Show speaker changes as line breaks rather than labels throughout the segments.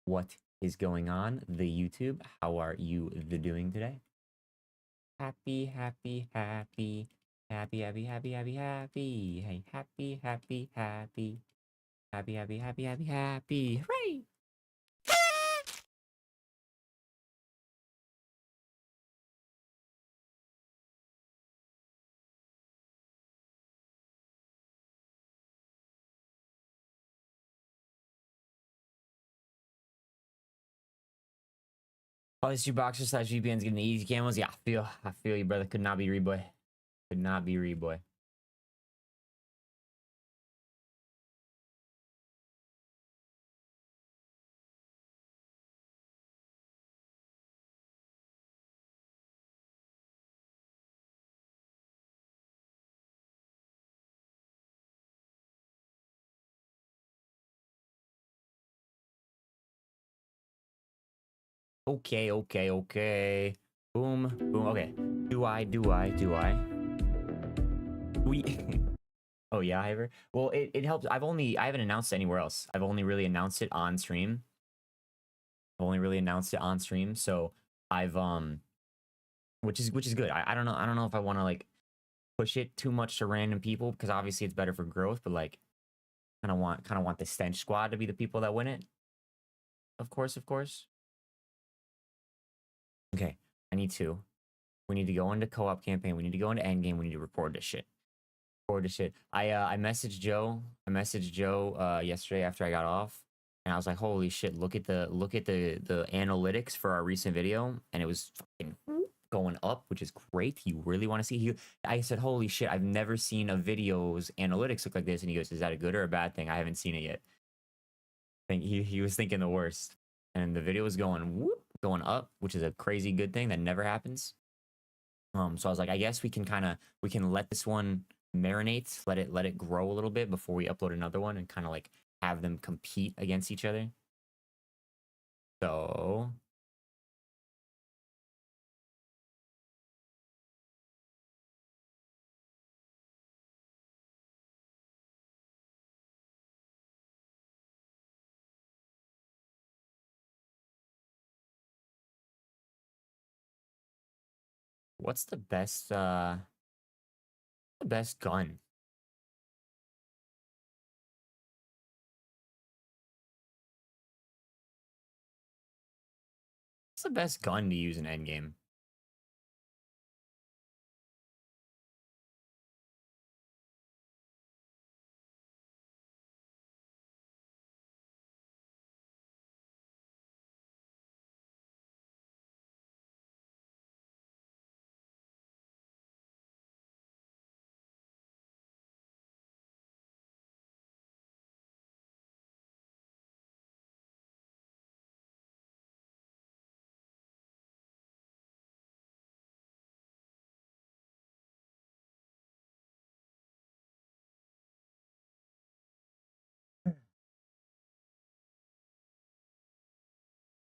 What is going on, the YouTube? How are you doing today? Happy, happy, happy, happy, happy, happy, happy, happy. Hey, happy, happy, happy, happy, happy, happy, happy, happy. Hooray! Oh, this you boxer slash VPN's getting the easy camos. Yeah, I feel you, brother. Could not be Reboy. Could not be Reboy. Okay, okay, okay. Boom, boom. Okay. Do I? We. Oh yeah, Iver. Well, it helps. I haven't announced it anywhere else. I've only really announced it on stream. I've only really announced it on stream, so I've which is good. I don't know if I want to like push it too much to random people because obviously it's better for growth, but like kind of want the stench squad to be the people that win it. Of course, of course. Okay, I need to. We need to go into co-op campaign. We need to go into endgame. We need to record this shit. Record this shit. I messaged Joe. Yesterday after I got off, and I was like, "Holy shit! Look at the analytics for our recent video, and it was fucking going up, which is great. You really want to see?" I said, "Holy shit! I've never seen a video's analytics look like this." And he goes, "Is that a good or a bad thing? I haven't seen it yet." I think he was thinking the worst, and the video was going going up, which is a crazy good thing that never happens. So I was like, I guess we can let this one marinate, let it grow a little bit before we upload another one and kind of like have them compete against each other. So what's the best gun? What's the best gun to use in endgame?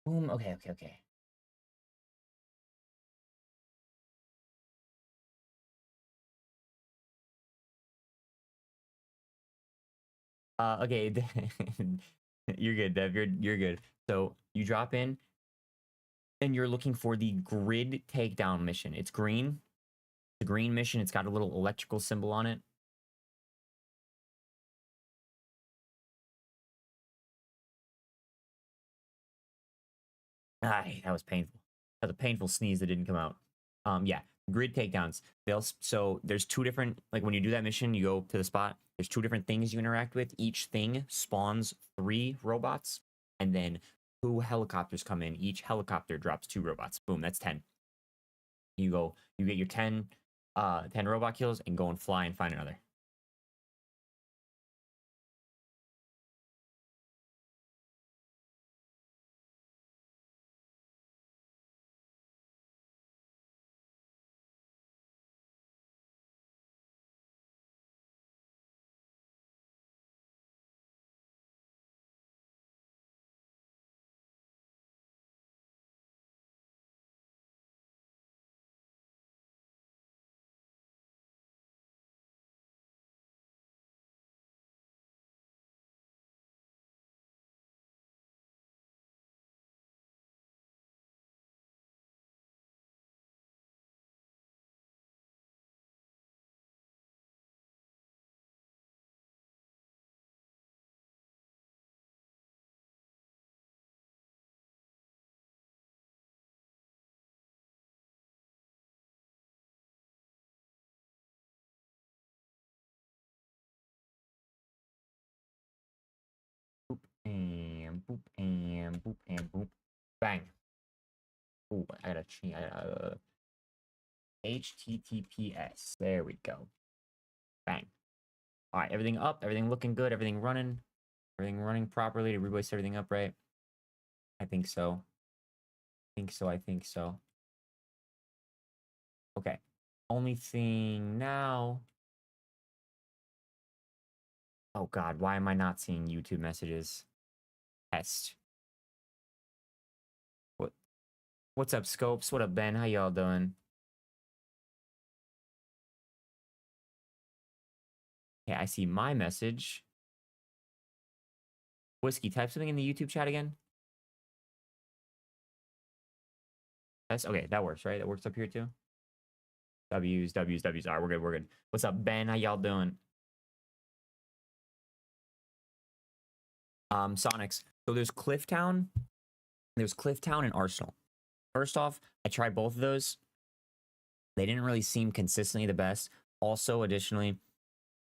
Boom. Okay, okay, okay. Okay. You're good, Dev. You're good. So you drop in and you're looking for the grid takedown mission. It's green. The green mission. It's got a little electrical symbol on it. Ay, that was painful. That was a painful sneeze that didn't come out. Yeah, grid takedowns. So there's two different, like when you do that mission, you go to the spot. There's two different things you interact with. Each thing spawns 3 robots, and then 2 helicopters come in. Each helicopter drops 2 robots. Boom, that's 10. You get your 10 robot kills, and go and fly and find another. and boop and boop and boop. Bang. Ooh, I gotta change. HTTPS. There we go. Bang. All right, everything up, everything looking good, everything running properly. Did everybody set everything up right? I think so. I think so. Okay. Only thing now. Oh God, why am I not seeing YouTube messages? Test. What's up, Scopes? What up, Ben? How y'all doing? Yeah, I see my message. Whiskey, type something in the YouTube chat again. That's okay, that works, right? That works up here too. W's. All right, we're good. What's up, Ben? How y'all doing? Sonics. So there's Clifftown and Arsenal. First off, I tried both of those. They didn't really seem consistently the best. Also, additionally,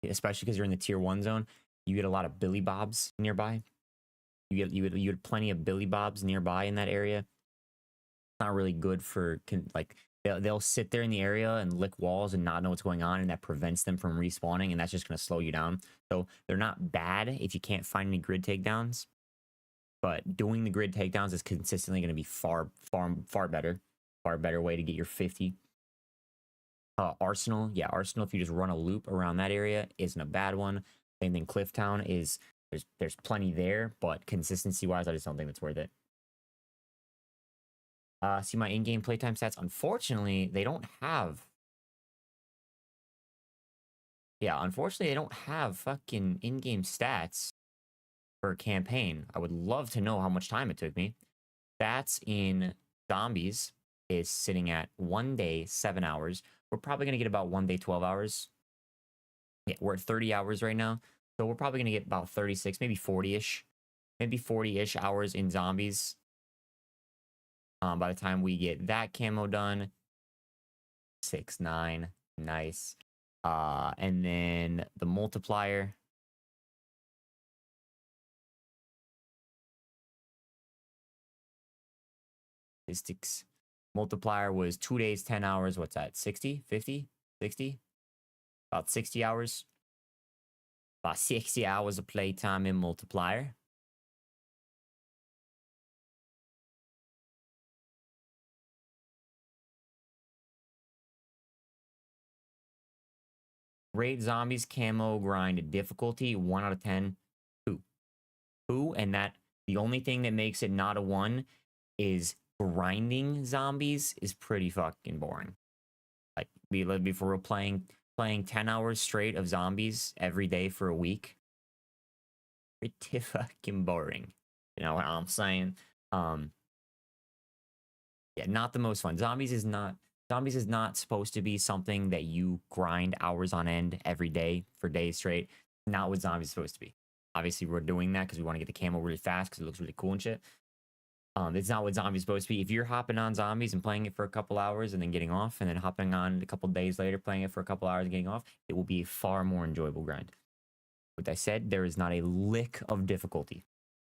especially because you're in the tier 1 zone, you get a lot of Billy Bobs nearby. You get plenty of Billy Bobs nearby in that area. It's not really good for like they'll sit there in the area and lick walls and not know what's going on, and that prevents them from respawning, and that's just going to slow you down. So they're not bad if you can't find any grid takedowns, but doing the grid takedowns is consistently going to be far better way to get your 50. Arsenal, yeah, Arsenal, if you just run a loop around that area, isn't a bad one. Same thing, Clifftown is there's plenty there, but consistency wise, I just don't think it's worth it. See my in-game playtime stats. Unfortunately, they don't have. Yeah, unfortunately, they don't have fucking in-game stats for a campaign. I would love to know how much time it took me. Stats in zombies is sitting at 1 day, 7 hours. We're probably gonna get about 1 day, 12 hours. Yeah, we're at 30 hours right now. So we're probably gonna get about 36, maybe 40-ish. Maybe 40-ish hours in zombies. By the time we get that camo done. 6-9. Nice. And then the multiplier. Statistics. Multiplier was 2 days, 10 hours. What's that? 60? 50? 60? About 60 hours. About 60 hours of playtime in multiplier. Raid zombies, camo, grind, difficulty, 1 out of 10. 2. And that the only thing that makes it not a 1 is grinding zombies is pretty fucking boring. Like, before we're playing 10 hours straight of zombies every day for a week. Pretty fucking boring. You know what I'm saying? Yeah, not the most fun. Zombies is not supposed to be something that you grind hours on end every day for days straight. Not what zombies is supposed to be. Obviously, we're doing that because we want to get the camo really fast because it looks really cool and shit. It's not what zombies is supposed to be. If you're hopping on zombies and playing it for a couple hours and then getting off, and then hopping on a couple days later, playing it for a couple hours and getting off, it will be a far more enjoyable grind. With that said, there is not a lick of difficulty.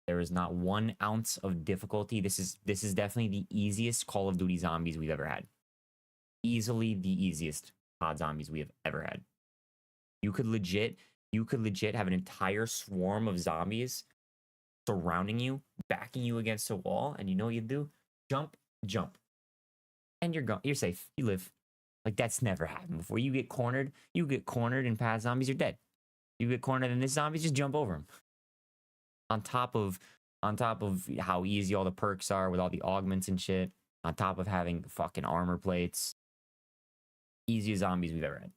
There is not 1 ounce of difficulty. This is definitely the easiest Call of Duty zombies we've ever had. Easily the easiest COD zombies we have ever had. You could legit have an entire swarm of zombies surrounding you, backing you against a wall, and you know what you do? Jump, and you're safe. You live. Like, that's never happened before. You get cornered in past zombies, you're dead. You get cornered in this zombies, just jump over them. On top of how easy all the perks are with all the augments and shit, on top of having fucking armor plates. Easiest zombies we've ever had.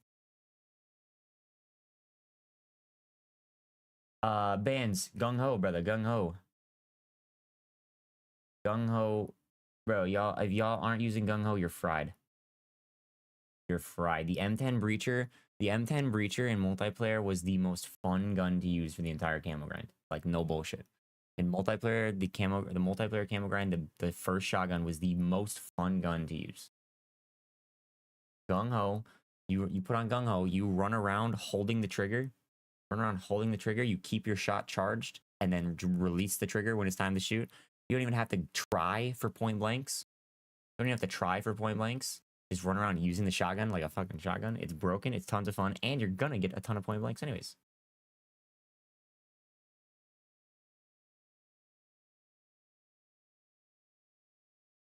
Bands, gung ho, brother, gung ho. Gung ho, bro, y'all, if y'all aren't using gung ho, you're fried. You're fried. The M10 breacher in multiplayer was the most fun gun to use for the entire camo grind. Like, no bullshit. In multiplayer, the multiplayer camo grind, the first shotgun was the most fun gun to use. Gung ho, you put on gung ho, you run around holding the trigger. You keep your shot charged, and then release the trigger when it's time to shoot. You don't even have to try for point blanks. You don't even have to try for point blanks. Just run around using the shotgun like a fucking shotgun. It's broken. It's tons of fun, and you're gonna get a ton of point blanks anyways.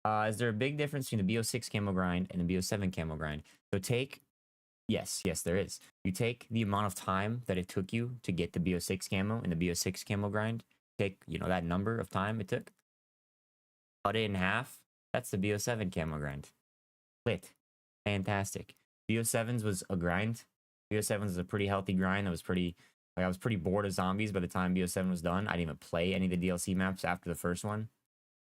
Is there a big difference between the BO6 camo grind and the BO7 camo grind? So yes, there is. You take the amount of time that it took you to get the BO6 camo in the BO6 camo grind. Take, that number of time it took. Cut it in half. That's the BO7 camo grind. Lit. Fantastic. BO7's was a grind. BO7's was a pretty healthy grind. I was pretty bored of zombies by the time BO7 was done. I didn't even play any of the DLC maps after the first one.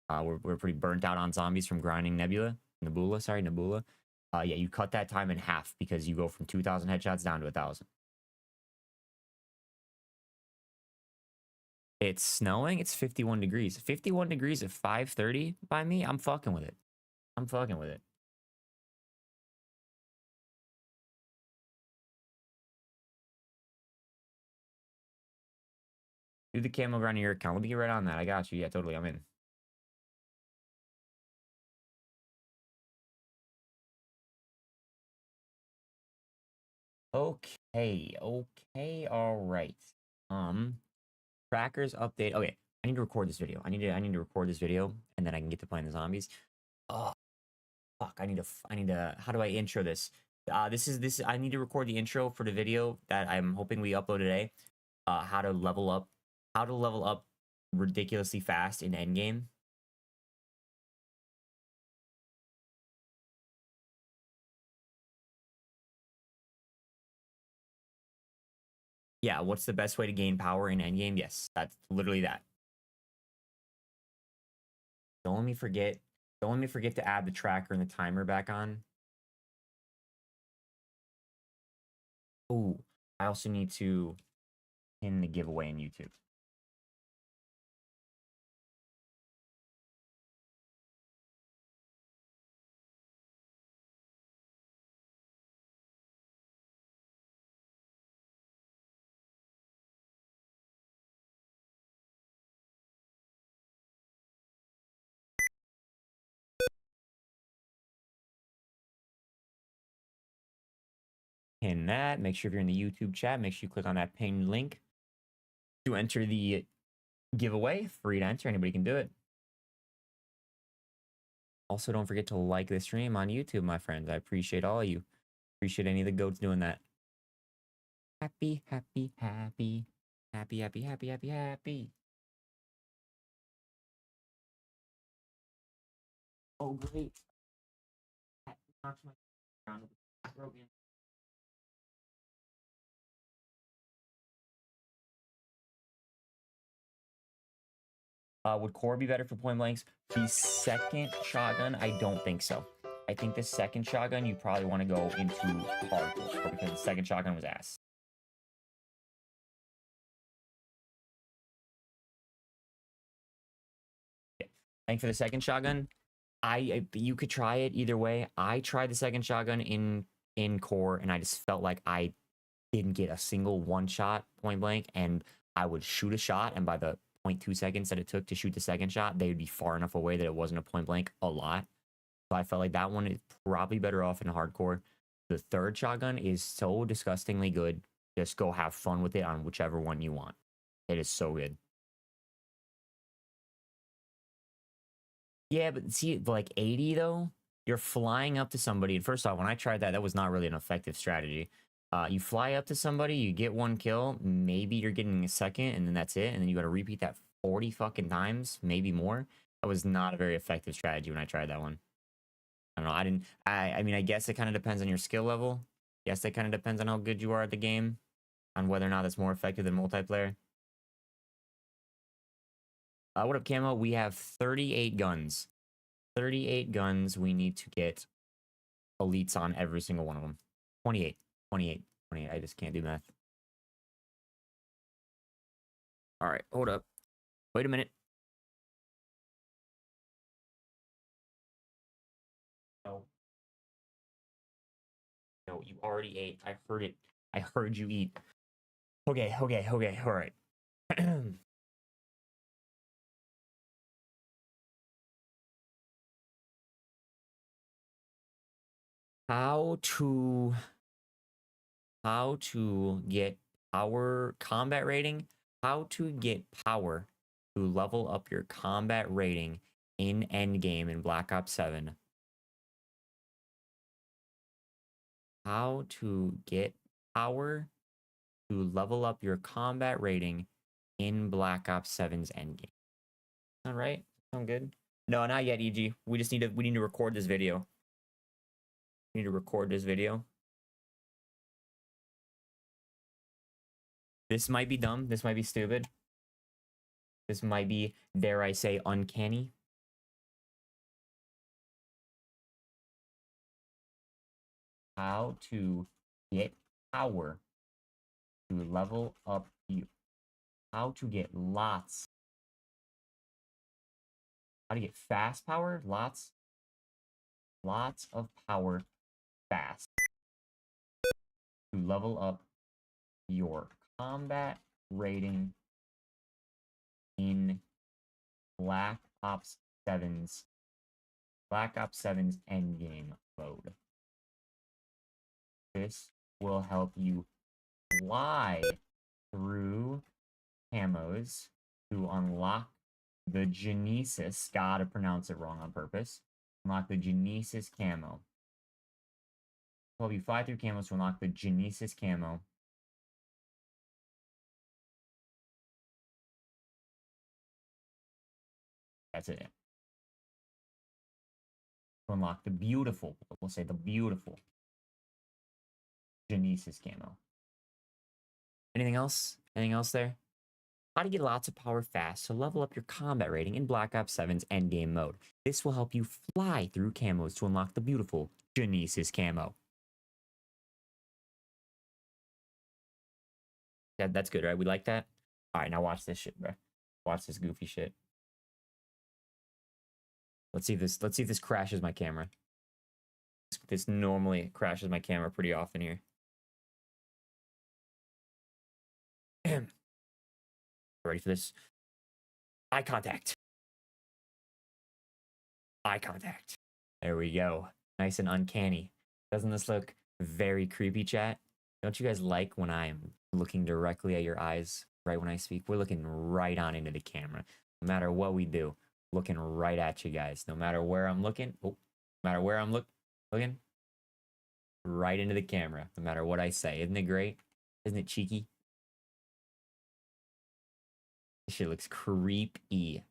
We're pretty burnt out on zombies from grinding Nebula. Yeah, you cut that time in half because you go from 2,000 headshots down to 1,000. It's snowing. It's 51 degrees. 51 degrees at 5:30 by me. I'm fucking with it. Do the camo grind in your account. Let me get right on that. I got you. Yeah, totally. I'm in. Okay. All right. Trackers update. Okay, I need to record this video. I need to record this video, and then I can get to playing the zombies. Oh, fuck. I need to. How do I intro this? This. I need to record the intro for the video that I'm hoping we upload today. How to level up ridiculously fast in endgame. Yeah, what's the best way to gain power in endgame? Yes, that's literally that. Don't let me forget to add the tracker and the timer back on. Oh, I also need to pin the giveaway in YouTube. Pin that. Make sure if you're in the YouTube chat, make sure you click on that pinned link to enter the giveaway. Free to enter. Anybody can do it. Also, don't forget to like this stream on YouTube, my friends. I appreciate all of you. Appreciate any of the goats doing that. Happy. Oh, great. That knocks my ground. Broken. Would core be better for point blanks? The second shotgun, I don't think so. I think the second shotgun, you probably want to go into hardcore because the second shotgun was ass. Yeah. I think for the second shotgun, you could try it either way. I tried the second shotgun in core, and I just felt like I didn't get a single one shot point blank, and I would shoot a shot, and by the 0.2 seconds that it took to shoot the second shot, they would be far enough away that it wasn't a point blank a lot. So I felt like that one is probably better off in hardcore. The third shotgun is so disgustingly good. Just go have fun with it on whichever one you want. It is so good. Yeah, but see, like 80 though, you're flying up to somebody. And first off, when I tried that, that was not really an effective strategy. You fly up to somebody, you get one kill, maybe you're getting a second, and then that's it. And then you got to repeat that 40 fucking times, maybe more. That was not a very effective strategy when I tried that one. I don't know. I mean, I guess it kind of depends on your skill level. Yes, it kind of depends on how good you are at the game, on whether or not it's more effective than multiplayer. What up, Camo? We have 38 guns. 38 guns. We need to get elites on every single one of them. 28. I just can't do math. All right, hold up. Wait a minute. No. No, you already ate. I heard it. I heard you eat. Okay. All right. How to get power combat rating? How to get power to level up your combat rating in endgame in Black Ops 7. How to get power to level up your combat rating in Black Ops 7's endgame. Sound right? Sound good? No, not yet, EG. We need to record this video. We need to record this video. This might be dumb. This might be stupid. This might be, dare I say, uncanny. How to get power to level up you. How to get lots. How to get fast power? Lots of power fast. To level up your combat rating in Black Ops 7's endgame mode. This will help you fly through camos to unlock the Genesis. Gotta pronounce it wrong on purpose. Unlock the Genesis camo. Help you fly through camos to unlock the Genesis camo. That's it. To unlock the beautiful, we'll say the beautiful Genesis camo. Anything else? Anything else there? How to get lots of power fast to level up your combat rating in Black Ops 7's endgame mode. This will help you fly through camos to unlock the beautiful Genesis camo. Yeah, that's good, right? We like that? All right, now watch this shit, bro. Watch this goofy shit. Let's see if this crashes my camera. This normally crashes my camera pretty often here. Ready for this? Eye contact. Eye contact. There we go. Nice and uncanny. Doesn't this look very creepy, chat? Don't you guys like when I'm looking directly at your eyes right when I speak? We're looking right on into the camera. No matter what we do, looking right at you guys. No matter where I'm looking, no matter where I'm looking, right into the camera. No matter what I say. Isn't it great? Isn't it cheeky? This shit looks creepy.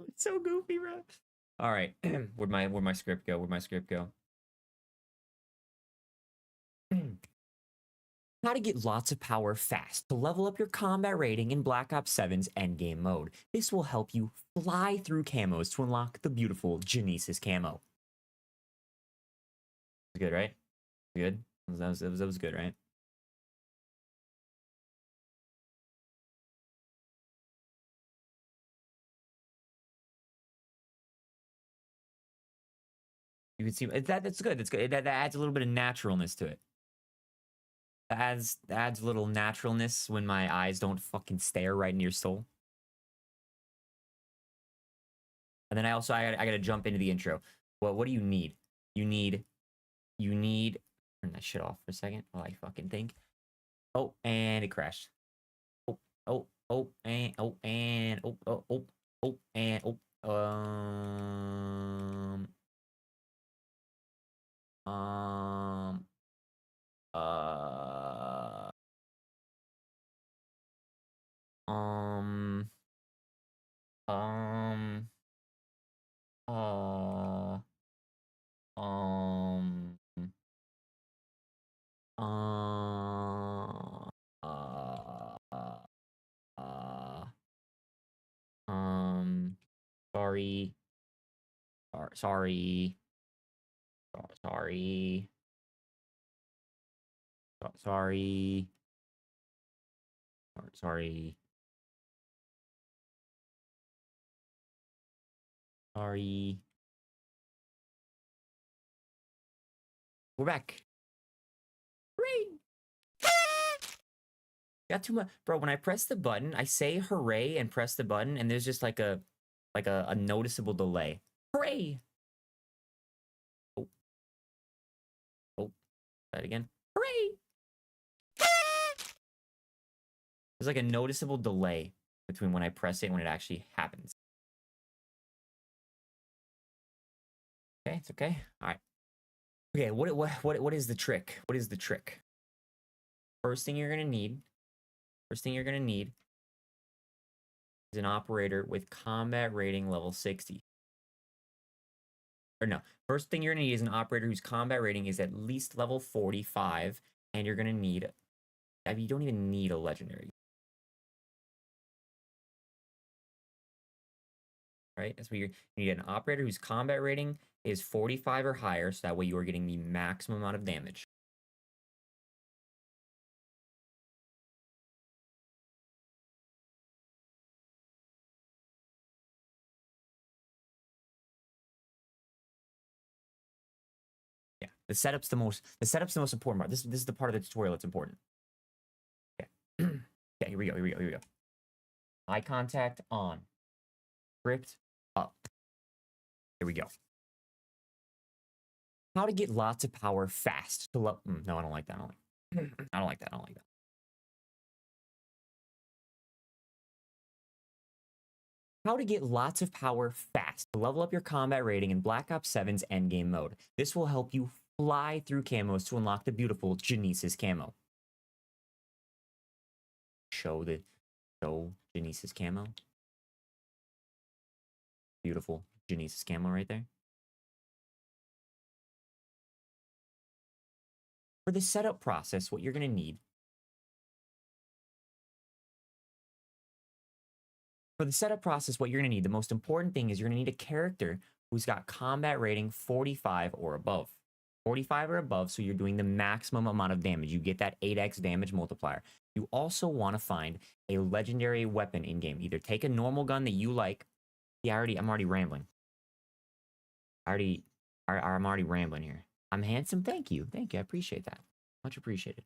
It's so goofy, bro. All right, where'd my script go? Where'd my script go? How to get lots of power fast to level up your combat rating in Black Ops 7's endgame mode. This will help you fly through camos to unlock the beautiful Genesis camo. Good, right? Good. That was good, right? You can see that's good. That's good. That adds a little bit of naturalness to it. That adds a little naturalness when my eyes don't fucking stare right in your soul. And then I gotta jump into the intro. Well, what do you need? You need turn that shit off for a second while I fucking think. Oh, and it crashed. And uh um um uh um uh uh uh um sorry sorry sorry sorry sorry sorry. We're back. Great. Got too much, bro. When I press the button, I say hooray and press the button, and there's just like a noticeable delay. Hooray! Oh, oh, that again. Hooray! There's like a noticeable delay between when I press it and when it actually happens. Okay, it's okay. All right. Okay, what is the trick? What is the trick? First thing you're gonna need is an operator with combat rating level 60. Or no, first thing you're gonna need is an operator whose combat rating is at least level 45, and you're gonna need, I mean, you don't even need a legendary. Right? That's what you need an operator whose combat rating is 45 or higher, so that way you are getting the maximum amount of damage. Yeah, the setup's the most important part. This is the part of the tutorial that's important. Okay. Okay, here we go. Eye contact on. Script up. Here we go. How to get lots of power fast. No, I don't like that. I don't like that. How to get lots of power fast to level up your combat rating in Black Ops 7's endgame mode. This will help you fly through camos to unlock the beautiful Genesis camo. Show Genesis camo. Beautiful Genesis camo right there. For the setup process, what you're going to need. For the setup process, what you're going to need, the most important thing is you're going to need a character who's got combat rating 45 or above. 45 or above, so you're doing the maximum amount of damage. You get that 8x damage multiplier. You also want to find a legendary weapon in-game. Either take a normal gun that you like. Yeah, I'm already rambling. I'm already rambling here. I'm handsome. Thank you. I appreciate that. Much appreciated.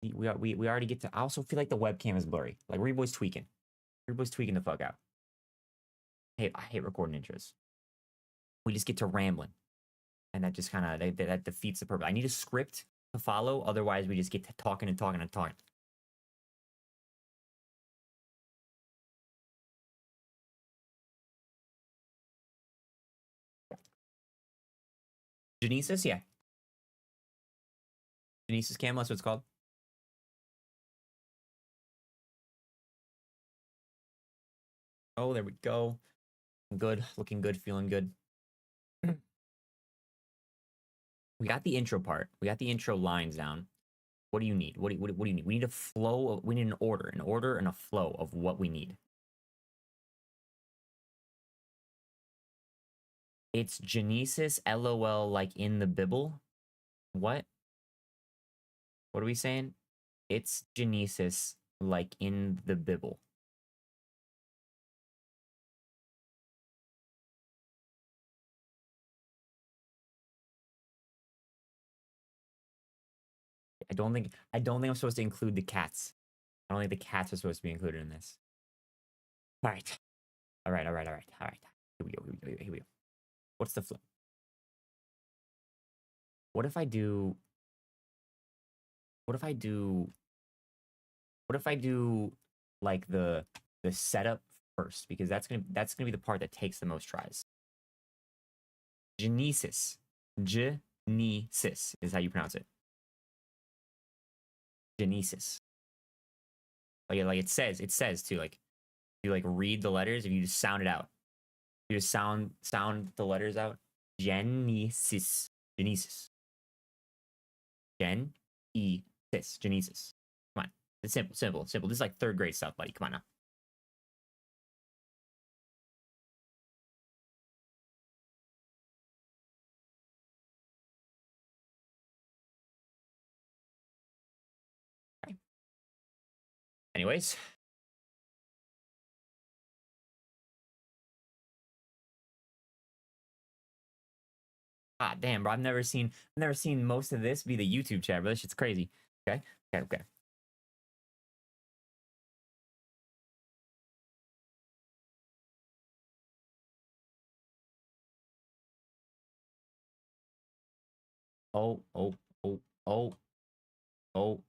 We already get to. I also feel like the webcam is blurry. Like Reboy's tweaking. Reboy's tweaking the fuck out. Hey, I hate recording intros. We just get to rambling, and that just kind of that defeats the purpose. I need a script to follow. Otherwise, we just get to talking and talking and talking. Genesis, yeah. Genesis camo, that's what it's called. Oh, there we go. Good, looking good, feeling good. We got the intro part. We got the intro lines down. What do you need? What do you need? We need a flow. We need an order and a flow of what we need. It's Genesis, LOL, like in the Bibble. What? What are we saying? It's Genesis, like in the Bibble. I don't think I'm supposed to include the cats. I don't think the cats are supposed to be included in this. All right. Here we go. What's the flow? What if I do like the setup first, because that's gonna be the part that takes the most tries. Genesis is how you pronounce it. Genesis. Like it says too. Like you like read the letters. If you just sound it out, you just sound the letters out. Genesis. Genesis. Genesis. Come on. It's simple. This is like third grade stuff, buddy. Come on now. Okay. Anyways. Ah, damn, bro. I've never seen most of this be the YouTube chat, bro. This shit's crazy. Okay. Oh, oh, oh, oh, oh.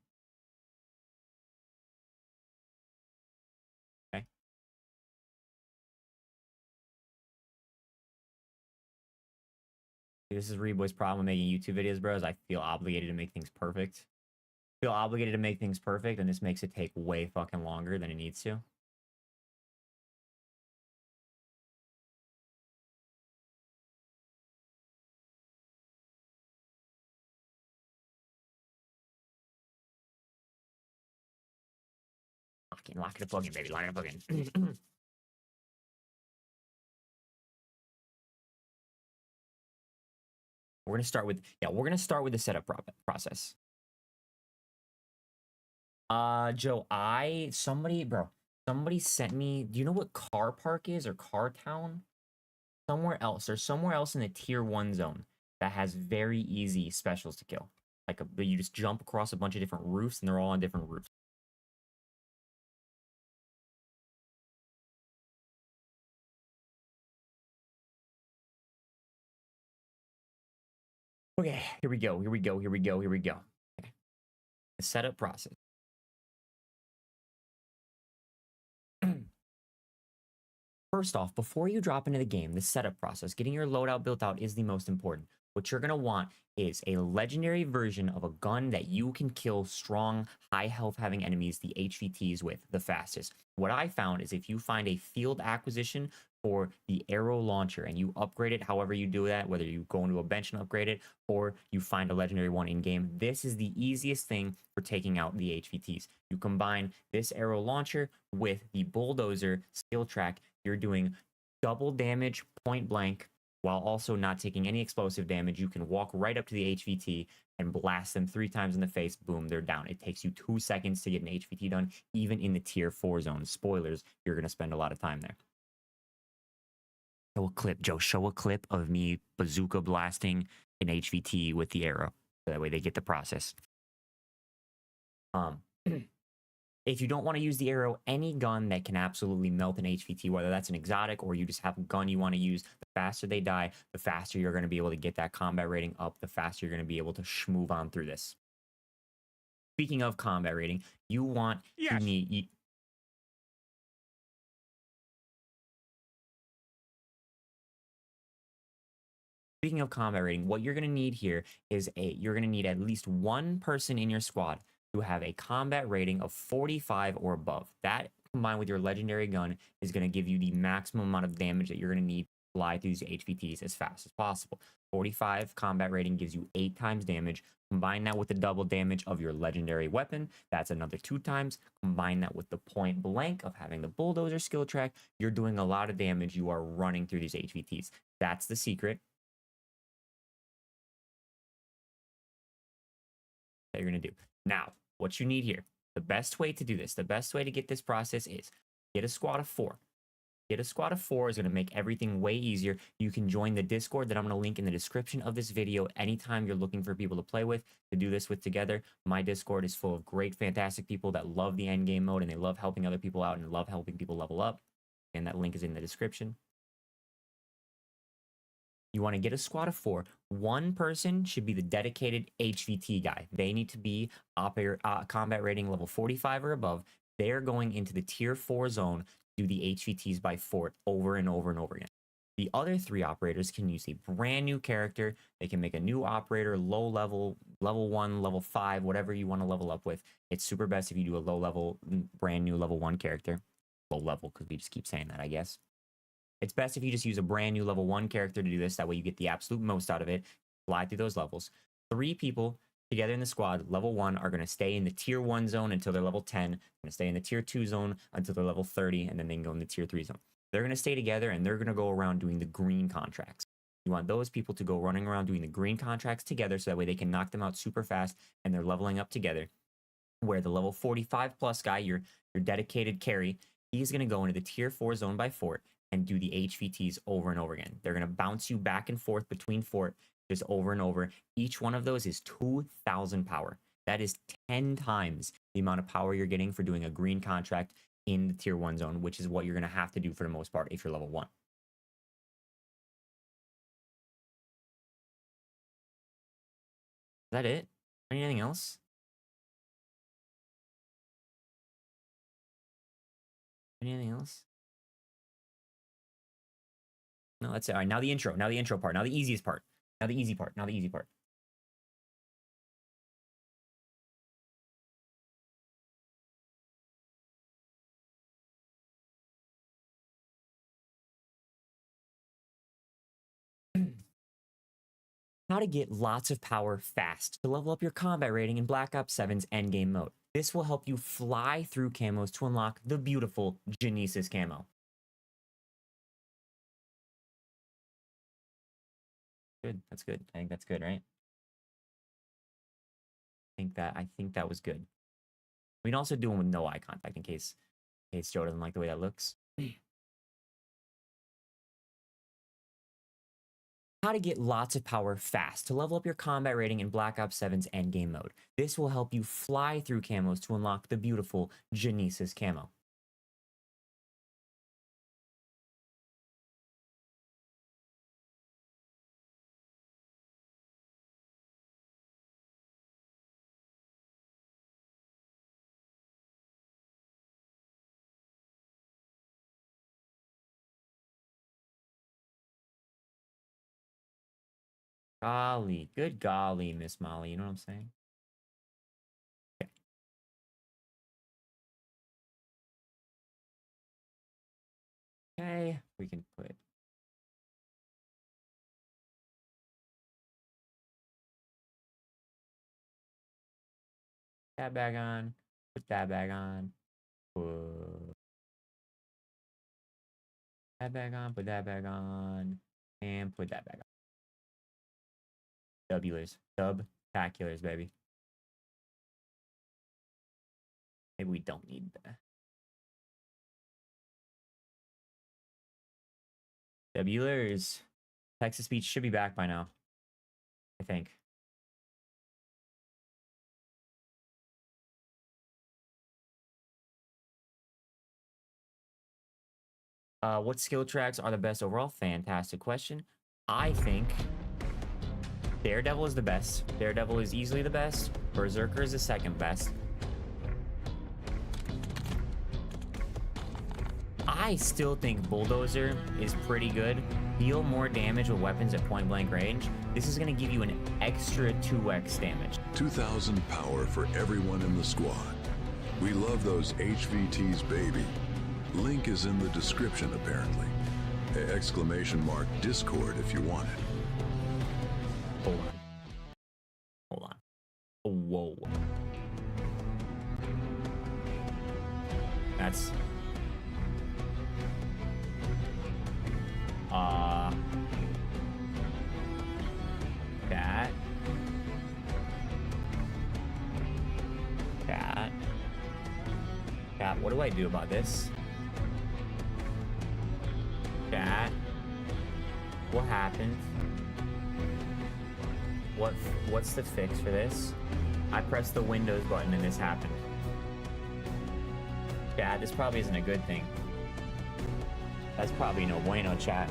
Okay. This is Reboy's problem with making YouTube videos, bros. I feel obligated to make things perfect. Feel obligated to make things perfect, and this makes it take way fucking longer than it needs to. Lock it up again, baby. Lock it up again. We're gonna start with the setup process. Joe, somebody sent me. Do you know what car park is or car town? Somewhere else. There's somewhere else in the tier 1 zone that has very easy specials to kill. You just jump across a bunch of different roofs and they're all on different roofs. Okay, here we go. Okay. The setup process. First off, before you drop into the game, the setup process, getting your loadout built out is the most important. What you're going to want is a legendary version of a gun that you can kill strong, high health having enemies, the HVTs, with the fastest. What I found is if you find a field acquisition for the arrow launcher and you upgrade it however you do that, whether you go into a bench and upgrade it or you find a legendary one in game, this is the easiest thing for taking out the HVTs. You combine this arrow launcher with the bulldozer skill track, you're doing double damage point blank while also not taking any explosive damage. You can walk right up to the HVT and blast them 3 times in the face. Boom, they're down. It takes you 2 seconds to get an HVT done, even in the tier 4 zone. Spoilers, you're going to spend a lot of time there. Show a clip, Joe. Show a clip of me bazooka blasting an HVT with the arrow. So that way they get the process. If you don't want to use the arrow, any gun that can absolutely melt an HVT, whether that's an exotic or you just have a gun you want to use, the faster they die, the faster you're going to be able to get that combat rating up, the faster you're going to be able to move on through this. Speaking of combat rating, you want to need... Speaking of combat rating, what you're going to need here is you're going to need at least one person in your squad to have a combat rating of 45 or above. That, combined with your legendary gun, is going to give you the maximum amount of damage that you're going to need to fly through these HVTs as fast as possible. 45 combat rating gives you 8 times damage. Combine that with the double damage of your legendary weapon, that's another 2 times. Combine that with the point blank of having the bulldozer skill track, you're doing a lot of damage. You are running through these HVTs. That's the secret that you're going to do. Now, what you need here, the best way to do this, the best way to get this process is get a squad of 4. Get a squad of 4 is going to make everything way easier. You can join the Discord that I'm going to link in the description of this video anytime you're looking for people to play with, to do this with together. My Discord is full of great, fantastic people that love the end game mode and they love helping other people out and love helping people level up. And that link is in the description. You want to get a squad of 4. One person should be the dedicated HVT guy. They need to be combat rating level 45 or above. They're going into the tier 4 zone to do the HVTs by fort over and over and over again. The other 3 operators can use a brand new character. They can make a new operator, low level, level 1, level 5, whatever you want to level up with. It's super best if you do a low level, brand new level 1 character. Low level, because we just keep saying that, I guess. It's best if you just use a brand new level 1 character to do this. That way you get the absolute most out of it. Fly through those levels. 3 people together in the squad, level 1, are going to stay in the tier 1 zone until they're level 10. They're going to stay in the tier 2 zone until they're level 30, and then they can go in the tier 3 zone. They're going to stay together, and they're going to go around doing the green contracts. You want those people to go running around doing the green contracts together, so that way they can knock them out super fast, and they're leveling up together. Where the level 45 plus guy, your dedicated carry, he's going to go into the tier 4 zone by fort and do the HVTs over and over again. They're going to bounce you back and forth between fort just over and over. Each one of those is 2,000 power. That is 10 times the amount of power you're getting for doing a green contract in the tier 1 zone, which is what you're going to have to do for the most part if you're level 1. that it? Anything else? Anything else? No, that's it. All right, now the intro. Now the intro part. Now the easiest part. Now the easy part. Now the easy part. How to get lots of power fast to level up your combat rating in Black Ops 7's endgame mode. This will help you fly through camos to unlock the beautiful Genesis camo. Good. That's good. I think that's good, right? I think that was good. We can also do them with no eye contact in case Joe doesn't like the way that looks. How to get lots of power fast to level up your combat rating in Black Ops 7's endgame mode. This will help you fly through camos to unlock the beautiful Genesis camo. Golly, good golly, Miss Molly, you know what I'm saying? Okay, we can put that bag on, put that bag on, put that bag on, put that bag on, and put that bag on. Dubulars, dub-taculars, baby. Maybe we don't need that. Dubulars. Texas Beach should be back by now, I think. What skill tracks are the best overall? Fantastic question. I think Daredevil is the best. Daredevil is easily the best. Berserker is the second best. I still think Bulldozer is pretty good. Deal more damage with weapons at point blank range. This is going to give you an extra 2x damage.
2,000 power for everyone in the squad. We love those HVTs, baby. Link is in the description, apparently. Exclamation mark Discord if you want it.
Hold on. Hold on. Whoa. That's... Cat, what do I do about this? Cat, what happened? What's the fix for this? I pressed the Windows button and this happened. Chat, this probably isn't a good thing. That's probably no bueno, chat.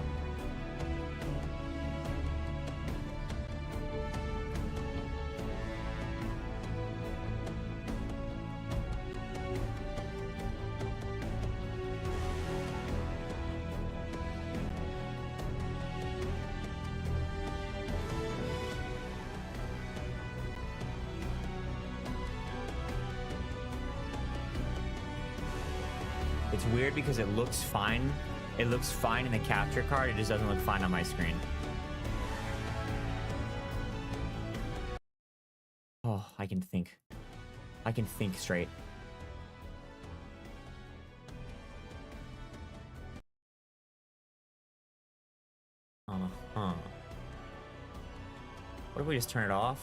It's weird because it looks fine. It looks fine in the capture card. It just doesn't look fine on my screen. Oh, I can think. I can think straight. What if we just turn it off?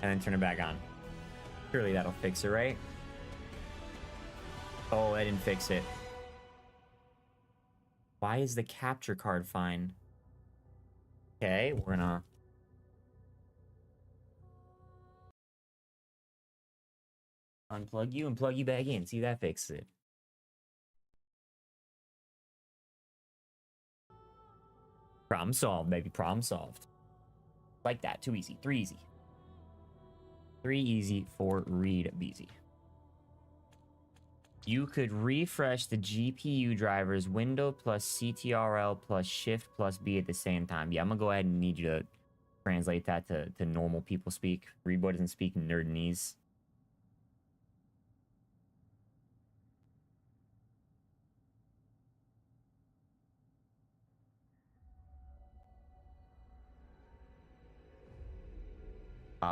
And then turn it back on. Surely that'll fix it, right? Oh, I didn't fix it. Why is the capture card fine? Okay, we're gonna Unplug you and plug you back in. See, that fixes it. Problem solved, baby. Problem solved. Like that. Too easy. 3 easy. 3 easy for Reed Beezy. You could refresh the GPU driver's window plus CTRL plus shift plus B at the same time. Yeah, I'm gonna go ahead and need you to translate that to normal people speak. Reedboy doesn't speak nerdnese.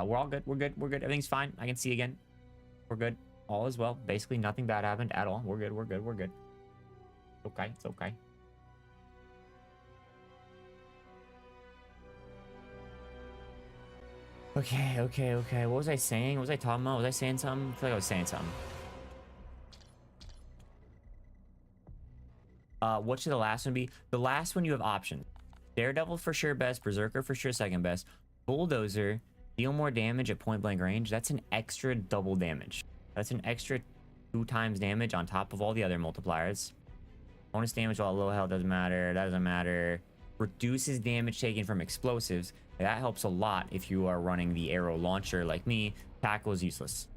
We're all good. We're good. We're good. Everything's fine. I can see again. We're good. All is well. Basically, nothing bad happened at all. We're good. We're good. We're good. Okay. It's okay. Okay. Okay. Okay. What was I saying? What was I talking about? Was I saying something? I feel like I was saying something. What should the last one be? The last one you have options. Daredevil for sure best. Berserker for sure second best. Bulldozer, deal more damage at point blank range. That's an extra double damage. That's an extra 2 times damage on top of all the other multipliers. Bonus damage while low health doesn't matter. That doesn't matter. Reduces damage taken from explosives. That helps a lot if you are running the arrow launcher like me. Tackle is useless.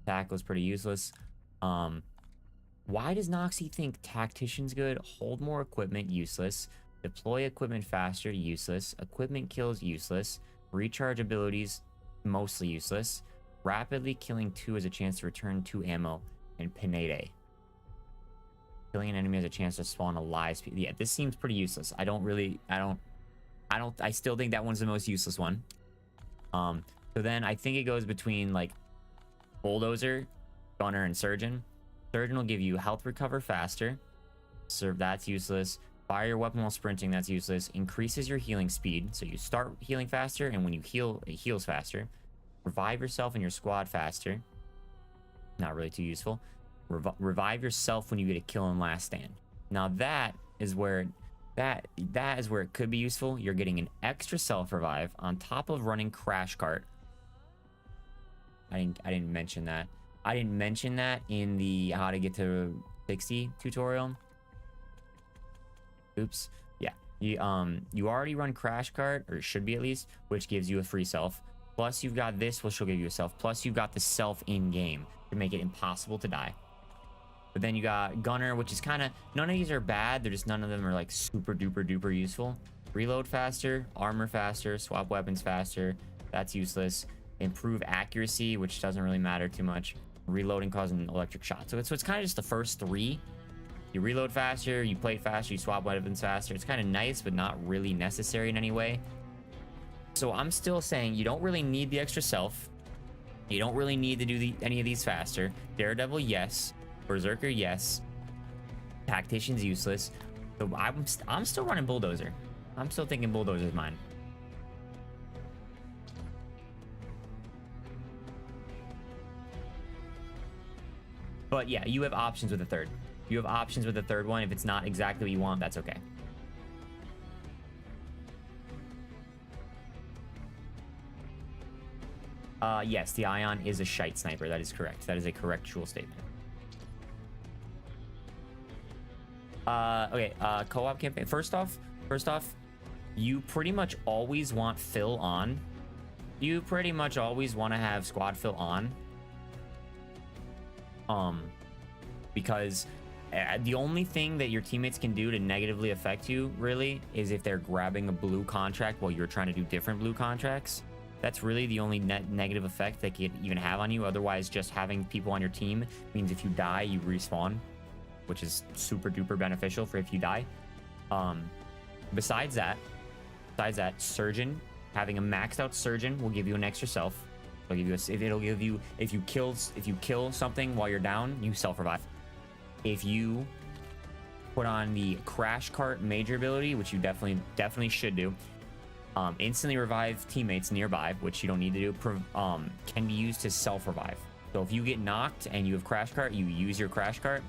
Tackle is pretty useless. Why does Noxy think Tactician's good? Hold more equipment, useless. Deploy equipment faster, useless. Equipment kills, useless. Recharge abilities, mostly useless. Rapidly killing 2 has a chance to return 2 ammo. And Pinede. Killing an enemy has a chance to spawn a live speed. Yeah, this seems pretty useless. I still think that one's the most useless one. So then I think it goes between like Bulldozer, Gunner, and Surgeon. Surgeon will give you health recover faster. Serve, that's useless. Fire your weapon while sprinting, that's useless. Increases your healing speed, so you start healing faster, and when you heal, it heals faster. Revive yourself and your squad faster. Not really too useful. Revive yourself when you get a kill in last stand. Now that is where it could be useful. You're getting an extra self revive on top of running Crash Cart. I didn't mention that. I didn't mention that in the how to get to 60 tutorial. Oops. Yeah. You already run Crash Cart, or should be at least, which gives you a free self. Plus you've got this, which will give you a self. Plus you've got the self in game to make it impossible to die. But then you got Gunner, which is kind of, none of these are bad. They're just, none of them are like super duper duper useful. Reload faster, armor faster, swap weapons faster. That's useless. Improve accuracy, which doesn't really matter too much. Reloading causing electric shot. So it's kind of just the first 3. You reload faster, you plate faster, you swap weapons faster. It's kind of nice, but not really necessary in any way. So I'm still saying you don't really need the extra self. You don't really need to do any of these faster. Daredevil, yes. Berserker, yes. Tactician's useless. So I'm still running Bulldozer. I'm still thinking Bulldozer's mine. But yeah, you have options with the third. You have options with the third one. If it's not exactly what you want, that's okay. Yes, the Ion is a shite sniper. That is correct. That is a correctual statement. Okay, co-op campaign. First off, you pretty much always want Phil on. You pretty much always want to have squad Phil on. Because the only thing that your teammates can do to negatively affect you, really, is if they're grabbing a blue contract while you're trying to do different blue contracts. That's really the only negative effect they could even have on you. Otherwise, just having people on your team means if you die, you respawn, which is super duper beneficial for if you die. Besides that, Surgeon, having a maxed out Surgeon will give you an extra self. It'll give you if you kill something while you're down, you self revive. If you put on the Crash Cart major ability, which you definitely should do, instantly revive teammates nearby, which you don't need to do, can be used to self revive. So if you get knocked and you have Crash Cart, you use your Crash Cart,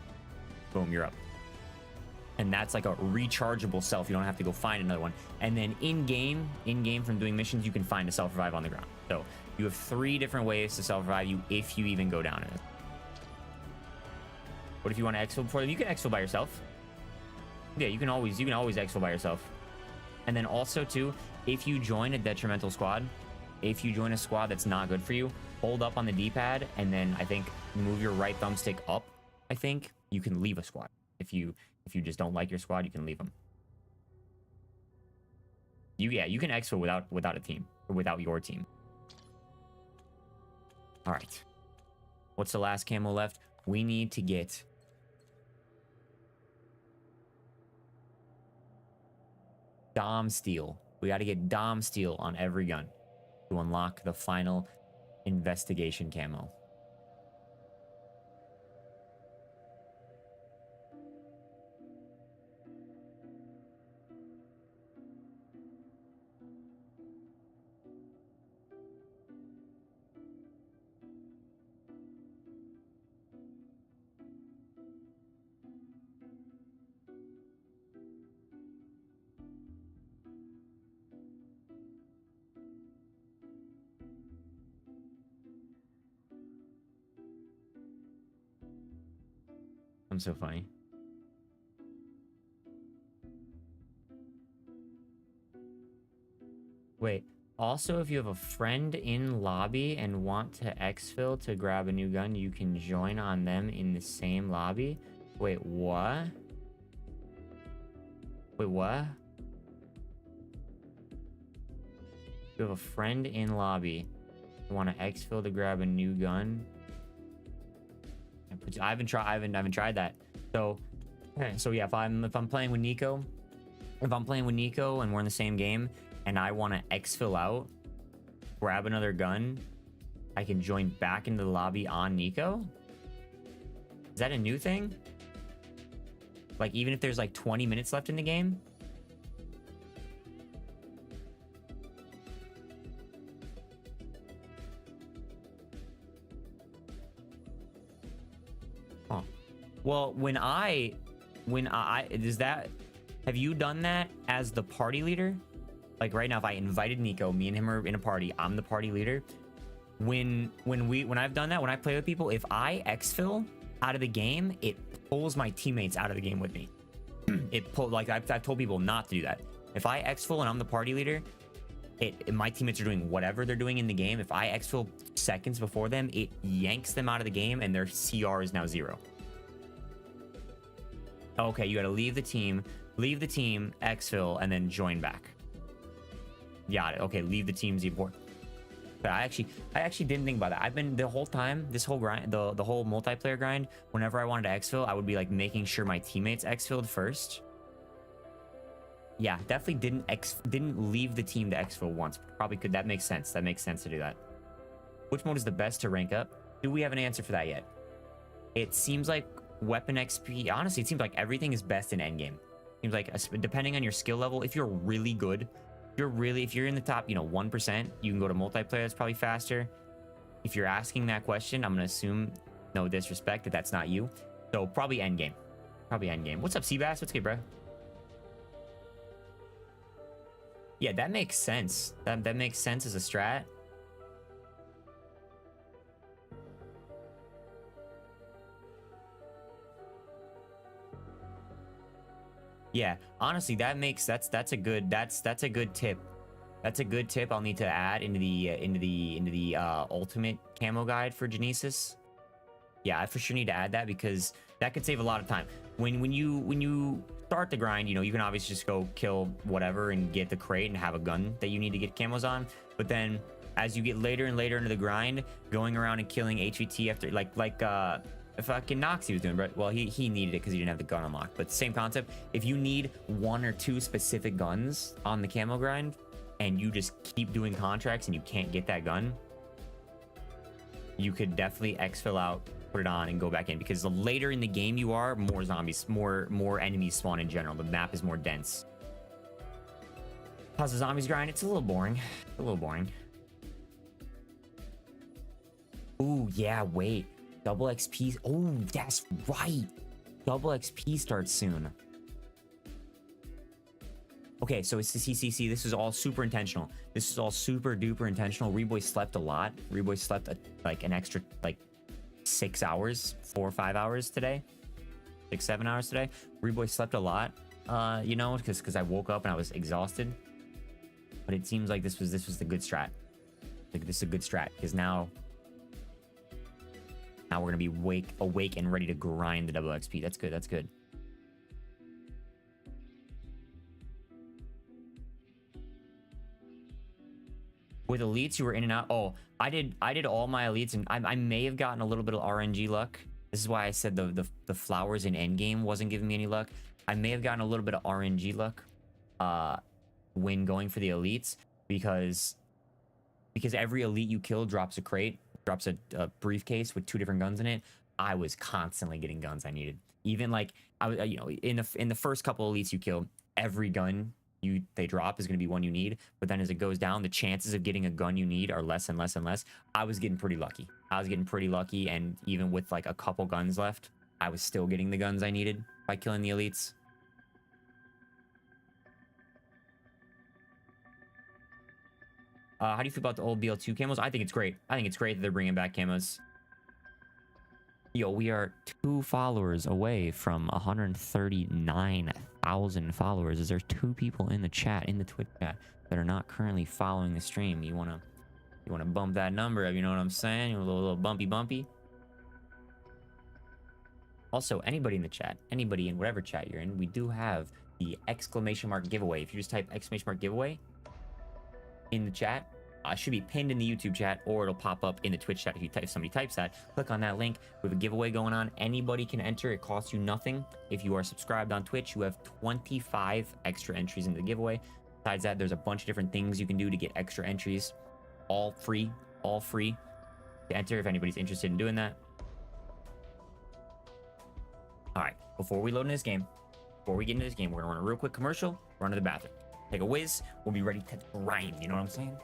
boom, you're up. And that's like a rechargeable self. You don't have to go find another one. And then in game from doing missions, you can find a self-revive on the ground. So you have 3 different ways to self-revive you if you even go down in it. What if you want to exfil before them? You can exfil by yourself. Yeah, you can always exfil by yourself. And then also too, if you join a detrimental squad, if you join a squad that's not good for you, hold up on the D-pad and then I think move your right thumbstick up. I think you can leave a squad. If you just don't like your squad, you can leave them. You can exfil without a team or without your team. All right. What's the last camo left? We need to get Dom Steel. We got to get Dom Steel on every gun to unlock the final investigation camo. I'm so funny. Wait, also if you have a friend in lobby and want to exfil to grab a new gun, you can join on them in the same lobby? Wait, what? Wait, what? If you have a friend in lobby, you want to exfil to grab a new gun? I haven't tried that. So yeah, if I'm playing with Nico, and we're in the same game and I want to exfil out, grab another gun, I can join back into the lobby on Nico. Is that a new thing? Like even if there's like 20 minutes left in the game? Well, have you done that as the party leader? Like right now, if I invited Nico, me and him are in a party, I'm the party leader. When I've done that, when I play with people, if I exfil out of the game, it pulls my teammates out of the game with me. I've told people not to do that. If I exfil and I'm the party leader, my teammates are doing whatever they're doing in the game. If I exfil seconds before them, it yanks them out of the game and their CR is now 0. Okay, you gotta leave the team, exfil, and then join back. Got it. Okay, leave the team's important. But I actually didn't think about that. I've been the whole time, this whole grind, the whole multiplayer grind, whenever I wanted to exfil, I would be like making sure my teammates exfilled first. Yeah, definitely didn't leave the team to exfil once. Probably could. That makes sense. That makes sense to do that. Which mode is the best to rank up? Do we have an answer for that yet? It seems like weapon XP, honestly, it seems like everything is best in endgame. Seems like depending on your skill level, if you're really good, if you're in the top, 1%, you can go to multiplayer. That's probably faster. If you're asking that question, I'm gonna assume, no disrespect, that's not you. So probably endgame. What's up, Seabass? What's good, bro? Yeah, that makes sense. That makes sense as a strat. Yeah, honestly, that's a good tip. That's a good tip I'll need to add into the ultimate camo guide for Genesis. Yeah, I for sure need to add that because that could save a lot of time. When you start the grind, you can obviously just go kill whatever and get the crate and have a gun that you need to get camos on. But then as you get later and later into the grind, going around and killing HVT after like fucking Noxy was doing, but well, he needed it because he didn't have the gun unlocked. But same concept. If you need 1 or 2 specific guns on the camo grind, and you just keep doing contracts and you can't get that gun, you could definitely exfil out, put it on, and go back in. Because the later in the game you are, more zombies, more enemies spawn in general. The map is more dense. How's the zombies grind? It's a little boring. Ooh, yeah, wait. Double XP. Oh, that's right. Double XP starts soon. Okay, so it's the CCC. This is all super intentional. This is all super duper intentional. Reboy slept a lot. Reboy slept like an extra like 6 hours, 4 or 5 hours today. 6, 7 hours today. Reboy slept a lot, you know, because I woke up and I was exhausted. But it seems like this was the good strat. Like this is a good strat because now we're gonna be awake and ready to grind the double XP. That's good. That's good. With elites, you were in and out. Oh, I did all my elites, and I may have gotten a little bit of RNG luck. This is why I said the flowers in endgame wasn't giving me any luck. I may have gotten a little bit of RNG luck when going for the elites because every elite you kill drops a crate, drops a briefcase with 2 different guns in it. I was constantly getting guns I needed. Even like I was, you know, in the first couple elites you kill, every gun they drop is going to be one you need, but then as it goes down, the chances of getting a gun you need are less and less and less. I was getting pretty lucky. And even with like a couple guns left, I was still getting the guns I needed by killing the elites. How do you feel about the old BL2 camos? I think it's great. I think it's great that they're bringing back camos. Yo, we are 2 followers away from 139,000 followers. Is there 2 people in the chat, in the Twitch chat, that are not currently following the stream? You wanna bump that number up, you know what I'm saying? A little bumpy. Also, anybody in the chat, anybody in whatever chat you're in, we do have the exclamation mark giveaway. If you just type exclamation mark giveaway in the chat, it should be pinned in the YouTube chat, or it'll pop up in the Twitch chat. If somebody types that, click on that link. We have a giveaway going on. Anybody can enter. It costs you nothing. If you are subscribed on Twitch, you have 25 extra entries in the giveaway. Besides that, there's a bunch of different things you can do to get extra entries. All free to enter if anybody's interested in doing that. All right, before we get into this game, we're gonna run a real quick commercial, run to the bathroom, take a whiz, we'll be ready to grind, you know what I'm saying?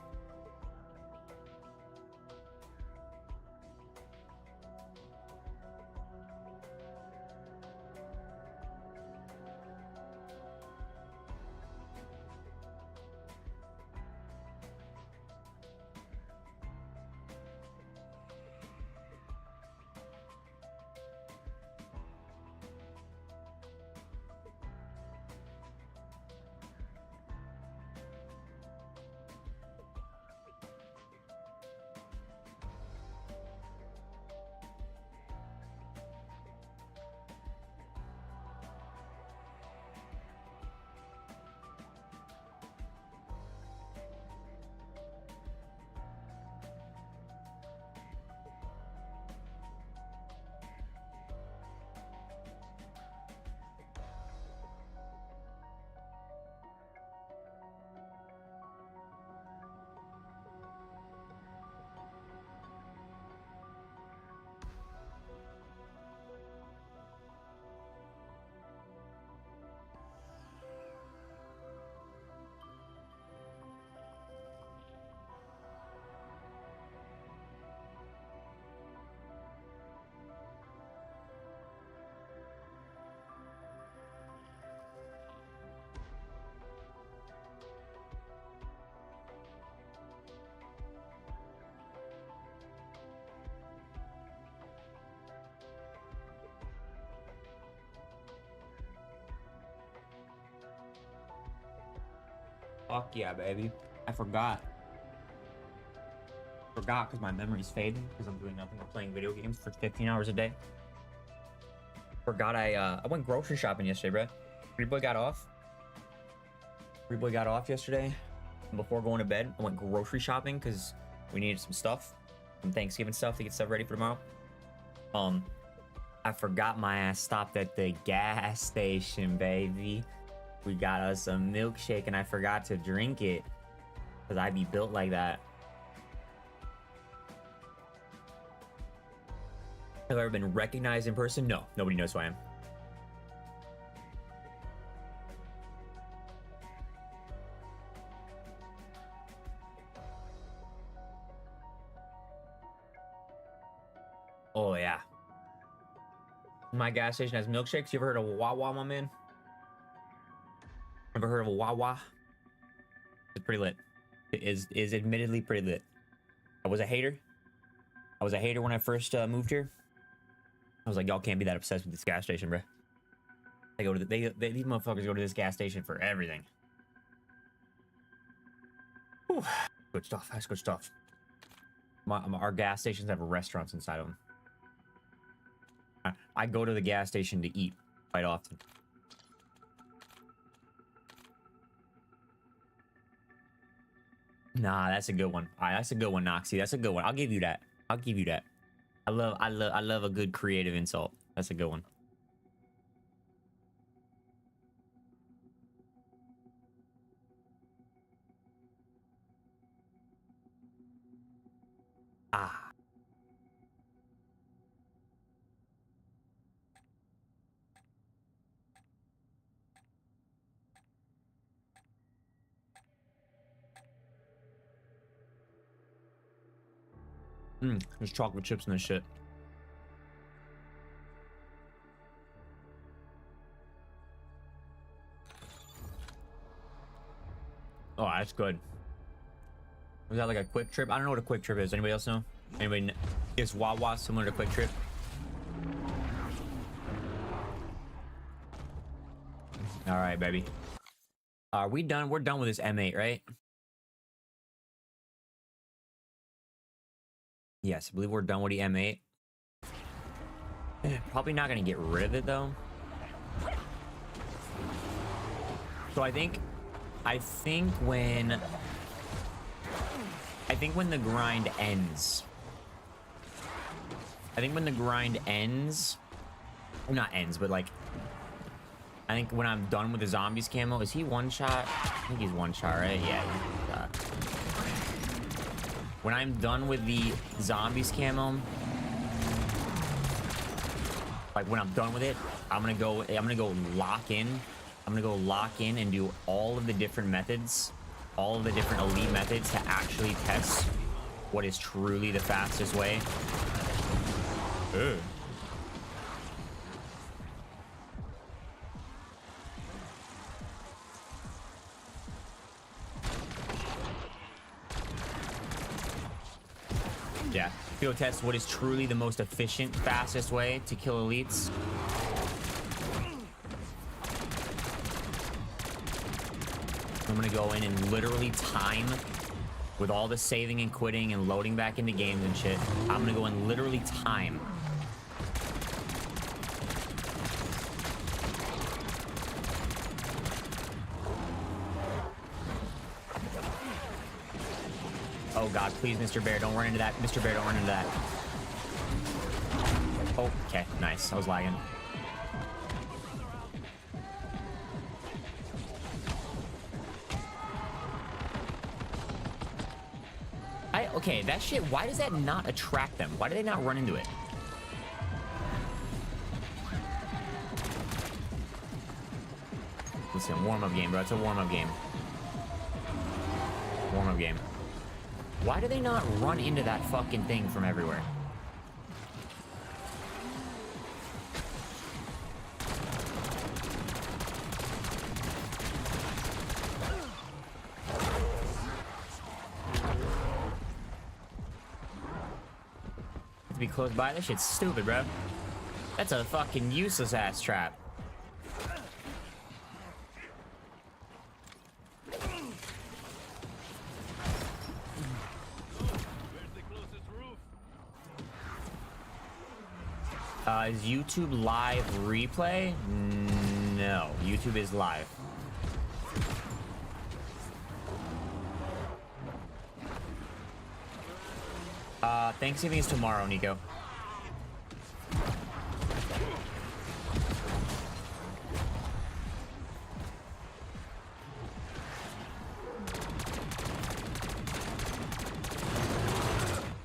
Fuck yeah, baby. I forgot because my memory's fading because I'm doing nothing but playing video games for 15 hours a day. Forgot I went grocery shopping yesterday, bro. Reboy got off yesterday. And before going to bed, I went grocery shopping because we needed some stuff, some Thanksgiving stuff to get stuff ready for tomorrow. I forgot my ass stopped at the gas station, baby. We got us a milkshake and I forgot to drink it because I be built like that. Have I ever been recognized in person? No, nobody knows who I am. Oh yeah. My gas station has milkshakes. You ever heard of Wawa, my man? Ever heard of a Wawa? It's pretty lit. It is admittedly pretty lit. I was a hater. I was a hater when I first moved here. I was like, y'all can't be that obsessed with this gas station, bro. They go to these motherfuckers go to this gas station for everything. Whew. Good stuff. That's good stuff. Our gas stations have restaurants inside of them. I go to the gas station to eat quite often. Nah, that's a good one. All right, that's a good one, Noxy. That's a good one. I'll give you that. I'll give you that. I love a good creative insult. That's a good one. Ah. There's chocolate chips in this shit. Oh, that's good. Was that like a quick trip? I don't know what a quick trip is. Anybody else know? Anybody is Wawa similar to quick trip? All right, baby. Are we done? We're done with this M8, right? Yes, I believe we're done with the M8. Probably not gonna get rid of it though. So I think when the grind ends. I think when the grind ends, not ends, but like, I think when I'm done with the zombies camo, is he one shot? I think he's one shot, right? Yeah, he's one shot. When I'm done with the zombies camo, like when I'm done with it, I'm gonna go lock in. I'm gonna go lock in and do all of the different methods, all of the different elite methods to actually test what is truly the fastest way. Ugh. Yeah, go test what is truly the most efficient, fastest way to kill elites. I'm gonna go in and literally time with all the saving and quitting and loading back into games and shit. I'm gonna go and literally time. Oh god, please, Mr. Bear, don't run into that. Mr. Bear, don't run into that. Oh, okay, nice. I was lagging. Okay, that shit, why does that not attract them? Why do they not run into it? Listen, warm-up game, bro. It's a warm-up game. Warm-up game. Why do they not run into that fucking thing from everywhere? To be close by, that shit's stupid, bro. That's a fucking useless ass trap. Is YouTube live replay? No, YouTube is live. Thanksgiving is tomorrow, Nico.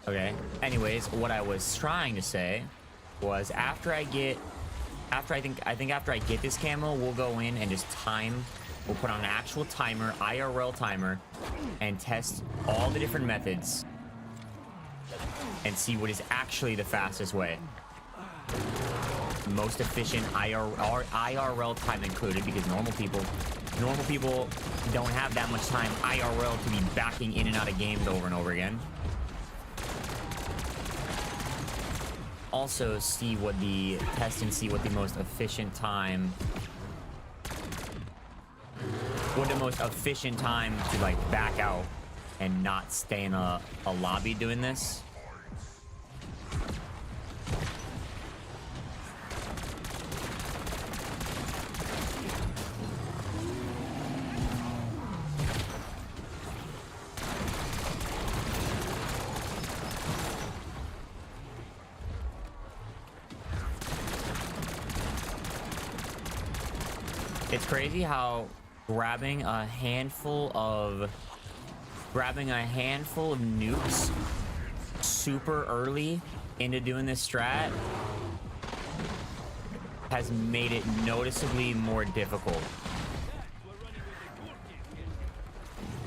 Okay. Anyways, what I was trying to say was after I get this camo, we'll go in and just time. We'll put on an actual timer, IRL timer, and test all the different methods and see what is actually the fastest way. Most efficient IRL time included, because normal people Normal people don't have that much time IRL to be backing in and out of games over and over again. Also see what the test and see what the most efficient time to like back out and not stay in a lobby doing this. It's crazy how grabbing a handful of nukes super early into doing this strat has made it noticeably more difficult.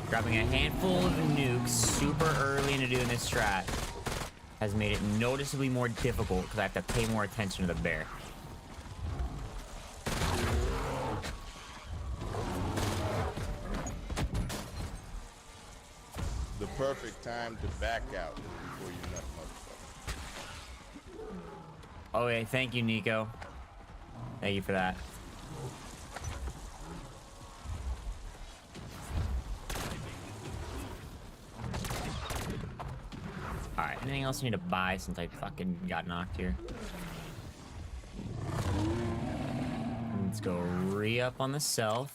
Grabbing a handful of nukes super early into doing this strat has made it noticeably more difficult because I have to pay more attention to the bear.
The perfect time to back out is before you nut motherfucker.
Okay, thank you, Nico. Thank you for that. Alright, anything else I need to buy since I fucking got knocked here? Let's go re-up on the self.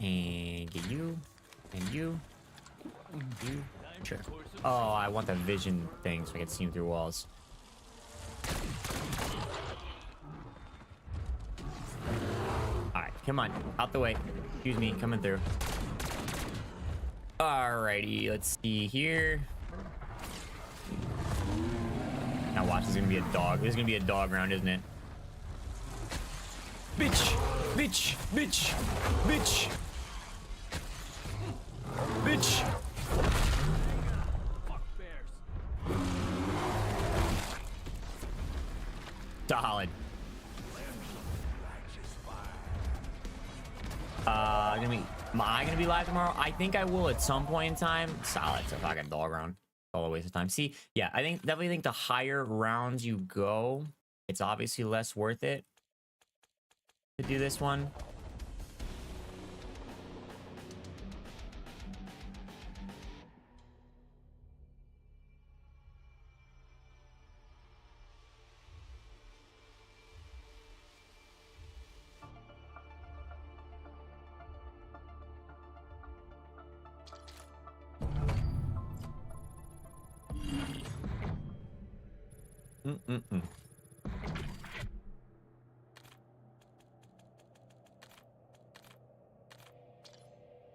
And get you, and you, and you. Sure. Oh, I want the vision thing so I can see him through walls. Alright, come on. Out the way. Excuse me, coming through. Alrighty, let's see here. Now watch, this is gonna be a dog. This is gonna be a dog round, isn't it? Bitch! Bitch! Bitch! Bitch! Bitch! Solid. Am I gonna be live tomorrow? I think I will at some point in time. Solid. It's a fucking dog round. All a waste of time. See, yeah, I definitely think the higher rounds you go, it's obviously less worth it to do this one.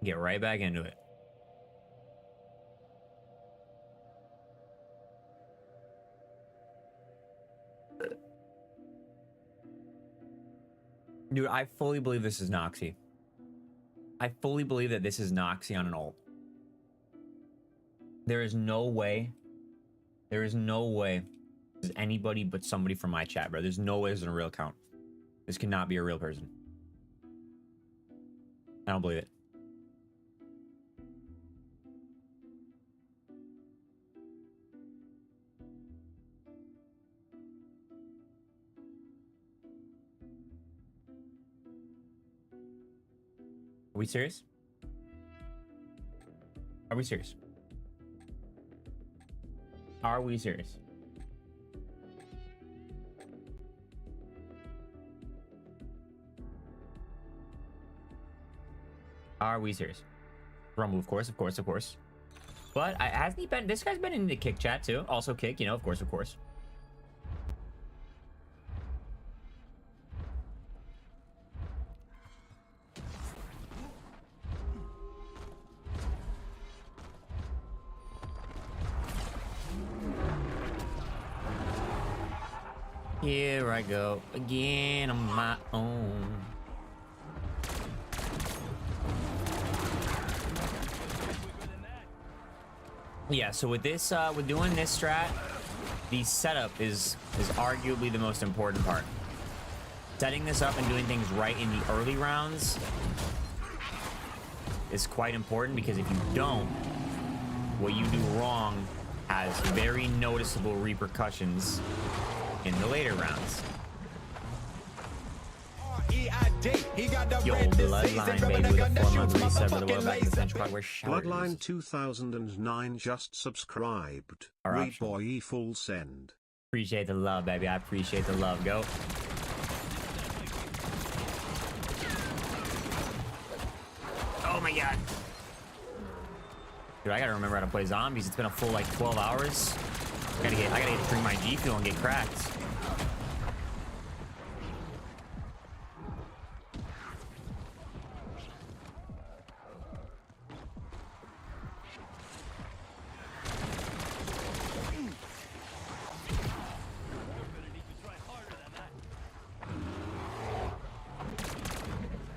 Get right back into it. Dude, I fully believe this is Noxy. I fully believe that this is Noxy on an ult. There is no way. There is no way this is anybody but somebody from my chat, bro. There's no way this is a real account. This cannot be a real person. I don't believe it. Are we serious? Are we serious? Are we serious? Are we serious? Rumble, of course, of course, of course. But hasn't he been? This guy's been in the Kick chat too. Also Kick, you know, of course, of course. Here I go again on my own. Yeah, so with this, with doing this strat, the setup is arguably the most important part. Setting this up and doing things right in the early rounds is quite important, because if you don't, what you do wrong has very noticeable repercussions in the later rounds. Yo, Bloodline, baby, with a 4-month reset for the world back in the Central Park. Where
Bloodline 2009 just subscribed. Read boy full send.
Appreciate the love, baby. I appreciate the love. Go. Oh my god. Dude, I gotta remember how to play zombies. It's been a full like 12 hours. I gotta drink my G Fuel and get cracked.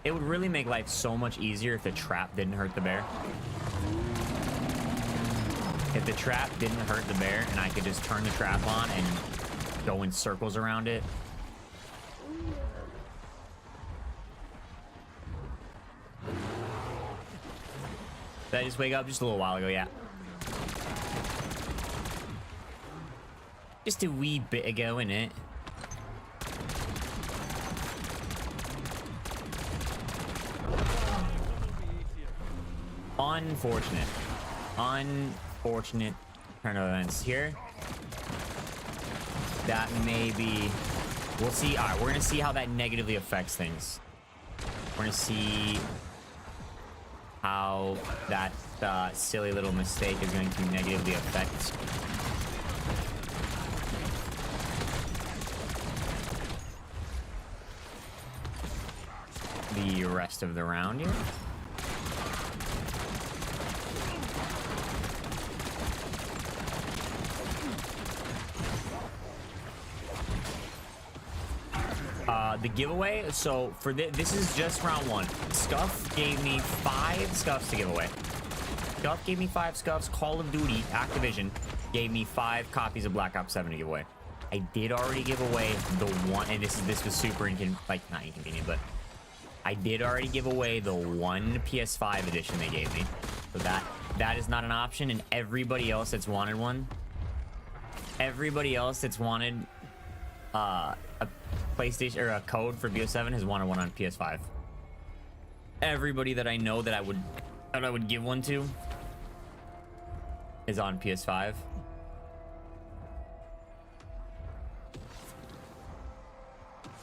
It would really make life so much easier if the trap didn't hurt the bear. If the trap didn't hurt the bear and I could just turn the trap on and go in circles around it. Did I just wake up just a little while ago? Yeah. Just a wee bit ago, innit? Unfortunate turn of events here. That may be, we'll see. All right, we're gonna see how that negatively affects things. We're gonna see how that silly little mistake is going to negatively affect the rest of the round here. The giveaway, so for this is just round one. Scuff gave me 5 scuffs to give away. Scuff gave me 5 scuffs. Call of Duty Activision gave me 5 copies of Black Ops 7 to give away. I did already give away the one, and this was super not inconvenient, but I did already give away the one PS5 edition they gave me. So that is not an option, and everybody else that's wanted one, everybody else that's wanted a PlayStation or a code for BO7 has wanted one on PS5. Everybody that I know that I would give one to is on PS5.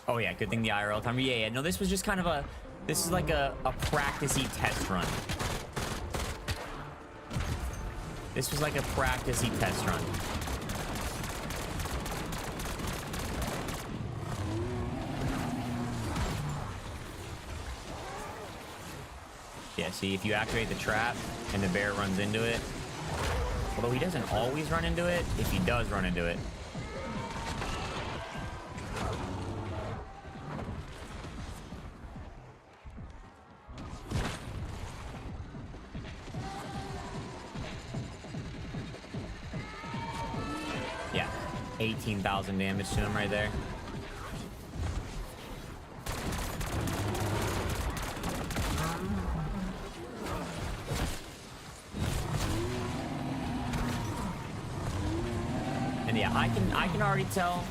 Oh yeah, good thing the IRL timer. Yeah, no, this was just kind of this is like a practicey test run. This was like a practicey test run. Yeah, see, if you activate the trap and the bear runs into it, although he doesn't always run into it, if he does run into it. Yeah, 18,000 damage to him right there. Yeah, I can already tell.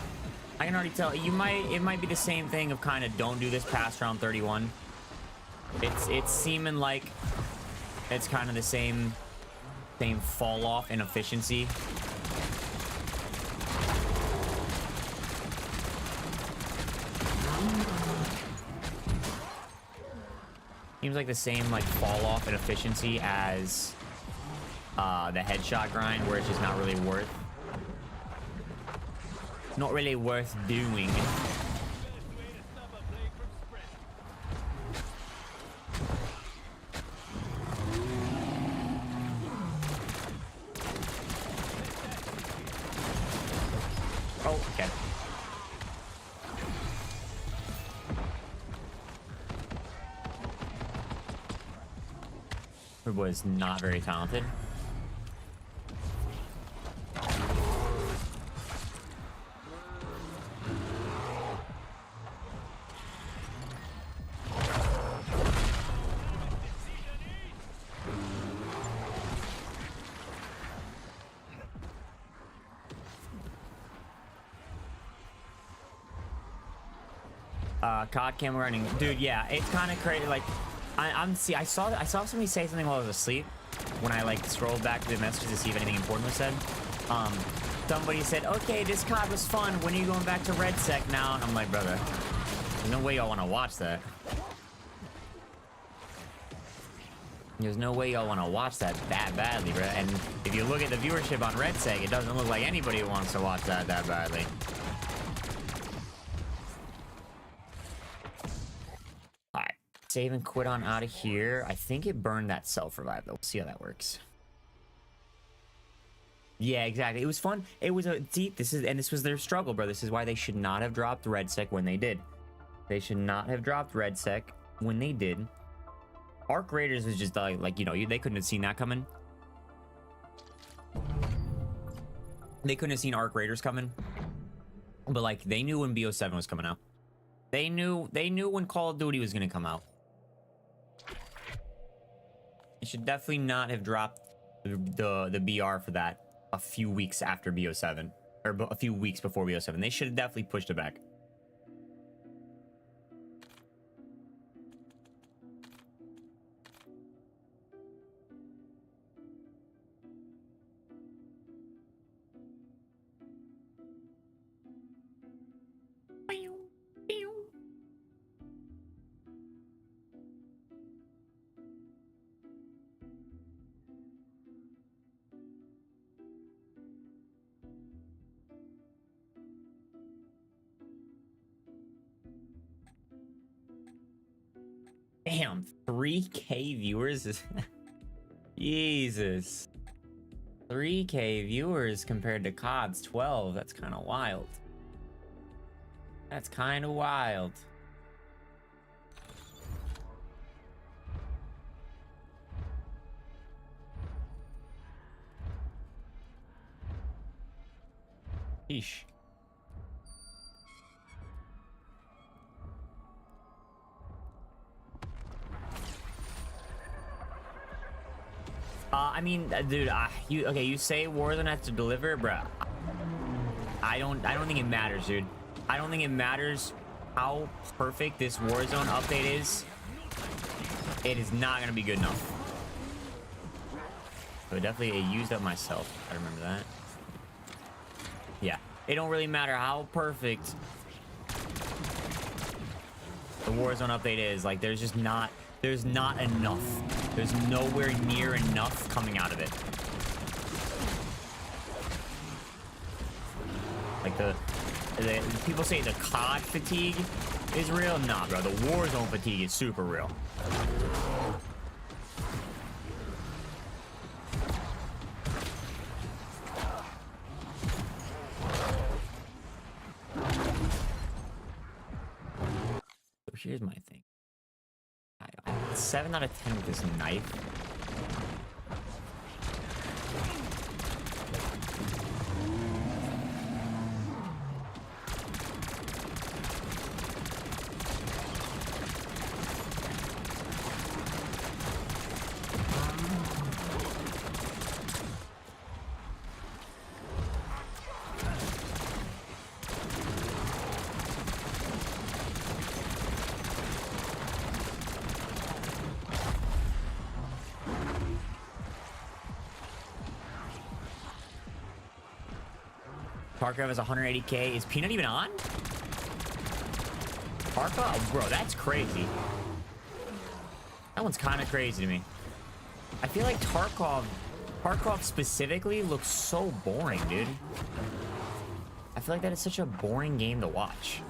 It might be the same thing of kind of don't do this past round 31. It's seeming like it's kind of the same fall off in efficiency. Seems like the same like fall off in efficiency as the headshot grind, where it's just not really worth doing. Oh, okay. Her boy is not very talented. COD camo running, dude. Yeah, it's kind of crazy. Like, I saw somebody say something while I was asleep when I like scrolled back to the messages to see if anything important was said. Somebody said, "Okay, this COD was fun. When are you going back to Red Sec now?" And I'm like, brother, there's no way y'all want to watch that. There's no way y'all want to watch that badly, bro. And if you look at the viewership on Red Sec, it doesn't look like anybody wants to watch that badly. Alright. Save and quit on out of here. I think it burned that self-revive, though. We'll see how that works. Yeah, exactly. It was fun. It was a deep. This was their struggle, bro. This is why they should not have dropped Red Sec when they did. They should not have dropped Red Sec when they did. Arc Raiders was just like, you know, they couldn't have seen that coming. They couldn't have seen Arc Raiders coming. But like, they knew when BO7 was coming out. They knew when Call of Duty was gonna come out. They should definitely not have dropped the BR for that a few weeks after BO7, or a few weeks before BO7. They should have definitely pushed it back. Damn, 3K viewers is Jesus. 3K viewers compared to COD's 12. That's kind of wild. That's kind of wild. Yeesh. I mean, dude, you say Warzone has to deliver, bruh. I don't think it matters, dude. I don't think it matters how perfect this Warzone update is. It is not gonna be good enough. So definitely it used up myself. I remember that. Yeah, it don't really matter how perfect the Warzone update is. Like, there's not enough. There's nowhere near enough coming out of it. Like the people say the COD fatigue is real. Nah, bro, the Warzone fatigue is super real. So here's my thing. 7 out of 10 with this knife. Tarkov is 180k. Is Peanut even on? Tarkov? Bro, that's crazy. That one's kind of crazy to me. I feel like Tarkov specifically looks so boring, dude. I feel like that is such a boring game to watch.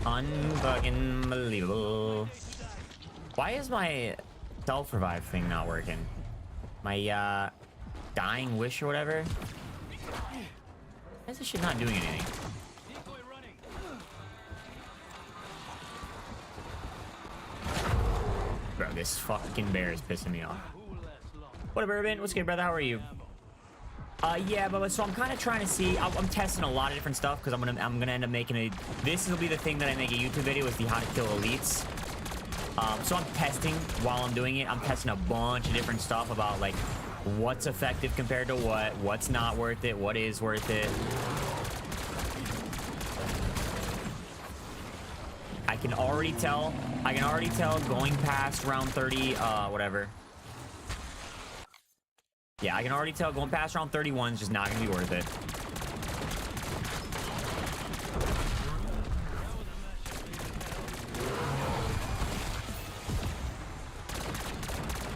Unfucking believable. Why is my self-revive thing not working? My dying wish or whatever? Why is this shit not doing anything? Bro, this fucking bear is pissing me off. What up, Urban? What's good, brother? How are you? Yeah, but so I'm kind of trying to see. I'm testing a lot of different stuff because I'm gonna end up making a. This will be the thing that I make a YouTube video is the how to kill elites. So I'm testing while I'm doing it. I'm testing a bunch of different stuff about like what's effective compared to what's not worth it, what is worth it. I can already tell going past round 30, whatever. Yeah, I can already tell going past round 31 is just not gonna be worth it.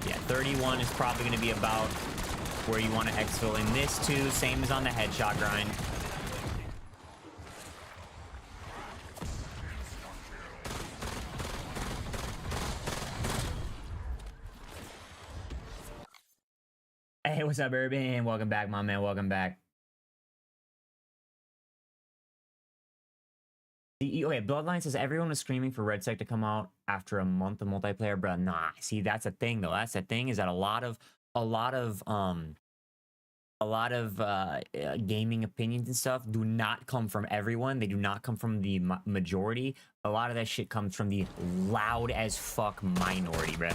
Yeah, 31 is probably gonna be about where you want to exfil in this too. Same as on the headshot grind. Hey, what's up, Urban? Welcome back, my man. Welcome back. Okay, Bloodline says everyone was screaming for Red Sec to come out after a month of multiplayer, bro. Nah, see, that's a thing though. That's the thing is that a lot of gaming opinions and stuff do not come from everyone. They do not come from the majority. A lot of that shit comes from the loud as fuck minority, bro.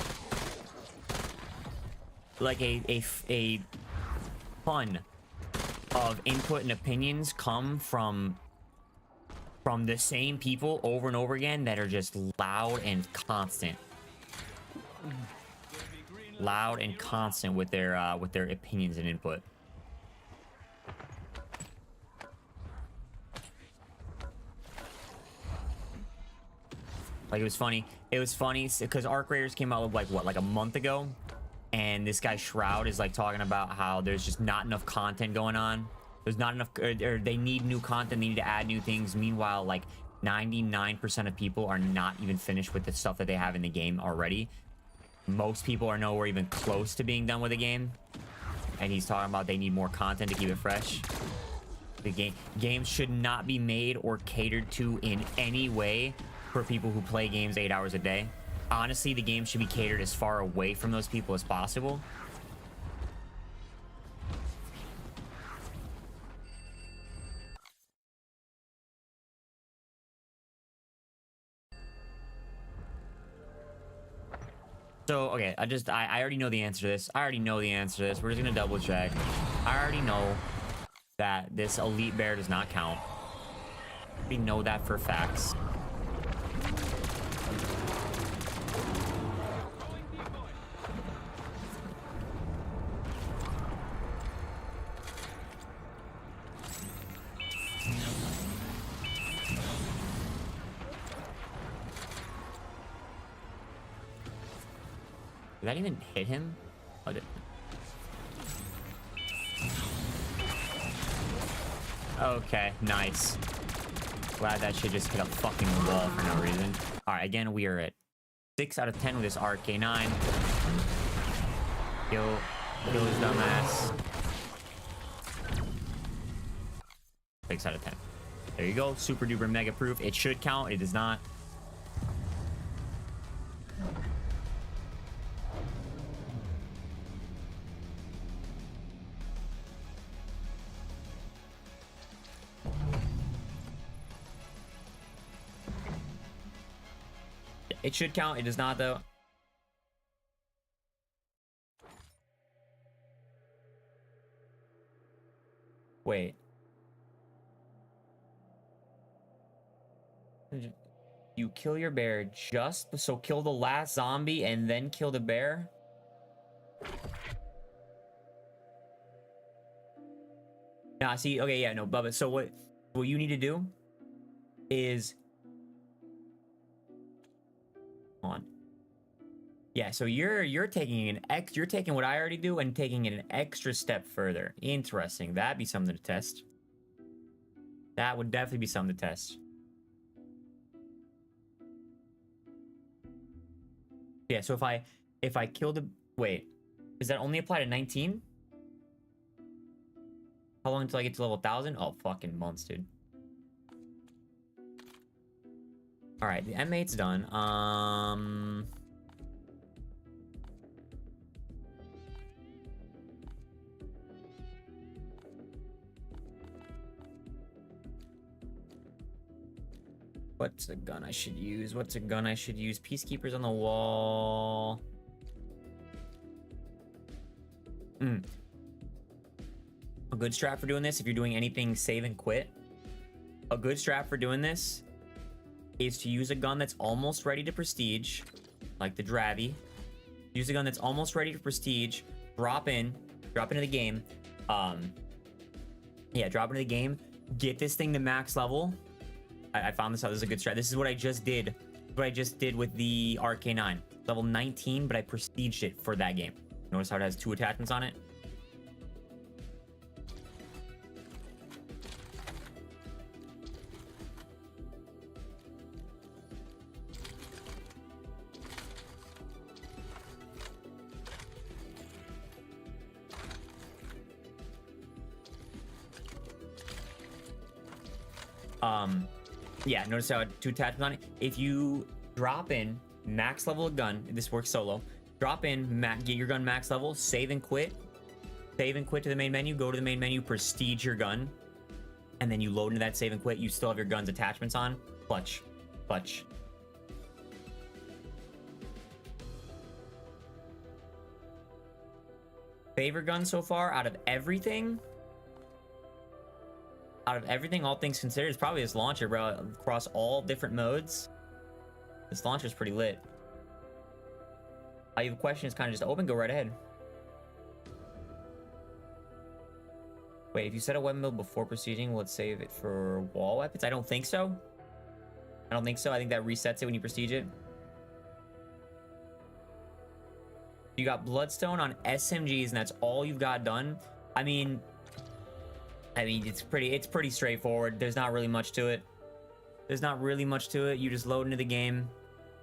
Like a ton of input and opinions come from the same people over and over again that are just loud and constant with their opinions and input. Like it was funny because Arc Raiders came out like a month ago. And this guy Shroud is like talking about how there's just not enough content going on. There's not enough, or they need new content. They need to add new things. Meanwhile, like 99% of people are not even finished with the stuff that they have in the game already. Most people are nowhere even close to being done with the game. And he's talking about they need more content to keep it fresh. The games should not be made or catered to in any way for people who play games 8 hours a day. Honestly, the game should be catered as far away from those people as possible. So, okay, I already know the answer to this. We're just gonna double check. I already know that this elite bear does not count. We know that for facts. Did that even hit him? Oh, did... Okay, nice. Glad that shit just hit a fucking wall for no reason. Alright, again, we are at 6 out of 10 with this RK9. Kill his dumbass. 6 out of 10. There you go. Super duper mega proof. It should count. It does not. It should count. It does not, though. Wait. You kill your bear just... So kill the last zombie and then kill the bear? Nah, see, okay, yeah, no, Bubba. So what you need to do is... on. Yeah, so you're taking you're taking what I already do and taking it an extra step further. Interesting. That'd be something to test. That would definitely be something to test. Yeah, so if I kill the... Wait, does that only apply to 19? How long until I get to level 1000? Oh, fucking months, dude. All right, the M8's done. What's a gun I should use? What's a gun I should use? Peacekeepers on the wall. A good strat for doing this, if you're doing anything save and quit, a good strat for doing this is to use a gun that's almost ready to prestige, like the Dravy. Use a gun that's almost ready to prestige, drop into the game. Yeah, drop into the game, get this thing to max level. I found this out. This is a good strat. This is what I just did. What I just did with the RK9. Level 19, but I prestiged it for that game. Notice how it has 2 attachments on it? Yeah, notice how 2 attachments on it. If you drop in max level a gun, this works solo. Drop in, get your gun max level, save and quit. Save and quit to the main menu, go to the main menu, prestige your gun, and then you load into that save and quit. You still have your gun's attachments on. Clutch. Clutch. Favorite gun so far out of everything? Out of everything, all things considered, is probably this launcher, bro. Across all different modes, this launcher's pretty lit. I have a question. It's kind of just open. Go right ahead. Wait, if you set a weapon build before proceeding, will it save it for wall weapons? I don't think so. I don't think so. I think that resets it when you prestige it. You got Bloodstone on SMGs, and that's all you've got done. I mean, it's pretty straightforward. There's not really much to it. There's not really much to it. You just load into the game.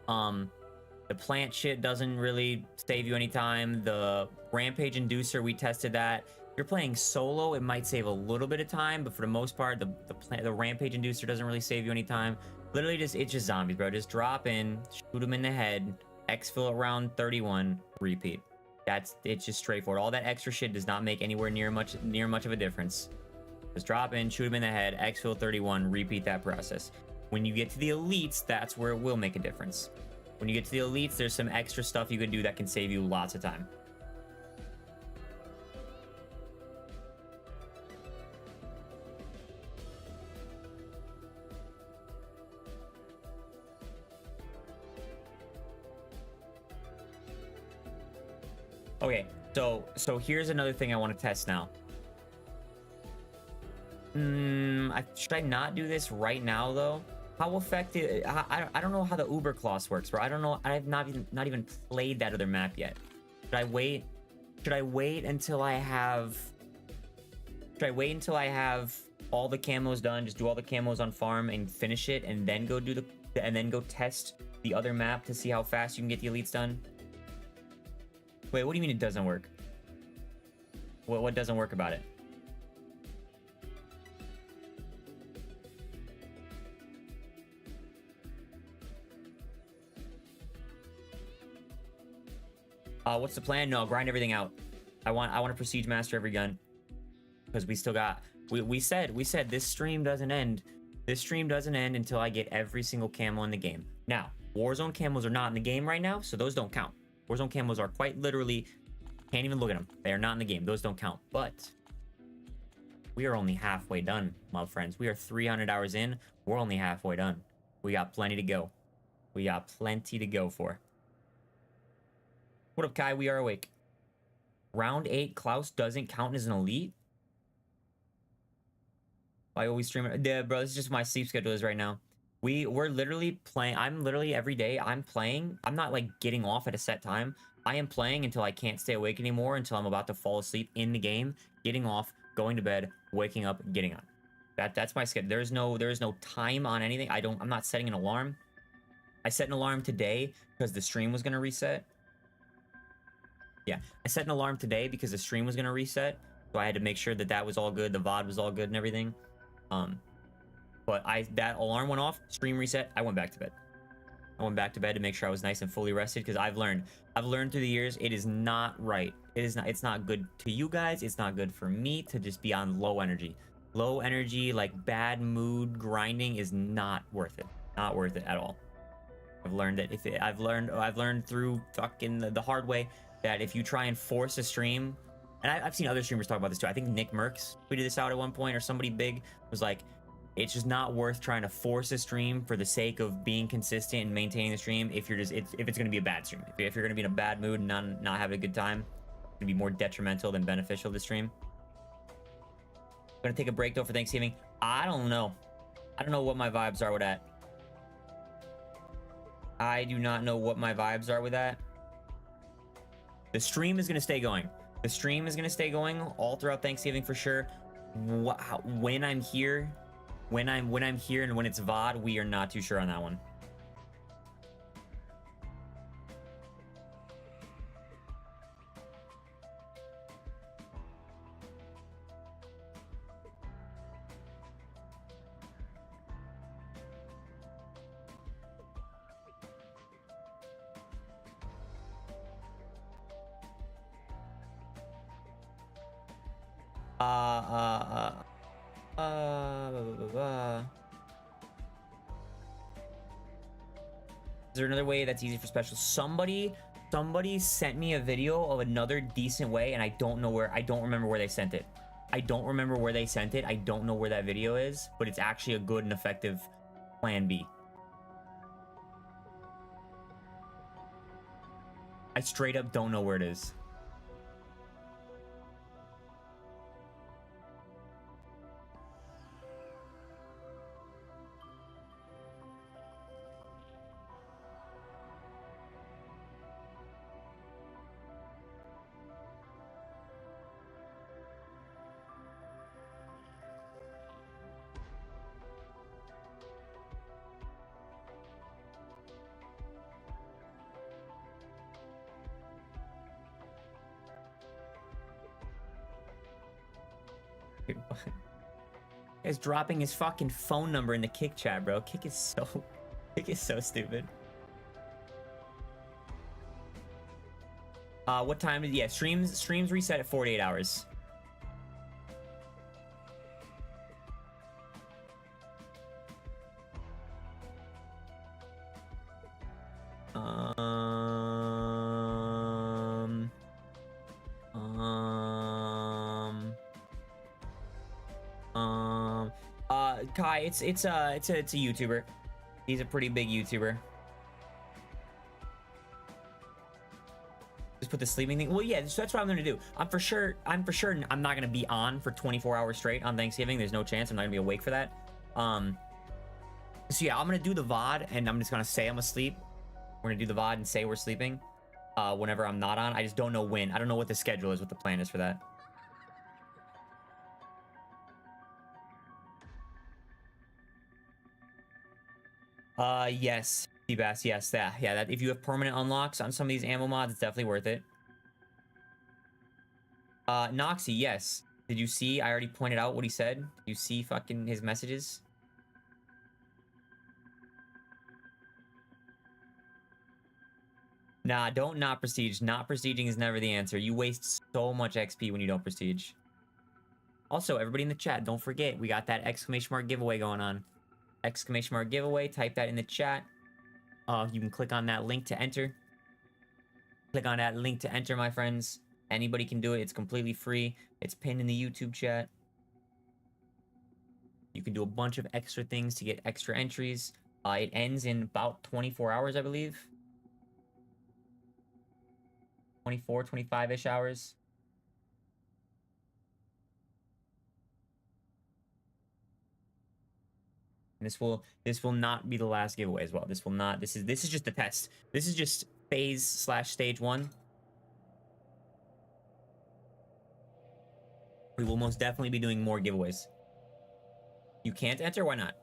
The plant shit doesn't really save you any time. The Rampage Inducer, we tested that. If you're playing solo, it might save a little bit of time, but for the most part, the Rampage Inducer doesn't really save you any time. Literally, it's just zombies, bro. Just drop in, shoot them in the head, exfil at round 31, repeat. It's just straightforward. All that extra shit does not make anywhere near much of a difference. Just drop in, shoot him in the head, exfil 31, repeat that process. When you get to the elites, that's where it will make a difference. When you get to the elites, there's some extra stuff you can do that can save you lots of time. Okay, so here's another thing I want to test now. Should I not do this right now though? How effective? I don't know how the Uber class works, bro. I don't know. I've not even played that other map yet. Should I wait? Should I wait until I have? Should I wait until I have all the camos done? Just do all the camos on farm and finish it, and then go do and then go test the other map to see how fast you can get the elites done. Wait, what do you mean it doesn't work? What doesn't work about it? What's the plan? No, grind everything out. I want to prestige master every gun, because we still got. We said this stream doesn't end. This stream doesn't end until I get every single camo in the game. Now, Warzone camos are not in the game right now, so those don't count. Warzone camos are quite literally, can't even look at them. They are not in the game. Those don't count. But we are only halfway done, my friends. We are 300 hours in. We're only halfway done. We got plenty to go. We got plenty to go for. What up, Kai? We are awake. Round 8, Klaus doesn't count as an elite? I always stream it. Yeah, bro, this is just my sleep schedule is right now. We're literally playing. I'm literally every day I'm playing. I'm not like getting off at a set time. I am playing until I can't stay awake anymore, until I'm about to fall asleep in the game, getting off, going to bed, waking up, getting on. That's my schedule. There is no time on anything. I'm not setting an alarm. I set an alarm today because the stream was gonna reset. Yeah, I set an alarm today because the stream was gonna reset, so I had to make sure that was all good, the VOD was all good and everything. But that alarm went off, stream reset, I went back to bed. I went back to bed to make sure I was nice and fully rested, because I've learned through the years, it is not right. It's not good to you guys, it's not good for me to just be on low energy. Low energy, like bad mood grinding is not worth it. Not worth it at all. I've learned that I've learned through fucking the hard way that if you try and force a stream, and I've seen other streamers talk about this too. I think Nick Merckx tweeted this out at one point, or somebody big was like, it's just not worth trying to force a stream for the sake of being consistent and maintaining the stream if you're just if it's going to be a bad stream. If you're going to be in a bad mood and not having a good time, it's going to be more detrimental than beneficial to the stream. I'm going to take a break though for Thanksgiving. I don't know what my vibes are with that. I do not know what my vibes are with that. The stream is going to stay going. The stream is going to stay going all throughout Thanksgiving for sure. When I'm here, when I'm here and when it's VOD, we are not too sure on that one. Is there another way that's easy for special? Somebody sent me a video of another decent way, and I don't remember where they sent it. I don't remember where they sent it. I don't know where that video is, but it's actually a good and effective plan B. I straight up don't know where it is. He's dropping his fucking phone number in the Kick chat, bro. Kick is so stupid. What time is, yeah, streams reset at 48 hours. Kai, it's a YouTuber. He's a pretty big YouTuber. Just put the sleeping thing. Well, yeah, so that's what I'm gonna do. I'm for sure I'm not gonna be on for 24 hours straight on Thanksgiving. There's no chance I'm not gonna be awake for that. So yeah, I'm gonna do the VOD and I'm just gonna say I'm asleep. We're gonna do the VOD and say we're sleeping whenever I'm not on. I just don't know when. I don't know what the schedule is, what the plan is for that. Yes, Seabass, yes, that if you have permanent unlocks on some of these ammo mods, it's definitely worth it. Noxy, yes. Did you see? I already pointed out what he said. Did you see fucking his messages? Nah, don't not prestige. Not prestiging is never the answer. You waste so much XP when you don't prestige. Also, everybody in the chat, don't forget, we got that exclamation mark giveaway going on. Exclamation mark giveaway, type that in the chat. You can click on that link to enter. Click on that link to enter, my friends. Anybody can do it. It's completely free. It's pinned in the YouTube chat. You can do a bunch of extra things to get extra entries. It ends in about 24 hours, I believe. 24, 25-ish hours. And this will not be the last giveaway as well. This will not. This is just a test. This is just phase/stage 1. We will most definitely be doing more giveaways. You can't enter? Why not?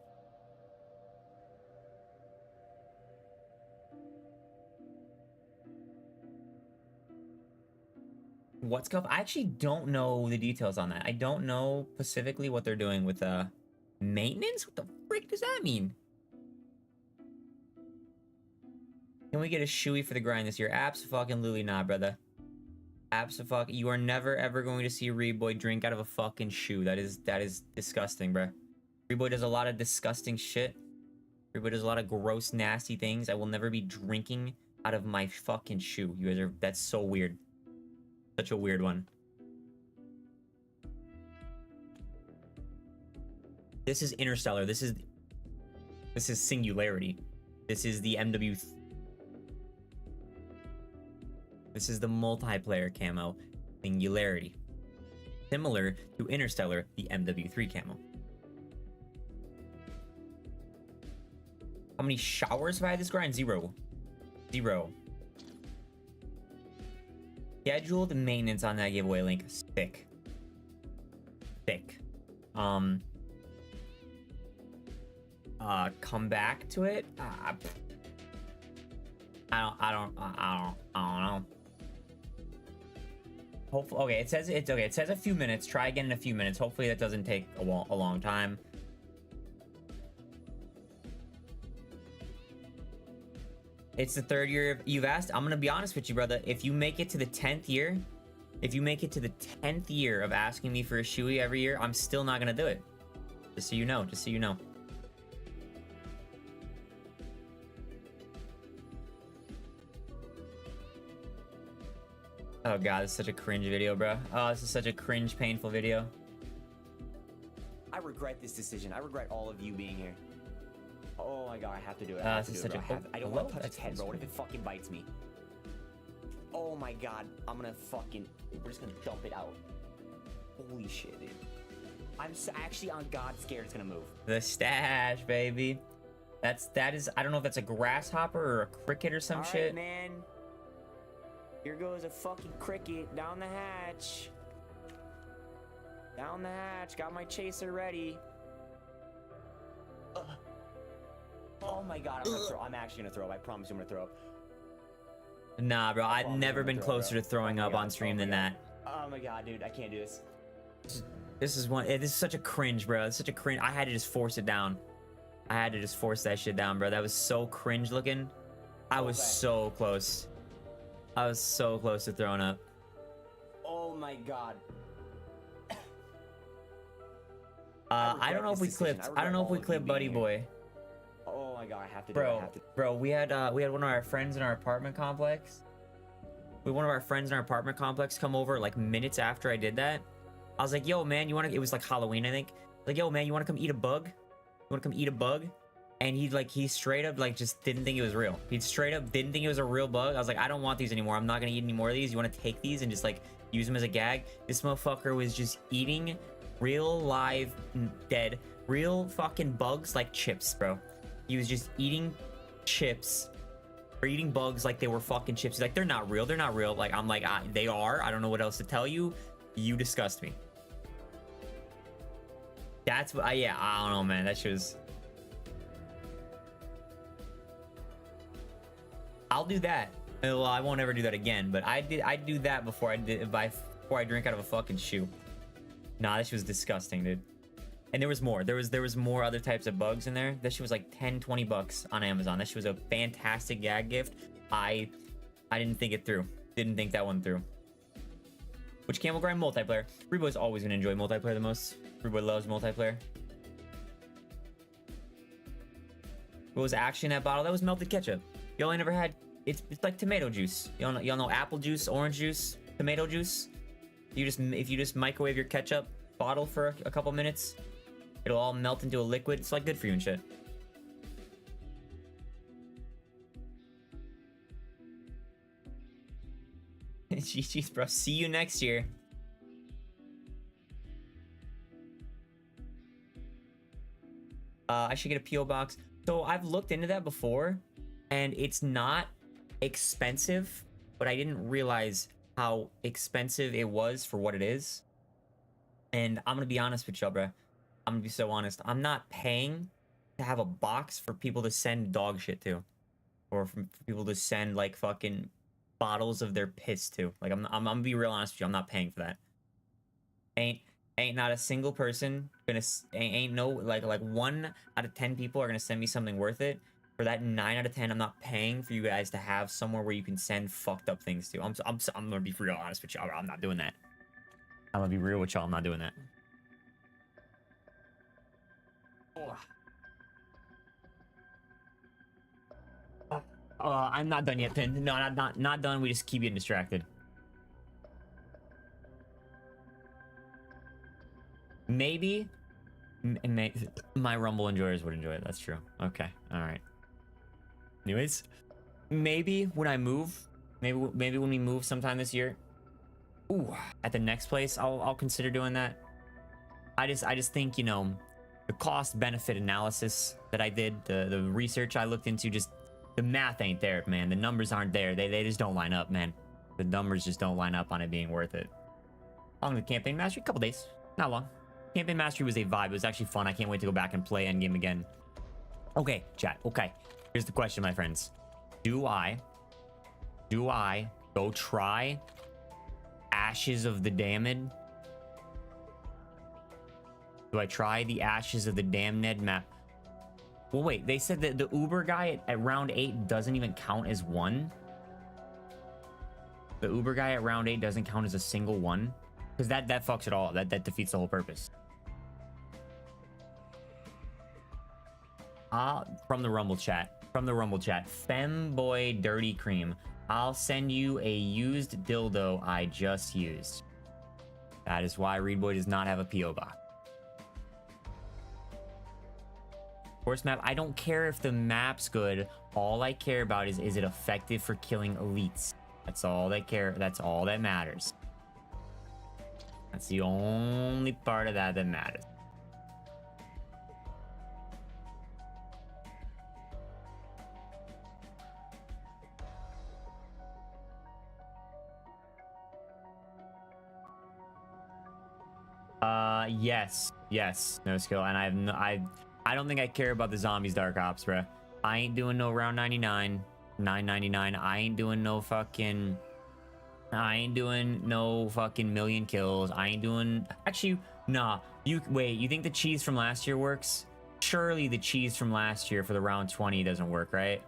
What's up? I actually don't know the details on that. I don't know specifically what they're doing with maintenance. What the frick does that mean? Can we get a shoey for the grind this year? Abso-fucking-lutely not, brother. Abso-fuck. You are never ever going to see Reboy drink out of a fucking shoe. That is disgusting, bruh. Reboy does a lot of disgusting shit. Freeboy does a lot of gross, nasty things. I will never be drinking out of my fucking shoe. You guys are... That's so weird. Such a weird one. This is Interstellar. This is Singularity. This is the MW... This is the multiplayer camo. Singularity. Similar to Interstellar, the MW3 camo. How many showers have I had this grind? 0. 0. Scheduled maintenance on that giveaway link. Sick. Sick. Come back to it? I don't know. Hopefully, okay, it says it's okay. It says a few minutes. Try again in a few minutes. Hopefully that doesn't take a long time. It's the 3rd year you've asked. I'm gonna be honest with you, brother. If you make it to the 10th year, if you make it to the 10th year of asking me for a shoey every year, I'm still not gonna do it. Just so you know. Just so you know. Oh god, this is such a cringe video, bro. Oh, this is such a cringe, painful video.
I regret this decision. I regret all of you being here. Oh my god, I have to do it.
This is such a...
I don't want to touch its head, bro. What if it fucking bites me? Oh my god, I'm gonna fucking... We're just gonna dump it out. Holy shit, dude. I'm actually on God scared it's gonna move.
The stash, baby. That is... I don't know if that's a grasshopper or a cricket or some shit.
Man. Here goes a fucking cricket down the hatch. Down the hatch. Got my chaser ready. Oh my god, I'm gonna throw. I'm actually gonna throw up. I promise you I'm gonna throw up.
Nah, bro. I've never been closer to throwing up on stream than that.
Oh my god, dude. I can't do this.
This is such a cringe, bro. It's such a cringe. I had to just force it down. I had to just force that shit down, bro. That was so cringe looking. I was so close. I was so close to throwing up.
Oh my god.
I don't know if we clipped. I don't know if we clipped Buddy Boy.
Oh my god, I have to
do
it.
I have to. Bro, we had one of our friends in our apartment complex. One of our friends in our apartment complex come over like minutes after I did that. I was like, yo, man, you want to... It was like Halloween, I think. Like, yo, man, you want to come eat a bug? You want to come eat a bug? And he straight up like just didn't think it was real. He straight up didn't think it was a real bug. I was like, I don't want these anymore. I'm not gonna eat any more of these. You want to take these and just like use them as a gag? This motherfucker was just eating real live dead real fucking bugs like chips, bro. He was just eating chips or eating bugs like they were fucking chips. He's like, they're not real. They're not real. Like, I'm like, they are. I don't know what else to tell you. You disgust me. That's what. Yeah, I don't know, man. That shit was... I'll do that. Well, I won't ever do that again, but I'd do that before I drink out of a fucking shoe. Nah, this was disgusting, dude. And there was more. There was more other types of bugs in there. That shit was like 10-20 bucks on Amazon. That shit was a fantastic gag gift. I didn't think it through. Didn't think that one through. Which Camo Grind multiplayer? Freeboy's always gonna enjoy multiplayer the most. Freeboy loves multiplayer. What was actually in that bottle? That was melted ketchup. Y'all ain't never had... It's like tomato juice. Y'all know apple juice, orange juice, tomato juice? If you just microwave your ketchup bottle for a couple minutes, it'll all melt into a liquid. It's like good for you and shit. GG's, bro. See you next year. I should get a P.O. box. So I've looked into that before, and it's not expensive, but I didn't realize how expensive it was for what it is. And I'm gonna be honest with y'all, bro. I'm gonna be so honest. I'm not paying to have a box for people to send dog shit to, or for people to send like fucking bottles of their piss to. Like I'm gonna be real honest with you. I'm not paying for that. Ain't not a single person gonna ain't no like 1 out of 10 people are gonna send me something worth it. For that 9 out of 10, I'm not paying for you guys to have somewhere where you can send fucked up things to. I'm gonna be real honest with y'all. I'm not doing that. I'm gonna be real with y'all. I'm not doing that. I'm not done yet, Pin. No, not done. We just keep getting distracted. Maybe my Rumble enjoyers would enjoy it. That's true. Okay. All right. Anyways, maybe when I move, maybe when we move sometime this year, ooh, at the next place, I'll consider doing that. I just think, you know, the cost benefit analysis that I did, the research I looked into, just the math ain't there, man. The numbers aren't there. They just don't line up, man. The numbers just don't line up on it being worth it. How long did Campaign Mastery? A couple days. Not long. Campaign Mastery was a vibe. It was actually fun. I can't wait to go back and play Endgame again. Okay, chat. Okay. Here's the question, my friends. Do I go try Ashes of the Damned? Do I try the Ashes of the Damned map? Well, wait. They said that the Uber guy at round 8 doesn't even count as one. The Uber guy at round 8 doesn't count as a single one. Because that fucks it all. That defeats the whole purpose. From the Rumble chat. Femboy Dirty Cream. I'll send you a used dildo I just used. That is why Readboy does not have a P.O. box. Course map. I don't care if the map's good. All I care about is it effective for killing elites? That's all that's all that matters. That's the only part of that matters. Yes, no skill, and I don't think I care about the zombies Dark Ops, bruh. I ain't doing no round 99, 999. I ain't doing no fucking million kills. I ain't doing, actually, nah. You think the cheese from last year works? Surely the cheese from last year for the round 20 doesn't work, right?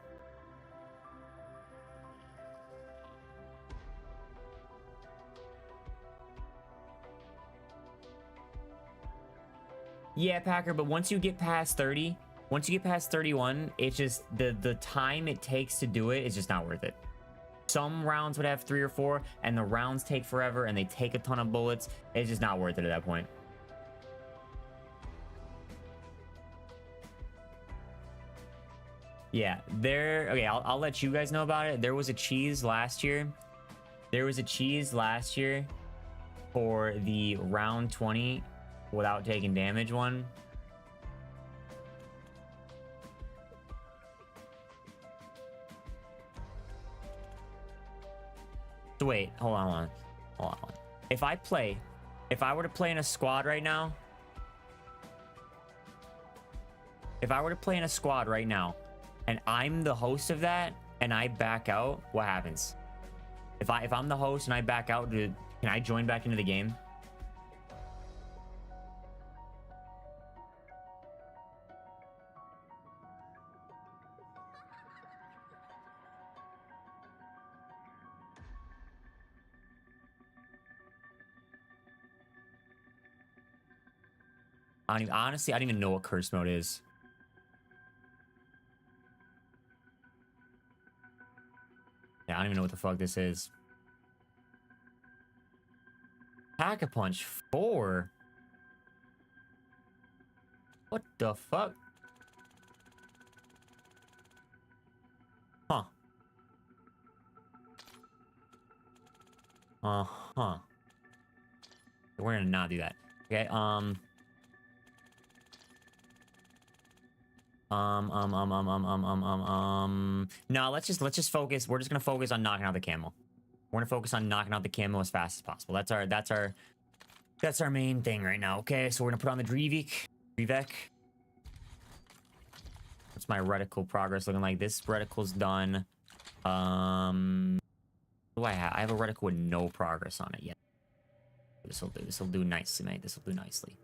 Yeah, Packer, but once you get past 30, once you get past 31, it's just the time it takes to do it is just not worth it. Some rounds would have 3 or 4, and the rounds take forever, and they take a ton of bullets. It's just not worth it at that point. Yeah, okay, I'll let you guys know about it. There was a cheese last year. For the round 20 without taking damage one. So wait, hold on. If I were to play in a squad right now, and I'm the host of that, and I back out, what happens? If I'm the host and I back out, can I join back into the game? Honestly, I don't even know what curse mode is. Yeah, I don't even know what the fuck this is. Pack-a-Punch 4? What the fuck? Huh. Uh-huh. We're gonna not do that. Okay, no, let's just focus. We're just gonna focus on knocking out the camo. We're gonna focus on knocking out the camo as fast as possible. That's our main thing right now. Okay, so we're gonna put on the Drevek. What's my reticle progress looking like? This reticle's done. What do I have? I have a reticle with no progress on it yet. This'll do nicely, mate. This'll do nicely.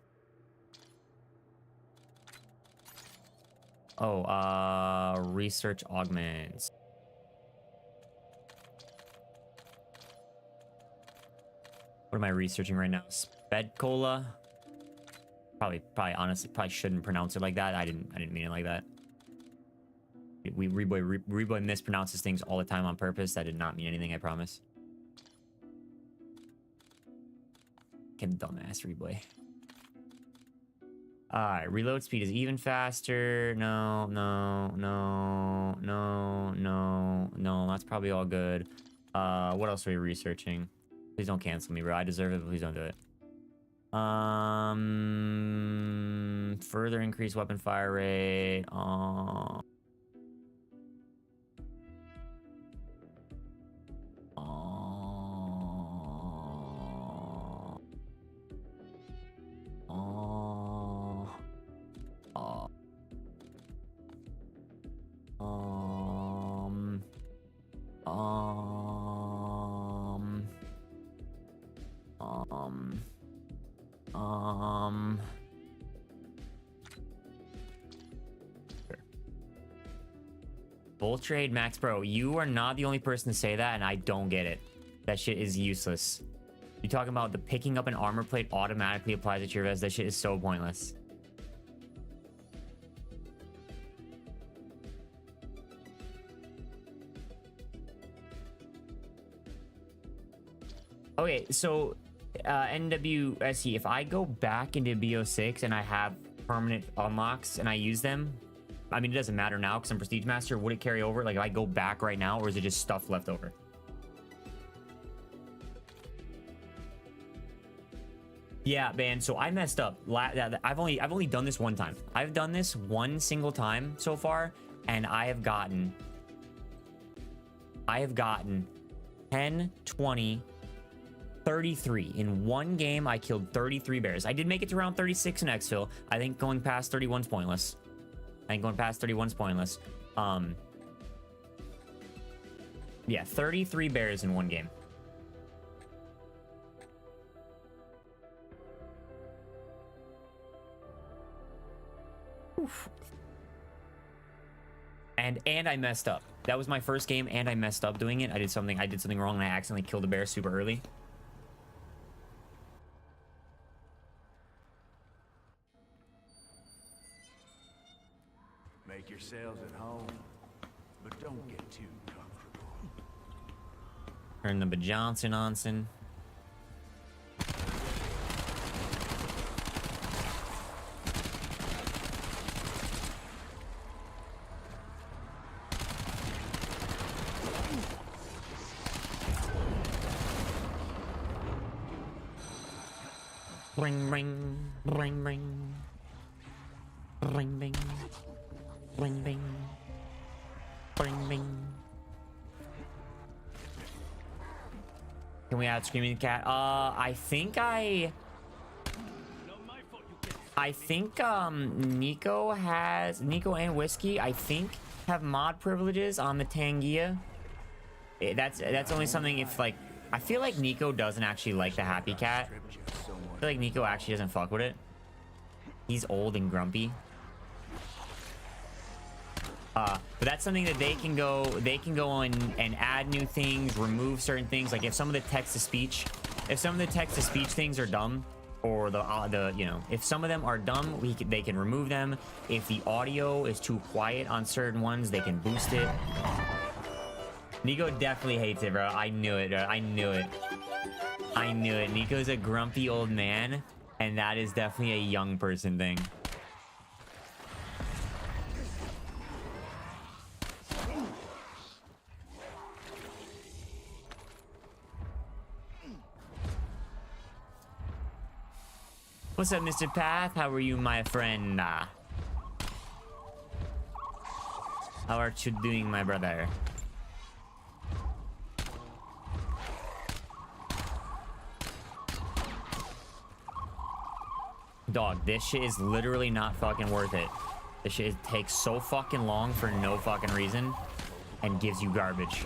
Oh, research augments. What am I researching right now? Spedcola? Honestly, probably shouldn't pronounce it like that. I didn't mean it like that. Reboy mispronounces things all the time on purpose. That did not mean anything, I promise. Fucking dumbass Reboy. Alright, reload speed is even faster. No, that's probably all good. What else are we researching? Please don't cancel me, bro. I deserve it, but please don't do it. Further increase weapon fire rate. Bull trade max, bro. You are not the only person to say that, and I don't get it. That shit is useless. You talking about the picking up an armor plate automatically applies it to your vest? That shit is so pointless. Okay, so NWSE, if I go back into BO6 and I have permanent unlocks and I use them, I mean, it doesn't matter now because I'm Prestige Master. Would it carry over? Like, if I go back right now, or is it just stuff left over? Yeah, man. So I messed up. I've only done this one time. I've done this one single time so far, and I have gotten 10, 20, 33. In one game, I killed 33 bears. I did make it to round 36 in exfil. I think going past 31's pointless. Yeah, 33 bears in one game. Oof. And I messed up. That was my first game, and I messed up doing it. I did something wrong, and I accidentally killed a bear super early.
Make yourselves at home, but don't get too comfortable.
Turn the Johnson onsen. Ring ring ring ring ring ring ring ring ring ring. Can we add Screaming Cat? I think Nico and Whiskey, I think, have mod privileges on the Tangia. That's only something if, like, I feel like Nico doesn't actually like the Happy Cat. I feel like Nico actually doesn't fuck with it. He's old and grumpy. But that's something that they can go and add new things, remove certain things. Like if some of the text-to-speech things are dumb, or the you know, if some of them are dumb, they can remove them. If the audio is too quiet on certain ones, they can boost it. Nico definitely hates it, bro. I knew it, bro. I knew it. Nico's a grumpy old man, and that is definitely a young person thing. What's up, Mr. Path? How are you, my friend? How are you doing, my brother? Dog, this shit is literally not fucking worth it. This shit takes so fucking long for no fucking reason and gives you garbage.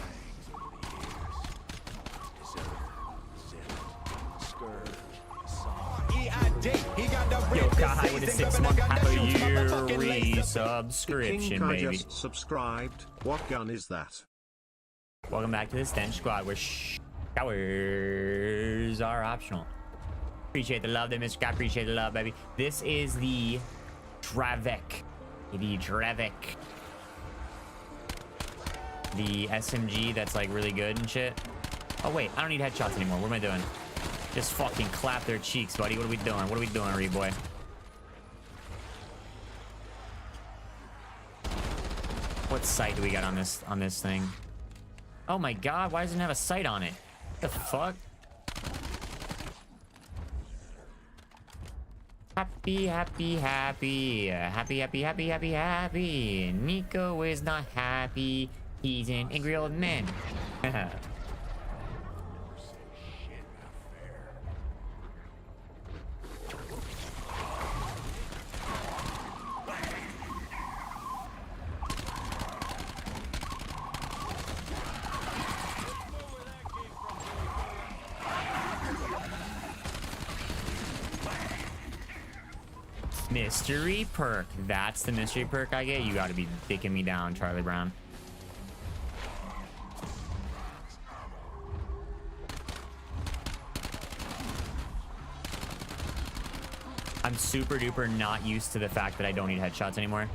Yo, Kai with a 6-month yearly subscription, baby.
I just subscribed. What gun is that?
Welcome back to the Stench Squad, where showers are optional. Appreciate the love there, Mr. Scott. Appreciate the love, baby. This is the Dravek. The Dravek. the SMG that's like really good and shit. Oh wait, I don't need headshots anymore. What am I doing? Just fucking clap their cheeks, buddy. What are we doing? What are we doing, Reed boy? What sight do we got on this thing? Oh my god, why doesn't it have a sight on it? What the fuck? Happy, happy, happy. Happy, happy, happy, happy, happy. Nico is not happy. He's an angry old man. Mystery perk. That's the mystery perk I get? You gotta be dicking me down, Charlie Brown. I'm super duper not used to the fact that I don't need headshots anymore.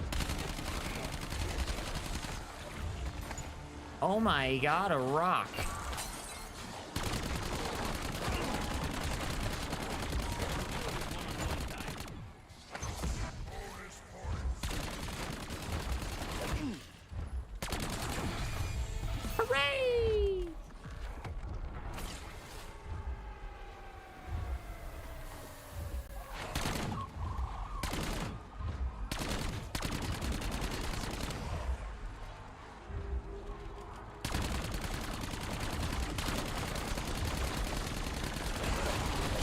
Oh my god, a rock. Hooray!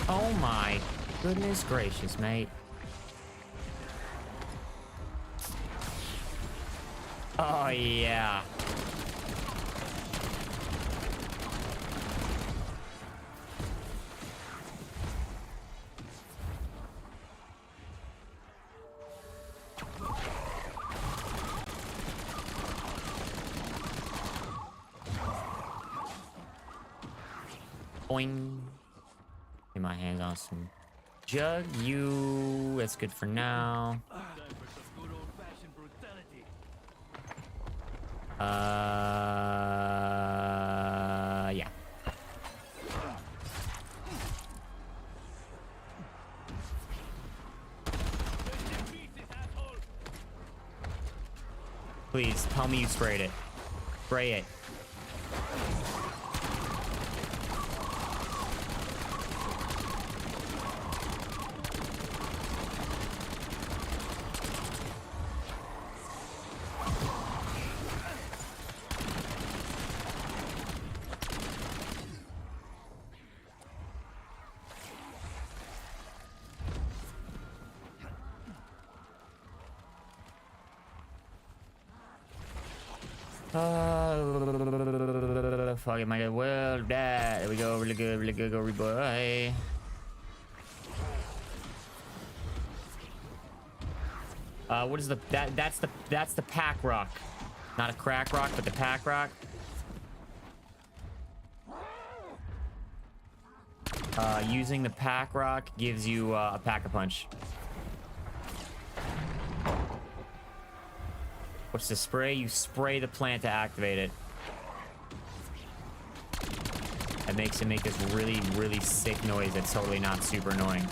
Oh my goodness gracious, mate. Oh yeah. Boing. Get my hands on some jug. You. That's good for now. Yeah. Please tell me you sprayed it. Spray it. Fuck it, my world, that. There we go, really good, go, boy. What is the that's the pack rock, not a crack rock, but the pack rock. Using the pack rock gives you a pack-a-punch. What's the spray? You spray the plant to activate it. That makes it make this really, really sick noise that's totally not super annoying.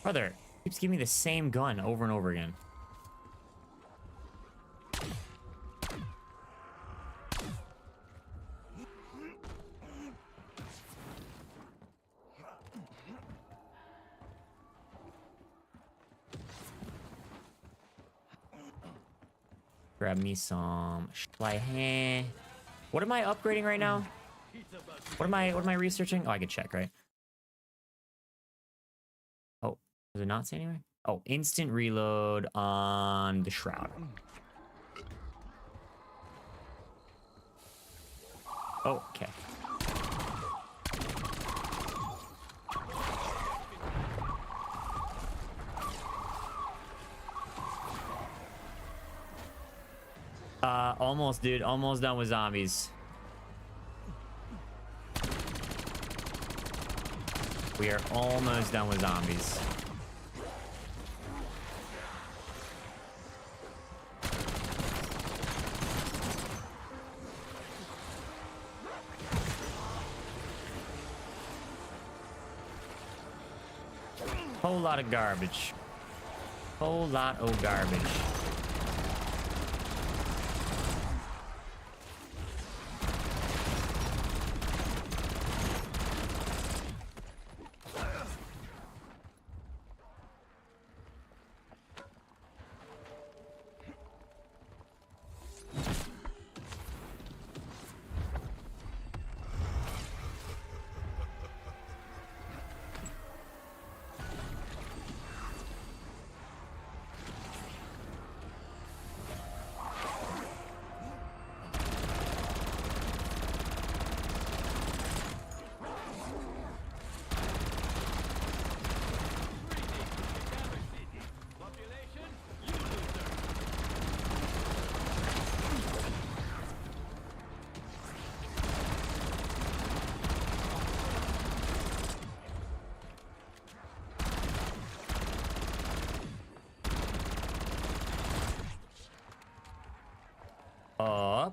Brother, keeps giving me the same gun over and over again. Grab me some Schleihen. What am I upgrading right now? What am I researching? Oh, I could check, right? Oh, does it not say anywhere? Oh, instant reload on the shroud. Oh, okay. Almost, dude. Almost done with zombies. We are almost done with zombies. Whole lot of garbage. Whole lot of garbage.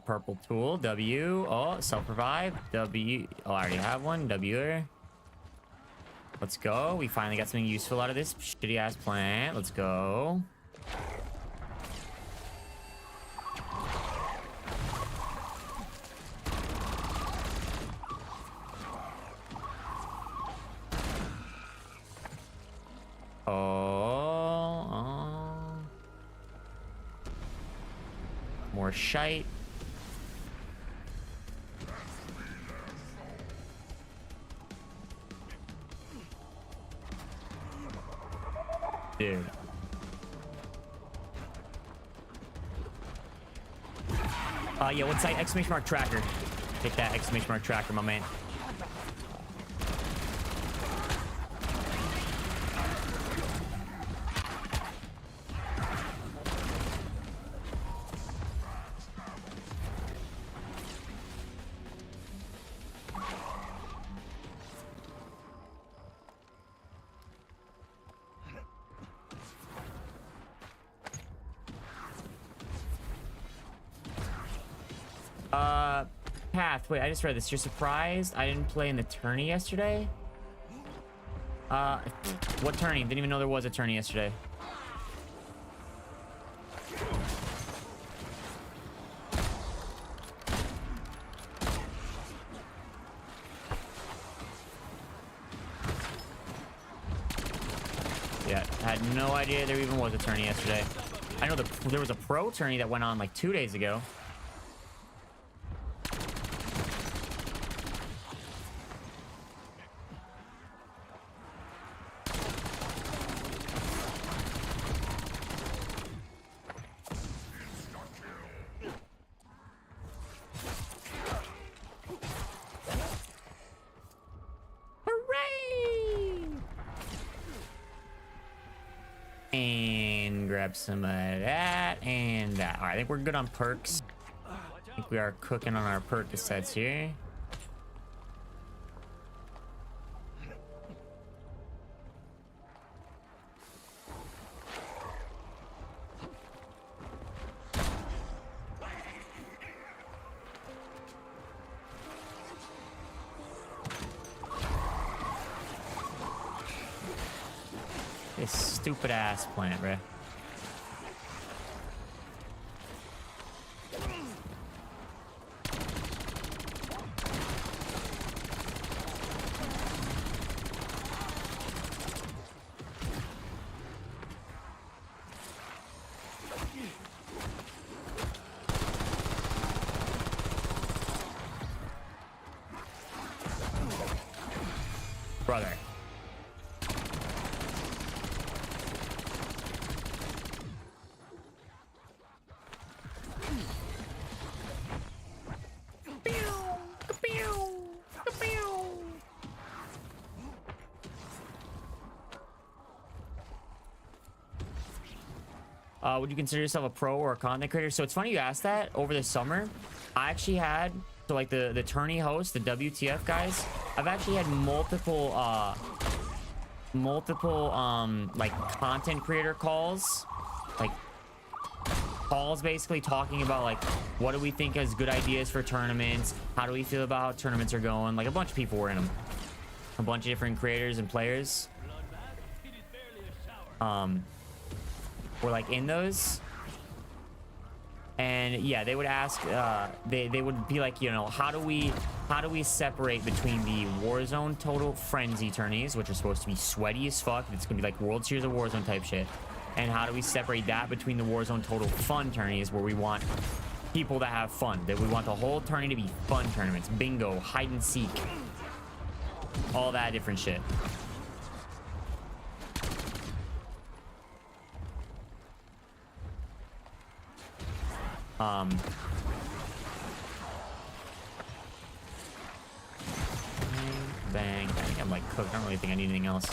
Purple tool, W. Oh, self-revive, W. Oh, I already have one, W. Let's go. We finally got something useful out of this shitty-ass plant. Let's go. More shite. Dude. Yeah, what's that? Exclamation mark tracker. Hit that exclamation mark tracker, my man. Path. Wait, I just read this. You're surprised I didn't play in the tourney yesterday? What tourney? Didn't even know there was a tourney yesterday. Yeah, I had no idea there even was a tourney yesterday. I know there was a pro tourney that went on like 2 days ago. Some of that and that. All right, I think we're good on perks. I think we are cooking on our perk sets here. This stupid ass plant, bruh. Brother. would you consider yourself a pro or a content creator? So it's funny you asked that. Over the summer, I actually had, so like the tourney hosts, the WTF guys, I've actually had multiple like content creator calls, like calls basically talking about like what do we think is good ideas for tournaments, how do we feel about how tournaments are going. Like a bunch of people were in them, a bunch of different creators and players were like in those. And yeah, they would ask, they would be like, you know, how do we separate between the Warzone Total Frenzy tourneys, which are supposed to be sweaty as fuck, it's gonna be like World Series of Warzone type shit, and how do we separate that between the Warzone Total Fun tourneys, where we want people to have fun, that we want the whole tourney to be fun tournaments, bingo, hide and seek, all that different shit. Bang. I think I'm like cooked. I don't really think I need anything else.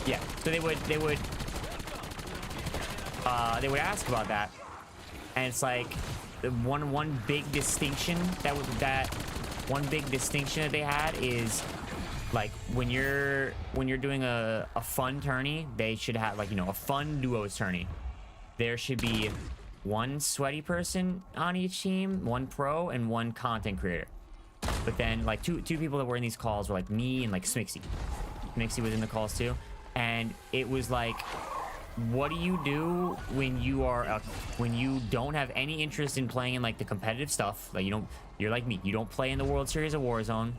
Yeah. So they would ask about that, and it's like the one big distinction that they had is like when you're doing a fun tourney, they should have, like, you know, a fun duos tourney. There should be one sweaty person on each team, one pro, and one content creator. But then like two people that were in these calls were like me and like Smixy. Smixy was in the calls too, and it was like, what do you do when you don't have any interest in playing in like the competitive stuff? Like you're like me, you don't play in the World Series of Warzone.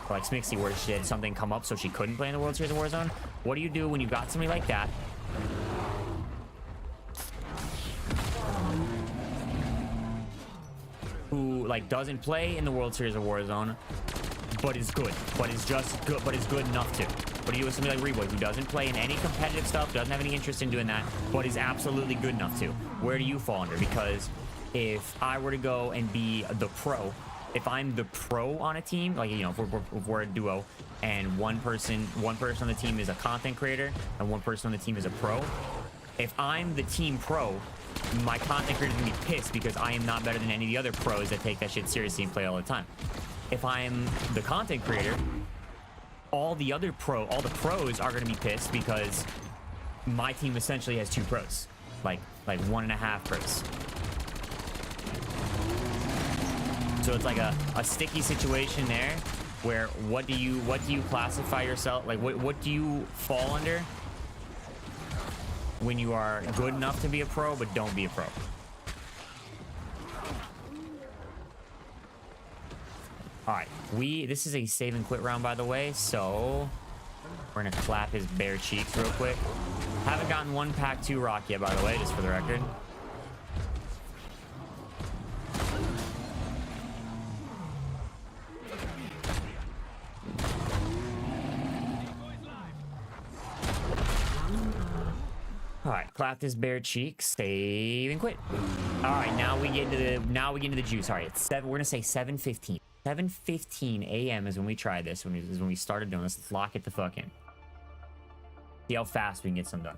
Or like Smixy, where she had something come up so she couldn't play in the World Series of Warzone. What do you do when you've got somebody like that who like doesn't play in the World Series of Warzone, but is good, but is good enough to? What do you do with somebody like Reboy, who doesn't play in any competitive stuff, doesn't have any interest in doing that, but is absolutely good enough to? Where do you fall under? Because if I were to go and be the pro, if I'm the pro on a team, like, you know, if we're a duo and one person on the team is a content creator and one person on the team is a pro, if I'm the team pro, my content creator is gonna be pissed because I am not better than any of the other pros that take that shit seriously and play all the time. If I'm the content creator, all the pros are gonna be pissed because my team essentially has two pros, like 1.5 pros. So it's like a sticky situation there, where what do you classify yourself, like what do you fall under when you are good enough to be a pro but don't be a pro? All right, this is a save and quit round, by the way, so we're gonna clap his bare cheeks real quick. Haven't gotten one pack 2 rock yet, by the way, just for the record. All right, clap his bare cheeks, save and quit. All right, now we get into the juice. All right, it's 7. We're gonna say 7:15. 7:15 a.m. is when we tried this. When we started doing this. Let's lock it the fuck in. See how fast we can get some done.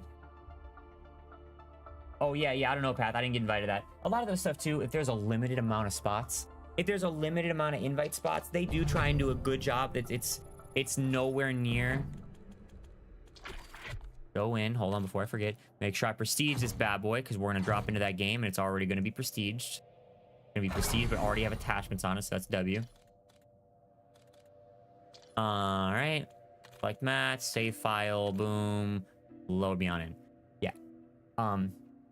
Oh yeah. I don't know, Path. I didn't get invited to that. A lot of those stuff too. If there's a limited amount of spots, if there's a limited amount of invite spots, they do try and do a good job. It's nowhere near. Go in. Hold on before I forget. Make sure I prestige this bad boy, because we're gonna drop into that game and it's already gonna be prestiged. Gonna be prestige, but already have attachments on it, so that's W. All right, like match, save file, boom, load me on in. Yeah.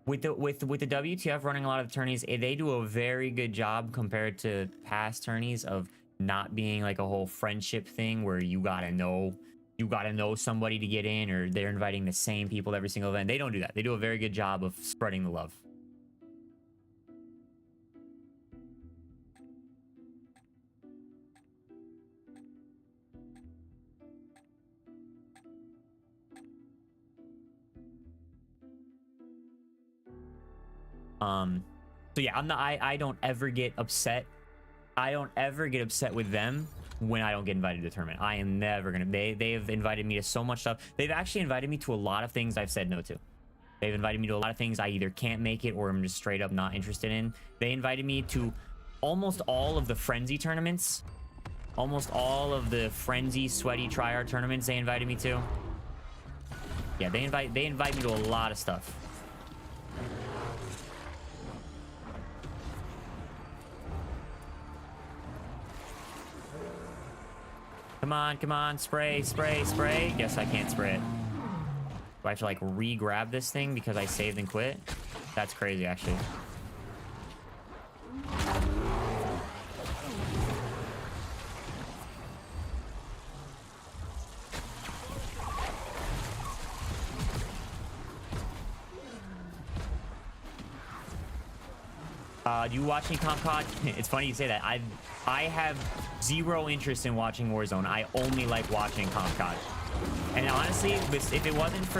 With the WTF running a lot of the tourneys, they do a very good job compared to past tourneys of not being like a whole friendship thing where you gotta know somebody to get in, or they're inviting the same people every single event. They don't do that. They do a very good job of spreading the love. So yeah, I don't ever get upset. I don't ever get upset with them when I don't get invited to the tournament. I am never gonna. They have invited me to so much stuff. They've actually invited me to a lot of things I've said no to. They've invited me to a lot of things I either can't make it or I'm just straight up not interested in. They invited me to almost all of the Frenzy tournaments. Almost all of the Frenzy, Sweaty, Tryhard tournaments they invited me to. Yeah, they invite me to a lot of stuff. Come on, come on, spray, spray, spray. Guess I can't spray it. Do I have to like re-grab this thing because I saved and quit? That's crazy, actually. Do you watch any COD? It's funny you say that. I have zero interest in watching Warzone. I only like watching COD. And honestly, if it wasn't for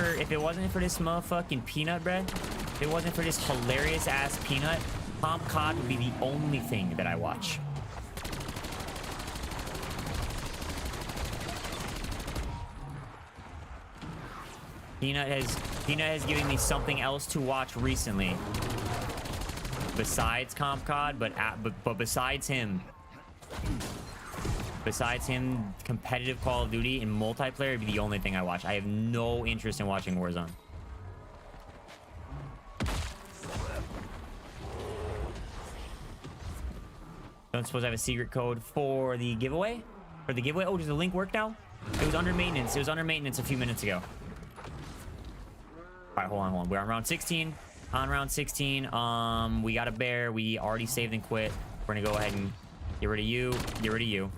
this motherfucking peanut bread, if it wasn't for this hilarious ass peanut, COD would be the only thing that I watch. Peanut has given me something else to watch recently. Besides COD, but besides him, competitive Call of Duty and multiplayer would be the only thing I watch. I have no interest in watching Warzone. Don't suppose I have a secret code for the giveaway? For the giveaway? Oh, does the link work now? It was under maintenance. It was under maintenance a few minutes ago. All right, hold on. We're on round 16. On round 16, we got a bear. We already saved and quit. We're gonna go ahead and get rid of you. Get rid of you.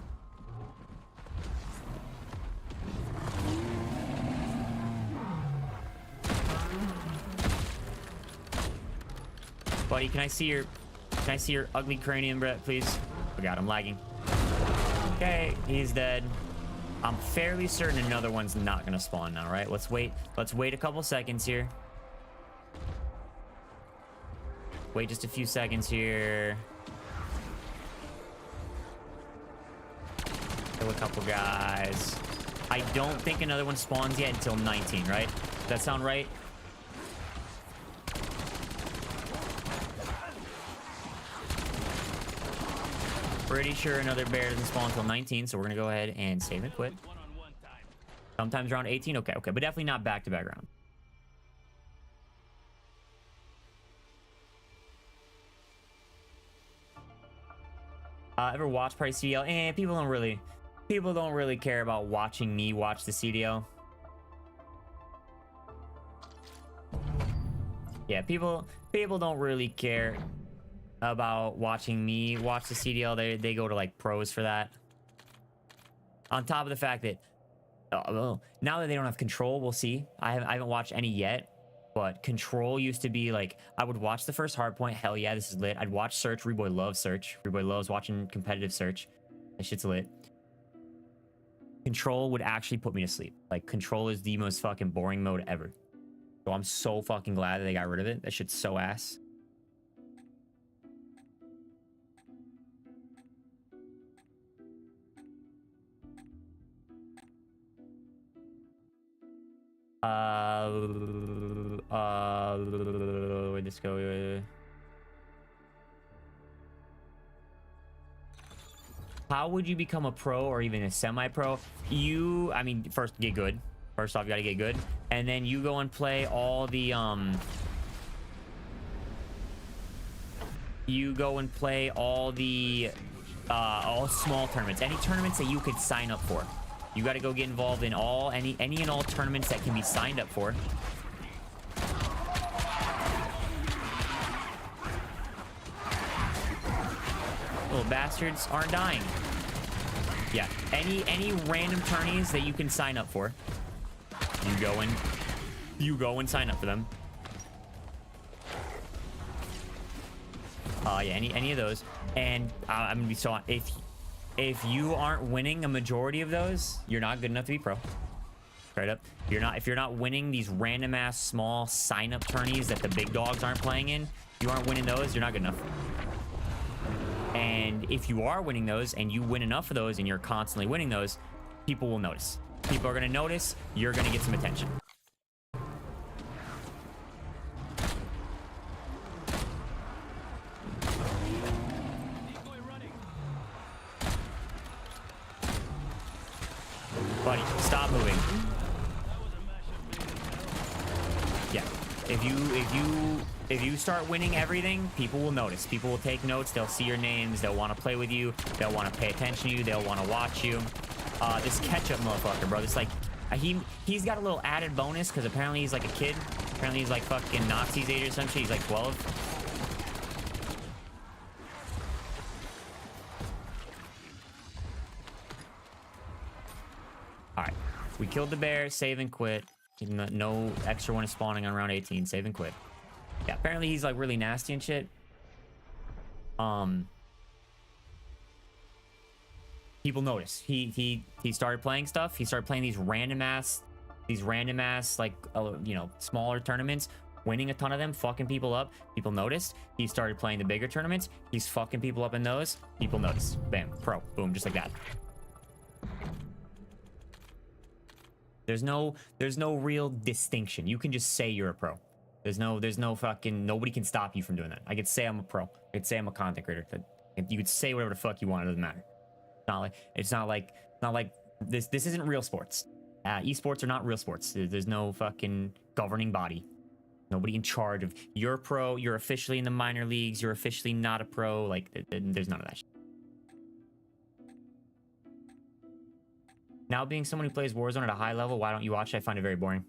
Buddy, can I see your ugly cranium, Brett, please? Oh god, I'm lagging. Okay, he's dead. I'm fairly certain another one's not gonna spawn now, right? Let's wait a couple seconds here. Wait just a few seconds here. Kill a couple guys. I don't think another one spawns yet until 19, right? Does that sound right? Pretty sure another bear doesn't spawn until 19, so we're gonna go ahead and save and quit. Sometimes around 18, okay, but definitely not back-to-back round. Ever watch Price CDL? People don't really care about watching me watch the CDL. Yeah, people don't really care about watching me watch the CDL. They go to like pros for that. On top of the fact that now that they don't have control, we'll see. I haven't watched any yet. But Control used to be like, I would watch the first hardpoint. Hell yeah, this is lit. I'd watch Search. Reboy loves Search. Reboy loves watching competitive Search. That shit's lit. Control would actually put me to sleep. Like, Control is the most fucking boring mode ever. So I'm so fucking glad that they got rid of it. That shit's so ass. Where'd this go? How would you become a pro or even a semi-pro? I mean, first get good. First off, you gotta get good, and then you go and play all the all small tournaments, any tournaments that you could sign up for. You got to go get involved in any and all tournaments that can be signed up for. Little bastards aren't dying. Yeah, any random tourneys that you can sign up for. You go and sign up for them. Yeah, any of those. And I'm gonna be so if you aren't winning a majority of those, you're not good enough to be pro. Straight up. If you're not winning these random ass small sign up tourneys that the big dogs aren't playing in, you aren't winning those, you're not good enough. And if you are winning those and you win enough of those and you're constantly winning those, people will notice. People are gonna notice, you're gonna get some attention. buddy, stop moving. Yeah. If you start winning everything, people will notice. People will take notes. They'll see your names. They'll want to play with you. They'll want to pay attention to you. They'll want to watch you. This ketchup motherfucker, bro. This like he's got a little added bonus because apparently he's like a kid. Apparently he's like fucking Nazi's age or some shit. He's like 12. All right, we killed the bear. Save and quit. No extra one is spawning on round 18. Save and quit. Yeah, apparently he's like really nasty and shit. People notice. He started playing stuff. He started playing these random ass like you know, smaller tournaments, winning a ton of them, fucking people up. People noticed. He started playing the bigger tournaments. He's fucking people up in those. People notice. Bam, pro, boom, just like that. There's no real distinction. You can just say you're a pro. There's no fucking, nobody can stop you from doing that. I could say I'm a pro. I could say I'm a content creator. You could say whatever the fuck you want. It doesn't matter. It's not like this isn't real sports. Esports are not real sports. There's no fucking governing body. Nobody in charge of, you're a pro, you're officially in the minor leagues, you're officially not a pro. Like, there's none of that shit. Now, being someone who plays Warzone at a high level, why don't you watch it? I find it very boring.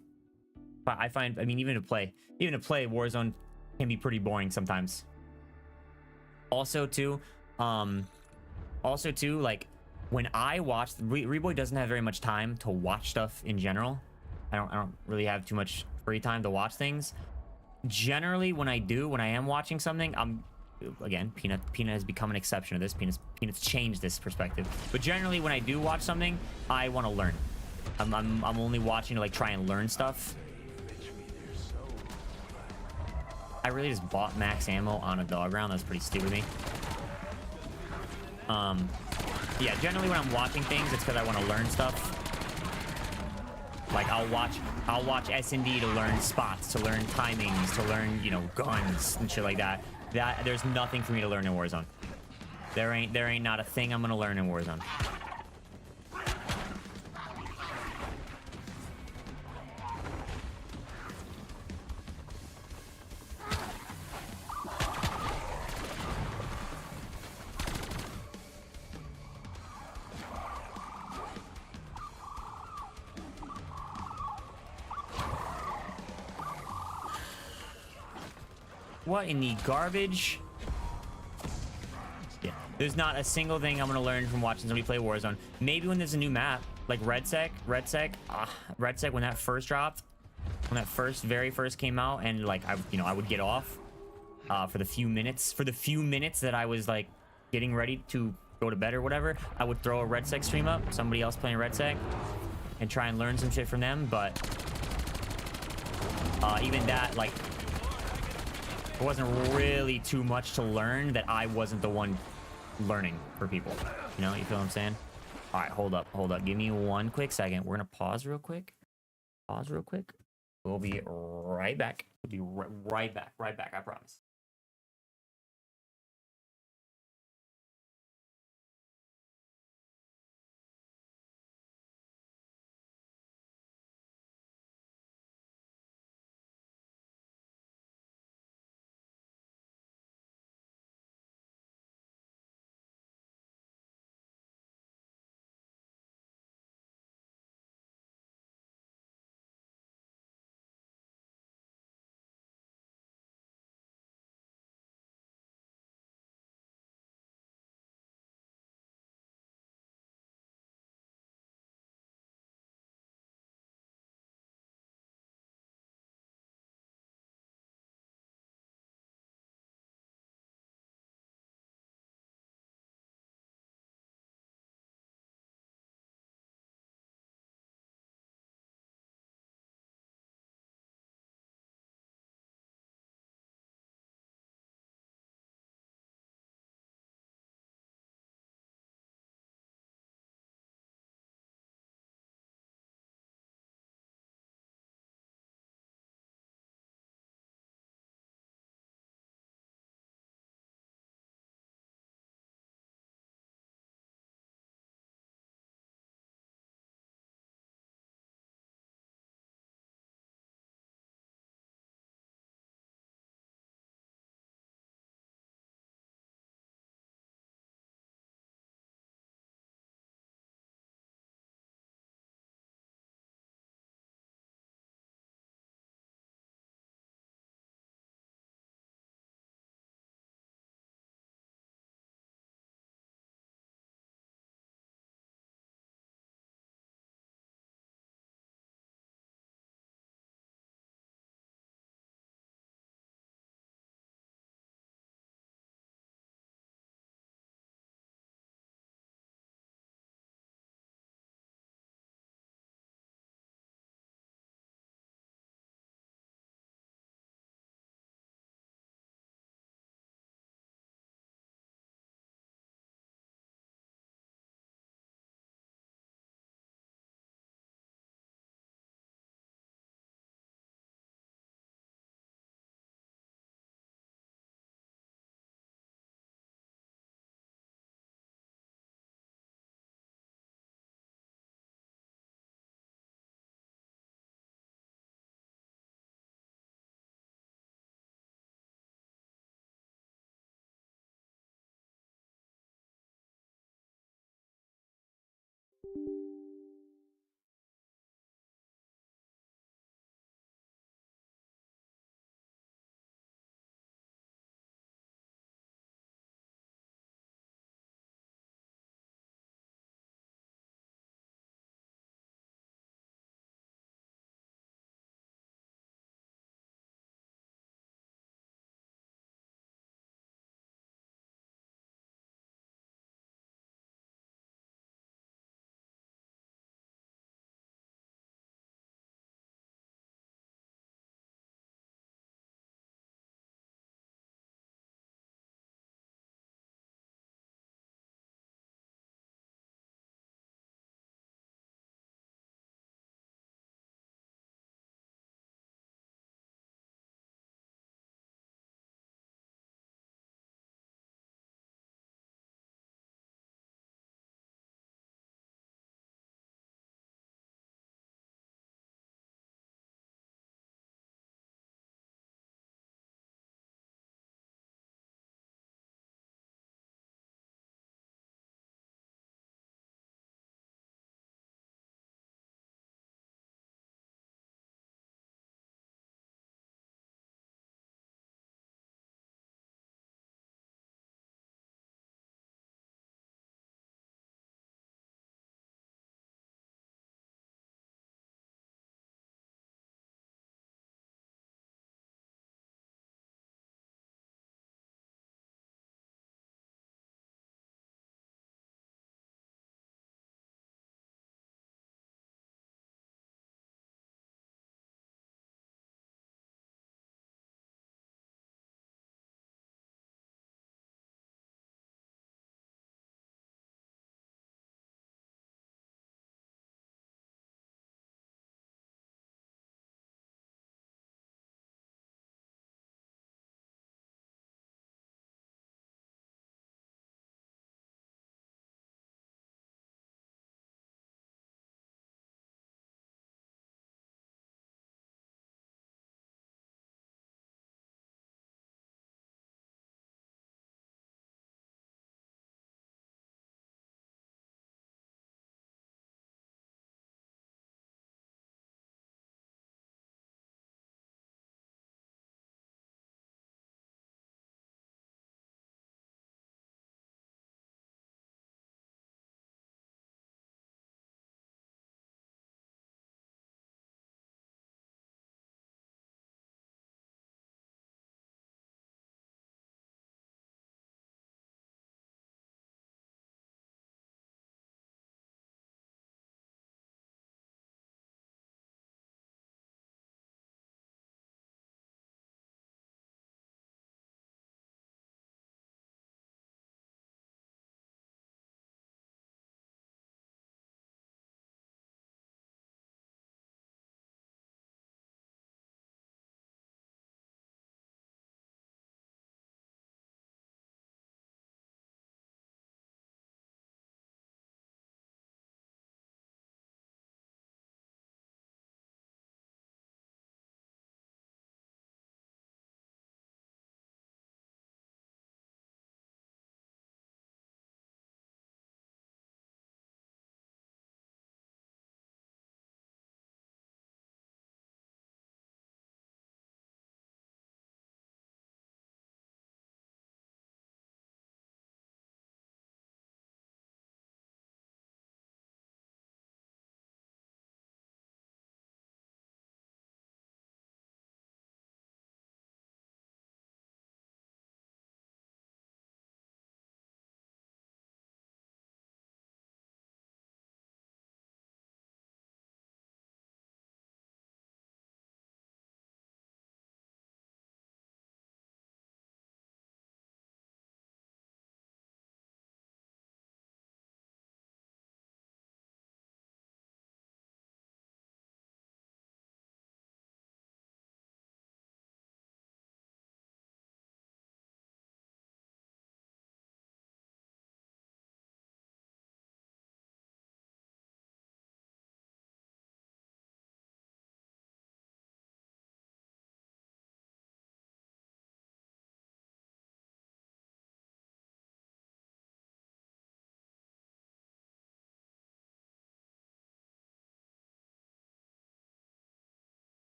But I mean, even to play Warzone can be pretty boring sometimes. Also too, like when I watch, Reboy doesn't have very much time to watch stuff in general. I don't really have too much free time to watch things. Generally, when I am watching something, again, Peanut has become an exception to this. Peanut's changed this perspective. But generally, when I do watch something, I want to learn. I'm only watching to like try and learn stuff. I really just bought max ammo on a dog round. That's pretty stupid of me. Yeah, generally when I'm watching things, it's because I want to learn stuff. Like I'll watch S&D to learn spots, to learn timings, to learn, you know, guns and shit like that. There's nothing for me to learn in Warzone. There ain't not a thing I'm gonna learn in Warzone. What in the garbage? Yeah, there's not a single thing I'm gonna learn from watching somebody play Warzone. Maybe when there's a new map, like RedSec, when that first dropped, when that very first came out, and like I would get off for the few minutes that I was like getting ready to go to bed or whatever. I would throw a RedSec stream up, somebody else playing RedSec, and try and learn some shit from them. But even that, like, it wasn't really too much to learn that I wasn't the one learning for people. You know, you feel what I'm saying? All right, hold up. Give me one quick second. We're gonna pause real quick. We'll be right back. Right back, I promise.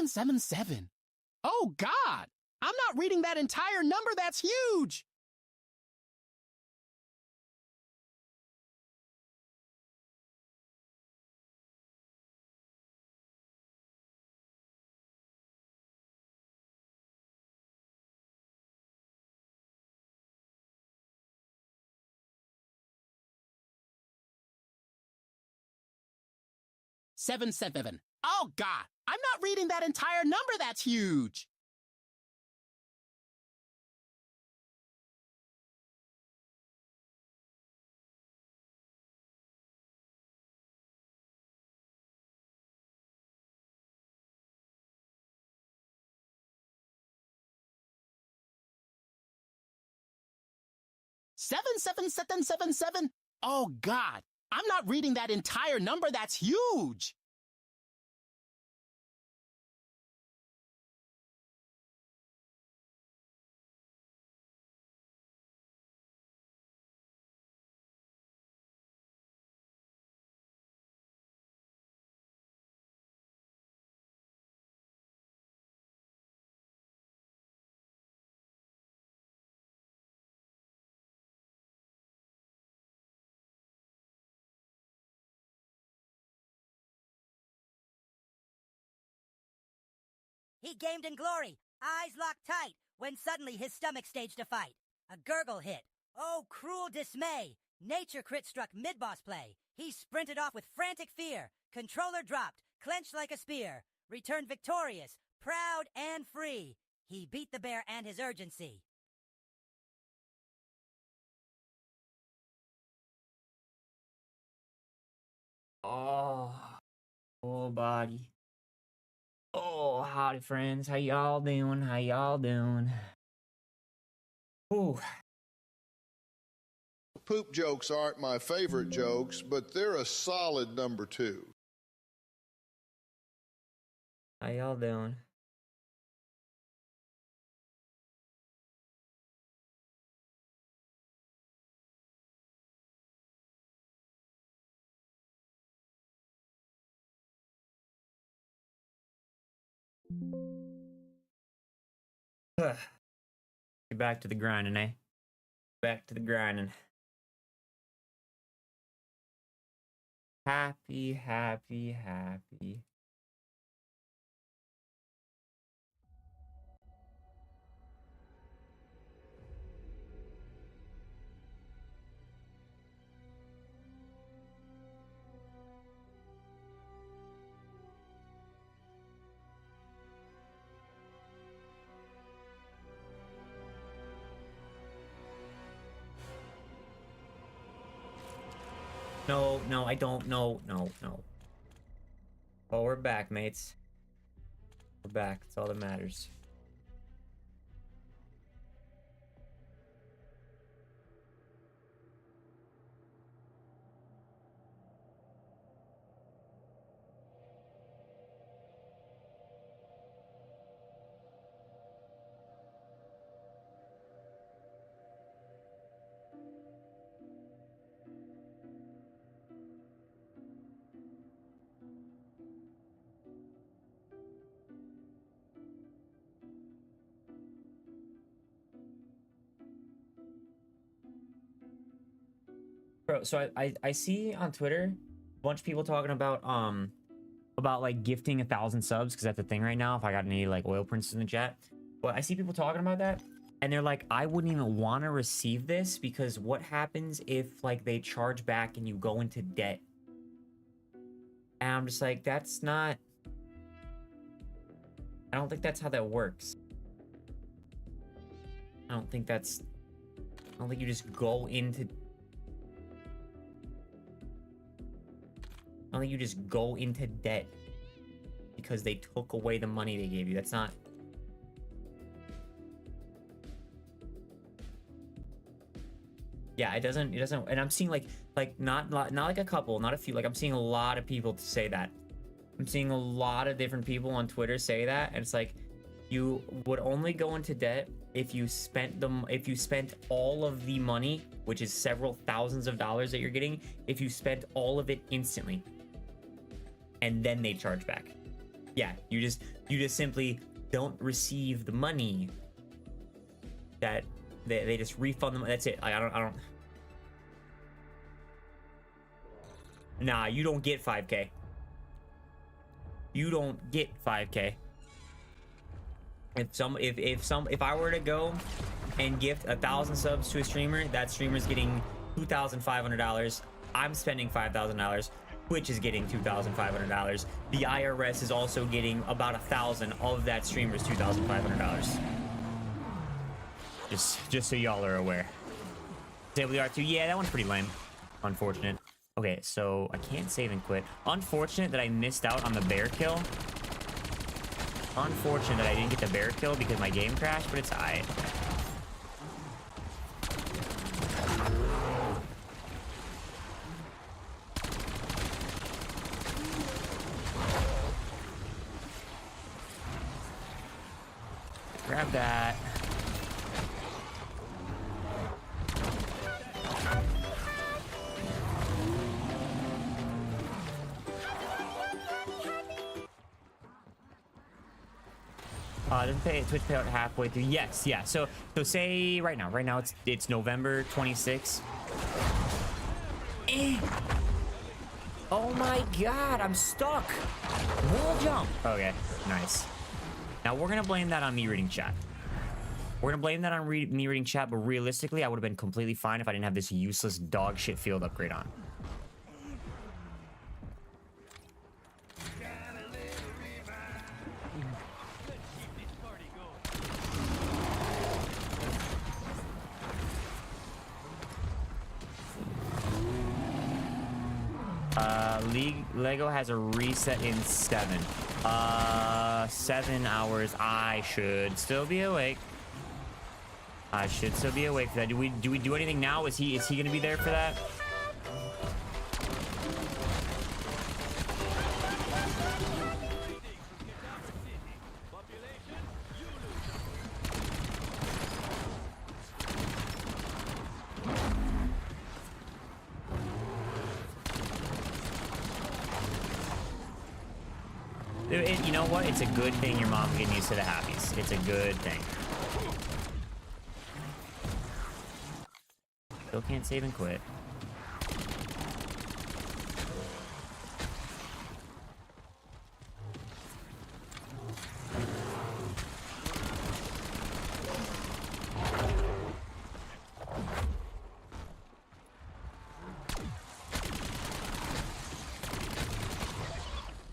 Seven, 7. Oh, God! I'm not reading that entire number. That's huge! Seven. Oh, God! I'm not reading that entire number. That's huge! Seven. Oh, God! I'm not reading that entire number. That's huge!
He gamed in glory, eyes locked tight, when suddenly his stomach staged a fight. A gurgle hit. Oh, cruel dismay! Nature crit struck mid-boss play. He sprinted off with frantic fear. Controller dropped, clenched like a spear. Returned victorious, proud and free. He beat the bear and his urgency.
Oh, full body. Oh, howdy, friends. How y'all doing? How y'all doing? Ooh.
Poop jokes aren't my favorite jokes, but they're a solid number 2.
How y'all doing? Get back to the grinding, eh? Back to the grinding. Happy. No, I don't. No. Oh, we're back, mates. We're back. That's all that matters. bro. So I see on Twitter a bunch of people talking about like gifting 1,000 subs because that's the thing right now. If I got any like oil princes in the chat, but I see people talking about that, and they're like, I wouldn't even want to receive this because what happens if like they charge back and you go into debt? And I'm just like, that's not. I don't think that's how that works. I don't think you just go into. I don't think you just go into debt because they took away the money they gave you. That's not. Yeah, it doesn't. And I'm seeing like not like a couple, not a few. Like I'm seeing a lot of people say that. I'm seeing a lot of different people on Twitter say that, and it's like you would only go into debt if you spent all of the money, which is several thousands of dollars that you're getting, if you spent all of it instantly, and then they charge back. Yeah, you just simply don't receive the money. That they just refund them. That's it. I don't. Nah, you don't get 5K. You don't get 5K. If I were to go and gift 1,000 subs to a streamer, that streamer's getting $2,500. I'm spending $5,000. Twitch is getting $2,500. The IRS is also getting about 1,000 of that streamer's $2,500. Just so y'all are aware. Disable the R2. Yeah, that one's pretty lame. Unfortunate. Okay, so I can't save and quit. Unfortunate that I missed out on the bear kill. Unfortunate that I didn't get the bear kill because my game crashed, but it's alright. Grab that. Doesn't pay Twitch payout halfway through. Yes, yeah. So say right now it's November 26th. Oh my god, I'm stuck. Wall jump. Okay, nice. Now we're gonna blame that on me reading chat. We're gonna blame that on me reading chat, but realistically, I would have been completely fine if I didn't have this useless dog shit field upgrade on. Lego has a reset in 7 hours. I should still be awake. I should still be awake for that. Do we do anything now? Is he gonna be there for that? You know what? It's a good thing your mom's getting used to the happies. It's a good thing. Still can't save and quit.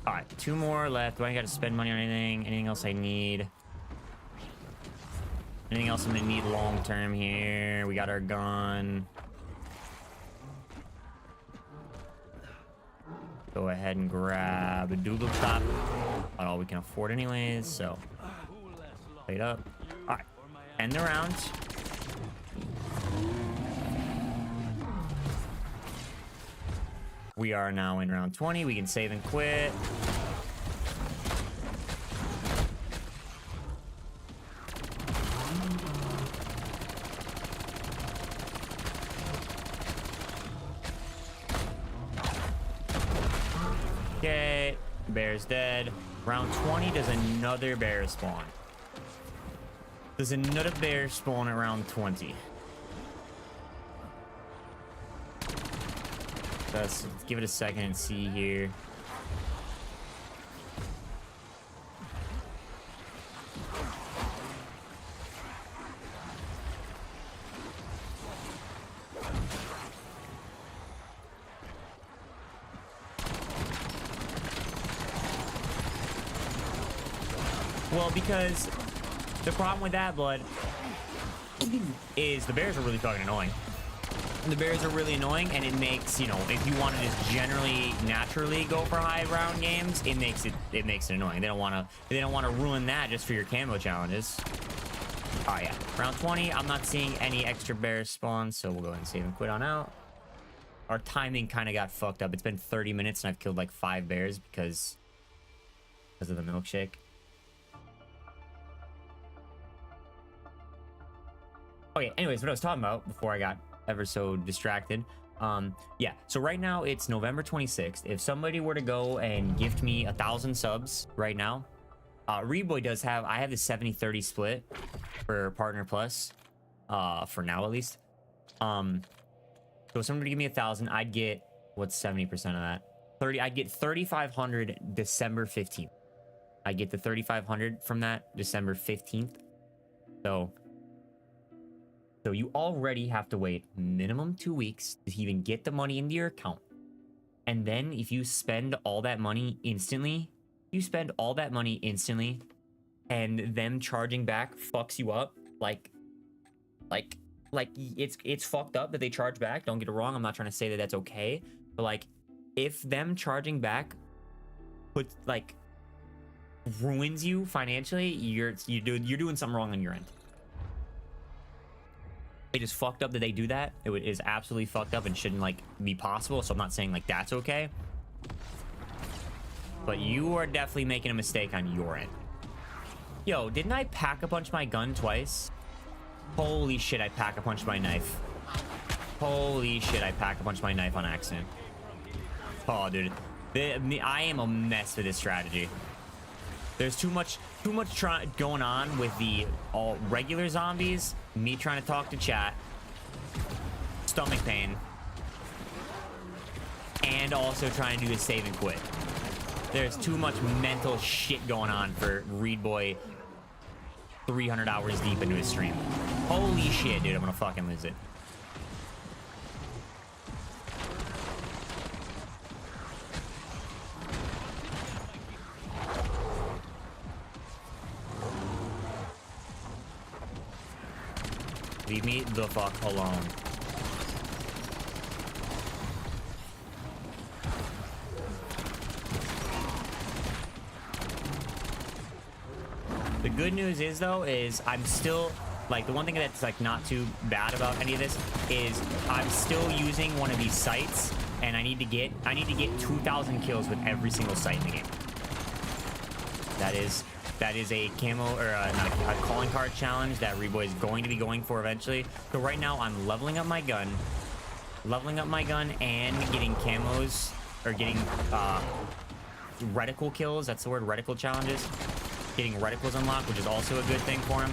Alright, 2 more left. Do I gotta spend money on anything? Anything else I need? Anything else I'm gonna need long term here? We got our gun. Go ahead and grab a doodle top. About all we can afford anyways, so play it up. Alright, end the round. We are now in round 20. We can save and quit. Okay, bear's dead. Round 20 does another bear spawn. Does another bear spawn at round 20. Let's give it a second and see here. Well, because the problem with that, Blood, is the bears are really fucking annoying. The bears are really annoying, and it makes, you know, if you want to just generally naturally go for high round games, it makes it annoying. They don't want to ruin that just for your camo challenges. Oh yeah, round 20. I'm not seeing any extra bears spawn, so we'll go ahead and save and quit on out. Our timing kind of got fucked up. It's been 30 minutes and I've killed like 5 bears because of the milkshake. Okay, anyways, what I was talking about before I got ever so distracted. Yeah, so right now it's November 26th. If somebody were to go and gift me 1,000 subs right now, Reboy does have, I have the 70-30 split for Partner Plus, for now at least. So if somebody give me 1,000, I'd get, what's 70% of that? 30, I'd get 3,500 December 15th. I get the 3,500 from that December 15th. So you already have to wait minimum 2 weeks to even get the money into your account. And then if you spend all that money instantly, and them charging back fucks you up, like it's fucked up that they charge back. Don't get it wrong. I'm not trying to say that that's okay, but like if them charging back ruins you financially, you're doing something wrong on your end. It is fucked up that they do that. It is absolutely fucked up and shouldn't like be possible. So I'm not saying like that's okay, but you are definitely making a mistake on your end. Yo, didn't I pack a punch my gun twice? Holy shit, I pack a punch my knife. Holy shit, I pack a punch my knife on accident. Oh, dude, I am a mess with this strategy. There's too much going on with the all regular zombies, me trying to talk to chat, stomach pain, and also trying to do a save and quit. There's too much mental shit going on for Reed Boy 300 hours deep into his stream. Holy shit, dude, I'm gonna fucking lose it. Leave me the fuck alone. The good news is though, is I'm still like, the one thing that's like not too bad about any of this is I'm still using one of these sites, and I need to get 2,000 kills with every single site in the game. That is a camo, or not a calling card challenge that Reboy is going to be going for eventually. So right now I'm leveling up my gun and getting camos, or getting reticle kills. That's the word, reticle challenges. Getting reticles unlocked, which is also a good thing for him.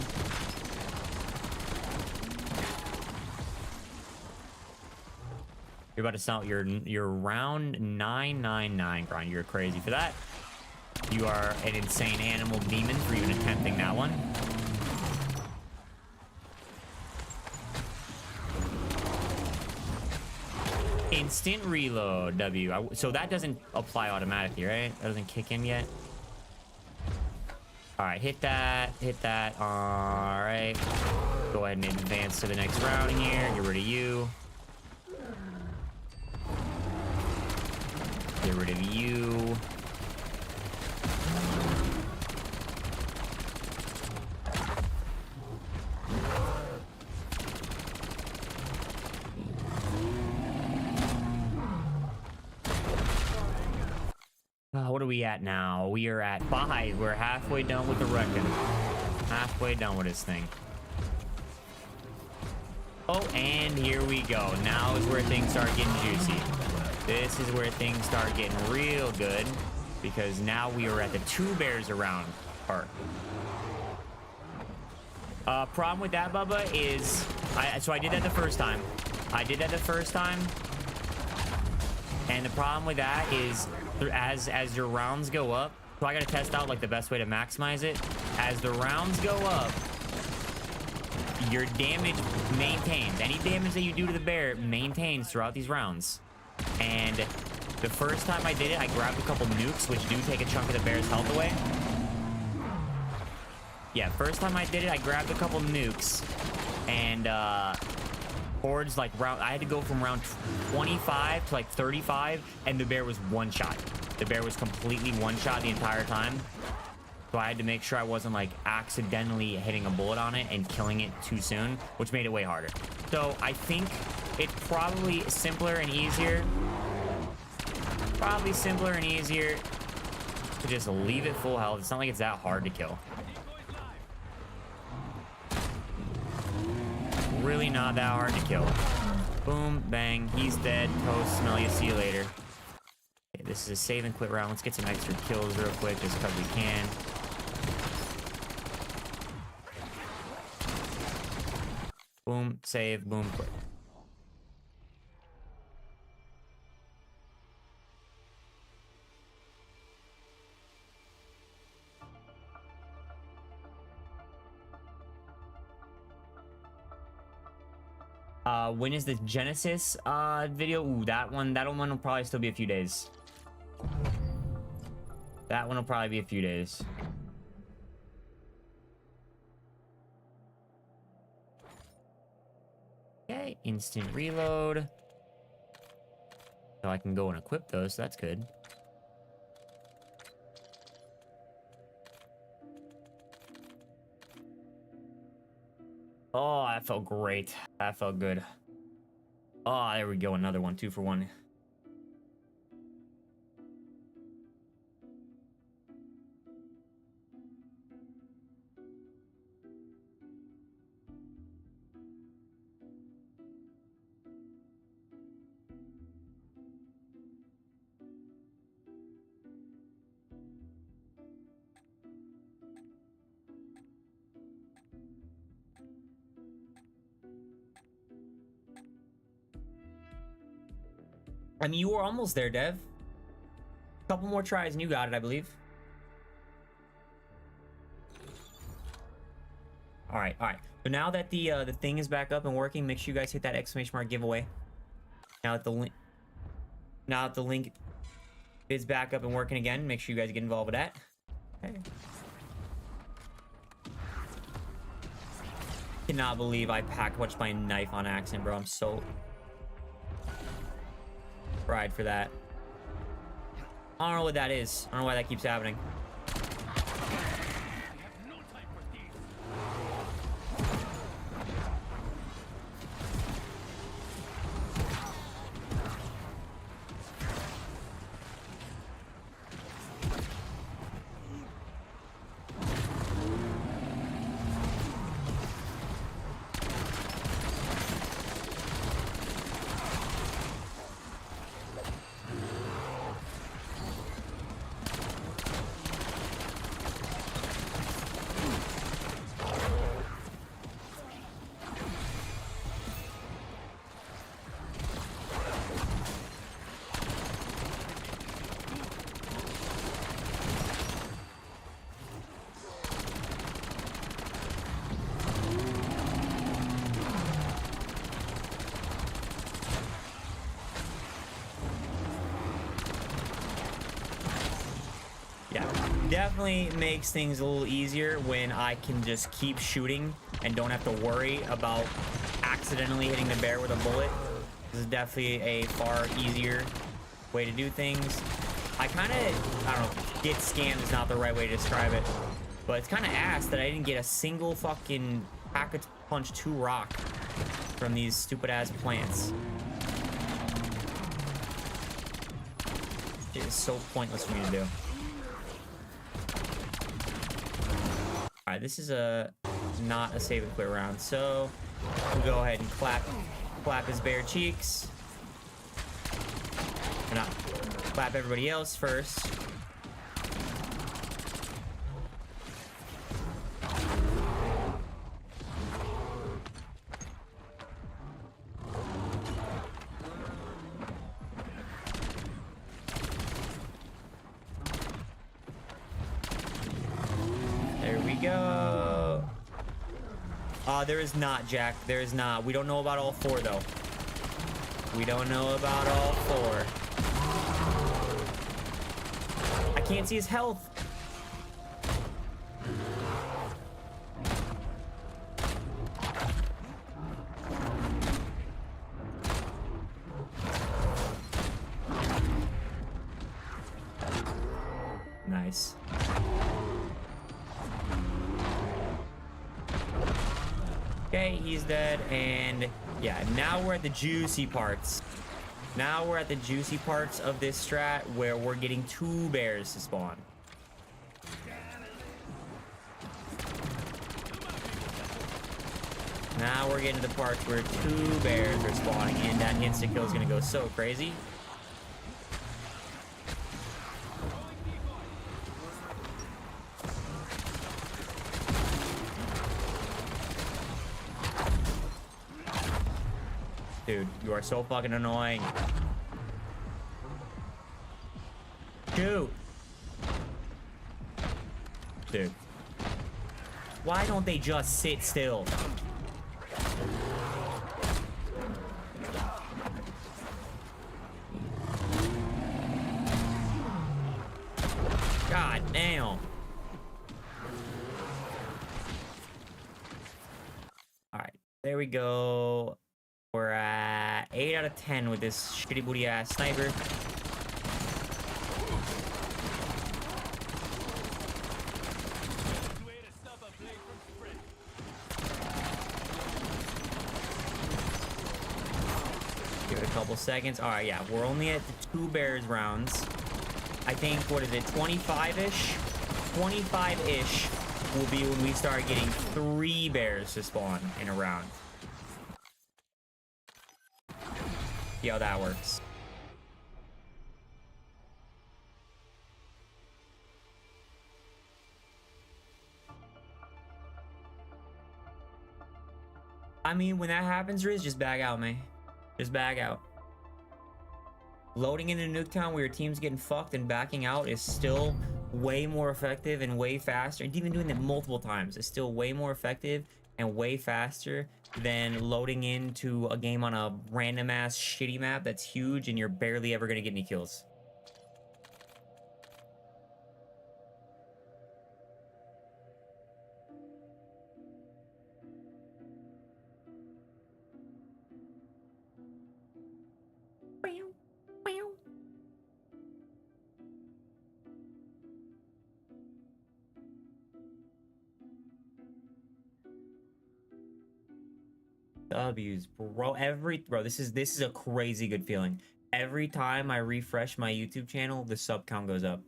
You're about to start your round 999 grind. You're crazy for that. You are an insane animal demon for even attempting that one. Instant reload, W. So that doesn't apply automatically, right? That doesn't kick in yet. All right, hit that. All right. Go ahead and advance to the next round here. Get rid of you. Get rid of you. What are we at now? We are at 5. We're halfway done with the reckon. Halfway done with this thing. Oh, and here we go. Now is where things start getting juicy. This is where things start getting real good, because now we are at the 2 bears around part. Problem with that, Bubba, is so I did that the first time. And the problem with that is as your rounds go up, so I gotta test out like the best way to maximize it. As the rounds go up, your damage maintains. Any damage that you do to the bear maintains throughout these rounds. And the first time I did it, I grabbed a couple nukes, which do take a chunk of the bear's health away. Yeah, first time I did it, I grabbed a couple nukes, and hordes like I had to go from round 25 to like 35, and the bear was one shot. The bear was completely one shot the entire time. So I had to make sure I wasn't like accidentally hitting a bullet on it and killing it too soon, which made it way harder. So I think it's probably simpler and easier. Probably simpler and easier to just leave it full health. It's not like it's that hard to kill. Really not that hard to kill. Boom, bang, he's dead. Toast, smell you, see you later. Okay, this is a save and quit round. Let's get some extra kills real quick just because we can. Boom, save, boom, quit. When is the Genesis video? Ooh, that one will probably still be a few days. That one will probably be a few days. Okay, instant reload. So I can go and equip those, so that's good. Oh, that felt great. That felt good. Oh, there we go. Another one. 2 for 1. I mean, you were almost there, Dev. A couple more tries and you got it, I believe. All right. So now that the thing is back up and working, make sure you guys hit that exclamation mark giveaway. Now that the link is back up and working again, make sure you guys get involved with that. Okay. Cannot believe I pack-punched my knife on accident, bro. I'm so fried for that. I don't know what that is. I don't know why that keeps happening. Definitely makes things a little easier when I can just keep shooting and don't have to worry about accidentally hitting the bear with a bullet. This is definitely a far easier way to do things. I don't know, get scammed is not the right way to describe it, but it's kind of ass that I didn't get a single fucking pack-a-punch 2 rock from these stupid ass plants. It is so pointless for me to do. Alright, this is not a save and quit round, so we'll go ahead and clap his bare cheeks. And not clap everybody else first. go. There is not, Jack. There is not. We don't know about all 4, though. We don't know about all 4. I can't see his health. Nice. Okay, he's dead, and yeah, now we're at the juicy parts. Now we're at the juicy parts of this strat where we're getting 2 bears to spawn. Now we're getting to the parts where 2 bears are spawning, and that insta-kill is gonna go so crazy. Dude, you are so fucking annoying. Dude. Dude. Why don't they just sit still? God damn. Alright, there we go. We're at 8 out of 10 with this shitty booty ass sniper. Give it a couple seconds. All right, yeah, we're only at the 2 bears rounds. I think, what is it, 25-ish? 25-ish will be when we start getting 3 bears to spawn in a round. See how that works. I mean, when that happens, Riz, just bag out, man. Just bag out. Loading into Nuketown where your team's getting fucked and backing out is still way more effective and way faster. And even doing that multiple times is still way more effective and way faster than loading into a game on a random ass shitty map that's huge and you're barely ever gonna get any kills. W's, bro. This is a crazy good feeling. Every time I refresh my YouTube channel, the sub count goes up.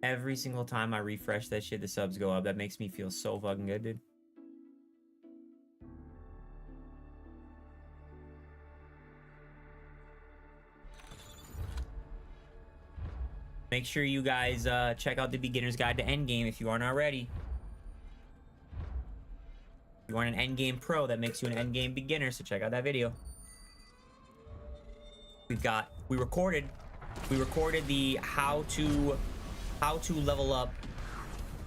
Every single time I refresh that shit, the subs go up. That makes me feel so fucking good, dude. Make sure you guys check out the Beginner's Guide to Endgame if you aren't already. You want an endgame pro, that makes you an endgame beginner, so check out that video. We recorded the how to level up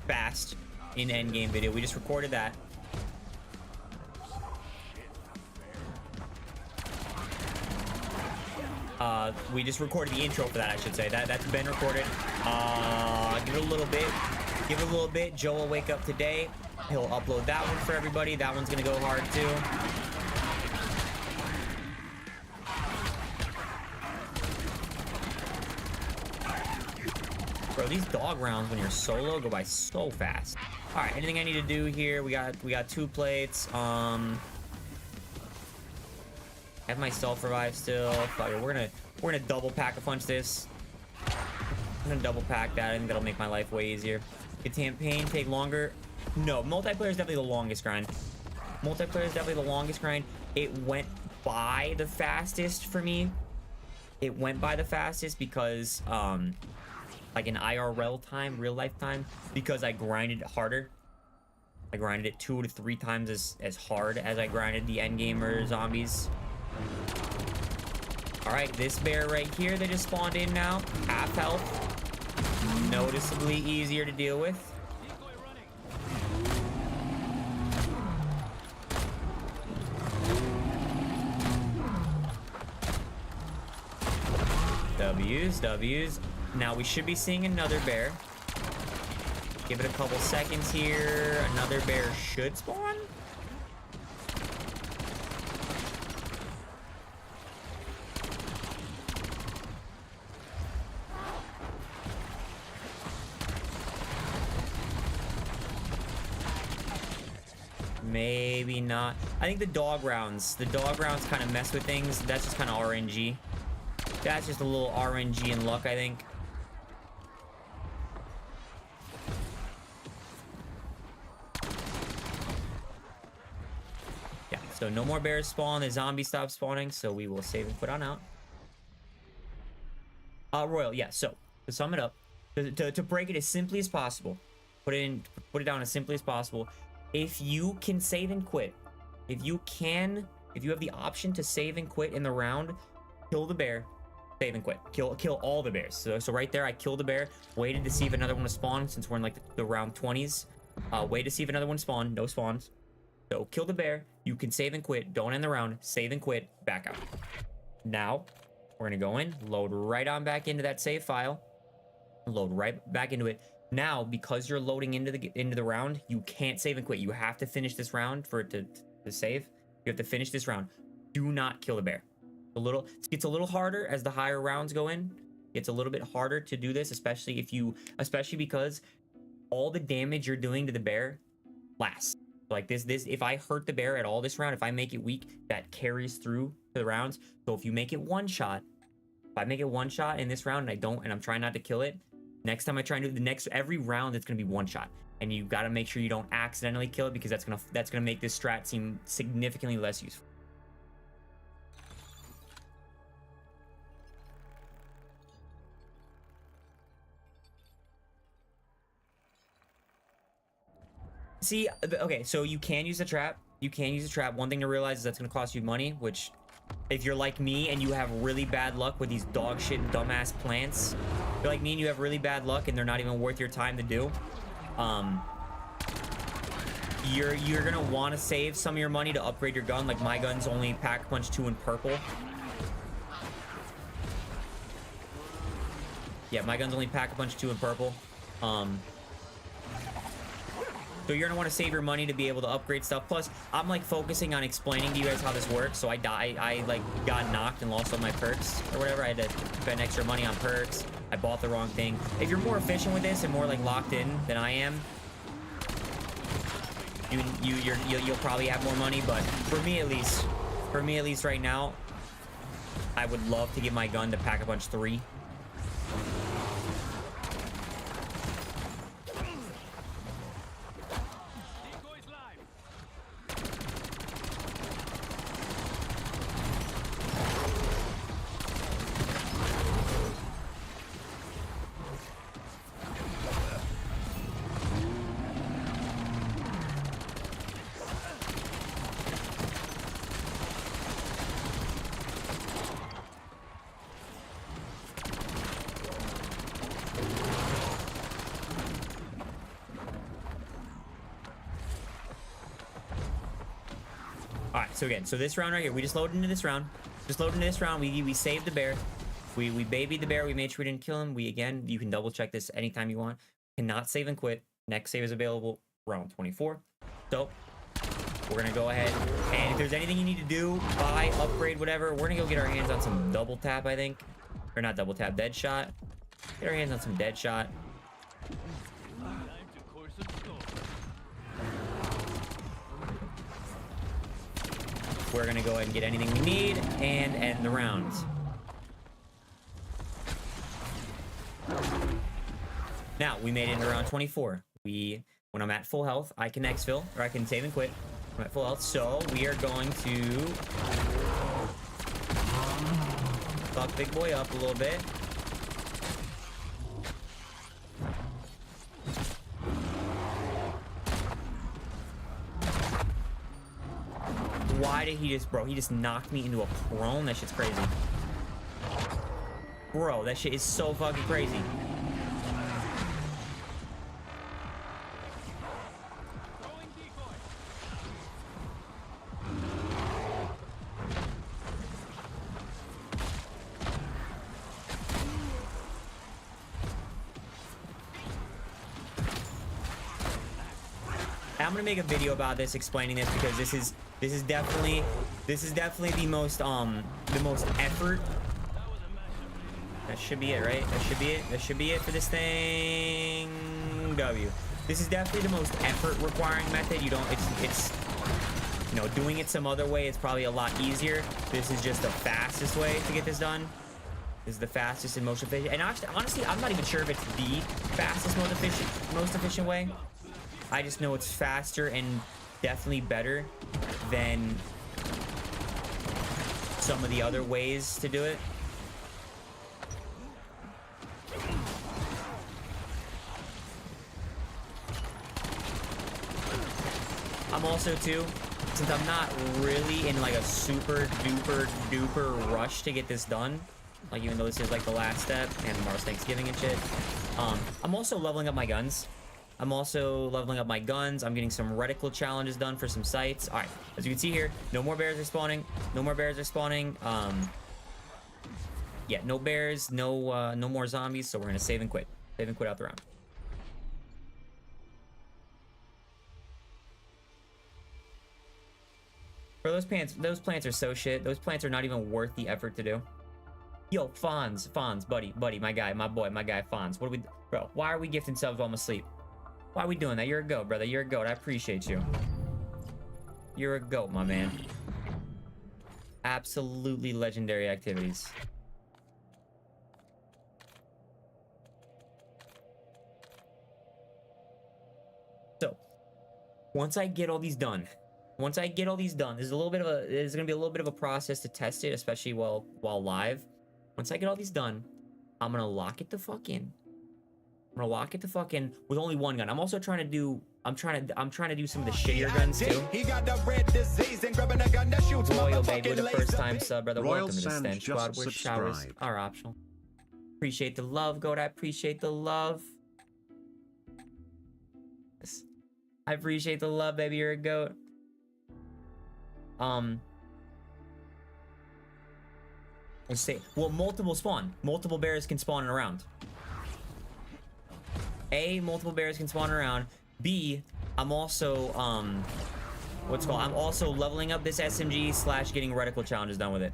fast in endgame video. We just recorded that. We just recorded the intro for that, I should say. That's been recorded. Give it a little bit. Give it a little bit. Joe will wake up today. He'll upload that one for everybody. That one's gonna go hard too. Bro, these dog rounds when you're solo go by so fast. All right, anything I need to do here? We got 2 plates. I have my self revive still. Fuck it, we're gonna double pack a punch this. I'm gonna double pack that. I think that'll make my life way easier. Could campaign take longer? No, multiplayer is definitely the longest grind. Multiplayer is definitely the longest grind. It went by the fastest for me. It went by the fastest because, like in IRL time, real life time, because I grinded harder. I grinded it 2 to 3 times as hard as I grinded the endgamer zombies. All right, this bear right here that just spawned in now, half health, noticeably easier to deal with. W's. Now we should be seeing another bear. Give it a couple seconds here. Another bear should spawn. Maybe not. I think the dog rounds kind of mess with things. That's just kind of RNG. That's just a little RNG and luck, I think. Yeah, so no more bears spawn. The zombies stop spawning, so we will save and put on out. Royal, yeah, so to sum it up, to break it as simply as possible, put it down as simply as possible. If you can save and quit, if you have the option to save and quit in the round, kill the bear, save and quit. Kill all the bears. So right there, I killed the bear, waited to see if another one would spawn, since we're in like the round 20s. Wait to see if another one spawned. No spawns. So kill the bear. You can save and quit. Don't end the round. Save and quit. Back out. Now, we're going to go in, load right on back into that save file. Load right back into it. Now, because you're loading into the round, you can't save and quit. You have to finish this round for it to save. You have to finish this round. Do not kill the bear. It gets a little harder as the higher rounds go in. It's a little bit harder to do this, especially because all the damage you're doing to the bear lasts. Like this, if I hurt the bear at all this round, if I make it weak, that carries through to the rounds. So if you make it one shot, if I make it one shot in this round and I'm trying not to kill it, next time I try and do every round, it's gonna be one shot, and you got to make sure you don't accidentally kill it, because that's gonna make this strat seem significantly less useful. See, okay, so you can use a trap. One thing to realize is that's gonna cost you money, which, if you're like me and you have really bad luck with these dog shit dumbass plants, if you're like me and you have really bad luck and they're not even worth your time to do, you're gonna want to save some of your money to upgrade your gun. Like, my gun's only pack punch 2 in purple. Yeah, my gun's only pack a punch 2 in purple. So you're gonna want to save your money to be able to upgrade stuff. Plus, I'm like focusing on explaining to you guys how this works. So I like got knocked and lost all my perks or whatever. I had to spend extra money on perks. I bought the wrong thing. If you're more efficient with this and more like locked in than I am, you'll probably have more money. But for me at least right now, I would love to get my gun to pack a punch 3. So again, so this round right here, we just loaded into this round. We saved the bear. We babied the bear. We made sure we didn't kill him. You can double check this anytime you want. Cannot save and quit. Next save is available round 24. So we're gonna go ahead, and if there's anything you need to do, buy, upgrade, whatever, we're gonna go get our hands on some double tap, I think. Or not double tap, dead shot. Get our hands on some dead shot. We're gonna go ahead and get anything we need and end the rounds. Now, we made it into round 24. When I'm at full health, I can exfil, or I can save and quit. I'm at full health, so we are going to fuck big boy up a little bit. Why did he just knocked me into a prone? That shit's crazy. Bro, that shit is so fucking crazy. I'm gonna make a video about this, explaining this, because this is definitely the most effort. That should be it, right? That should be it. That should be it for this thing. W. This is definitely the most effort requiring method. You don't, it's you know, doing it some other way is probably a lot easier. This is just the fastest way to get this done. This is the fastest and most efficient. And actually, honestly, I'm not even sure if it's the fastest, most efficient way. I just know it's faster and definitely better than some of the other ways to do it. I'm also too, since I'm not really in like a super duper rush to get this done, like even though this is like the last step and tomorrow's Thanksgiving and shit, I'm also leveling up my guns. I'm getting some reticle challenges done for some sites. All right, as you can see here, no more bears are spawning. Yeah, no bears, no more zombies. So we're gonna save and quit out the round. Bro, those plants are so shit. Those plants are not even worth the effort to do. Yo, Fonz, buddy, my guy, my boy, my guy, Fonz. What are we, bro? Why are we gifting subs while I'm asleep? Why are we doing that? You're a goat, brother. You're a goat. I appreciate you. You're a goat, my man. Absolutely legendary activities. So, once I get all these done, this is gonna be a little bit of a process to test it, especially while live. Once I get all these done, I'm gonna lock it the fuck in. With only one gun. I'm also trying to do some of the shittier guns too.
He got the red disease and grabbing a gun that shoots
Royal baby with the first time sub, brother.
Royal
Welcome to the Stench Squad, where showers
subscribed.
are optional. Appreciate the love, goat. I appreciate the love. Yes. I appreciate the love, baby. You're a goat. Let's see. Well, multiple bears can spawn in a round. A, multiple bears can spawn around. B, I'm also I'm also leveling up this SMG / getting reticle challenges done with it.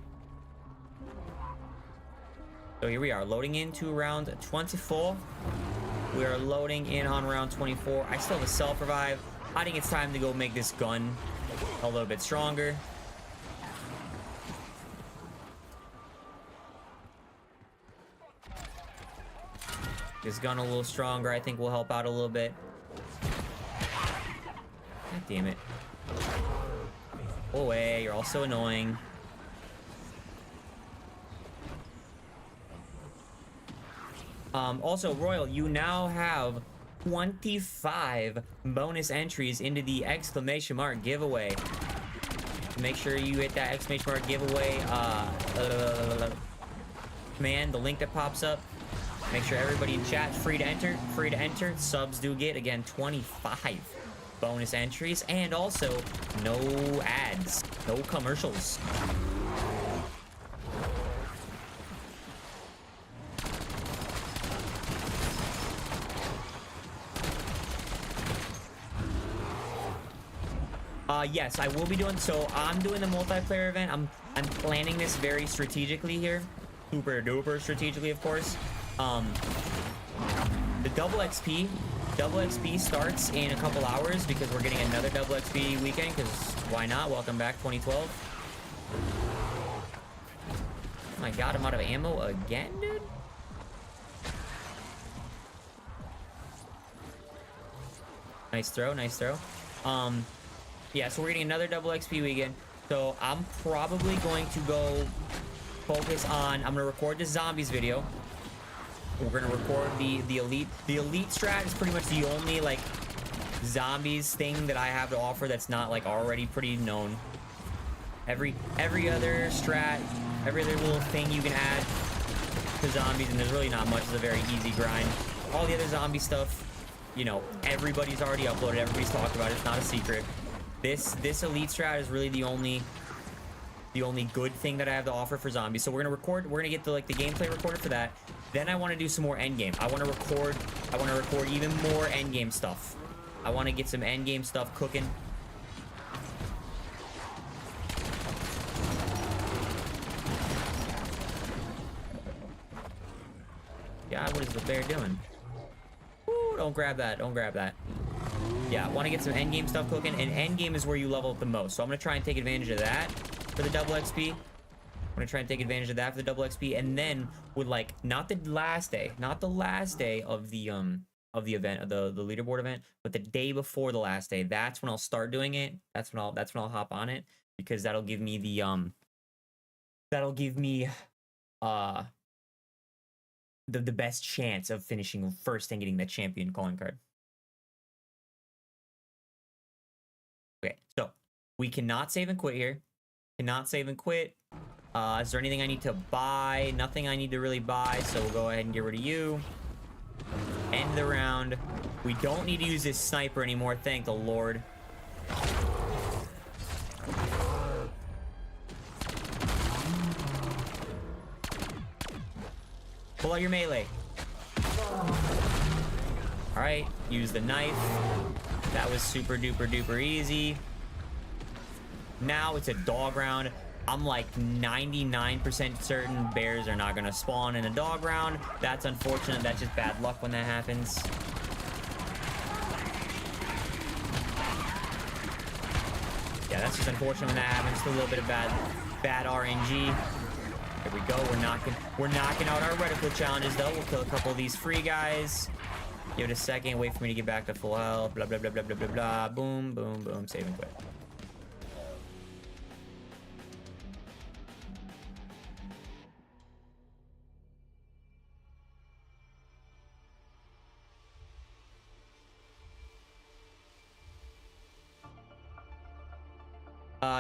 So here we are, loading into round 24. We are loading in on round 24. I still have a self-revive. I think it's time to go make this gun a little bit stronger. This gun a little stronger, I think, will help out a little bit. God damn it. Go away, you're also annoying. Also, Royal, you now have 25 bonus entries into the exclamation mark giveaway. Make sure you hit that exclamation mark giveaway command, the link that pops up. Make sure everybody in chat free to enter. Subs do get, again, 25 bonus entries, and also no ads, no commercials. Yes, I will be doing, so I'm doing the multiplayer event. I'm planning this very strategically here. Super duper strategically, of course. The double XP starts in a couple hours because we're getting another double XP weekend, because why not? Welcome back, 2012. Oh my god, I'm out of ammo again, dude. Nice throw. Yeah, so we're getting another double XP weekend. So I'm probably going to go focus on, I'm gonna record this zombies video. We're gonna record the elite. The elite strat is pretty much the only like zombies thing that I have to offer that's not like already pretty known. Every other strat, every other little thing you can add to zombies, and there's really not much. It's a very easy grind. All the other zombie stuff, you know, everybody's already uploaded, everybody's talked about it, it's not a secret. This elite strat is really the only good thing that I have to offer for zombies. So we're gonna get the gameplay recorded for that. Then I want to do some more endgame. I want to record even more endgame stuff. I want to get some end game stuff cooking. Yeah, what is the bear doing? Ooh, don't grab that. Don't grab that. Yeah, I want to get some end game stuff cooking, and end game is where you level up the most. So I'm gonna try and take advantage of that for the double XP. I'm gonna try and take advantage of that for the double XP, and then with like not the last day of the event, of the leaderboard event, but the day before the last day. That's when I'll start doing it. That's when I'll hop on it, because that'll give me the the best chance of finishing first and getting that champion calling card. Okay, so we cannot save and quit here. Cannot save and quit. Is there anything I need to buy? Nothing I need to really buy, so we'll go ahead and get rid of you. End the round. We don't need to use this sniper anymore, thank the Lord. Pull out your melee. Alright, use the knife. That was super duper duper easy. Now it's a dog round. I'm like 99% certain bears are not gonna spawn in a dog round. That's unfortunate. That's just bad luck when that happens. Yeah, that's just unfortunate when that happens. Just a little bit of bad RNG. There we go. We're knocking out our reticle challenges though. We'll kill a couple of these free guys. Give it a second. Wait for me to get back to full health. Blah blah blah blah blah blah blah. Boom boom boom. Save and quit.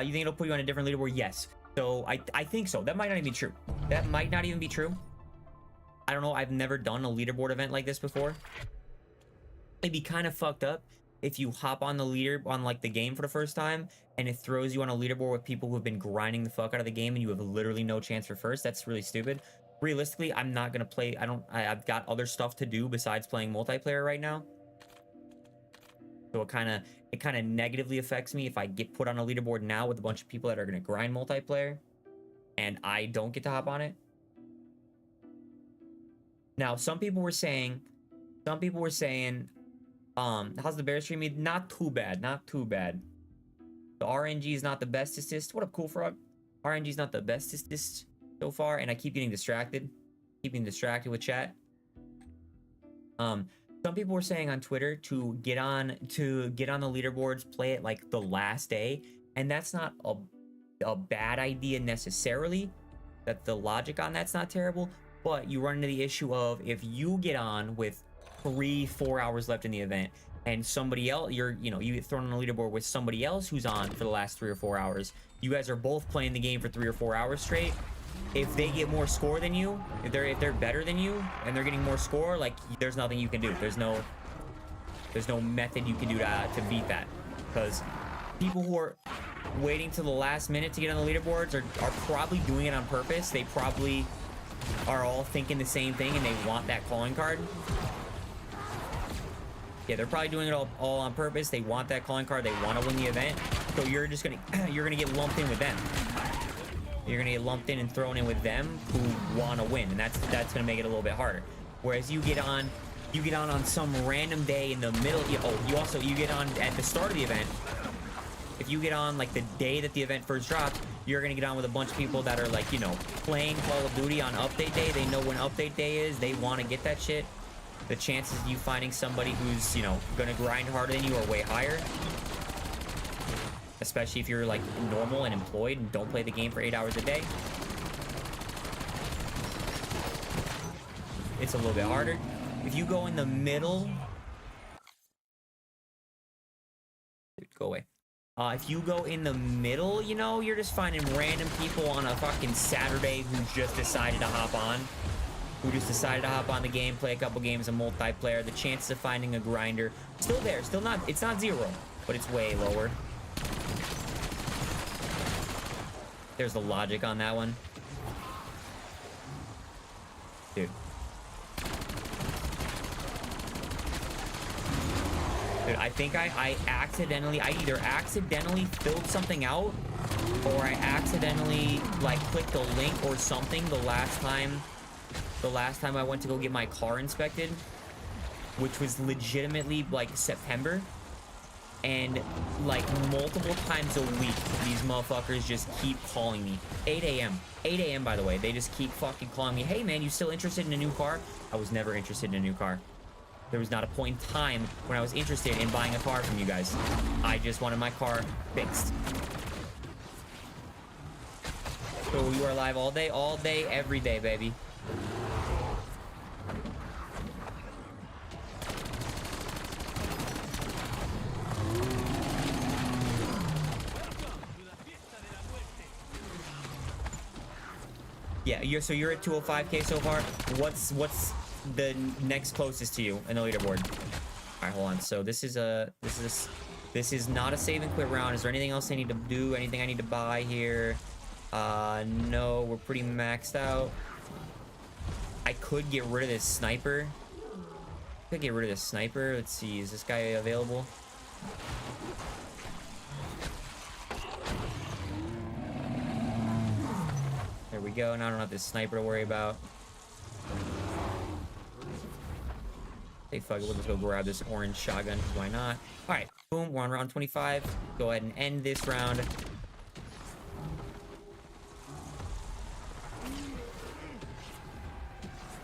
You think it'll put you on a different leaderboard? Yes. So I think so. That might not even be true. That might not even be true. I don't know. I've never done a leaderboard event like this before. It'd be kind of fucked up if you hop on the leader on like the game for the first time and it throws you on a leaderboard with people who have been grinding the fuck out of the game and you have literally no chance for first. That's really stupid. Realistically, I'm not gonna play. I've got other stuff to do besides playing multiplayer right now. So it kind of negatively affects me if I get put on a leaderboard now with a bunch of people that are going to grind multiplayer and I don't get to hop on it. Now, some people were saying, how's the bear stream? Not too bad, not too bad. The RNG is not the best assist. What up, Cool Frog? RNG is not the best assist so far, and I keep getting distracted. Keeping distracted with chat. Some people were saying on Twitter to get on the leaderboards, play it like the last day, and that's not a bad idea necessarily. That the logic on that's not terrible, but you run into the issue of if you get on with 3-4 hours left in the event, and somebody else, you get thrown on a leaderboard with somebody else who's on for the last 3 or 4 hours. You guys are both playing the game for 3 or 4 hours straight. If they get more score than you, if they're better than you and they're getting more score, like there's nothing you can do. There's no method you can do to beat that, because people who are waiting till the last minute to get on the leaderboards are probably doing it on purpose. They probably are all thinking the same thing and they want that calling card. Yeah, they're probably doing it all on purpose. They want that calling card. They want to win the event. So you're gonna get lumped in with them. You're gonna get lumped in and thrown in with them who want to win, and that's gonna make it a little bit harder. Whereas you get on some random day in the middle. You get on at the start of the event. If you get on like the day that the event first drops, you're gonna get on with a bunch of people that are like, playing Call of Duty on update day. They know when update day is. They want to get that shit. The chances of you finding somebody who's gonna grind harder than you are way higher. Especially if you're like normal and employed and don't play the game for 8 hours a day. It's a little bit harder. If you go in the middle... Dude, go away. If you go in the middle, you're just finding random people on a fucking Saturday who just decided to hop on. Who just decided to hop on the game, play a couple games of multiplayer. The chances of finding a grinder, still there. It's not zero, but it's way lower. There's the logic on that one. Dude, I think I either accidentally filled something out, or I accidentally like clicked a link or something the last time I went to go get my car inspected, which was legitimately like September. And like multiple times a week, these motherfuckers just keep calling me. 8 a.m. 8 a.m. by the way. They just keep fucking calling me. Hey man, you still interested in a new car? I was never interested in a new car. There was not a point in time when I was interested in buying a car from you guys. I just wanted my car fixed. So you are live all day, every day, baby. Yeah, you're at 205k so far. What's the next closest to you in the leaderboard? All right, hold on. So this is not a save and quit round. Is there anything else I need to do? Anything I need to buy here? No, we're pretty maxed out. I could get rid of this sniper. Let's see, is this guy available? There we go. Now I don't have this sniper to worry about. Hey, fuck it. We'll just go grab this orange shotgun. Why not? All right. Boom. We're on round 25. Go ahead and end this round.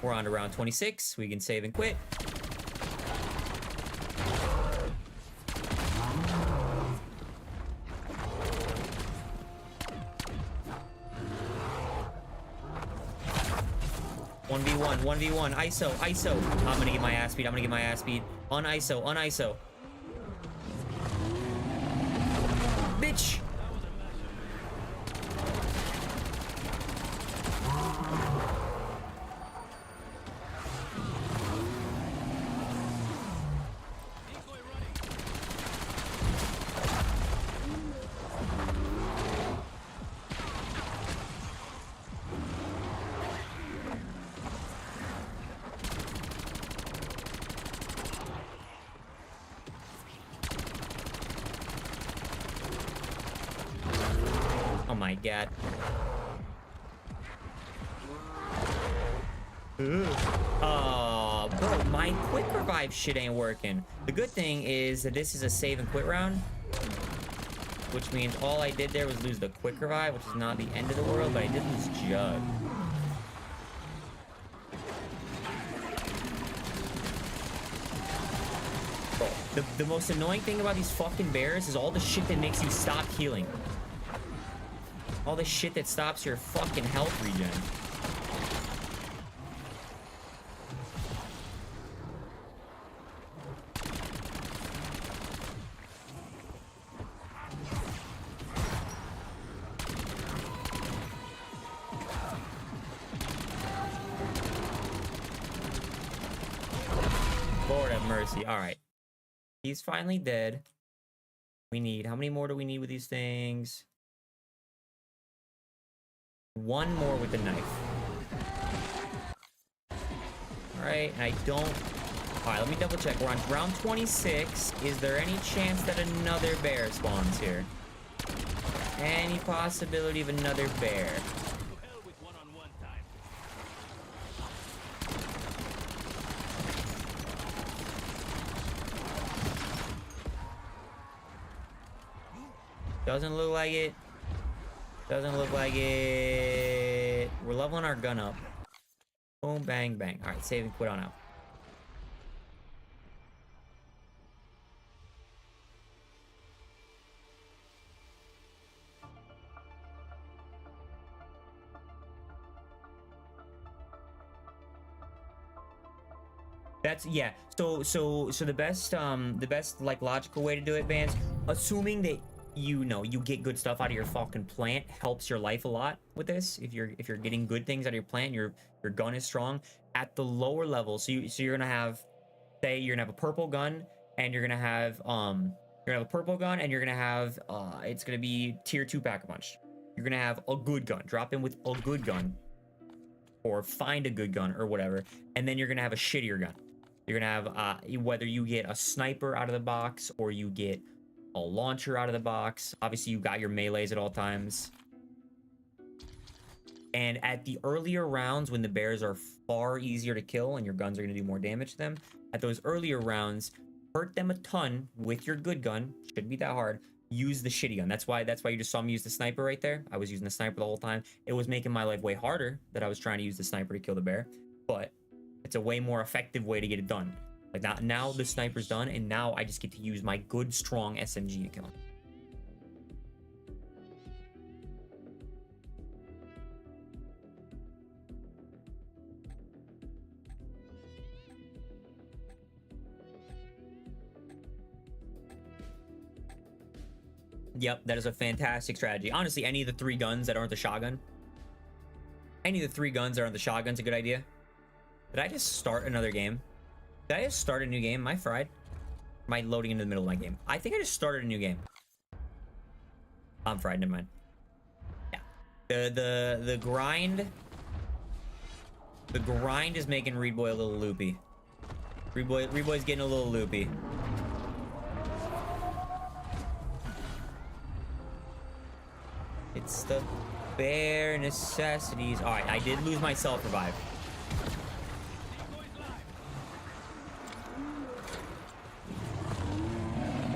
We're on to round 26. We can save and quit. One v one. ISO. I'm gonna get my ass beat. On ISO. Bitch. Oh my god. Bro, my quick revive shit ain't working. The good thing is that this is a save and quit round, which means all I did there was lose the quick revive, which is not the end of the world, but I did lose Jug. Bro, the most annoying thing about these fucking bears is all the shit that makes you stop healing. All the shit that stops your fucking health regen. Lord have mercy. All right. He's finally dead. We need... How many more do we need with these things? One more with the knife. Alright, and I don't... Alright, let me double check. We're on round 26. Is there any chance that another bear spawns here? Any possibility of another bear? Doesn't look like it. Doesn't look like it. We're leveling our gun up. Boom, bang, bang. All right, save and quit on out. That's, yeah. So the best like logical way to do it, Vance, assuming that you know you get good stuff out of your fucking plant, helps your life a lot with this. If you're getting good things out of your plant, your gun is strong at the lower level. So you're gonna have, say you're gonna have a purple gun, and you're gonna have it's gonna be tier 2 pack-a-punch. You're gonna have a good gun. Drop in with a good gun, or find a good gun, or whatever, and then you're gonna have a shittier gun. You're gonna have whether you get a sniper out of the box or you get a launcher out of the box. Obviously, you got your melees at all times. And at the earlier rounds, when the bears are far easier to kill and your guns are going to do more damage to them, at those earlier rounds, hurt them a ton with your good gun. Shouldn't be that hard. Use the shitty gun. That's why you just saw me use the sniper right there. I was using the sniper the whole time. It was making my life way harder that I was trying to use the sniper to kill the bear, but it's a way more effective way to get it done. Like now the sniper's done, and now I just get to use my good, strong SMG to kill him. Yep, that is a fantastic strategy. Honestly, any of the 3 guns that aren't the shotgun. Any of the 3 guns that aren't the shotgun's a good idea. Did I just start another game? Did I just start a new game? Am I fried? Am I loading into the middle of my game? I think I just started a new game. I'm fried, never mind. Yeah. The grind. The grind is making Reed Boy a little loopy. Reed Boy's getting a little loopy. It's the bare necessities. All right, I did lose my self-revive.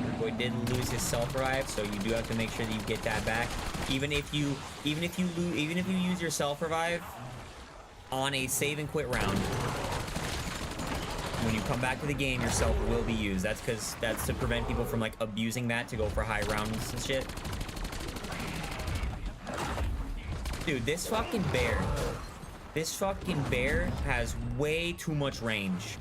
Your boy did lose his self-revive, so you do have to make sure that you get that back. Even if you use your self-revive on a save and quit round, when you come back to the game, your self will be used. That's to prevent people from like abusing that to go for high rounds and shit. Dude, this fucking bear has way too much range.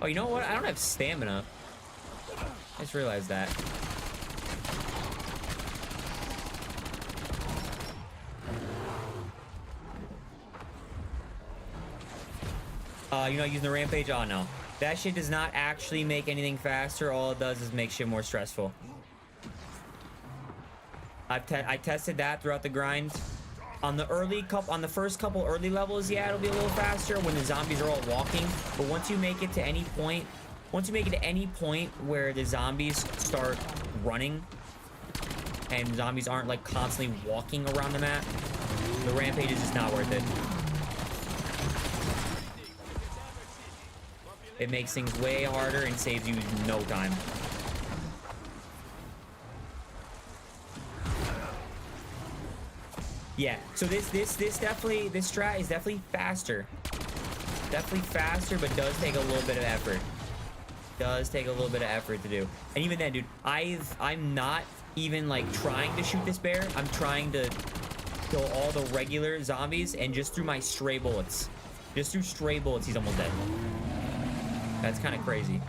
Oh, you know what? I don't have stamina. I just realized that. You're not using the rampage? Oh, no. That shit does not actually make anything faster. All it does is make shit more stressful. I tested that throughout the grind. On the first couple early levels, yeah, it'll be a little faster when the zombies are all walking. But once you make it to any point where the zombies start running and zombies aren't like constantly walking around the map, the rampage is just not worth it. It makes things way harder and saves you no time. Yeah, so this strat is definitely faster. Definitely faster, but does take a little bit of effort. Does take a little bit of effort to do. And even then, dude, I'm not even like trying to shoot this bear. I'm trying to kill all the regular zombies, and just through my stray bullets. Just through stray bullets, he's almost dead. That's kind of crazy.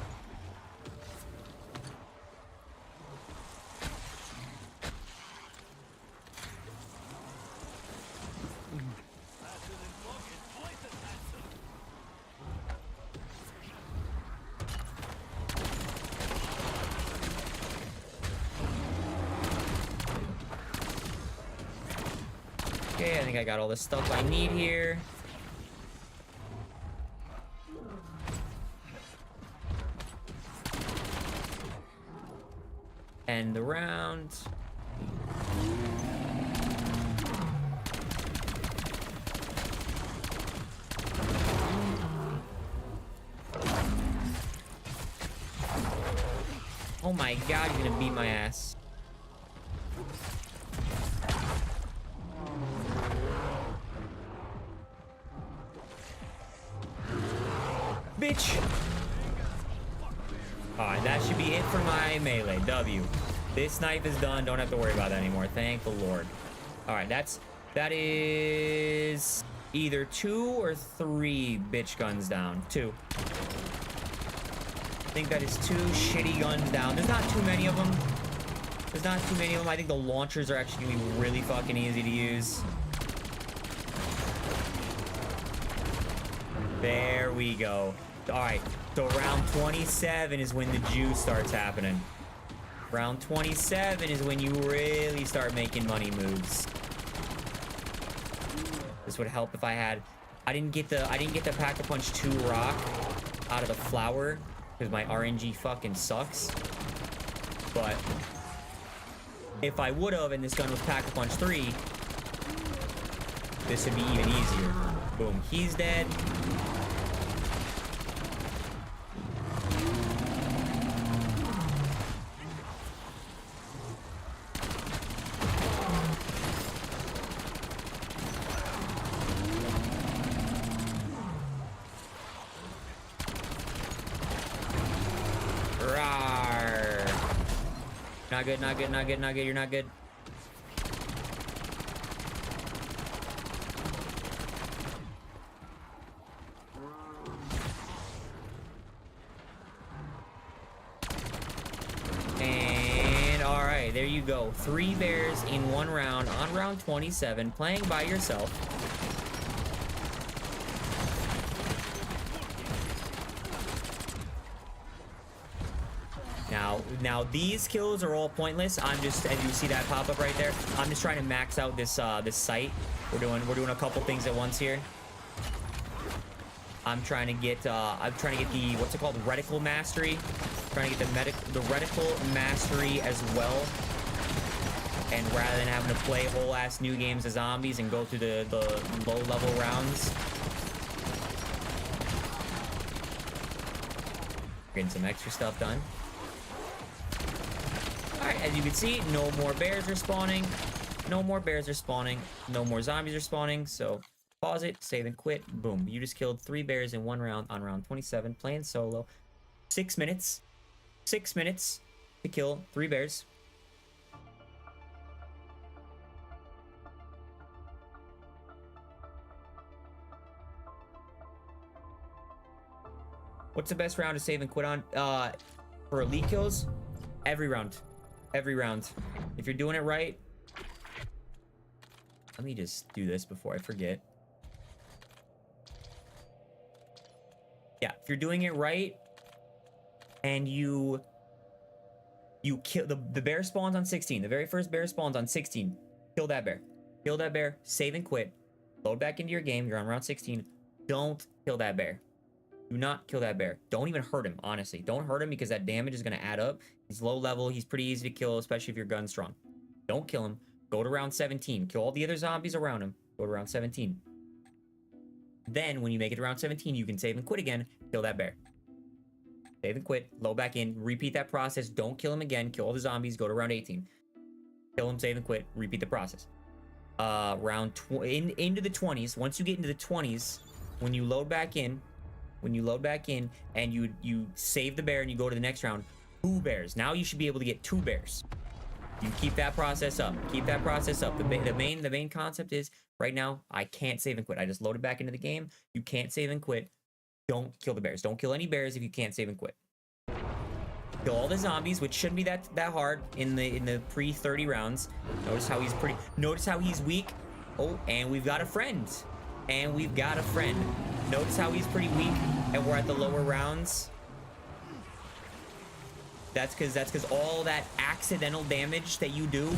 Okay, I think I got all the stuff I need here. End the round. Oh my god, you're gonna beat my ass. Bitch! Alright, that should be it for my melee. W. This knife is done. Don't have to worry about that anymore. Thank the Lord. Alright, that is either 2 or 3 bitch guns down. 2. I think that is 2 shitty guns down. There's not too many of them. I think the launchers are actually gonna be really fucking easy to use. There we go. All right, so round 27 is when the juice starts happening. Round 27 is when you really start making money moves. This would help if I had... I didn't get the Pack-a-Punch 2 rock out of the flower because my RNG fucking sucks. But if I would have and this gun was Pack-a-Punch 3, this would be even easier. Boom, he's dead. Not good, not good, not good, not good. You're not good. And all right, there you go. 3 bears in 1 round on round 27, playing by yourself. Now these kills are all pointless. I'm just, as you see that pop up right there, I'm just trying to max out this this site. We're doing a couple things at once here. I'm trying to get the what's it called, reticle mastery. Trying to get the reticle mastery as well. And rather than having to play whole ass new games of zombies and go through the low level rounds, getting some extra stuff done. Alright, as you can see, no more bears are spawning. No more bears are spawning. No more zombies are spawning. So, pause it, save and quit. Boom. You just killed 3 bears in 1 round on round 27, playing solo. 6 minutes. 6 minutes to kill 3 bears. What's the best round to save and quit on? For elite kills? Every round. Every round. If you're doing it right. Let me just do this before I forget. Yeah, if you're doing it right and you kill the bear spawns on 16. The very first bear spawns on 16. Kill that bear. Kill that bear, save and quit. Load back into your game. You're on round 16. Don't kill that bear. Do not kill that bear. Don't even hurt him, honestly. Don't hurt him because that damage is going to add up. He's low level. He's pretty easy to kill, especially if your gun's strong. Don't kill him. Go to round 17. Kill all the other zombies around him. Go to round 17. Then, when you make it to round 17, you can save and quit again. Kill that bear. Save and quit. Load back in. Repeat that process. Don't kill him again. Kill all the zombies. Go to round 18. Kill him, save and quit. Repeat the process. Into the 20s. Once you get into the 20s, when you load back in, and you save the bear and you go to the next round, 2 bears. Now you should be able to get 2 bears. You keep that process up. Keep that process up. The main concept is right now I can't save and quit. I just loaded back into the game. You can't save and quit. Don't kill the bears. Don't kill any bears if you can't save and quit. Kill all the zombies, which shouldn't be that hard in the pre-30 rounds. Notice how he's weak. Oh, and we've got a friend. Notice how he's pretty weak, and we're at the lower rounds. That's because all that accidental damage that you do,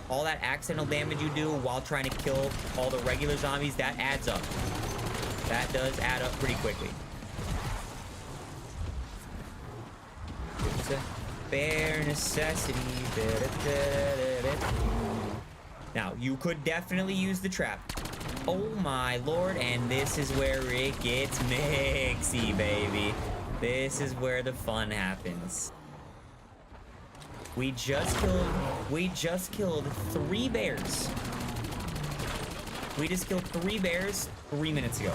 while trying to kill all the regular zombies, that adds up. That does add up pretty quickly. It's a bare necessity. Now, you could definitely use the trap. Oh my lord, and this is where it gets mixy, baby. This is where the fun happens. We just killed 3 bears. We just killed 3 bears 3 minutes ago.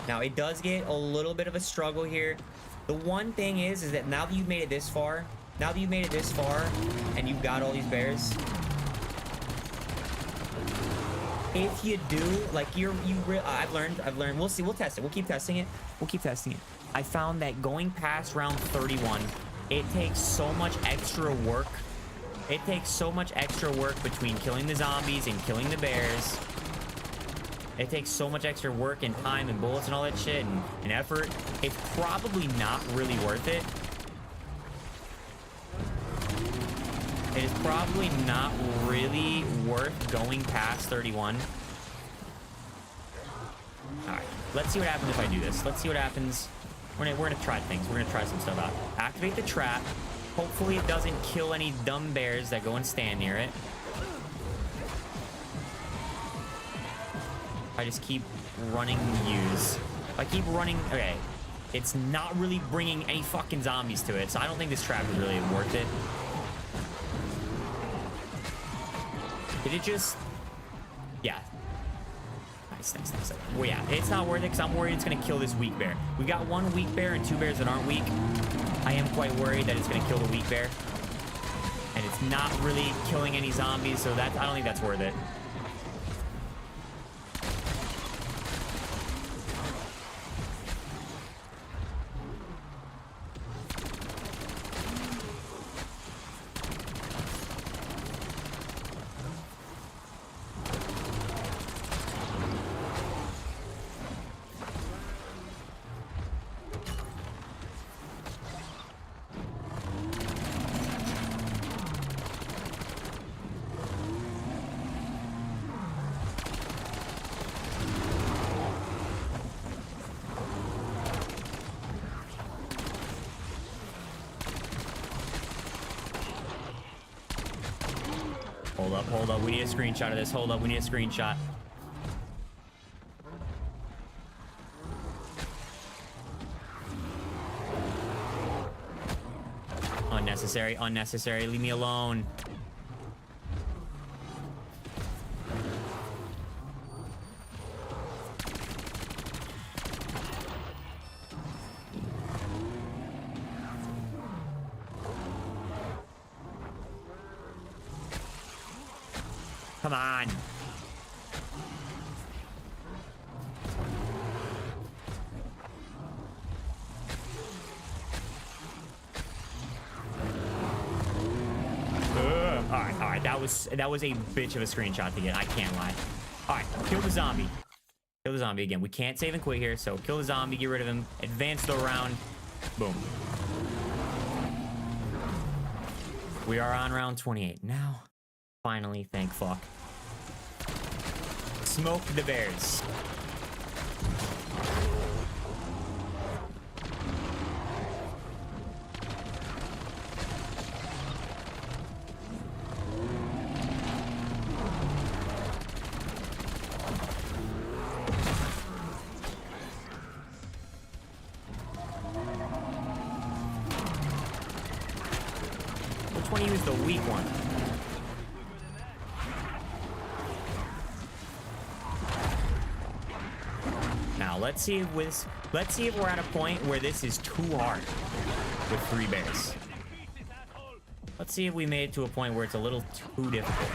Now, it does get a little bit of a struggle here. The one thing is that now that you've made it this far, and you've got all these bears, if you do, like I've learned. We'll see. We'll test it. We'll keep testing it. We'll keep testing it. I found that going past round 31, it takes so much extra work. It takes so much extra work between killing the zombies and killing the bears. It takes so much extra work and time and bullets and all that shit and effort. It's probably not really worth it. It is probably not really worth going past 31. All right, let's see what happens if I do this. Let's see what happens. We're gonna try things. We're gonna try some stuff out. Activate the trap. Hopefully it doesn't kill any dumb bears that go and stand near it. I just keep running use. If I keep running, okay. It's not really bringing any fucking zombies to it, so I don't think this trap is really worth it. Did it just... Yeah. Nice. Well, yeah, it's not worth it because I'm worried it's going to kill this weak bear. We got one weak bear and 2 bears that aren't weak. I am quite worried that it's going to kill the weak bear. And it's not really killing any zombies, so I don't think that's worth it. Hold up. We need a screenshot of this. Hold up. We need a screenshot. Unnecessary. Leave me alone. Come on. All right. That was a bitch of a screenshot to get. I can't lie. All right, kill the zombie. Kill the zombie again. We can't save and quit here, so kill the zombie, get rid of him, advance the round. Boom. We are on round 28 now. Finally, thank fuck. Smoke the bears. Which one used the weak one? Let's see if we're at a point where this is too hard with 3 bears. Let's see if we made it to a point where it's a little too difficult.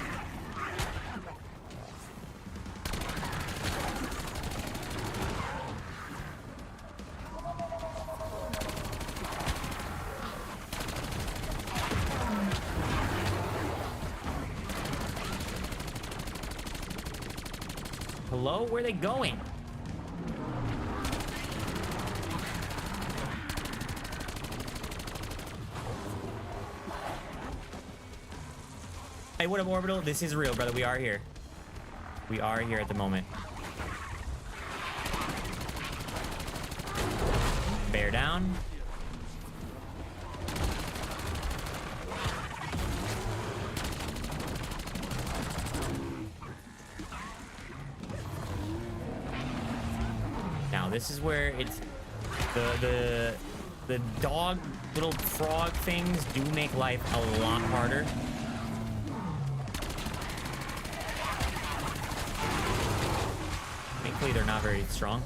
Hello? Where are they going? Hey, what up, Orbital? This is real, brother. We are here. We are here at the moment. Bear down. Now, this is where it's... The dog little frog things do make life a lot harder. Thankfully, they're not very strong.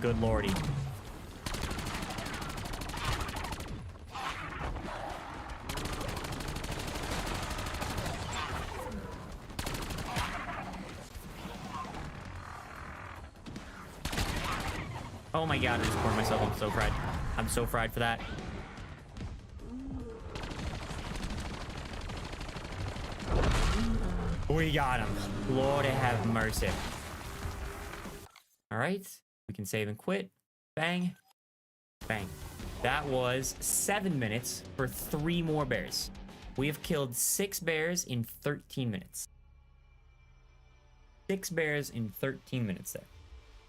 Good lordy. Oh my god, I just poured myself. I'm so fried. I'm so fried for that. We got him. Lord have mercy. All right. We can save and quit. Bang. Bang. That was 7 minutes for 3 more bears. We have killed 6 bears in 13 minutes. 6 bears in 13 minutes there.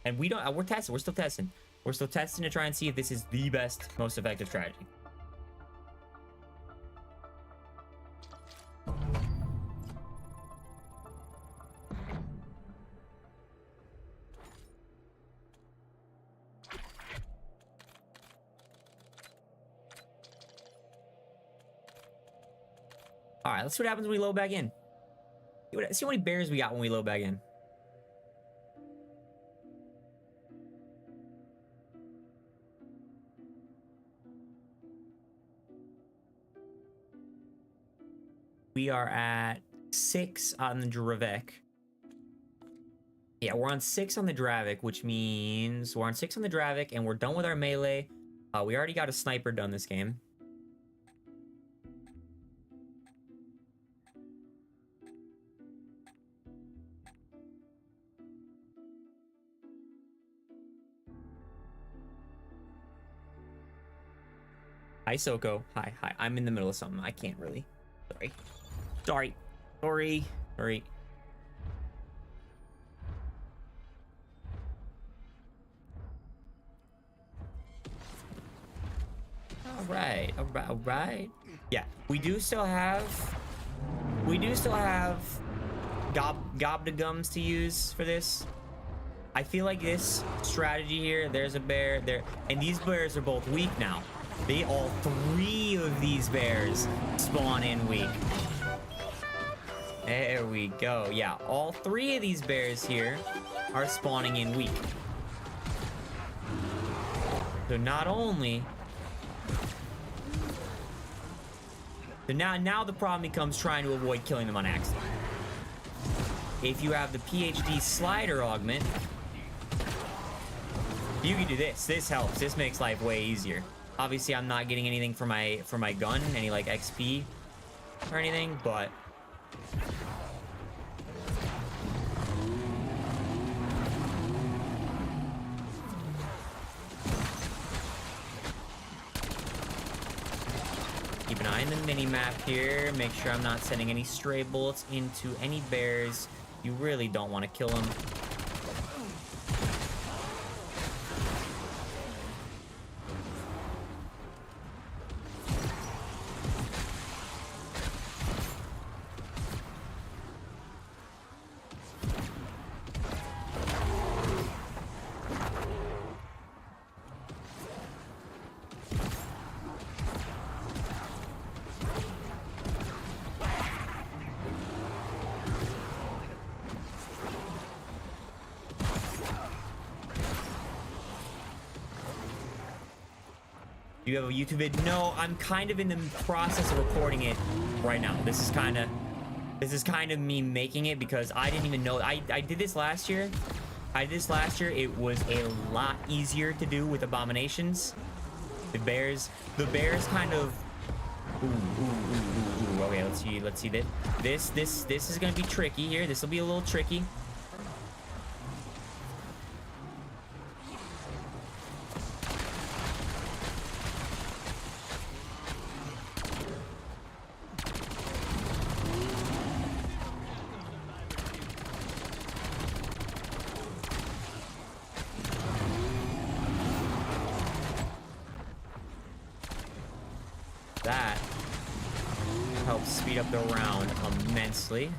And we're testing. We're still testing. We're still testing to try and see if this is the best, most effective strategy. All right, let's see what happens when we load back in. See how many bears we got when we load back in. We are at 6 on the Dravik. Yeah, we're on 6 on the Dravik, which means we're on 6 on the Dravik, and we're done with our melee. We already got a sniper done this game. Hi, Soko. Hi, hi. I'm in the middle of something. I can't really. Sorry. Sorry. Sorry. Sorry. All right. All right. All right. Yeah, we do still have gobdagums to use for this. I feel like this strategy here, there's a bear there, and these bears are both weak now. All 3 of these bears spawn in weak. There we go. Yeah, all 3 of these bears here are spawning in weak. So not only... So now the problem becomes trying to avoid killing them on accident. If you have the PhD slider augment, you can do this. This helps. This makes life way easier. Obviously, I'm not getting anything for my gun, any like XP or anything, but keep an eye on the mini-map here. Make sure I'm not sending any stray bullets into any bears. You really don't want to kill them. You have a YouTube vid? No, I'm kind of in the process of recording it right now. This is kind of me making it because I didn't even know. I did this last year. It was a lot easier to do with abominations. The bears kind of. Ooh. Okay, let's see this. This is gonna be tricky here. This will be a little tricky. That helps speed up the round immensely.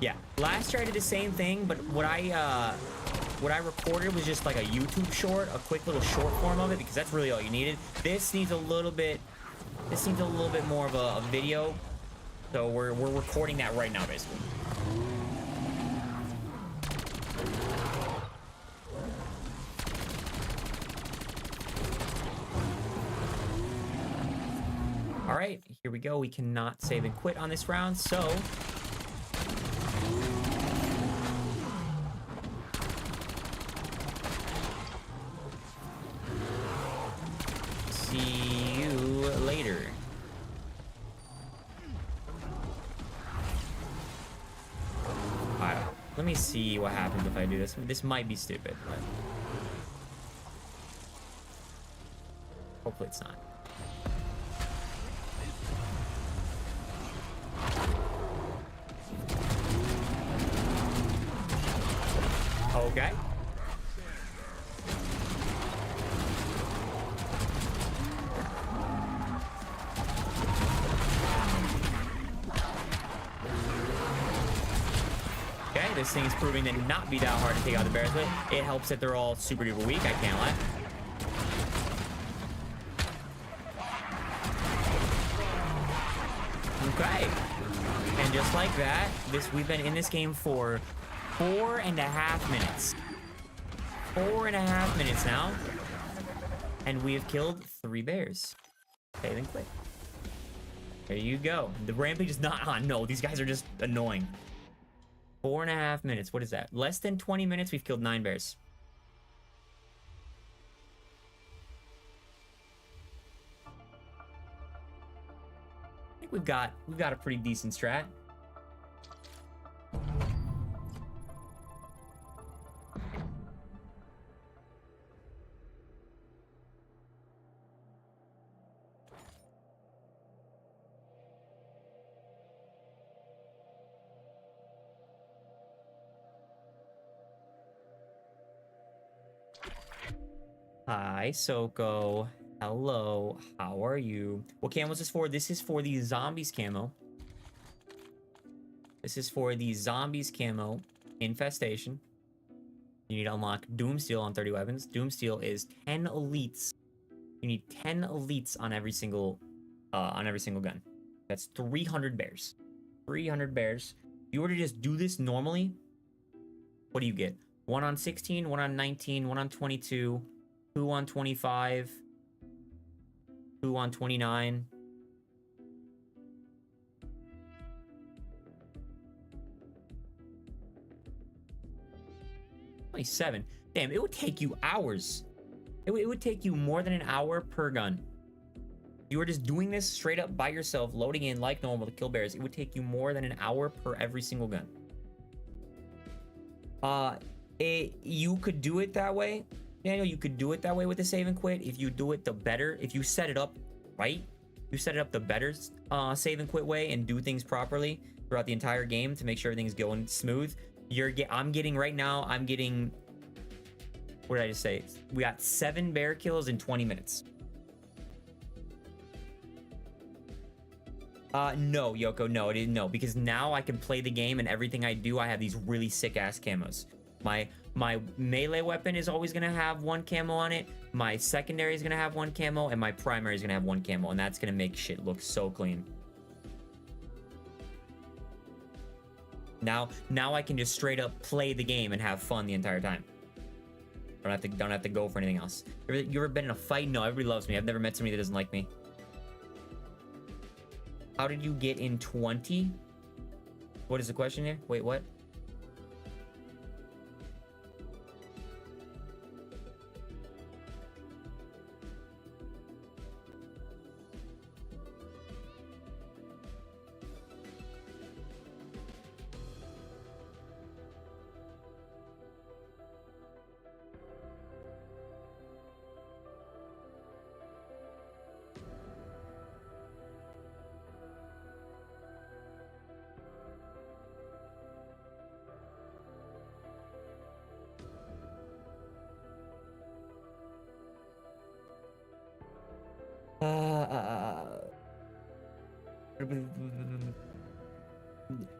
Yeah, last year I did the same thing, but what I recorded was just like a YouTube short, a quick little short form of it, because that's really all you needed. This needs a little bit more of a video, so we're recording that right now, basically. All right, here we go. We cannot save and quit on this round, so see you later. All right, let me see what happens if I do this. This might be stupid, but hopefully it's not. Okay. Okay, this thing's proving to not be that hard to take out the bears with. It helps that they're all super duper weak, I can't lie. Okay. And just like that, we've been in this game for 4.5 minutes. 4.5 minutes now. And we have killed 3 bears. Okay, then quit. There you go. The rampage is not on. No, these guys are just annoying. 4.5 minutes. What is that? Less than 20 minutes, we've killed 9 bears. I think we've got a pretty decent strat. Hi, Soko. Hello. How are you? What camo is this for? This is for the zombies camo. This is for the zombies camo infestation. You need to unlock Doomsteel on 30 weapons. Doomsteel is 10 elites. You need 10 elites on every single gun. That's 300 bears. 300 bears. If you were to just do this normally, what do you get? 1 on 16, 1 on 19, 1 on 22, 2 on 25, 2 on 29. $27. Damn, it would take you hours. It would take you more than an hour per gun. If you were just doing this straight up by yourself, loading in like normal to kill bears, it would take you more than an hour per every single gun. You could do it that way. Daniel, you could do it that way with the save and quit. If you do it the better, if you set it up right, you set it up the better save and quit way and do things properly throughout the entire game to make sure everything's going smooth. I'm getting right now, what did I just say? We got 7 bear kills in 20 minutes. No, Yoko, no, it didn't. No, because now I can play the game and everything I do, I have these really sick ass camos. My melee weapon is always gonna have 1 camo on it. My secondary is gonna have 1 camo, and my primary is gonna have 1 camo, and that's gonna make shit look so clean. Now I can just straight up play the game and have fun the entire time. Don't have to go for anything else. You ever been in a fight? No, everybody loves me. I've never met somebody that doesn't like me. How did you get in 20? What is the question here? Wait, what?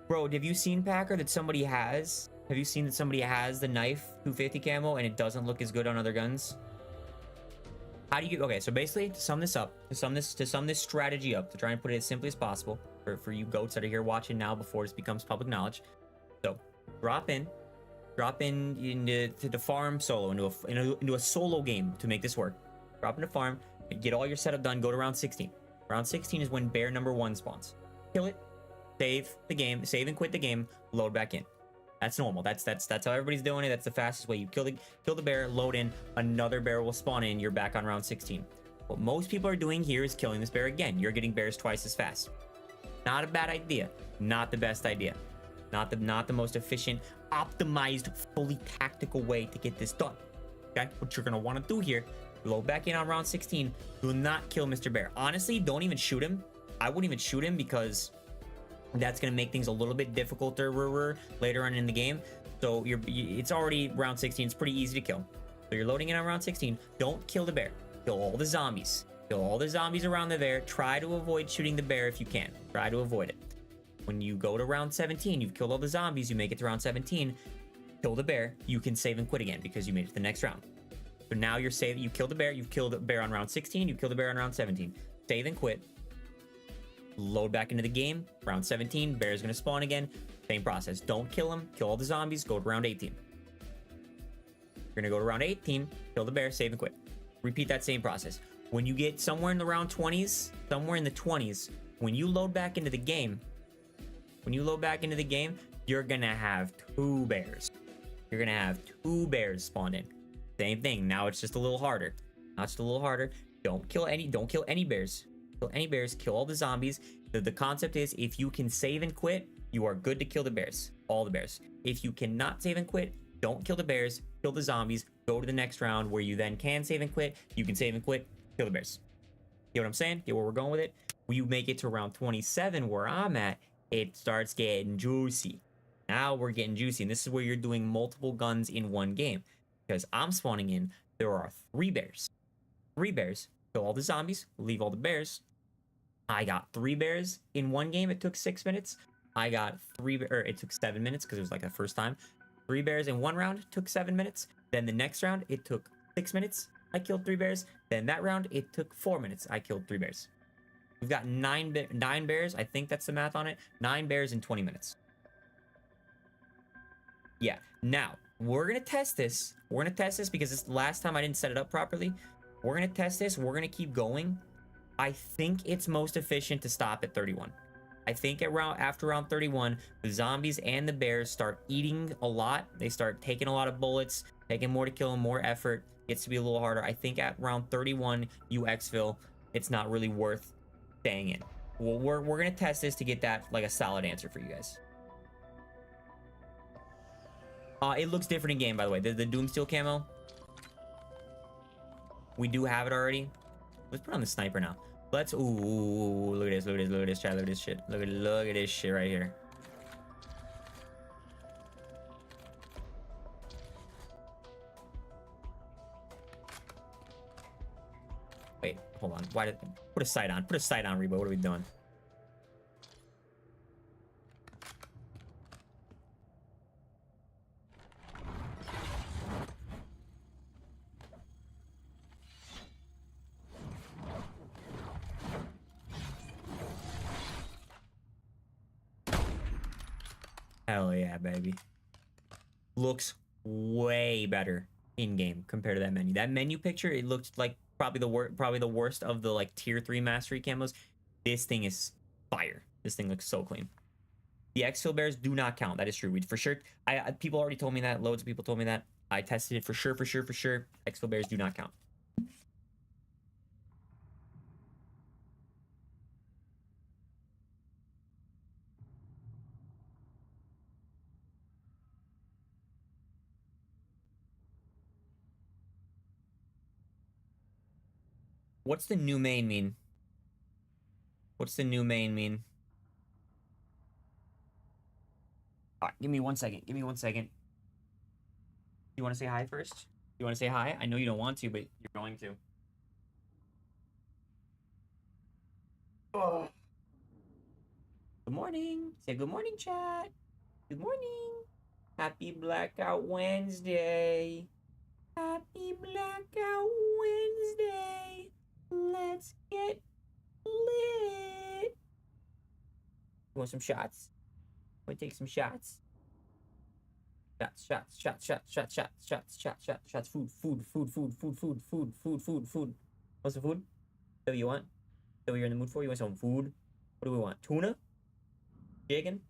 Bro, have you seen, Packer, that somebody has? Have you seen that somebody has the knife 250 camo and it doesn't look as good on other guns? How do you get? Okay, so basically, to sum this up, to sum this strategy up, to try and put it as simply as possible for you goats that are here watching now before this becomes public knowledge. So, drop in into the farm solo, into a solo game to make this work. Drop into farm, get all your setup done, go to round 16. Round 16 is when bear number 1 spawns. Kill it, save the game, save and quit the game, load back in. That's normal. That's how everybody's doing it. That's the fastest way. You kill the bear, load in, another bear will spawn in, you're back on round 16. What most people are doing here is killing this bear again. You're getting bears twice as fast. Not a bad idea. Not the best idea. Not the most efficient, optimized, fully tactical way to get this done. Okay? What you're gonna want to do here, load back in on round 16. Do not kill Mr. Bear. Honestly, don't even shoot him. I wouldn't even shoot him because that's gonna make things a little bit difficulter later on in the game. So it's already round 16. It's pretty easy to kill. So you're loading in on round 16. Don't kill the bear. Kill all the zombies. Kill all the zombies around the bear. Try to avoid shooting the bear if you can. Try to avoid it. When you go to round 17, you've killed all the zombies, you make it to round 17, kill the bear, you can save and quit again because you made it to the next round. So now you're saving, you killed the bear, you've killed the bear on round 16, you killed the bear on round 17. Save and quit. Load back into the game. Round 17, bear's gonna spawn again. Same process. Don't kill him, kill all the zombies, go to round 18. You're gonna go to round 18, kill the bear, save and quit. Repeat that same process. When you get somewhere in the round 20s, when you load back into the game, you're gonna have 2 bears. You're gonna have 2 bears spawned in. Same thing. Now it's just a little harder. Don't kill any bears. Kill any bears. Kill all the zombies. The concept is if you can save and quit, you are good to kill the bears. All the bears. If you cannot save and quit, don't kill the bears. Kill the zombies. Go to the next round where you then can save and quit. You can save and quit. Kill the bears. Get what I'm saying? Get where we're going with it? When you make it to round 27 where I'm at, it starts getting juicy. Now we're getting juicy, and this is where you're doing multiple guns in one game. Because I'm spawning in, there are 3 bears. 3 bears. Kill all the zombies, leave all the bears. I got 3 bears in one game. It took 6 minutes. It took 7 minutes because it was like the first time. 3 bears in one round took 7 minutes. Then the next round, it took 6 minutes. I killed 3 bears. Then that round, it took 4 minutes. I killed 3 bears. We've got 9 bears. I think that's the math on it. 9 bears in 20 minutes. Yeah. Now, we're going to test this. We're going to test this because it's the last time I didn't set it up properly. We're going to test this. We're going to keep going. I think it's most efficient to stop at 31. I think after round 31, the zombies and the bears start eating a lot. They start taking a lot of bullets, taking more to kill them, more effort. Gets to be a little harder. I think at round 31, you exfil. It's not really worth staying in. Well, we're gonna test this to get that like a solid answer for you guys. It looks different in game, by the way. The Doomsteel camo, we do have it already. Let's put on the sniper now. Let's ooh, look at this, chat, look at this shit. Look at this shit right here. Wait, hold on. Why did put a sight on? Put a sight on, Rebo. What are we doing? Hell yeah, baby. Looks way better in game compared to that menu. That menu picture, it looked like probably the worst of the like tier 3 mastery camos. This thing is fire. This thing looks so clean. The exfil bears do not count. That is true. For sure. People already told me that. Loads of people told me that. I tested it for sure. Exfil bears do not count. What's the new main mean? What's the new main mean? All right, give me 1 second. Give me 1 second. You want to say hi first? You want to say hi? I know you don't want to, but you're going to. Oh. Good morning. Say good morning, chat. Good morning. Happy Blackout Wednesday. Happy Blackout Wednesday. Let's get lit. You want some shots? Want to take some shots? Shots. Food. What's the food? What do you want?
So you're in the mood for? You want some food? What do we want? Tuna? Chicken?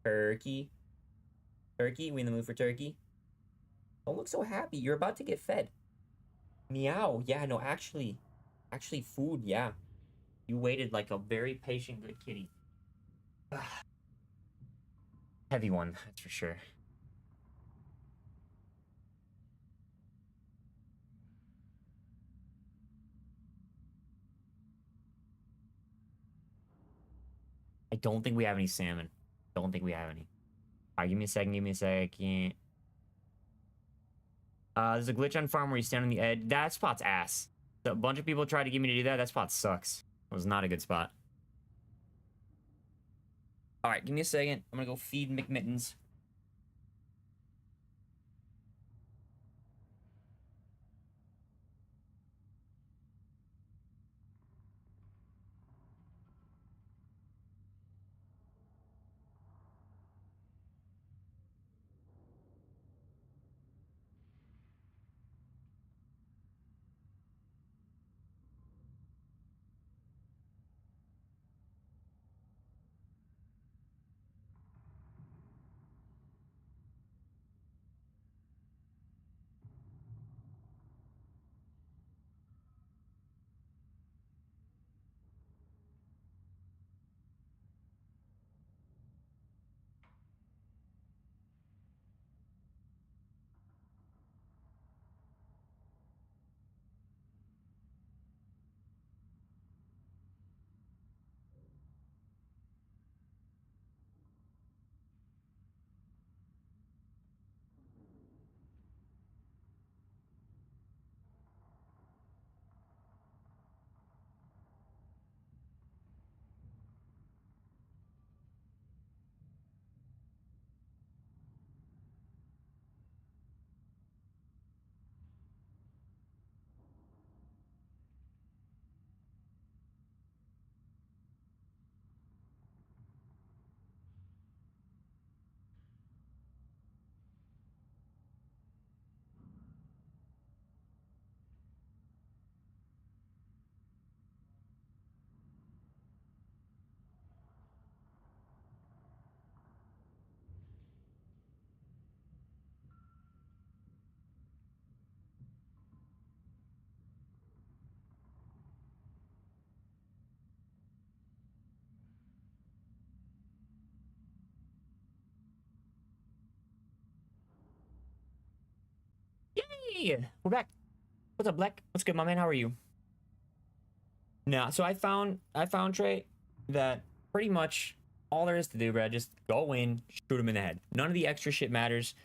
Turkey? Turkey? We in the mood for turkey? Don't look so happy. You're about to get fed. Meow. Yeah, no, actually food, yeah. You waited like a very patient, good kitty. Heavy one, that's for sure. I don't think we have any salmon. Don't think we have any. All right, give me a second. There's a glitch on farm where you stand on the edge. That spot's ass. A bunch of people tried to get me to do that. That spot sucks. It was not a good spot. All right, give me a second. I'm gonna go feed McMittens. Yay! We're back. What's up, Black? What's good, my man? How are you? No, so I found Trey, that pretty much all there is to do, bro, just go in, shoot him in the head. None of the extra shit matters.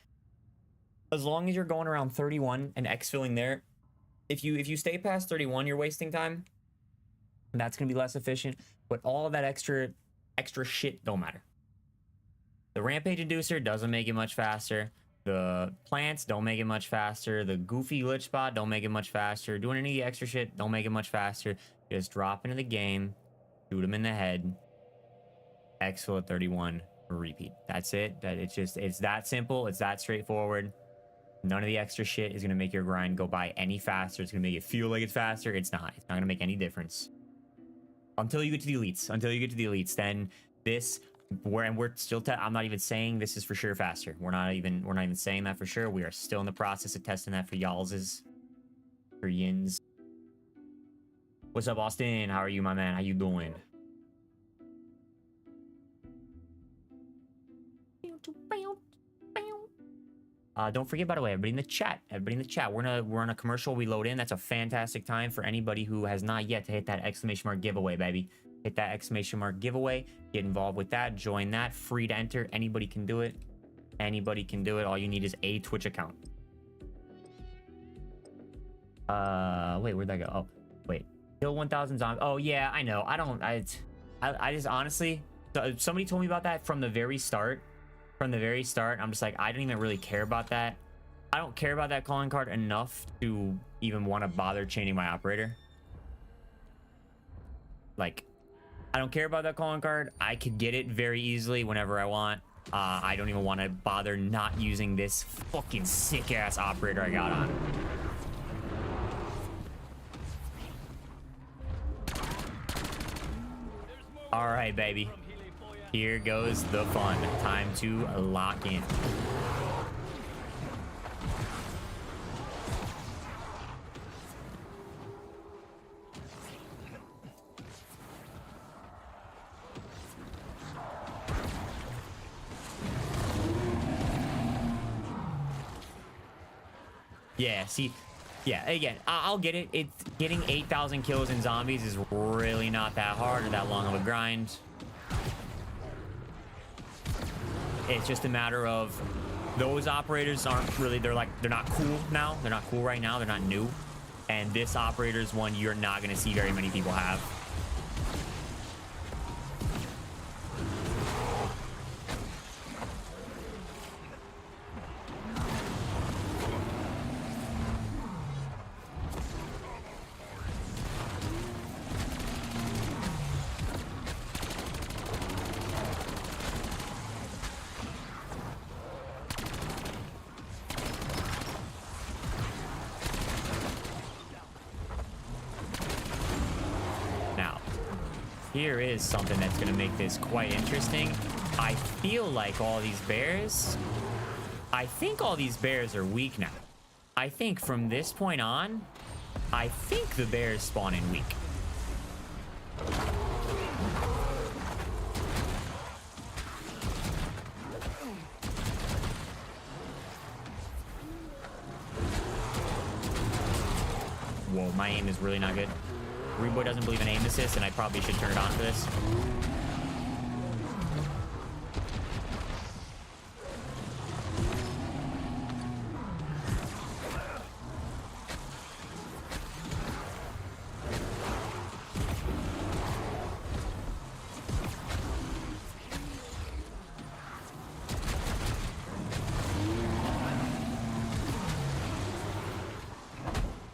As long as you're going around 31 and exfilling there, if you stay past 31, you're wasting time. That's gonna be less efficient. But all of that extra shit don't matter. The rampage inducer doesn't make it much faster. The plants don't make it much faster. The goofy glitch spot don't make it much faster. Doing any of the extra shit don't make it much faster. Just drop into the game, shoot him in the head, exfil at 31, repeat. That's it. It's that simple. It's that straightforward. None of the extra shit is gonna make your grind go by any faster. It's gonna make it feel like it's faster. It's not. It's not gonna make any difference until you get to the elites. Until you get to the elites, then this. We're still. I'm not even saying this is for sure faster. We're not even saying that for sure. We are still in the process of testing that for y'all's, for yins. What's up, Austin? How are you, my man? How you doing? Don't forget, by the way, everybody in the chat. We're on a commercial we load in. That's a fantastic time for anybody who has not yet to hit that exclamation mark giveaway, baby. Hit that exclamation mark giveaway. Get involved with that. Join that. Free to enter. Anybody can do it. Anybody can do it. All you need is a Twitch account. Wait, where'd that go? Oh, wait. Kill 1,000 zombies. Oh yeah, I know. I just honestly, somebody told me about that from the very start. From the very start, I'm just like, I don't even really care about that. I don't care about that calling card enough to even want to bother chaining my operator. Like, I don't care about that calling card. I could get it very easily whenever I want. I don't even want to bother not using this fucking sick ass operator I got on.
All right, baby. Here goes the fun. Time to lock in. Yeah, see, yeah, again, I'll get it. It's getting 8,000 kills in zombies is really not that hard or that long of a grind. It's just a matter of those operators aren't really, they're not cool now. They're not cool right now. They're not new. And this operator is one you're not going to see very many people have. Here is something that's going to make this quite interesting. I feel like all these bears... I think all these bears are weak now. I think from this point on, I think the bears spawn in weak. Whoa, my aim is really not good. Reboy doesn't believe in aim assist, and I probably should turn it on for this.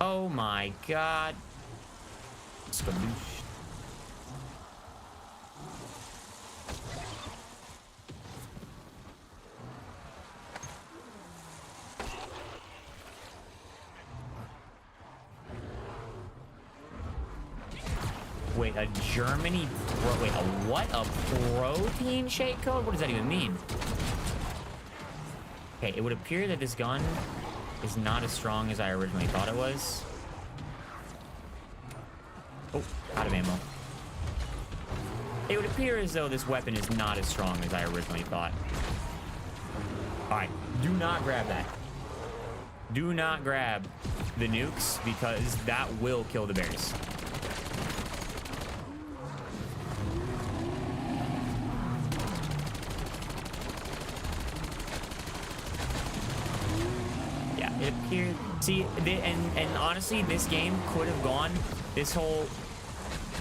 Oh my god. Skadoosh. Wait, a Germany... Wait, a what? A protein shake code? What does that even mean? Okay, it would appear that this gun is not as strong as I originally thought it was. Oh, out of ammo. It would appear as though this weapon is not as strong as I originally thought. Alright, do not grab that. Do not grab the nukes, because that will kill the bears. Yeah, it appeared... See, and honestly, this game could have gone... This whole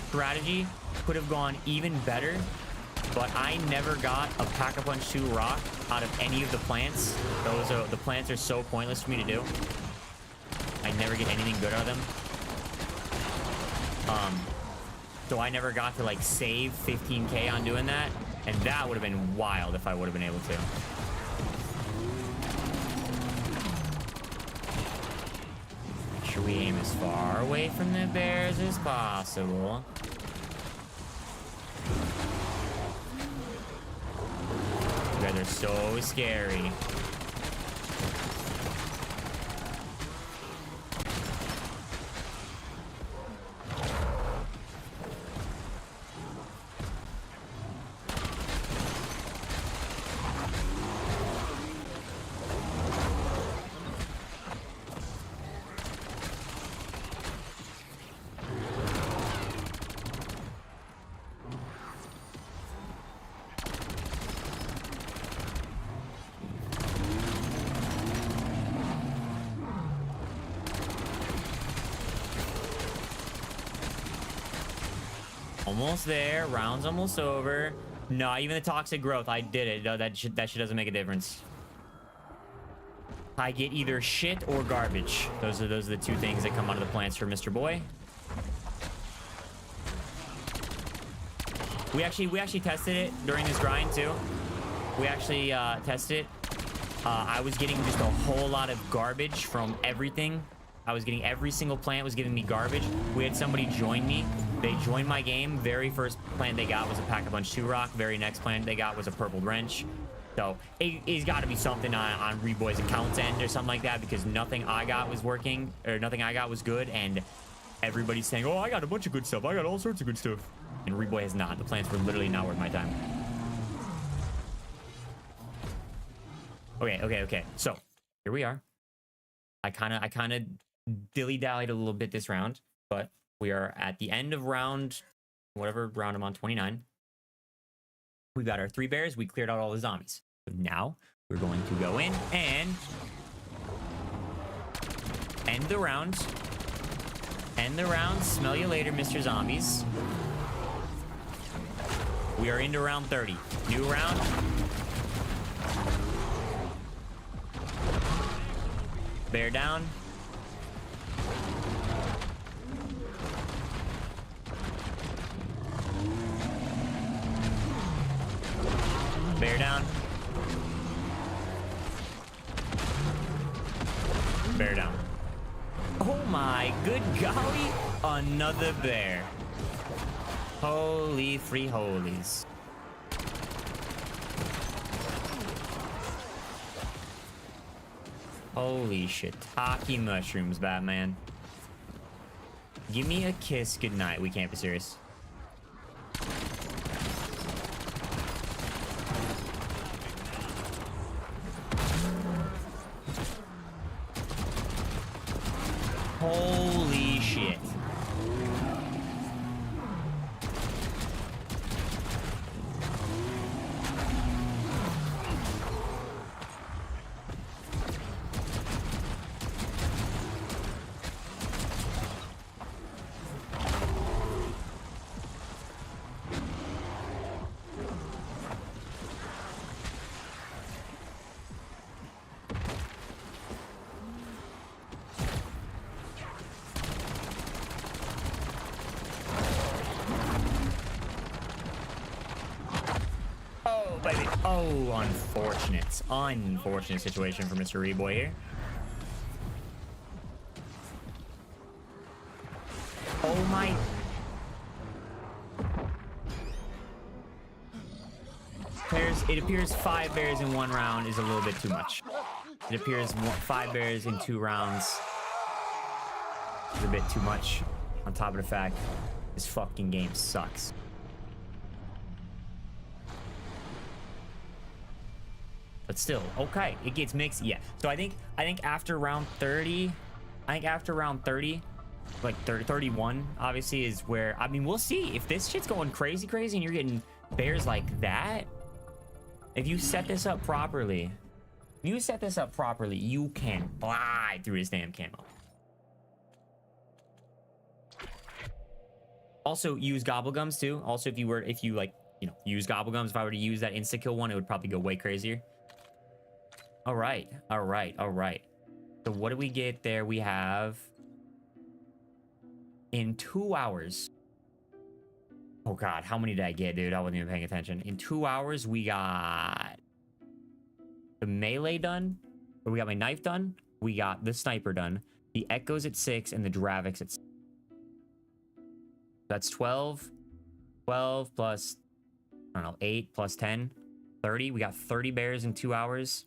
strategy could have gone even better, but I never got a Pack-a-Punch 2 rock out of any of the plants. The plants are so pointless for me to do. I never get anything good out of them. So I never got to like save 15k on doing that, and that would have been wild if I would have been able to. We aim as far away from the bears as possible. You guys are so scary. Almost there. Round's almost over. No, even the toxic growth. I did it. No, that shit doesn't make a difference. I get either shit or garbage. Those are the two things that come out of the plants for Mr. Boy. We actually tested it during this grind too. We actually tested it. I was getting just a whole lot of garbage from everything. I was getting every single plant was giving me garbage. We had somebody join me They joined my game. Very first plant they got was a Pack-a-Punch 2-Rock. Very next plant they got was a Purple Wrench. So it's got to be something on Reboy's account's end or something like that, because nothing I got was working, or nothing I got was good, and everybody's saying, oh, I got a bunch of good stuff. I got all sorts of good stuff. And Reboy has not. The plants were literally not worth my time. Okay. So here we are. I kind of dilly-dallied a little bit this round, but we are at the end of round, whatever round I'm on, 29. We got our 3 bears. We cleared out all the zombies. So now we're going to go in and end the round. End the round. Smell you later, Mr. Zombies. We are into round 30. New round. Bear down. Bear down. Bear down. Oh my good golly. Another bear. Holy free holies. Holy shiitake mushrooms, Batman. Give me a kiss goodnight. We can't be serious. Holy shit. Oh, unfortunate situation for Mr. Reboy here. Oh my. It appears 5 bears in 1 round is a little bit too much. It appears 5 bears in 2 rounds is a bit too much, on top of the fact this fucking game sucks. But still, okay, it gets mixed. Yeah. So I think after round 30, like 31, obviously is where, I mean, we'll see if this shit's going crazy and you're getting bears like that. If you set this up properly, you can fly through this damn camo. Also, use gobblegums too. Also, if you like, you know, use gobblegums, if I were to use that insta kill one, it would probably go way crazier. All right. So what do we get there? We have in 2 hours. Oh God, how many did I get, dude? I wasn't even paying attention. In 2 hours, we got the melee done, or we got my knife done. We got the sniper done. The echoes at 6 and the Dravix at 6. That's 12. 12 plus, I don't know, 8 plus 10. 30. We got 30 bears in 2 hours.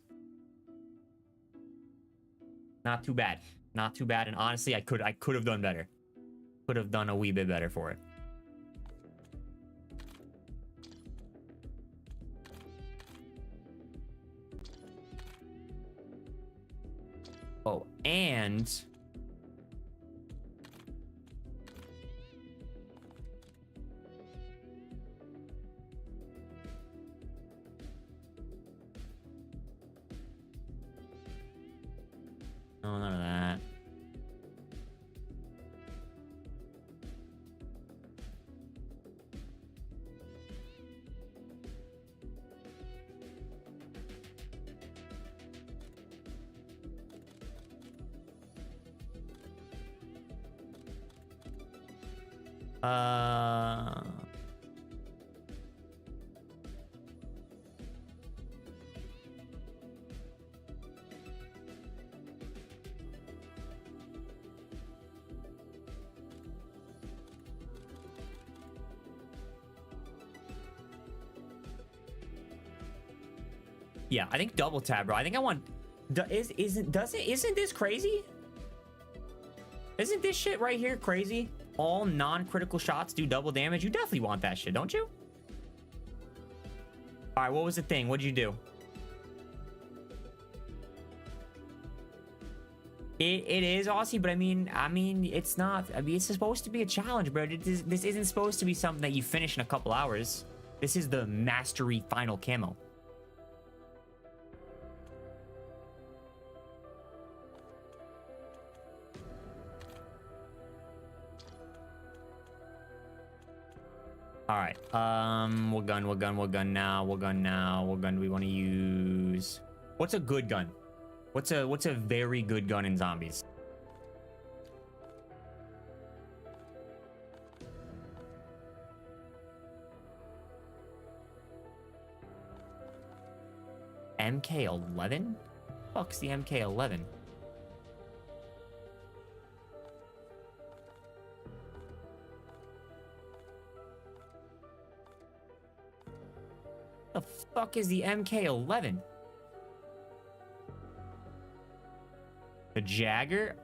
Not too bad. Not too bad. And honestly, I could have done better. Could have done a wee bit better for it. Oh, and no, none of that. Yeah, I think double tap, bro. I think I want... Isn't this crazy? Isn't this shit right here crazy? All non-critical shots do double damage. You definitely want that shit, don't you? All right, what was the thing? What'd you do? It is Aussie, but I mean, it's not. I mean, it's supposed to be a challenge, bro. This isn't supposed to be something that you finish in a couple hours. This is the mastery final camo. All right. What gun now? What gun do we want to use? What's a good gun? What's a very good gun in zombies? MK11? Fuck's the MK11? The fuck is the MK11? The Jagger?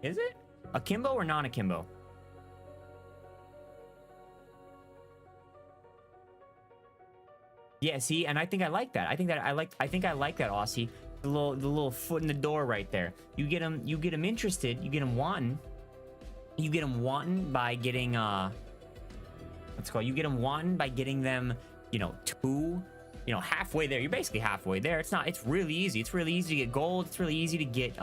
Is it? Akimbo or non-akimbo? Yeah, see, and I think I like that. I think I like that, Aussie. The little foot in the door right there. You get them interested, you get them wanting. You get them wanting by getting what's it called? You get them wanting by getting them, you know, halfway there. You're basically halfway there. It's really easy. It's really easy to get gold. It's really easy to get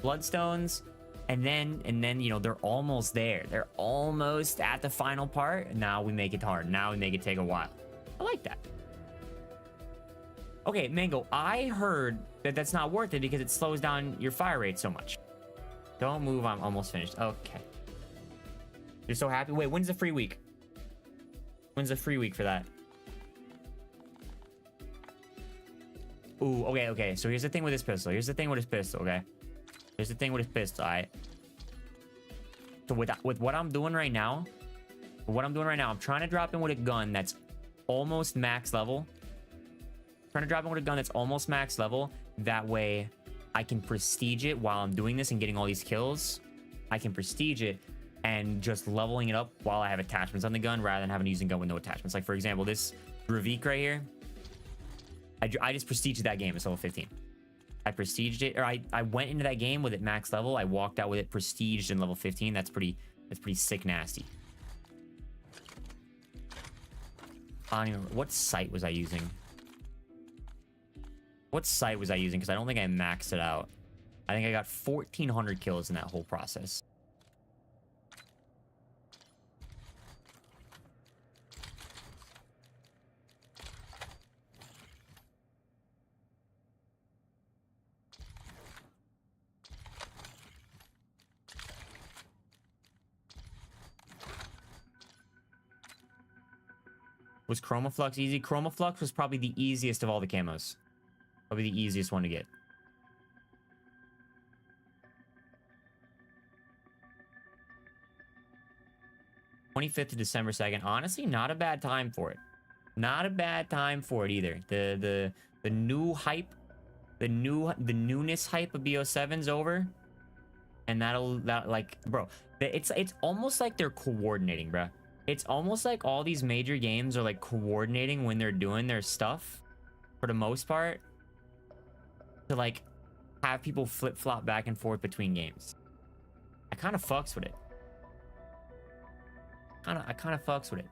bloodstones. And then, you know, they're almost there. They're almost at the final part. Now we make it hard. Now we make it take a while. I like that. Okay, Mango, I heard that that's not worth it because it slows down your fire rate so much. Don't move. I'm almost finished. Okay. You're so happy. Wait, when's the free week? When's the free week for that? Ooh, okay. So here's the thing with this pistol. Okay? Here's the thing with this pistol, alright? So with what I'm doing right now, I'm trying to drop in with a gun that's almost max level. That way I can prestige it while I'm doing this and getting all these kills. I can prestige it and just leveling it up while I have attachments on the gun rather than having to use a gun with no attachments. Like, for example, this Ravik right here. I just prestiged that game. It's level 15. I prestiged it, or I went into that game with it max level. I walked out with it prestiged in level 15. That's pretty sick nasty. I don't even know, what sight was I using? Because I don't think I maxed it out. I think I got 1,400 kills in that whole process. Was Chromaflux easy? Chromaflux was probably the easiest of all the camos. Probably the easiest one to get. (25th of December 2nd). Honestly, not a bad time for it. Not a bad time for it either. The new hype, the newness hype of BO7's over. And bro, it's almost like they're coordinating, bro. It's almost like all these major games are like coordinating when they're doing their stuff for the most part to like have people flip-flop back and forth between games. I kind of fucks with it. I kind of fucks with it.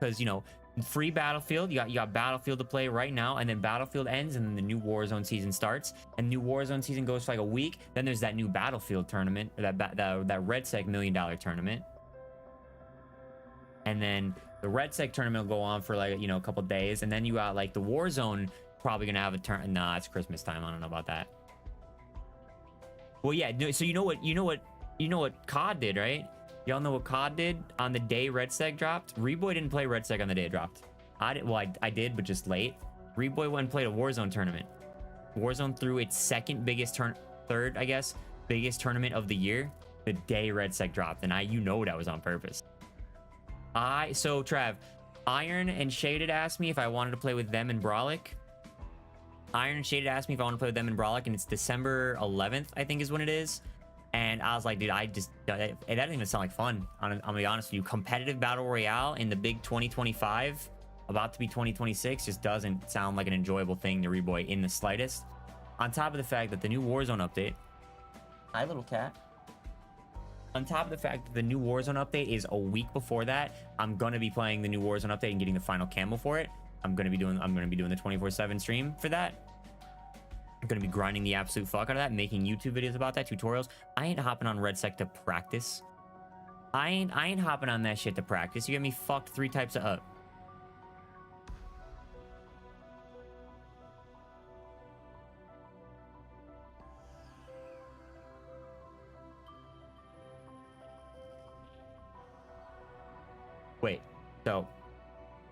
Because, you know, free Battlefield, you got Battlefield to play right now, and then Battlefield ends and then the new Warzone season starts, and new Warzone season goes for like a week. Then there's that new Battlefield tournament, or that Red Sec $1 million tournament. And then the Red Sec tournament will go on for like, you know, a couple days. And then you got like the Warzone probably gonna have a turn. Nah, it's Christmas time. I don't know about that. Well, yeah. So you know what COD did, right? Y'all know what COD did on the day Red Sec dropped? Reboy didn't play Red Sec on the day it dropped. I did, but just late. Reboy went and played a Warzone tournament. Warzone threw its third, I guess, biggest tournament of the year the day Red Sec dropped. And you know that was on purpose. So Trav, Iron and Shaded asked me if I wanted to play with them and Brolic. Iron Shaded asked me if I want to play with them in Brawlic, and it's December 11th, I think is when it is. And I was like, dude, that doesn't even sound like fun. I'm gonna be honest with you. Competitive Battle Royale in the big 2025, about to be 2026, just doesn't sound like an enjoyable thing to reboy in the slightest. On top of the fact that the new Warzone update... Hi, little cat. On top of the fact that the new Warzone update is a week before that, I'm gonna be playing the new Warzone update and getting the final camo for it. I'm gonna be doing the 24/7 stream for that. I'm gonna be grinding the absolute fuck out of that, making YouTube videos about that, tutorials. I ain't hopping on RedSec to practice. I ain't hopping on that shit to practice. You get me fucked 3 types of up. Wait, so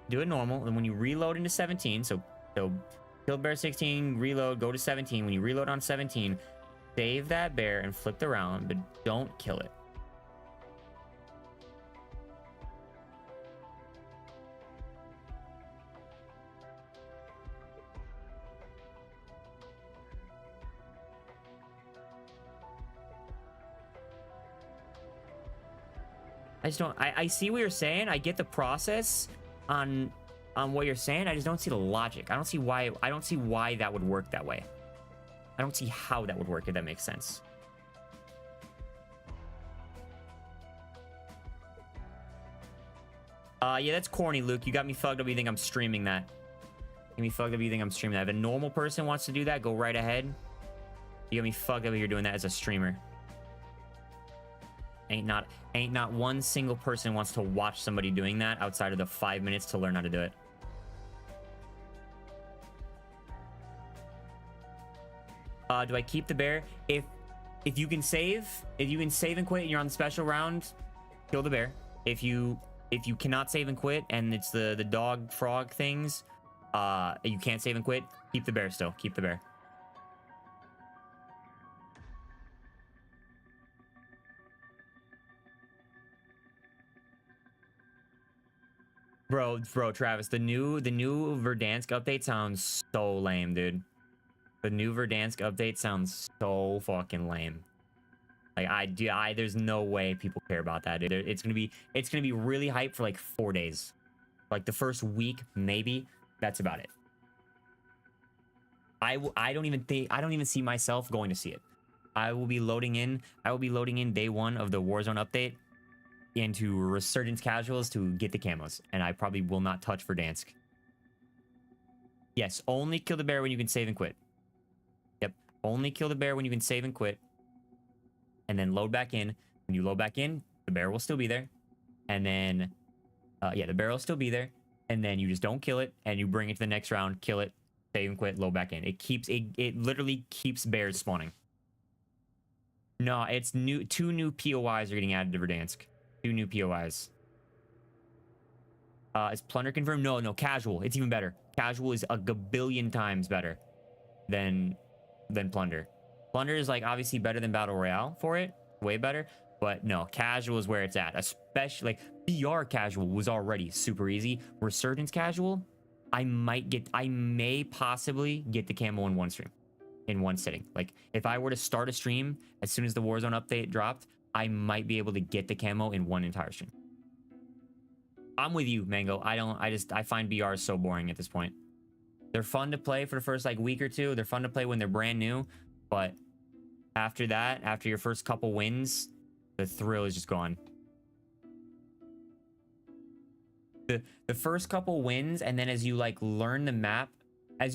do it normal, and when you reload into 17, so kill bear 16, reload, go to 17. When you reload on 17, save that bear and flip the round, but don't kill it. I just don't. I see what you're saying. I get the process on what you're saying. I just don't see the logic. I don't see why that would work that way. I don't see how that would work, if that makes sense. Yeah, that's corny, Luke. You got me fucked up. You think I'm streaming that? You got me fucked up. You think I'm streaming that? If a normal person wants to do that, go right ahead. You got me fucked up if you're doing that as a streamer. Ain't not one single person wants to watch somebody doing that outside of the 5 minutes to learn how to do it. Do I keep the bear? If you can save and quit and you're on the special round, kill the bear. If you cannot save and quit and it's the dog frog things, you can't save and quit, keep the bear still. Keep the bear. Bro, Travis, the new Verdansk update sounds so lame, dude. The new Verdansk update sounds so fucking lame. Like there's no way people care about that, dude. It's gonna be really hype for like 4 days, like the first week maybe. That's about it. I don't even see myself going to see it. I will be loading in day 1 of the Warzone update into Resurgence Casuals to get the camos, and I probably will not touch Verdansk. Yes, only kill the bear when you can save and quit. Yep, only kill the bear when you can save and quit, and then load back in. When you load back in, the bear will still be there, and then yeah, the bear will still be there, and then you just don't kill it, and you bring it to the next round, kill it, save and quit, load back in. It literally keeps bears spawning. No, it's new. 2 new POIs are getting added to Verdansk. 2 new POIs. Is Plunder confirmed? No, casual. It's even better. Casual is a gabillion times better than Plunder. Plunder is like obviously better than Battle Royale for it. Way better. But no, casual is where it's at. Especially like BR casual was already super easy. Resurgence casual, I may possibly get the camo in one stream. In one sitting. Like if I were to start a stream as soon as the Warzone update dropped, I might be able to get the camo in one entire stream. I'm with you, Mango. I find BRs so boring at this point. They're fun to play for the first like week or two. They're fun to play when they're brand new, but after that, after your first couple wins, the thrill is just gone. The first couple wins, and then as you like learn the map, and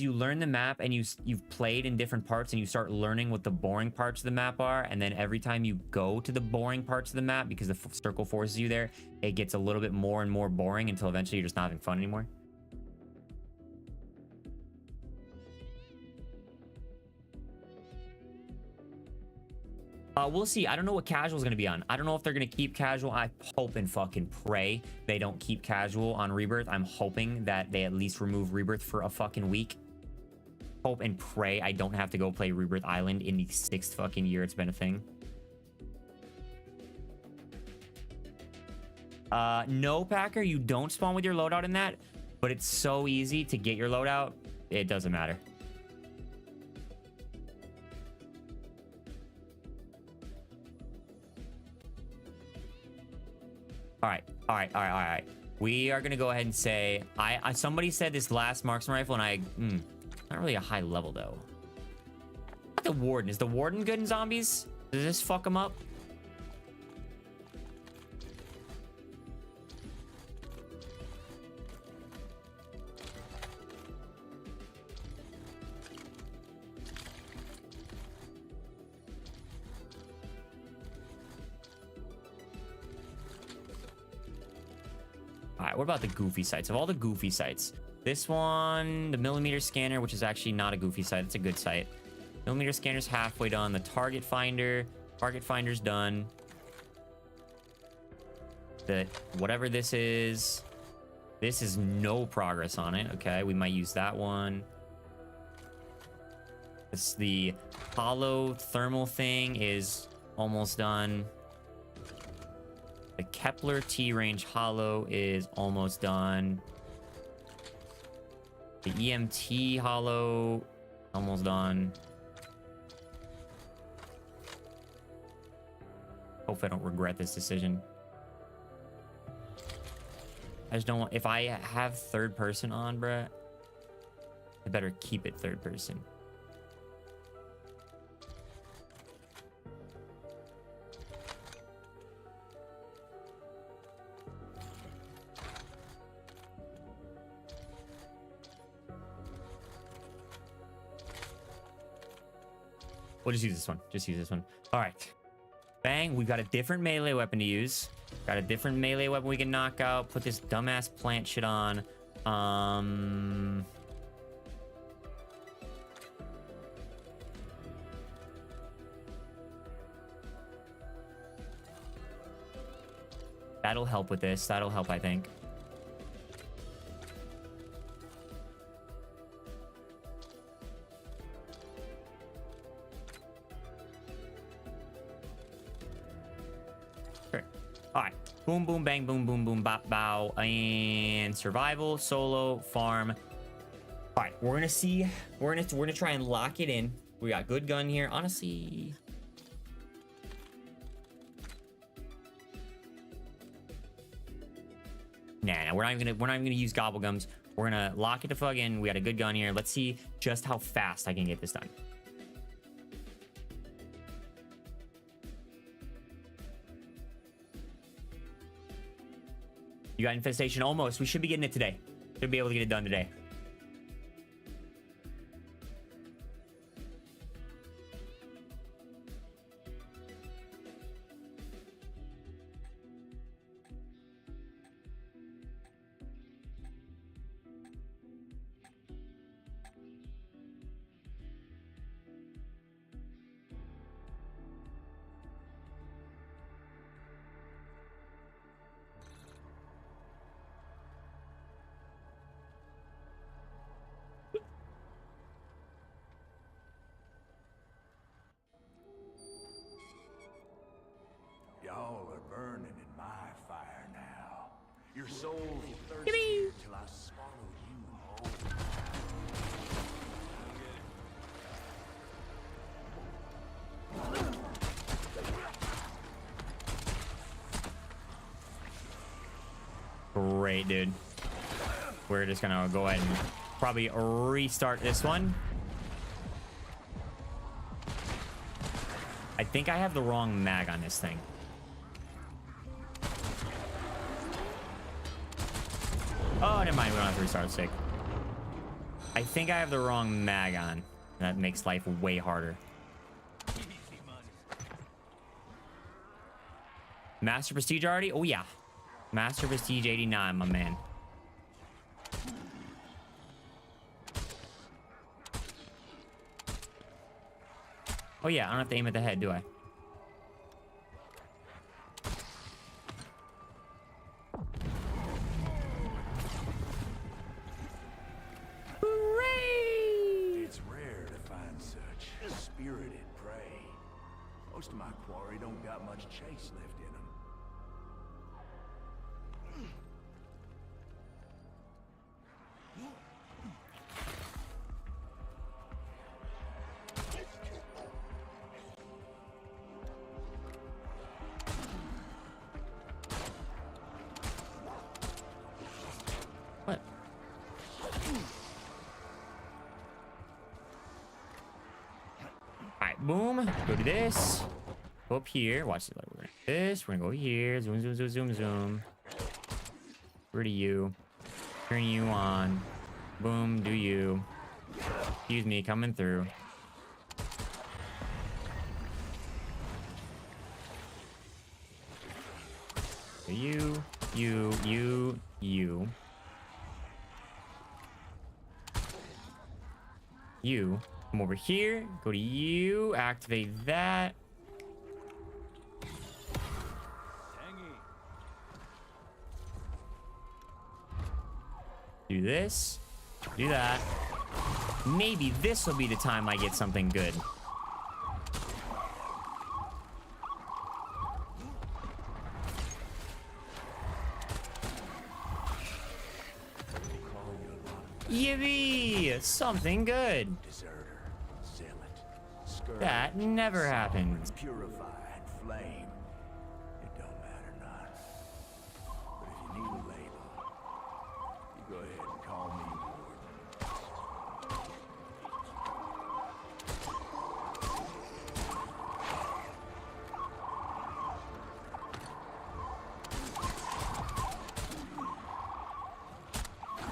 you've played in different parts and you start learning what the boring parts of the map are, and then every time you go to the boring parts of the map because the circle forces you there, it gets a little bit more and more boring until eventually you're just not having fun anymore. We'll see. I don't know what casual is going to be on. I don't know if they're going to keep casual. I hope and fucking pray they don't keep casual on Rebirth. I'm hoping that they at least remove Rebirth for a fucking week. Hope and pray I don't have to go play Rebirth Island in the 6th fucking year it's been a thing. No, Packer, you don't spawn with your loadout in that, but it's so easy to get your loadout. It doesn't matter. All right, all right, all right, all right. We are gonna go ahead and say, somebody said this last marksman rifle, and not really a high level though. The warden, is the warden good in zombies? Does this fuck him up? All right, what about the goofy sites? Of all the goofy sites, this one, the millimeter scanner, which is actually not a goofy site, it's a good site. Millimeter scanner's halfway done. The target finder's done. The whatever this is no progress on it. Okay, we might use that one. This the hollow thermal thing is almost done. The Kepler T-range hollow is almost done. The EMT hollow almost done. Hope I don't regret this decision. I just don't want, if I have third person on, bruh, I better keep it third person. We'll just use this one. Just use this one. All right. Bang. We've got a different melee weapon to use. Got a different melee weapon we can knock out. Put this dumbass plant shit on. That'll help with this. That'll help, I think. All right, boom, boom, bang, boom, boom, boom, bop, bow, and survival, solo, farm. All right, we're gonna see. We're gonna try and lock it in. We got good gun here, honestly. Nah, we're not even gonna use gobblegums. We're gonna lock it the fuck in. We got a good gun here. Let's see just how fast I can get this done. You got infestation almost. We should be getting it today. Should be able to get it done today.
Y'all are burning in my fire now. Your souls will thirst till I swallow you whole.
Great, dude. We're just gonna go ahead and probably restart this one. I think I have the wrong mag on this thing. Oh, never mind. We don't have to restart. Sick. I think I have the wrong mag on. That makes life way harder. Master Prestige already? Oh, yeah. Master Prestige 89, my man. Oh, yeah. I don't have to aim at the head, do I?
It's rare to find such spirited prey. Most of my quarry don't got much chase left in them.
boom. Go to this. Go up here. Watch this. We're gonna do this. We're gonna go here. Zoom, zoom, zoom, zoom, zoom. Where do you? Turn you on. Boom. Do you? Excuse me. Coming through. You. You. Come over here. Go to you. Activate that. Do this. Do that. Maybe this will be the time I get something good. Yippee! Something good. That never happens.
Purified flame. It don't matter none. But if you need a label, you go ahead and call me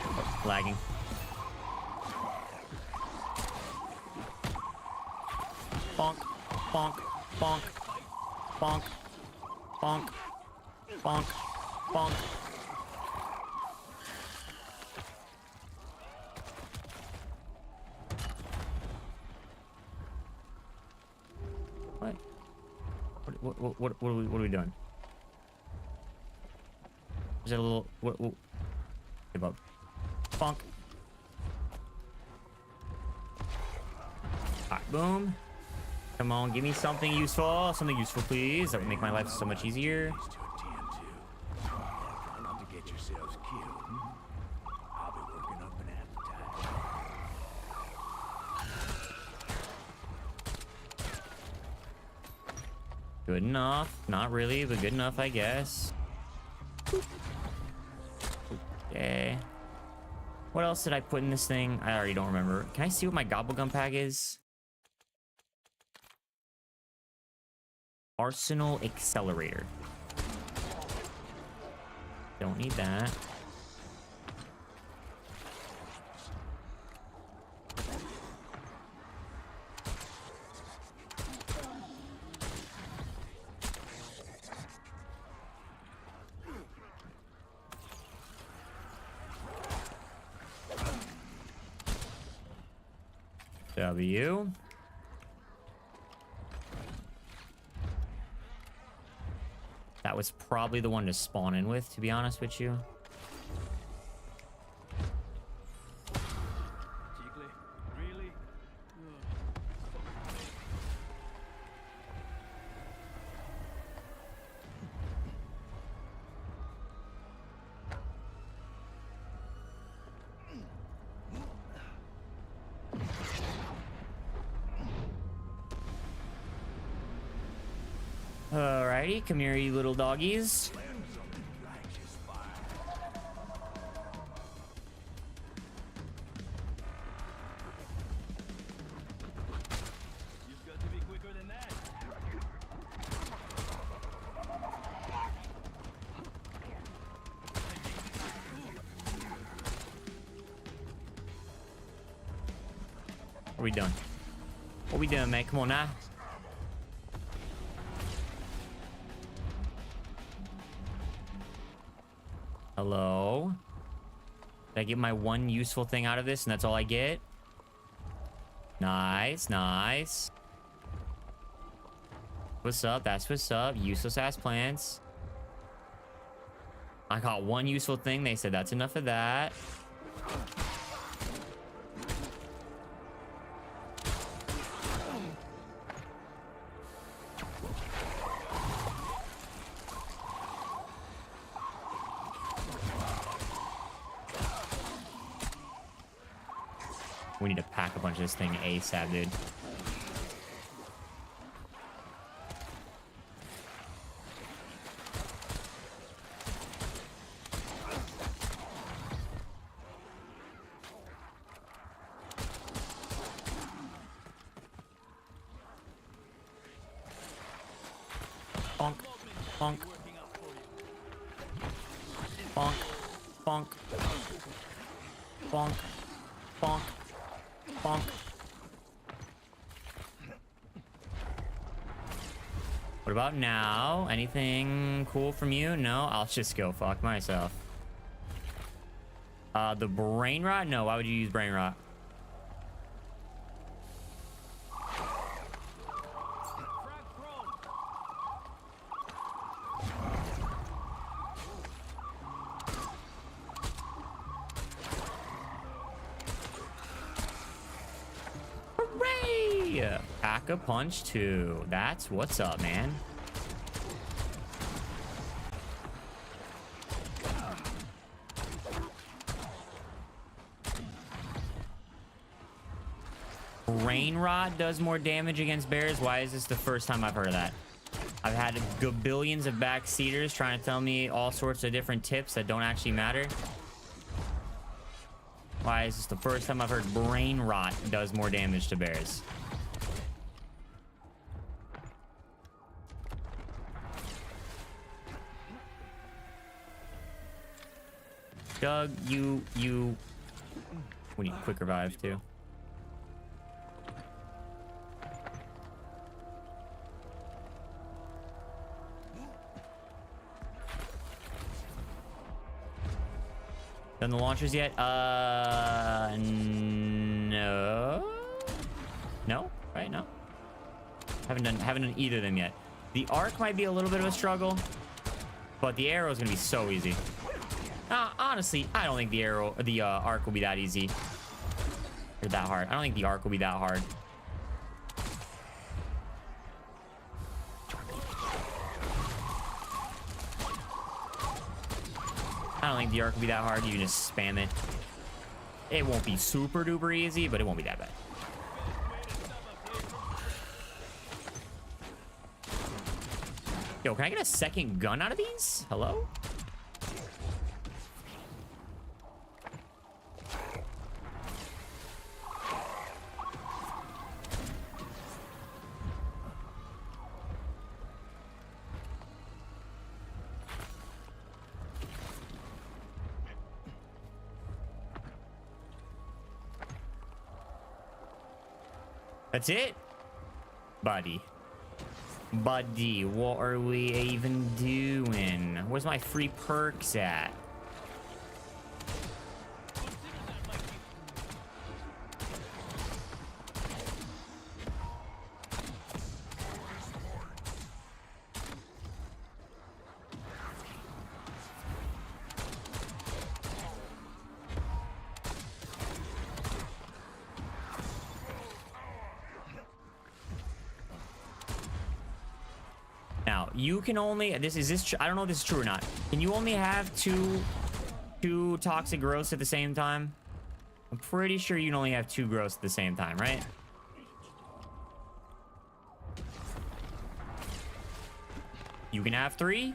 Oh, lagging. Bonk, bonk, bonk, bonk, bonk, bonk, bonk. What? What are we doing? Is that a little what give up? Bonk. Alright, boom. Come on, give me something useful. Something useful, please. That would make my life so much easier.
to attend to. Try not to get yourselves killed. I'll be working up an appetite.
Good enough. Not really, but good enough, I guess. Okay. What else did I put in this thing? I already don't remember. Can I see what my gobblegum pack is? Arsenal Accelerator. Don't need that. W. That was probably the one to spawn in with, to be honest with you.
Really?
Alrighty, come here, you little doggies. What are we doing? What are we doing, man? Come on now. Hello? Did I get my one useful thing out of this and that's all I get? Nice, nice. What's up? That's what's up. Useless ass plants. I got one useful thing. They said that's enough of that. We need to pack a bunch of this thing ASAP, dude. Bonk. Bonk. Bonk. Bonk. Bonk. Bonk. What about now? Anything cool from you? No? I'll just go fuck myself. The brain rot? No, why would you use brain rot? Hooray! Pack a punch too. That's what's up, man. Brain rot does more damage against bears. Why is this the first time I've heard of that? I've had billions of backseaters trying to tell me all sorts of different tips that don't actually matter. Why is this the first time I've heard brain rot does more damage to bears? Doug, you we need quick revive too. Done the launchers yet? No. No? Right? No. Haven't done either of them yet. The arc might be a little bit of a struggle, but the arrow is gonna be so easy. Honestly, I don't think the arc will be that easy or that hard. I don't think the arc will be that hard. I don't think the arc will be that hard. You can just spam it. It won't be super duper easy, but it won't be that bad. Yo, can I get a second gun out of these? Hello? That's it? Buddy. Buddy, what are we even doing? Where's my free perks at? You can only I don't know if this is true or not. Can you only have two toxic growths at the same time? I'm pretty sure you can only have 2 growths at the same time, right? You can have 3.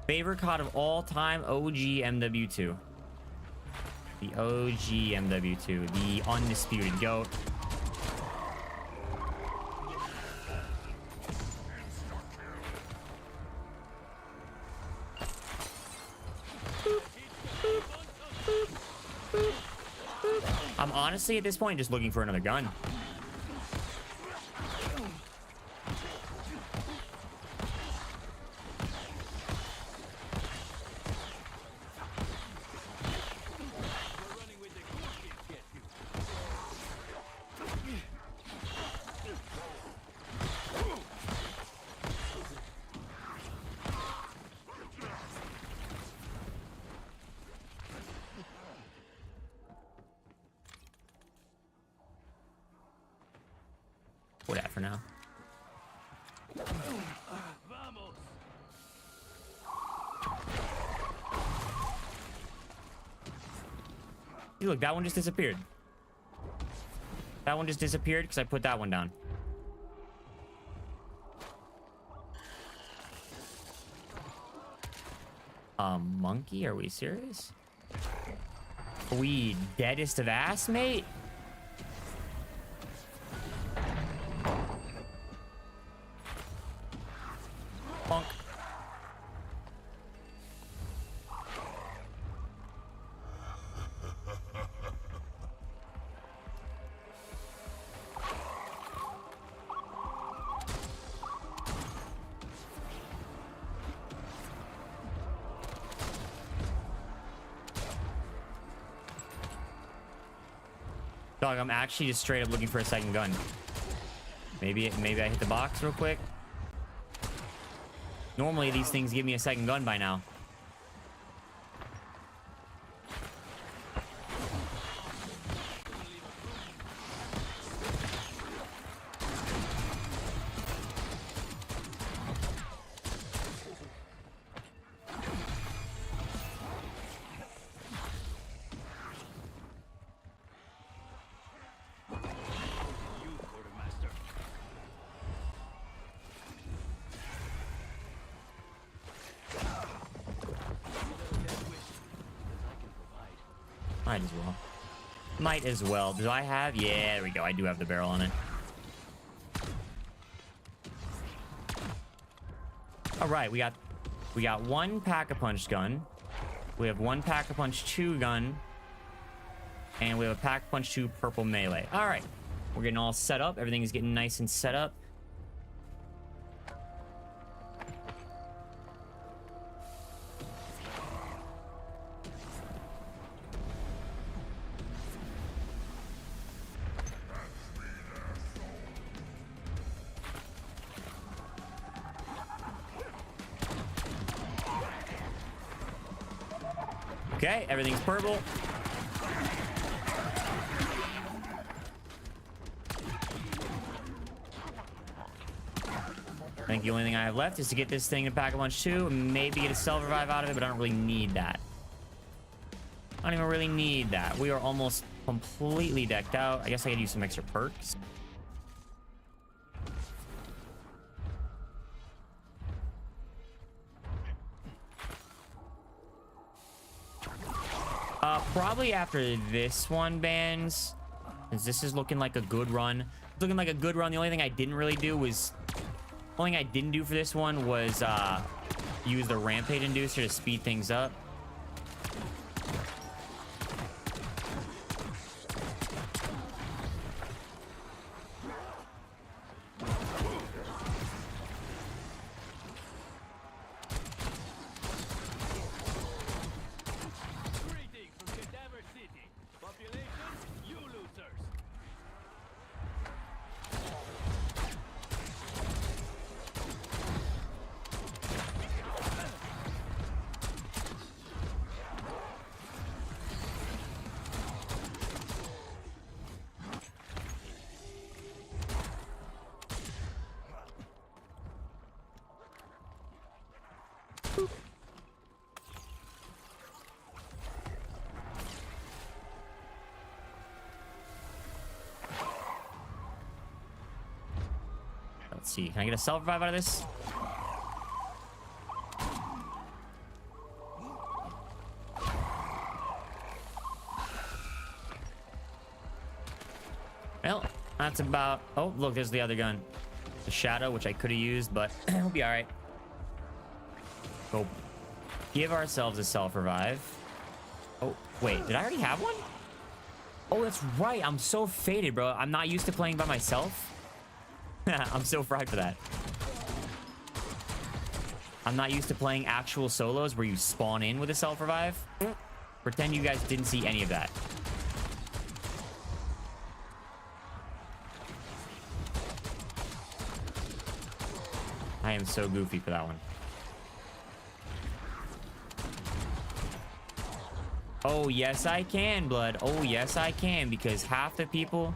Favorite COD of all time, OG MW2. The OG MW2, the undisputed GOAT. I'm honestly at this point just looking for another gun. What at for now? Hey, look, that one just disappeared. That one just disappeared because I put that one down. Monkey, are we serious? Are we deadest of ass, mate? Bonk. Dog, I'm actually just straight up looking for a second gun. Maybe I hit the box real quick. Normally these things give me a second gun by now. Might as well. Might as well. Do I have? Yeah, there we go. I do have the barrel on it. All right, we got one Pack-a-Punch gun. We have one Pack-a-Punch 2 gun. And we have a Pack-a-Punch 2 purple melee. All right. We're getting all set up. Everything is getting nice and set up. Okay, everything's purple. I think the only thing I have left is to get this thing to Pack-a-Punch 2 and maybe get a self-revive out of it, but I don't really need that. I don't even really need that. We are almost completely decked out. I guess I could use some extra perks. Probably after this one bans, because this is looking like a good run. It's looking like a good run. The only thing I didn't really do was, only thing I didn't do for this one was use the Rampage Inducer to speed things up. Let's see. Can I get a self-revive out of this? Well, that's about... Oh, look, there's the other gun. The Shadow, which I could have used, but it'll be all right. Go give ourselves a self-revive. Oh, wait. Did I already have one? Oh, that's right. I'm so faded, bro. I'm not used to playing by myself. I'm so fried for that. I'm not used to playing actual solos where you spawn in with a self-revive. Pretend you guys didn't see any of that. I am so goofy for that one. Oh, yes, I can, blood. Oh, yes, I can, because half the people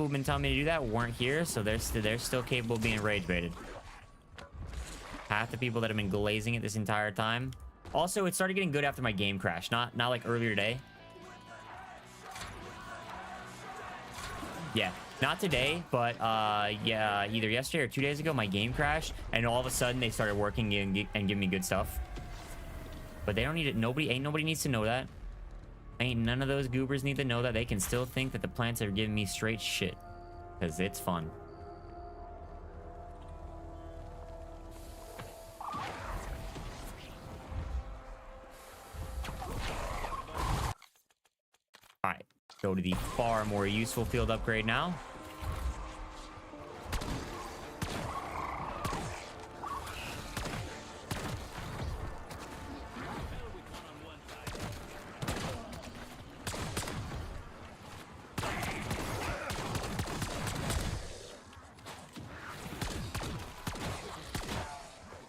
who've been telling me to do that weren't here, so they're still capable of being rage baited. Half the people that have been glazing it this entire time. Also, it started getting good after my game crash, not like earlier today. Yeah, not today, but yeah, either yesterday or 2 days ago, my game crashed, and all of a sudden they started working and giving me good stuff. But they don't need it. Nobody needs to know that. Ain't none of those goobers need to know that. They can still think that the plants are giving me straight shit. Because it's fun. Alright. Go to the far more useful field upgrade now.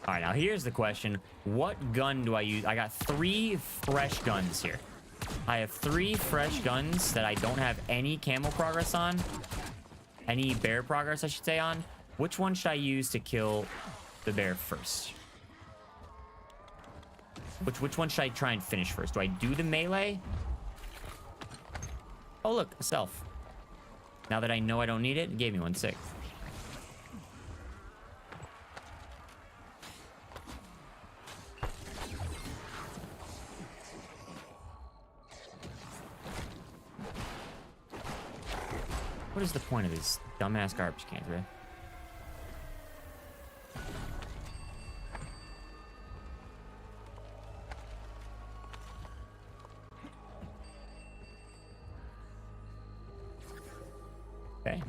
All right, now here's the question. What gun do I use? I got 3 fresh guns here. I have 3 fresh guns that I don't have any camo progress on. Any bear progress, I should say, on. Which one should I use to kill the bear first? Which one should I try and finish first? Do I do the melee? Oh, look, a self. Now that I know I don't need it, it gave me one sick. What is the point of these dumbass garbage cans, right? Okay.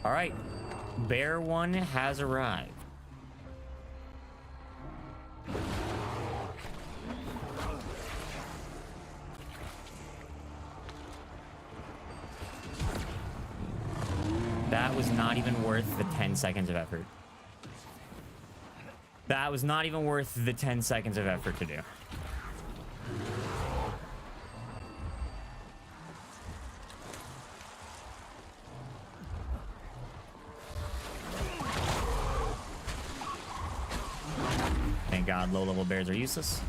All right. Bear 1 has arrived. That was not even worth the 10 seconds of effort. That was not even worth the 10 seconds of effort to do. Thank God low-level bears are useless.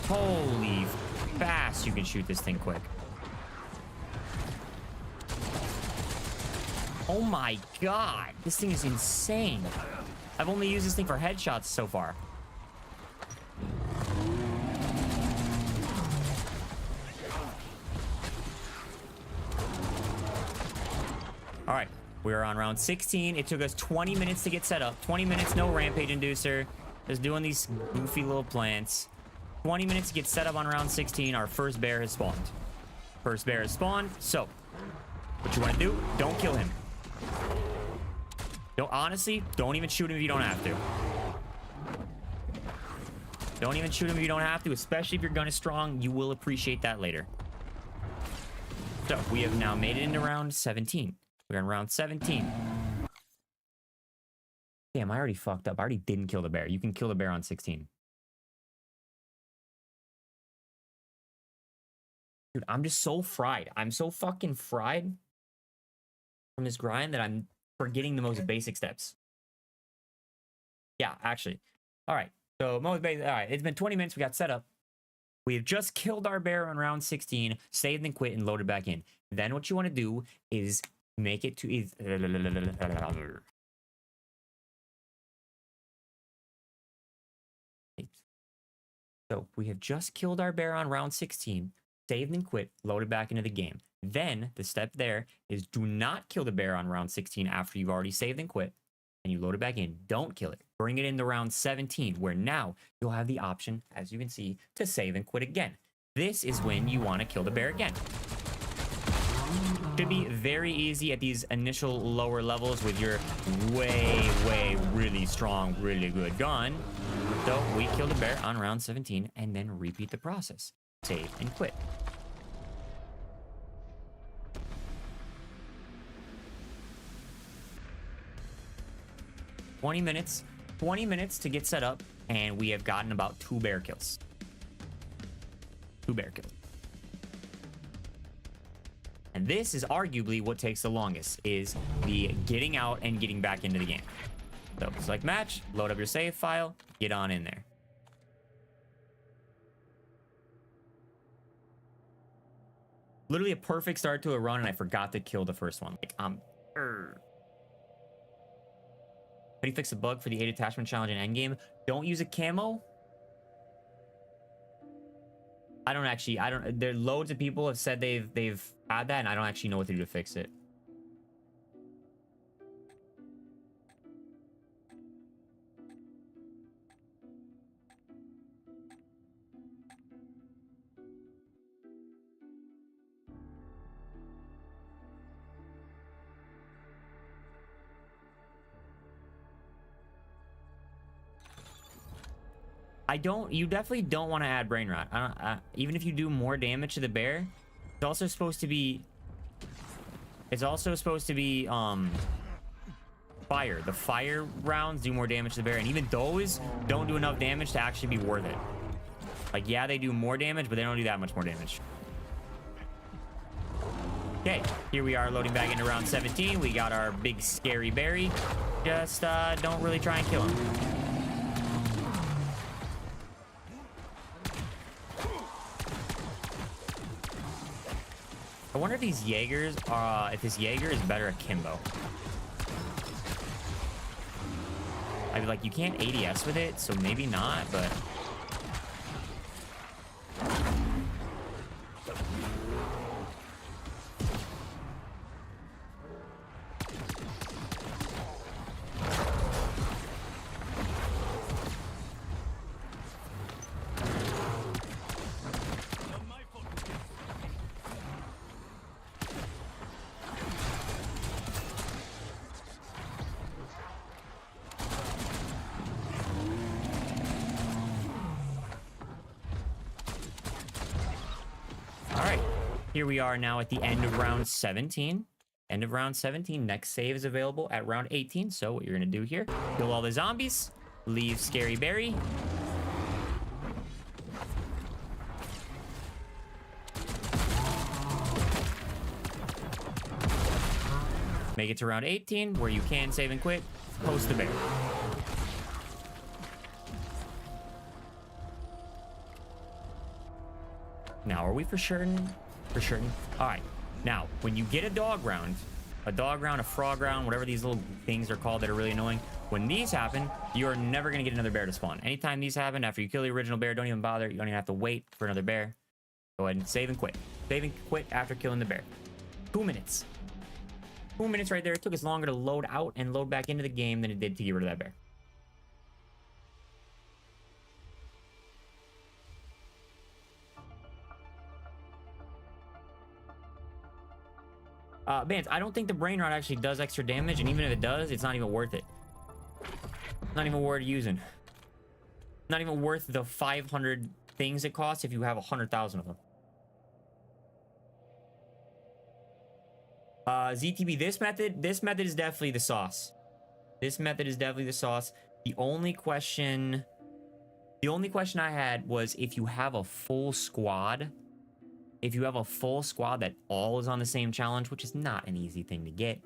Holy fast, you can shoot this thing quick. Oh my God, this thing is insane. I've only used this thing for headshots so far. All right, we're on round 16. It took us 20 minutes to get set up. 20 minutes, no rampage inducer. Just doing these goofy little plants. 20 minutes to get set up on round 16. Our first bear has spawned. First bear has spawned. So, what you want to do, don't kill him. Honestly, don't even shoot him if you don't have to. Don't even shoot him if you don't have to, especially if your gun is strong. You will appreciate that later. So, we have now made it into round 17. We're in round 17. Damn, I already fucked up. I already didn't kill the bear. You can kill the bear on 16. Dude, I'm just so fried. I'm so fucking fried from this grind that I'm forgetting the most basic steps. Yeah, actually. All right. So most basic. All right. It's been 20 minutes. We got set up. We have just killed our bear on round 16, saved and quit, and loaded back in. Then what you want to do is make it to So we have just killed our bear on round 16, saved and quit, loaded back into the game. Then the step there is do not kill the bear on round 16 after you've already saved and quit and you load it back in. Don't kill it. Bring it into round 17 where now you'll have the option, as you can see, to save and quit again. This is when you want to kill the bear again. Should be very easy at these initial lower levels with your way really strong, really good gun. So we kill the bear on round 17 and then repeat the process. Save and quit. $20 minutes to get set up, and we have gotten about 2 bear kills. 2 bear kills. And this is arguably what takes the longest, is the getting out and getting back into the game. So select match, load up your save file, get on in there. Literally a perfect start to a run, and I forgot to kill the first one. Like, How do you fix the bug for the 8 attachment challenge in endgame? Don't use a camo. I don't. There loads of people have said they've had that, and I don't actually know what to do to fix it. You definitely don't want to add brain rot. Even if you do more damage to the bear, it's also supposed to be fire. The fire rounds do more damage to the bear, and even those don't do enough damage to actually be worth it. Like, yeah, they do more damage, but they don't do that much more damage. Okay, here we are loading back into round 17. We got our big scary berry. Just don't really try and kill him. I wonder if these Jaegers if this Jaeger is better at Kimbo. I'd be like, you can't ADS with it, so maybe not, but here we are now at the end of round 17. End of round 17. Next save is available at round 18. So what you're going to do here, kill all the zombies, leave Scary Berry. Make it to round 18, where you can save and quit. Post the bear. Now, are we for certain? For certain. All right. Now, when you get a dog round, a frog round, whatever these little things are called that are really annoying, when these happen, you are never going to get another bear to spawn. Anytime these happen, after you kill the original bear, don't even bother. You don't even have to wait for another bear. Go ahead and save and quit. Save and quit after killing the bear. 2 minutes. 2 minutes right there. It took us longer to load out and load back into the game than it did to get rid of that bear. Bans, I don't think the brain rot actually does extra damage, and even if it does, it's not even worth it. Not even worth using. Not even worth the 500 things it costs if you have 100,000 of them. ZTB, this method is definitely the sauce. This method is definitely the sauce. The only question I had was if you have a full squad. If you have a full squad that all is on the same challenge, which is not an easy thing to get.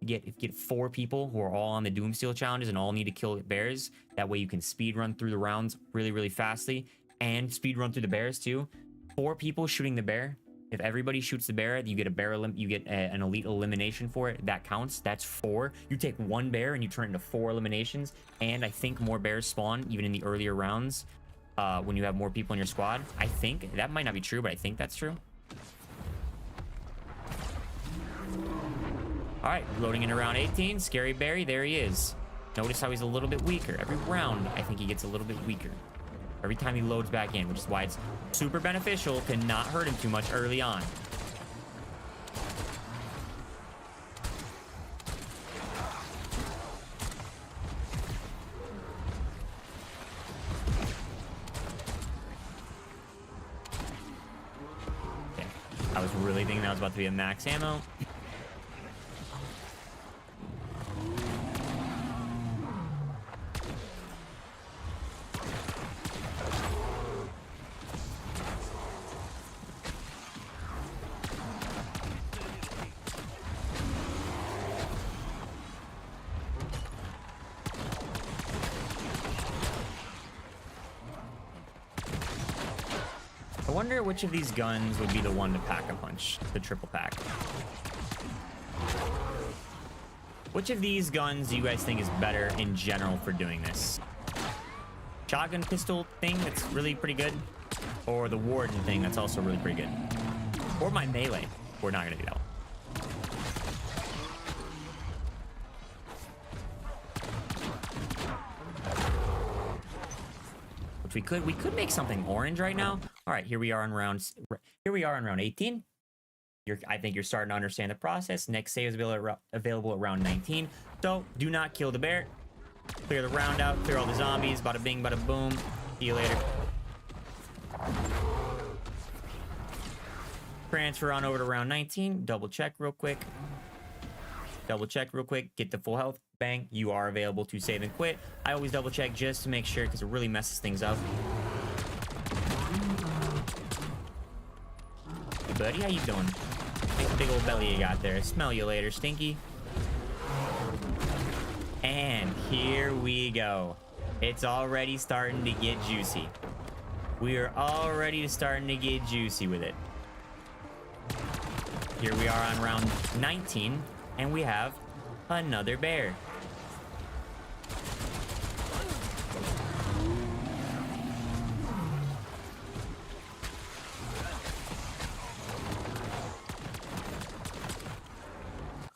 If you get 4 people who are all on the Doomsteel challenges and all need to kill bears, that way you can speed run through the rounds really, really fastly and speed run through the bears too. 4 people shooting the bear. If everybody shoots the bear, you get an elite elimination for it. That counts. That's 4. You take 1 bear and you turn it into 4 eliminations. And I think more bears spawn even in the earlier rounds. When you have more people in your squad. I think that might not be true, but I think that's true. All right, loading into round 18. Scary Berry, there he is. Notice how he's a little bit weaker. Every round, I think he gets a little bit weaker. Every time he loads back in, which is why it's super beneficial to not hurt him too much early on. I was really thinking that was about to be a max ammo. I wonder which of these guns would be the one to pack a punch, the triple pack. Which of these guns do you guys think is better in general for doing this? Shotgun pistol thing that's really pretty good, or the Warden thing that's also really pretty good, or my melee. We're not gonna do that one. Which we could make something orange right now. All right, here we are on round 18. I think you're starting to understand the process. Next save is available at round 19. So do not kill the bear. Clear the round out. Clear all the zombies. Bada bing, bada boom. See you later. Transfer on over to round 19. Double check real quick. Get the full health. Bang. You are available to save and quit. I always double check just to make sure because it really messes things up. Hey buddy, how you doing? Big old belly you got there. Smell you later, Stinky. And here we go. It's already starting to get juicy. We are already starting to get juicy with it. Here we are on round 19, and we have another bear.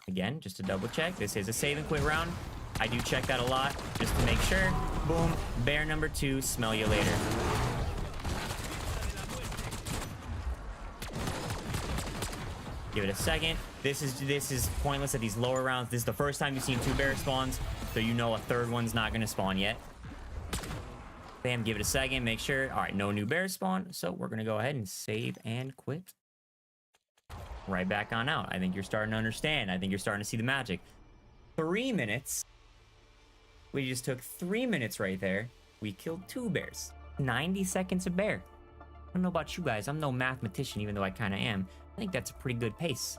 Again, just to double check, this is a save and quit round. I do check that a lot just to make sure. Boom, bear number 2, smell you later. Give it a second. This is pointless at these lower rounds. This is the first time you've seen 2 bear spawns, so you know a third one's not gonna spawn yet. Bam, give it a second, make sure. All right, no new bear spawn, so we're gonna go ahead and save and quit. Right back on out. I think you're starting to understand. I think you're starting to see the magic. 3 minutes. We just took 3 minutes right there. We killed 2 bears. 90 seconds a bear. I don't know about you guys. I'm no mathematician, even though I kind of am. I think that's a pretty good pace.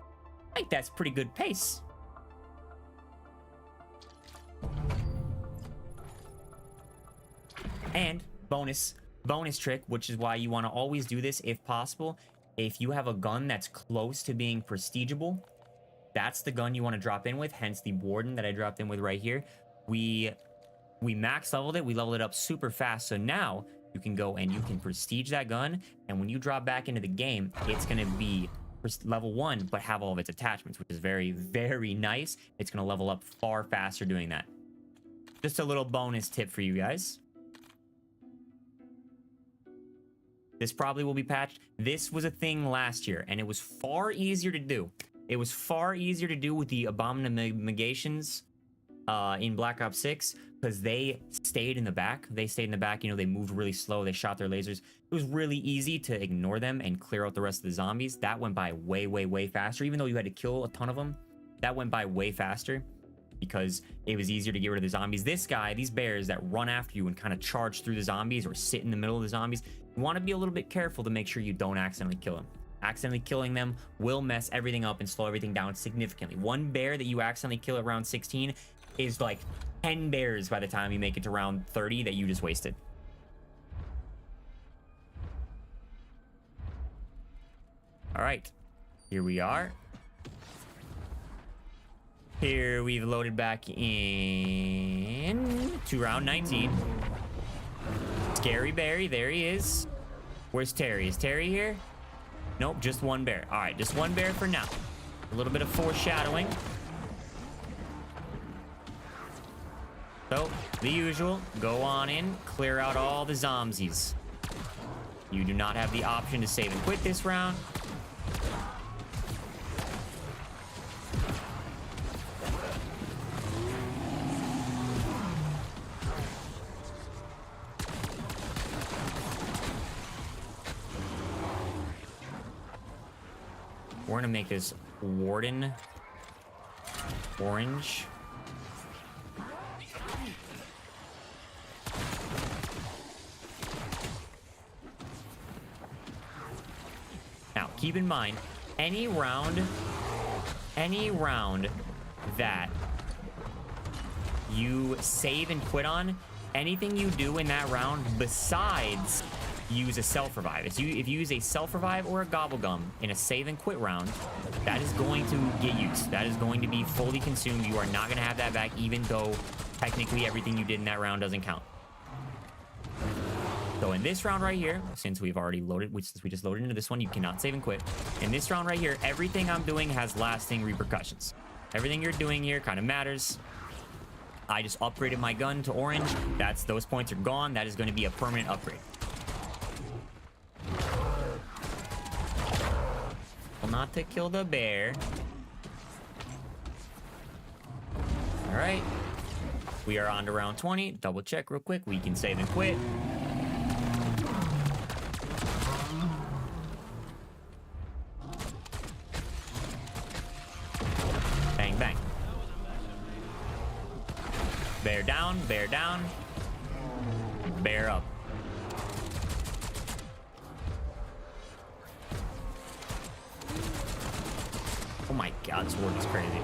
And bonus trick, which is why you want to always do this if possible. If you have a gun that's close to being prestigeable, that's the gun you want to drop in with, hence the Warden that I dropped in with right here. We max leveled it. We leveled it up super fast. So now you can go and you can prestige that gun. And when you drop back into the game, it's going to be level 1, but have all of its attachments, which is very, very nice. It's going to level up far faster doing that. Just a little bonus tip for you guys. This probably will be patched. This was a thing last year, and it was far easier to do. It was far easier to do with the abominations in Black Ops 6 because they stayed in the back. You know, they moved really slow. They shot their lasers. It was really easy to ignore them and clear out the rest of the zombies. That went by way, way, way faster. Even though you had to kill a ton of them, that went by way faster because it was easier to get rid of the zombies. These bears that run after you and kind of charge through the zombies or sit in the middle of the zombies, you want to be a little bit careful to make sure you don't accidentally kill them. Accidentally killing them will mess everything up and slow everything down significantly. One bear that you accidentally kill at round 16 is like 10 bears by the time you make it to round 30 that you just wasted. All right, here we are. Here we've loaded back in to round 19. Scary Barry, there he is. Where's Terry? Is Terry here? Nope, just one bear. All right, just one bear for now. A little bit of foreshadowing. So, the usual, go on in, clear out all the zombies. You do not have the option to save and quit this round. We're gonna make this Warden orange. Now, keep in mind, any round that you save and quit on, anything you do in that round besides use a self-revive. If you use a self-revive or a gobble gum in a save and quit round, that is going to get used. That is going to be fully consumed. You are not going to have that back, even though technically everything you did in that round doesn't count. So in this round right here, since we've already loaded, since we just loaded into this one, you cannot save and quit. In this round right here, everything I'm doing has lasting repercussions. Everything you're doing here kind of matters. I just upgraded my gun to orange. Those points are gone. That is going to be a permanent upgrade. Well, not to kill the bear. All right. We are on to round 20. Double check real quick. We can save and quit. Bang, bang. Bear down, bear down. Bear up. Oh my god, this word is crazy.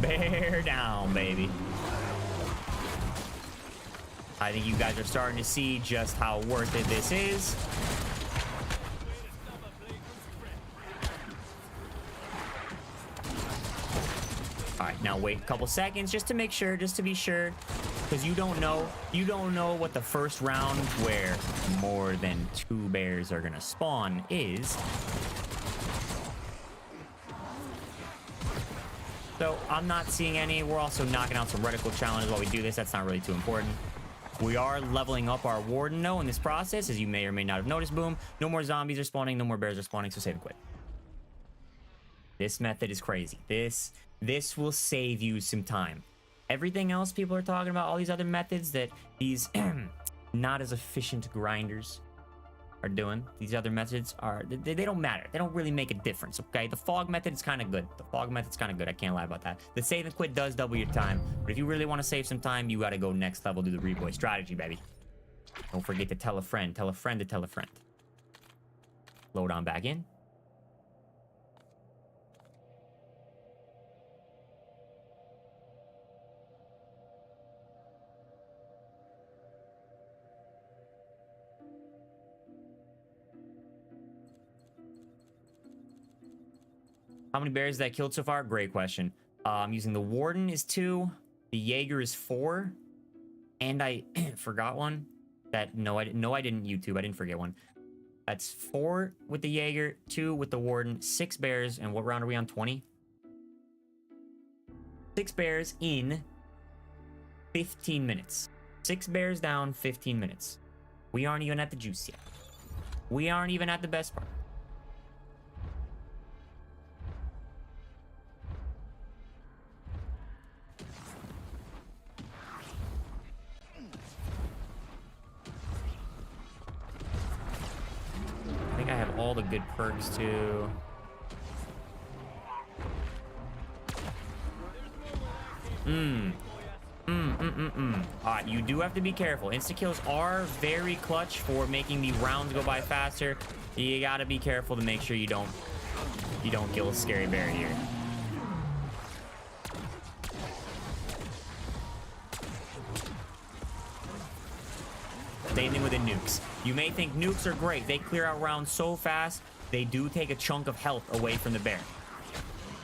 Bear down, baby. I think you guys are starting to see just how worth it this is. All right, now wait a couple seconds just to make sure, just to be sure, because you don't know what the first round where more than 2 bears are gonna spawn is. So I'm not seeing any. We're also knocking out some reticle challenges while we do this. That's not really too important. We are leveling up our warden though in this process, as you may or may not have noticed. Boom. No more zombies are spawning. No more bears are spawning. So save and quit. This method is crazy. This will save you some time. Everything else people are talking about, all these other methods that these not as efficient grinders are doing, these other methods are, they don't matter. They don't really make a difference, okay? The fog method is kind of good. The fog method's kind of good. I can't lie about that. The save and quit does double your time, but if you really want to save some time, you got to go next level, do the reboy strategy, baby. Don't forget to tell a friend to tell a friend. Load on back in. How many bears that I killed so far? Great question. I'm using the Warden is 2. The Jaeger is 4. And I forgot one. No, I didn't YouTube. I didn't forget one. That's 4 with the Jaeger, 2 with the Warden, 6 bears. And what round are we on? 20? 6 bears in 15 minutes. 6 bears down, 15 minutes. We aren't even at the juice yet. We aren't even at the best part. I have all the good perks too. Alright, you do have to be careful. Insta kills are very clutch for making the rounds go by faster. You gotta be careful to make sure you don't kill a scary bear here. Same thing with the nukes. You may think nukes are great. They clear out rounds so fast. They do take a chunk of health away from the bear.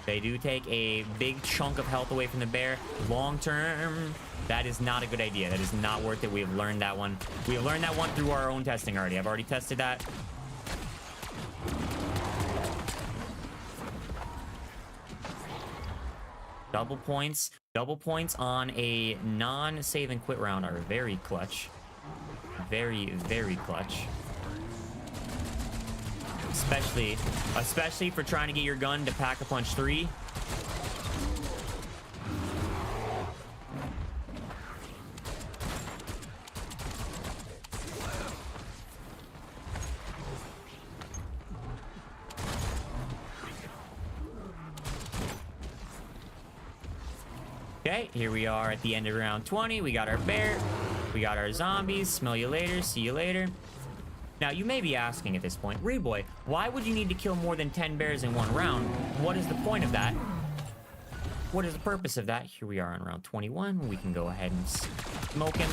They do take a big chunk of health away from the bear. Long term, that is not a good idea. That is not worth it. We have learned that one. We have learned that one through our own testing already. I've already tested that. Double points on a non-save and quit round are very clutch. Very, very clutch. Especially for trying to get your gun to pack a punch 3. Okay, here we are at the end of round 20. We got our bear. We got our zombies. Smell you later. See you later. Now, you may be asking at this point, Reboy, why would you need to kill more than 10 bears in one round? What is the point of that? what is the purpose of that? Here we are on round 21. We can go ahead and smoke him.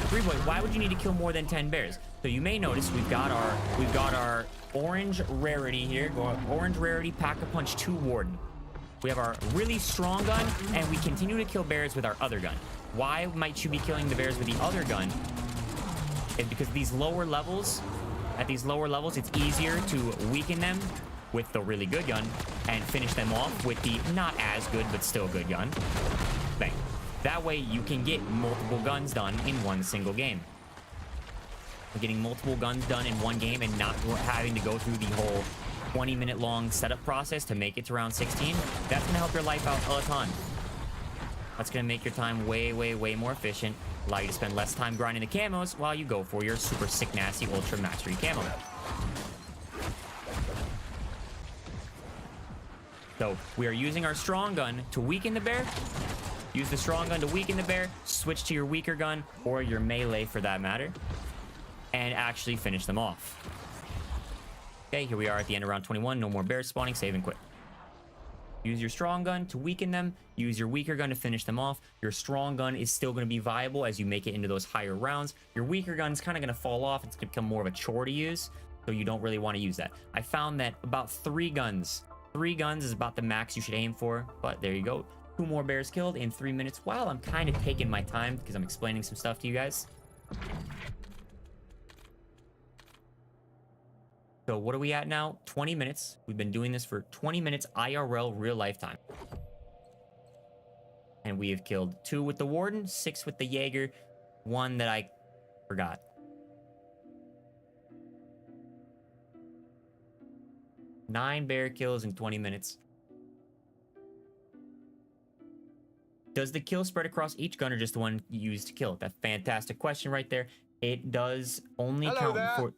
3-boy, why would you need to kill more than 10 bears? So you may notice we've got our orange rarity here. Orange rarity, Pack-a-Punch 2 Warden. We have our really strong gun, and we continue to kill bears with our other gun. Why might you be killing the bears with the other gun? It's because at these lower levels, it's easier to weaken them with the really good gun and finish them off with the not as good but still good gun. Bang. That way you can get multiple guns done in one single game. Getting multiple guns done in one game and not having to go through the whole 20-minute long setup process to make it to round 16, that's gonna help your life out a ton. That's gonna make your time way, way, way more efficient, allow you to spend less time grinding the camos while you go for your super sick, nasty, ultra mastery camo. So we are using our strong gun to weaken the bear. Use the strong gun to weaken the bear, switch to your weaker gun or your melee for that matter, and actually finish them off. Okay, here we are at the end of round 21. No more bears spawning. Save and quit. Use your strong gun to weaken them. Use your weaker gun to finish them off. Your strong gun is still going to be viable as you make it into those higher rounds. Your weaker gun is kind of going to fall off. It's going to become more of a chore to use, so you don't really want to use that. I found that about 3 guns is about the max you should aim for, but there you go. 2 more bears killed in 3 minutes while I'm kind of taking my time because I'm explaining some stuff to you guys. So what are we at now? 20 minutes. We've been doing this for 20 minutes IRL real lifetime. And we have killed 2 with the Warden, 6 with the Jaeger, 1 that I forgot. Nine bear kills in 20 minutes. Does the kill spread across each gun or just the one you used to kill? That's a fantastic question right there. It does only count for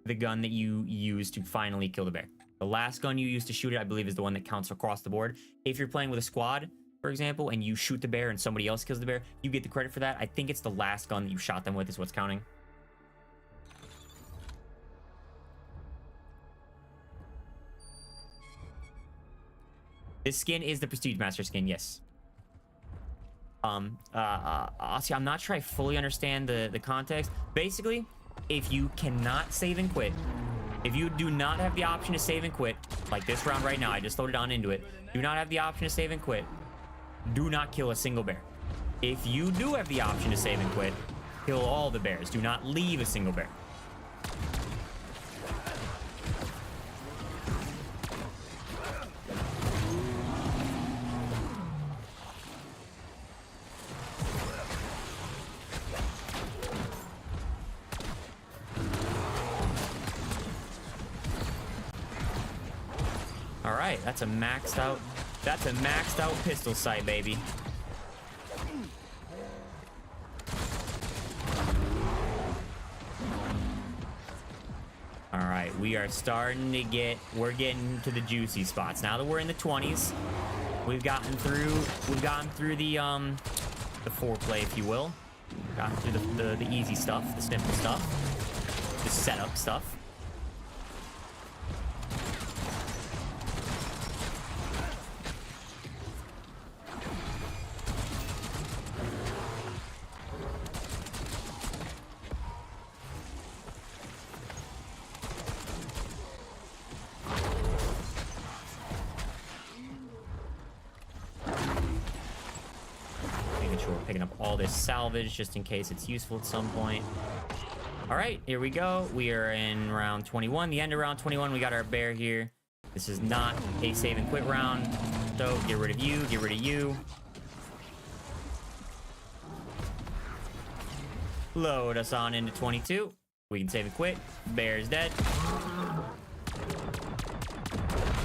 the gun that you use to finally kill the bear. The last gun you use to shoot it, I believe, is the one that counts across the board. If you're playing with a squad, for example, and you shoot the bear and somebody else kills the bear, you get the credit for that. I think it's the last gun that you shot them with is what's counting. This skin is the Prestige Master skin, yes. Honestly, I'm not sure I fully understand the context. Basically, if you cannot save and quit, if you do not have the option to save and quit, like this round right now, I just loaded on into it, do not have the option to save and quit, do not kill a single bear. If you do have the option to save and quit, kill all the bears. Do not leave a single bear. All right, that's a maxed out pistol sight, baby. All right, we are starting to we're getting to the juicy spots. Now that we're in the 20s, we've gotten through the foreplay, if you will. Gotten through the easy stuff, the simple stuff, the setup stuff. Salvage just in case it's useful at some point. All right, here we go. We are in round 21, the end of round 21. We got our bear here. This is not a save and quit round, so get rid of you, get rid of you. Load us on into 22. We can save and quit. Bear's dead.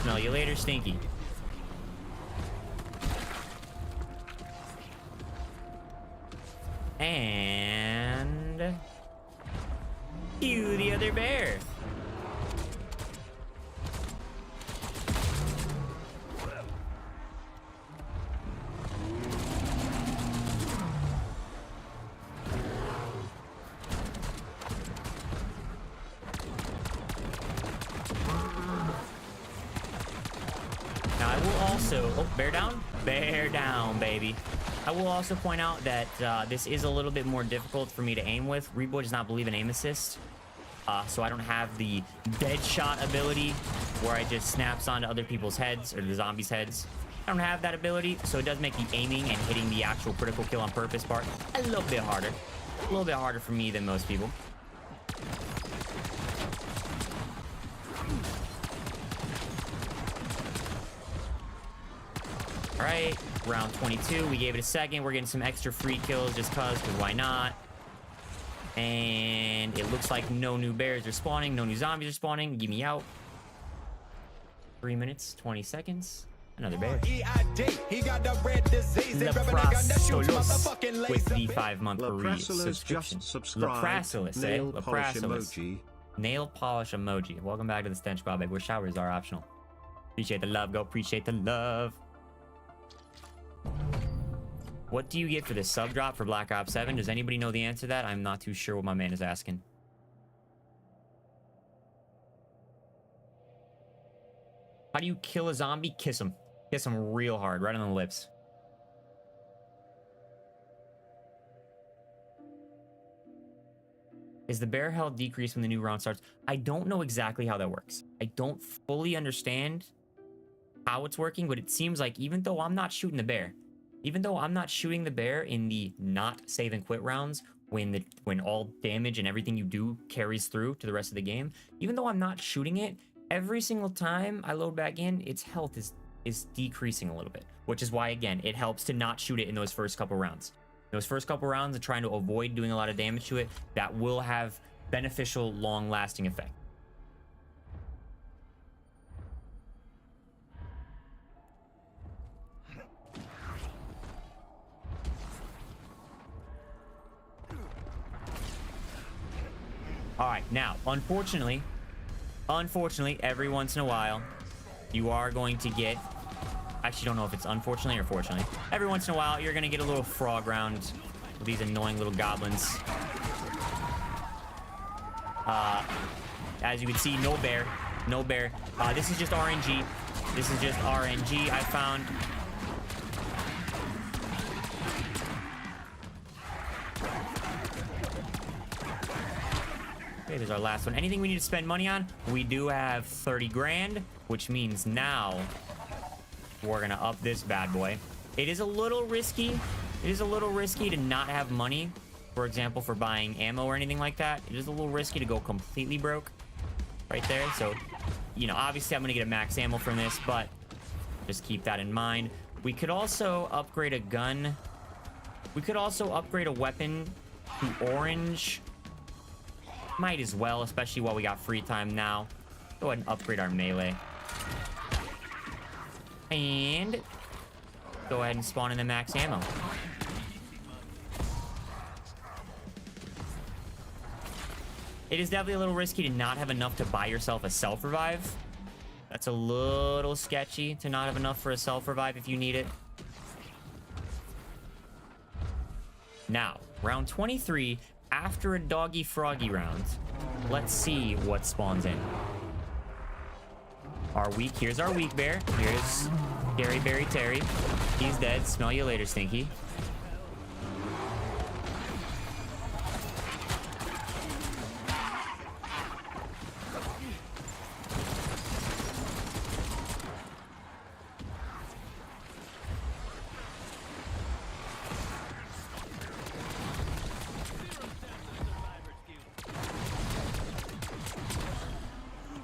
Smell you later, Stinky. And cue the other bear. will also... Oh, bear down? Bear down, baby. I will also point out that this is a little bit more difficult for me to aim with. Reboy does not believe in aim assist. So I don't have the dead shot ability where I just snaps onto other people's heads or the zombies' heads. I don't have that ability, so it does make the aiming and hitting the actual critical kill on purpose part a little bit harder. A little bit harder for me than most people. All right, round 22. We gave it a second. We're getting some extra free kills just because why not? And it looks like no new bears are spawning. No new zombies are spawning. Give me out. 3 minutes, 20 seconds. Another bear. Leprasolos with the 5-month free subscription. Leprasolos, eh? Leprasolos. Nail polish emoji. Welcome back to the Stench Squad, babe, where showers are optional. Appreciate the love, go appreciate the love. What do you get for the sub drop for Black Ops 7? Does anybody know the answer to that? I'm not too sure what my man is asking. How do you kill a zombie? Kiss him. Kiss him real hard, right on the lips. Is the bear health decrease when the new round starts? I don't know exactly how that works. I don't fully understand how it's working, but it seems like even though I'm not shooting the bear, even though I'm not shooting the bear in the not save and quit rounds, when all damage and everything you do carries through to the rest of the game, even though I'm not shooting it, every single time I load back in, its health is decreasing a little bit, which is why, again, it helps to not shoot it in those first couple rounds. Those first couple rounds of trying to avoid doing a lot of damage to it, that will have beneficial, long-lasting effect. All right, now, unfortunately, every once in a while, you are going to get... Actually, don't know if it's unfortunately or fortunately. Every once in a while, you're going to get a little frog round with these annoying little goblins. As you can see, no bear. No bear. This is just RNG. This is just RNG I found. Okay, there's our last one. Anything we need to spend money on? We do have 30 grand, which means now we're gonna up this bad boy. It is a little risky. It is a little risky to not have money, for example, for buying ammo or anything like that. It is a little risky to go completely broke right there. So, you know, obviously I'm gonna get a max ammo from this, but just keep that in mind. We could also upgrade a gun. We could also upgrade a weapon to orange. Might as well, especially while we got free time now. Go ahead and upgrade our melee. And go ahead and spawn in the max ammo. It is definitely a little risky to not have enough to buy yourself a self-revive. That's a little sketchy to not have enough for a self-revive if you need it. Now, round 23, after a doggy froggy round, let's see what spawns in. Our weak, here's our weak bear. Here's Gary Berry Terry. He's dead. Smell you later, Stinky.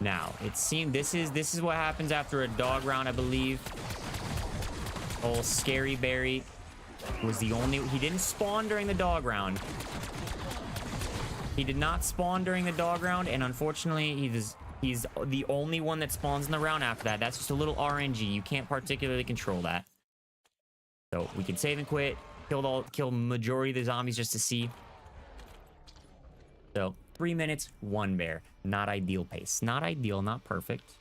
Now, it seemed this is what happens after a dog round, I believe. Old Scary Berry was the only... He didn't spawn during the dog round. He did not spawn during the dog round, and unfortunately, he's the only one that spawns in the round after that. That's just a little RNG. You can't particularly control that. So we can save and quit. Kill majority of the zombies just to see. So 3 minutes, 1 bear. Not ideal pace. Not ideal, not perfect.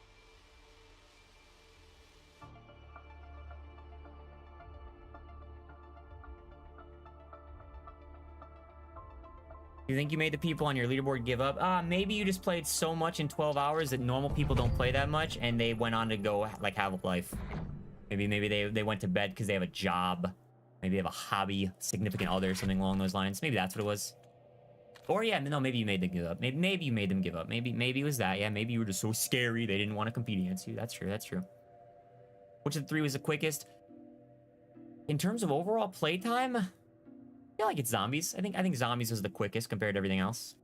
You think you made the people on your leaderboard give up? Maybe you just played so much in 12 hours that normal people don't play that much, and they went on to go, like, have a life. Maybe they went to bed because they have a job. Maybe they have a hobby, significant other, something along those lines. Maybe that's what it was. Or yeah, no, maybe you made them give up. Maybe you made them give up. Maybe it was that. Yeah, maybe you were just so scary they didn't want to compete against you. That's true. That's true. Which of the three was the quickest? In terms of overall playtime, I feel like it's zombies. I think zombies was the quickest compared to everything else.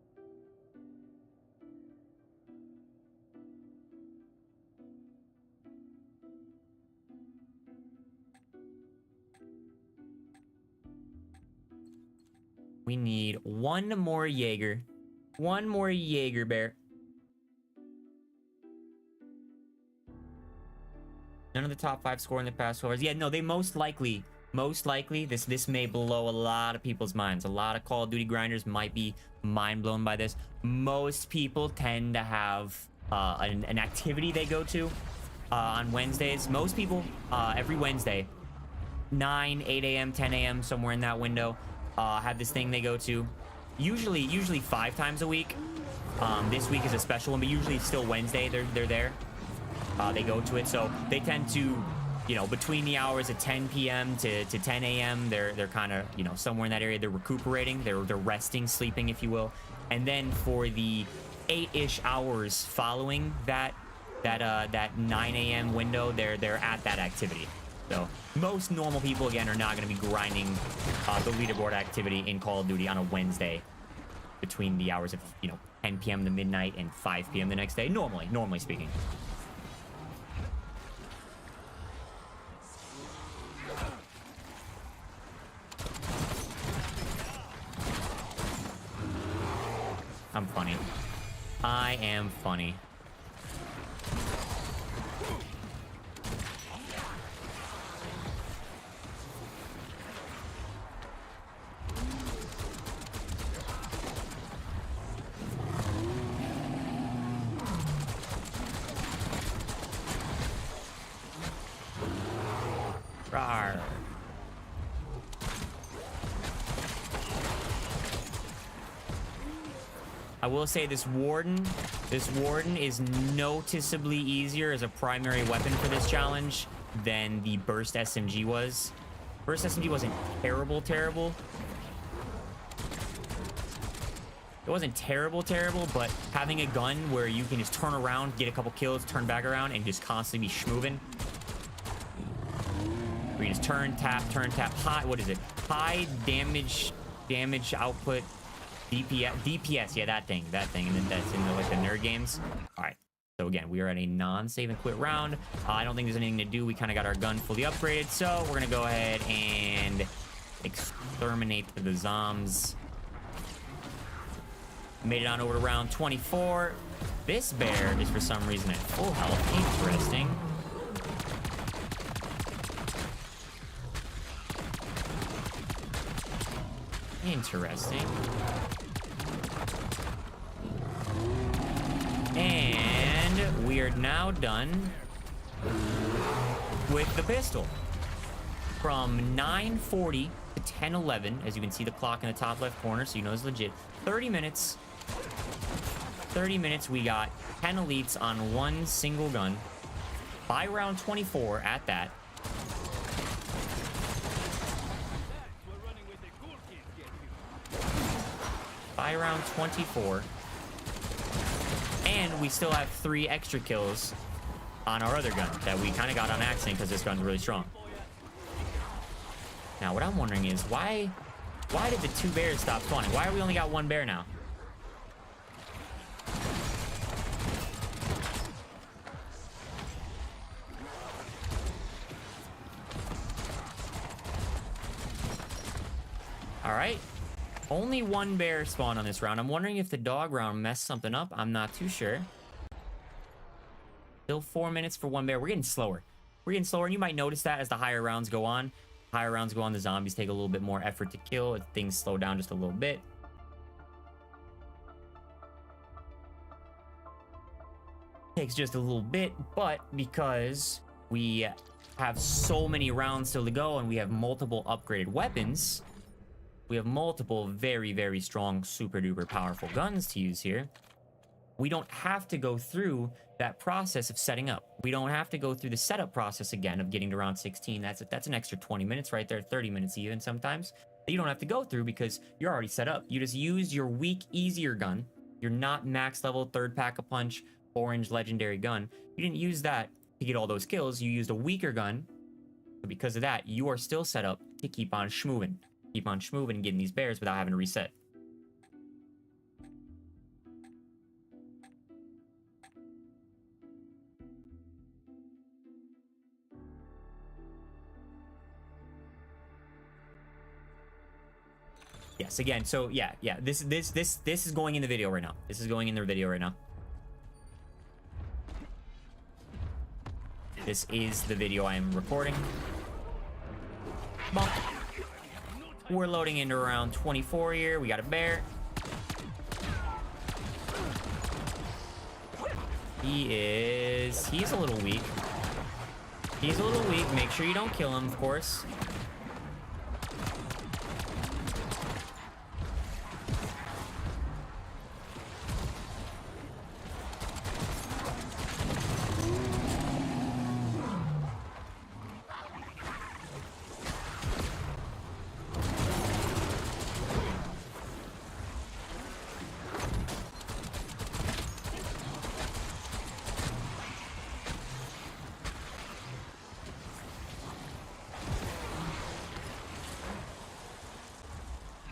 We need one more Jaeger. One more Jaeger bear. None of the top 5 score in the past 12 hours. Yeah, no, they most likely, this may blow a lot of people's minds. A lot of Call of Duty grinders might be mind blown by this. Most people tend to have an activity they go to on Wednesdays. Most people, every Wednesday, 9, 8 a.m., 10 a.m., somewhere in that window, have this thing they go to. Usually 5 times a week. This week is a special one, but usually it's still Wednesday. They're there. They go to it, so they tend to, you know, between the hours of 10 p.m. to 10 a.m. They're kind of, you know, somewhere in that area. They're recuperating. They're resting, sleeping, if you will. And then for the 8-ish hours following that 9 a.m. window, they're at that activity. So most normal people, again, are not going to be grinding the leaderboard activity in Call of Duty on a Wednesday between the hours of, you know, 10 p.m. to midnight and 5 p.m. the next day. Normally speaking. I'm funny. I am funny. Rawr. I will say this warden is noticeably easier as a primary weapon for this challenge than the burst SMG was. Burst SMG wasn't terrible. It wasn't terrible, but having a gun where you can just turn around, get a couple kills, turn back around, and just constantly be schmoving. Where you just turn, tap, high, what is it? High damage output. DPS, yeah, that thing, and then that's in like the nerd games. All right, so again, we are at a non-save and quit round. I don't think there's anything to do. We kind of got our gun fully upgraded, so we're gonna go ahead and exterminate the zombs. Made it on over to round 24. This bear is for some reason at full health. Interesting. Interesting. And we are now done with the pistol. From 9:40 to 10:11, as you can see the clock in the top left corner, so you know it's legit. 30 minutes. 30 minutes, we got 10 elites on one single gun. By round 24 at that. By round 24. And we still have 3 extra kills on our other gun that we kind of got on accident because this gun's really strong. Now, what I'm wondering is why did the 2 bears stop spawning? Why are we only got 1 bear now? All right. Only 1 bear spawned on this round. I'm wondering if the dog round messed something up. I'm not too sure. Still 4 minutes for 1 bear. We're getting slower. And you might notice that as the higher rounds go on. Higher rounds go on, the zombies take a little bit more effort to kill. Things slow down just a little bit. Takes just a little bit, but because we have so many rounds still to go and we have multiple upgraded weapons, we have multiple very, very strong, super duper powerful guns to use here. We don't have to go through that process of setting up. We don't have to go through the setup process again of getting to round 16. That's an extra 20 minutes right there, 30 minutes even sometimes, that you don't have to go through because you're already set up. You just use your weak, easier gun. You're not max level, third pack-a-punch, orange legendary gun. You didn't use that to get all those kills. You used a weaker gun. But because of that, you are still set up to keep on schmoving. Keep on schmoving and getting these bears without having to reset. Yes, again, so yeah, this is going in the video right now. This is going in the video right now. This is the video I am recording. Bump. We're loading into round 24 here. We got a bear. He's a little weak. He's a little weak. Make sure you don't kill him, of course.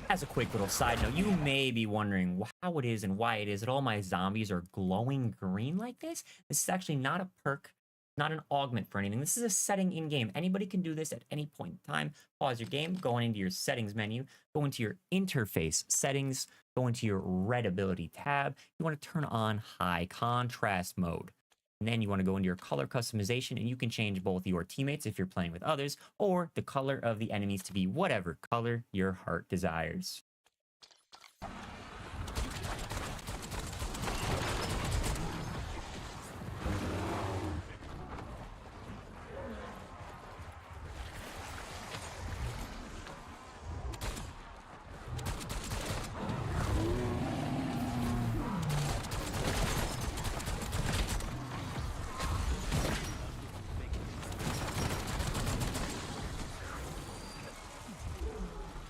As a quick little side note, you may be wondering how it is and why it is that all my zombies are glowing green like this. This is actually not a perk, not an augment for anything. This is a setting in-game. Anybody can do this at any point in time. Pause your game, go into your settings menu, go into your interface settings, go into your red ability tab. You want to turn on high contrast mode. And then you want to go into your color customization, and you can change both your teammates if you're playing with others, or the color of the enemies to be whatever color your heart desires.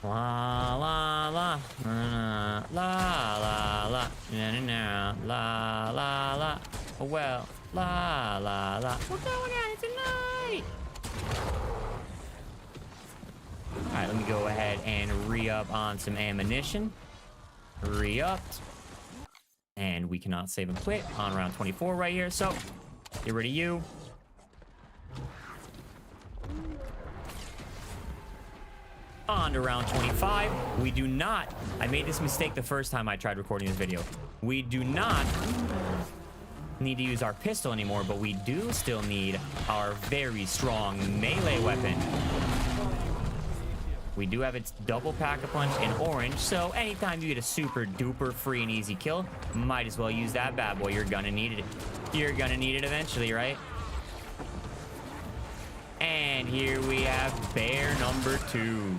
La la la la la la la la la la la. Oh well, la la la. We're going at it tonight. All right, let me go ahead and re-up on some ammunition. Re-upped, and we cannot save and quit on round 24 right here. So get rid of you. On to round 25. We do not, I made this mistake the first time I tried recording this video. We do not need to use our pistol anymore, but we do still need our very strong melee weapon. We do have its double pack-a-punch in orange, so anytime you get a super duper free and easy kill, might as well use that bad boy. You're gonna need it. You're gonna need it eventually, right? And here we have bear number 2.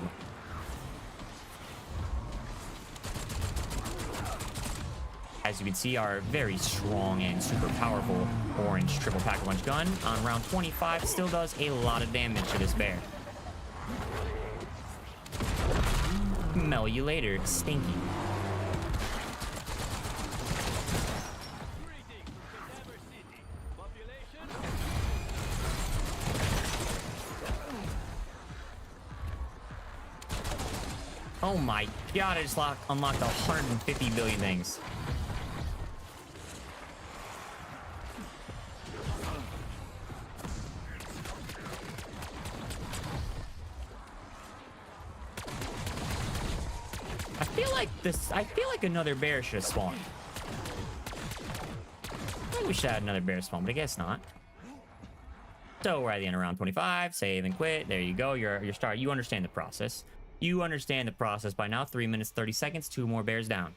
As you can see, our very strong and super powerful orange triple pack-a-punch gun on round 25 still does a lot of damage to this bear. Smell you later, Stinky. Oh my god, I just unlocked 150 billion things. I feel like another bear should have spawned. Maybe we should have another bear spawn, but I guess not. So we're at the end of round 25. Save and quit. There you go. You're start. You understand the process. You understand the process by now. 3 minutes, 30 seconds. 2 more bears down.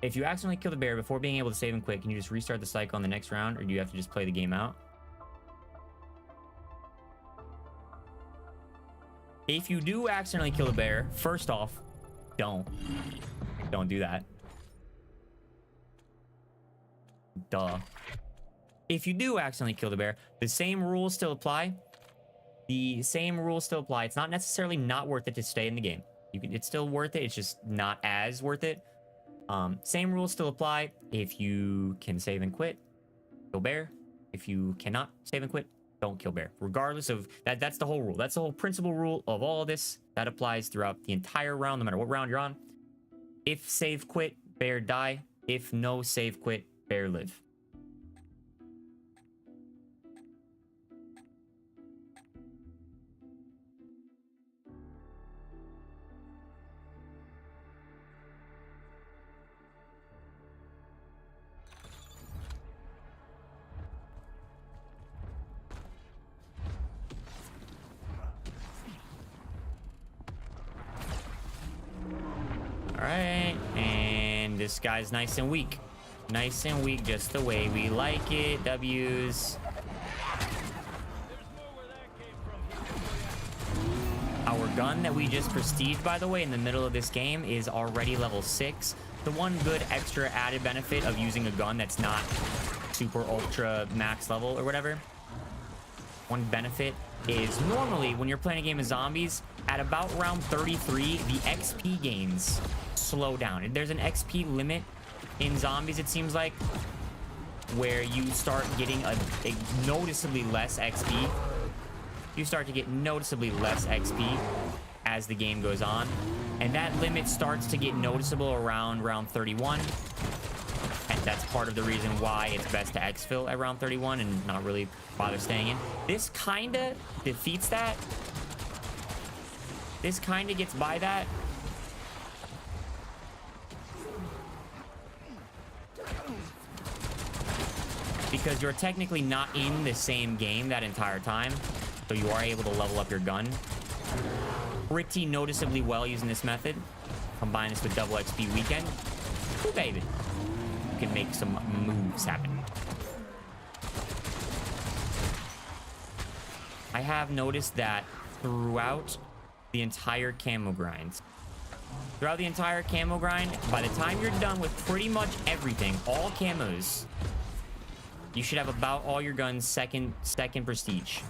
If you accidentally kill the bear before being able to save and quit, can you just restart the cycle on the next round, or do you have to just play the game out? If you do accidentally kill the bear, first off, don't Don't do that. Duh. If you do accidentally kill the bear, the same rules still apply. The same rules still apply. It's not necessarily not worth it to stay in the game. It's still worth it. It's just not as worth it. Same rules still apply. If you can save and quit, kill bear. If you cannot save and quit, don't kill bear. Regardless of that, that's the whole rule. That's the whole principal rule of all of this. That applies throughout the entire round, no matter what round you're on. If save quit, bear die. If no save quit, bear live. Alright, and this guy's nice and weak. Nice and weak, just the way we like it. W's. Our gun that we just prestiged, by the way, in the middle of this game is already level 6. The one good extra added benefit of using a gun that's not super ultra max level or whatever, one benefit is normally when you're playing a game of zombies, at about round 33, the XP gains slow down. There's an XP limit in zombies, it seems like, where you start getting a noticeably less XP. You start to get noticeably less XP as the game goes on. And that limit starts to get noticeable around round 31. And that's part of the reason why it's best to exfil at round 31 and not really bother staying in. This kind of defeats that. This kind of gets by that. Because you're technically not in the same game that entire time. So you are able to level up your gun pretty noticeably well using this method. Combine this with double XP weekend. Ooh, baby. You can make some moves happen. I have noticed that throughout the entire camo grind, by the time you're done with pretty much everything, all camos, you should have about all your guns second prestige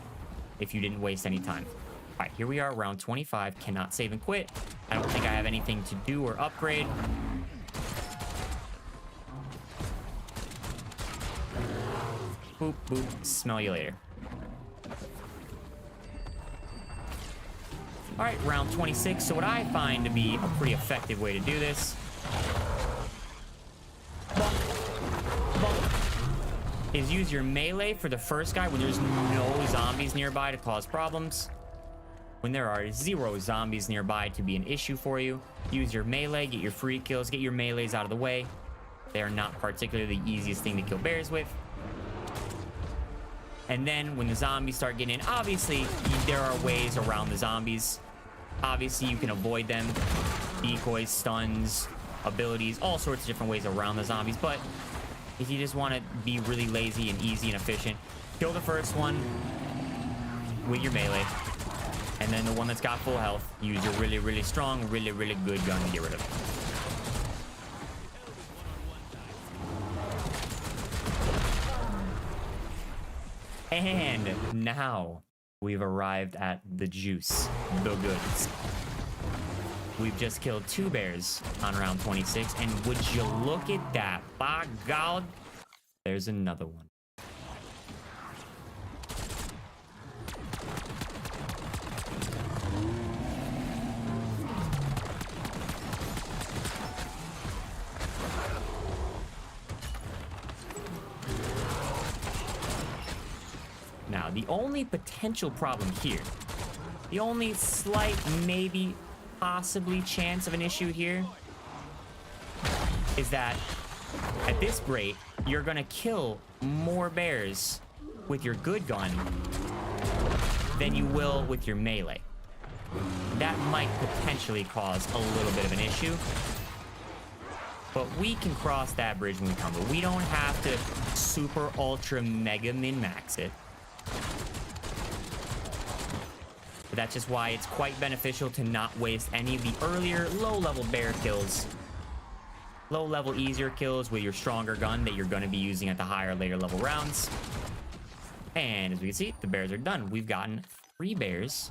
if you didn't waste any time. All right, here we are, round 25. Cannot save and quit. I don't think I have anything to do or upgrade. Boop, boop. Smell you later. All right, round 26. So what I find to be a pretty effective way to do this is use your melee for the first guy when there's no zombies nearby to cause problems. When there are 0 zombies nearby to be an issue for you, use your melee, get your free kills, get your melees out of the way. They are not particularly the easiest thing to kill bears with. And then when the zombies start getting in, obviously there are ways around the zombies. Obviously you can avoid them. Decoys, stuns, abilities, all sorts of different ways around the zombies. But if you just want to be really lazy and easy and efficient, kill the first one with your melee. And then the one that's got full health, use your really, really strong, really, really good gun to get rid of it. And now we've arrived at the juice, the goods. We've just killed 2 bears on round 26, and would you look at that? By God, there's another one. Now, the only potential problem here, the only slight, maybe, possibly chance of an issue here is that at this rate, you're gonna kill more bears with your good gun than you will with your melee. That might potentially cause a little bit of an issue. But we can cross that bridge when we come. But we don't have to super ultra mega min max it. But that's just why it's quite beneficial to not waste any of the earlier low-level bear kills low level, easier kills with your stronger gun that you're going to be using at the higher, later level rounds. And as we can see, the bears are done. We've gotten 3 bears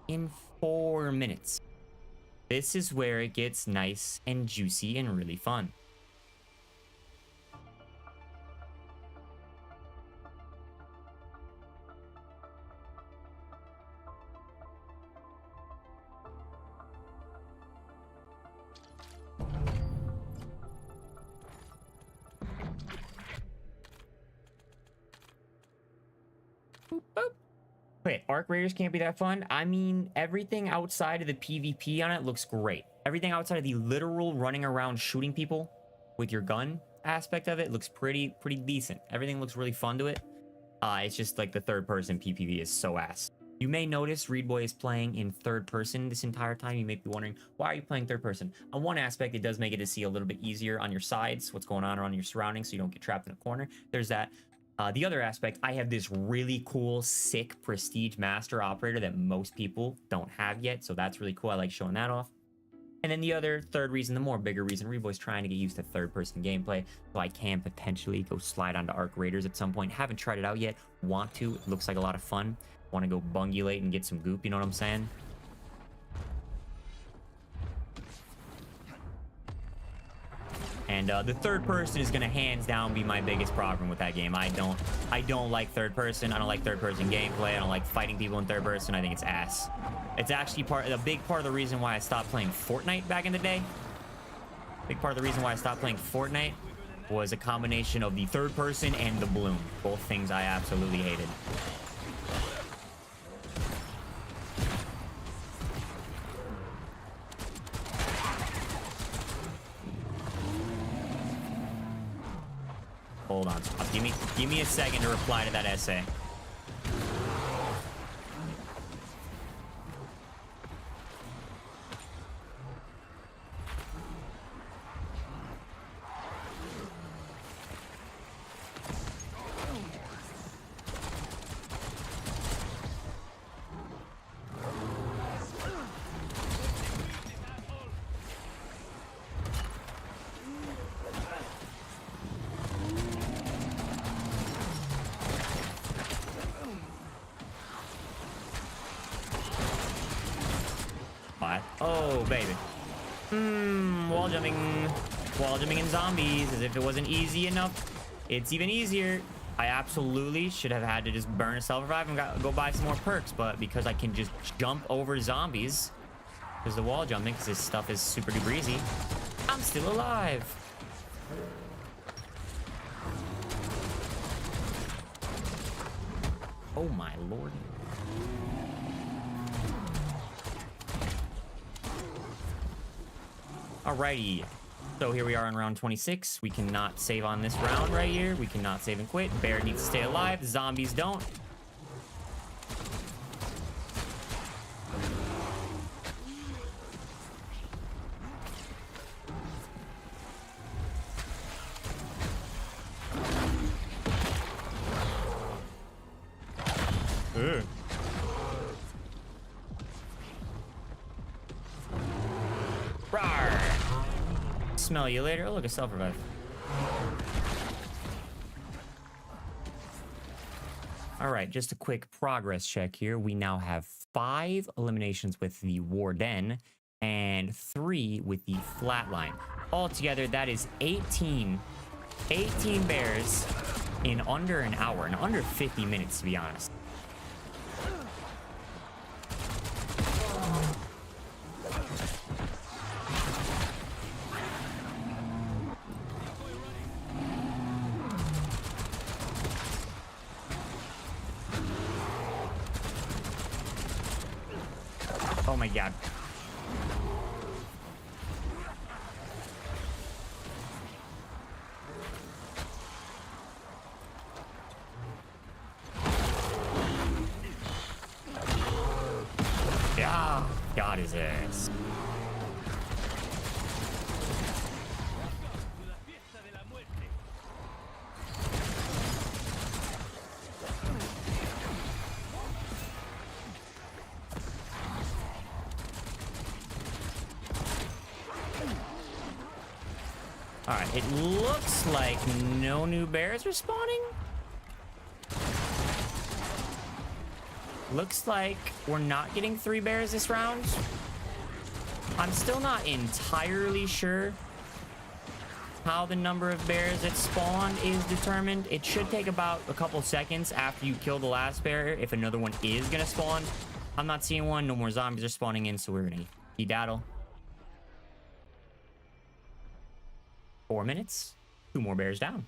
in 4 minutes. This is where it gets nice and juicy and really fun. Wait, Arc Raiders can't be that fun? I mean, everything outside of the PvP on it looks great. Everything outside of the literal running around shooting people with your gun aspect of it looks pretty decent. Everything looks really fun to it. It's just like the third person PvP is so ass. You may notice Reed Boy is playing in third person this entire time. You may be wondering, why are you playing third person? On one aspect, it does make it to see a little bit easier on your sides, what's going on around your surroundings, so you don't get trapped in a corner. There's that. The other aspect, I have this really cool, sick Prestige Master Operator that most people don't have yet, so that's really cool. I like showing that off. And then the other third reason, the more bigger reason, Reed Boy's trying to get used to third-person gameplay, so I can potentially go slide onto Arc Raiders at some point. Haven't tried it out yet. Want to. It looks like a lot of fun. Want to go bungulate and get some goop, you know what I'm saying? And the third person is gonna hands down be my biggest problem with that game. I don't like third person. I don't like third person gameplay. I don't like fighting people in third person. I think it's ass. It's actually a big part of the reason why I stopped playing Fortnite back in the day. Big part of the reason why I stopped playing Fortnite was a combination of the third person and the bloom. Both things I absolutely hated. Hold on. Give me a second to reply to that essay. Oh, baby. Wall jumping in zombies, as if it wasn't easy enough. It's even easier. I absolutely should have had to just burn a self-revive and go buy some more perks, but because I can just jump over zombies, because the wall jumping, because this stuff is super duper easy, I'm still alive. Oh my lord. Alrighty, so here we are on round 26. We cannot save on this round right here. We cannot save and quit. Bear needs to stay alive. Zombies don't. Ugh. Rawr. Smell you later. Oh, look, a self-revive. All right, just a quick progress check here. We now have 5 eliminations with the Warden and 3 with the Flatline. Altogether, that is 18 bears in under an hour, in under 50 minutes, to be honest. Oh my god. Yeah, got his ass. All right, it looks like no new bears are spawning. Looks like we're not getting 3 bears this round. I'm still not entirely sure how the number of bears that spawn is determined. It should take about a couple seconds after you kill the last bear if another one is gonna spawn. I'm not seeing one. No more zombies are spawning in, so we're gonna skedaddle. 4 minutes. 2 more bears down.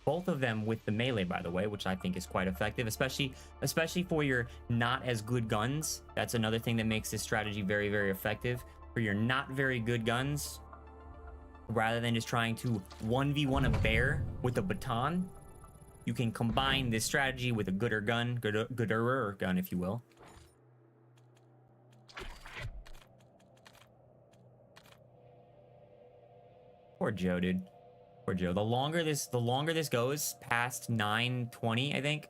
Both of them with the melee, by the way, which I think is quite effective, especially for your not as good guns. That's another thing that makes this strategy very, very effective. For your not very good guns, rather than just trying to 1v1 a bear with a baton, you can combine this strategy with a gooder gun, gooder gun, if you will. Poor Joe, dude. Poor Joe. The longer this goes past 9:20, I think.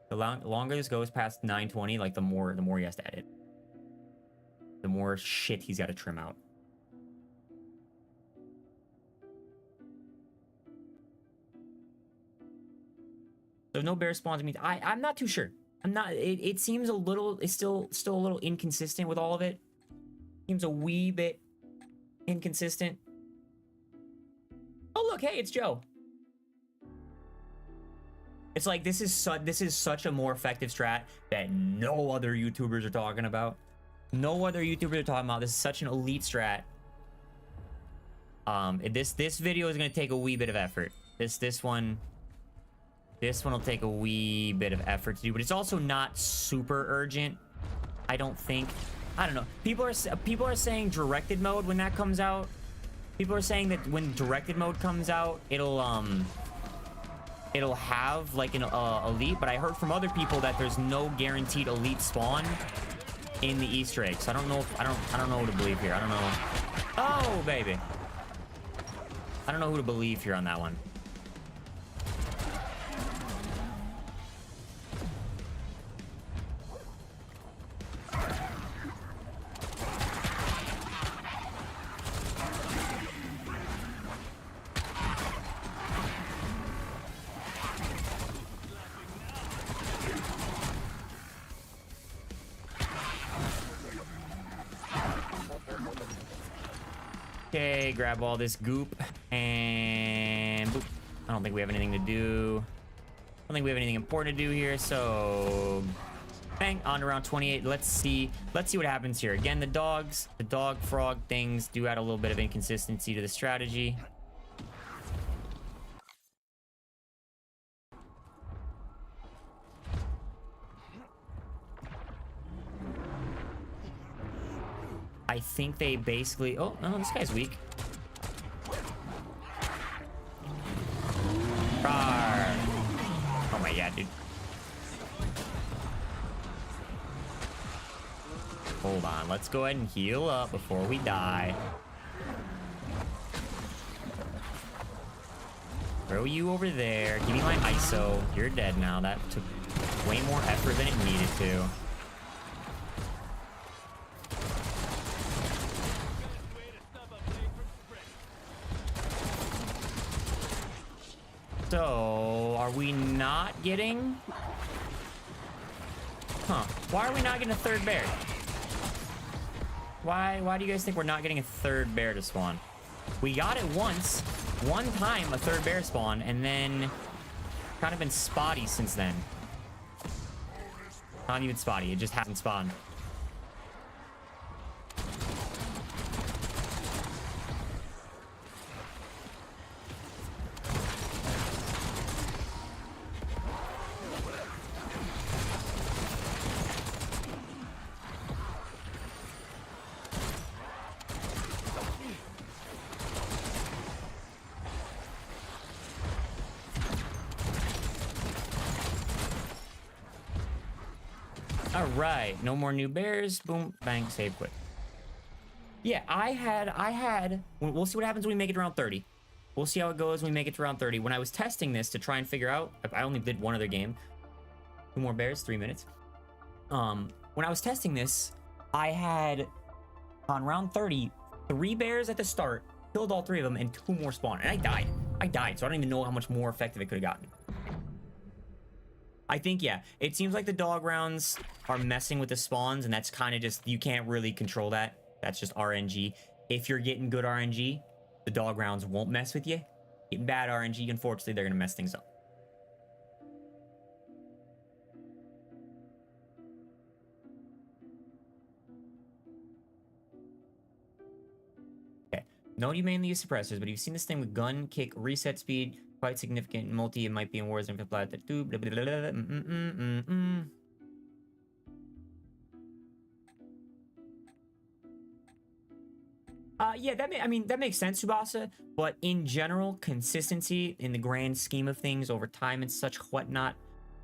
The longer this goes past 9:20, like the more he has to edit. The more shit he's got to trim out. So no bear spawns means I'm not too sure. I'm not. It seems a little. It's still a little inconsistent with all of it. Seems a wee bit inconsistent. Oh look, hey, it's Joe. It's like this is such a more effective strat that no other YouTubers are talking about. No other YouTubers are talking about. This is such an elite strat. This video is gonna take a wee bit of effort. This one will take a wee bit of effort to do, but it's also not super urgent. I don't think. I don't know. People are saying directed mode when that comes out. People are saying that when directed mode comes out, it'll have like an elite, but I heard from other people that there's no guaranteed elite spawn in the Easter egg. So I don't know if I don't know who to believe here. I don't know. Oh baby. I don't know who to believe here on that one. Okay, grab all this goop and boop. I don't think we have anything to do. I don't think we have anything important to do here, so bang, on to round 28. Let's see what happens here. Again, the dog frog things do add a little bit of inconsistency to the strategy. I think they basically... Oh, no, this guy's weak. Rawr. Oh my god, dude. Hold on, let's go ahead and heal up before we die. Throw you over there. Give me my ISO. You're dead now. That took way more effort than it needed to. So, are we not getting... Huh. Why are we not getting a third bear? Why do you guys think we're not getting a third bear to spawn? We got it once. One time a third bear spawn, and then kind of been spotty since then. Not even spotty, it just hasn't spawned. All right, no more new bears. Boom, bang, save quick. Yeah, I had. We'll see what happens when we make it to round 30. We'll see how it goes when we make it to round 30. When I was testing this to try and figure out, I only did one other game. 2 more bears, 3 minutes. When I was testing this, I had on round 30 3 bears at the start, Killed all 3 of them, and 2 more spawned. And I died. I died, so I don't even know how much more effective it could have gotten. I think, yeah, it seems like the dog rounds are messing with the spawns, and that's kind of just, you can't really control that. That's just RNG. If you're getting good RNG, the dog rounds won't mess with you. Getting bad RNG, unfortunately, they're going to mess things up. Okay. No, you mainly use suppressors, but you've seen this thing with gun, kick, reset speed, quite significant in multi. It might be in Warzone if applied that too. Yeah, that makes sense, Subasa. But in general, consistency in the grand scheme of things over time and such whatnot,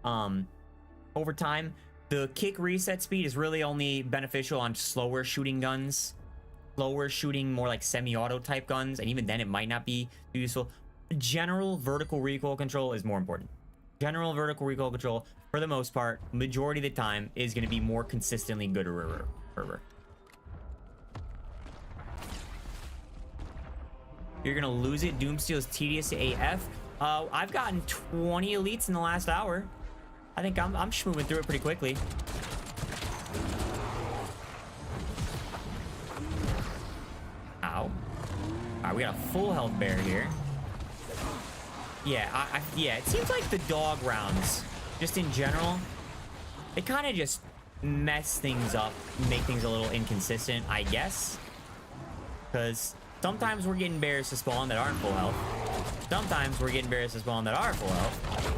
over time, the kick reset speed is really only beneficial on slower shooting guns, slower shooting, more like semi-auto type guns, and even then it might not be useful. General vertical recoil control is more important. General vertical recoil control, for the most part, majority of the time, is going to be more consistently good. You're gonna lose it. Doomsteel is tedious AF. I've gotten 20 elites in the last hour. I think I'm moving through it pretty quickly. Ow. Alright, we got a full health bear here. Yeah, yeah, it seems like the dog rounds, just in general, they kind of just mess things up, make things a little inconsistent, I guess. Because sometimes we're getting bears to spawn that aren't full health. Sometimes we're getting bears to spawn that are full health.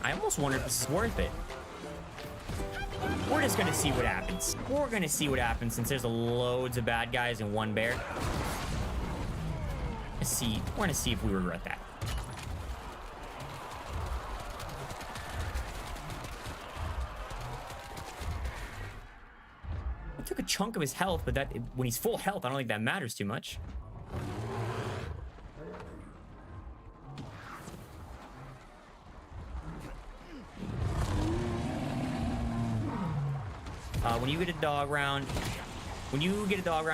I almost wonder if this is worth it. We're just gonna see what happens. We're gonna see what happens since there's loads of bad guys and 1 bear. We're gonna see if we regret that. I took a chunk of his health, but that when he's full health, I don't think that matters too much. When you get a dog round,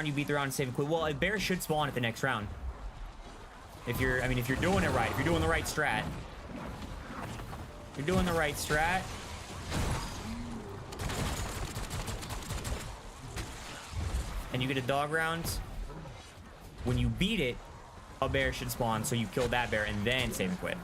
you beat the round and save and quit. Well, a bear should spawn at the next round. If you're doing it right, if you're doing the right strat. If you're doing the right strat. And you get a dog round, when you beat it, a bear should spawn, so you kill that bear and then save and quit.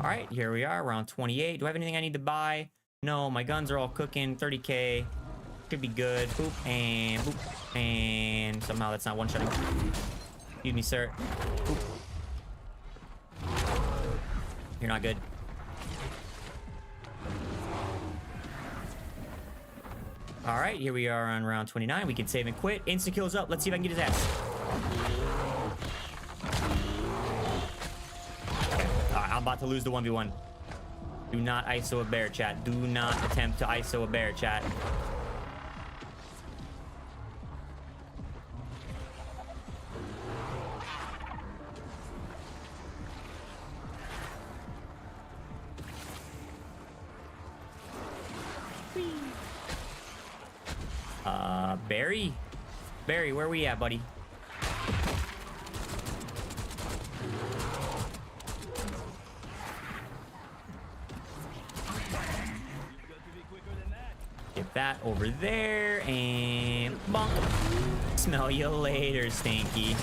All right, here we are, round 28. Do I have anything I need to buy? No, my guns are all cooking. 30k. Should be good. Boop, and boop. And somehow that's not one-shotting. Excuse me, sir. Boop. You're not good. All right, here we are on round 29. We can save and quit. Insta-kill's up. Let's see if I can get his ass. I'm about to lose the 1v1. Do not ISO a bear, chat. Do not attempt to ISO a bear, chat. Barry? Barry, where we at, buddy? Get that over there, and bonk. Smell you later, Stinky.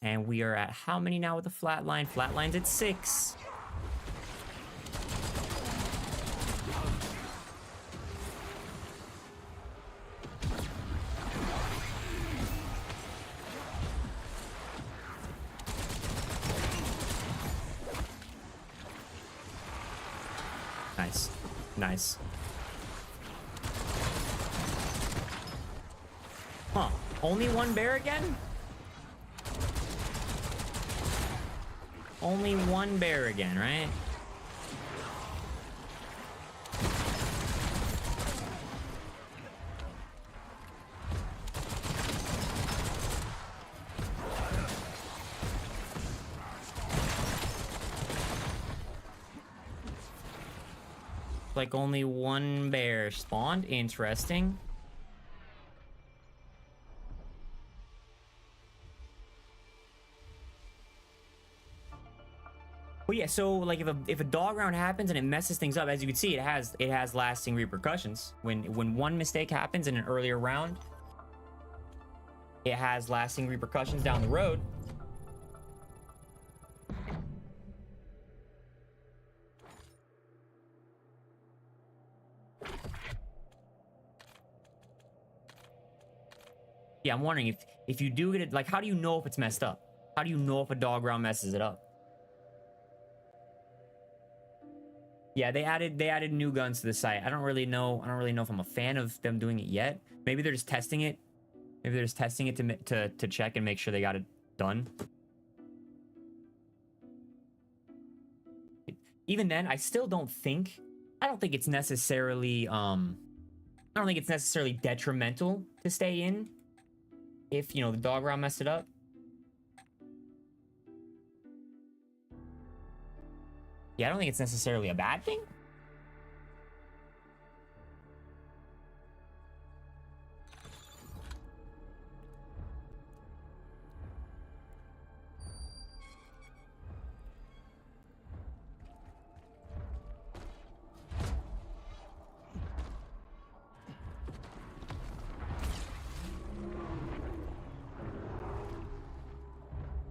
And we are at how many now with the flatline? Flatline's at 6. Nice. Nice. Huh. Only one bear again? Only one bear again, right? Like only one bear spawned. Interesting. Well, yeah. So like if a dog round happens and it messes things up, as you can see, it has lasting repercussions. When one mistake happens in an earlier round, it has lasting repercussions down the road. Yeah, I'm wondering if you do get it, like, how do you know if it's messed up? How do you know if a dog round messes it up? Yeah, they added new guns to the site. I don't really know if I'm a fan of them doing it yet. Maybe they're just testing it. Maybe they're just testing it to check and make sure they got it done. Even then, I don't think it's necessarily detrimental to stay in if, you know, the dog round messed it up. Yeah, I don't think it's necessarily a bad thing.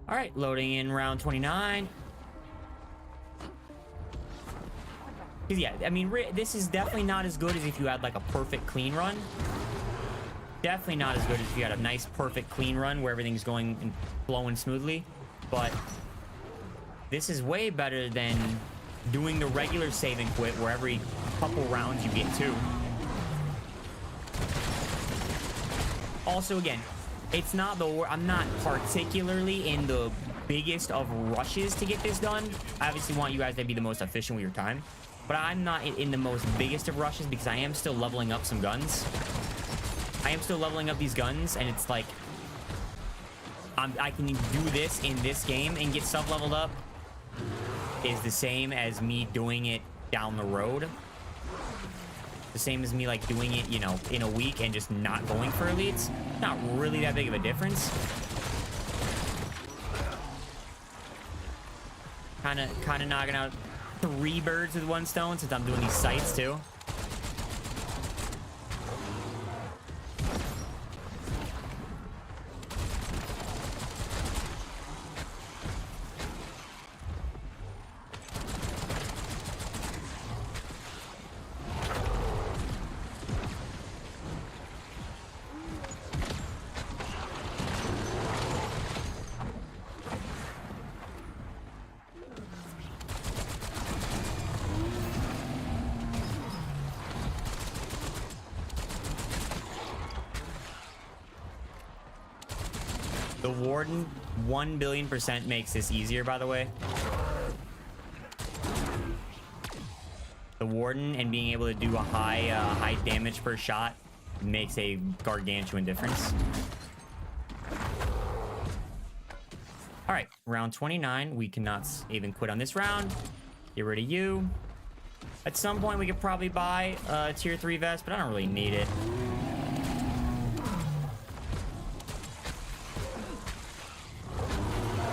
All right, loading in round 29. Yeah, I mean, this is definitely not as good as if you had like a perfect clean run. Definitely not as good as if you had a nice perfect clean run where everything's going and flowing smoothly. But this is way better than doing the regular save and quit where every couple rounds you get 2. Also, again, it's not I'm not particularly in the biggest of rushes to get this done. I obviously want you guys to be the most efficient with your time. But I'm not in the most biggest of rushes because I am still leveling up some guns. I am still leveling up these guns, and it's like I can do this in this game and get stuff leveled up is the same as me doing it down the road. The same as me like doing it, you know, in a week and just not going for elites. Not really that big of a difference. Kind of knocking out 3 birds with 1 stone since I'm doing these sites too. The Warden 1,000,000,000% makes this easier, by the way. The Warden and being able to do a high damage per shot makes a gargantuan difference. All right, round 29. We cannot even quit on this round. Get rid of you. At some point, we could probably buy a tier 3 vest, but I don't really need it.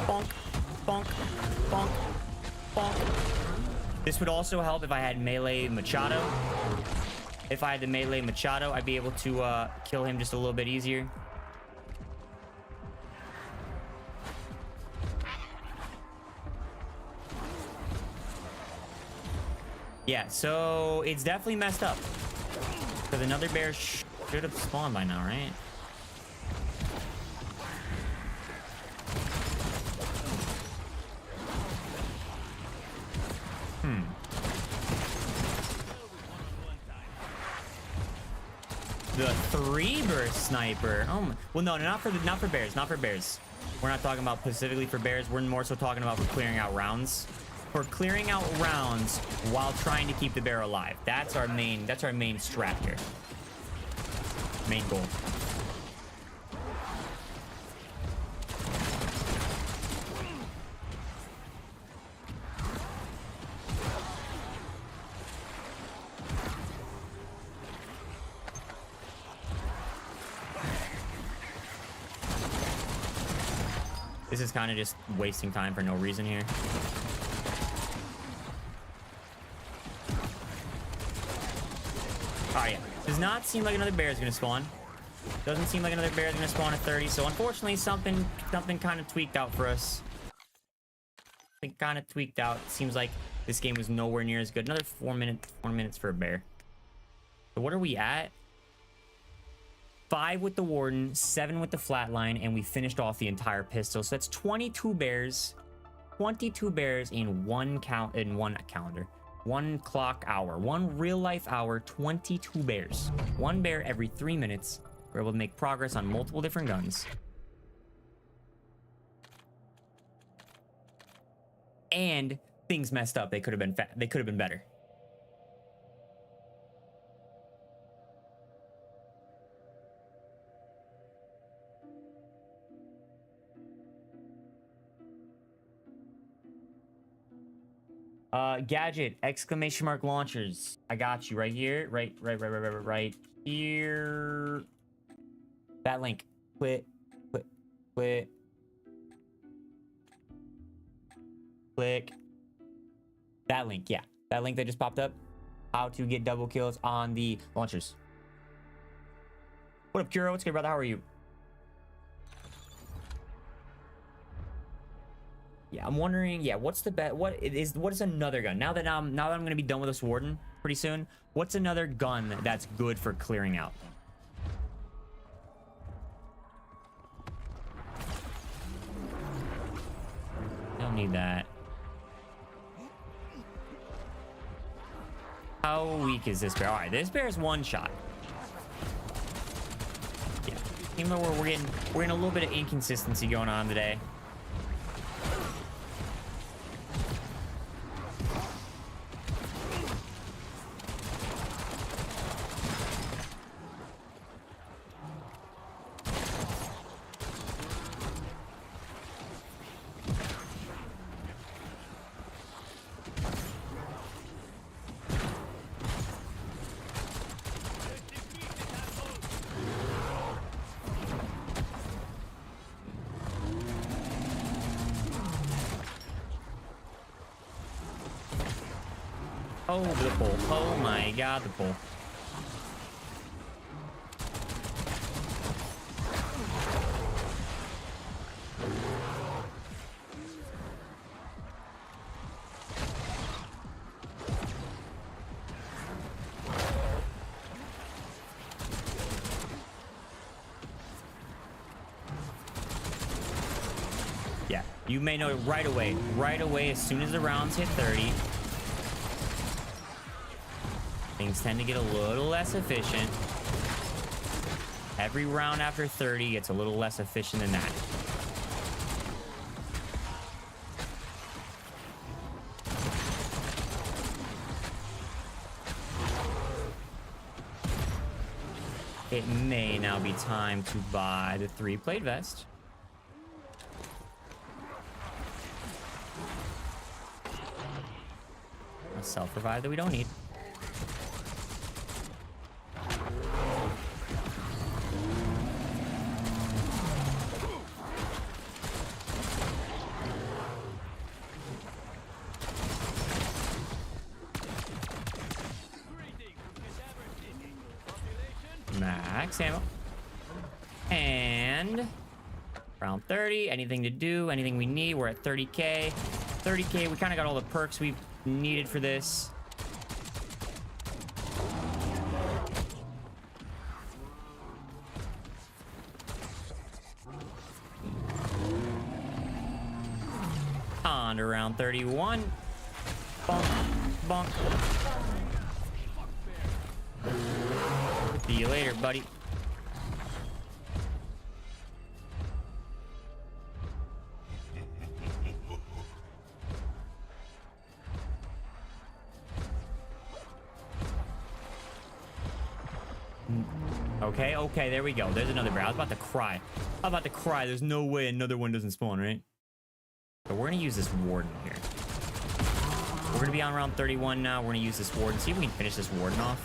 Bonk, bonk, bonk, bonk. This would also help if I had melee Machado. If I had the melee Machado, I'd be able to kill him just a little bit easier. Yeah, so it's definitely messed up. Because another bear should have spawned by now, right? the 3-burst sniper. Oh my, well, no, not for bears, not for bears. We're not talking about specifically for bears. We're more so talking about for clearing out rounds. For clearing out rounds while trying to keep the bear alive. That's our main strat here. Main goal. This is kind of just wasting time for no reason here. Oh yeah, does not seem like another bear is gonna spawn. Doesn't seem like another bear is gonna spawn at 30. So unfortunately, something kind of tweaked out for us. Something kind of tweaked out. Seems like this game was nowhere near as good. Another 4 minutes for a bear. So what are we at? 5 with the warden, 7 with the flatline, and we finished off the entire pistol. So that's 22 bears. 22 bears in one calendar. 1 clock hour. 1 real life hour, 22 bears. 1 bear every 3 minutes. We're able to make progress on multiple different guns. And things messed up. They could have been better. Gadget, exclamation mark launchers. I got you right here. Right here. That link. Click. That link, yeah. That link that just popped up. How to get double kills on the launchers. What up, Kuro? What's good, brother? How are you? Yeah, I'm wondering, yeah, what's the bet? What is another gun? Now that I'm gonna be done with this warden pretty soon, what's another gun that's good for clearing out? Don't need that. How weak is this bear? All right, this bear is 1 shot. Yeah, even though we're getting a little bit of inconsistency going on today. Oh, the pole. Oh my god, the pole. Yeah, you may know it right away. Right away, as soon as the rounds hit 30. Things tend to get a little less efficient. Every round after 30 gets a little less efficient than that. It may now be time to buy the 3-plate vest. A self-revive that we don't need. Max ammo. And round 30. Anything to do? Anything we need? We're at 30k. 30k. We kind of got all the perks we needed for this. On to round 31. Bonk. Bonk. See you later, buddy. Okay, okay, there we go. There's another bear. I was about to cry. I'm about to cry. There's no way another one doesn't spawn, right? But we're gonna use this warden here. We're gonna be on round 31 now. We're gonna use this warden. See if we can finish this warden off.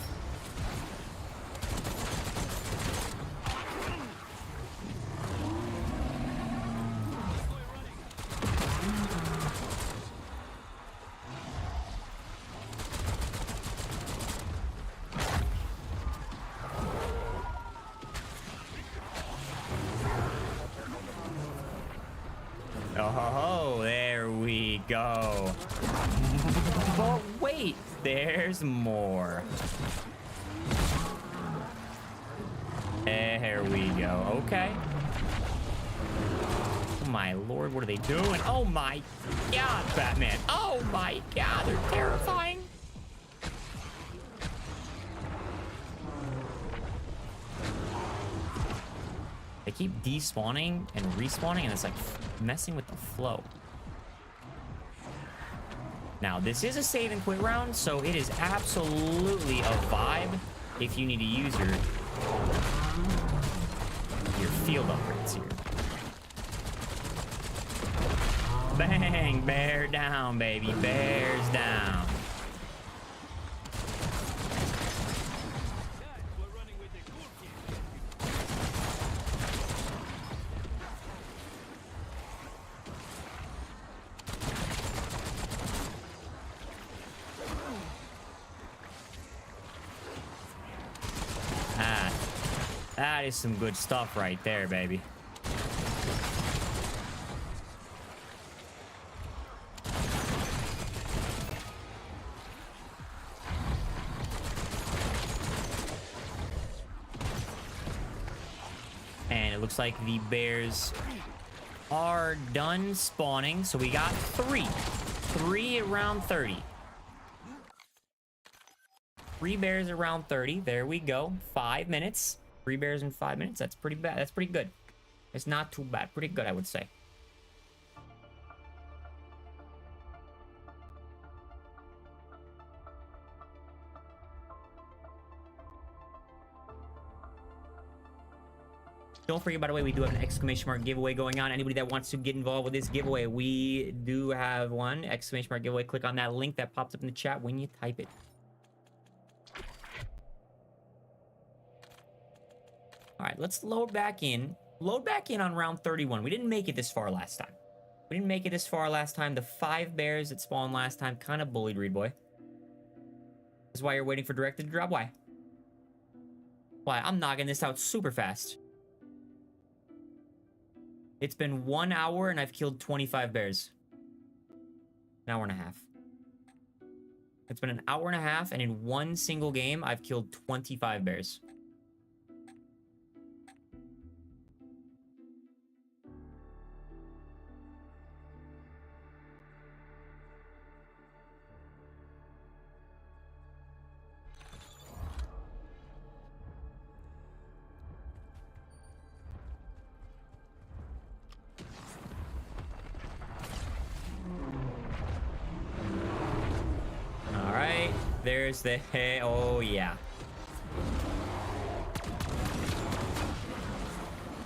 Oh, there we go. But wait, there's more. There we go. Okay. Oh my lord, what are they doing? Oh my god, Batman. Oh my god, they're terrifying. They keep despawning and respawning, and it's like messing with the flow. Now, this is a save and quit round, so it is absolutely a vibe if you need to use your field upgrades here. Bang! Bear down, baby. Bears down. That is some good stuff right there, baby. And it looks like the bears are done spawning. So we got three at round 30. 3 bears at round 30. There we go. 5 minutes. 3 bears in 5 minutes. That's pretty bad. That's pretty good. It's not too bad. Pretty good, I would say. Don't forget, by the way, we do have an exclamation mark giveaway going on. Anybody that wants to get involved with this giveaway, we do have one exclamation mark giveaway. Click on that link that pops up in the chat when you type it. All right, let's load back in. Load back in on round 31. We didn't make it this far last time. We didn't make it this far last time. The 5 bears that spawned last time kind of bullied Reed Boy. This is why you're waiting for directed to drop. Why? Why? I'm knocking this out super fast. It's been 1 hour and I've killed 25 bears. An hour and a half. It's been an hour and a half, and in one single game, I've killed 25 bears. There's the hey, oh yeah.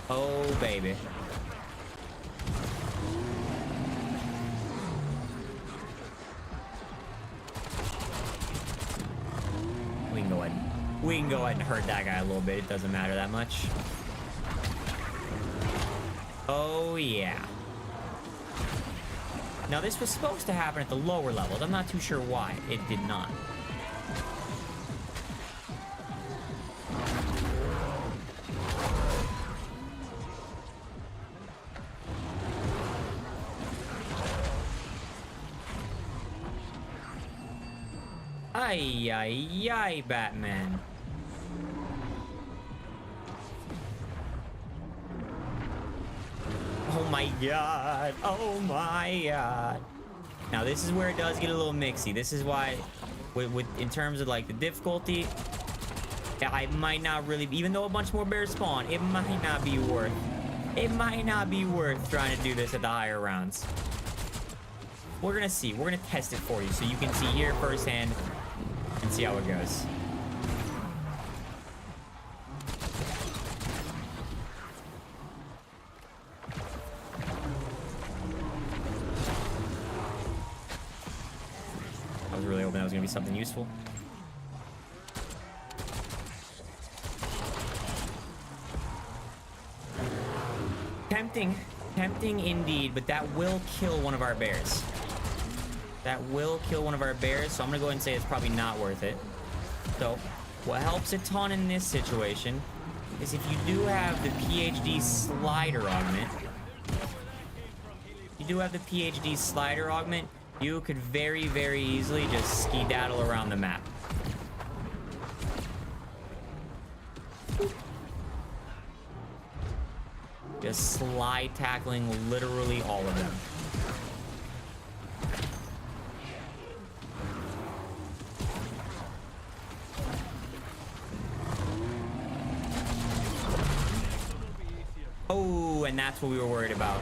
Oh baby. We can go ahead and hurt that guy a little bit. It doesn't matter that much. Oh yeah. Now this was supposed to happen at the lower levels. I'm not too sure why it did not. Ay, ay, ay, Batman. Oh my god. Oh my god. Now this is where it does get a little mixy. This is why, in terms of like the difficulty, I might not really, even though a bunch more bears spawn, it might not be worth. It might not be worth trying to do this at the higher rounds. We're gonna see. We're gonna test it for you so you can see here firsthand and see how it goes. I was really hoping that was gonna be something useful. Tempting indeed, but that will kill one of our bears. That will kill one of our bears, so I'm gonna go ahead and say it's probably not worth it. So, what helps a ton in this situation is if you do have the PhD slider augment. If you do have the PhD slider augment, you could very, very easily just skedaddle around the map. Just slide tackling literally all of them. Oh, and that's what we were worried about.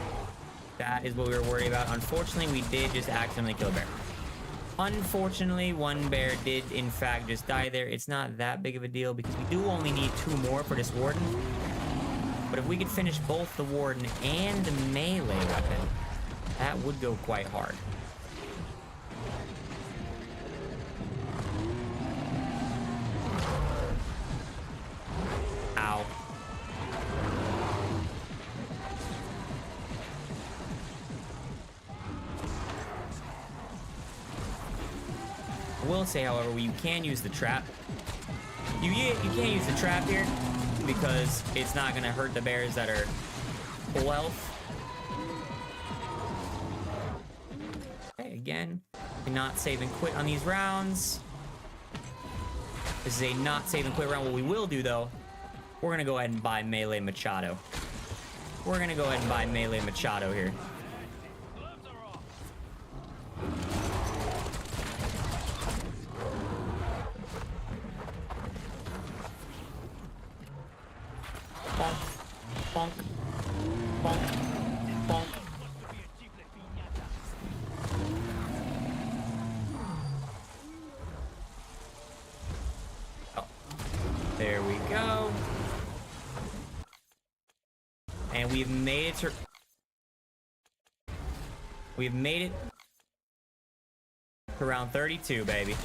That is what we were worried about. Unfortunately, we did just accidentally kill a bear. Unfortunately, one bear did, in fact, just die there. It's not that big of a deal because we do only need 2 more for this warden. But if we could finish both the warden and the melee weapon, that would go quite hard. Ow. I will say, however, you can use the trap. You can't use the trap here because it's not going to hurt the bears that are full health. Okay, again, not save and quit on these rounds. This is a not save and quit round. What we will do, though, we're going to go ahead and buy Melee Machado. We're going to go ahead and buy Melee Machado here. Bonk, bonk, bonk, bonk. Oh, there we go. And we've made it to... We've made it to round 32, baby.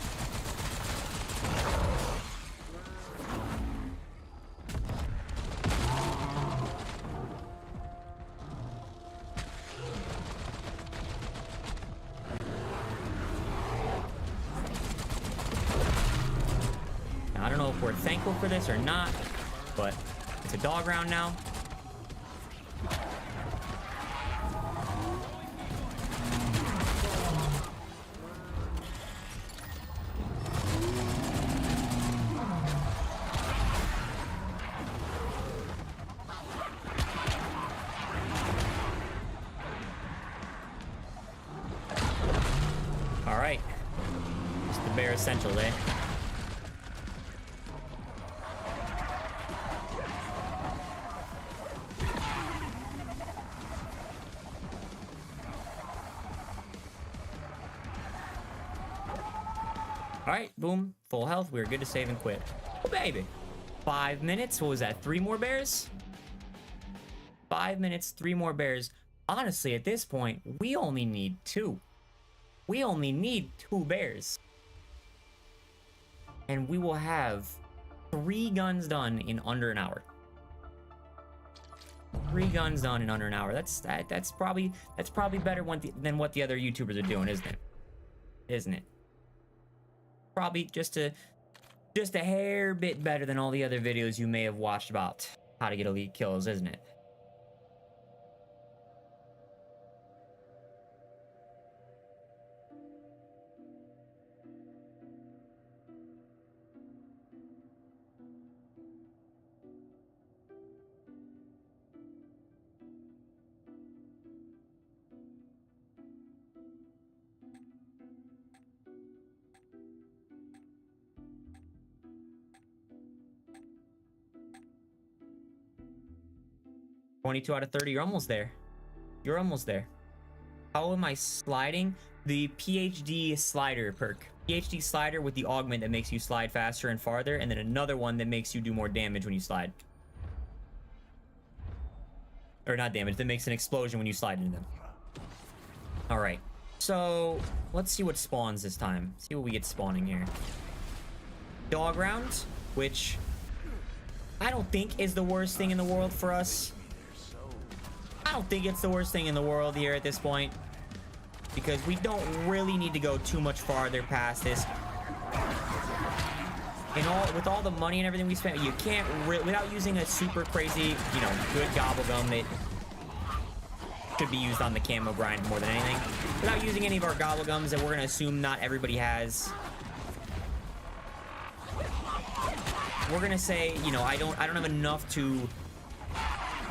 I don't know if we're thankful for this or not, but it's a dog round now. All right, it's the Bear Essential, eh? All right, boom, full health. We're good to save and quit. Oh, baby. 5 minutes. What was that? 3 more bears? 5 minutes, 3 more bears. Honestly, at this point, we only need 2. We only need 2 bears. And we will have 3 guns done in under an hour. 3 guns done in under an hour. That's probably better than what the other YouTubers are doing, isn't it? Isn't it? Probably just a hair bit better than all the other videos you may have watched about how to get elite kills, isn't it? 22 out of 30. You're almost there. You're almost there. How am I sliding? The PhD slider perk. PhD slider with the augment that makes you slide faster and farther, and then another one that makes you do more damage when you slide. Or not damage, that makes an explosion when you slide into them. Alright. So, let's see what spawns this time. See what we get spawning here. Dog round, which I don't think is the worst thing in the world for us. I don't think it's the worst thing in the world here at this point, because we don't really need to go too much farther past this. With all the money and everything we spent, you can't without using a super crazy, you know, good gobblegum that could be used on the camo grind more than anything. Without using any of our gobblegums that we're gonna assume not everybody has. We're gonna say, you know, I don't have enough to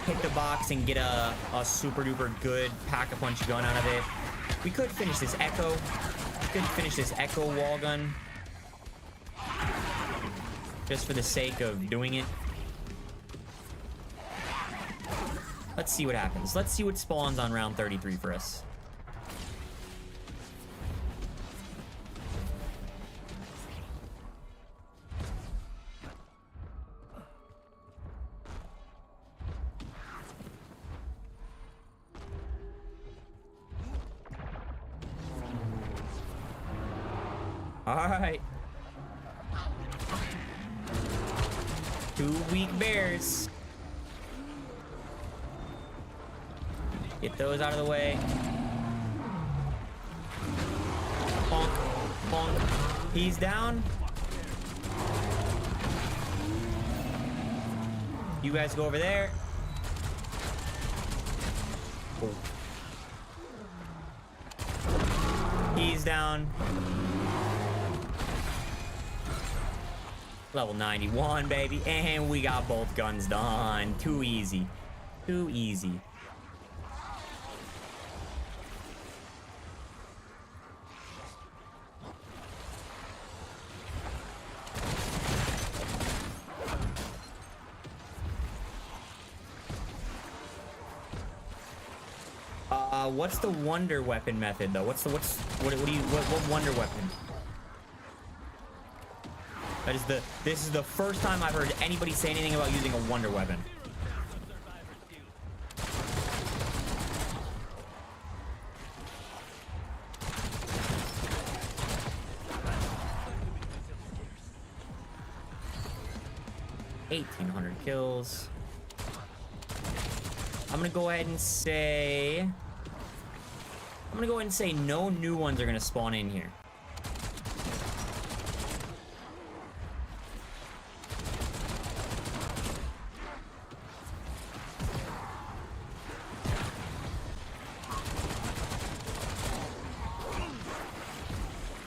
hit the box and get a super duper good pack-a-punch gun out of it. We could finish this Echo. We could finish this Echo wall gun. Just for the sake of doing it. Let's see what happens. Let's see what spawns on round 33 for us. All right. 2 weak bears. Get those out of the way. Bonk, bonk. He's down. You guys go over there. Oh. He's down. Level 91, baby. And we got both guns done. Too easy. Too easy. What's the wonder weapon method though? What wonder weapon? This is the first time I've heard anybody say anything about using a wonder weapon. $1,800 kills. I'm gonna go ahead and say no new ones are gonna spawn in here.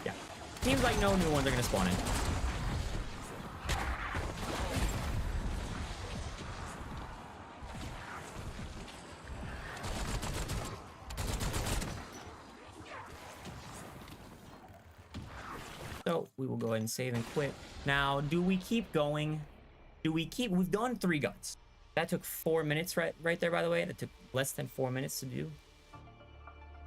Yeah. Seems like no new ones are gonna spawn in. So we will go ahead and save and quit. Now, do we keep going? We've done 3 guns. That took 4 minutes right there, by the way. That took less than 4 minutes to do.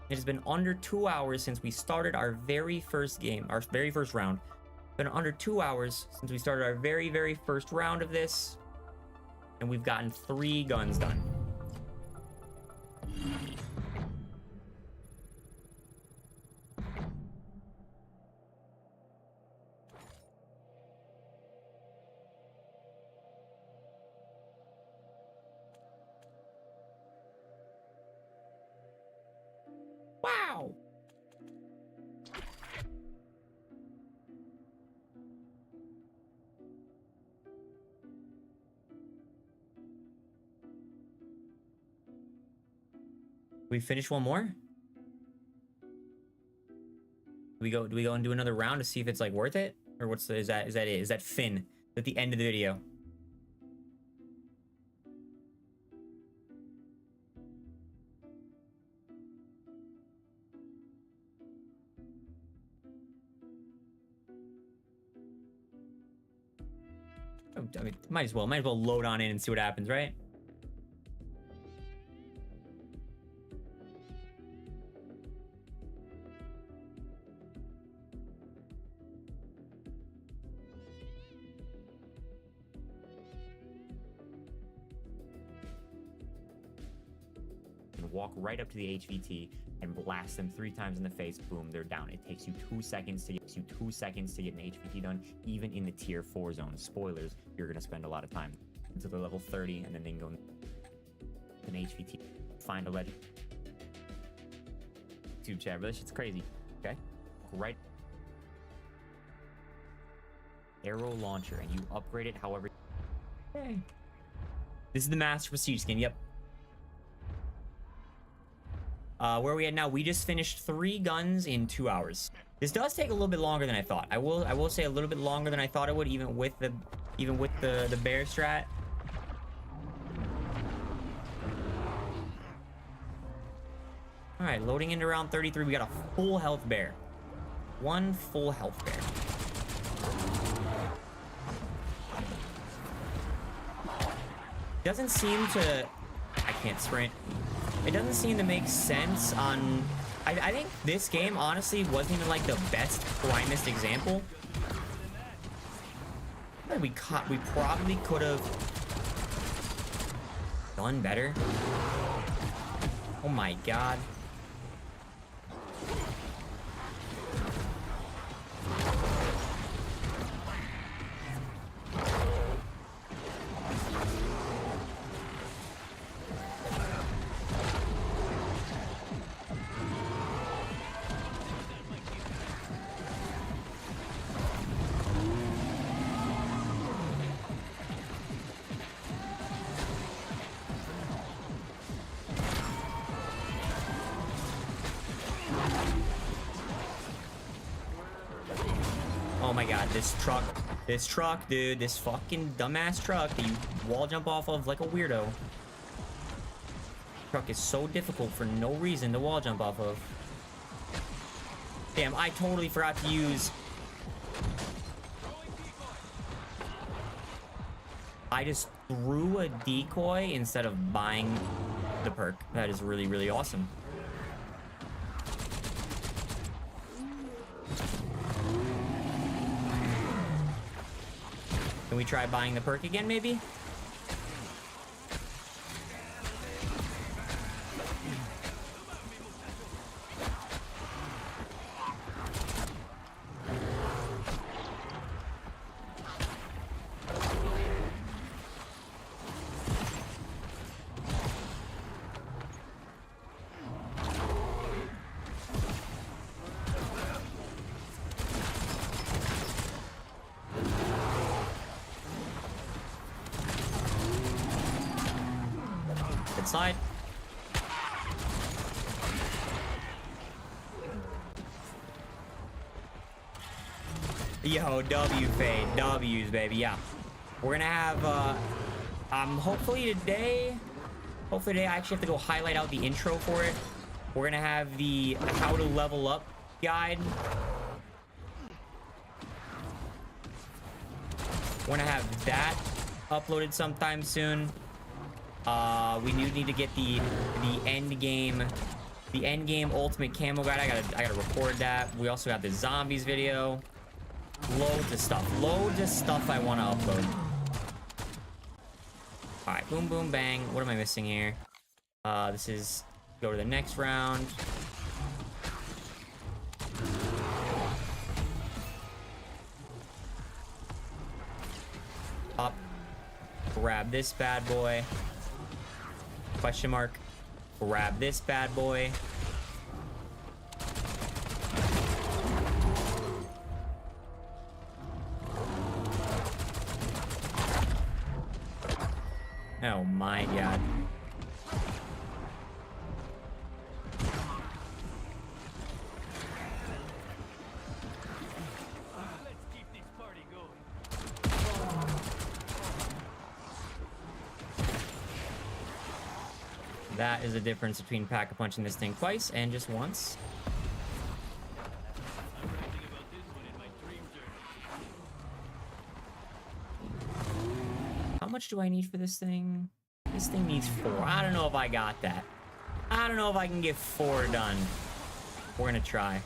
It has been under 2 hours since we started our very first game, our very first round. It's been under 2 hours since we started our very first round of this. And we've gotten 3 guns done. Wow. We finish one more? Do we go and do another round to see if it's like worth it? Or what's the, is that it? Is that Finn at the end of the video? I mean, might as well load on in and see what happens, right? walk right up to the HVT and blast them 3 times in the face. Boom, they're down. It takes you 2 seconds to get an HVT done, even in the tier 4 zone. Spoilers, you're gonna spend a lot of time until they're level 30, and then they can go an HVT, find a legend. YouTube chat, but this shit's crazy. Okay, right. Arrow launcher, and you upgrade it however. Okay. This is the Master Prestige skin. Yep. Where are we at now? We just finished 3 guns in 2 hours. This does take a little bit longer than I thought. I will say a little bit longer than I thought it would, even with the bear strat. All right, loading into round 33. We got a full health bear. 1 full health bear. Doesn't seem to... I can't sprint. It doesn't seem to make sense on... I think this game, honestly, wasn't even, like, the best primest example. We probably could have done better. Oh, my God. Oh my God, this truck, dude, this fucking dumbass truck that you wall jump off of like a weirdo. Truck is so difficult for no reason to wall jump off of. Damn, I totally forgot to use... I just threw a decoy instead of buying the perk. That is really, really awesome. Can we try buying the perk again, maybe? Side. Yo, W fade, W's, baby. Yeah, we're gonna have hopefully today I actually have to go highlight out the intro for it. We're gonna have the how to level up guide. We're gonna have that uploaded sometime soon. We do need to get the end game ultimate camo guide. I gotta record that. We also got the zombies video. Loads of stuff I want to upload. All right, boom, boom, bang. What am I missing here? This is go to the next round. Up, grab this bad boy. Question mark. Grab this bad boy. Oh my God. That is the difference between pack-a-punching this thing twice and just once. How much do I need for this thing? This thing needs 4. I don't know if I got that. I don't know if I can get 4 done. We're gonna try.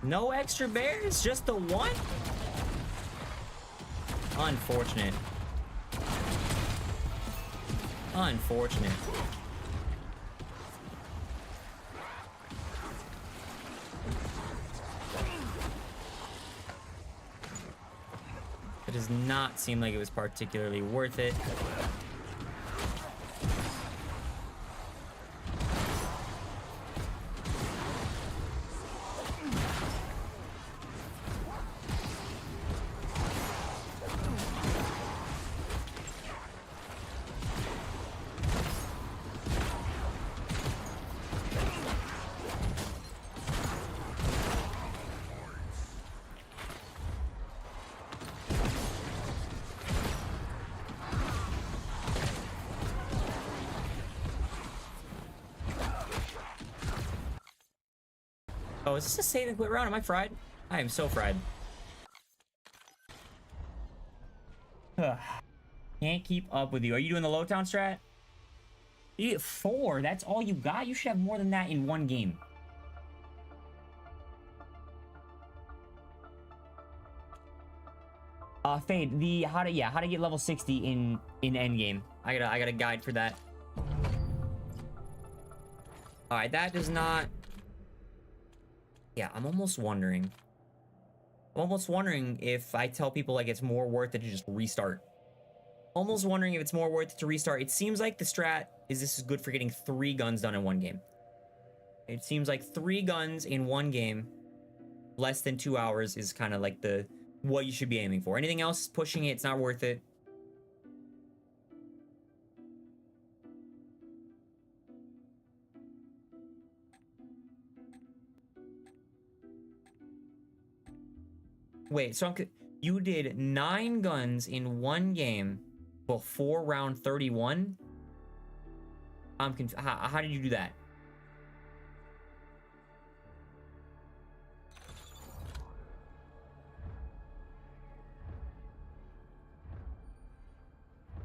No extra bears, just the one? Unfortunate. Unfortunate. It does not seem like it was particularly worth it. Oh, is this a save and quit round? Am I fried? I am so fried. Can't keep up with you. Are you doing the low town strat? You get 4. That's all you got? You should have more than that in one game. Fade, the how to get level 60 in endgame. I got a guide for that. Alright, that does not. Yeah, I'm almost wondering if I tell people like it's more worth it to just restart. Almost wondering if it's more worth it to restart. It seems like the strat is this is good for getting 3 guns done in one game. It seems like 3 guns in one game, less than 2 hours is kind of like the what you should be aiming for. Anything else pushing it, it's not worth it. Wait, so you did 9 guns in one game before round 31? I'm confused. How did you do that?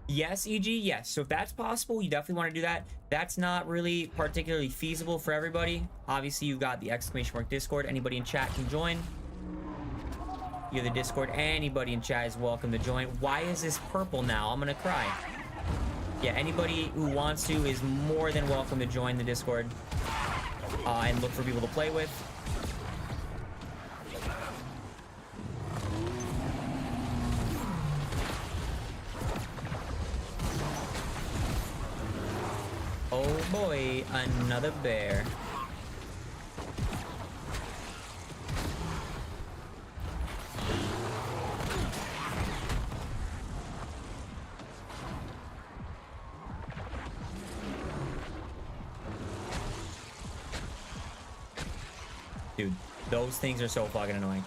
Yes, EG, yes. So if that's possible, you definitely want to do that. That's not really particularly feasible for everybody. Obviously, you've got the ! Discord. Anybody in chat can join. You have the Discord. Anybody in chat is welcome to join. Why is this purple now? I'm gonna cry. Yeah, anybody who wants to is more than welcome to join the Discord and look for people to play with. Oh boy, another bear. Dude, those things are so fucking annoying.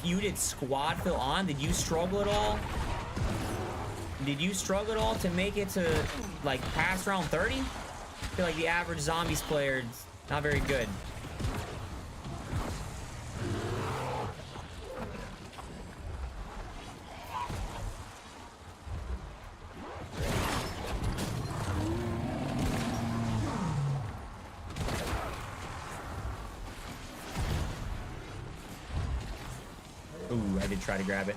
You did squad fill on? Did you struggle at all? Did you struggle at all to make it to like past round 30? I feel like the average zombies player is not very good. Ooh, I did try to grab it.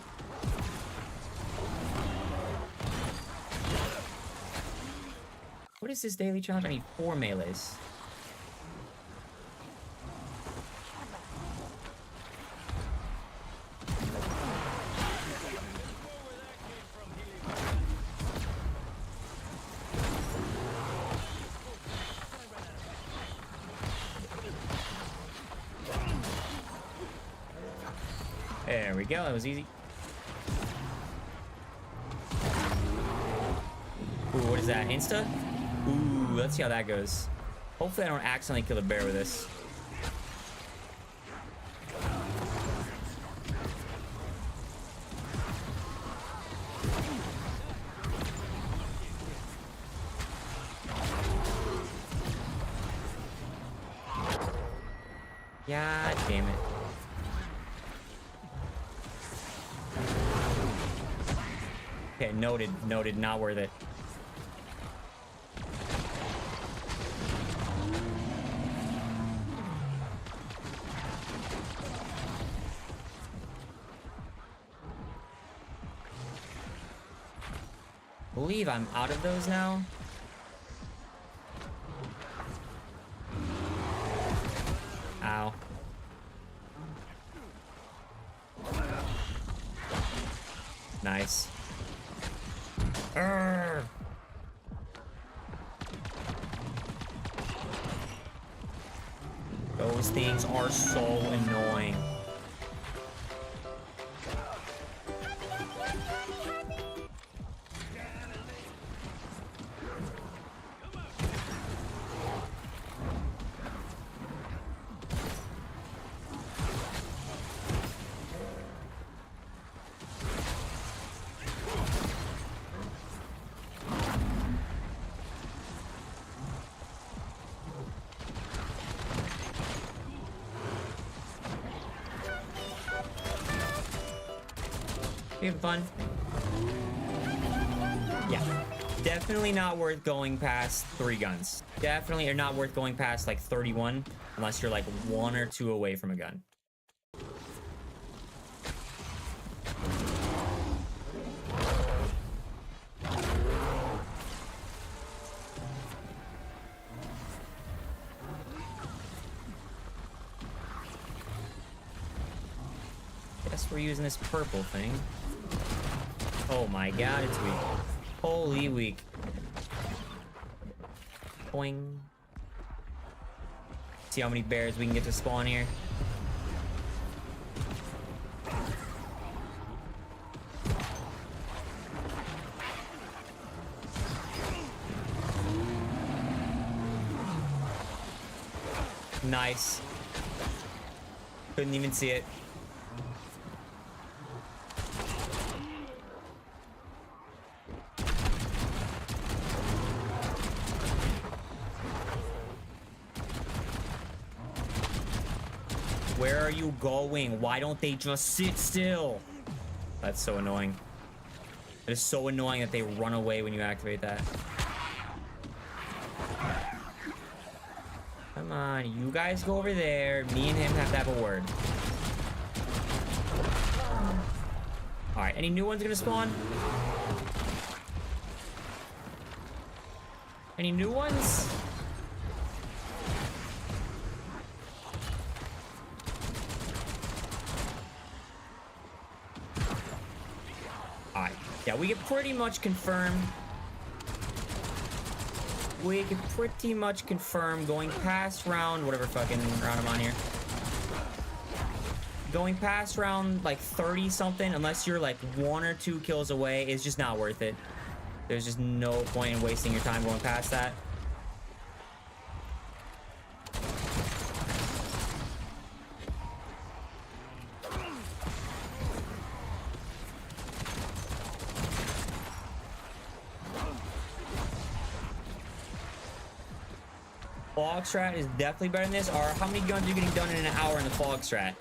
What is this daily challenge? I need 4 melees. There we go, that was easy. Ooh, what is that? Insta? Ooh, let's see how that goes. Hopefully I don't accidentally kill a bear with this. God damn it. Okay, noted, noted, not worth it. I believe I'm out of those now. Ow. Nice. Urgh. Those things are so annoying. You having fun? Yeah. Definitely not worth going past 3 guns. Definitely are not worth going past like 31 unless you're like 1 or 2 away from a gun. Guess we're using this purple thing. Oh my god, it's weak. Holy weak. Boing. See how many bears we can get to spawn here. Nice. Couldn't even see it. Where are you going? Why don't they just sit still? That's so annoying. It is so annoying that they run away when you activate that. Come on, you guys go over there. Me and him have to have a word. Alright, any new ones gonna spawn? Any new ones? Alright, yeah, we can pretty much confirm. We can pretty much confirm going past round, whatever fucking round I'm on here. Going past round like 30 something, unless you're like 1 or 2 kills away, is just not worth it. There's just no point in wasting your time going past that. Fog strat is definitely better than this. Or how many guns are you getting done in an hour in the fog strat?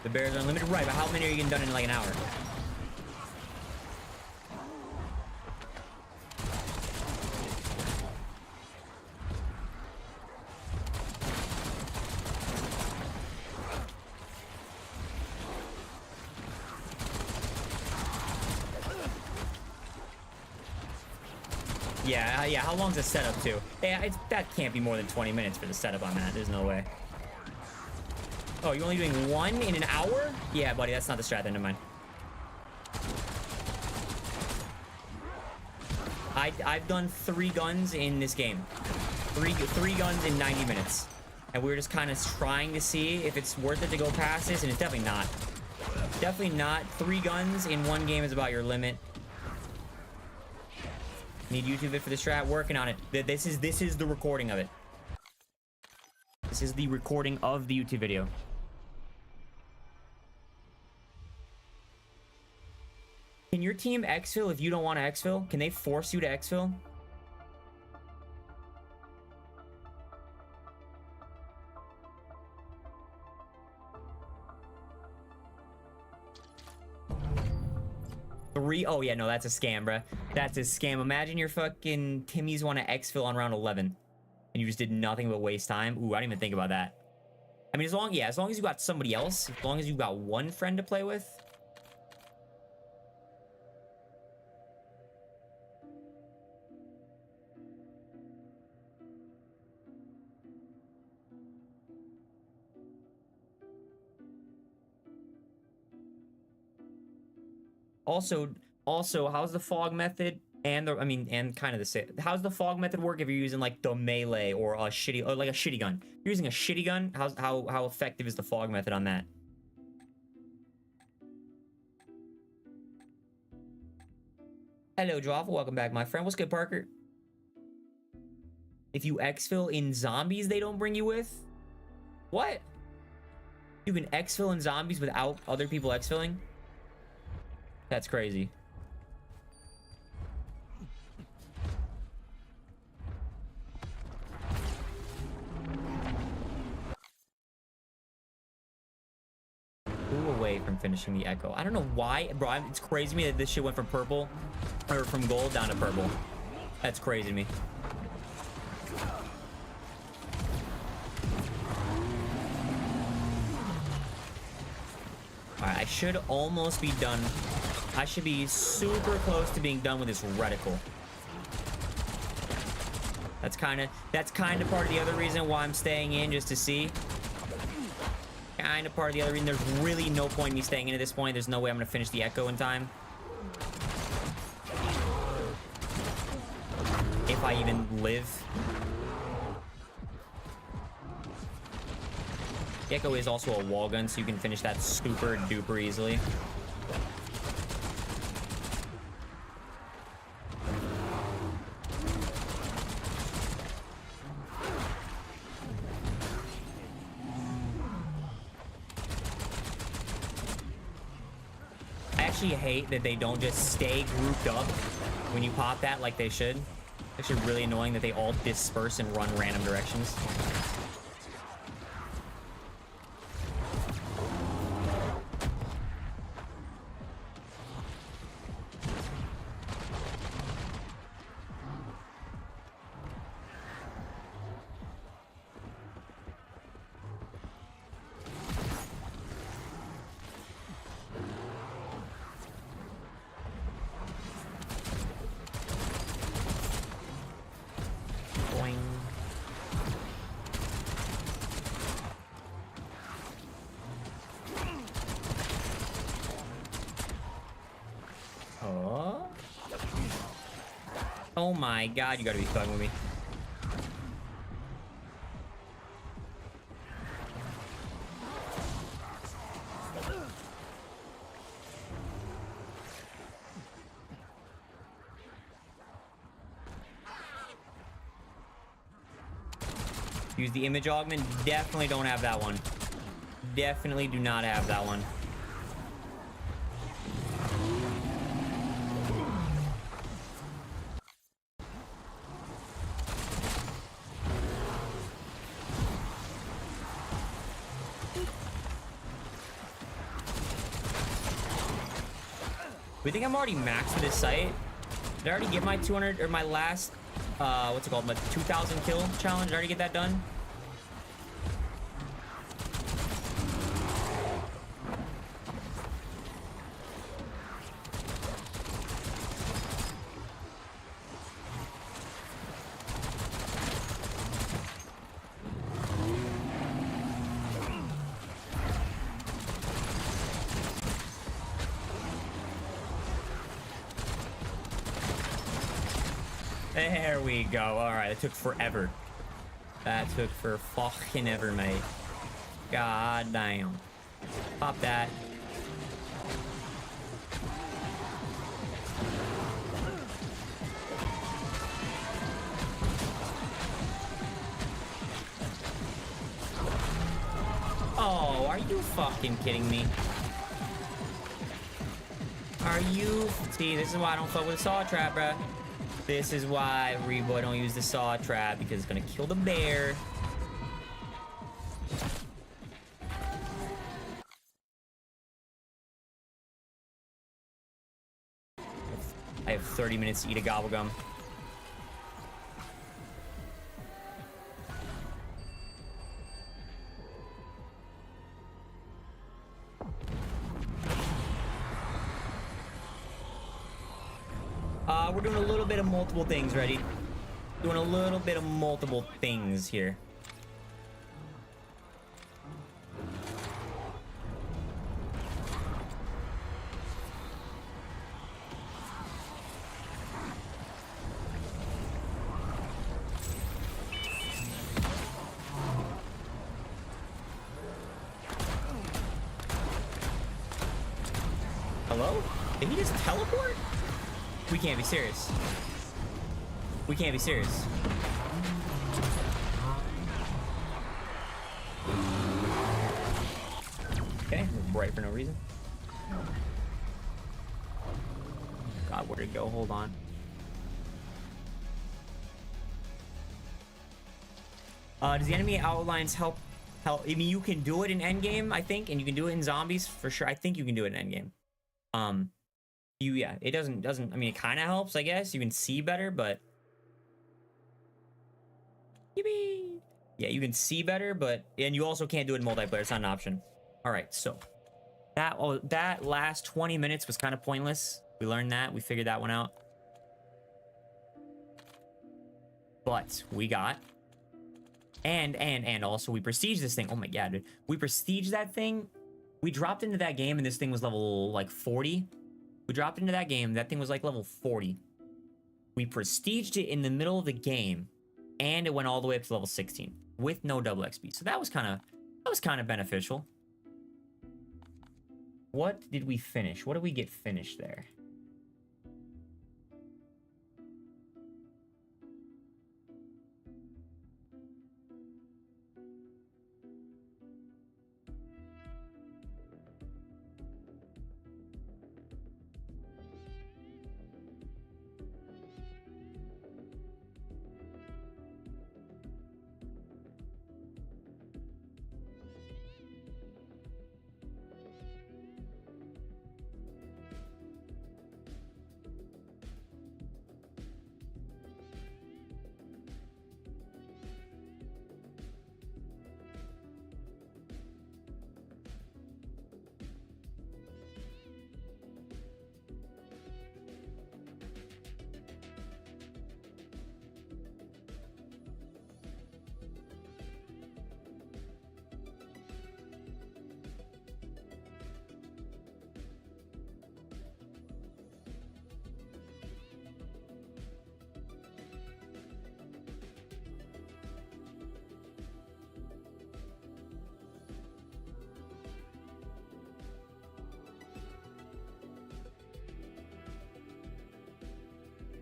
The bears are unlimited, right? But how many are you getting done in like an hour? Yeah, how long's the setup too? Yeah, that can't be more than 20 minutes for the setup on that. There's no way. Oh, you're only doing 1 in an hour? Yeah, buddy, that's not the strat then, never mind. I've done 3 guns in this game. Three guns in 90 minutes. And we were just kind of trying to see if it's worth it to go past this, and it's definitely not. Definitely not. 3 guns in 1 game is about your limit. Need YouTube vid for the strat. Working on it. This is the recording of it. This is the recording of the YouTube video. team exfil if you don't want to exfil? Can they force you to exfil? Oh yeah, no, that's a scam, bruh. That's a scam. Imagine your fucking Timmys want to exfil on round 11 and you just did nothing but waste time. Ooh, I didn't even think about that. I mean, as long as you got somebody else, as long as you got one friend to play with. Also, how's the fog method and kind of the same? How's the fog method work if you're using like the melee or a shitty gun? If you're using a shitty gun, how effective is the fog method on that? Hello, Java. Welcome back, my friend. What's good, Parker? If you exfil in zombies, they don't bring you with? What? You can exfil in zombies without other people exfilling? That's crazy. Away from finishing the echo. I don't know why, bro. It's crazy to me that this shit went from purple or from gold down to purple. That's crazy to me. All right, I should almost be done. I should be super close to being done with this reticle. That's kind of part of the other reason why I'm staying in, just to see. Kind of part of the other reason. There's really no point in me staying in at this point. There's no way I'm gonna finish the echo in time. If I even live. The echo is also a wall gun, so you can finish that super duper easily. I hate that they don't just stay grouped up when you pop that like they should. It's actually really annoying that they all disperse and run random directions. Oh my god, you gotta be fucking with me. Use the image augment. Definitely don't have that one. Definitely do not have that one. We think I'm already maxed for this site. Did I already get my 200 or my last what's it called, my 2,000 kill challenge? Did I already get that done? There we go. All right, it took forever. That took for fucking ever, mate. God damn. Pop that. Oh, are you fucking kidding me? All Are you? See, this is why I don't fuck with a saw trap, bruh. This is why Reboy don't use the saw trap, because it's gonna kill the bear. I have 30 minutes to eat a gobblegum. We're doing a little bit of multiple things, ready? Doing a little bit of multiple things here. Hello? Did he just teleport? We can't be serious. We can't be serious. Okay, bright for no reason. God, where'd it go? Hold on. Does the enemy outlines help? I mean, you can do it in endgame, I think, and you can do it in zombies for sure. I think you can do it in endgame. Yeah, it doesn't, I mean, it kind of helps, I guess. You can see better, but yippee! Yeah, you can see better, and you also can't do it in multiplayer. It's not an option. All right, so that last 20 minutes was kind of pointless. We learned that. We figured that one out. But we got, and also we prestige this thing. Oh my God, dude. We prestige that thing. We dropped into that game and this thing was level like 40. We dropped into that game. That thing was like level 40. We prestiged it in the middle of the game, and it went all the way up to level 16 with no double XP. So that was kind of beneficial. What did we finish? What did we get finished there?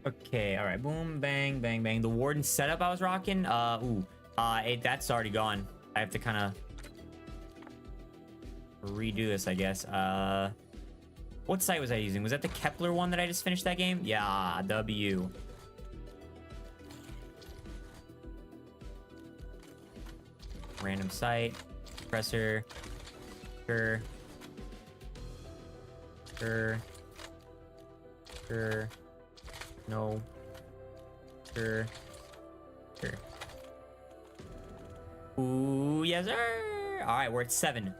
Okay, all right. Boom, bang, bang, bang. The warden setup I was rocking. That's already gone. I have to kind of redo this, I guess. What site was I using? Was that the Kepler one that I just finished that game? Yeah, W. Random site. Presser. Sure. No. Sure. Ooh, yes, sir. All right, we're at 7.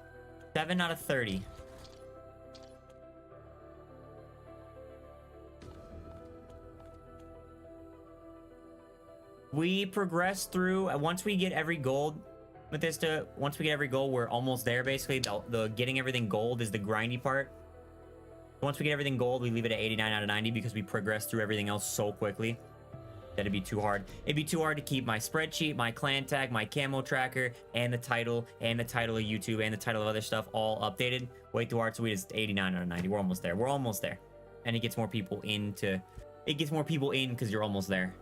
7 out of 30. We progress through. Once we get every gold, Bethesda, once we get every gold, we're almost there, basically. The getting everything gold is the grindy part. Once we get everything gold, we leave it at 89 out of 90 because we progress through everything else so quickly that it'd be too hard. It'd be too hard to keep my spreadsheet, my clan tag, my camo tracker, and the title of YouTube, and the title of other stuff all updated. Way too hard, so we just 89 out of 90. We're almost there. We're almost there. And it gets more people in because you're almost there.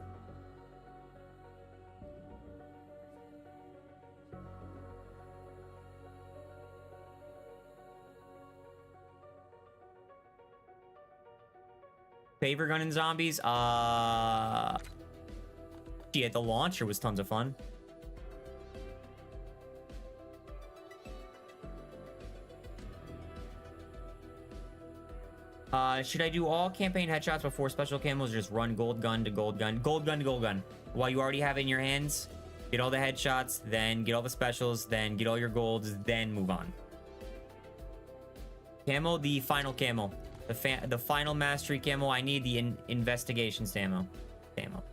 Favorite gun in zombies? Shit, the launcher was tons of fun. Should I do all campaign headshots before special camos, or just run gold gun to gold gun? Gold gun to gold gun. While you already have it in your hands, get all the headshots, then get all the specials, then get all your golds, then move on. Camo, the final camo. The final mastery camo. I need the investigations camo. Camo.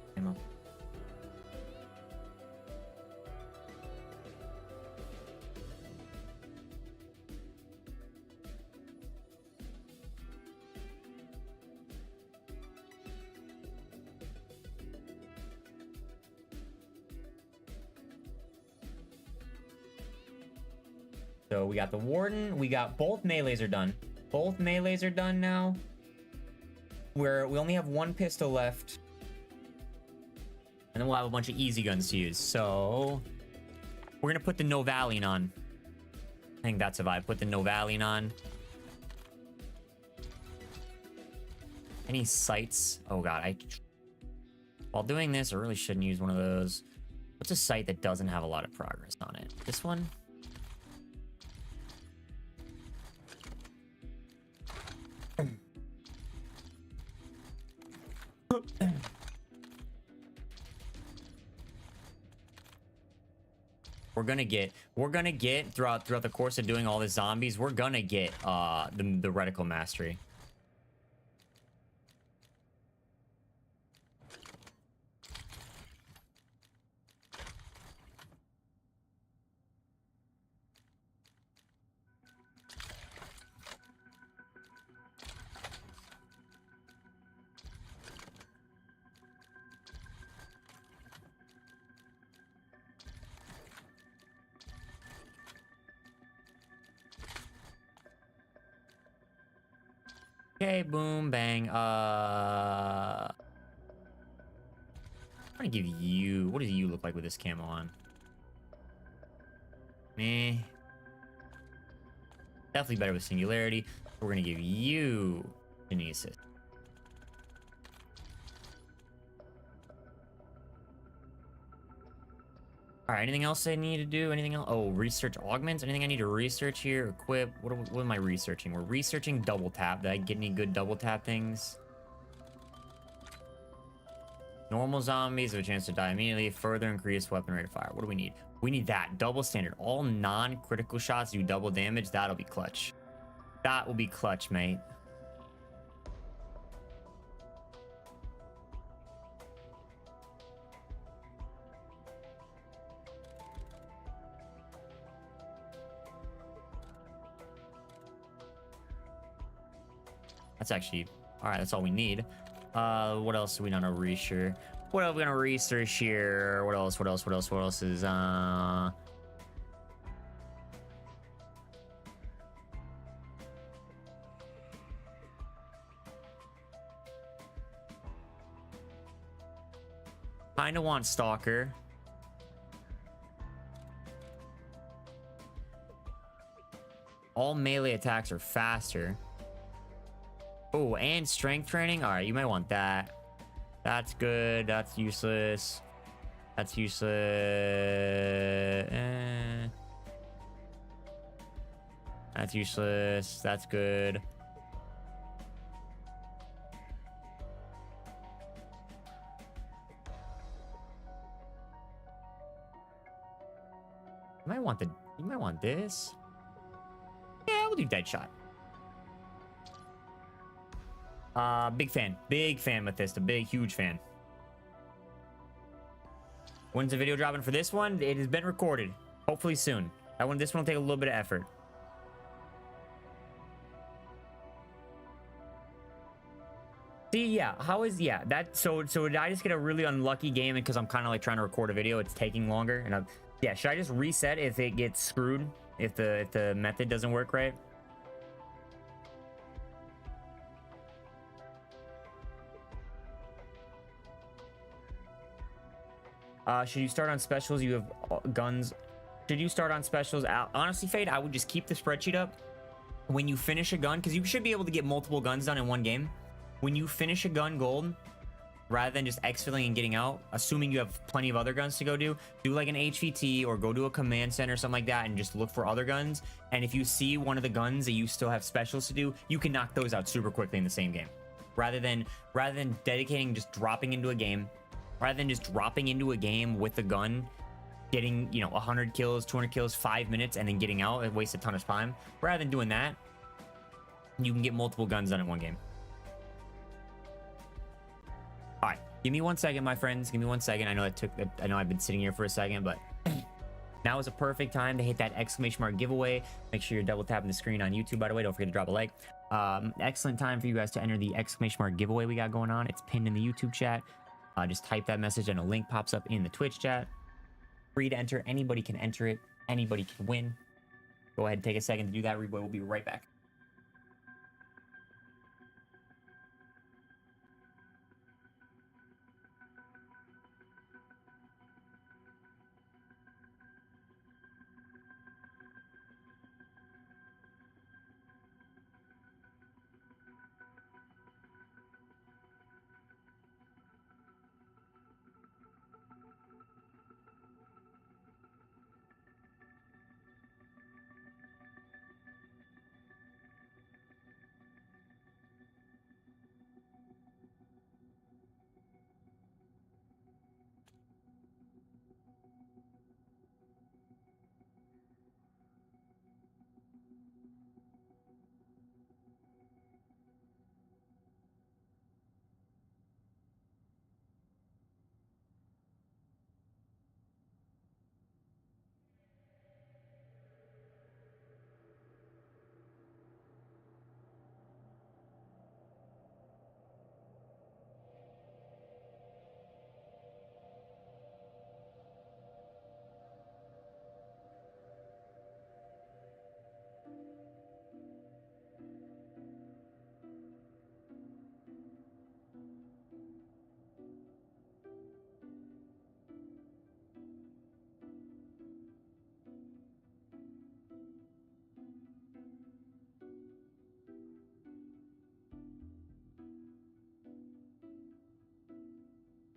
So we got the warden. We got both melees are done. Both melees are done now. We only have one pistol left. And then we'll have a bunch of easy guns to use. So we're gonna put the Novalian on. I think that's a vibe. Put the Novalian on. Any sights? Oh god, while doing this, I really shouldn't use one of those. What's a sight that doesn't have a lot of progress on it? This one? We're gonna get throughout the course of doing all the zombies, we're gonna get the reticle mastery. Okay, boom, bang. I'm gonna give you... What does you look like with this camo on? Meh. Definitely better with singularity. We're gonna give you kinesis. Alright, anything else I need to do? Anything else? Oh, research augments? Anything I need to research here? Equip? What am I researching? We're researching double tap. Did I get any good double tap things? Normal zombies have a chance to die immediately. Further increase weapon rate of fire. What do we need? We need that. Double standard. All non-critical shots do double damage. That'll be clutch. That will be clutch, mate. That's actually... Alright, that's all we need. What else do we not know research? What are we gonna research here? What else is... Kinda want Stalker. All melee attacks are faster. Oh, and strength training? Alright, you might want that. That's good. That's useless. That's useless. That's useless. That's good. You might want this. Yeah, we'll do Deadshot. Big fan Mephisto. Huge fan. When's the video dropping for this one? It has been recorded. Hopefully soon. This one will take a little bit of effort. See, yeah, so did I just get a really unlucky game because I'm kind of like trying to record a video, it's taking longer, and yeah, should I just reset if it gets screwed, if the method doesn't work right? Should you start on specials? You have guns. Should you start on specials? Honestly, Fade, I would just keep the spreadsheet up when you finish a gun, because you should be able to get multiple guns done in one game. when you finish a gun gold, rather than just exfilling and getting out, assuming you have plenty of other guns to go do like an HVT or go to a command center or something like that and just look for other guns. And if you see one of the guns that you still have specials to do, you can knock those out super quickly in the same game. Rather than dedicating just dropping into a game, with the gun, getting, you know, 100 kills, 200 kills, 5 minutes, and then getting out, it wastes a ton of time. Rather than doing that, you can get multiple guns done in one game. All right, give me 1 second, my friends. Give me 1 second. I know I've been sitting here for a second, but now is a perfect time to hit that exclamation mark giveaway. Make sure you're double tapping the screen on YouTube, by the way. Don't forget to drop a like. Excellent time for you guys to enter the exclamation mark giveaway we got going on. It's pinned in the YouTube chat. Just type that message and a link pops up in the Twitch chat. Free to enter. Anybody can enter it. Anybody can win. Go ahead and take a second to do that. Reboy will be right back.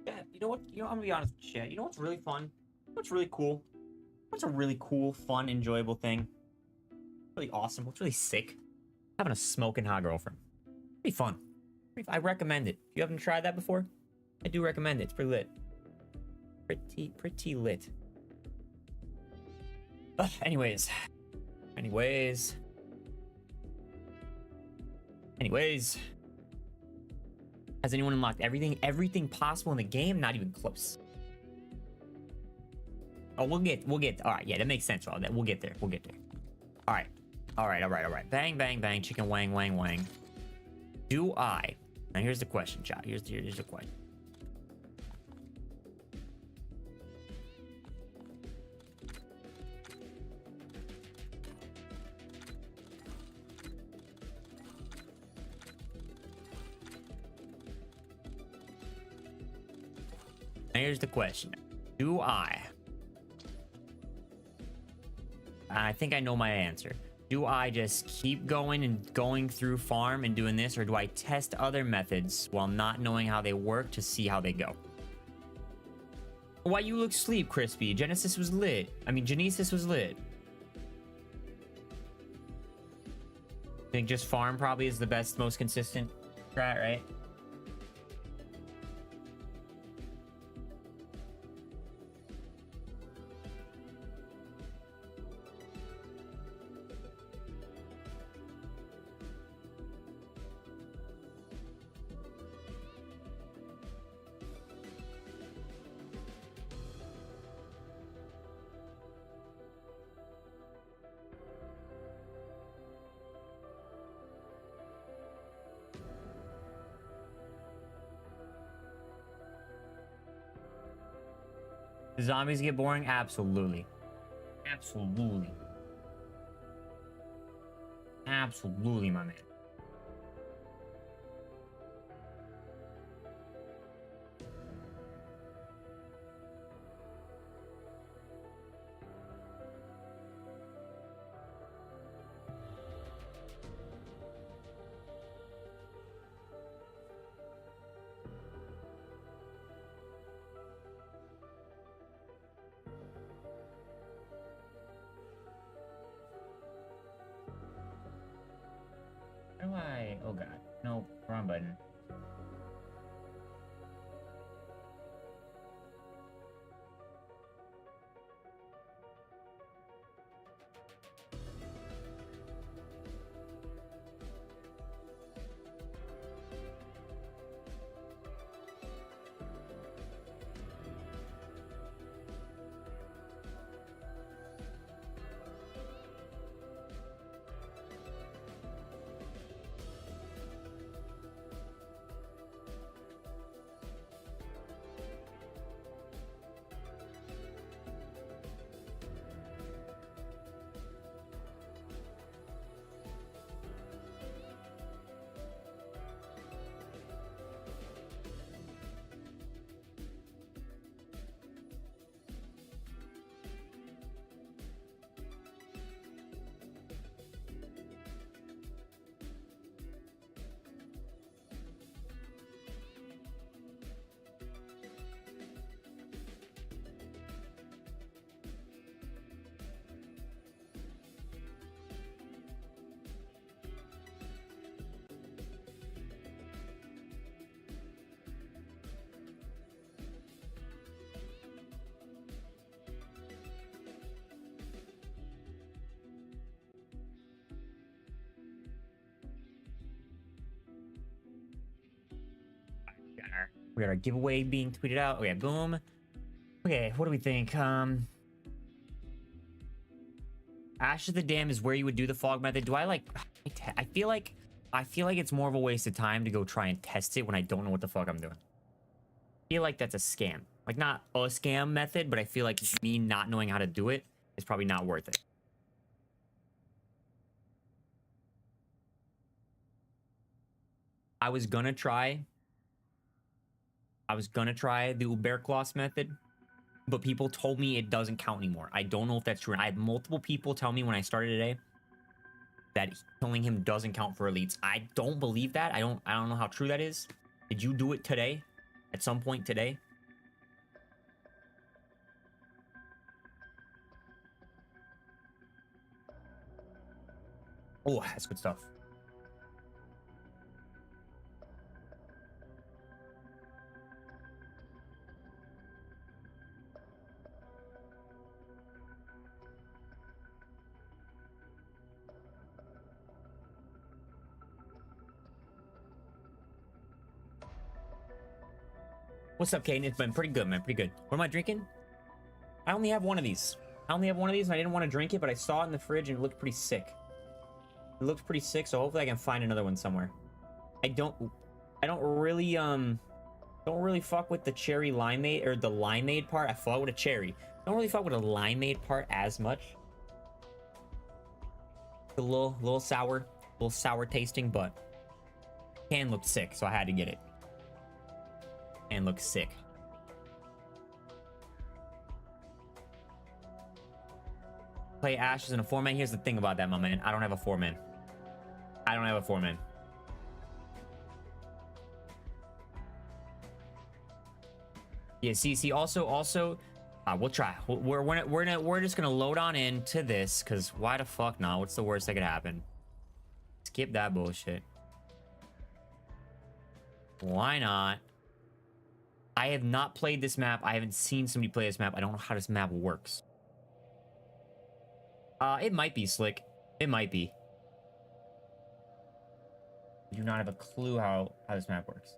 Yeah, you know what? I'm gonna be honest with you. You know what's really fun? What's really cool? What's a really cool, fun, enjoyable thing? Really awesome. What's really sick? Having a smoking hot girlfriend. Pretty fun. I recommend it. If you haven't tried that before, I do recommend it. It's pretty lit. Pretty lit. Anyways. Has anyone unlocked everything possible in the game? Not even close. Oh, we'll get. All right, yeah, that makes sense. All that we'll get there. All right. Bang, bang, bang. Chicken wang, wang, wang. Do I? Now here's the question, chat. Here's the question. Here's the question. Do I think I know my answer. Do I just keep going through farm and doing this, or do I test other methods while not knowing how they work to see how they go? Why you look sleep, Crispy? Genesis was lit. Genesis was lit. I think just farm probably is the best, most consistent strat, right? Do zombies get boring? Absolutely. Absolutely, my man. button. We got our giveaway being tweeted out. Okay, boom. Okay, what do we think? Ash of the Dam is where you would do the fog method. Do I like? I feel like it's more of a waste of time to go try and test it when I don't know what the fuck I'm doing. I feel like that's a scam. Like, not a scam method, but I feel like me not knowing how to do it is probably not worth it. I was gonna try the Uberklaus method, but people told me it doesn't count anymore. I don't know if that's true. And I had multiple people tell me when I started today that killing him doesn't count for elites. I don't believe that. I don't know how true that is. Did you do it today? At some point today? Oh, that's good stuff. What's up, Caden? It's been pretty good, man. Pretty good. What am I drinking? I only have one of these. And I didn't want to drink it, but I saw it in the fridge and it looked pretty sick. It looked pretty sick, so hopefully I can find another one somewhere. I don't really fuck with the cherry limeade or the limeade part. I fuck with a cherry. Don't really fuck with a limeade part as much. A little sour tasting, but can look sick, so I had to get it. And looks sick. Play Ashes in a 4-man. Here's the thing about that, my man. I don't have a 4-man. Yeah, see. Also, we'll try. We're just gonna load on into this, cause why the fuck not? What's the worst that could happen? Skip that bullshit. Why not? I have not played this map. I haven't seen somebody play this map. I don't know how this map works. It might be slick. It might be. I do not have a clue how this map works.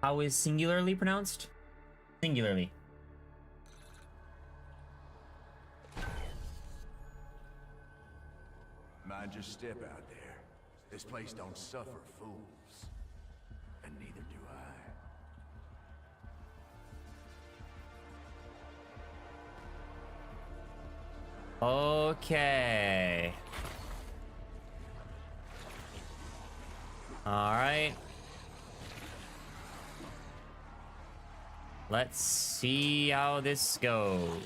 How is singularly pronounced? Singularly.
Mind your step out there. This place don't suffer fools. And neither do I.
Okay. All right. Let's see how this goes.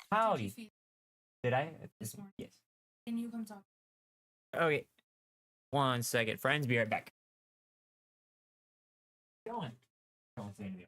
Howdy. Did I?
This morning.
Yes.
Can you come talk?
Okay. 1 second. Friends, be right back. Going. Don't say anything.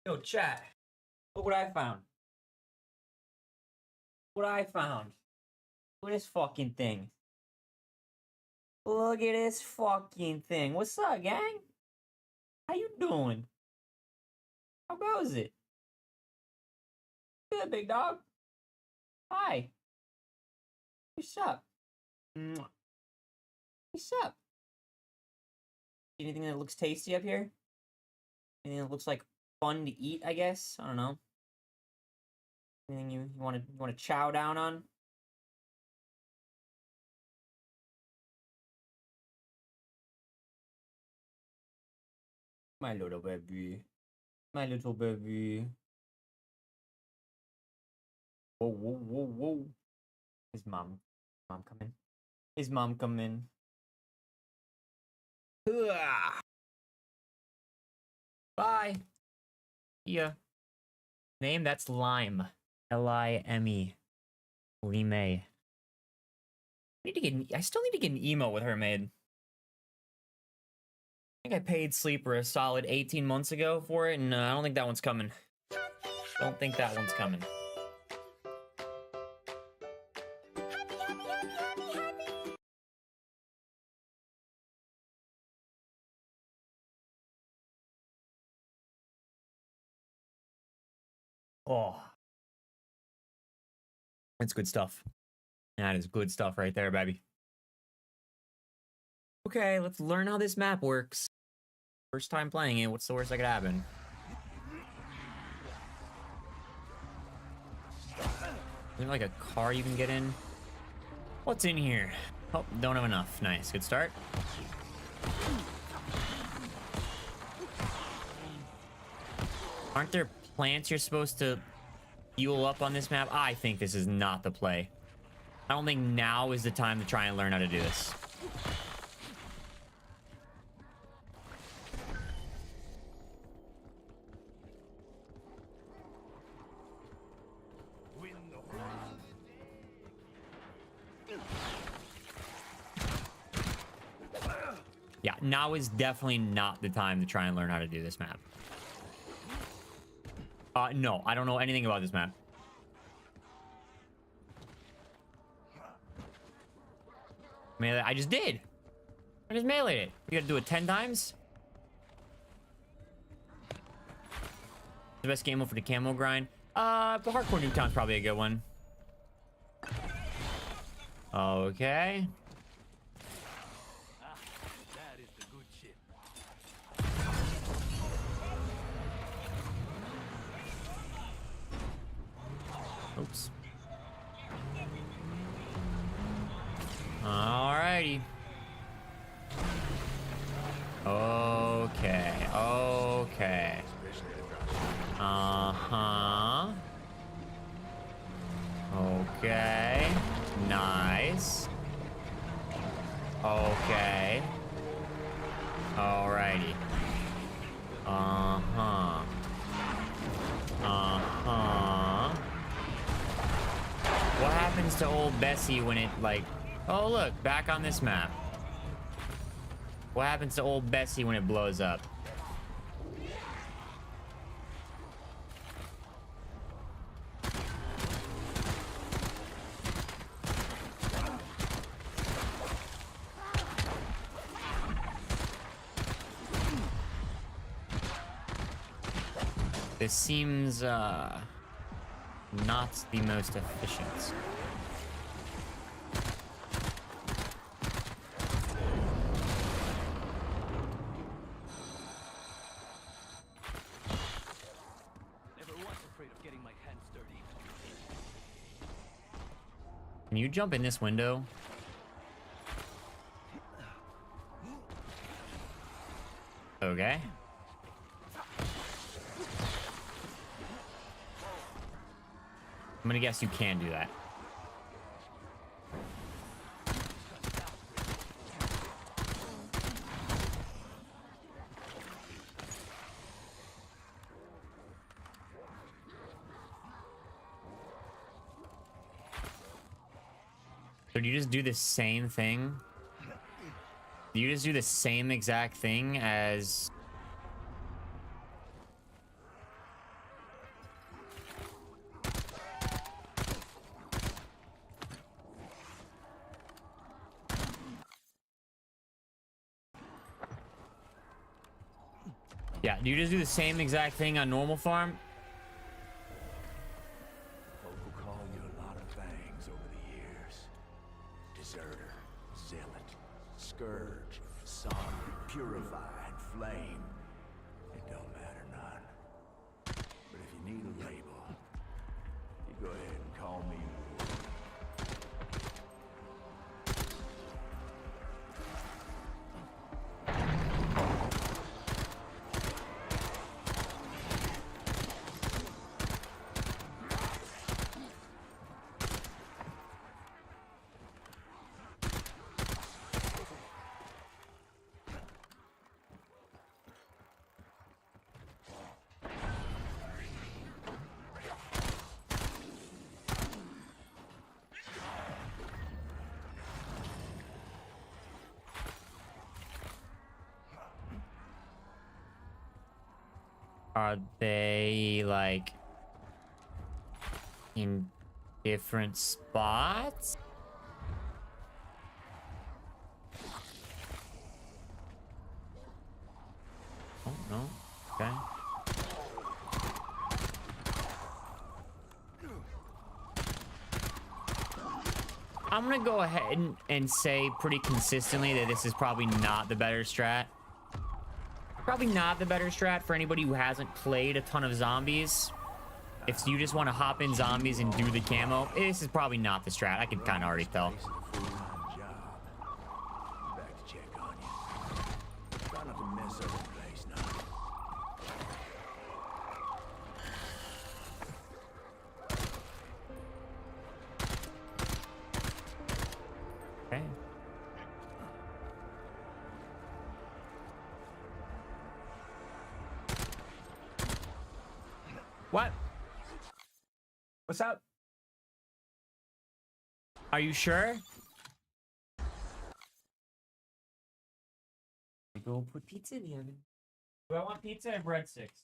Yo, chat. Look what I found. What I found. Look at this fucking thing. Look at this fucking thing. What's up, gang? How you doing? How goes it? Good, big dog. Hi. What's up? Mwah. What's up? Anything that looks tasty up here? Anything that looks like fun to eat, I guess? I don't know. Anything you want to chow down on? My little baby. My little baby. Whoa, whoa, whoa, whoa. His mom coming. His mom coming. Bye. Yeah. Name, that's Lime. Lime. Lime. I still need to get an emo with her made. I think I paid Sleeper a solid 18 months ago for it, and I don't think that one's coming. Don't think that one's coming. Oh. That's good stuff. That is good stuff right there, baby. Okay, let's learn how this map works. First time playing it, what's the worst that could happen? Is there like a car you can get in? What's in here? Oh, don't have enough. Nice, good start. Aren't there plants you're supposed to fuel up on this map? I think this is not the play. I don't think now is the time to try and learn how to do this. Yeah, now is definitely not the time to try and learn how to do this map. No, I don't know anything about this map. Melee, I just did. I just meleeed it. You gotta do it 10 times? The best game mode for the camo grind? The hardcore Nuketown's probably a good one. Okay.
That is the good shit.
Oops. Alrighty. Okay. Okay. Uh-huh. Okay. Nice. Okay. Alrighty. Uh-huh. Uh-huh. What happens to old Bessie when it, like... Oh, look, back on this map. What happens to old Bessie when it blows up? This seems, not the most efficient. Can you jump in this window? Okay. I'm gonna guess you can do that. So do you just do the same thing? Do you just do the same exact thing as... Yeah, do you just do the same exact thing on normal farm?
Folk will call you a lot of things over the years. Deserter, zealot, scourge, son, purify, and flame. It don't matter none. But if you need a label, you go ahead and call me.
Are they like in different spots? Oh no. Okay. I'm gonna go ahead and say pretty consistently that this is probably not the better strat. Probably not the better strat for anybody who hasn't played a ton of zombies. If you just want to hop in zombies and do the camo, this is probably not the strat. I can kind of already tell.
Back to check on you. Try not to mess up the place now.
Okay. What? What's up? Are you sure? Go put pizza in the oven. Do I want pizza and breadsticks?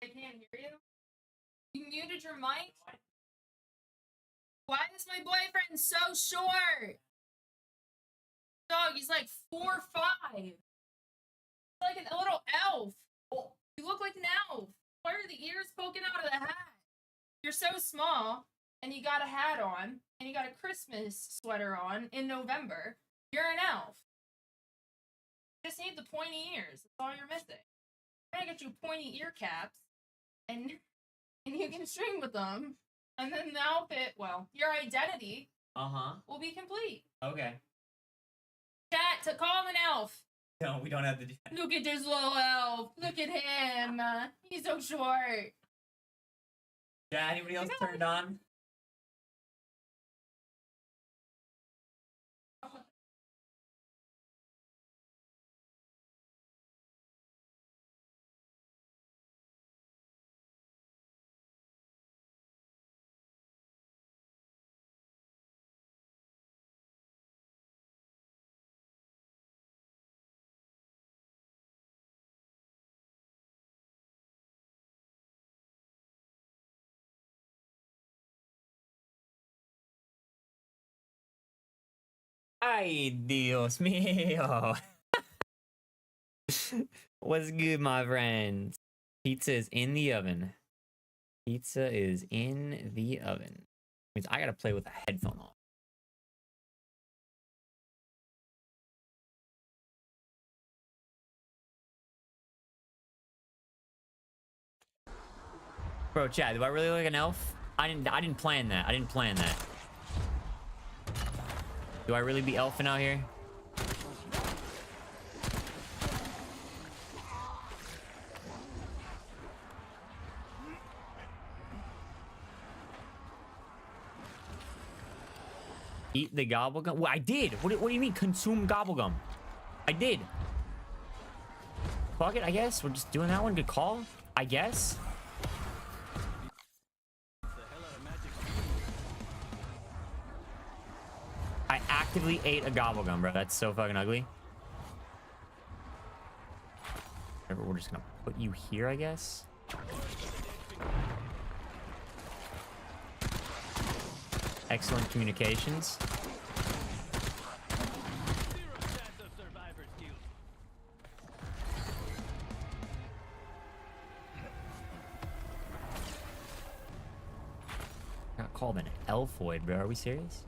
I can't hear you. You muted your mic? Why is my boyfriend so short? Dog, he's like 4'5". He's like a little elf. You look like an elf. Why are the ears poking out of the hat? You're so small, and you got a hat on, and you got a Christmas sweater on in November. You're an elf. You just need the pointy ears. That's all you're missing. I'm gonna get you pointy ear caps, and you can string with them. And then the outfit, well, your identity will be complete.
Okay.
Chat, to call him an elf.
No, we don't have to do that.
Look at this little elf. Look at him. He's so short.
Yeah, anybody else turned on? Ay, Dios mío. What's good, my friends? Pizza is in the oven. Pizza is in the oven. Means I gotta play with a headphone on. Bro, Chad, do I really look like an elf? I didn't plan that. I didn't plan that. Do I really be elfing out here? Eat the gobblegum? Well, I did. What do you mean consume gobblegum? I did. Fuck it, I guess. We're just doing that one. Good call. I guess. I actively ate a gobblegum, bro. That's so fucking ugly. Whatever, we're just gonna put you here, I guess. Excellent communications. Got called an elfoid, bro. Are we serious?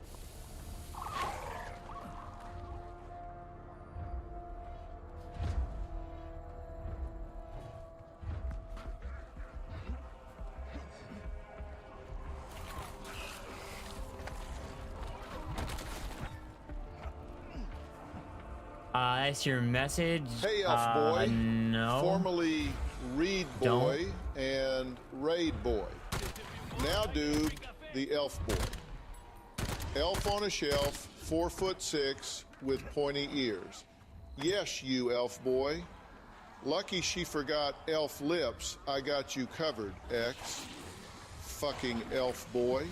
That's your message.
Hey, Elf Boy.
No.
Formerly Reed Boy and Raid Boy. Now, dude, the Elf Boy. Elf on a shelf, 4'6", with pointy ears. Yes, you Elf Boy. Lucky she forgot elf lips. I got you covered, X. Fucking Elf Boy.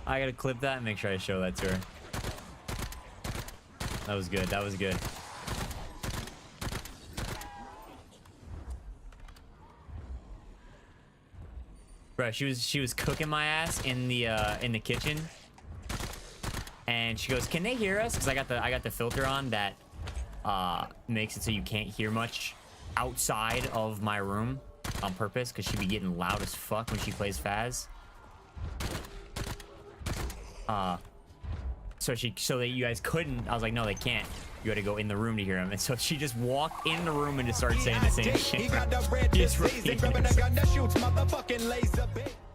I gotta clip that and make sure I show that to her. That was good. That was good. Bro, she was cooking my ass in the kitchen, and she goes, "Can they hear us?" Because I got the filter on that makes it so you can't hear much outside of my room on purpose, because she'd be getting loud as fuck when she plays Faz. So that you guys couldn't. I was like, no, they can't. You got to go in the room to hear him. And so she just walked in the room and just started saying the same shit.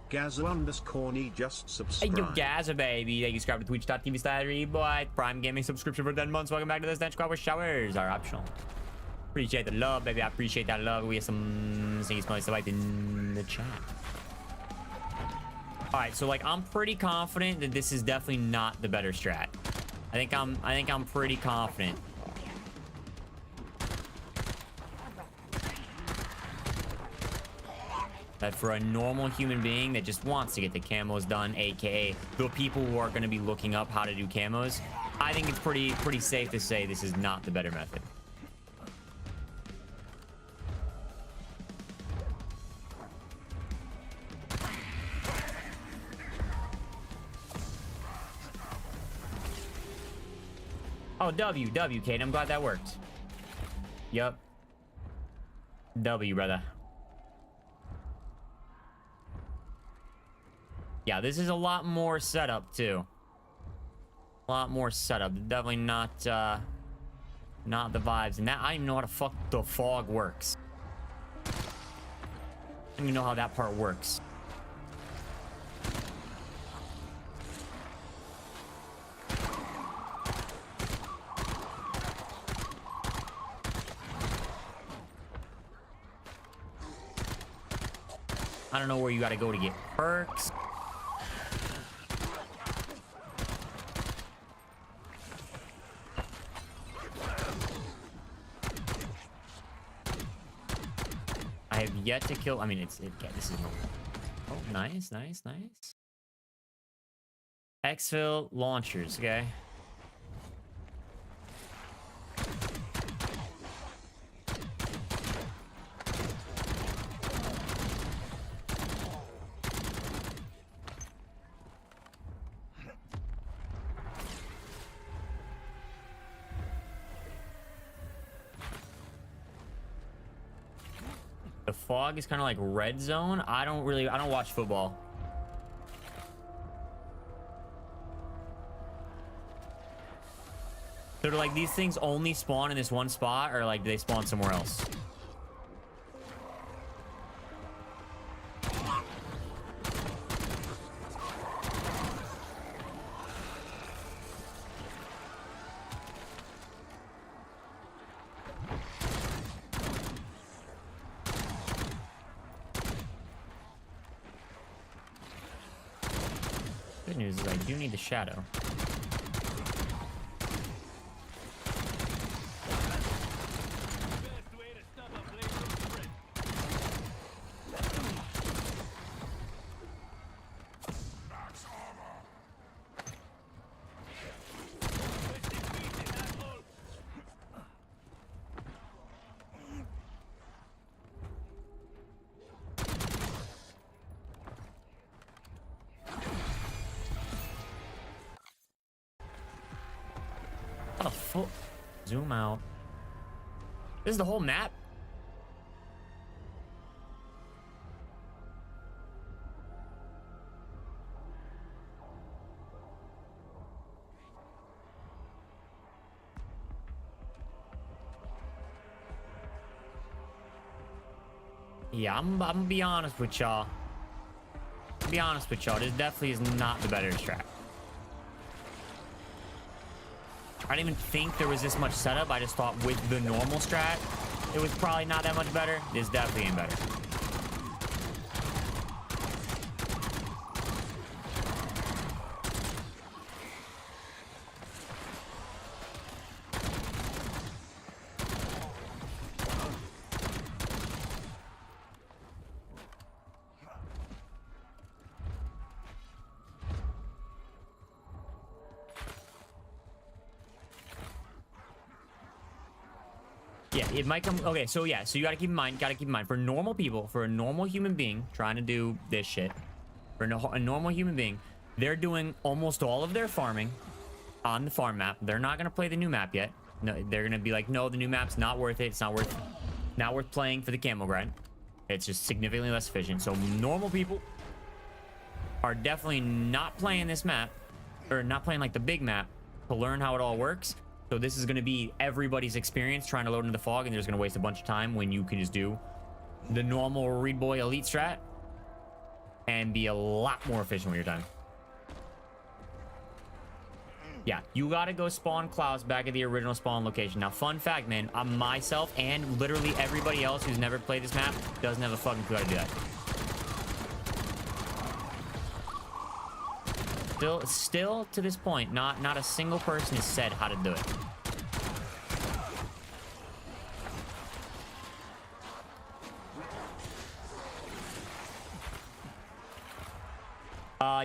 Gazza_me just
Hey,
subscribe.
yo, Gazza, baby. Thank you, subscribe to twitch.tv/boy. Prime Gaming subscription for 10 months. Welcome back to the Stench Squad, where showers are optional. Appreciate the love, baby. I appreciate that love. We have some singing smelly stuff in the chat. All right, so like I'm pretty confident that this is definitely not the better strat. I think I'm pretty confident. That for a normal human being that just wants to get the camos done, aka the people who are going to be looking up how to do camos, I think it's pretty safe to say this is not the better method. Oh, W, Kate. I'm glad that worked. Yup. W, brother. Yeah, this is a lot more setup, too. A lot more setup. Definitely not the vibes. And that, I don't even know how the fuck the fog works. I don't even know how that part works. I don't know where you gotta go to get perks. I have yet to kill. I mean, yeah, this is. Oh, nice. Exfil launchers. Okay. The fog is kind of like red zone. I don't watch football. So do like these things only spawn in this one spot, or like do they spawn somewhere else? Good news is I do need the shadow. Oh, full zoom out. This is the whole map. Yeah, I'm gonna be honest with y'all. Be honest with y'all, this definitely is not the better strat. I didn't even think there was this much setup. I just thought with the normal strat, it was probably not that much better. This definitely ain't better. Yeah, it might come. Okay, so yeah, so you gotta keep in mind, for normal people, for a normal human being trying to do this shit, for a normal human being, they're doing almost all of their farming on the farm map. They're not gonna play the new map yet. No, they're gonna be like, no, the new map's not worth it. It's not worth playing for the camo grind. It's just significantly less efficient. So normal people are definitely not playing this map, or not playing like the big map, to learn how it all works. So this is going to be everybody's experience trying to load into the fog, and they're just going to waste a bunch of time when you can just do the normal Reed Boy elite strat and be a lot more efficient with your time. Yeah, you got to go spawn Klaus back at the original spawn location. Now, fun fact, man, myself and literally everybody else who's never played this map doesn't have a fucking clue how to do that. Still to this point, not a single person has said how to do it.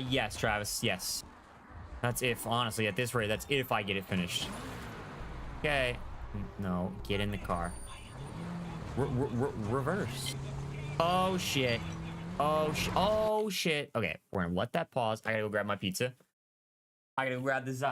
Yes, Travis, yes. That's if, honestly, at this rate, that's if I get it finished. Okay. No, get in the car. Reverse. Oh, shit. Oh, shit. Okay, we're gonna let that pause. I gotta go grab my pizza. I gotta go grab this,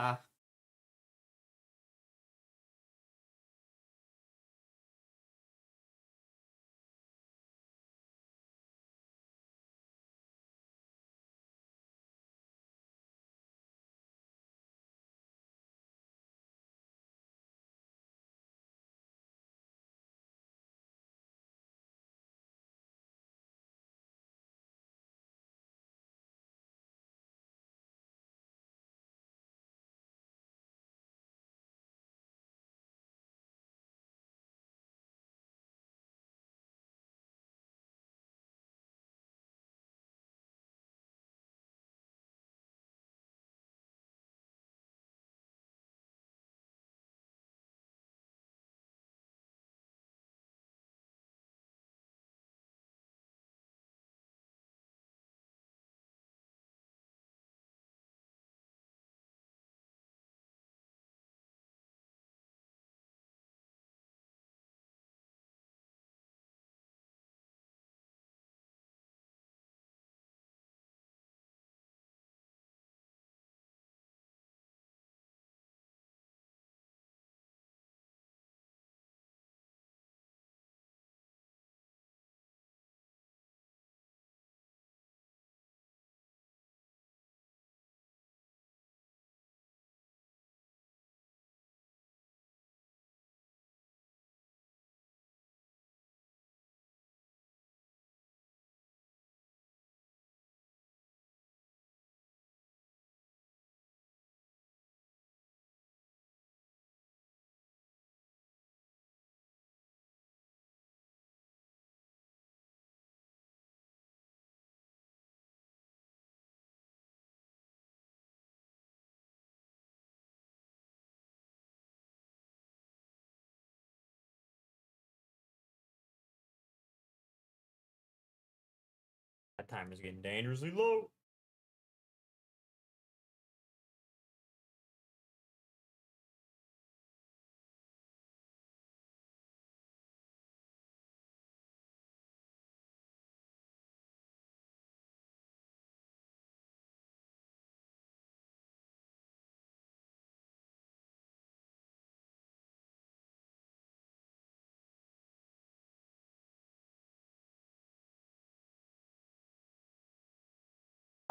timer's getting dangerously low.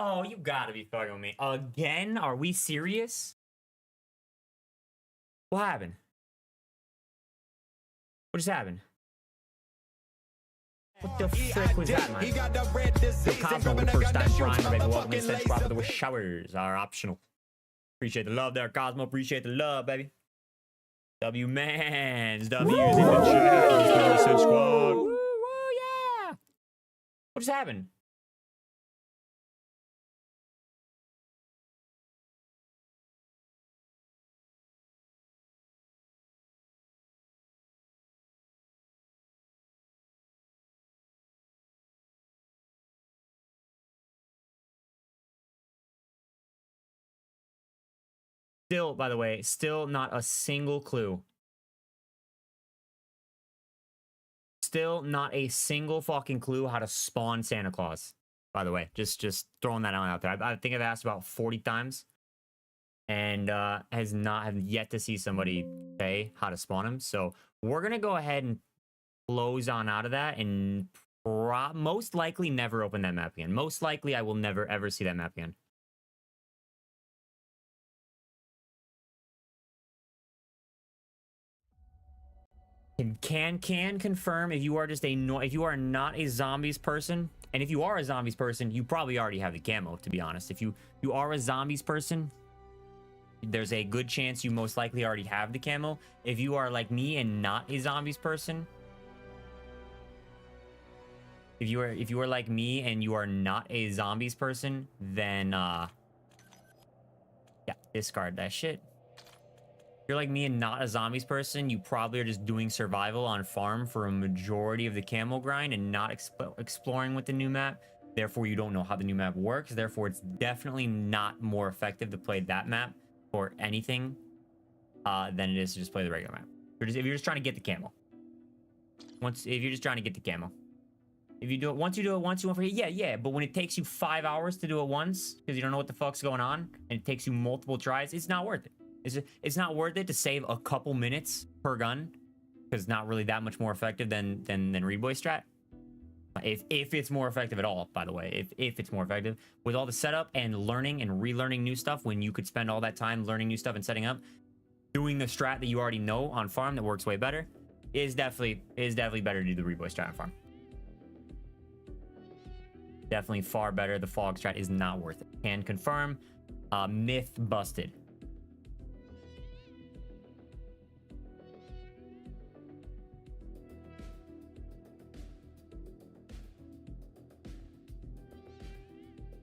Oh, you gotta be fucking with me. Again? Are we serious? What happened? What just happened? What the frick was that, man? Yo, Cosmo for the first time, Brian, baby, welcome in. Thanks, Robert, the showers are optional. Appreciate the love there, Cosmo. Appreciate the love, baby. W-Mans. W's in the chat. Squad. Woo, yeah. What just happened? Still, by the way, still not a single clue. Still not a single fucking clue how to spawn Santa Claus. By the way, just throwing that out there. I think I've asked about 40 times, and have yet to see somebody say how to spawn him. So we're gonna go ahead and close on out of that, and most likely never open that map again. Most likely, I will never ever see that map again. Can confirm if you are just if you are not a zombies person, and if you are a zombies person, you probably already have the camo, to be honest. If you are a zombies person, there's a good chance you most likely already have the camo. If you are like me and not a zombies person, if you are like me and you are not a zombies person, then yeah, discard that shit. If you're like me and not a zombies person, you probably are just doing survival on farm for a majority of the camo grind and not exploring with the new map. Therefore, you don't know how the new map works. Therefore, it's definitely not more effective to play that map or anything than it is to just play the regular map. If you're just trying to get the camo. If you're just trying to get the camo. If you do it once, you want for yeah. But when it takes you 5 hours to do it once because you don't know what the fuck's going on and it takes you multiple tries, it's not worth it. It's not worth it to save a couple minutes per gun because it's not really that much more effective than Reed Boy strat. If it's more effective at all, by the way, if it's more effective with all the setup and learning and relearning new stuff, when you could spend all that time learning new stuff and setting up, doing the strat that you already know on farm that works way better is definitely better to do the Reed Boy strat on farm. Definitely far better. The fog strat is not worth it. Can confirm. Myth busted.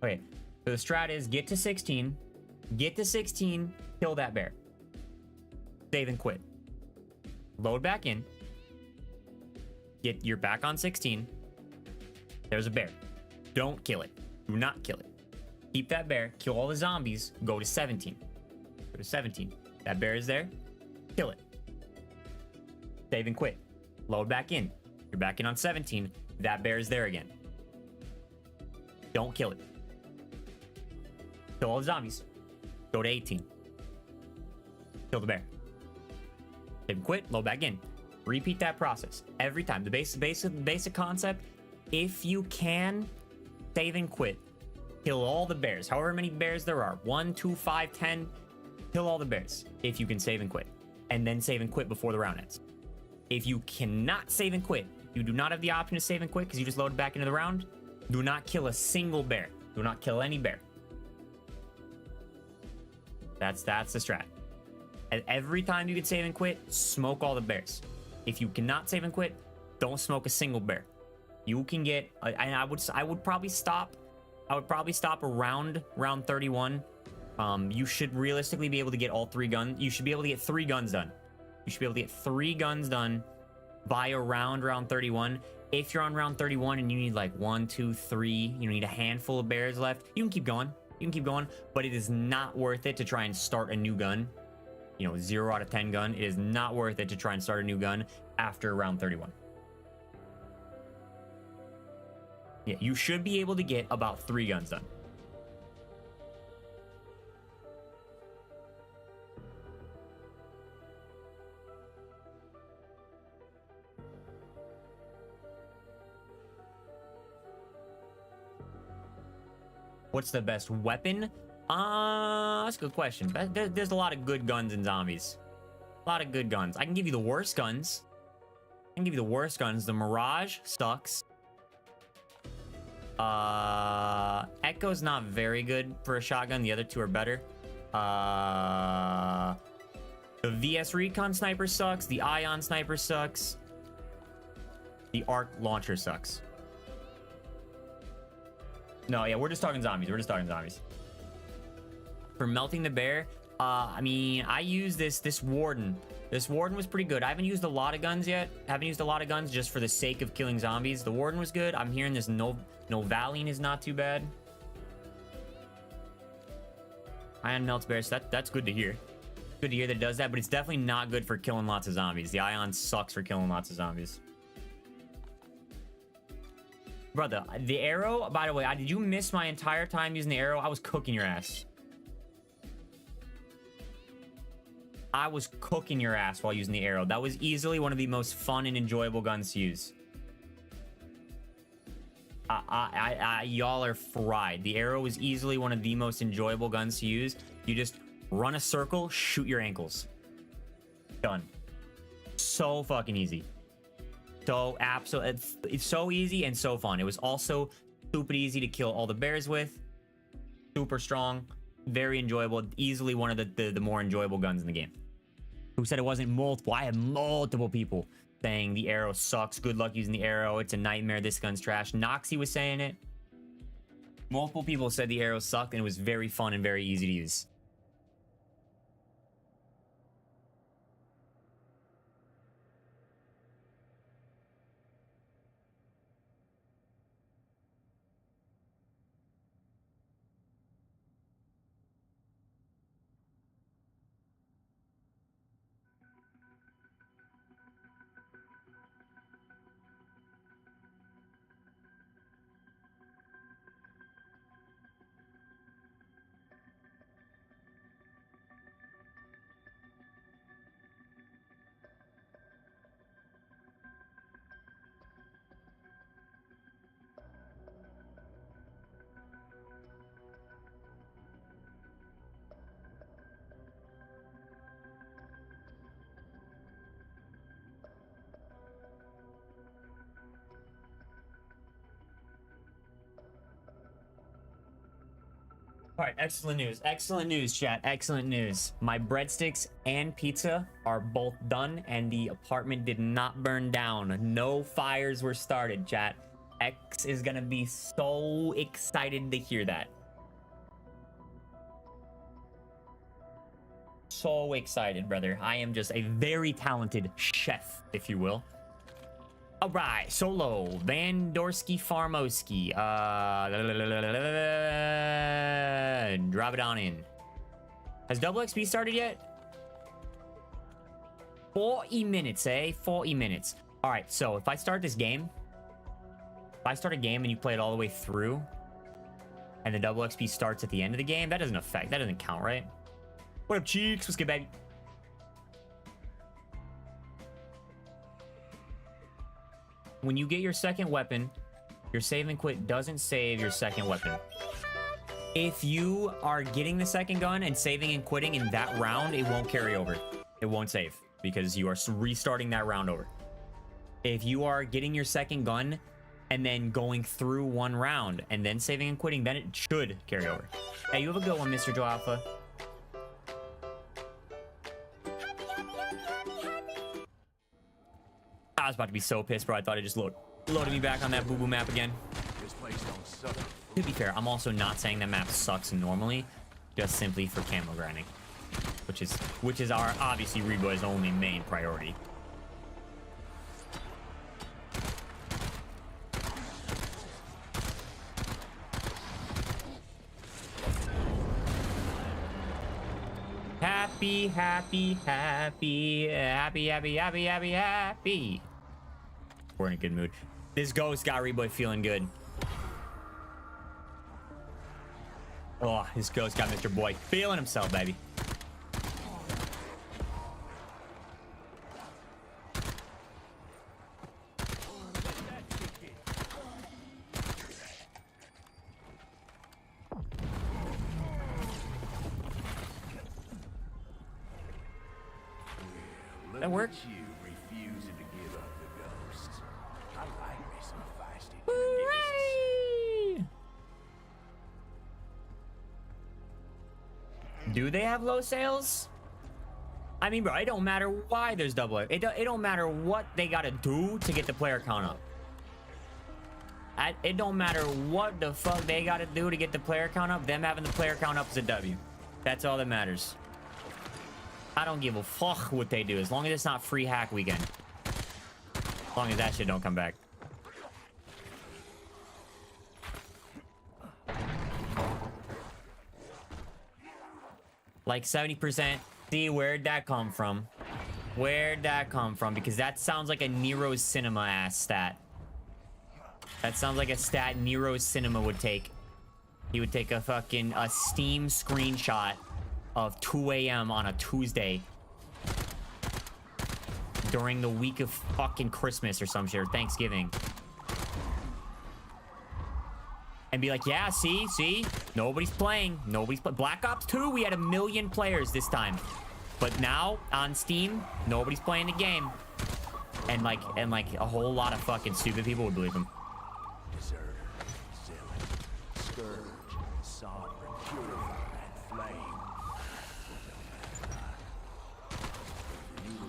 Okay, so the strat is get to 16, kill that bear, save and quit, load back in, you're back on 16, there's a bear, don't kill it, do not kill it, keep that bear, kill all the zombies, go to 17, that bear is there, kill it, save and quit, load back in, you're back in on 17, that bear is there again, don't kill it. Kill all the zombies. Go to 18. Kill the bear. Save and quit. Load back in. Repeat that process every time. The basic concept. If you can, save and quit. Kill all the bears. However many bears there are. 1, 2, 5, 10. Kill all the bears. If you can save and quit. And then save and quit before the round ends. If you cannot save and quit, you do not have the option to save and quit because you just loaded back into the round, do not kill a single bear. Do not kill any bear. That's the strat. And every time you can save and quit, smoke all the bears. If you cannot save and quit, don't smoke a single bear. You can get, and I would probably stop. I would probably stop around round 31. You should realistically be able to get all 3 guns. You should be able to get 3 guns done. You should be able to get 3 guns done by around round 31. If you're on round 31 and you need like 1, 2, 3, you need a handful of bears left, you can keep going. You can keep going, but it is not worth it to try and start a new gun. 0 out of 10 gun. It is not worth it to try and start a new gun after round 31. Yeah, you should be able to get about 3 guns done. What's the best weapon? That's a good question. There's a lot of good guns in zombies. A lot of good guns. I can give you the worst guns. The Mirage sucks. Echo's not very good for a shotgun. The other 2 are better. The VS Recon sniper sucks. The Ion sniper sucks. The Arc launcher sucks. No, yeah, we're just talking zombies. For melting the bear, I mean, I use this Warden. This Warden was pretty good. I haven't used a lot of guns yet. Just for the sake of killing zombies. The Warden was good. I'm hearing this Novaline is not too bad. Ion melts bears. So that's good to hear. Good to hear that it does that, but it's definitely not good for killing lots of zombies. The Ion sucks for killing lots of zombies. Brother, the arrow, by the way, did you miss my entire time using the arrow? I was cooking your ass. I was cooking your ass while using the arrow. That was easily one of the most fun and enjoyable guns to use. Y'all are fried. The arrow is easily one of the most enjoyable guns to use. You just run a circle, shoot your ankles. Done. So fucking easy. So absolutely, it's so easy and so fun. It was also super easy to kill all the bears with. Super strong, very enjoyable. Easily one of the more enjoyable guns in the game. Who said it wasn't multiple? I have multiple people saying the arrow sucks. Good luck using the arrow. It's a nightmare. This gun's trash. Noxy was saying it. Multiple people said the arrow sucked and it was very fun and very easy to use. All right, excellent news, chat. Excellent news. My breadsticks and pizza are both done, and the apartment did not burn down. No fires were started, chat. X is gonna be so excited to hear that. So excited, brother. I am just a very talented chef, if you will. All right, Solo, Vandorsky, Farmoski, drop it on in. Has double XP started yet? 40 minutes, 40 minutes. All right, so if I start this game, if I start a game and you play it all the way through, and the double XP starts at the end of the game, that doesn't count, right? What up, Cheeks? What's good, baby? When you get your second weapon, your save and quit doesn't save your second weapon. If you are getting the second gun and saving and quitting in that round, it won't carry over. It won't save because you are restarting that round over. If you are getting your second gun and then going through one round and then saving and quitting, then it should carry over. Hey, you have a good one, Mr. Joe Alpha. I was about to be so pissed, bro. I thought it just loaded me back on that boo-boo map again.
This place don't suck.
To be fair, I'm also not saying that map sucks normally, just simply for camo grinding, which is our obviously Reboy's only main priority. happy, happy, happy, happy, happy, happy, happy, happy. We're in a good mood. This ghost got Reboy feeling good. Oh, this ghost got Mr. Boy feeling himself, baby. That worked.
You refusing to give up the ghost. I like me some feisty
Hooray! Do they have low sales? I mean, bro, it don't matter why there's double. It don't matter what they gotta do to get the player count up. It don't matter what the fuck they gotta do to get the player count up. Them having the player count up is a W. That's all that matters. I don't give a fuck what they do as long as it's not free hack weekend. As long as that shit don't come back. Like 70%. See, where'd that come from? Where'd that come from? Because that sounds like a Nero's Cinema ass stat. That sounds like a stat Nero's Cinema would take. He would take a Steam screenshot of 2 a.m. on a Tuesday during the week of fucking Christmas or some shit, or Thanksgiving. And be like, yeah, see? Nobody's playing. Black Ops 2, we had 1 million players this time. But now, on Steam, nobody's playing the game. And like a whole lot of fucking stupid people would believe him.
Deserter, zealot, scourge, sovereign, purifier, and flame. New label.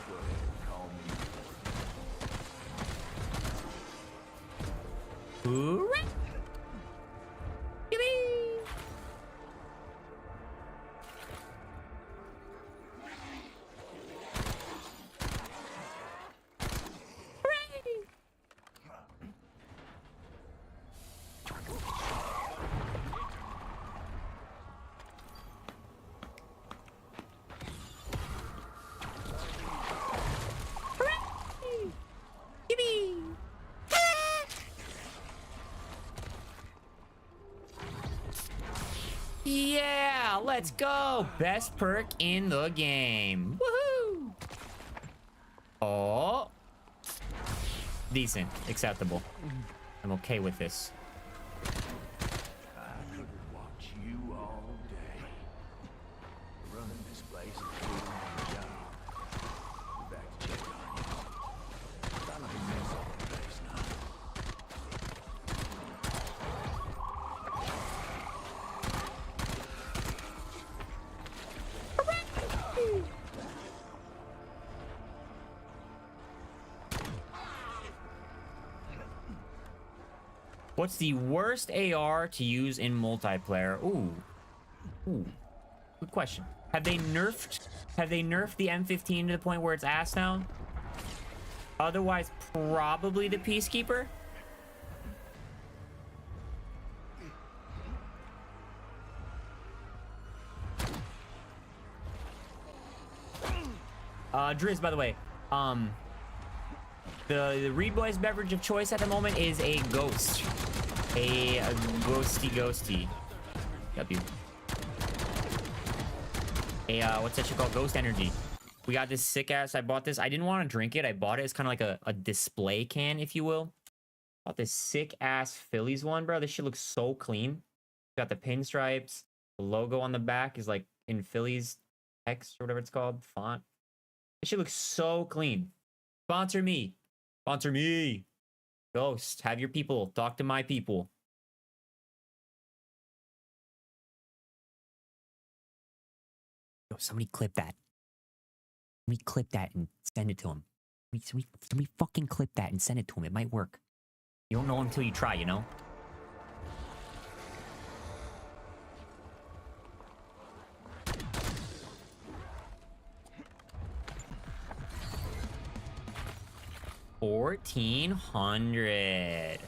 Go ahead and call me.
Hooray! Yippee! Yeah, let's go. Best perk in the game. Woohoo! Oh. Decent. Acceptable. I'm okay with this.
I could watch you all day. Running this place is doing my job. We're back to check on you. Kind of a mess all the place now.
What's the worst AR to use in multiplayer? Ooh. Good question. Have they nerfed the M15 to the point where it's ass now? Otherwise, probably the Peacekeeper. Driz, by the way, the Reed Boy's beverage of choice at the moment is a ghost. A ghosty. W. What's that shit called? Ghost Energy. We got this sick ass. I bought this. I didn't want to drink it. I bought it. It's kind of like a display can, if you will. Bought this sick ass Phillies one, bro. This shit looks so clean. Got the pinstripes. The logo on the back is like in Phillies text or whatever it's called. Font. This shit looks so clean. Sponsor me. Sponsor me. Ghost, have your people. Talk to my people. Yo, somebody clip that. Somebody clip that and send it to him. Somebody fucking clip that and send it to him. It might work. You don't know until you try, you know? $1,400.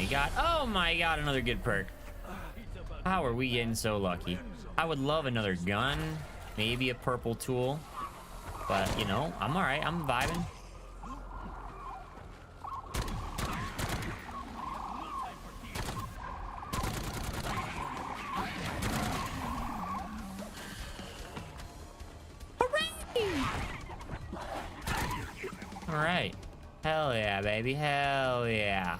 god. Oh my god, another good perk. How are we getting so lucky? I would love another gun. Maybe a purple tool. But, you know, I'm alright. I'm vibing. Alright. Hell yeah, baby. Hell yeah.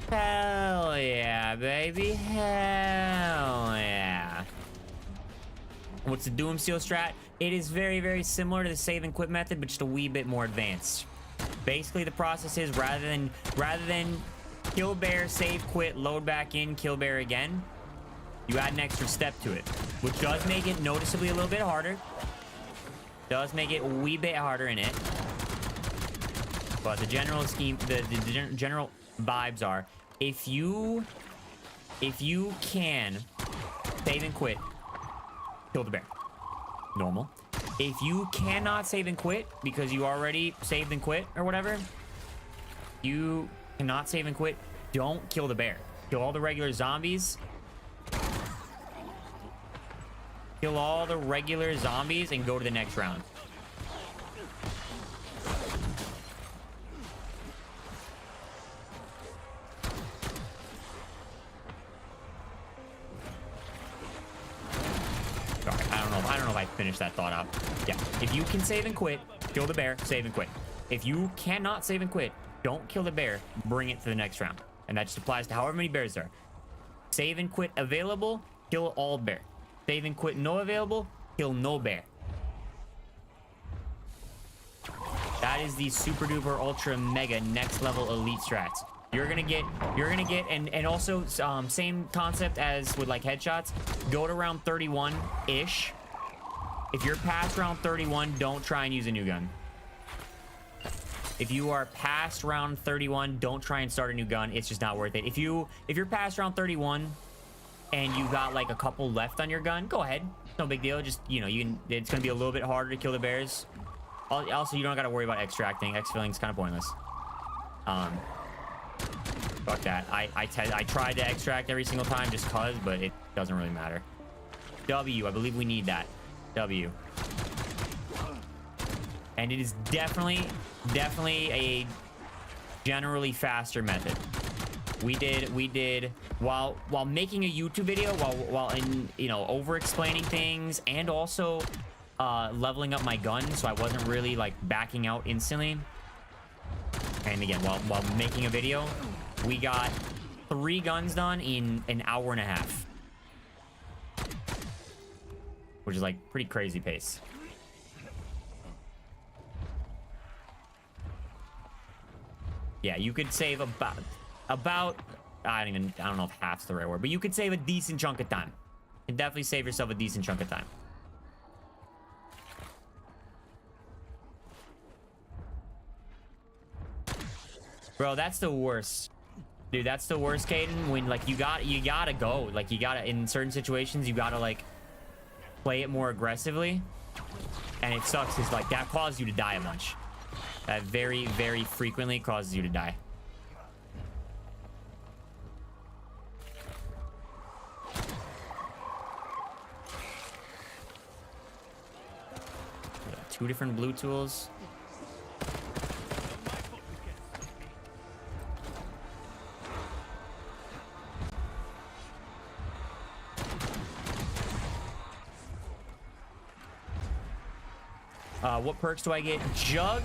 Hell yeah, baby. Hell yeah. What's the Doom Seal strat? It is very, very similar to the save and quit method, but just a wee bit more advanced. Basically, the process is rather than kill bear, save, quit, load back in, kill bear again, you add an extra step to it, which does make it noticeably a little bit harder. Does make it a wee bit harder in it. But the general scheme, the general vibes are, if you can save and quit, kill the bear. Normal. If you cannot save and quit because you already saved and quit or whatever, you cannot save and quit, don't kill the bear. Kill all the regular zombies. Kill all the regular zombies and go to the next round. Sorry, I don't know if I finished that thought out. Yeah, if you can save and quit, kill the bear, save and quit. If you cannot save and quit, don't kill the bear, bring it to the next round. And that just applies to however many bears there are. Save and quit available, kill all bear. Save and quit no available, kill no bear. That is the super duper ultra mega next level elite strats. You're gonna get and also same concept as with like headshots. Go to round 31 ish. If you're past round 31, don't try and use a new gun. If you are past round 31, don't try and start a new gun. It's just not worth it. If you're past round 31 and you got like a couple left on your gun, go ahead. No big deal. Just, you know, it's gonna be a little bit harder to kill the bears. Also, you don't gotta worry about extracting. Exfilling's kind of pointless. Fuck that. I tried to extract every single time just cause, but it doesn't really matter. W, I believe we need that. W. And it is definitely a generally faster method. We did while making a YouTube video, while in, you know, over explaining things and also leveling up my gun, so I wasn't really like backing out instantly. And again, while making a video, we got 3 guns done in an hour and a half, which is like pretty crazy pace. Yeah, you could save about I don't know if half's the right word, but you could save a decent chunk of time. You can definitely save yourself a decent chunk of time. Bro, that's the worst. Dude, that's the worst, Caden, when like you gotta go. Like you gotta, in certain situations, you gotta like play it more aggressively. And it sucks because like that causes you to die a bunch. That very, very frequently causes you to die. Yeah, 2 different blue tools. What perks do I get? Jug,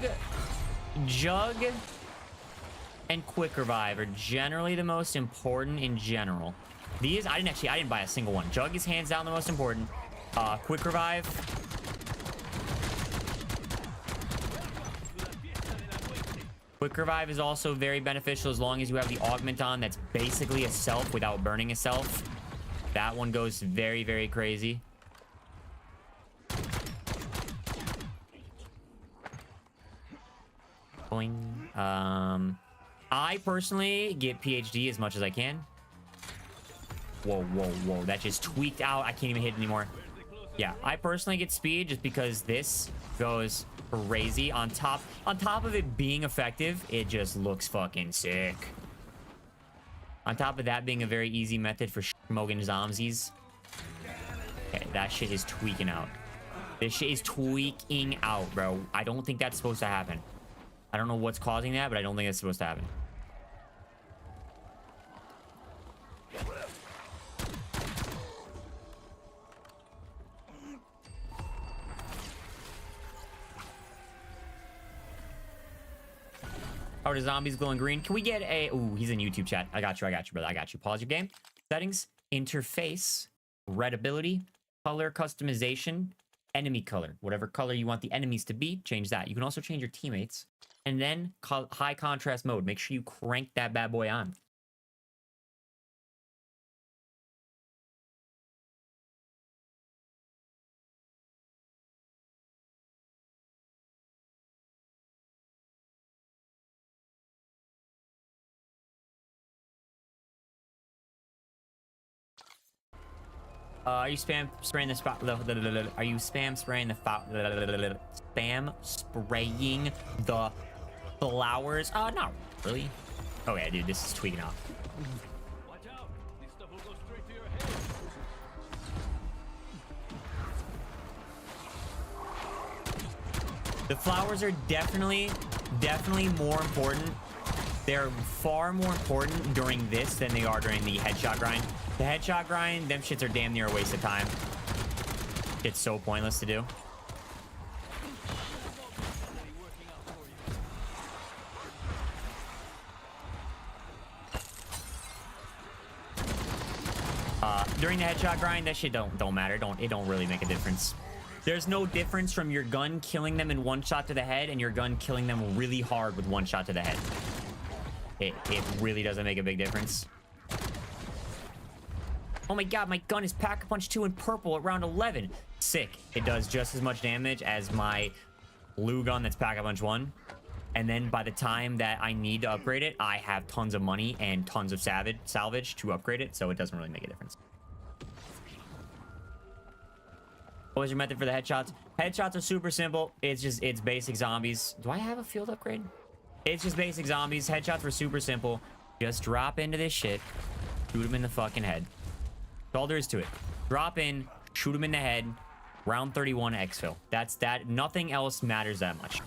and Quick Revive are generally the most important in general. These, I didn't buy a single one. Jug is hands down the most important. Quick Revive. Quick Revive is also very beneficial as long as you have the augment on that's basically a self without burning a self. That one goes very, very crazy. I personally get PhD as much as I can. Whoa, whoa, whoa. That just tweaked out. I can't even hit anymore. Yeah, I personally get speed just because this goes crazy. On top of it being effective, it just looks fucking sick. On top of that being a very easy method for smoking zombies. Okay, that shit is tweaking out. This shit is tweaking out, bro. I don't think that's supposed to happen. I don't know what's causing that, but I don't think it's supposed to happen. How are the zombies glowing green? Can we get a... Ooh, he's in YouTube chat. I got you, brother. I got you. Pause your game. Settings, interface, readability, color customization, enemy color. Whatever color you want the enemies to be, change that. You can also change your teammates. And then high contrast mode. Make sure you crank that bad boy on. Are you spraying the spot? Are you spraying the flowers? Not really. Oh yeah, dude, this is tweaking out.
Watch out. This stuff will go straight to your head.
The flowers are definitely more important. They're far more important during this than they are during the headshot grind. The headshot grind, them shits are damn near a waste of time. It's so pointless to do. During the headshot grind, that shit don't matter. It don't really make a difference. There's no difference from your gun killing them in one shot to the head and your gun killing them really hard with one shot to the head. It really doesn't make a big difference. Oh my god, my gun is Pack-a-Punch 2 in purple at round 11. Sick. It does just as much damage as my blue gun that's Pack-a-Punch 1. And then by the time that I need to upgrade it, I have tons of money and tons of salvage to upgrade it, so it doesn't really make a difference. What was your method for the headshots? Headshots are super simple. It's basic zombies. Do I have a field upgrade? It's just basic zombies. Headshots were super simple. Just drop into this shit. Shoot them in the fucking head. That's all there is to it. Drop in, shoot them in the head. Round 31 exfil. That's that. Nothing else matters that much.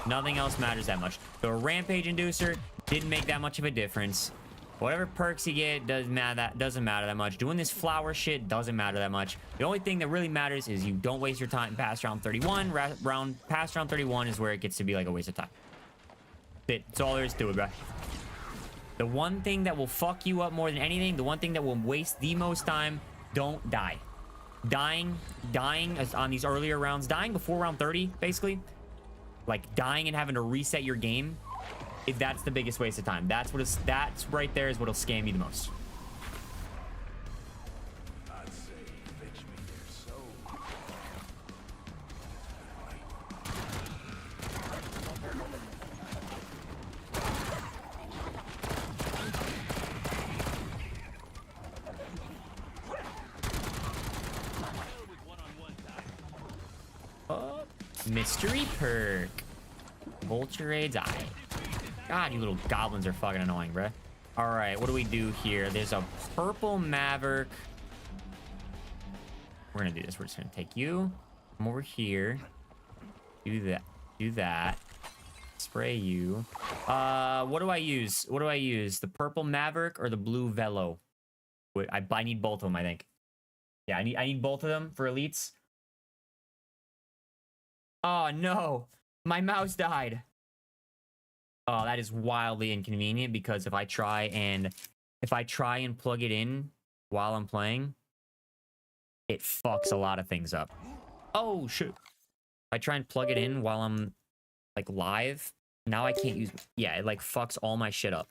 Nothing else matters that much. The rampage inducer didn't make that much of a difference. Whatever perks you get doesn't matter that much. Doing this flower shit doesn't matter that much. The only thing that really matters is you don't waste your time past round 31. Past round 31 is where it gets to be like a waste of time. That's all there is to it, bro. The one thing that will fuck you up more than anything, the one thing that will waste the most time, don't die. Dying on these earlier rounds, dying before round 30, basically. Like dying and having to reset your game, if that's the biggest waste of time. That's right there is what'll scam you the most.
I'd say fetch me their soul.
Mystery perk. Vulturade's Eye. God, you little goblins are fucking annoying, bruh. All right, what do we do here? There's a purple Maverick. We're gonna do this. We're just gonna take you. Come over here. Do that. Do that. Spray you. What do I use? What do I use? The purple Maverick or the blue Velo? Wait, I need both of them, I think. Yeah, I need both of them for elites. Oh no, my mouse died. Oh, that is wildly inconvenient because if I try and plug it in while I'm playing, it fucks a lot of things up. Oh shoot. If I try and plug it in while I'm like live, now I can't use, yeah, it like fucks all my shit up.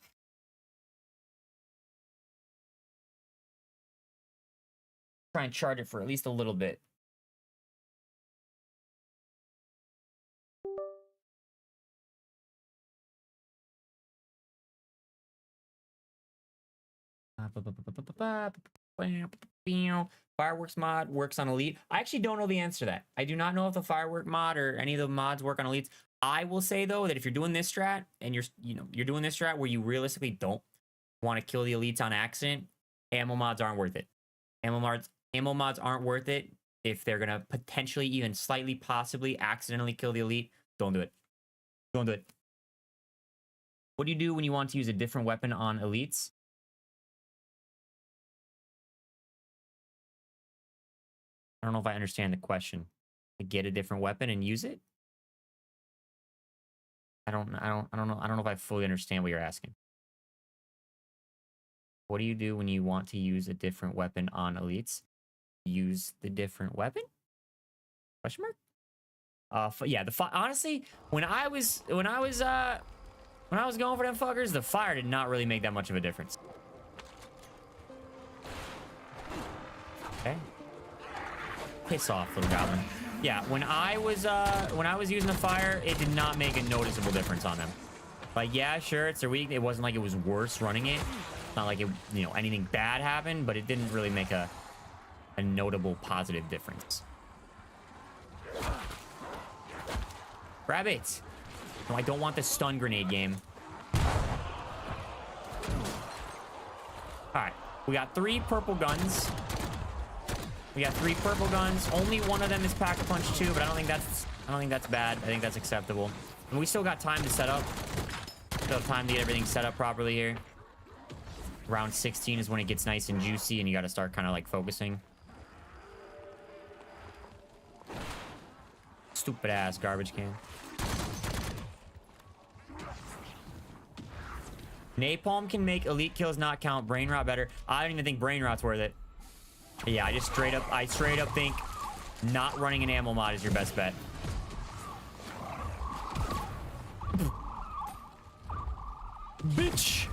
Try and charge it for at least a little bit. Fireworks mod works on elite. I actually don't know the answer to that. I do not know if the firework mod or any of the mods work on elites. I will say though that if you're doing this strat and you're doing this strat where you realistically don't want to kill the elites on accident, ammo mods aren't worth it. Ammo mods aren't worth it if they're gonna potentially even slightly possibly accidentally kill the elite. Don't do it. Don't do it. What do you do when you want to use a different weapon on elites? I don't know if I understand the question. To get a different weapon and use it? I don't know if I fully understand what you're asking. What do you do when you want to use a different weapon on elites? Use the different weapon? Question mark? Yeah, honestly, when I was going for them fuckers, the fire did not really make that much of a difference. Okay. Piss off, little goblin. Yeah, when I was using the fire, it did not make a noticeable difference on them. Like, yeah, sure, it's their weak. It wasn't like it was worse running it. It's not like it, you know, anything bad happened, but it didn't really make a notable positive difference. Grab it. No, I don't want the stun grenade game. All right, we got 3 purple guns. We got 3 purple guns. Only one of them is Pack-a-Punch 2, but I don't think that's bad. I think that's acceptable. And we still got time to set up. Still have time to get everything set up properly here. Round 16 is when it gets nice and juicy, and you got to start kind of like focusing. Stupid ass garbage can. Napalm can make elite kills not count. Brain rot better. I don't even think brain rot's worth it. Yeah, I straight up think not running an ammo mod is your best bet. Bitch.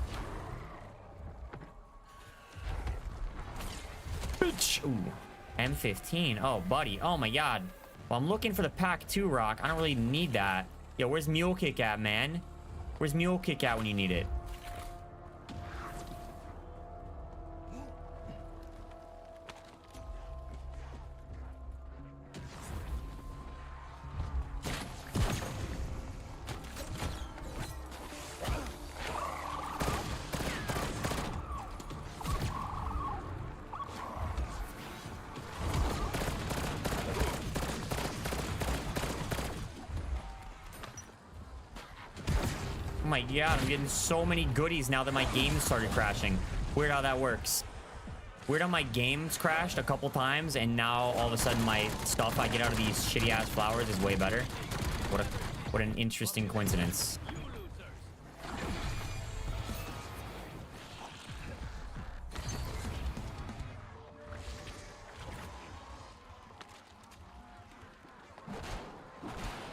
Bitch. Ooh. M15. Oh, buddy. Oh my god. Well, I'm looking for the pack 2 rock. I don't really need that. Yo, where's Mule Kick at, man? Where's Mule Kick at when you need it? Oh my god, I'm getting so many goodies now that my game started crashing. Weird how that works. Weird how my game's crashed a couple times, and now all of a sudden my stuff I get out of these shitty ass flowers is way better. What an interesting coincidence.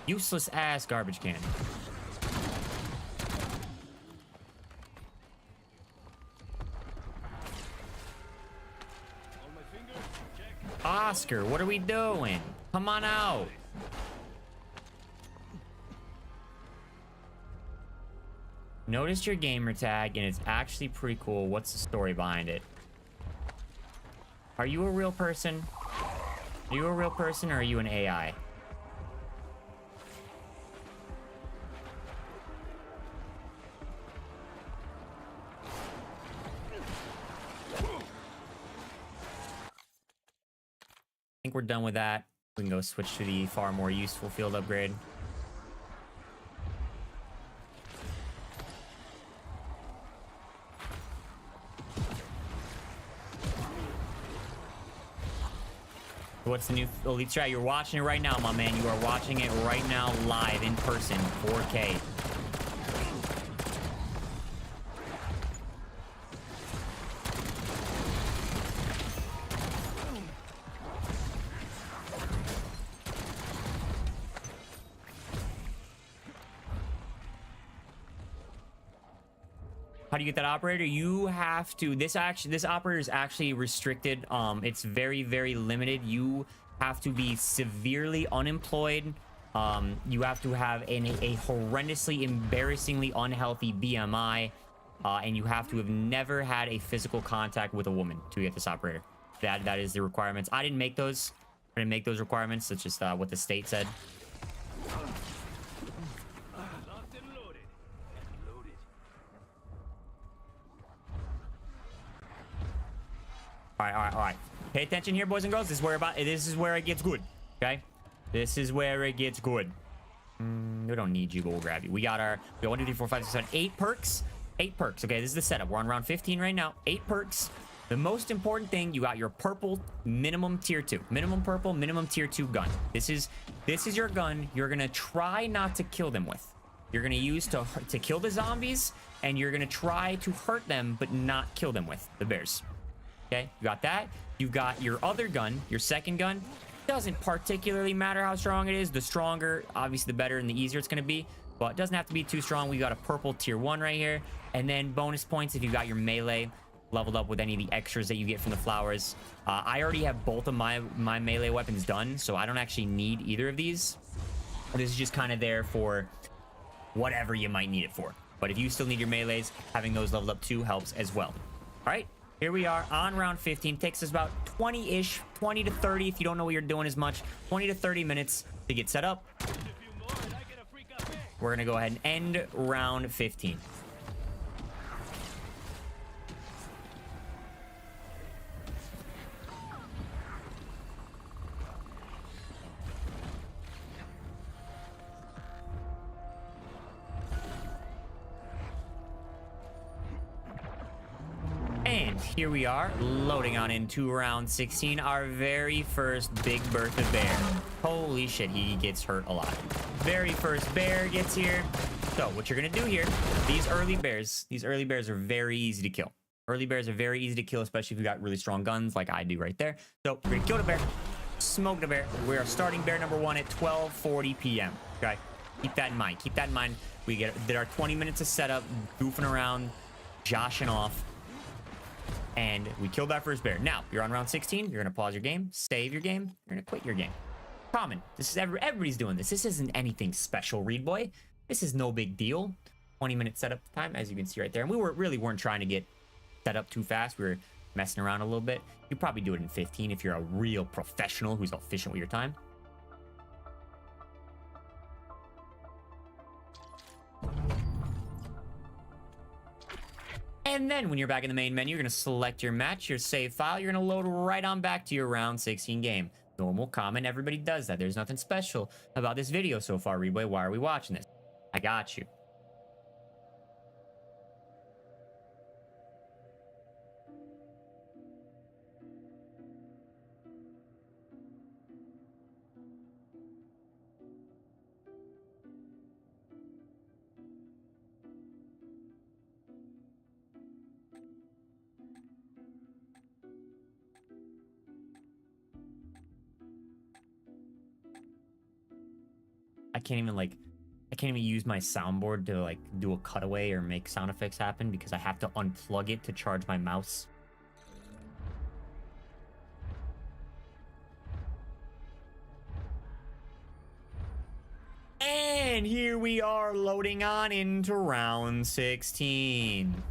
Useless ass garbage can. Oscar, what are we doing? Come on out. Noticed your gamer tag, and it's actually pretty cool. What's the story behind it? Are you a real person? Are you a real person, or are you an AI? I think we're done with that. We can go switch to the far more useful field upgrade. What's the new elite strat? You're watching it right now, my man. You are watching it right now live in person, 4K. How do you get that operator? You have to, this operator is actually restricted. It's very, very limited. You have to be severely unemployed. You have to have a horrendously, embarrassingly unhealthy BMI. And you have to have never had a physical contact with a woman to get this operator. That is the requirements. I didn't make those. I didn't make those requirements. That's just what the state said. All right, all right, all right. Pay attention here, boys and girls. This is where it gets good. Okay, this is where it gets good. We don't need you, but we'll grab you. We got 1, 2, 3, 4, 5, 6, 7, 8 perks. 8 perks. Okay, this is the setup. We're on round 15 right now. 8 perks. The most important thing, you got your purple minimum tier 2. Minimum purple, minimum tier 2 gun. This is your gun you're gonna try not to kill them with. You're gonna use to kill the zombies, and you're gonna try to hurt them but not kill them with the bears. Okay, you got that. You got your other gun, your second gun. Doesn't particularly matter how strong it is. The stronger, obviously, the better and the easier it's gonna be. But it doesn't have to be too strong. We got a purple tier 1 right here, and then bonus points if you got your melee leveled up with any of the extras that you get from the flowers. I already have both of my melee weapons done, so I don't actually need either of these. This is just kind of there for whatever you might need it for. But if you still need your melees, having those leveled up too helps as well. All right, here we are on round 15. Takes us about 20-ish, 20 to 30 if you don't know what you're doing as much. 20 to 30 minutes to get set up. We're gonna go ahead and end round 15. And here we are, loading on into round 16, our very first Big Bertha bear. Holy shit, he gets hurt a lot. Very first bear gets here. So what you're gonna do here, these early bears are very easy to kill. Early bears are very easy to kill, especially if you got really strong guns like I do right there. So we're gonna kill the bear, smoke the bear. We are starting bear number 1 at 12:40 p.m. Okay, keep that in mind. Keep that in mind. We did our 20 minutes of setup, goofing around, joshing off. And we killed that first bear. Now, you're on round 16. You're going to pause your game, save your game. You're going to quit your game. Common. This is everybody's doing this. This isn't anything special, Reed Boy. This is no big deal. 20-minute setup time, as you can see right there. And we really weren't trying to get set up too fast. We were messing around a little bit. You probably do it in 15 if you're a real professional who's efficient with your time. And then when you're back in the main menu, you're going to select your match, your save file. You're going to load right on back to your round 16 game. Normal, common, everybody does that. There's nothing special about this video so far, Reboy. Why are we watching this? I got you. I can't even use my soundboard to like do a cutaway or make sound effects happen because I have to unplug it to charge my mouse. And here we are loading on into round 16.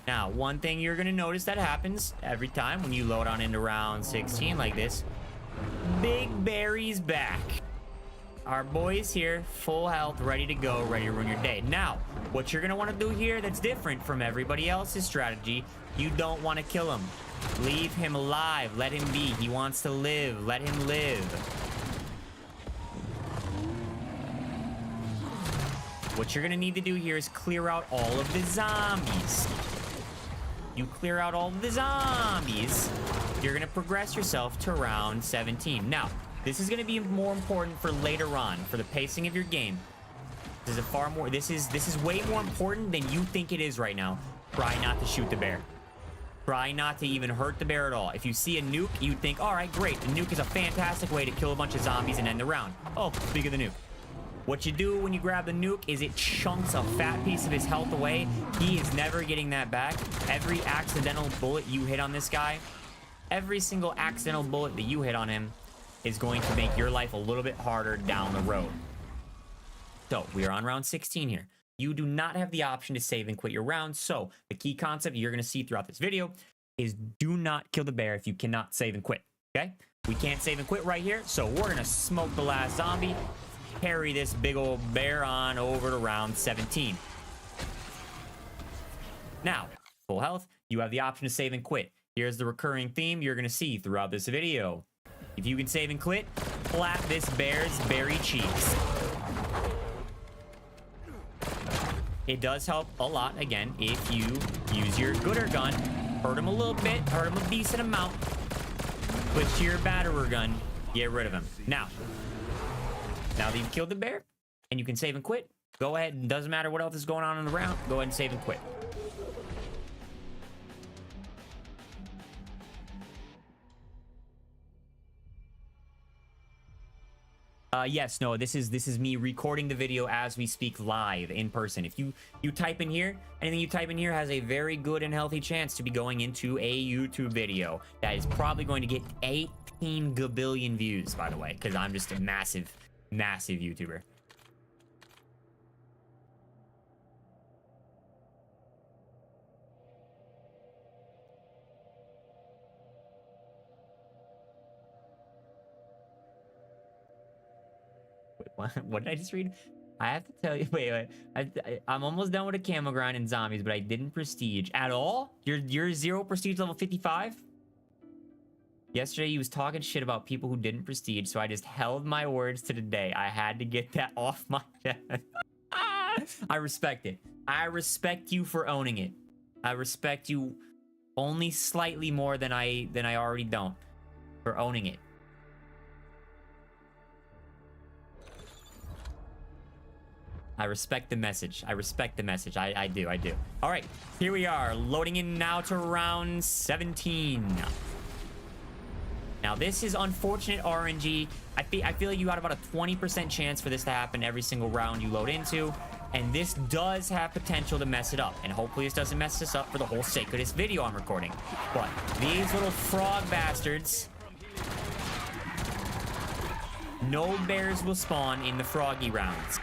Now, one thing you're gonna notice that happens every time when you load on into round 16 like this, Big Barry's back. Our boy's here, full health, ready to go, ready to ruin your day. Now, what you're going to want to do here that's different from everybody else's strategy, you don't want to kill him. Leave him alive. Let him be. He wants to live. Let him live. What you're going to need to do here is clear out all of the zombies. You clear out all of the zombies, you're going to progress yourself to round 17. Now, this is going to be more important for later on, for the pacing of your game. This is way more important than you think it is right now. Try not to shoot the bear. Try not to even hurt the bear at all. If you see a nuke, you'd think, all right, great. The nuke is a fantastic way to kill a bunch of zombies and end the round. Oh, speak of the nuke. What you do when you grab the nuke is it chunks a fat piece of his health away. He is never getting that back. Every accidental bullet you hit on this guy, every single accidental bullet that you hit on him is going to make your life a little bit harder down the road. So, we are on round 16 here. You do not have the option to save and quit your round, so the key concept you're going to see throughout this video is do not kill the bear if you cannot save and quit, okay? We can't save and quit right here, so we're going to smoke the last zombie, carry this big old bear on over to round 17. Now, full health, you have the option to save and quit. Here's the recurring theme you're going to see throughout this video. If you can save and quit, clap this bear's berry cheeks. It does help a lot, again, if you use your gooder gun. Hurt him a little bit, hurt him a decent amount. Switch to your batterer gun, get rid of him. Now that you've killed the bear, and you can save and quit, go ahead, and doesn't matter what else is going on in the round, go ahead and save and quit. Yes, no, this is me recording the video as we speak live in person. If you type in here, anything you type in here has a very good and healthy chance to be going into a YouTube video that is probably going to get 18 gabillion views, by the way, because I'm just a massive, massive YouTuber. What did I just read? I have to tell you, wait. I'm almost done with a camo grind and zombies, but I didn't prestige at all. You're 0 prestige level 55. Yesterday he was talking shit about people who didn't prestige, so I just held my words to the day. I had to get that off my chest. I respect it. I respect you for owning it. I respect you only slightly more than I already don't for owning it. I respect the message. I respect the message. I do. All right, here we are, loading in now to round 17. Now, this is unfortunate RNG. I feel like you got about a 20% chance for this to happen every single round you load into, and this does have potential to mess it up, and hopefully this doesn't mess this up for the whole sake of this video I'm recording. But these little frog bastards, no bears will spawn in the froggy rounds.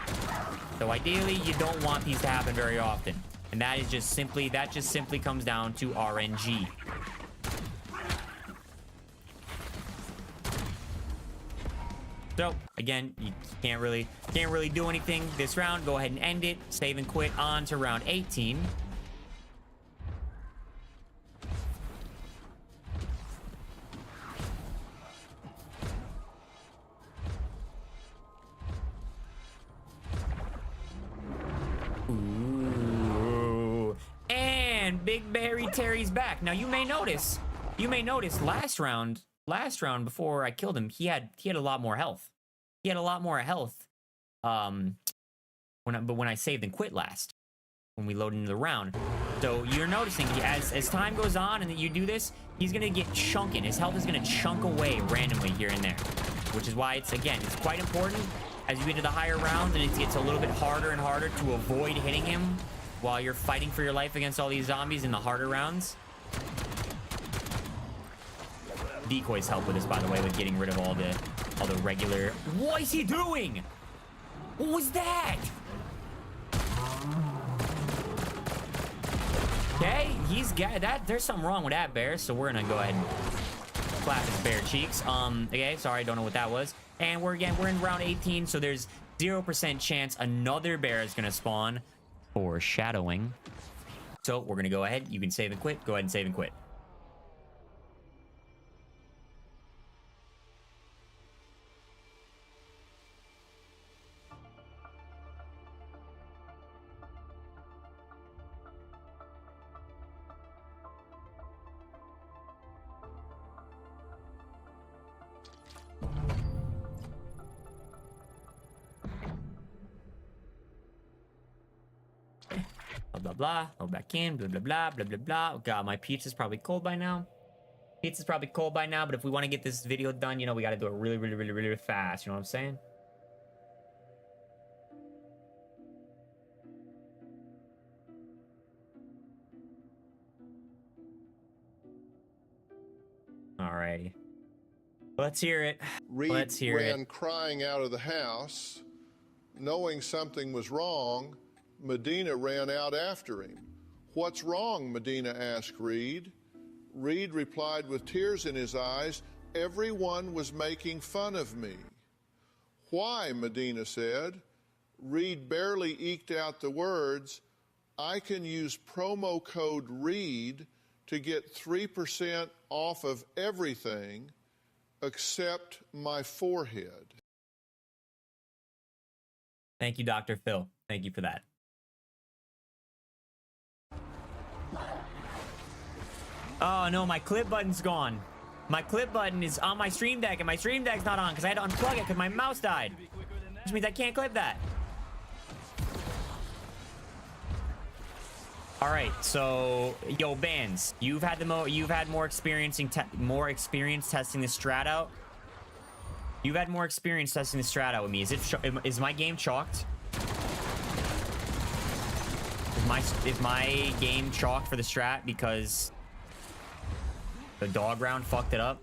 So ideally, you don't want these to happen very often. And that just simply comes down to RNG. So again, you can't really do anything this round. Go ahead and end it. Save and quit on to round 18. Big Barry Terry's back. Now you may notice last round before I killed him, he had a lot more health. He had a lot more health when I saved and quit last, when we loaded into the round. So you're noticing as time goes on and you do this, he's gonna get chunking. His health is gonna chunk away randomly here and there, which is why it's quite important as you get to the higher rounds and it gets a little bit harder and harder to avoid hitting him while you're fighting for your life against all these zombies in the harder rounds. Decoys help with this, by the way, with getting rid of all the regular... What is he doing? What was that? Okay, he's got that. There's something wrong with that bear, so we're gonna go ahead and clap his bear cheeks. Okay, sorry, don't know what that was. And we're in round 18, so there's 0% chance another bear is gonna spawn. Foreshadowing. So we're gonna go ahead. You can save and quit. Go ahead and save and quit. Blah, blah, blah. Go back in. Blah, blah, blah, blah, blah, blah. Oh, God, my pizza's probably cold by now. Pizza's probably cold by now, but if we want to get this video done, you know, we got to do it really, really, really, really fast. You know what I'm saying? Alrighty. Let's hear it. Let's hear it.
Reed ran crying out of the house. Knowing something was wrong, Medina ran out after him. "What's wrong?" Medina asked Reed. Reed replied with tears in his eyes, "Everyone was making fun of me." "Why?" Medina said. Reed barely eked out the words, "I can use promo code REED to get 3% off of everything except my forehead.
Thank you, Dr. Phil. Thank you for that. Oh no, my clip button's gone. My clip button is on my stream deck, and my stream deck's not on because I had to unplug it because my mouse died. Which means I can't clip that. All right, so yo, Bands, you've had more experience testing the strat out. You've had more experience testing the strat out with me. Is my game chalked? Is my game chalked for the strat because the dog round fucked it up?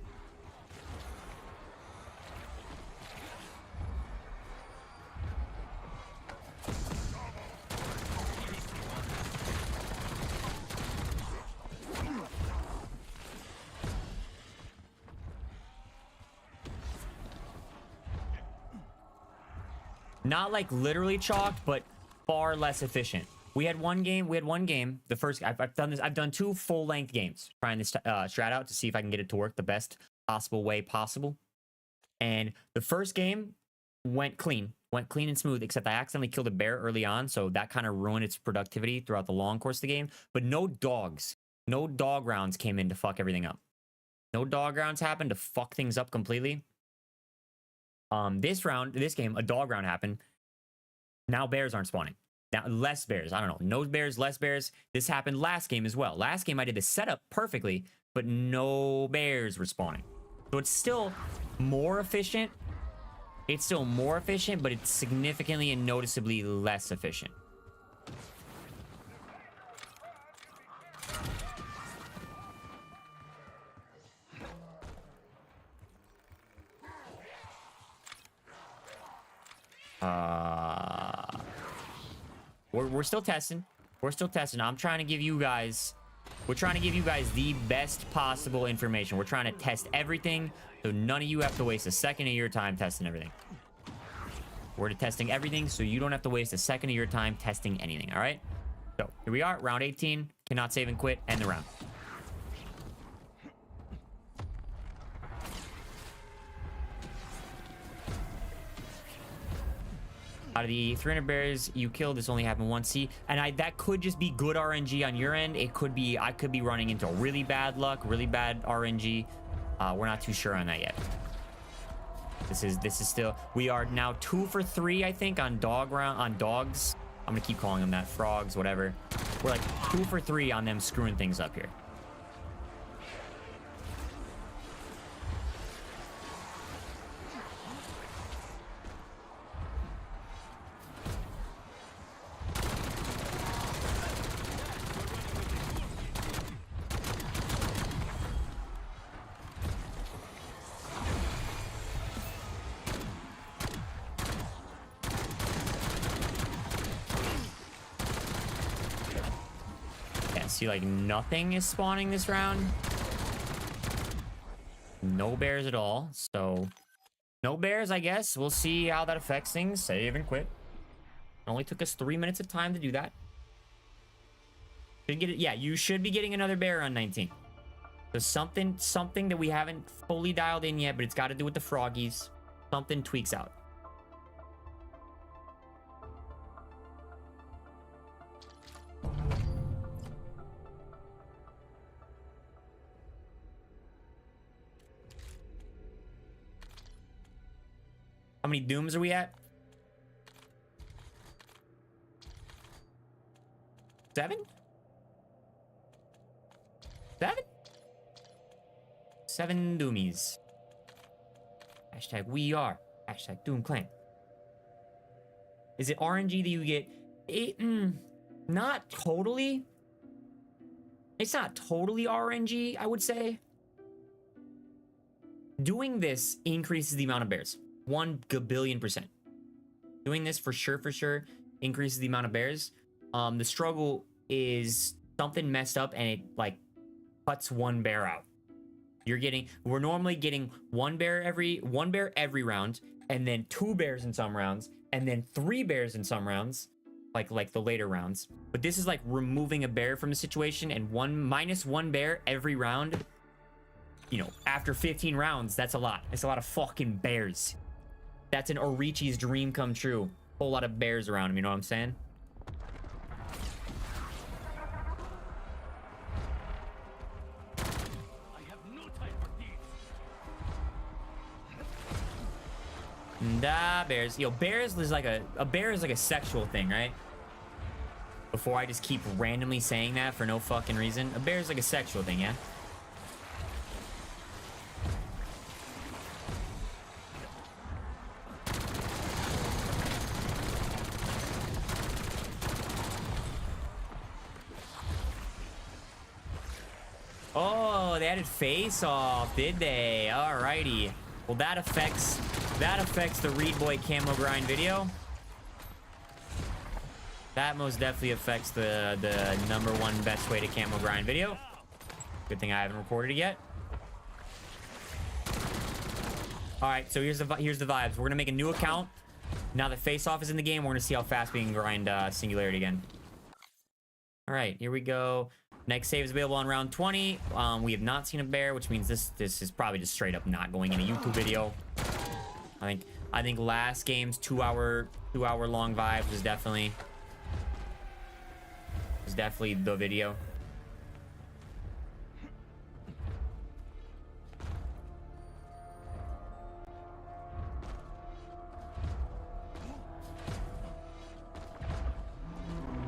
Not like literally chalked, but far less efficient. We had one game. The first, I've done this. I've done 2 full-length games trying this strat out to see if I can get it to work the best possible way possible. And the first game went clean and smooth, except I accidentally killed a bear early on, so that kind of ruined its productivity throughout the long course of the game. But no dog rounds came in to fuck everything up. No dog rounds happened to fuck things up completely. This game, a dog round happened. Now bears aren't spawning. Now less bears. I don't know. No bears, less bears. This happened last game as well. Last game I did the setup perfectly, but no bears were spawning. So it's still more efficient. It's still more efficient, but it's significantly and noticeably less efficient. We're still testing. We're still testing. We're trying to give you guys the best possible information. We're trying to test everything, so none of you have to waste a second of your time testing everything. We're testing everything, so you don't have to waste a second of your time testing anything, all right? So, here we are, round 18. Cannot save and quit. End the round. Out of the 300 bears you killed, this only happened once. See, and that could just be good RNG on your end. It could be, I could be running into really bad luck, really bad RNG. We're not too sure on that yet. This is still, we are now 2 for 3, I think, on dogs. I'm gonna keep calling them that, frogs, whatever. We're like 2 for 3 on them screwing things up here. See, like, nothing is spawning this round. No bears at all. So, no bears, I guess. We'll see how that affects things. Save and quit. It only took us 3 minutes of time to do that. Yeah, you should be getting another bear on 19. So something that we haven't fully dialed in yet, but it's got to do with the froggies. Something tweaks out. How many dooms are we at? 7? 7? 7 doomies. Hashtag we are. Hashtag Doom Clan. Is it RNG that you get? Not totally. It's not totally RNG, I would say. Doing this increases the amount of bears. 1 gabillion%. Doing this for sure increases the amount of bears. The struggle is something messed up and it like cuts 1 bear out. We're normally getting 1 bear every round, and then 2 bears in some rounds, and then 3 bears in some rounds. like the later rounds. But this is like removing a bear from a situation, and -1 bear every round. You know, after 15 rounds, that's a lot. It's a lot of fucking bears. That's an Orichi's dream come true. Whole lot of bears around him, you know what I'm saying? Bears. Yo, bears is like a bear is like a sexual thing, right? Before I just keep randomly saying that for no fucking reason. A bear is like a sexual thing, yeah? Oh, they added face off, did they? Alrighty. Well, that affects the Reed Boy Camo Grind video. That most definitely affects the #1 best way to Camo Grind video. Good thing I haven't recorded it yet. All right, so here's the vibes. We're gonna make a new account. Now that Face Off is in the game, we're gonna see how fast we can grind Singularity again. All right, here we go. Next save is available on round 20. We have not seen a bear, which means this is probably just straight up not going in a YouTube video. I think last game's 2 hour long vibe was definitely the video.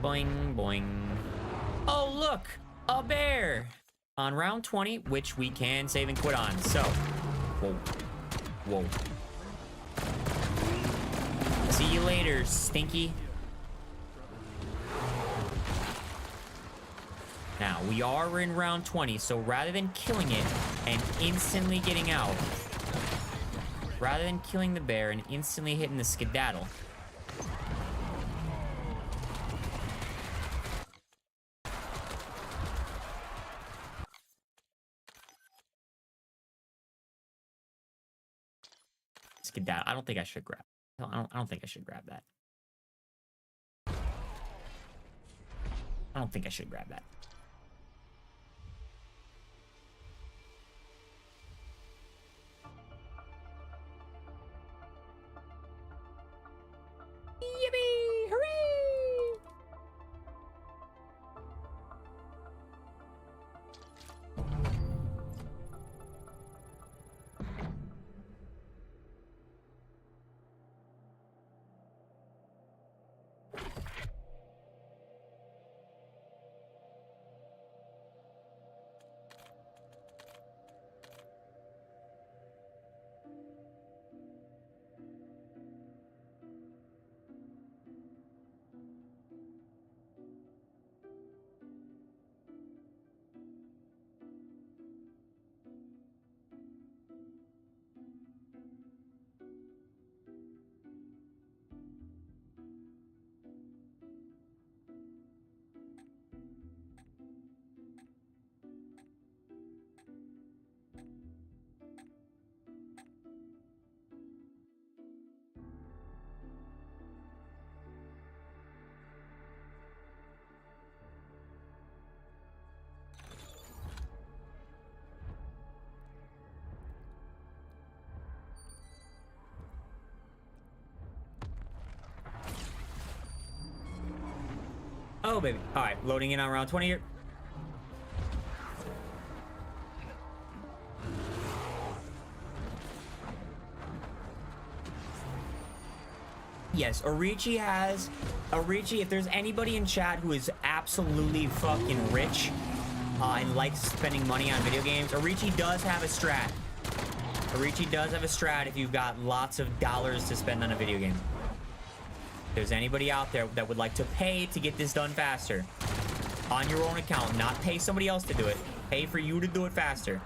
Boing boing. Oh look, a bear on round 20, which we can save and quit on. So, whoa. See you later, Stinky. Now, we are in round 20, so rather than killing it and instantly getting out, rather than killing the bear and instantly hitting the skedaddle, I don't think I should grab. I don't think I should grab that. I don't think I should grab that. Yippee! Hooray! Oh, baby. All right, loading in on round 20 here. Yes, Orichi, if there's anybody in chat who is absolutely fucking rich and likes spending money on video games, Orichi does have a strat. Orichi does have a strat if you've got lots of dollars to spend on a video game. If there's anybody out there that would like to pay to get this done faster on your own account, not pay somebody else to do it, pay for you to do it faster,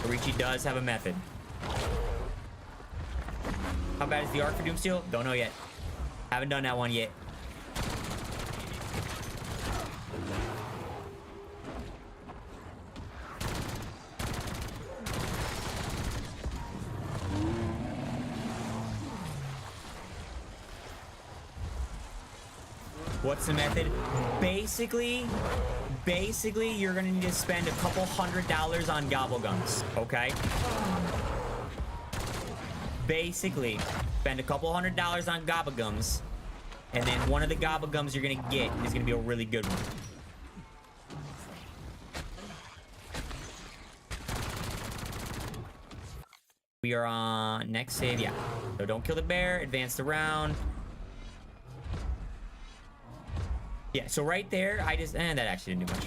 Orichi does have a method. How bad is the arc for Doomsteel? Don't know yet. Haven't done that one yet. What's the method? Basically, you're gonna need to spend a couple $100 on gobblegums, okay? Basically, spend a couple $100 on gobblegums, and then one of the gobblegums you're gonna get is gonna be a really good one. We are on next save, yeah. So don't kill the bear, advance the round. Yeah, so right there, that actually didn't do much.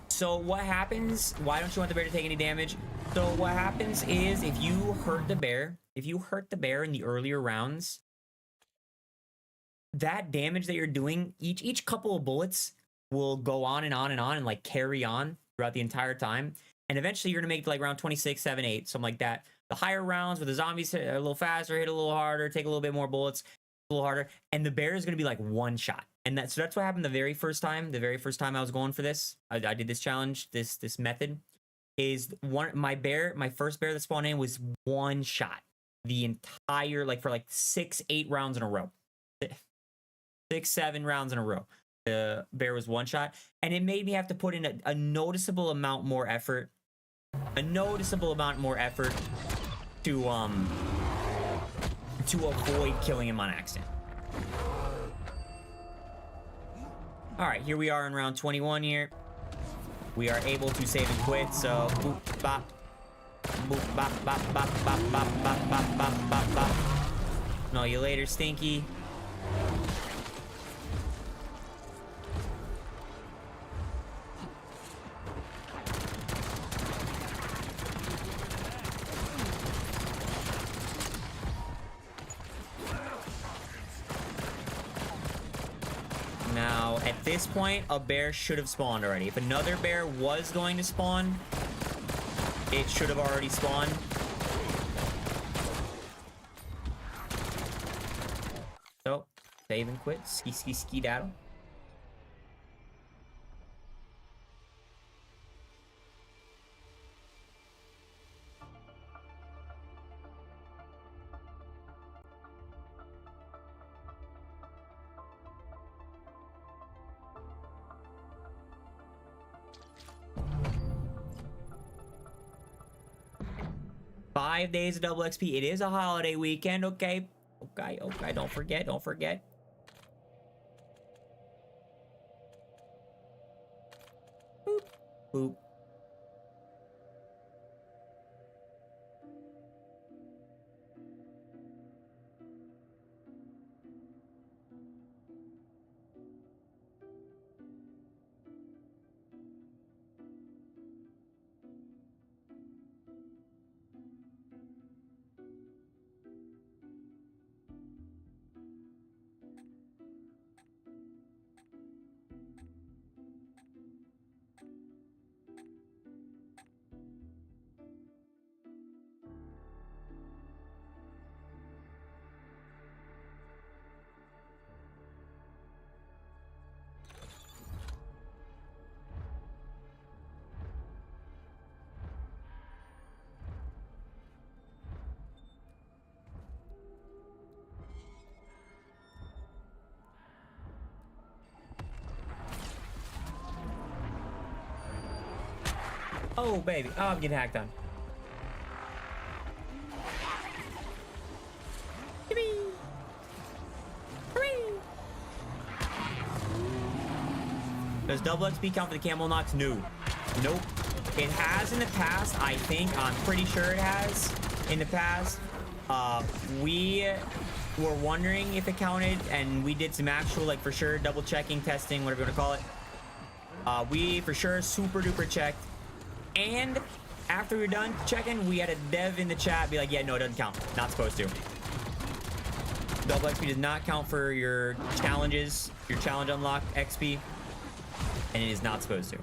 So what happens, why don't you want the bear to take any damage? So what happens is if you hurt the bear in the earlier rounds, that damage that you're doing, each couple of bullets will go on and on and on and like carry on throughout the entire time. And eventually you're gonna make like round 26, 7, 8, something like that. The higher rounds where the zombies hit a little faster, hit a little harder, take a little bit more bullets, a little harder, and the bear is gonna be like one shot. And that's what happened the very first time. The very first time I was going for this, I did this challenge, this method. Is my first bear that spawned in was one shot the entire, like for like 6, 8 rounds in a row. 6, 7 rounds in a row. The bear was one shot, and it made me have to put in a noticeable amount more effort. To avoid killing him on accident. All right, here we are in round 21 here. We are able to save and quit, so boop, bop. Boop, bop, bop, bop, bop, bop, bop, bop, bop, bop, bop. Know you later, Stinky. Now, at this point, a bear should have spawned already. If another bear was going to spawn, it should have already spawned. So, save and quit. Ski daddle. Five days of double XP. It is a holiday weekend, okay? Okay. Don't forget. Boop. Boop. Oh, baby. Oh, I'm getting hacked on. Yippee! Hooray! Does double XP count for the camo knocks? No. Nope. It has in the past, I think. I'm pretty sure it has in the past. We were wondering if it counted, and we did some actual, like, for sure, double checking, testing, whatever you want to call it. We, for sure, super duper checked. And after we were done checking, we had a dev in the chat be like, yeah, no, it doesn't count. Not supposed to. Double XP does not count for your challenges, your challenge unlock XP. And it is not supposed to.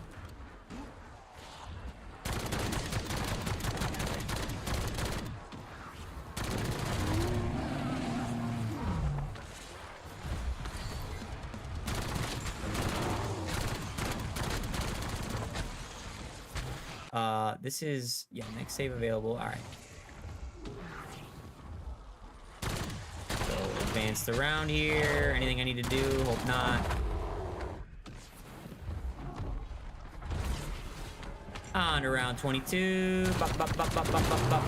This is, yeah, next save available. All right. So advanced around here. Anything I need to do? Hope not. On to round 22. Bop, bop, bop, bop, bop, bop, bop.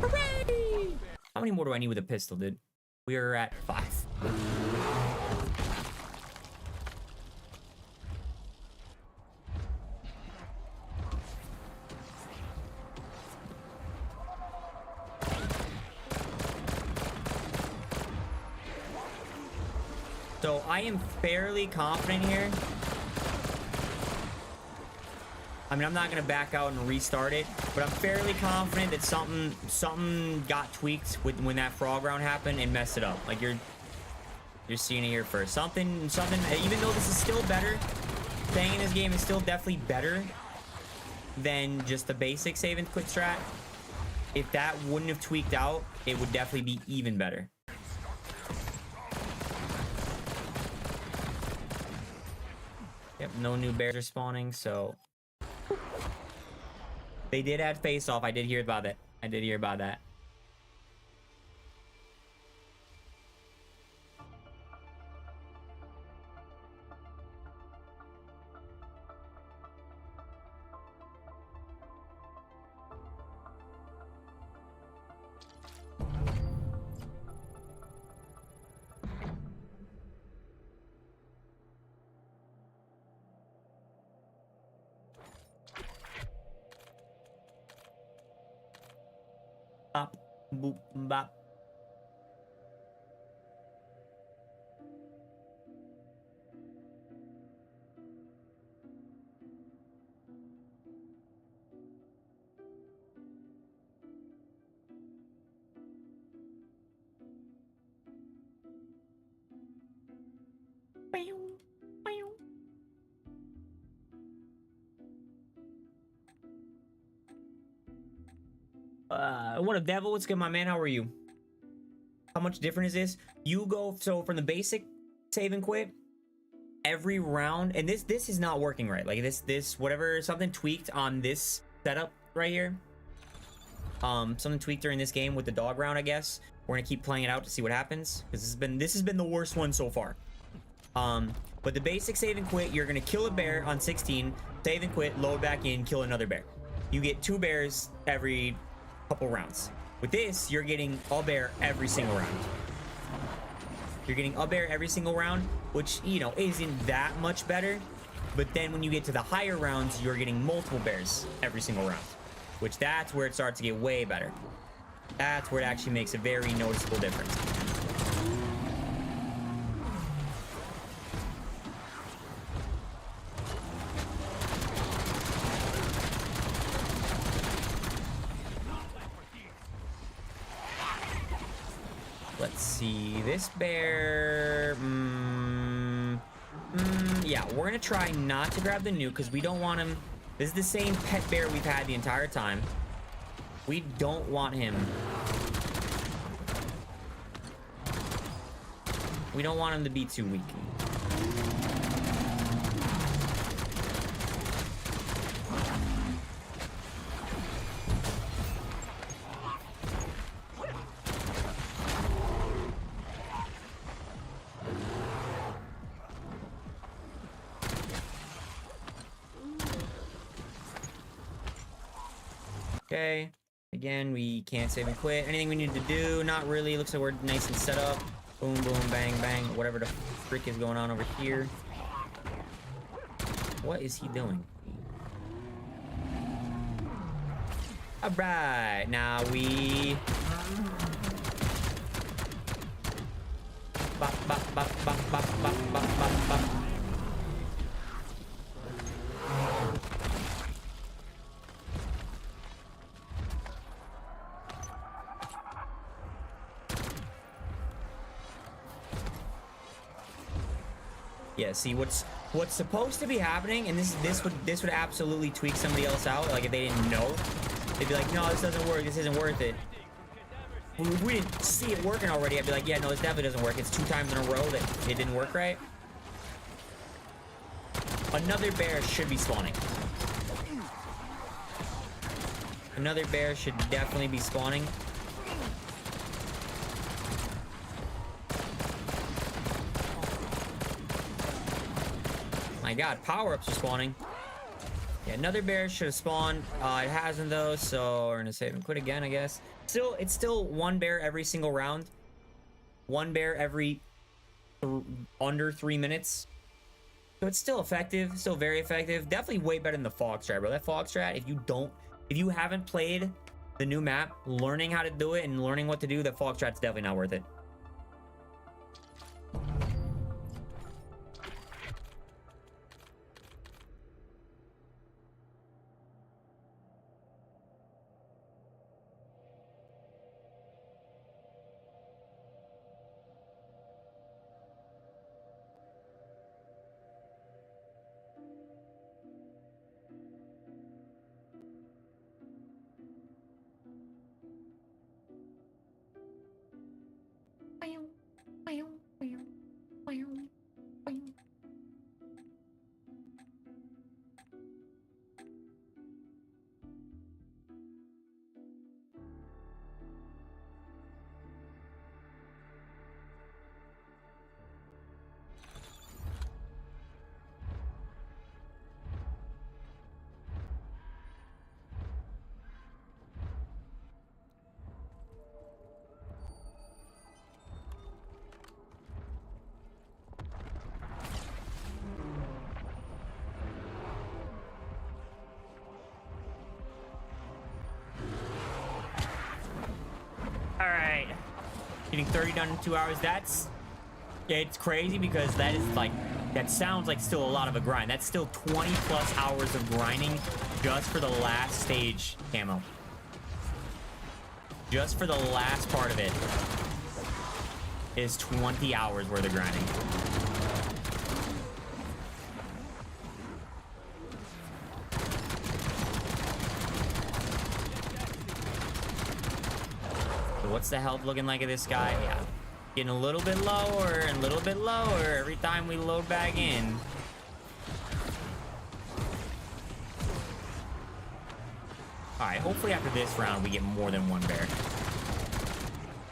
Hooray! How many more do I need with a pistol, dude? We are at 5. So I am fairly confident here. I mean, I'm not gonna back out and restart it, but I'm fairly confident that something got tweaked when that frog round happened and messed it up. Like you're seeing it here first. Something. Even though this is still better, staying in this game is still definitely better than just the basic save and quit strat. If that wouldn't have tweaked out, it would definitely be even better. Yep, no new bears are spawning, so they did add face off. I did hear about that. I did hear about that. Bop, boop, bop. What up, Devil? What's good, my man? How are you? How much different is this? You go, so from the basic save and quit, every round, and this is not working right. Like this, whatever, something tweaked on this setup right here. Something tweaked during this game with the dog round, I guess. We're gonna keep playing it out to see what happens, because this has been the worst one so far. But the basic save and quit, you're gonna kill a bear on 16, save and quit, load back in, kill another bear. You get 2 bears every couple rounds. With this, you're getting a bear every single round. You're getting a bear every single round, which, you know, isn't that much better. But then when you get to the higher rounds, you're getting multiple bears every single round, which that's where it starts to get way better. That's where it actually makes a very noticeable difference. Let's see, this bear, yeah, we're gonna try not to grab the nuke because we don't want him. This is the same pet bear we've had the entire time. We don't want him. We don't want him to be too weak. Okay, again, we can't save and quit. Anything we need to do? Not really. Looks like we're nice and set up. Boom, boom, bang, bang. Whatever the frick is going on over here. What is he doing? All right, now we... Bop, bop, bop, bop, bop, bop, bop, bop, bop. Yeah, see what's supposed to be happening, and this would absolutely tweak somebody else out. Like if they didn't know, they'd be like, no, this doesn't work. This isn't worth it. If we didn't see it working already, I'd be like, yeah, no, this definitely doesn't work. It's 2 times in a row that it didn't work right. Another bear should be spawning. Another bear should definitely be spawning. My god, power-ups are spawning. Yeah, another bear should have spawned. It hasn't though, so we're gonna save and quit again, I guess. It's still one bear every single round. One bear every under 3 minutes. So it's still effective, still very effective. Definitely way better than the fog strat, bro. That fog strat, if you haven't played the new map, learning how to do it and learning what to do, the fog strat's definitely not worth it. All right, getting 30 done in 2 hours. It's crazy because that sounds like still a lot of a grind. That's still 20 plus hours of grinding just for the last stage, Camo. Just for the last part of it is 20 hours worth of grinding. What's the health looking like of this guy? Yeah, getting a little bit lower and a little bit lower every time we load back in. All right, hopefully after this round we get more than one bear.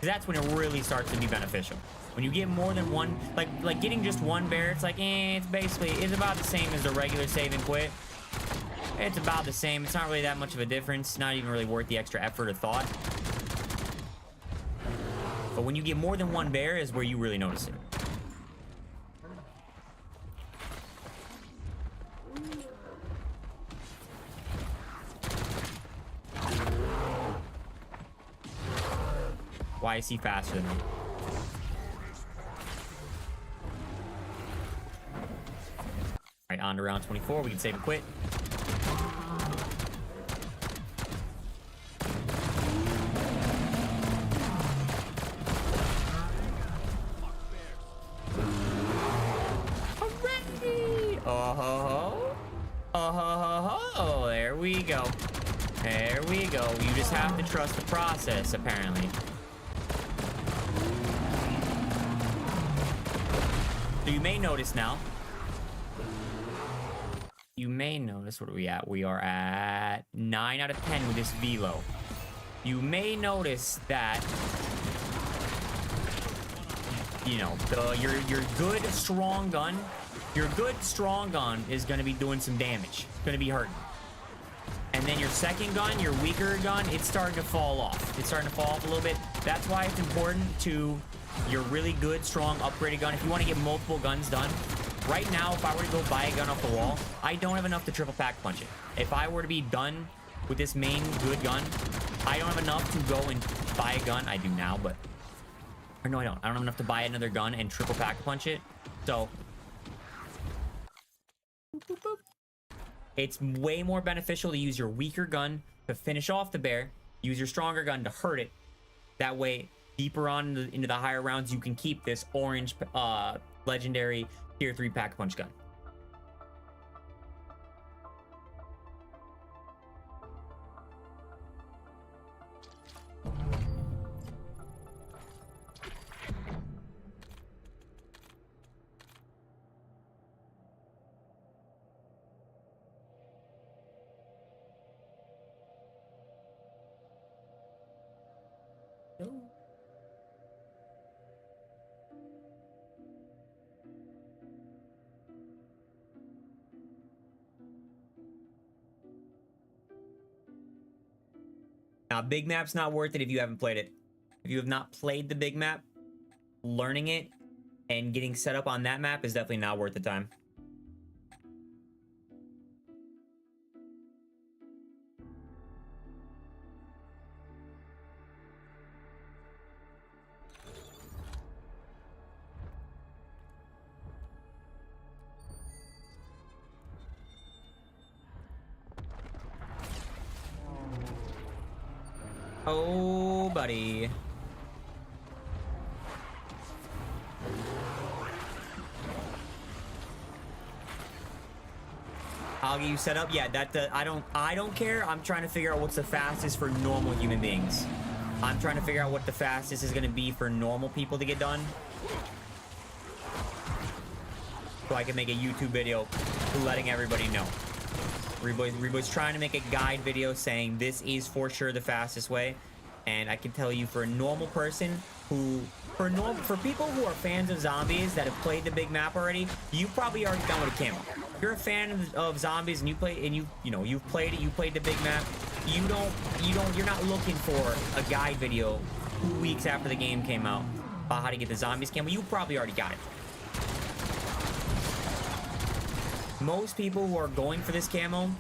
That's when it really starts to be beneficial. When you get more than one, like getting just one bear, it's like, it's about the same as the regular save and quit. It's about the same. It's not really that much of a difference. Not even really worth the extra effort or thought. But when you get more than one bear is where you really notice it. Why is he faster than me? All right, on to round 24. We can save and quit. Oh, there we go. There we go. You just have to trust the process, apparently. So you may notice now. You may notice, what are we at? We are at 9 out of 10 with this velo. You may notice that, you know, your good strong gun, is going to be doing some damage. It's going to be hurting. And then your second gun, your weaker gun, it's starting to fall off. It's starting to fall off a little bit. That's why it's important to your really good, strong, upgraded gun. If you want to get multiple guns done, right now, if I were to go buy a gun off the wall, I don't have enough to triple pack punch it. If I were to be done with this main good gun, I don't have enough to go and buy a gun. I do now, but... Or no, I don't. I don't have enough to buy another gun and triple pack punch it. So... Boop, boop. It's way more beneficial to use your weaker gun to finish off the bear. Use your stronger gun to hurt it. That way, deeper on into the higher rounds, you can keep this orange legendary tier 3 pack punch gun. Nah, big map's not worth it if you haven't played it. If you have not played the big map, learning it and getting set up on that map is definitely not worth the time. Oh, buddy. I'll get you set up. Yeah, I don't care. I'm trying to figure out what's the fastest for normal human beings. I'm trying to figure out what the fastest is going to be for normal people to get done. So I can make a YouTube video letting everybody know. Reboy's trying to make a guide video saying this is for sure the fastest way. And I can tell you, for a normal person who, for people who are fans of zombies that have played the big map already, you probably already done with a camo. If you're a fan of zombies and you play and you've played it, you played the big map, you're not looking for a guide video 2 weeks after the game came out about how to get the zombies camo. You probably already got it. Most people who are going for this camo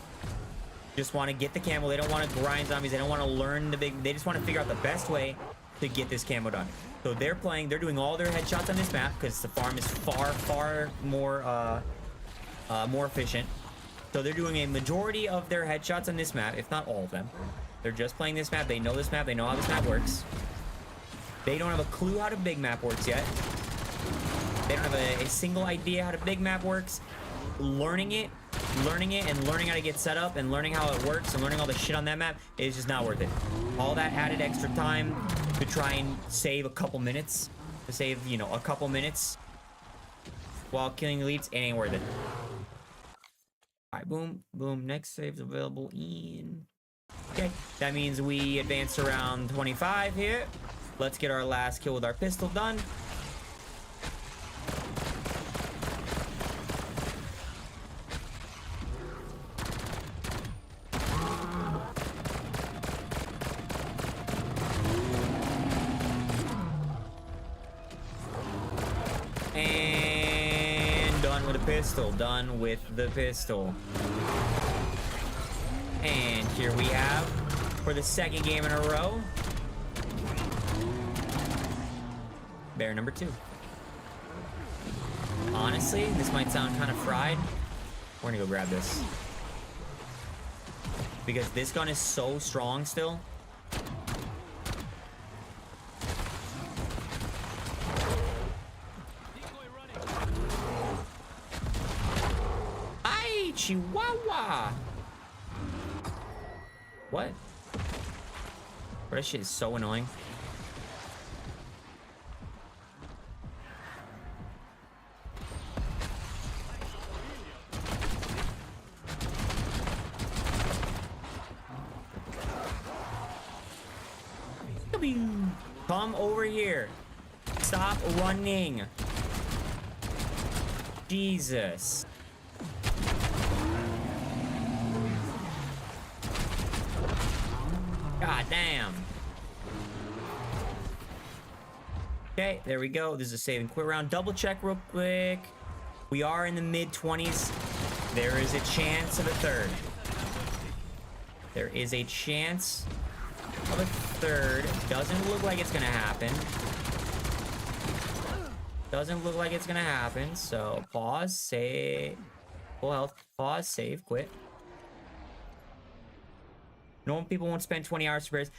just want to get the camo. They don't want to grind zombies. They don't want to learn the big. They just want to figure out the best way to get this camo done. So they're doing all their headshots on this map because the farm is far more efficient. So they're doing a majority of their headshots on this map, if not all of them. They're just playing this map. They know this map. They know how this map works. They don't have a clue how the big map works yet. They don't have a single idea how the big map works. Learning it and learning how to get set up and learning how it works and learning all the shit on that map is just not worth it. All that added extra time to try and save a couple minutes, a couple minutes while killing elites, it ain't worth it. All right, boom, boom. Next save's available in. Okay, that means we advance to round 25 here. Let's get our last kill with our pistol done. And done with the pistol. Done with the pistol. And here we have, for the second game in a row, bear number 2. Honestly, this might sound kind of fried. We're gonna go grab this. Because this gun is so strong still. Ay, Chihuahua! What? Bro, that shit is so annoying. Come over here. Stop running. Jesus. God damn. Okay, there we go. This is a save and quit round. Double check real quick. We are in the mid-20s. There is a chance of a third. There is a chance of a third. Doesn't look like it's gonna happen. Doesn't look like it's gonna happen. So pause, save, full health, pause, save, quit. Normal people won't spend 20 hours for prayers.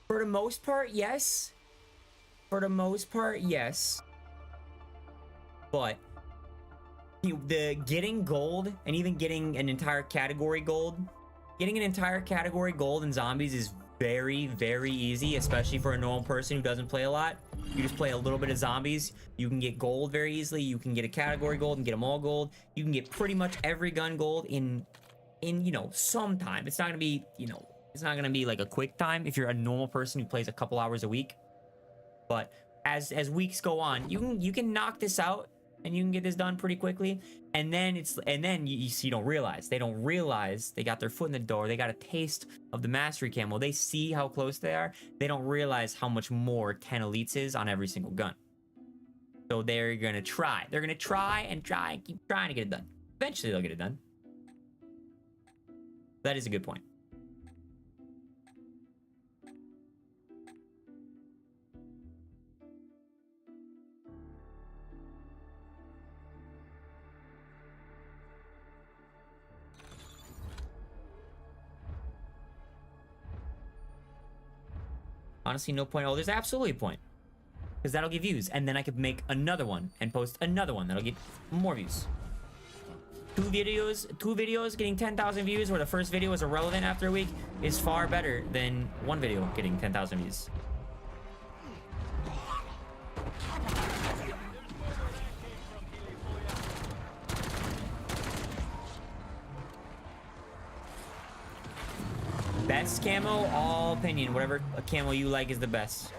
For the most part, yes. For the most part, yes. But the getting gold and even getting an entire category gold, getting an entire category gold in zombies is very, very easy, especially for a normal person who doesn't play a lot. You just play a little bit of zombies, you can get gold very easily. You can get a category gold and get them all gold. You can get pretty much every gun gold in some time. It's not gonna be, it's not gonna be like a quick time if you're a normal person who plays a couple hours a week. But as weeks go on, you can knock this out and you can get this done pretty quickly. And then you see, they don't realize they got their foot in the door. They got a taste of the mastery camo. They see how close they are. They don't realize how much more 10 elites is on every single gun. So they're gonna try. They're gonna try and keep trying to get it done. Eventually they'll get it done. That is a good point. Honestly, no point. Oh, there's absolutely a point. Because that'll give views. And then I could make another one and post another one. That'll get more views. Two videos getting 10,000 views where the first video is irrelevant after a week is far better than one video getting 10,000 views. Best camo, all opinion. Whatever camo you like is the best.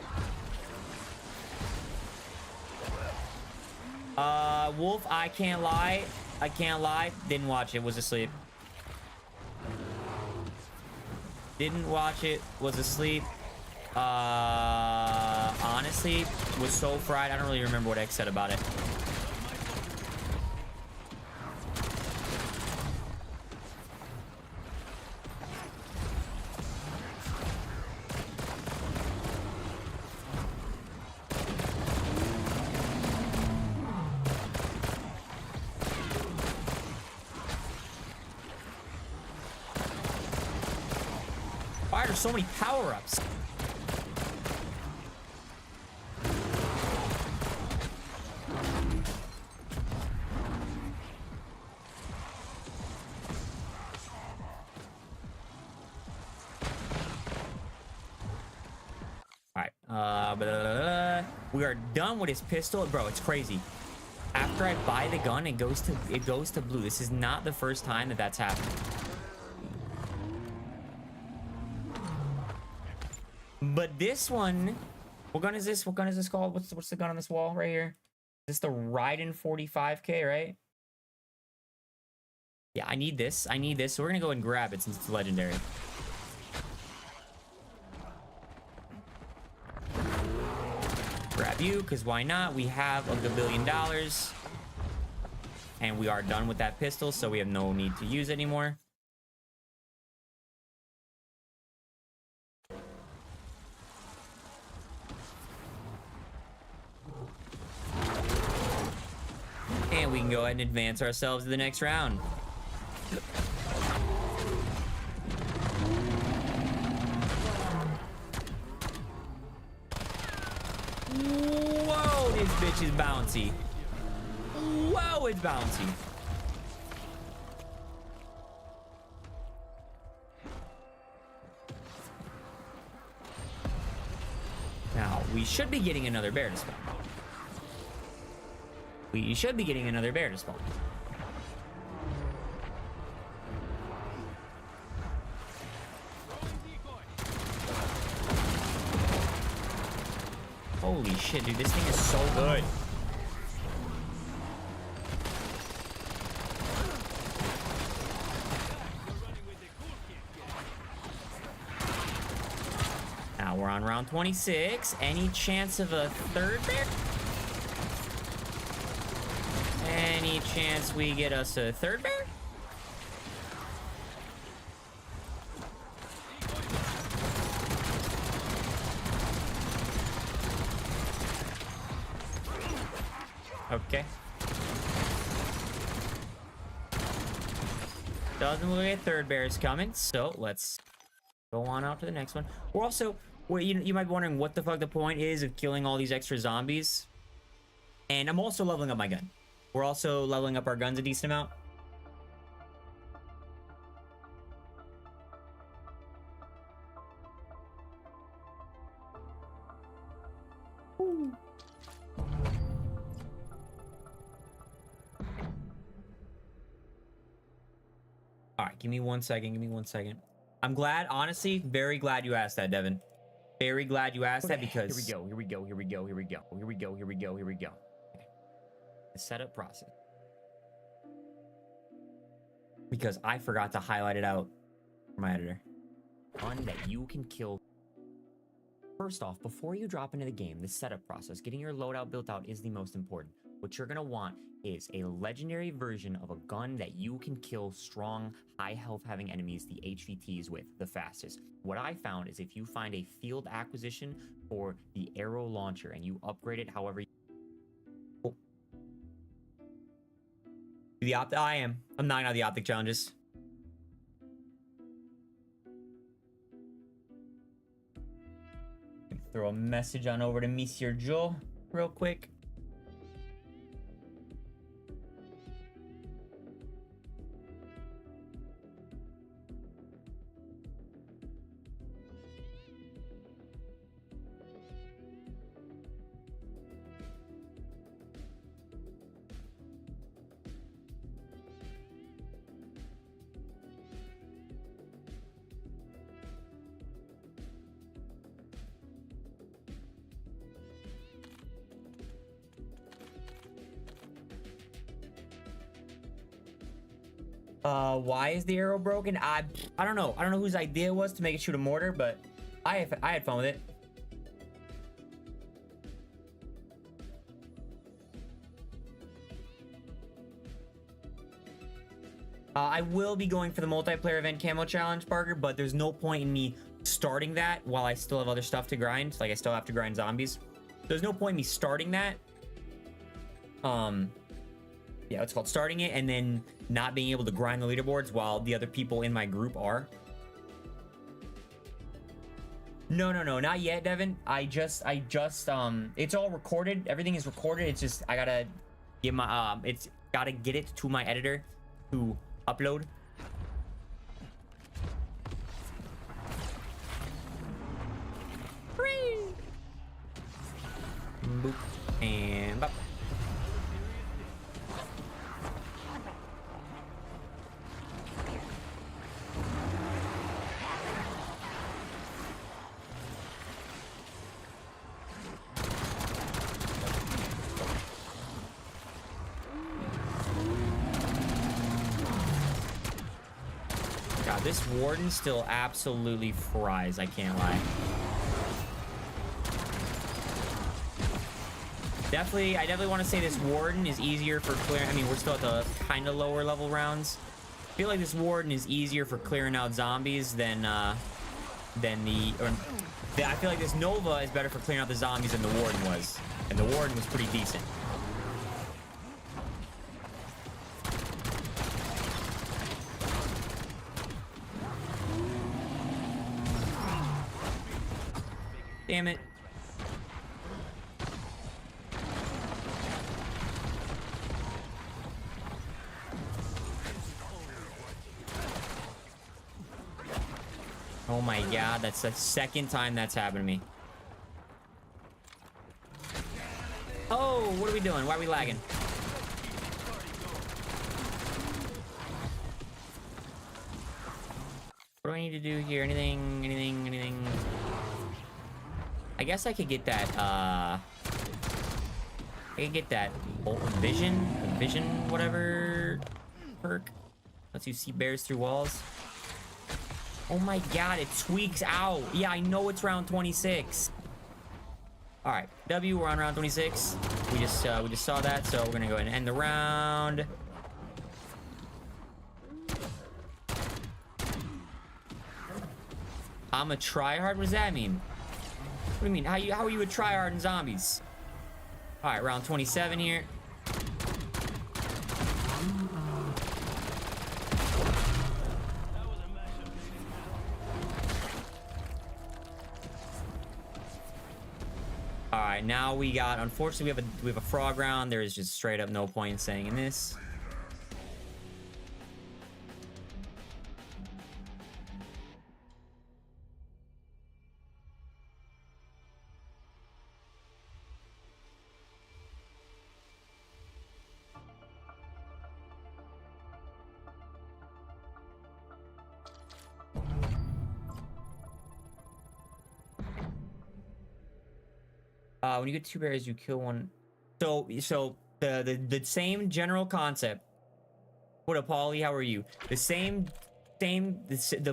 Wolf, I can't lie. Didn't watch it, was asleep. Didn't watch it, was asleep. Honestly, was so fried. I don't really remember what X said about it. Why are there so many power-ups? Alright, we are done with his pistol. Bro, it's crazy. After I buy the gun, it goes to blue. This is not the first time that that's happened. But this one, what gun is this? What gun is this called? What's the gun on this wall right here? Is this the Raiden 45K, right? Yeah, I need this. So we're gonna go and grab it since it's legendary. Grab you, because why not? We have $1 billion. And we are done with that pistol, so we have no need to use it anymore. And we can go ahead and advance ourselves to the next round. Whoa, this bitch is bouncy. Whoa, it's bouncy. Now, we should be getting another bear to spawn. We should be getting another bear to spawn. Holy shit, dude, this thing is so good. Now we're on round 26. Any chance of a third bear? Any chance we get us a third bear? Okay. Doesn't look like a third bear is coming, so let's go on out to the next one. We're also, you might be wondering what the fuck the point is of killing all these extra zombies. And I'm also leveling up my gun. We're also leveling up our guns a decent amount. Ooh. All right, give me 1 second. Give me 1 second. I'm glad, honestly, very glad you asked that, Devin. Very glad you asked that because... Here we go. the setup process. Because I forgot to highlight it out for my editor. One that you can kill. First off, before you drop into the game, the setup process, getting your loadout built out is the most important. What you're gonna want is a legendary version of a gun that you can kill strong, high health having enemies, the HVTs, with the fastest. What I found is if you find a field acquisition for the arrow launcher and you upgrade it however you... Oh. I'm knocking out the optic challenges. Throw a message on over to Monsieur Joe real quick. Why is the arrow broken? I don't know. I don't know whose idea it was to make it shoot a mortar, but I had fun with it. I will be going for the multiplayer event camo challenge, Parker, but there's no point in me starting that while I still have other stuff to grind. Like, I still have to grind zombies. There's no point in me starting that. Yeah, it's called starting it and then not being able to grind the leaderboards while the other people in my group are. No, not yet, Devin. I just, it's all recorded. Everything is recorded. It's just, I gotta get my, it's gotta get it to my editor to upload. Boop and bop. God, this warden still absolutely fries, I can't lie. I definitely want to say this warden is easier for clearing. I mean, we're still at the kind of lower level rounds. I feel like this warden is easier for clearing out zombies than I feel like this Nova is better for clearing out the zombies than the warden was. And the warden was pretty decent. Damn it. Oh my god, that's the second time that's happened to me. Oh, what are we doing? Why are we lagging? What do I need to do here? Anything? I guess I could get that, I could get that vision, whatever perk. Lets you see bears through walls. Oh my god, it tweaks out. Yeah, I know it's round 26. All right, W, we're on round 26. We just saw that, so we're gonna go ahead and end the round. I'm a tryhard. What does that mean? What do you mean? How are you a tryhard in zombies? All right, round 27 here. All right, now we got, unfortunately, we have a frog round. There is just straight up no point in saying in this. When you get 2 bears, you kill one. So The same general concept. What up, Paulie? How are you? The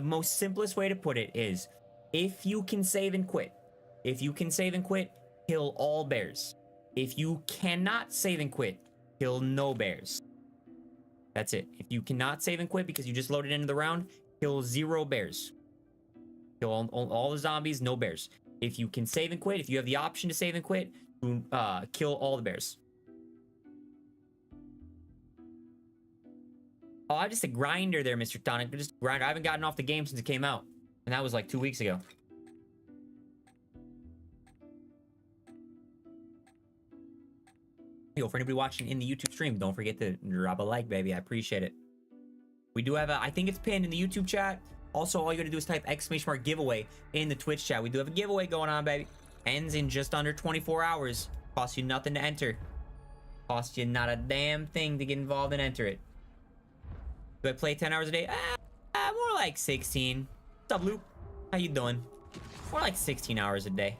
most simplest way to put it is, if you can save and quit, kill all bears. If you cannot save and quit, kill no bears. That's it. If you cannot save and quit because you just loaded into the round, kill 0 bears. Kill all the zombies, no bears. If you can save and quit, if you have the option to save and quit, kill all the bears. Oh, I'm just a grinder there, Mr. Tonic. Just a grinder. I haven't gotten off the game since it came out. And that was like 2 weeks ago. Yo, for anybody watching in the YouTube stream, don't forget to drop a like, baby. I appreciate it. We do have I think it's pinned in the YouTube chat. Also, all you gotta do is type !_ giveaway in the Twitch chat. We do have a giveaway going on, baby. Ends in just under 24 hours. Costs you nothing to enter. Costs you not a damn thing to get involved and enter it. Do I play 10 hours a day? More like 16. What's up, Luke? How you doing? More like 16 hours a day.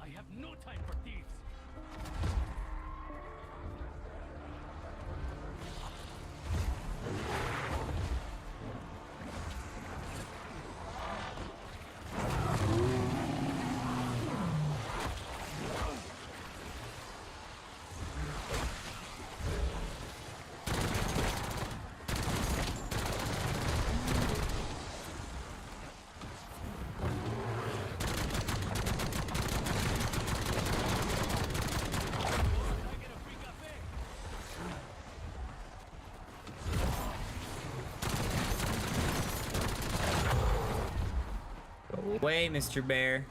I have no time for thieves.
Away, Mr. Bear.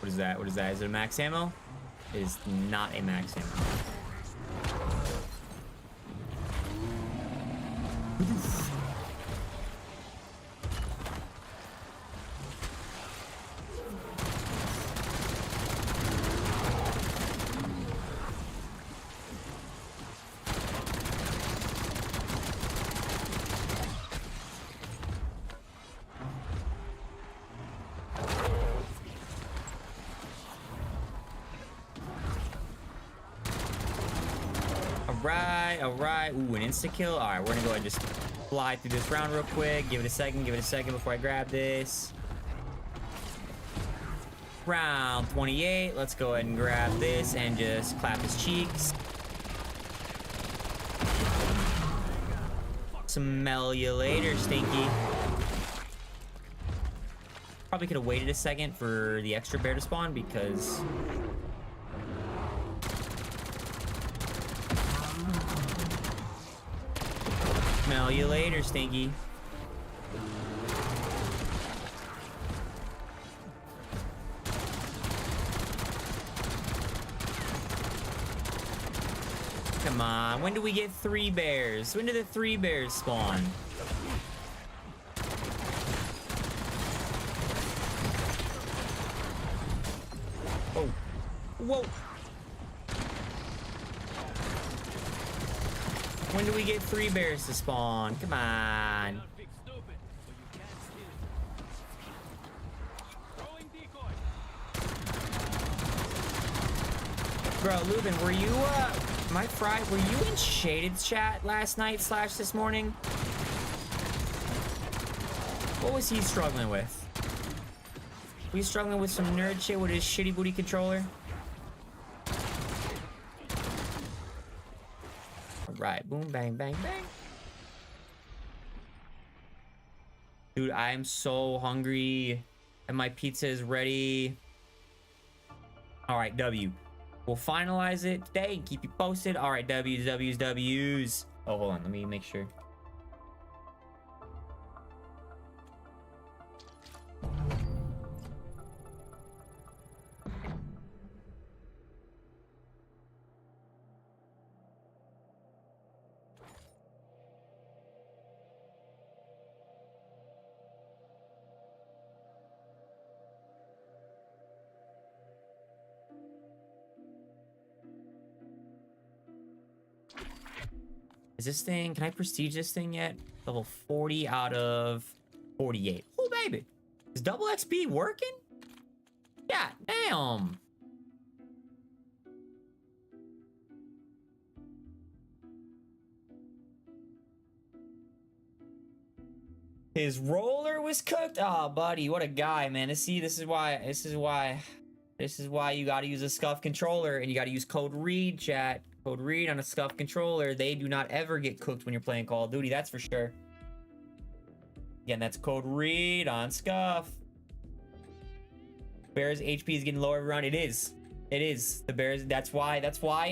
What is that? What is that? Is it a max ammo? It is not a max ammo. Alright. Ooh, an insta-kill. Alright, we're gonna go ahead and just fly through this round real quick. Give it a second before I grab this. Round 28. Let's go ahead and grab this and just clap his cheeks. Smell you later, Stinky. Probably could have waited a second for the extra bear to spawn because... Smell you later, Stinky. Come on, when do we get 3 bears? When do the 3 bears spawn? Oh. Whoa. When do we get 3 bears to spawn? Come on. Bro, Lubin, were you, were you in Shaded's chat last night / this morning? What was he struggling with? Was he struggling with some nerd shit with his shitty booty controller? Right, boom, bang, bang, bang. Dude, I am so hungry and my pizza is ready. All right, W. We'll finalize it today and keep you posted. All right, W's. Oh, hold on, let me make sure. Is this thing, can I prestige this thing yet? Level 40 out of 48. Oh, baby. Is double XP working? Yeah, damn. His roller was cooked. Oh, buddy, what a guy, man. See, this is why you got to use a scuff controller, and you got to use code READ, chat. Code READ on a scuff controller. They do not ever get cooked when you're playing Call of Duty. That's for sure. Again, that's code READ on scuff. Bears HP is getting lower every round. It is. It is. The Bears, that's why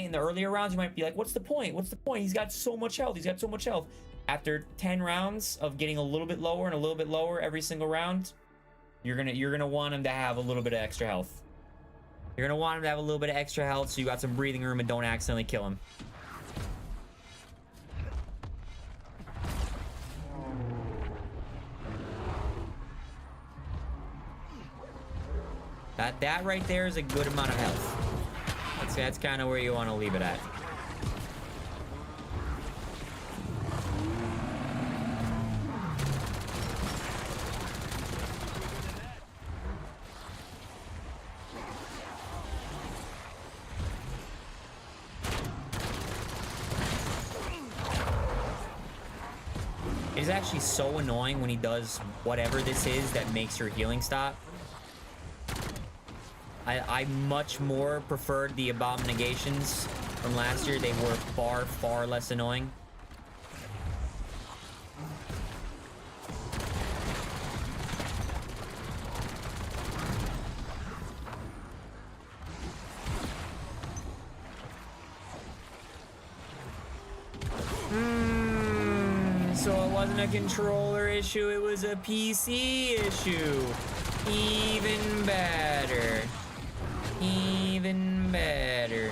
in the earlier rounds you might be like, what's the point? What's the point? He's got so much health. He's got so much health. After 10 rounds of getting a little bit lower and a little bit lower every single round, you're gonna want him to have a little bit of extra health. You're gonna want him to have a little bit of extra health so you got some breathing room and don't accidentally kill him. That right there is a good amount of health. That's kind of where you want to leave it at. It is actually so annoying when he does whatever this is that makes your healing stop. I much more preferred the abominations from last year. They were far, far less annoying. So it wasn't a controller issue, it was a PC issue. Even better. Even better.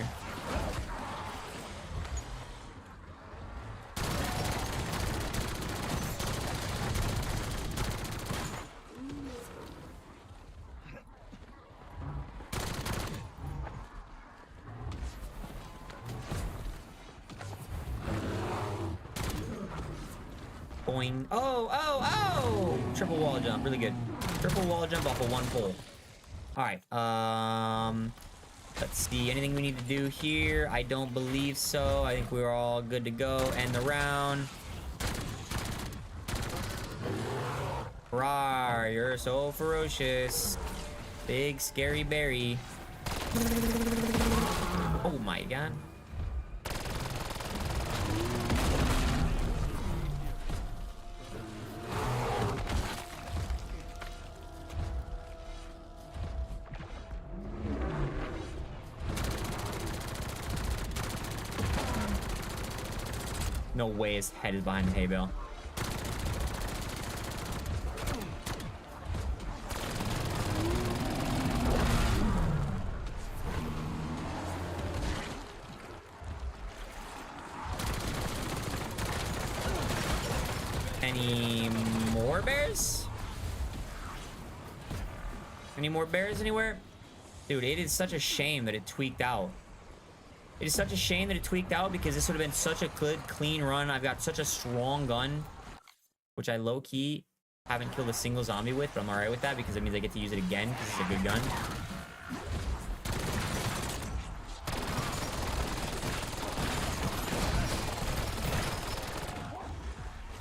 Boing. Oh, oh, oh! Triple wall jump, really good. Triple wall jump off of one pole. Alright, let's see, anything we need to do here? I don't believe so. I think we're all good to go. End the round. Rawr, you're so ferocious. Big scary berry. Oh my god. No way his head is behind the hay bale. Any more bears? Any more bears anywhere? Dude, it is such a shame that it tweaked out. It is such a shame that it tweaked out because this would have been such a good, clean run. I've got such a strong gun, which I low-key haven't killed a single zombie with, but I'm alright with that because it means I get to use it again because it's a good gun.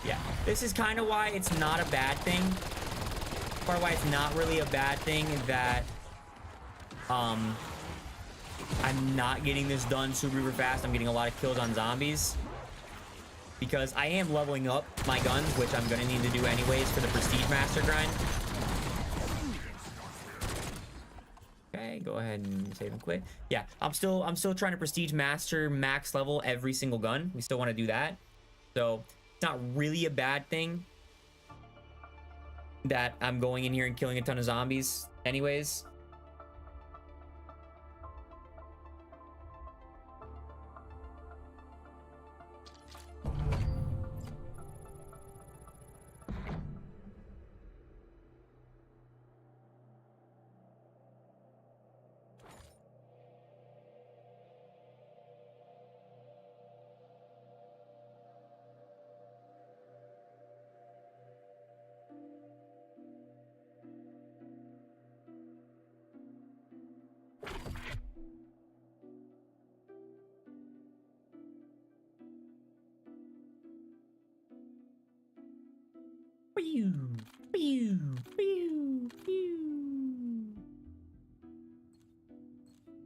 Yeah, this is kind of why it's not a bad thing. Part of why it's not really a bad thing that, I'm not getting this done super fast. I'm getting a lot of kills on zombies because I am leveling up my guns, which I'm gonna need to do anyways for the Prestige Master grind. Okay, go ahead and save and quit. Yeah, I'm still trying to Prestige Master max level every single gun. We still want to do that, so it's not really a bad thing that I'm going in here and killing a ton of zombies anyways. Pew, pew, pew, pew.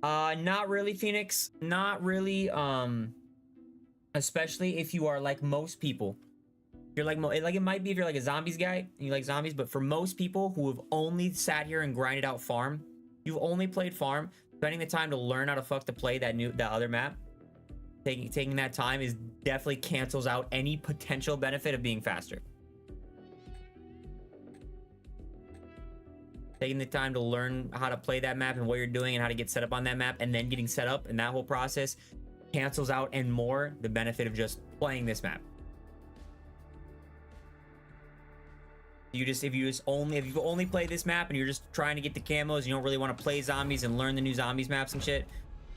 Not really, Phoenix. Not really. Especially if you are like most people. You're like it might be if you're like a zombies guy and you like zombies, but for most people who have only sat here and grinded out farm, you've only played farm, spending the time to learn how to fuck to play that other map, taking that time is definitely cancels out any potential benefit of being faster. Taking the time to learn how to play that map and what you're doing and how to get set up on that map, and then getting set up and that whole process cancels out and more the benefit of just playing this map. If you've only played this map and you're just trying to get the camos, you don't really want to play zombies and learn the new zombies maps and shit,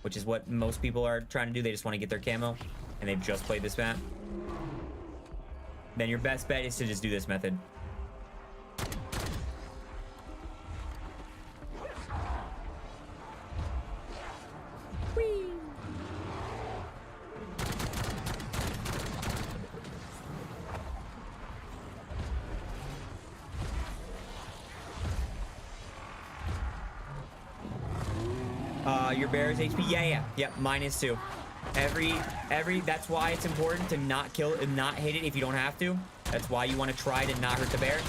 which is what most people are trying to do. They just want to get their camo and they've just played this map. Then your best bet is to just do this method. Your bear's HP, yep, -2. That's why it's important to not kill and not hit it if you don't have to. That's why you want to try to not hurt the bear,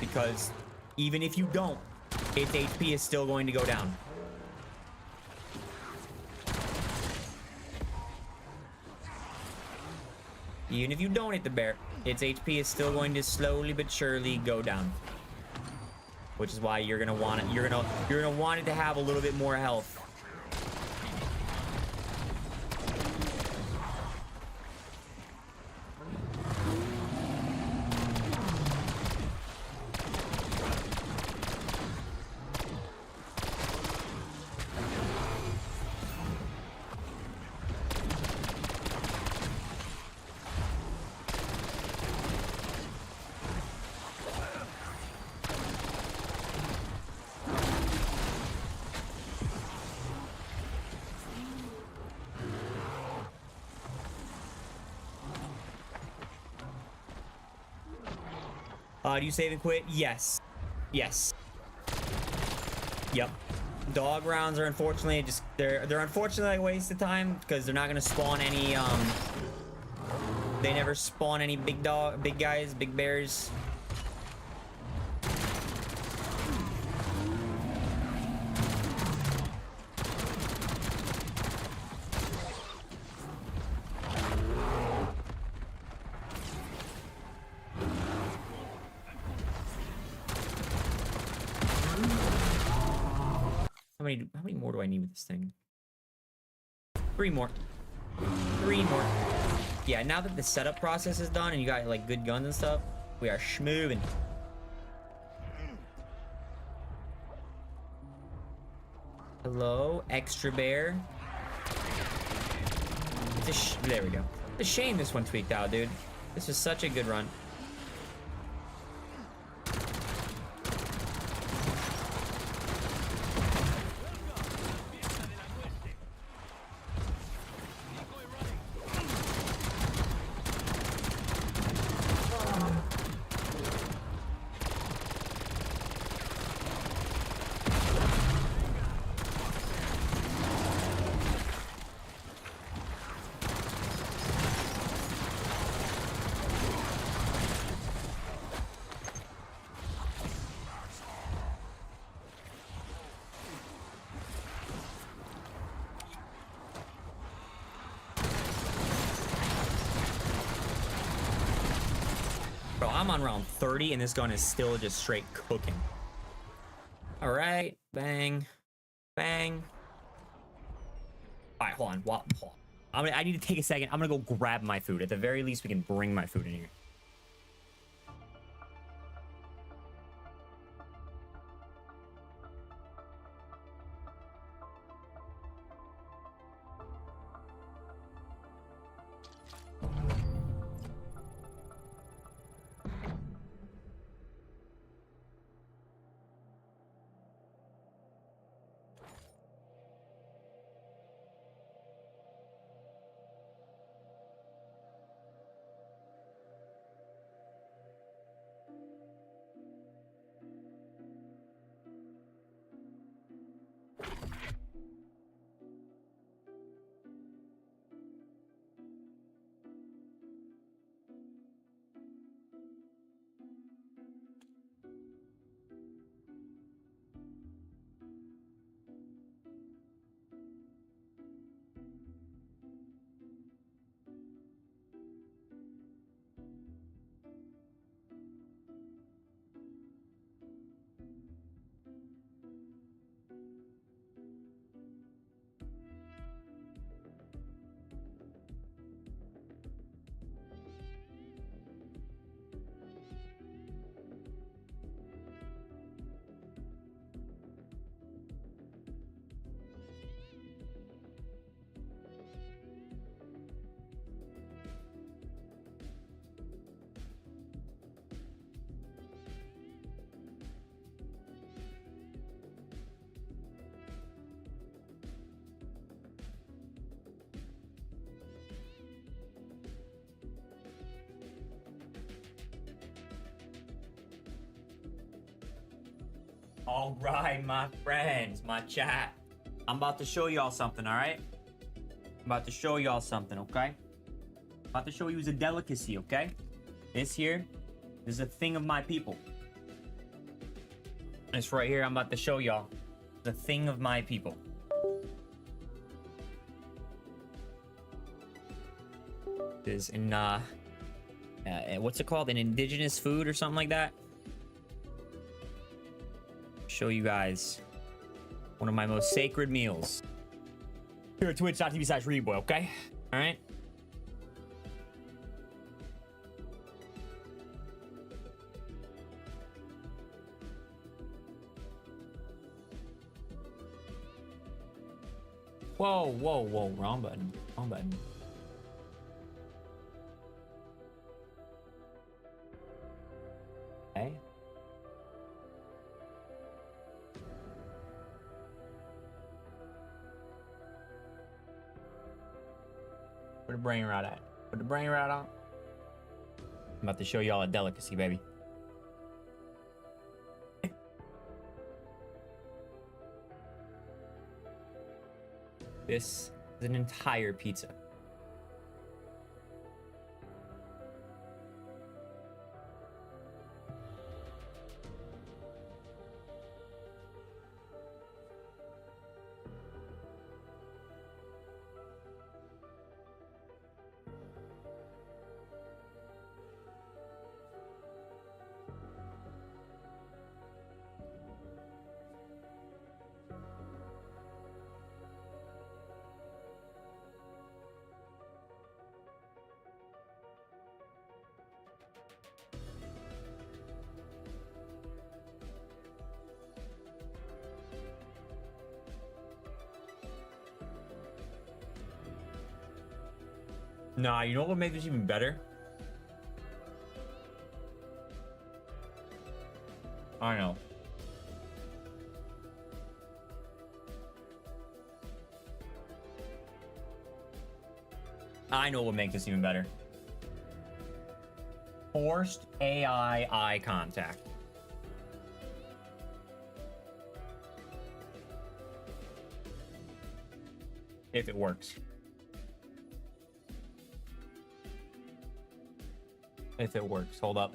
because even if you don't, its HP is still going to go down. Even if you don't hit the bear, its HP is still going to slowly but surely go down. Which is why you're gonna want it. You're gonna want it to have a little bit more health. Do you save and quit? Yes. Yes. Yep. Dog rounds are unfortunately they're unfortunately a waste of time because they're not gonna spawn any they never spawn any big guys, big bears. How many more do I need with this thing? 3 more. 3 more. Yeah, now that the setup process is done and you got like good guns and stuff, we are schmoving. Hello, extra bear. There we go. It's a shame this one tweaked out, dude. This was such a good run. Bro, I'm on round 30 and this gun is still just straight cooking. All right, bang, bang. All right, hold on. I need to take a second. I'm gonna go grab my food. At the very least, we can bring my food in here. All right, my friends, my chat. I'm about to show y'all something, all right? I'm about to show y'all something, okay? I'm about to show you a delicacy, okay? This here is a thing of my people. This right here, I'm about to show y'all. The thing of my people. Is in what's it called? An indigenous food or something like that. Show you guys one of my most sacred meals here at twitch.tv/readboy, okay? All right. Whoa, whoa, whoa, wrong button. Wrong button. Okay. Where the brain rot at? Put the brain rot on. I'm about to show y'all a delicacy, baby. This is an entire pizza. Nah, you know what would make this even better? I know. I know what would make this even better. Forced AI eye contact. If it works. If it works, hold up.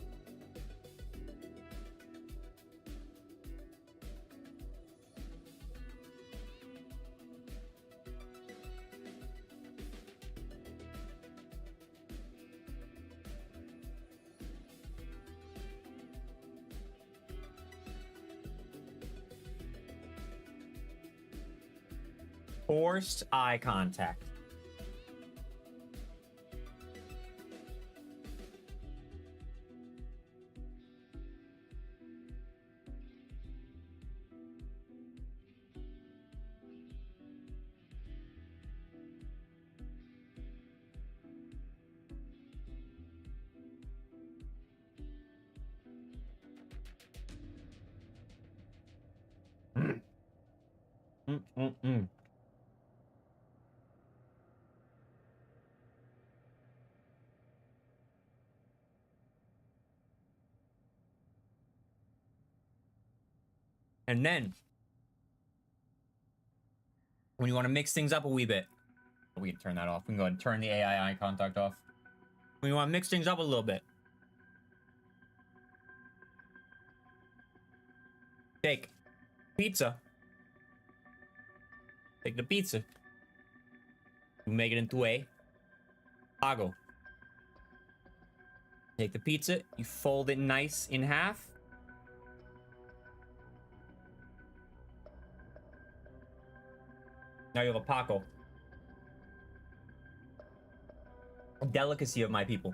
Forced eye contact. Mm. And then, when you want to mix things up a wee bit, we can turn that off. We can go ahead and turn the AI eye contact off. When you want to mix things up a little bit, take pizza. Take the pizza. You make it into a taco. Take the pizza, you fold it nice in half. Now you have a Paco. A delicacy of my people.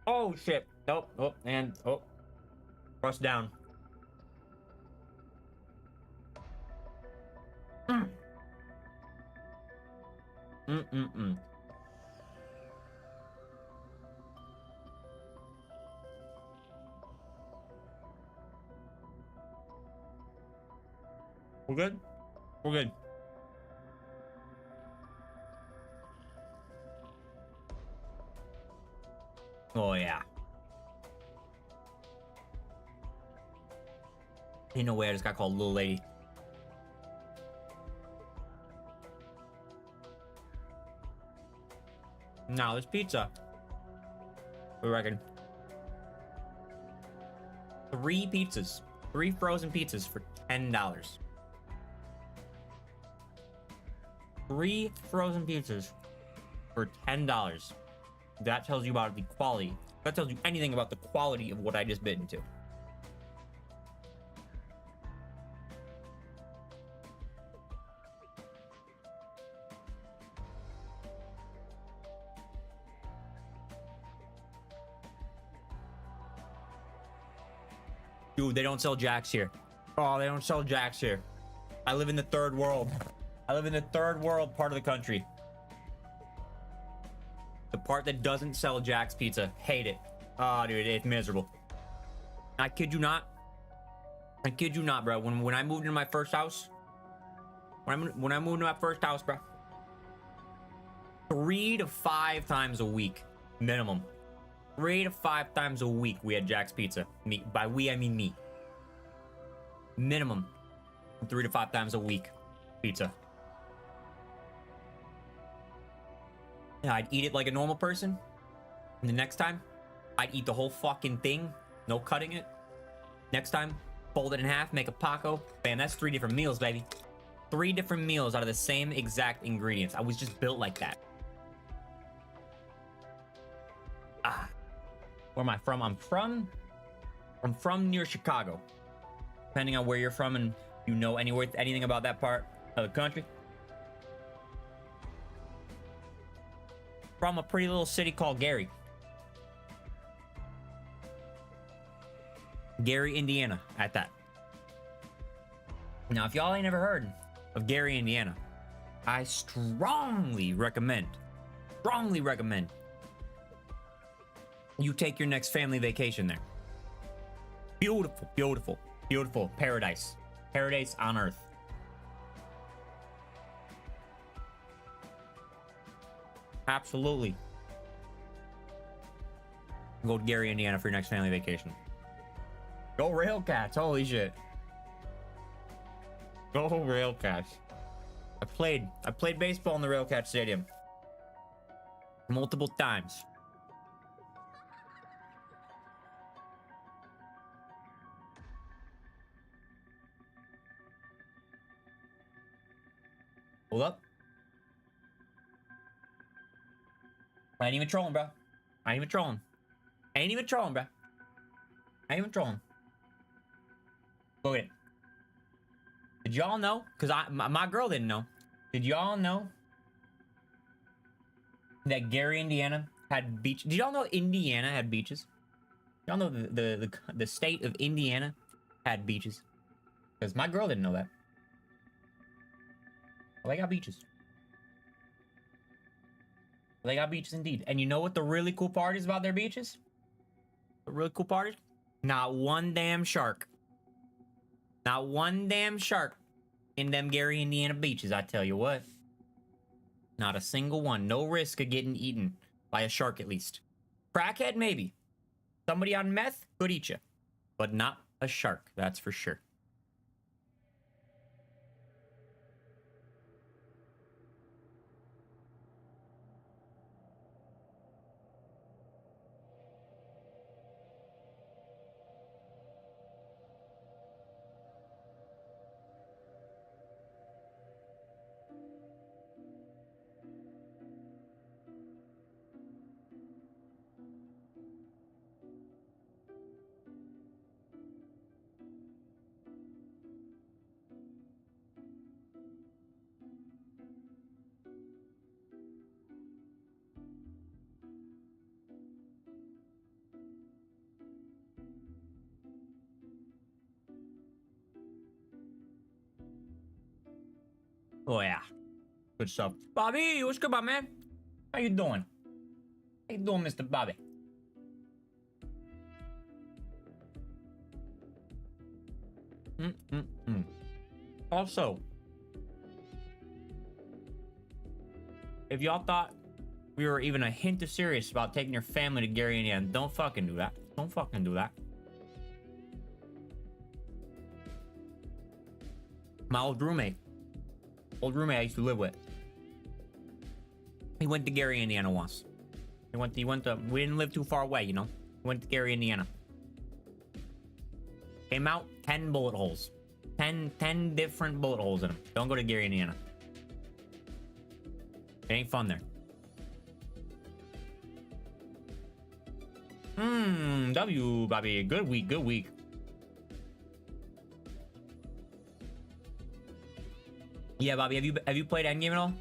Oh shit. Oh, oh, and oh. Crust down. Mm. We're good? We're good. Oh yeah. Ain't no way I just got called little lady. Now this pizza. We reckon 3 pizzas, 3 frozen pizzas for $10. 3 frozen pizzas for $10. That tells you about the quality. That tells you anything about the quality of what I just bit into. Dude, they don't sell Jacks here. Oh, they don't sell Jacks here. I live in the third world. I live in the third world part of the country. The part that doesn't sell Jack's Pizza. Hate it. Oh, dude, it's miserable. I kid you not. I kid you not, bro. When I moved into my first house, when I moved into my first house, bro, 3 to 5 times a week, minimum. 3 to 5 times a week we had Jack's Pizza. Me, by we I mean me. Minimum 3 to 5 times a week pizza. Yeah, I'd eat it like a normal person. And the next time, I'd eat the whole fucking thing. No cutting it. Next time, fold it in half, make a Paco. Bam, that's 3 different meals, baby. 3 different meals out of the same exact ingredients. I was just built like that. Ah. Where am I from? I'm from near Chicago. Depending on where you're from and you know anything about that part of the country. From a pretty little city called Gary. Gary, Indiana, at that. Now, if y'all ain't ever heard of Gary, Indiana, I strongly recommend you take your next family vacation there. Beautiful, beautiful, beautiful paradise. Paradise on earth. Absolutely. Go to Gary, Indiana for your next family vacation. Go Railcats, holy shit. Go Railcats. I played baseball in the Railcat Stadium. Multiple times. Hold up. I ain't even trolling, bro. I ain't even trolling. Bro. I ain't even trolling. Look at it. Did y'all know? Because my girl didn't know. Did y'all know that Gary, Indiana had beach? Did y'all know Indiana had beaches? Y'all know the state of Indiana had beaches? Because my girl didn't know that. Well, they got beaches. They got beaches indeed. And you know what the really cool part is about their beaches? The really cool part is? Not one damn shark. Not one damn shark in them Gary, Indiana beaches, I tell you what. Not a single one. No risk of getting eaten by a shark, at least. Crackhead, maybe. Somebody on meth could eat you. But not a shark, that's for sure. Oh yeah, good stuff. Bobby, what's good, my man? How you doing? How you doing, Mr. Bobby? Also, if y'all thought we were even a hint of serious about taking your family to Gary, Indiana, don't fucking do that. Don't fucking do that. My old roommate I used to live with. He went to Gary, Indiana once. We didn't live too far away, you know. He went to Gary, Indiana. Came out 10 bullet holes. 10 different bullet holes in him. Don't go to Gary, Indiana. It ain't fun there. W, Bobby. Good week, good week. Yeah, Bobby, have you played Endgame at all?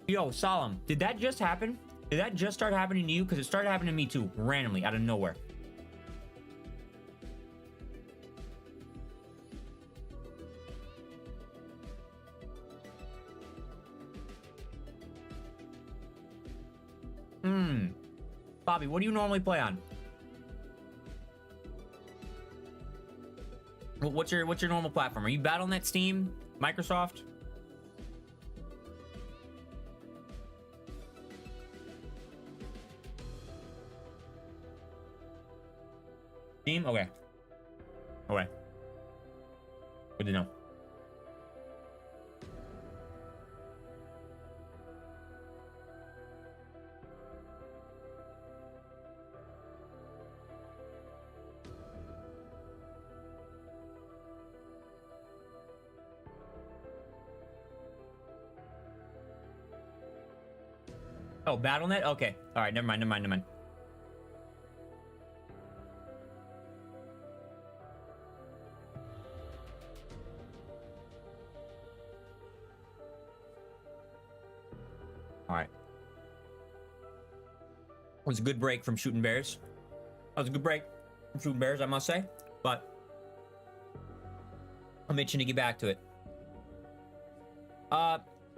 Yo, Solemn, did that just happen? Did that just start happening to you? Because it started happening to me too, randomly, out of nowhere. Bobby, what do you normally play on? What's your normal platform? Are you Battle.net, Steam, Microsoft? Steam? Okay. Okay. Good to know. Oh, Battle.net? Okay. All right, never mind. All right. It was a good break from shooting bears. That was a good break from shooting bears, I must say. But I'm itching to get back to it.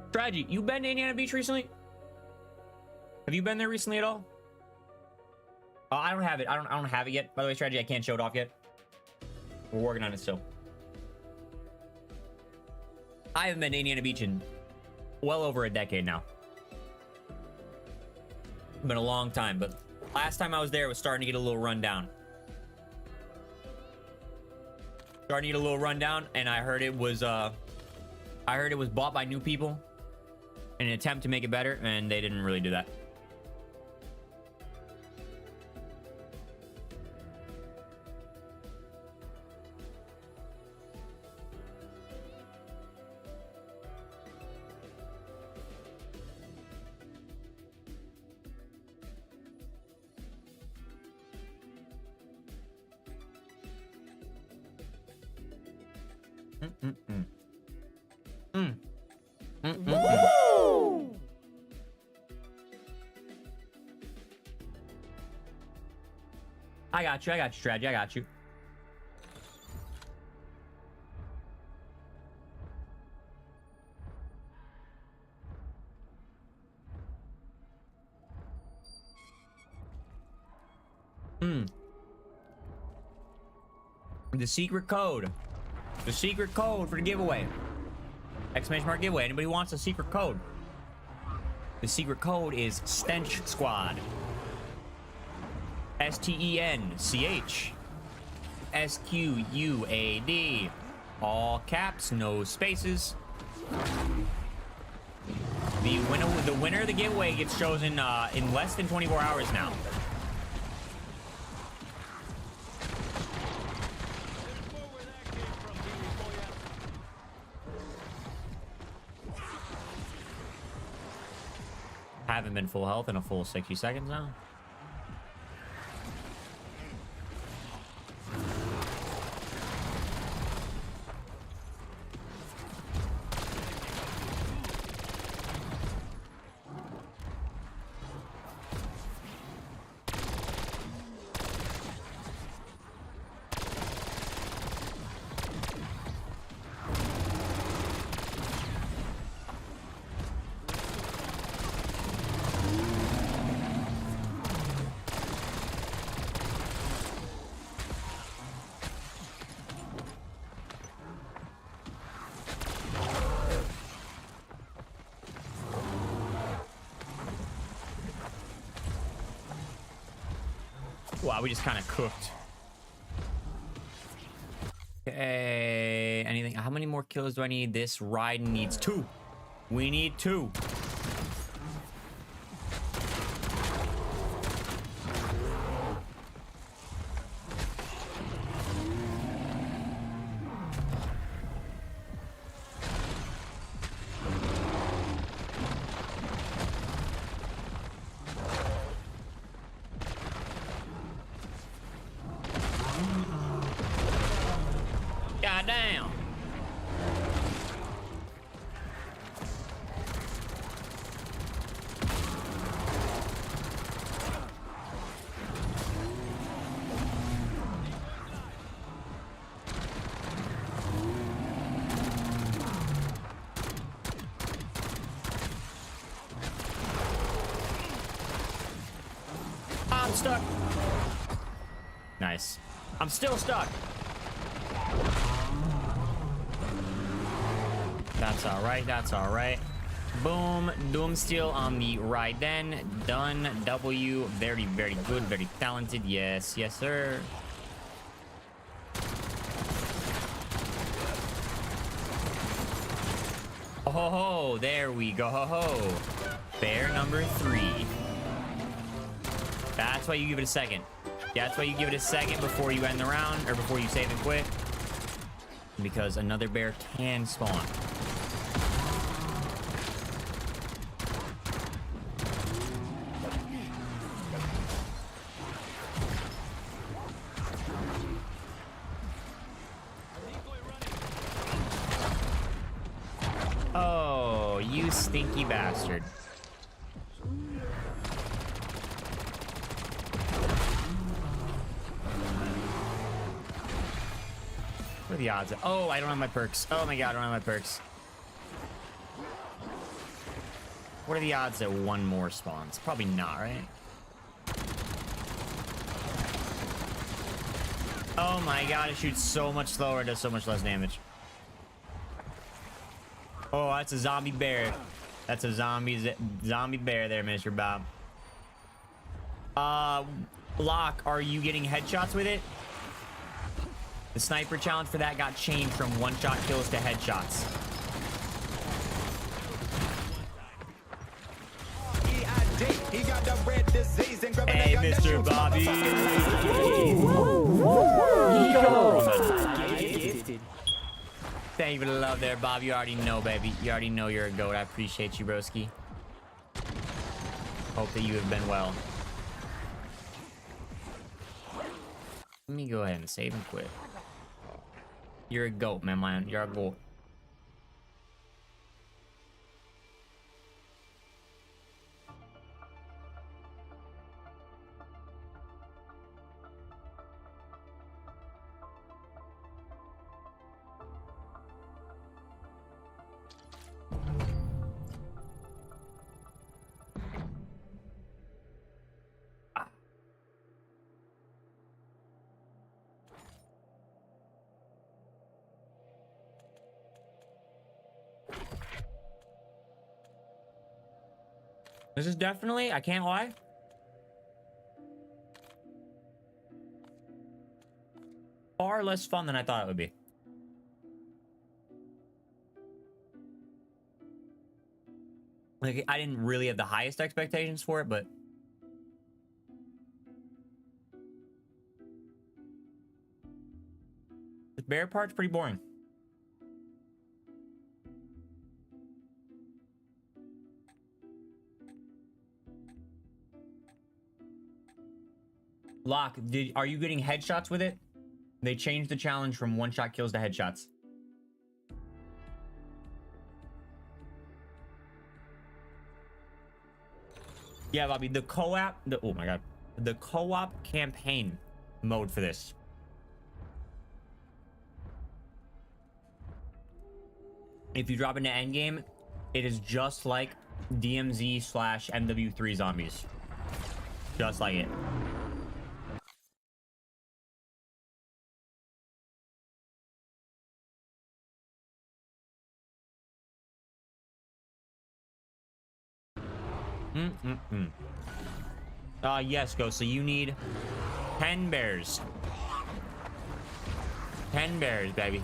Strategy, you been to Indiana Beach recently? Have you been there recently at all? I don't have it. I don't have it yet. By the way, Strategy, I can't show it off yet. We're working on it still. I haven't been to Indiana Beach in well over a decade now. It's been a long time, but last time I was there, it was starting to get a little run down. Starting to get a little run down, and I heard it was bought by new people in an attempt to make it better, and they didn't really do that.
Woo!
I got you, Strategy. I got you. The secret code. The secret code for the giveaway. Exclamation mark giveaway. Anybody wants a secret code? The secret code is Stench Squad. STENCH SQUAD. All caps, no spaces. The winner of the giveaway gets chosen in less than 24 hours now. Haven't been full health in a full 60 seconds now. Wow, we just kind of cooked. Okay. Anything? How many more kills do I need? This ride needs 2. We need 2. Goddamn. I'm stuck. Nice. I'm still stuck. That's all right. That's all right. Boom. Doom steal on the right then. Done. W. Very, very good. Very talented. Yes. Yes, sir. Oh, there we go. Bear number 3. That's why you give it a second. That's why you give it a second before you end the round, or before you save and quit. Because another bear can spawn. Oh, you stinky bastard. What are the odds? Oh, I don't have my perks. Oh my god, I don't have my perks. What are the odds that one more spawns? Probably not, right? Oh my god, it shoots so much slower and does so much less damage. Oh, that's a zombie bear. That's a zombie bear there, Mr. Bob. Locke, are you getting headshots with it? The sniper challenge for that got changed from one-shot kills to headshots. Hey, Mr. Bobby. Thank you for the love there, Bob. You already know, baby. You already know you're a goat. I appreciate you, broski. Hope that you have been well. Let me go ahead and save and quit. You're a goat, man. You're a goat. This is definitely, I can't lie, far less fun than I thought it would be. Like, I didn't really have the highest expectations for it, but the bear part's pretty boring. Locke, are you getting headshots with it? They changed the challenge from one-shot kills to headshots. Yeah, Bobby, the co-op, oh my god, the co-op campaign mode for this. If you drop into endgame, it is just like DMZ/MW3 zombies. Just like it. Yes, Ghost. So you need 10 bears. 10 bears, baby.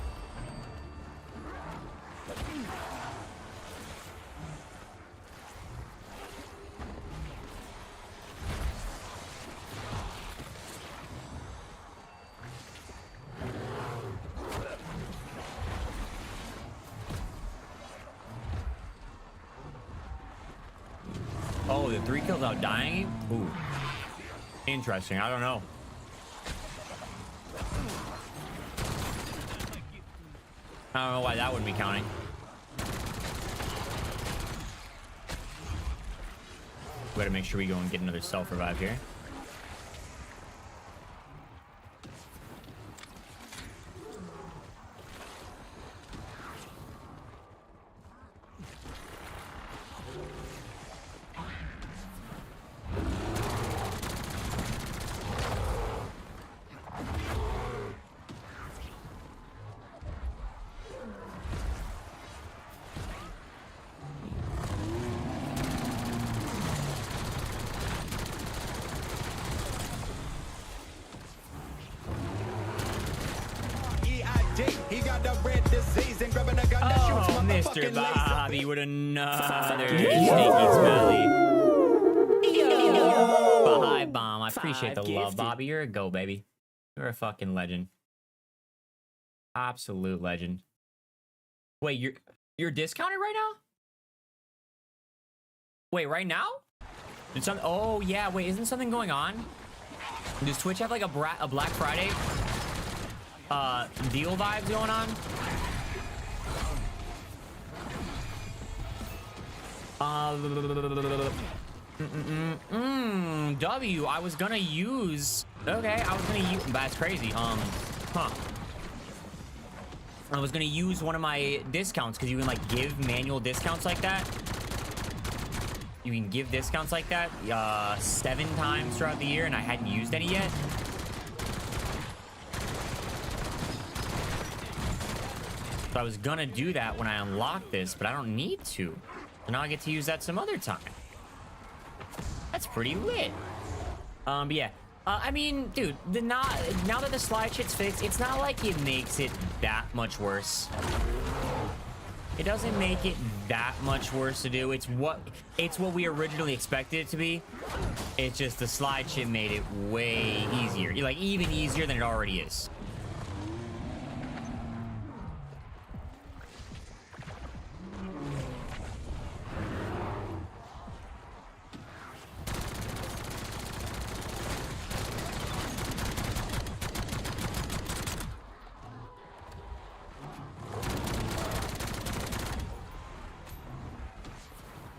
Oh, the 3 kills out dying? Ooh. Interesting. I don't know. I don't know why that wouldn't be counting. We gotta make sure we go and get another self-revive here.
He got the red disease and grabbing a gun that shoots
Oh, Mr.
motherfucking
Bobby
laser.
with another sneaky smelly. Hi, bomb. I appreciate the love, Bobby. You're a go, baby. You're a fucking legend. Absolute legend. Wait, you're discounted right now? Wait, right now? Did some? Oh yeah. Wait, isn't something going on? Does Twitch have like a Black Friday deal vibes going on? W. I was gonna use. Okay, I was gonna use. That's crazy. Huh. I was gonna use one of my discounts because you can like give manual discounts like that. You can give discounts like that 7 times throughout the year, and I hadn't used any yet. So I was gonna do that when I unlock this, but I don't need to. So now I get to use that some other time. That's pretty lit. But yeah. I mean, dude, now that the slide shit's fixed, it's not like it makes it that much worse. It doesn't make it that much worse to do. It's what we originally expected it to be. It's just the slide shit made it way easier. Like, even easier than it already is.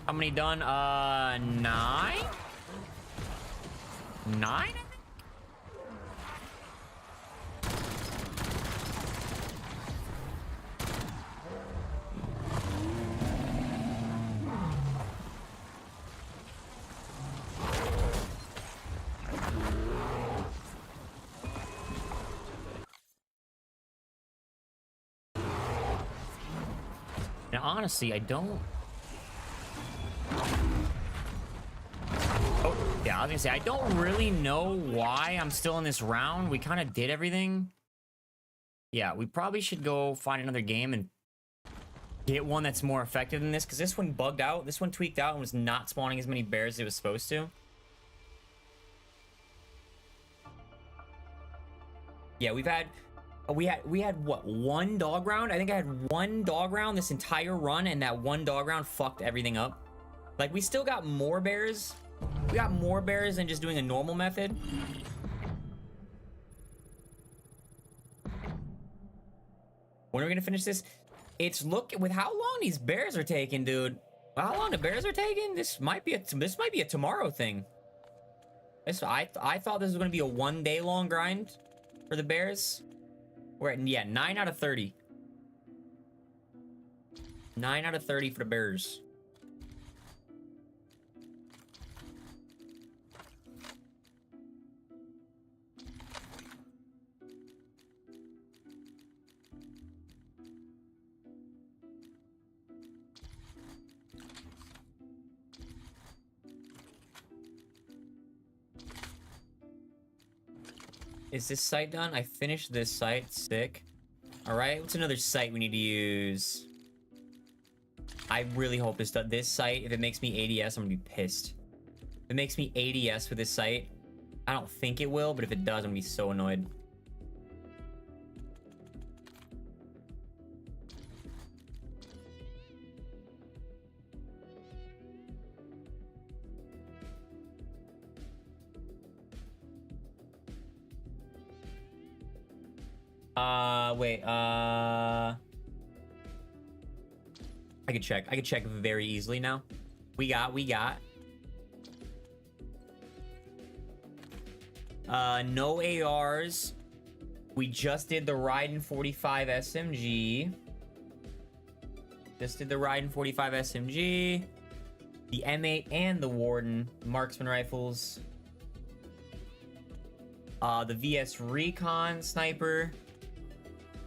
How many done? 9? 9, I think? Now, honestly, I don't... Oh, yeah, I was gonna say, I don't really know why I'm still in this round. We kind of did everything. Yeah, we probably should go find another game and get one that's more effective than this, because this one bugged out. This one tweaked out and was not spawning as many bears as it was supposed to. Yeah, we had what, 1 dog round? I think I had 1 dog round this entire run, and that 1 dog round fucked everything up. Like, we still got more bears. We got more bears than just doing a normal method. When are we gonna finish this? It's with how long these bears are taking, dude. How long the bears are taking? This might be a tomorrow thing. I thought this was gonna be a 1 day long grind for the bears. We're at, yeah, 9 out of 30. 9 out of 30 for the bears. Is this site done? I finished this site. Sick. All right, what's another site we need to use? I really hope this site, if it makes me ADS, I'm gonna be pissed. If it makes me ADS for this site, I don't think it will, but if it does, I'm gonna be so annoyed. Wait, I could check. I could check very easily now. We got. No ARs. We just did the Raiden 45 SMG. Just did the Raiden 45 SMG. The M8 and the Warden marksman rifles. The VS Recon sniper.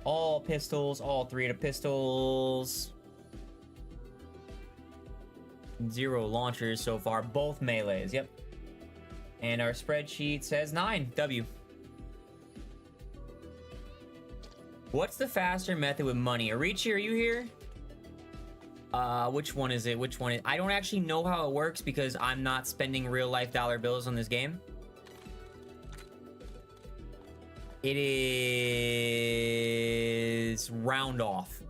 All pistols, all 3 of the pistols. 0 launchers so far, both melees, yep. And our spreadsheet says 9, W. What's the faster method with money? Arichi, are you here? Which one is it? Which one is... I don't actually know how it works because I'm not spending real life dollar bills on this game. It is round off.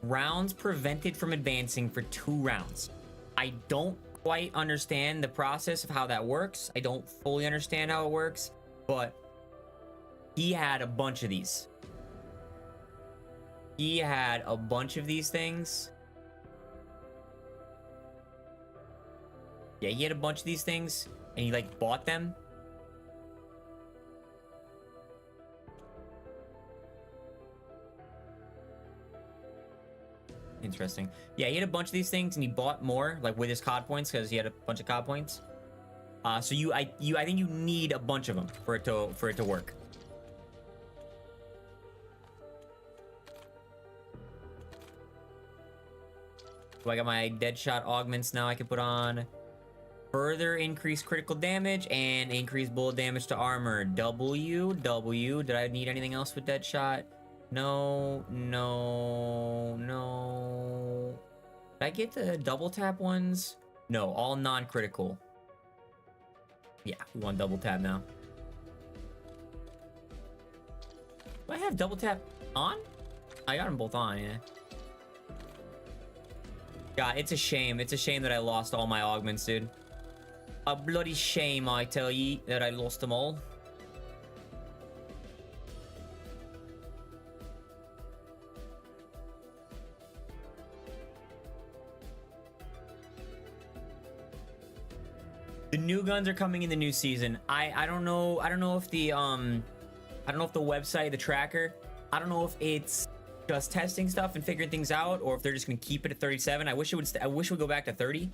Rounds prevented from advancing for 2 rounds. I don't quite understand the process of how that works. I don't fully understand how it works, but he had a bunch of these. He had a bunch of these things. Yeah, he had a bunch of these things, and he like bought them. Interesting. Yeah, he had a bunch of these things and he bought more, like with his COD points, because he had a bunch of COD points. So I think you need a bunch of them for it to work. So I got my Deadshot augments now. I can put on further increase critical damage and increase bullet damage to armor. W. Did I need anything else with Deadshot? No. Did I get the double tap ones? No, all non-critical. Yeah, we want double tap now. Do I have double tap on? I got them both on, yeah. God, it's a shame. It's a shame that I lost all my augments, dude. A bloody shame, I tell ye, that I lost them all. The new guns are coming in the new season. I don't know if the website, the tracker, I don't know if it's just testing stuff and figuring things out, or if they're just gonna keep it at 37. I wish it would go back to 30.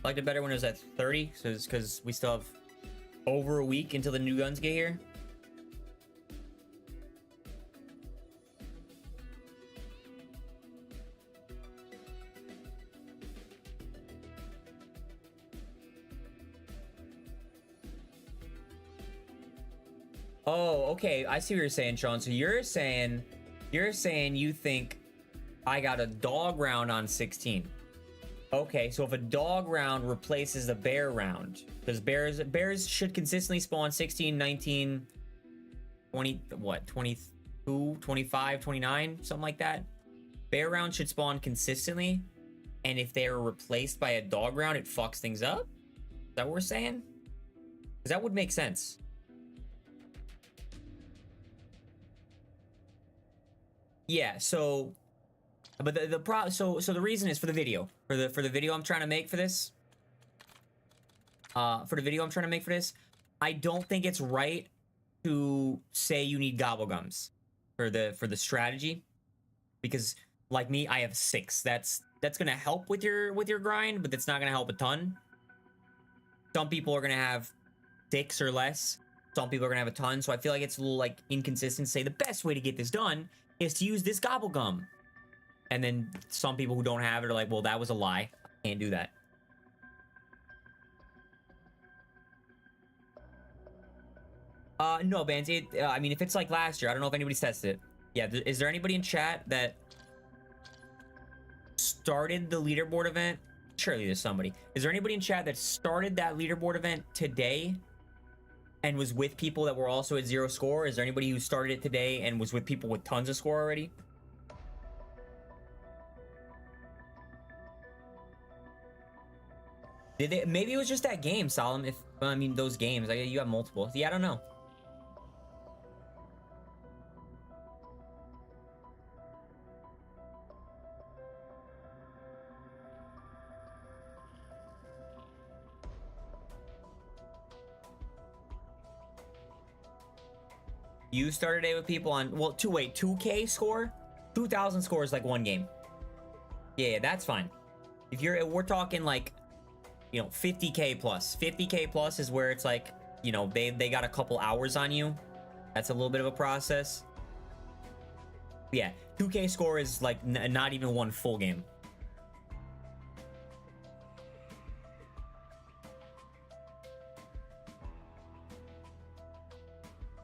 I liked it better when it was at 30, so it's because we still have over a week until the new guns get here. Oh, okay. I see what you're saying, Sean. So you're saying you think I got a dog round on 16. Okay, so if a dog round replaces the bear round, because bears should consistently spawn 16, 19, 20, what, 22, 25, 29, something like that. Bear round should spawn consistently, and if they are replaced by a dog round, it fucks things up? Is that what we're saying? Because that would make sense. Yeah, so, but so the reason is for the video, for the video I'm trying to make for this. I don't think it's right to say you need gobblegums for the strategy, because like me, I have 6. That's gonna help with your grind, but that's not gonna help a ton. Some people are gonna have 6 or less. Some people are gonna have a ton. So I feel like it's a little like inconsistent to say the best way to get this done is to use this gobblegum. And then some people who don't have it are like, well, that was a lie. I can't do that. No, Bands. I mean, if it's like last year, I don't know if anybody's tested it. Yeah, is there anybody in chat that started the leaderboard event? Surely there's somebody. Is there anybody in chat that started that leaderboard event today and was with people that were also at 0 score? Is there anybody who started it today and was with people with tons of score already? Did they? Maybe it was just that game, Solemn. If I mean those games, like you have multiple. Yeah, I don't know. You started a day with people on, well, 2K score? 2,000 score is like one game. Yeah, that's fine. If we're talking like, you know, 50K plus. 50K plus is where it's like, you know, they got a couple hours on you. That's a little bit of a process. Yeah, 2K score is like not even one full game.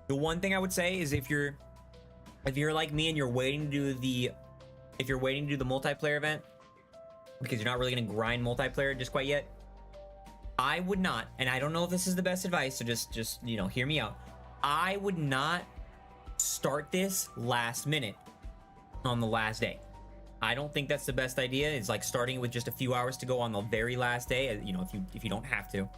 The one thing I would say is if you're like me and you're waiting to do the multiplayer event because you're not really gonna grind multiplayer just quite yet, I would not, and I don't know if this is the best advice, so just you know, hear me out. I would not start this last minute on the last day. I don't think that's the best idea. It's like starting with just a few hours to go on the very last day. You know, if you don't have to,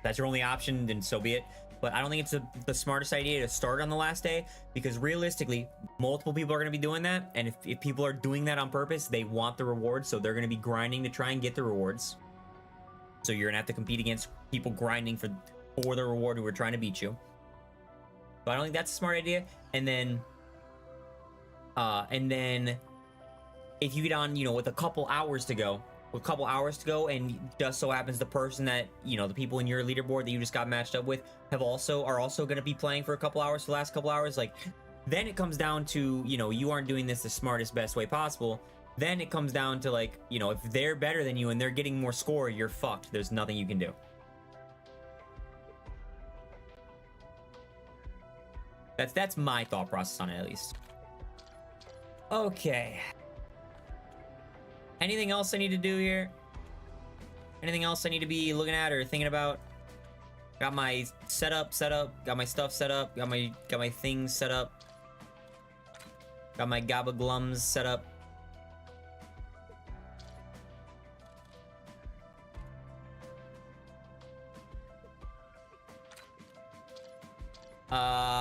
that's your only option, then so be it. But I don't think it's the smartest idea to start on the last day, because realistically, multiple people are going to be doing that. And if people are doing that on purpose, they want the rewards. So they're going to be grinding to try and get the rewards. So you're going to have to compete against people grinding for the reward who are trying to beat you. So I don't think that's a smart idea. And then if you get on, you know, with a couple hours to go, and just so happens the person that, you know, the people in your leaderboard that you just got matched up with are also going to be playing for a couple hours, for the last couple hours, like, then it comes down to, you know, you aren't doing this the smartest, best way possible. Then it comes down to, like, you know, if they're better than you and they're getting more score, you're fucked. There's nothing you can do. That's my thought process on it, at least. Okay. Anything else I need to do here? Anything else I need to be looking at or thinking about? Got my setup set up. Got my stuff set up. Got my things set up. Got my Gabba Glums set up.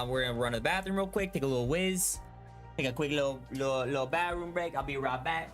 We're gonna run to the bathroom real quick. Take a little whiz. Take a quick little bathroom break. I'll be right back.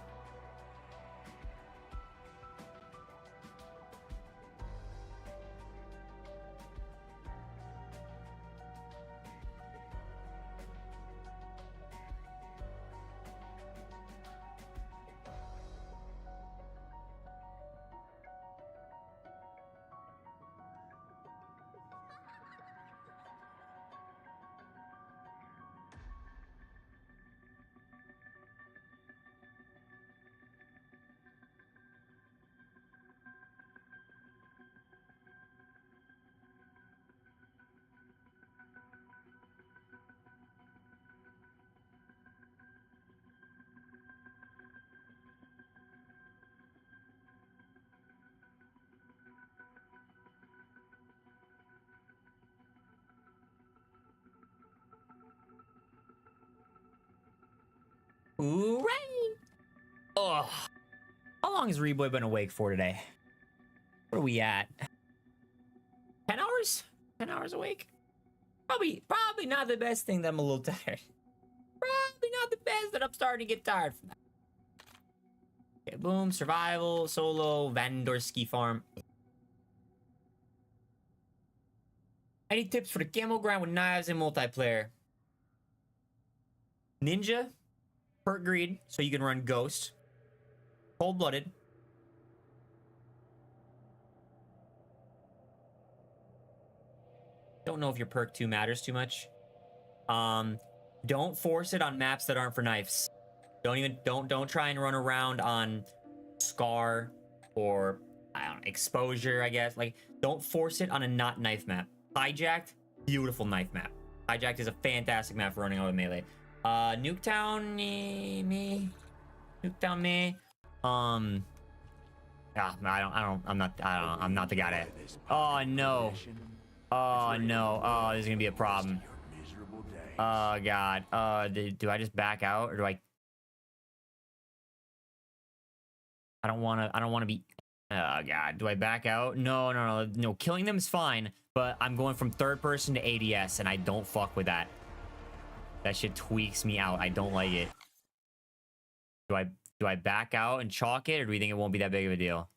Hooray! Oh, how long has Reboy been awake for today? What are we at? 10 hours? 10 hours awake? Probably not the best thing that I'm a little tired. Probably not the best that I'm starting to get tired from that. Okay, boom, survival, solo, Vandorsky farm. Any tips for the camo grind with knives and multiplayer? Ninja, perk greed, so you can run ghost. Cold-blooded. Don't know if your perk 2 matters too much. Don't force it on maps that aren't for knives. Don't try and run around on Scar or I don't know, Exposure, I guess. Like, don't force it on a not knife map. Hijacked, beautiful knife map. Hijacked is a fantastic map for running out of melee. Nuketown, me. Nuketown, me. I'm not the guy to. Oh no. Oh no. Oh, this is gonna be a problem. Oh god. Do I just back out or do I? I don't want to be. Oh god. Do I back out? No. Killing them is fine, but I'm going from third person to ADS, and I don't fuck with that. That shit tweaks me out. I don't like it. Do I back out and chalk it, or do we think it won't be that big of a deal?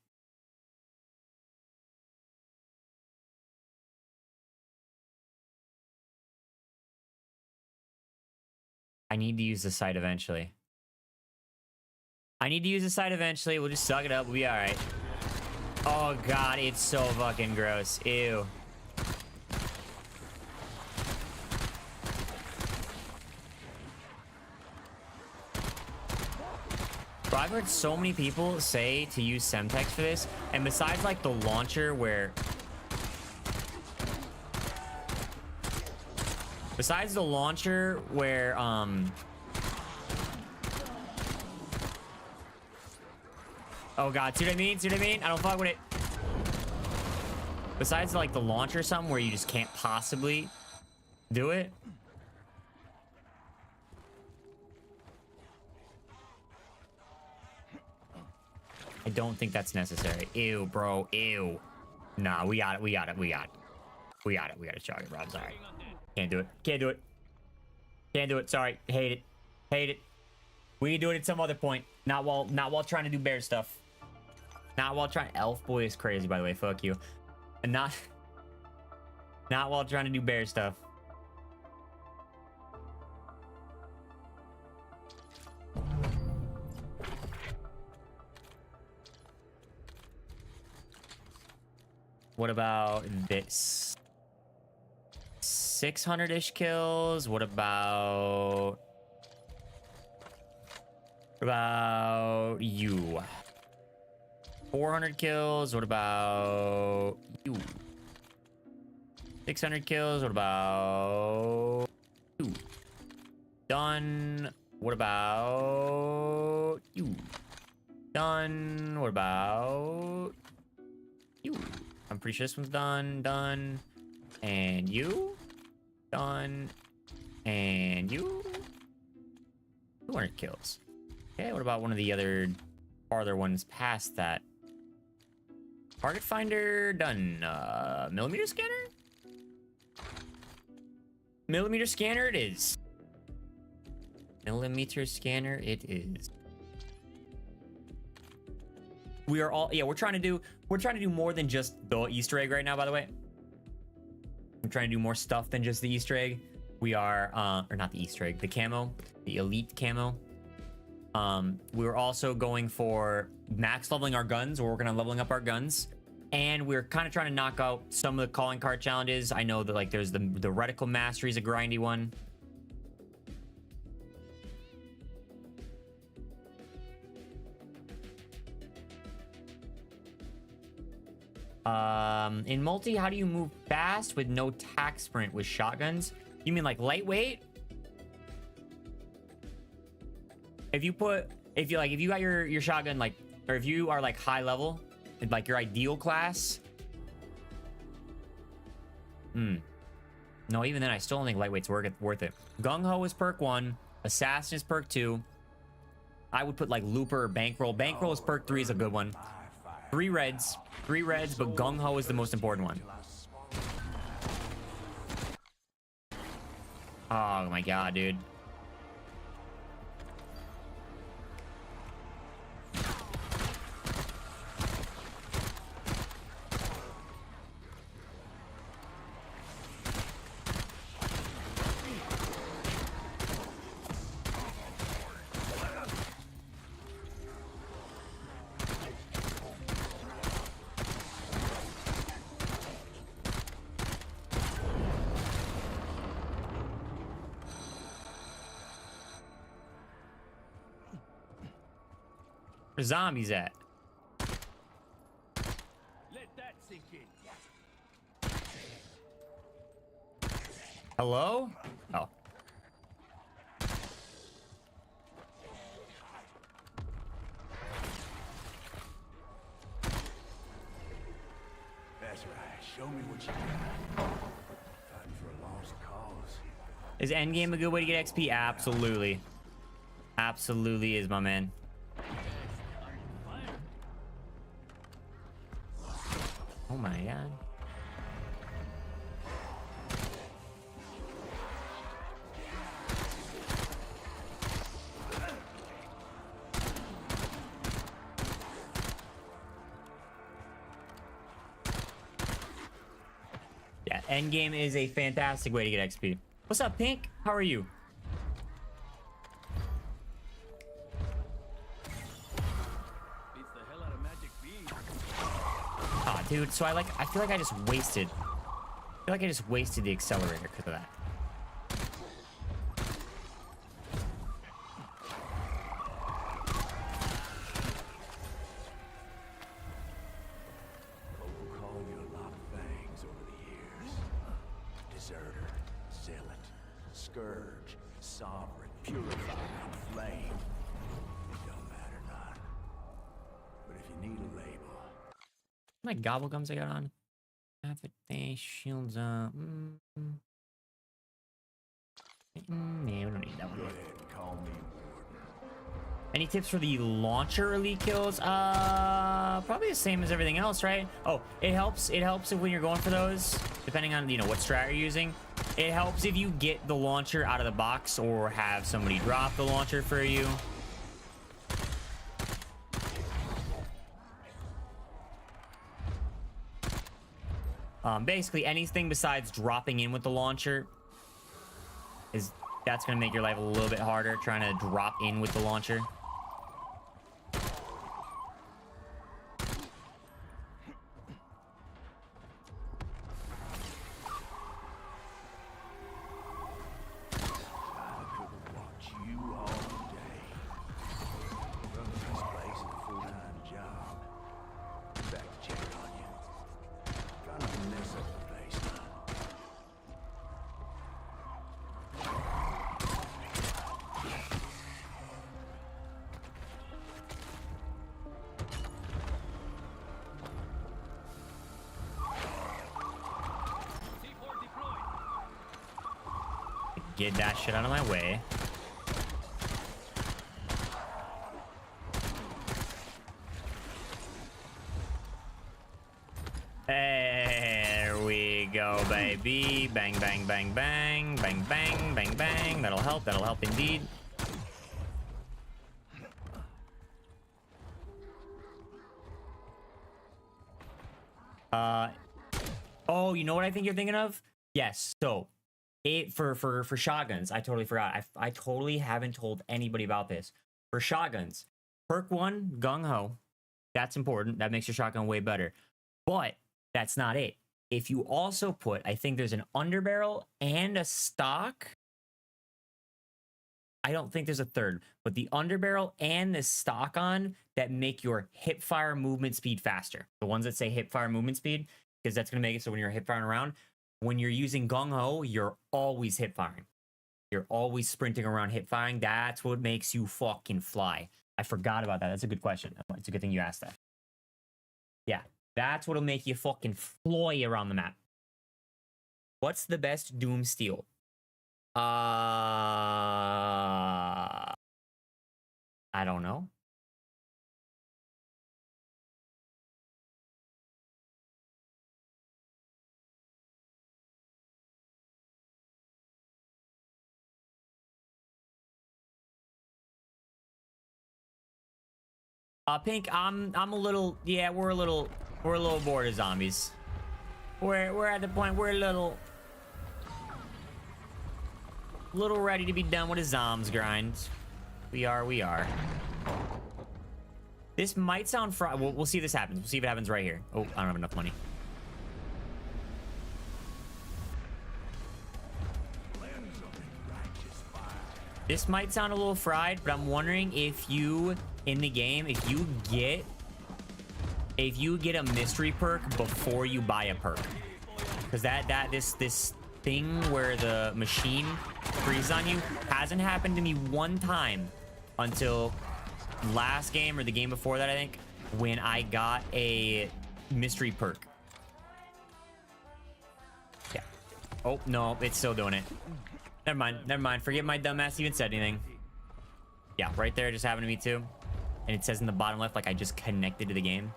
I need to use the site eventually. We'll just suck it up. We'll be all right. Oh god, it's so fucking gross. Ew. Bro, I've heard so many people say to use Semtex for this, and besides like the launcher where... Besides the launcher where, Oh god, see what I mean? I don't fuck with it. Besides like the launcher or something where you just can't possibly do it. I don't think that's necessary. Ew, bro. Ew. Nah, we got it. We gotta chalk it, bro. I'm sorry. Can't do it. Sorry. Hate it. We can do it at some other point. Not while trying to do bear stuff. Not while trying. Elf boy is crazy, by the way. Fuck you. And not while trying to do bear stuff. What about this? 600-ish kills. What about you? 400 kills. What about you? 600 kills. What about you? Done. What about you? Done. What about you? I'm pretty sure this one's done. And you? Done. And you? 200 kills. Okay, what about one of the other farther ones past that? Target finder, done. Millimeter scanner? Millimeter scanner it is. Millimeter scanner it is. We are all, yeah, we're trying to do more than just the Easter egg right now, by the way. I'm trying to do more stuff than just the Easter egg. We are, or not the Easter egg, the camo, the elite camo. We were also going for max leveling our guns. We're working on leveling up our guns. And we're kind of trying to knock out some of the calling card challenges. I know that like there's the reticle mastery is a grindy one. In multi, how do you move fast with no tack sprint with shotguns? You mean like lightweight? If you got your shotgun like, or if you are like high level, like your ideal class. No, even then I still don't think lightweight's worth it. Gung Ho is perk 1, Assassin is perk 2. I would put like Looper or Bankroll. Bankroll is perk 3 is a good one. 3 reds, but Gung Ho is the most important one. Oh my god, dude. Where zombies at?
Let that sink in.
Hello? Oh.
That's right. Show me what you got. Fighting for a lost cause.
Is endgame a good way to get XP? Absolutely. Absolutely is, my man. Oh my god. Yeah, endgame is a fantastic way to get XP. What's up, Pink? How are you? Ah, dude, so I feel like I just wasted. I feel like I just wasted the accelerator because of that.
People call you a lot of things over the years. Deserter, zealot, scourge, sovereign, purified, flame. It don't matter none. But if you need a label,
My gobble gums I got on. Everything shields up. Yeah, we don't need that one.
go ahead and call me Warden.
Any tips for the launcher elite kills? Probably the same as everything else, right? Oh, it helps if when you're going for those, depending on, you know, what strat you're using. It helps if you get the launcher out of the box or have somebody drop the launcher for you. Basically anything besides dropping in with the launcher that's gonna make your life a little bit harder, trying to drop in with the launcher.
I could watch you all day. Running this place is a full-time job. Back to check on you. Trying not to mess up the place, huh?
Get that shit out of my way. There we go, baby. Bang, bang, bang, bang. Bang, bang, bang, bang. That'll help. That'll help indeed. Oh, you know what I think you're thinking of? Yes. So, for shotguns, I totally forgot. I totally haven't told anybody about this. For shotguns, perk 1, gung ho. That's important. That makes your shotgun way better. But that's not it. If you also put, I think there's an underbarrel and a stock. I don't think there's a third, but the underbarrel and the stock on that make your hip fire movement speed faster. The ones that say hip fire movement speed, because that's going to make it so when you're hip firing around, when you're using gung ho, you're always hip firing. You're always sprinting around hip firing. That's what makes you fucking fly. I forgot about that. That's a good question. It's a good thing you asked that. Yeah, that's what'll make you fucking fly around the map. What's the best Doom steel? I don't know. Pink, I'm a little, yeah, we're a little bored of zombies. We're at the point we're a little ready to be done with a zombs grind. We are. This might sound we'll see if this happens. We'll see if it happens right here. Oh, I don't have enough money. This might sound a little fried, but I'm wondering if you, in the game, if you get a mystery perk before you buy a perk. Because this thing where the machine freezes on you hasn't happened to me one time until last game or the game before that, I think, when I got a mystery perk. Yeah. Oh, no, it's still doing it. Never mind. Never mind. Forget my dumbass even said anything. Yeah, right there. It just happened to me too. And it says in the bottom left, like I just connected to the game.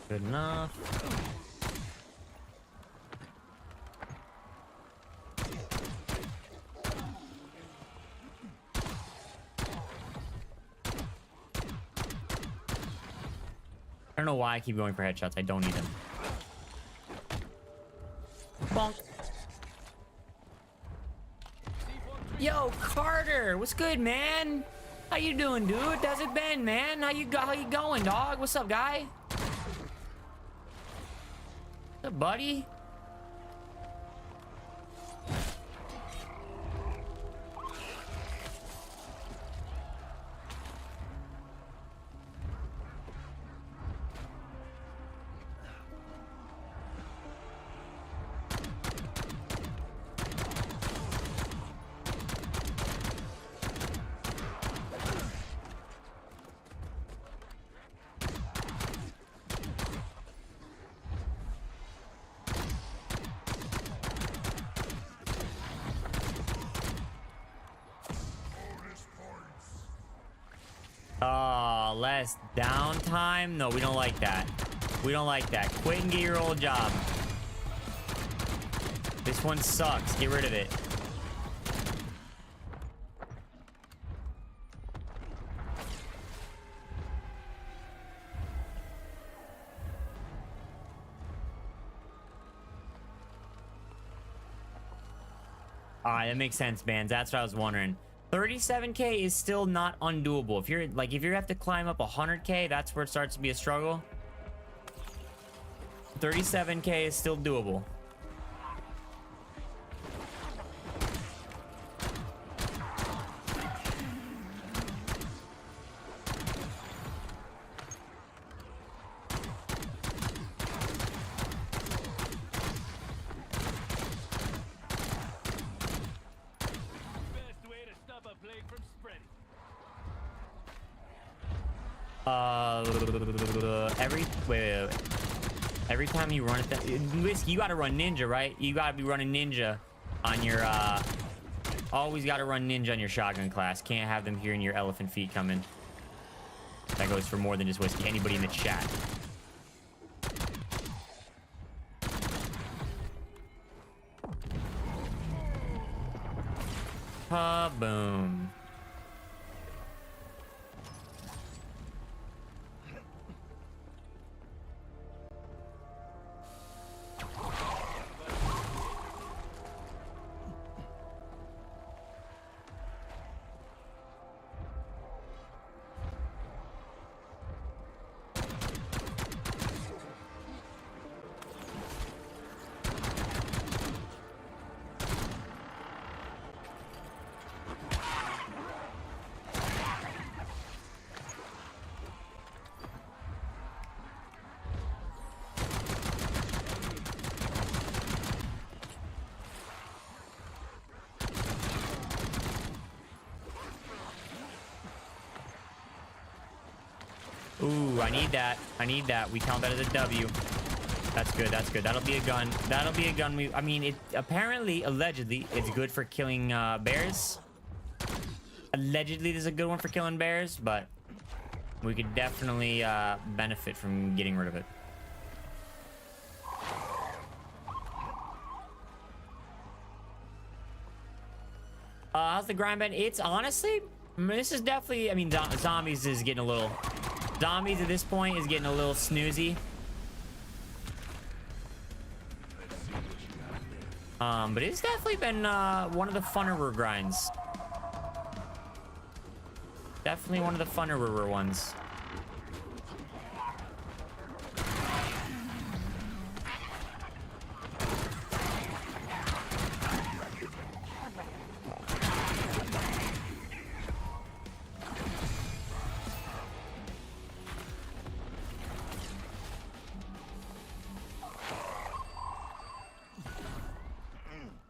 Good enough. I don't know why I keep going for headshots. I don't need them. Bonk. Yo, Carter, what's good, man? How you doing, dude? How's it been, man? How you going, dog? What's up, guy? What's up, buddy? Less downtime? No, we don't like that. We don't like that. Quit and get your old job. This one sucks. Get rid of it. Alright, that makes sense, man. That's what I was wondering. 37k is still not undoable. If you have to climb up 100k, that's where it starts to be a struggle. 37k is still doable. Every time you run it, Whiskey, you gotta run ninja, right? You gotta be running ninja on your always gotta run ninja on your shotgun class. Can't have them hearing your elephant feet coming. That goes for more than just Whiskey. Anybody in the chat. Boom. Ooh, I need that. I need that. We count that as a W. That's good. That's good. That'll be a gun. That'll be a gun. I mean, it apparently, allegedly, it's good for killing bears. Allegedly, this is a good one for killing bears, but we could definitely benefit from getting rid of it. How's the grind been? It's honestly, I mean, this is definitely, I mean, zombies is getting a little... Zombies at this point is getting a little snoozy. But it's definitely been one of the funner grinds. Definitely one of the funner ones.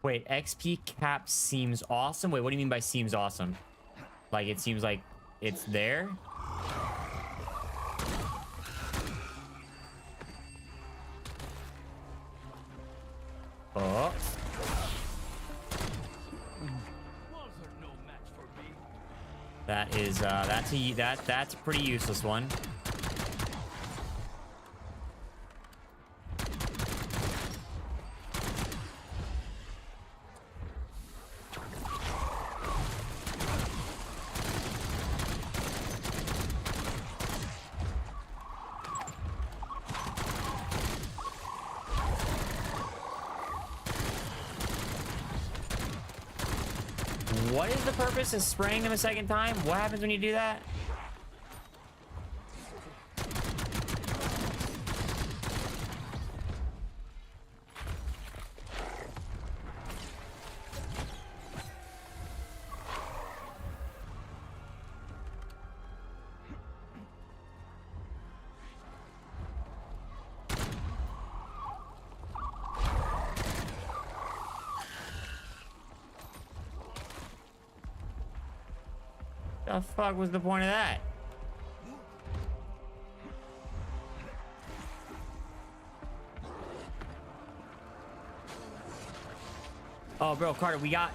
Wait, XP cap seems awesome. Wait, what do you mean by seems awesome? Like, it seems like it's there? Oh. That is, that's a pretty useless one. What is the purpose of spraying them a second time? What happens when you do that? The fuck was the point of that? Oh, bro, Carter, we got,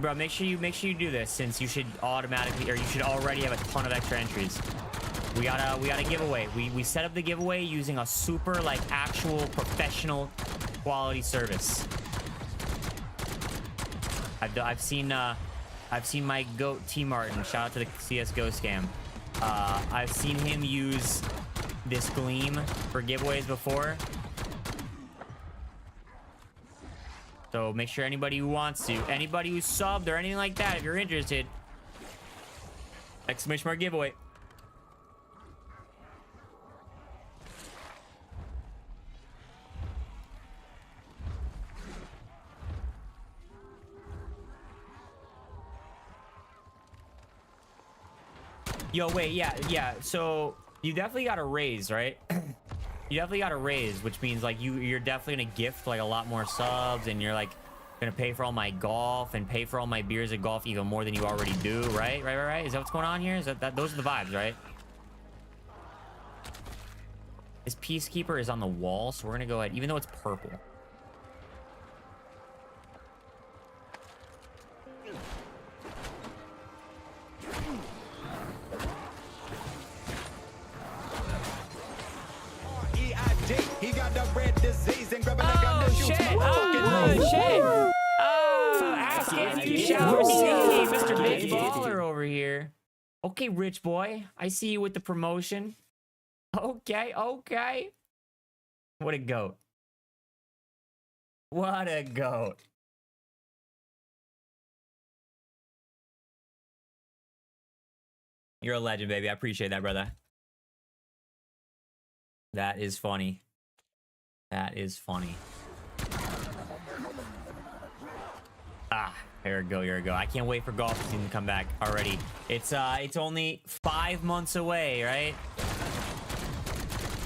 bro, make sure you do this, since you should automatically, or you should already have a ton of extra entries. We got a giveaway. We set up the giveaway using a super, like, actual professional quality service. I've seen my goat T Martin. Shout out to the CS:GO scam. I've seen him use this Gleam for giveaways before. So make sure anybody who wants to, anybody who's subbed or anything like that, if you're interested, exclamation mark giveaway. Yo, wait, yeah. So you definitely got a raise, right? You definitely got a raise, which means like you're definitely gonna gift like a lot more subs, and you're like gonna pay for all my golf and pay for all my beers at golf even more than you already do, right? Right. Is that what's going on here? Is that those are the vibes, right? This Peacekeeper is on the wall, so we're gonna go ahead, even though it's purple.
He got the red disease and grabbing
shit! Ask if you shall receive, Mr. Big Baller over here. Okay, rich boy. I see you with the promotion. Okay. What a goat. What a goat. You're a legend, baby. I appreciate that, brother. That is funny. That is funny. Here we go. I can't wait for golf season to come back already. It's only 5 months away, right?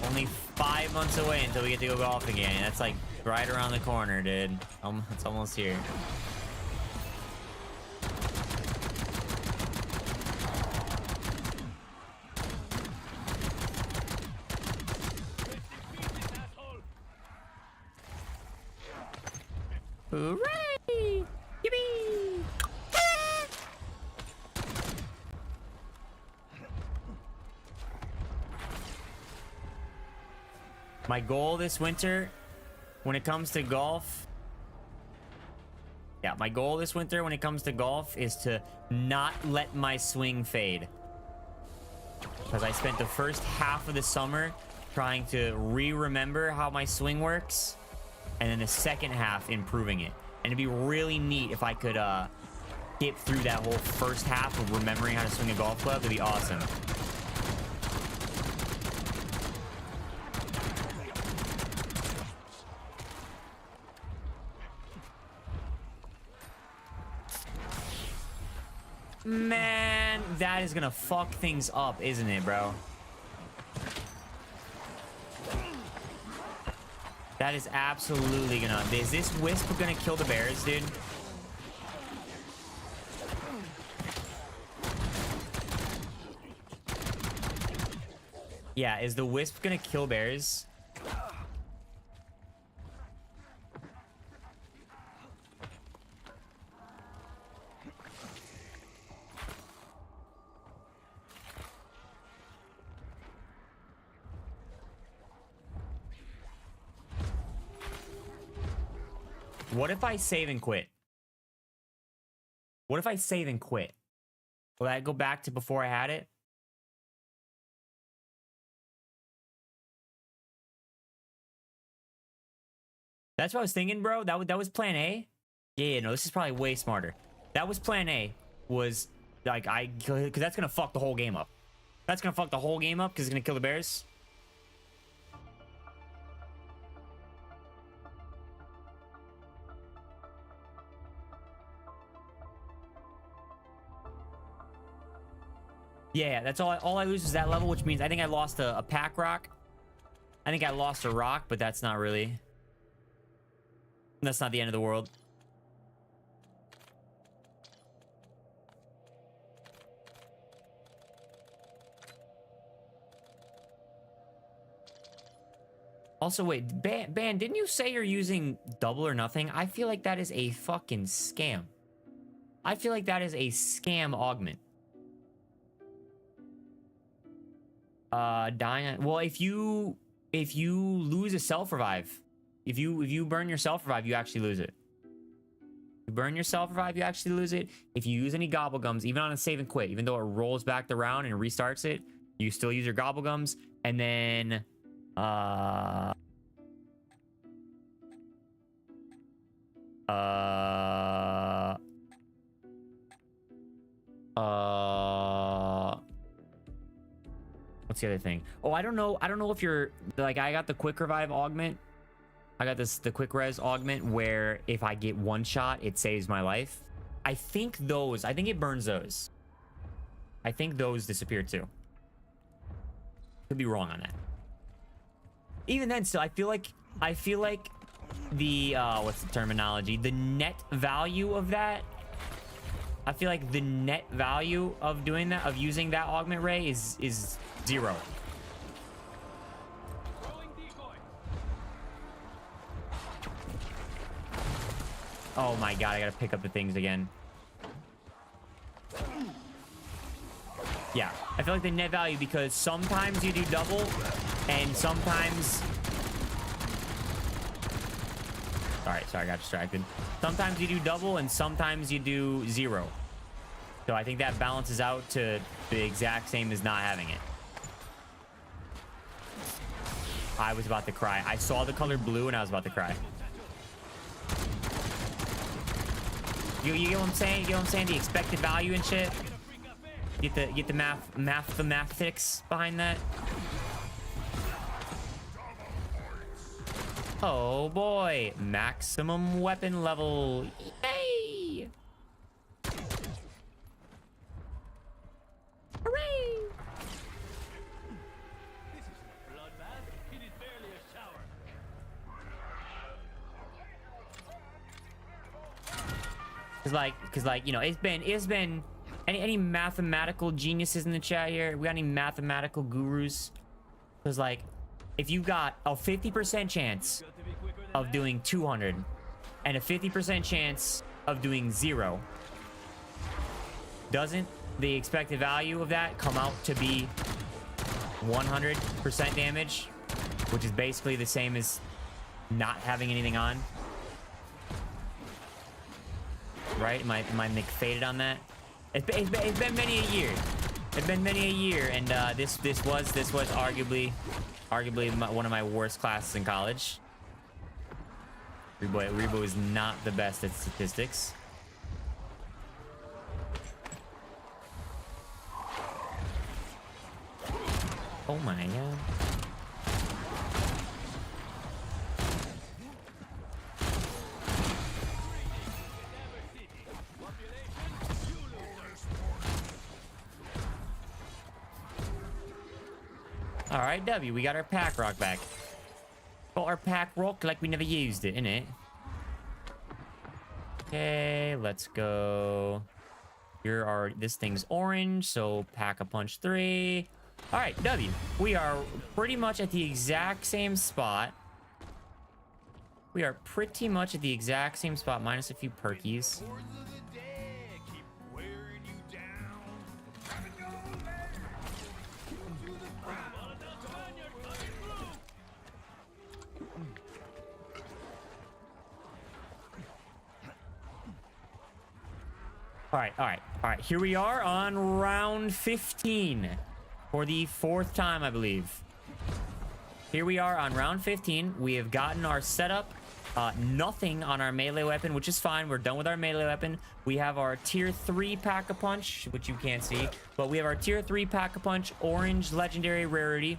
Only 5 months away until we get to go golf again. That's like right around the corner, dude. It's almost here. Hooray! Yippee! My goal this winter, when it comes to golf, my goal this winter when it comes to golf is to not let my swing fade. Because I spent the first half of the summer trying to remember how my swing works. and then the second half improving it. And it'd be really neat if I could skip through that whole first half of remembering how to swing a golf club. It'd be awesome. Man, that is gonna fuck things up, isn't it, bro? That is absolutely gonna... Is this Wisp gonna kill the bears, dude? Yeah, is the Wisp gonna kill bears? What if I save and quit? What if I save and quit? Will that go back to before I had it? That's what I was thinking, bro. That was plan A. Yeah, no, this is probably way smarter. That was plan A. Was like because that's gonna fuck the whole game up. That's gonna fuck the whole game up because it's gonna kill the bears. Yeah, that's all I lose is that level, which means I think I lost a pack rock. I think I lost a rock, but that's not really... That's not the end of the world. Also, wait, Ban, didn't you say you're using double or nothing? I feel like that is a fucking scam. I feel like that is a scam augment. Dying. Well, if you lose a self revive, if you burn your self revive, you actually lose it. You burn your self revive, you actually lose it. If you use any gobblegums, even on a save and quit, even though it rolls back the round and restarts it, you still use your gobblegums. And then what's the other thing? Oh, I don't know if you're like, I got the quick revive augment. I got the quick res augment where if I get one shot, it saves my life. I think it burns those. I think those disappear too. Could be wrong on that. Even then, still, I feel like the what's the terminology? The net value of that. I feel like the net value of doing that, of using that augment ray is 0. Oh my god, I gotta pick up the things again. Yeah, I feel like the net value, because sometimes you do double and sometimes... Sorry, I got distracted. Sometimes you do double and sometimes you do 0. So I think that balances out to the exact same as not having it. I was about to cry. I saw the color blue and I was about to cry. You get what I'm saying? You get what I'm saying? The expected value and shit. Get the mathematics behind that. Oh boy, maximum weapon level. Yay! Hooray! Cause like, you know, it's been any mathematical geniuses in the chat here? We got any mathematical gurus? Cause like, if you got a 50% chance of doing 200 and a 50% chance of doing 0, doesn't the expected value of that come out to be 100% damage, which is basically the same as not having anything on? Right? Am I McFaded on that? It's been many a year. It's been many a year, and this was arguably one of my worst classes in college. Rebo is not the best at statistics. Oh my god. All right, W, we got our pack rock back. Got our pack rock like we never used it, innit? Okay, let's go. Here are, this thing's orange, so pack a punch 3. All right, W, we are pretty much at the exact same spot. We are pretty much at the exact same spot, minus a few perkies. All right. Here we are on round 15 for the 4th time, I believe. Here we are on round 15. We have gotten our setup. Nothing on our melee weapon, which is fine. We're done with our melee weapon. We have our tier 3 pack-a-punch, which you can't see, but we have our tier 3 pack-a-punch, orange legendary rarity,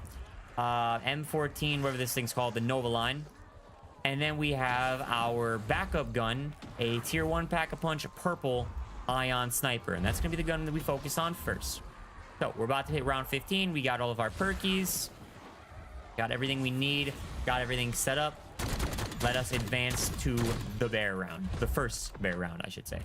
M14, whatever this thing's called, the Nova line. And then we have our backup gun, a tier 1 pack-a-punch, purple ion sniper, and that's gonna be the gun that we focus on first. So we're about to hit round 15. We got all of our perkies, got everything we need, got everything set up. Let us advance to the bear round, the first bear round, I should say.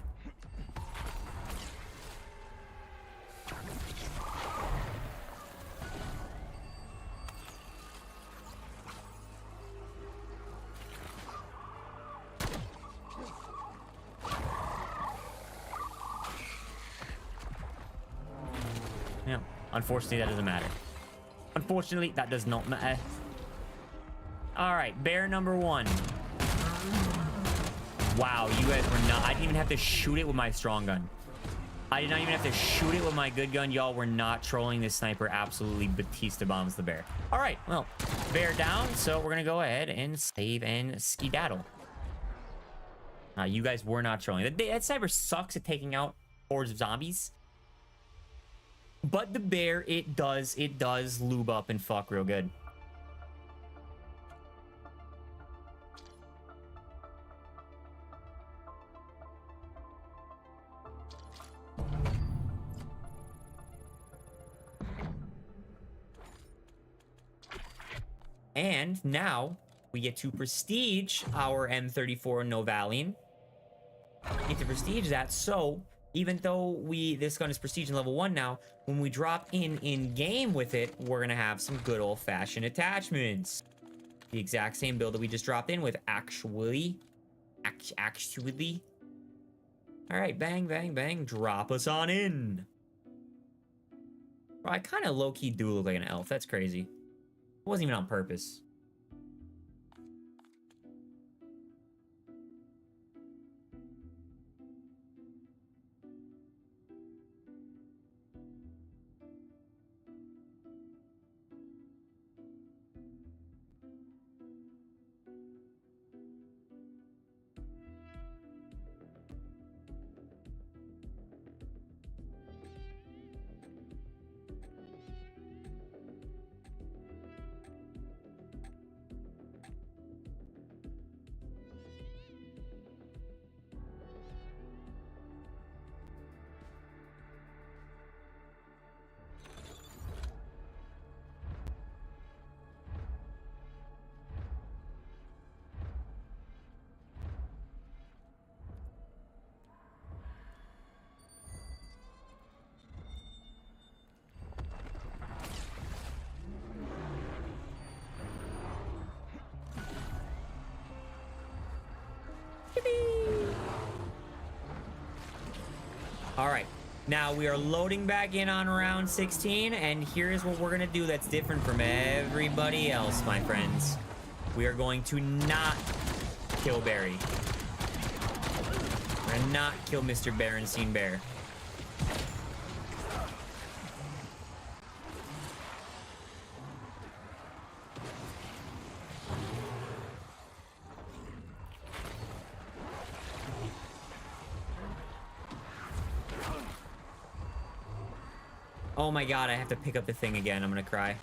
Yeah, unfortunately, that doesn't matter. Unfortunately, that does not matter. All right, bear number 1. Wow, you guys were not... I didn't even have to shoot it with my strong gun. I did not even have to shoot it with my good gun. Y'all were not trolling. This sniper absolutely Batista bombs the bear. All right, well, bear down, so we're going to go ahead and save and skedaddle. You guys were not trolling. That sniper sucks at taking out hordes of zombies. But the bear, it does lube up and fuck real good. And now we get to prestige our M34 Novalian. Get to prestige that, so even though this gun is prestige in level 1 now, when we drop in game with it, we're gonna have some good old-fashioned attachments. The exact same build that we just dropped in with, actually. All right, bang, bang, bang, drop us on in. Bro, I kind of low-key do look like an elf. That's crazy. It wasn't even on purpose. All right, now we are loading back in on round 16, and here's what we're gonna do that's different from everybody else, my friends. We are going to not kill Barry. We're gonna not kill Mr. Berenstein Bear. Oh my god, I have to pick up the thing again. I'm gonna cry.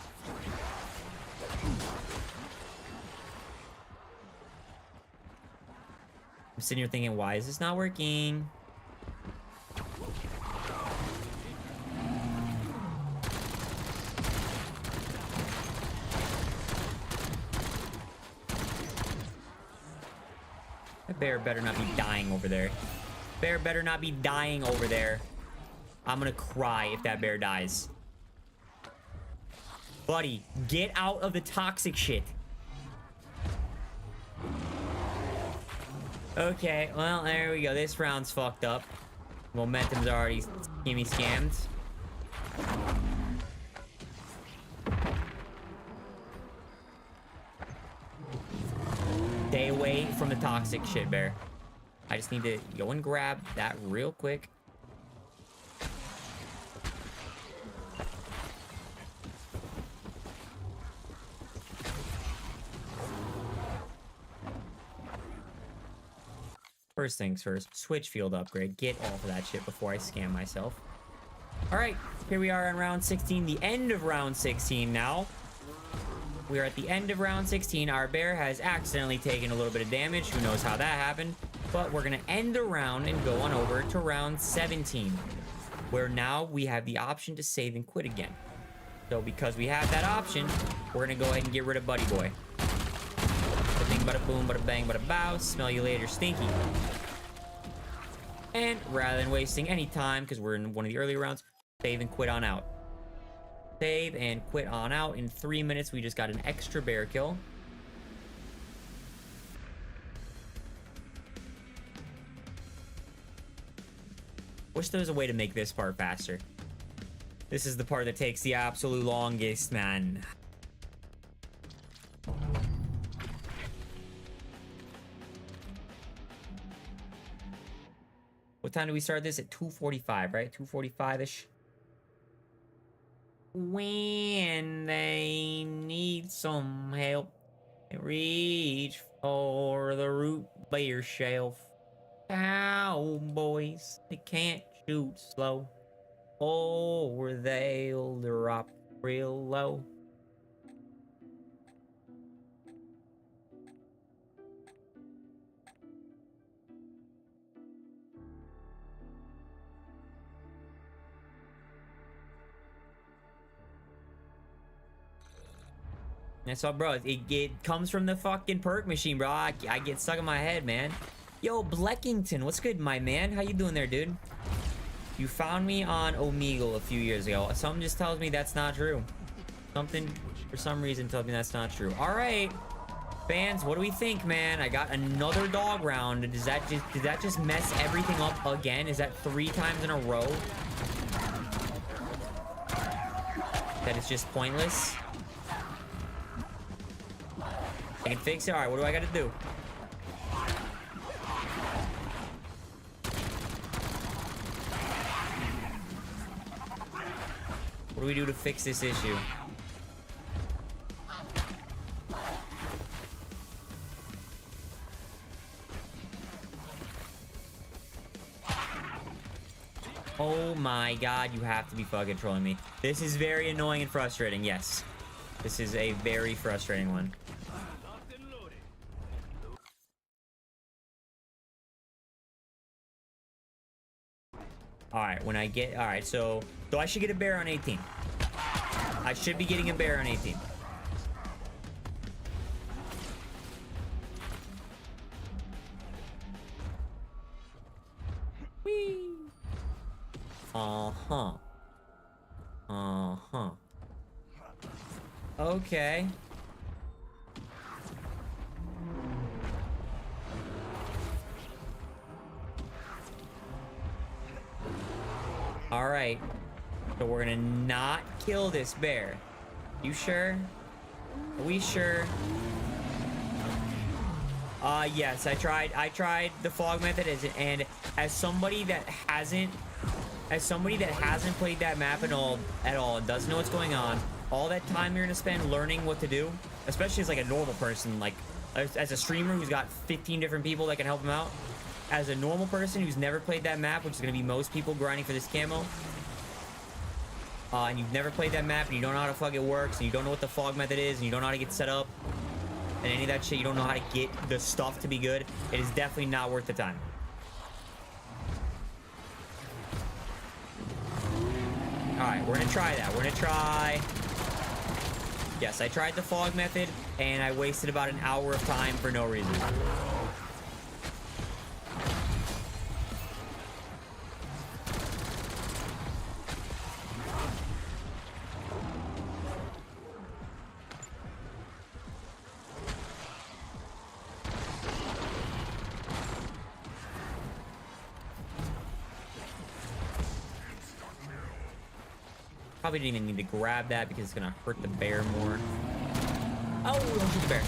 I'm sitting here thinking, why is this not working? That bear better not be dying over there. Bear better not be dying over there. I'm gonna cry if that bear dies. Buddy, get out of the toxic shit. Okay, well, there we go. This round's fucked up. Momentum's already gimme scammed. Stay away from the toxic shit, bear. I just need to go and grab that real quick. First things first, switch field upgrade. Get off of that shit before I scam myself. All right, here we are on round 16, the end of round 16 now. We are at the end of round 16. Our bear has accidentally taken a little bit of damage. Who knows how that happened? But we're going to end the round and go on over to round 17, where now we have the option to save and quit again. So because we have that option, we're going to go ahead and get rid of Buddy Boy. Bada bing, bada boom, bada bang, bada bow. Smell you later, Stinky. And rather than wasting any time, because we're in one of the earlier rounds, save and quit on out. Save and quit on out. In 3 minutes, we just got an extra bear kill. Wish there was a way to make this part faster. This is the part that takes the absolute longest, man. What time do we start this? At 2:45, right? 2:45-ish. When they need some help, they reach for the root beer shelf. Cowboys, they can't shoot slow, or they'll drop real low. That's all, bro. It comes from the fucking perk machine, bro. I get stuck in my head, man. Yo, Bleckington, what's good, my man? How you doing there, dude? You found me on Omegle a few years ago. Something just tells me that's not true. Something, for some reason, tells me that's not true. All right, fans, what do we think, man? I got another dog round. Did that just mess everything up again? Is that 3 times in a row? That is just pointless. I can fix it. All right, what do I got to do? What do we do to fix this issue? Oh my god, you have to be fucking trolling me. This is very annoying and frustrating, yes. This is a very frustrating one. Alright, when I get... Alright, so I should get a bear on 18. I should be getting a bear on 18. Whee! Uh-huh. Uh-huh. Okay. All right, so we're gonna not kill this bear. You sure? Are we sure? Yes, I tried the fog method and as somebody that hasn't played that map at all and doesn't know what's going on, all that time you're gonna spend learning what to do, especially as like a normal person, like as a streamer who's got 15 different people that can help him out. As a normal person who's never played that map, which is going to be most people grinding for this camo, and you've never played that map, and you don't know how the fuck it works, and you don't know what the fog method is, and you don't know how to get set up, and any of that shit, you don't know how to get the stuff to be good, it is definitely not worth the time. Alright, we're gonna try that. We're gonna try... Yes, I tried the fog method, and I wasted about an hour of time for no reason. Probably didn't even need to grab that because it's gonna hurt the bear more. Oh, don't shoot the bear.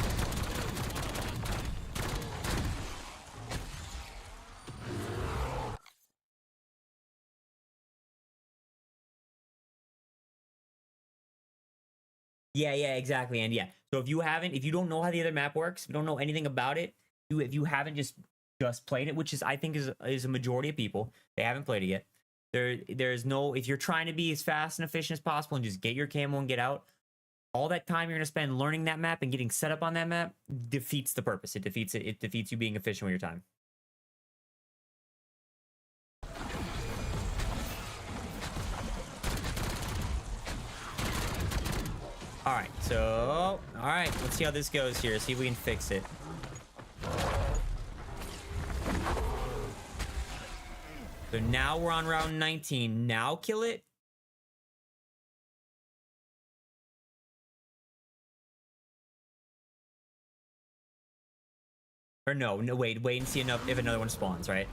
Yeah, exactly. And yeah, so if you don't know how the other map works, if you don't know anything about it, if you haven't just played it, which is, I think is a majority of people, they haven't played it yet. There's no, if you're trying to be as fast and efficient as possible and just get your camo and get out, all that time you're going to spend learning that map and getting set up on that map defeats the purpose. It defeats you being efficient with your time. Alright, so... Alright, let's see how this goes here. See if we can fix it. So now we're on round 19. Now kill it? Or no, wait and see if another one spawns, right?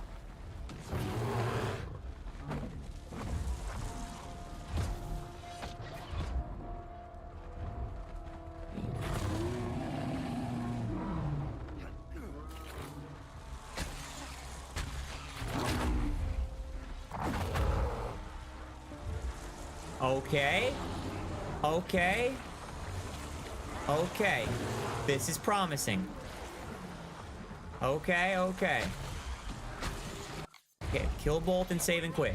Okay. This is promising. Okay. Okay, kill both and save and quit.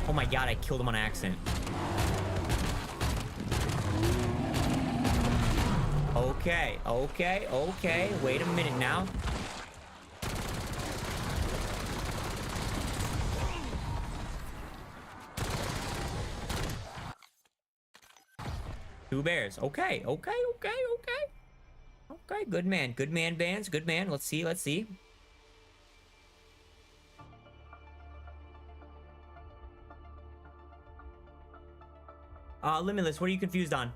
Oh my god, I killed him on accident. Okay. Wait a minute now. Two bears. Okay. Good man, Bands. Good man. Let's see. Limitless, what are you confused on?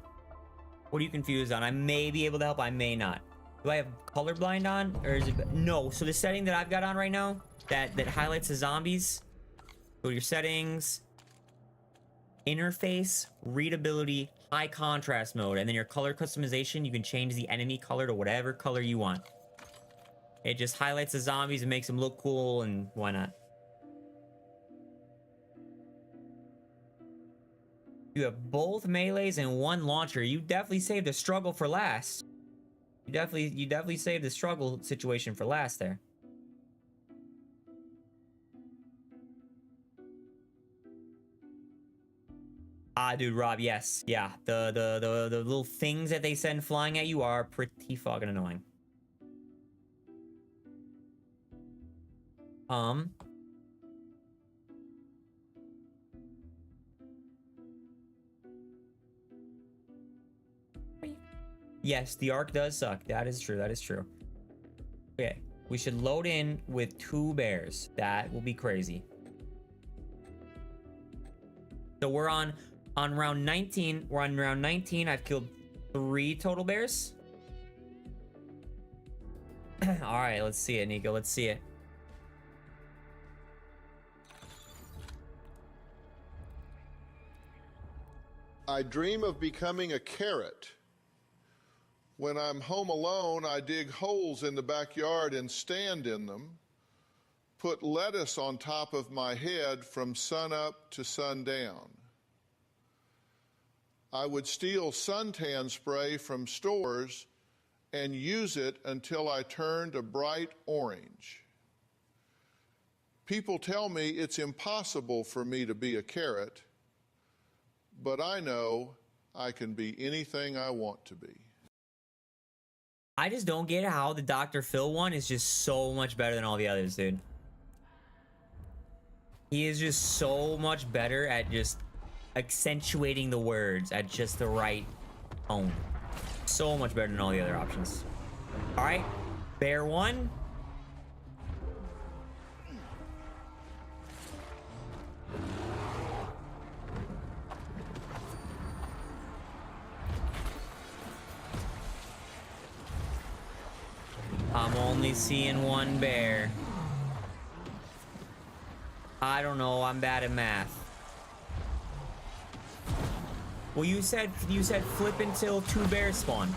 I may be able to help, I may not. Do I have colorblind on? Or is it... No, so the setting that I've got on right now, that highlights the zombies. Go to your settings. Interface, readability, high contrast mode, and then your color customization, you can change the enemy color to whatever color you want. It just highlights the zombies and makes them look cool, and why not? You have both melees and one launcher. You definitely saved the struggle for last. You definitely saved the struggle situation for last there. Dude, Rob, yes. Yeah, the little things that they send flying at you are pretty fucking annoying. Yes, the arc does suck. That is true. Okay, we should load in with 2 bears. That will be crazy. So we're on round 19. We're on round 19. I've killed 3 total bears. All right, let's see it, Nico. Let's see it.
I dream of becoming a carrot. When I'm home alone, I dig holes in the backyard and stand in them, put lettuce on top of my head from sunup to sundown. I would steal suntan spray from stores and use it until I turned a bright orange. People tell me it's impossible for me to be a carrot, but I know I can be anything I want to be.
I just don't get how the Dr. Phil one is just so much better than all the others, dude. He is just so much better at just accentuating the words at just the right tone. So much better than all the other options. All right, bear one. I'm only seeing one bear. I don't know, I'm bad at math. Well, you said flip until 2 bears spawn.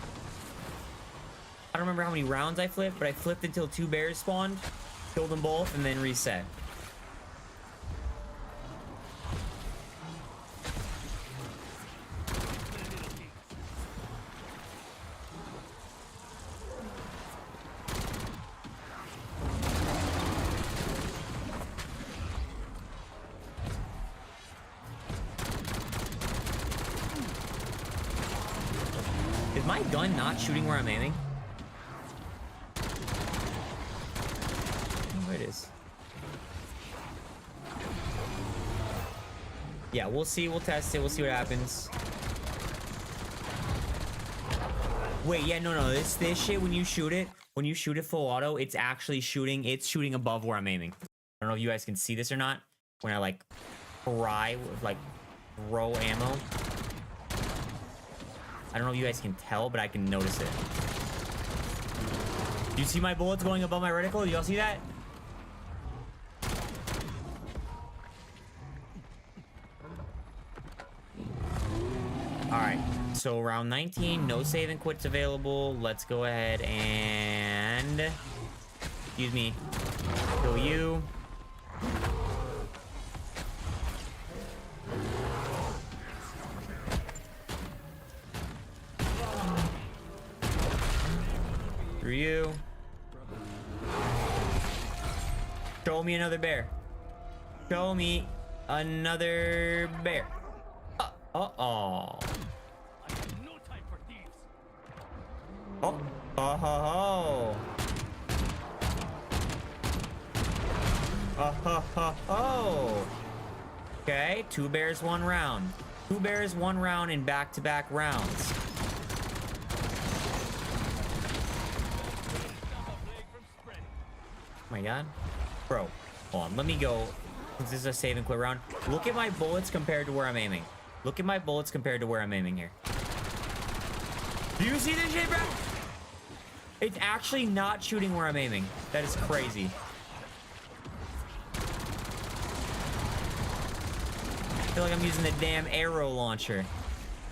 I don't remember how many rounds I flipped, but I flipped until 2 bears spawned, killed them both, and then reset. Is my gun not shooting where I'm aiming? Oh, it is. Yeah, we'll see. We'll test it. We'll see what happens. Wait, yeah, no. This shit, when you shoot it full auto, it's actually shooting. It's shooting above where I'm aiming. I don't know if you guys can see this or not. When I like fry with like throw ammo. I don't know if you guys can tell, but I can notice it. Do you see my bullets going above my reticle? Do y'all see that? Alright, so round 19, no save and quits available. Let's go ahead and... Excuse me. Kill you. Through you. Show me another bear. Show me another bear. Oh. Oh. Oh. Okay, 2 bears, 1 round. 2 bears, 1 round in back-to-back rounds. Oh my god. Bro, hold on. Let me go. Since this is a save and quit round. Look at my bullets compared to where I'm aiming. Look at my bullets compared to where I'm aiming here. Do you see this shit, bro? It's actually not shooting where I'm aiming. That is crazy. I feel like I'm using the damn arrow launcher.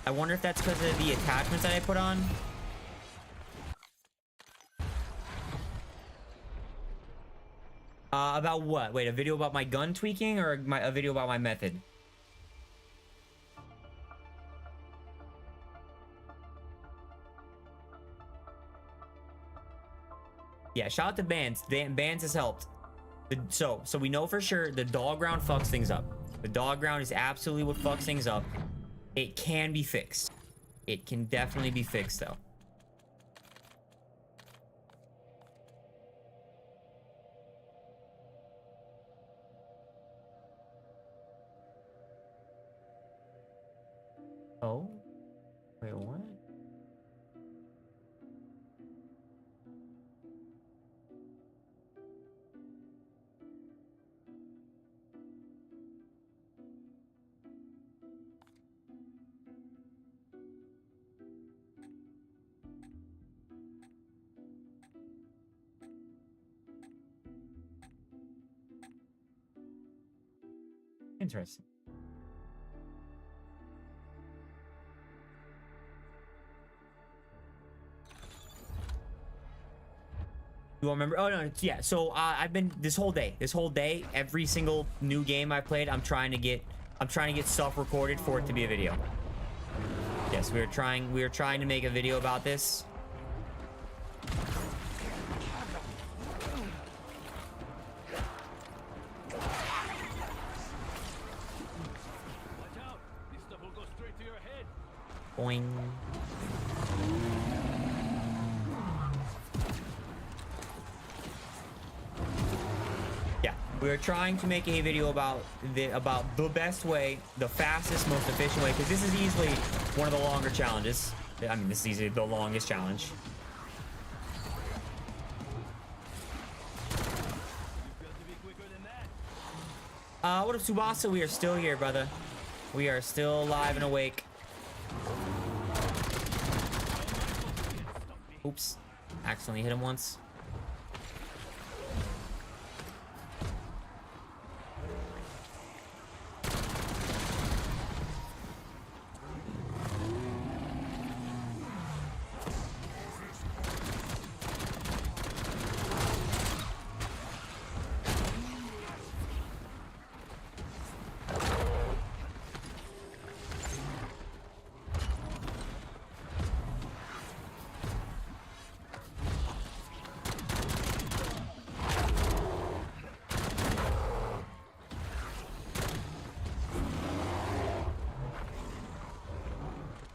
I wonder if that's because of the attachments that I put on. About what? Wait, a video about my gun tweaking or a video about my method? Yeah, shout out to Bands. Bands has helped. So we know for sure the dog ground fucks things up. The dog ground is absolutely what fucks things up. It can be fixed. It can definitely be fixed, though. Oh, wait, what? Interesting. You all remember? Oh no, yeah. So I've been this whole day, every single new game I played, I'm trying to get stuff recorded for it to be a video. Yes, we are trying to make a video about this. Boing. Yeah, we're trying to make a video about the best way, the fastest, most efficient way, because this is easily one of the longer challenges. I mean, this is easily the longest challenge. What up, Tsubasa? We are still here, brother. We are still alive and awake. Oops. Accidentally hit him once.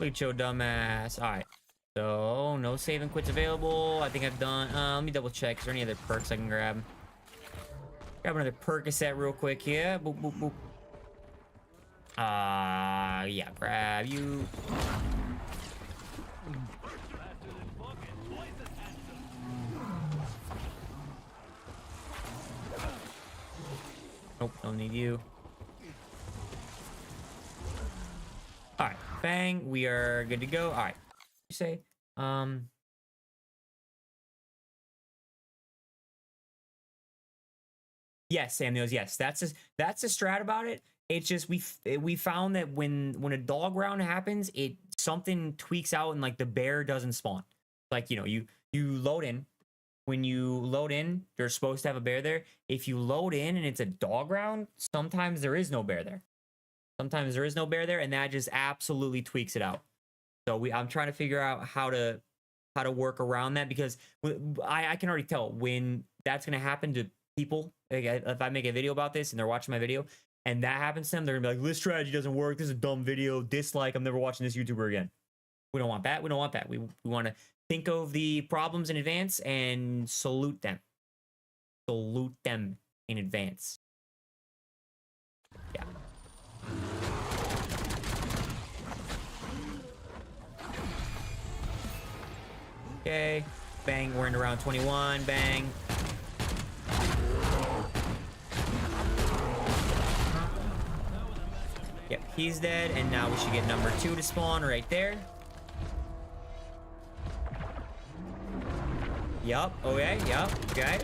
Look at your dumbass. Alright. So, no save and quits available. I think I've done... let me double check. Is there any other perks I can grab? Grab another Percocet real quick here. Boop, boop, boop. Yeah. Grab you. Nope, don't need you. Alright, bang. We are good to go. Alright. You say, yes, Samuels, yes. That's a strat about it. It's just we found that when a dog round happens, something tweaks out and like the bear doesn't spawn. Like, you know, you load in. When you load in, you're supposed to have a bear there. If you load in and it's a dog round, sometimes there is no bear there. Sometimes there is no bear there, and that just absolutely tweaks it out. So I'm trying to figure out how to work around that, because I can already tell when that's gonna happen to people. Like, if I make a video about this and they're watching my video and that happens to them, they're gonna be like, "This strategy doesn't work. This is a dumb video. Dislike. I'm never watching this YouTuber again." We don't want that. We don't want that. We want to think of the problems in advance and salute them. Salute them in advance. Yeah. Okay, bang, we're in round 21, bang. Yep, he's dead, and now we should get number 2 to spawn right there. Yup, okay, yup, okay.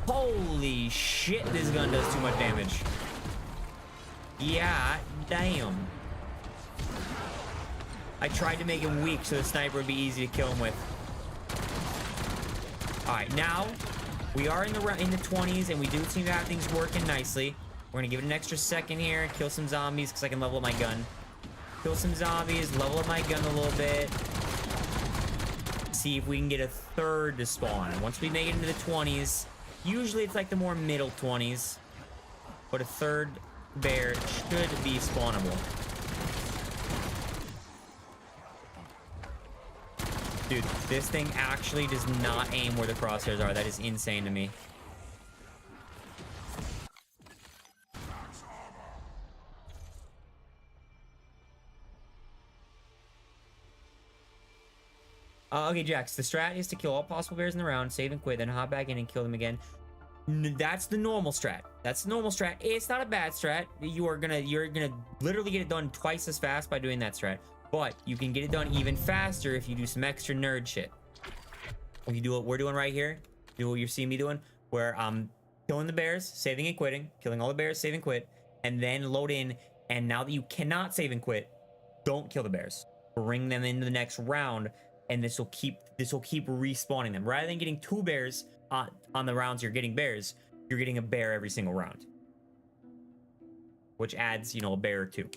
Holy shit, this gun does too much damage. Yeah, damn. I tried to make him weak so the sniper would be easy to kill him with. Alright, now we are in the 20s, and we do seem to have things working nicely. We're gonna give it an extra second here, kill some zombies because I can level up my gun. Kill some zombies, level up my gun a little bit. See if we can get a third to spawn. Once we make it into the 20s, usually it's like the more middle 20s, but a third bear should be spawnable. Dude, this thing actually does not aim where the crosshairs are. That is insane to me. Okay, Jax, the strat is to kill all possible bears in the round, save and quit, then hop back in and kill them again. That's the normal strat. That's the normal strat. It's not a bad strat. You're gonna literally get it done twice as fast by doing that strat. But you can get it done even faster if you do some extra nerd shit. If you do what we're doing right here, do what you see me doing, where I'm killing the bears, saving and quitting, killing all the bears, save and quit, and then load in. And now that you cannot save and quit, don't kill the bears. Bring them into the next round, and this will keep respawning them. Rather than getting 2 bears on the rounds you're getting bears, you're getting a bear every single round, which adds, you know, a bear or 2.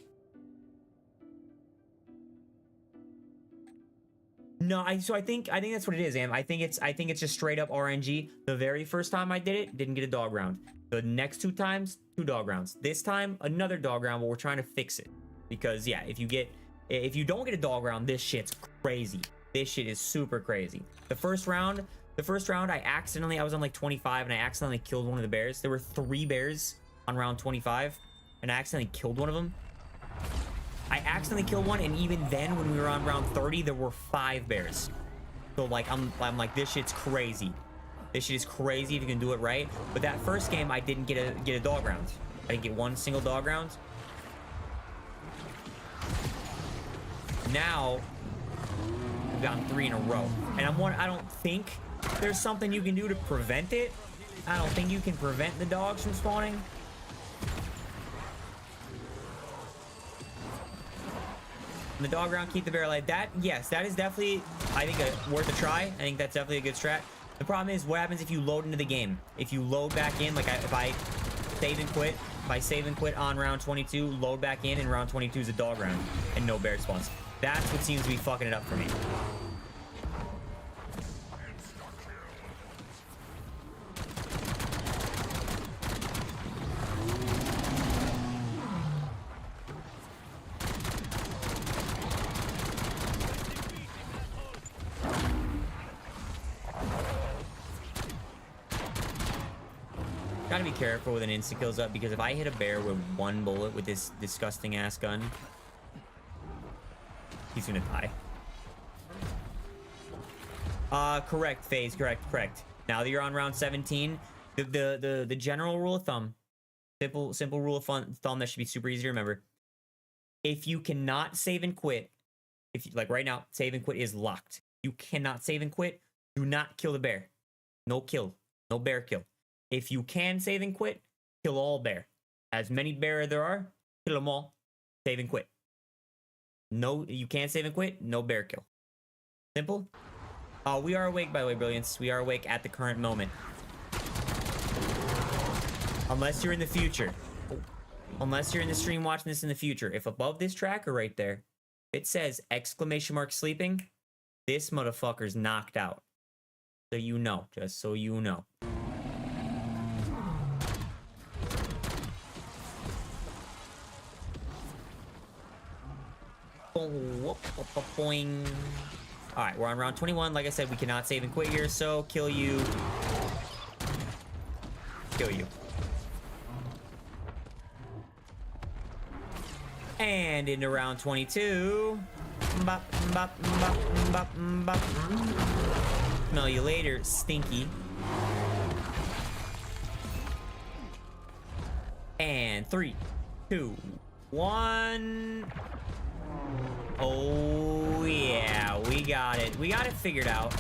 No, so I think that's what it is, Am. I think it's just straight up RNG. The very first time I did it, didn't get a dog round. The next 2 times, 2 dog rounds. This time, another dog round, but we're trying to fix it. Because yeah, if you don't get a dog round, this shit's crazy. This shit is super crazy. The first round, I was on like 25 and I accidentally killed one of the bears. There were 3 bears on round 25 and I accidentally killed one of them. I accidentally killed one, and even then when we were on round 30, there were 5 bears. So like I'm like, this shit's crazy. This shit is crazy if you can do it right. But that first game I didn't get a dog round. I didn't get one single dog round. Now we've gotten 3 in a row. And I don't think there's something you can do to prevent it. I don't think you can prevent the dogs from spawning. And the dog round, keep the bear alive. That, yes, that is definitely, I think, worth a try. I think that's definitely a good strat. The problem is, what happens if you load into the game? If you load back in, like if I save and quit, on round 22, load back in, and round 22 is a dog round, and no bear spawns. That's what seems to be fucking it up for me. Gotta be careful with an insta-kills up, because if I hit a bear with 1 bullet with this disgusting ass gun, he's gonna die. Correct, FaZe, correct. Now that you're on round 17, the general rule of thumb, simple rule of thumb that should be super easy to remember. If you cannot save and quit, like right now, save and quit is locked. You cannot save and quit, do not kill the bear. No kill, no bear kill. If you can save and quit, kill all bear. As many bear there are, kill them all. Save and quit. No, you can't save and quit, no bear kill. Simple? We are awake, by the way, Brilliance. We are awake at the current moment. Unless you're in the future. Unless you're in the stream watching this in the future. If above this tracker right there, it says ! sleeping, this motherfucker's knocked out. So you know, just so you know. Boing. All right, we're on round 21. Like I said, we cannot save and quit here, so kill you. Kill you. And into round 22. Bop, bop, bop, bop, bop. Smell you later, stinky. And 3, 2, 1. Oh yeah, we got it. We got it figured out.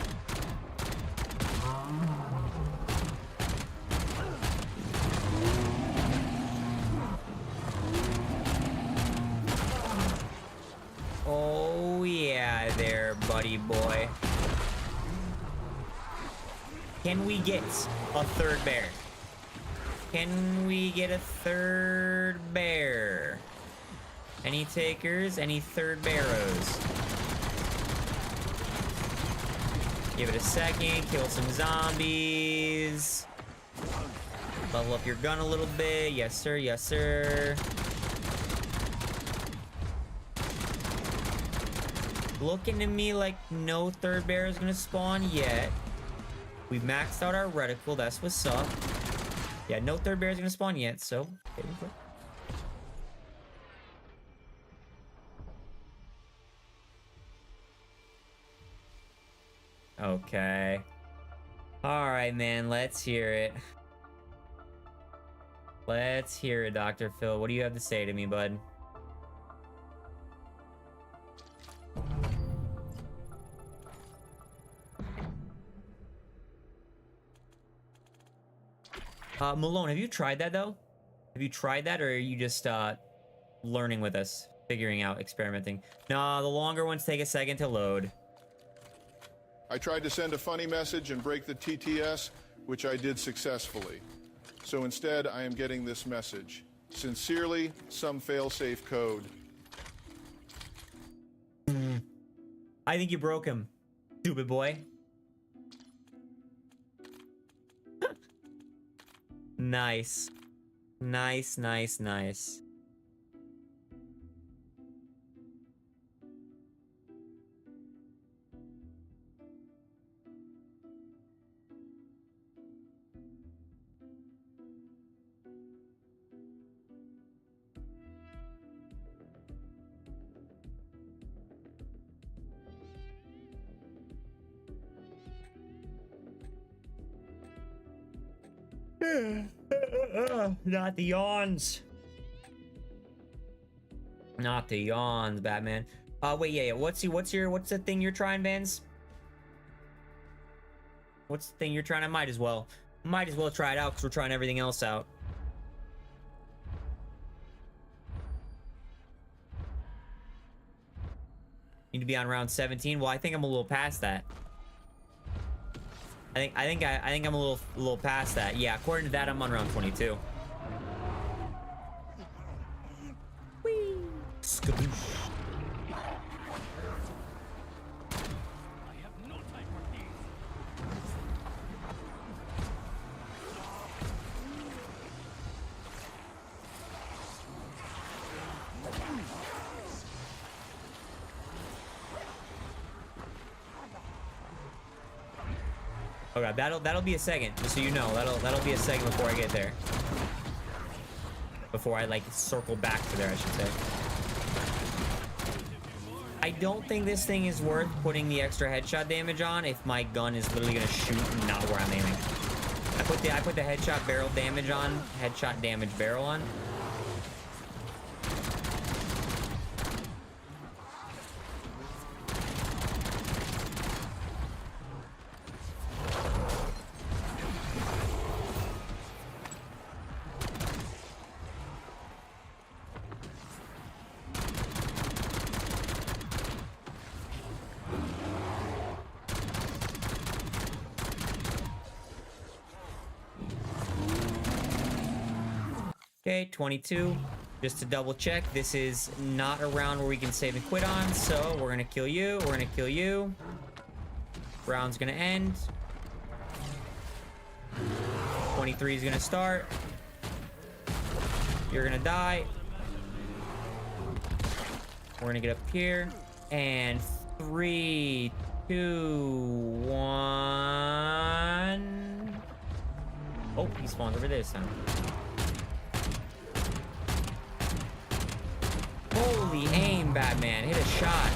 Oh yeah, there, buddy boy. Can we get a 3rd bear? Can we get a 3rd bear? Any takers? Any 3rd barrows? Give it a second. Kill some zombies. Level up your gun a little bit. Yes, sir. Yes, sir. Looking to me like no 3rd bear is gonna spawn yet. We've maxed out our reticle. That's what's up. Yeah, no 3rd bear is gonna spawn yet, so... Okay. Alright, man. Let's hear it. Let's hear it, Dr. Phil. What do you have to say to me, bud? Malone, have you tried that, though? Have you tried that, or are you just, learning with us? Figuring out, experimenting? Nah, the longer ones take a second to load.
I tried to send a funny message and break the TTS, which I did successfully. So instead, I am getting this message. Sincerely, some failsafe code.
I think you broke him, stupid boy. Nice. Nice, nice, nice. Not the yawns. Not the yawns, Batman. Wait, yeah. What's the thing you're trying, Vans? What's the thing you're trying? I might as well try it out because we're trying everything else out. Need to be on round 17. Well, I think I'm a little past that. I think I'm a little past that. Yeah, according to that, I'm on round 22. Whee! Skadoosh. Okay, that'll be a second, just so you know. That'll be a second before I get there. Before I like circle back to there, I should say. I don't think this thing is worth putting the extra headshot damage on if my gun is literally gonna shoot not where I'm aiming. I put the headshot barrel damage on, headshot damage barrel on. Okay, 22. Just to double check, this is not a round where we can save and quit on, so we're gonna kill you. We're gonna kill you. Round's gonna end. 23 is gonna start. You're gonna die. We're gonna get up here. And 3, 2, 1. Oh, he spawned over this time. Holy aim, Batman. Hit a shot.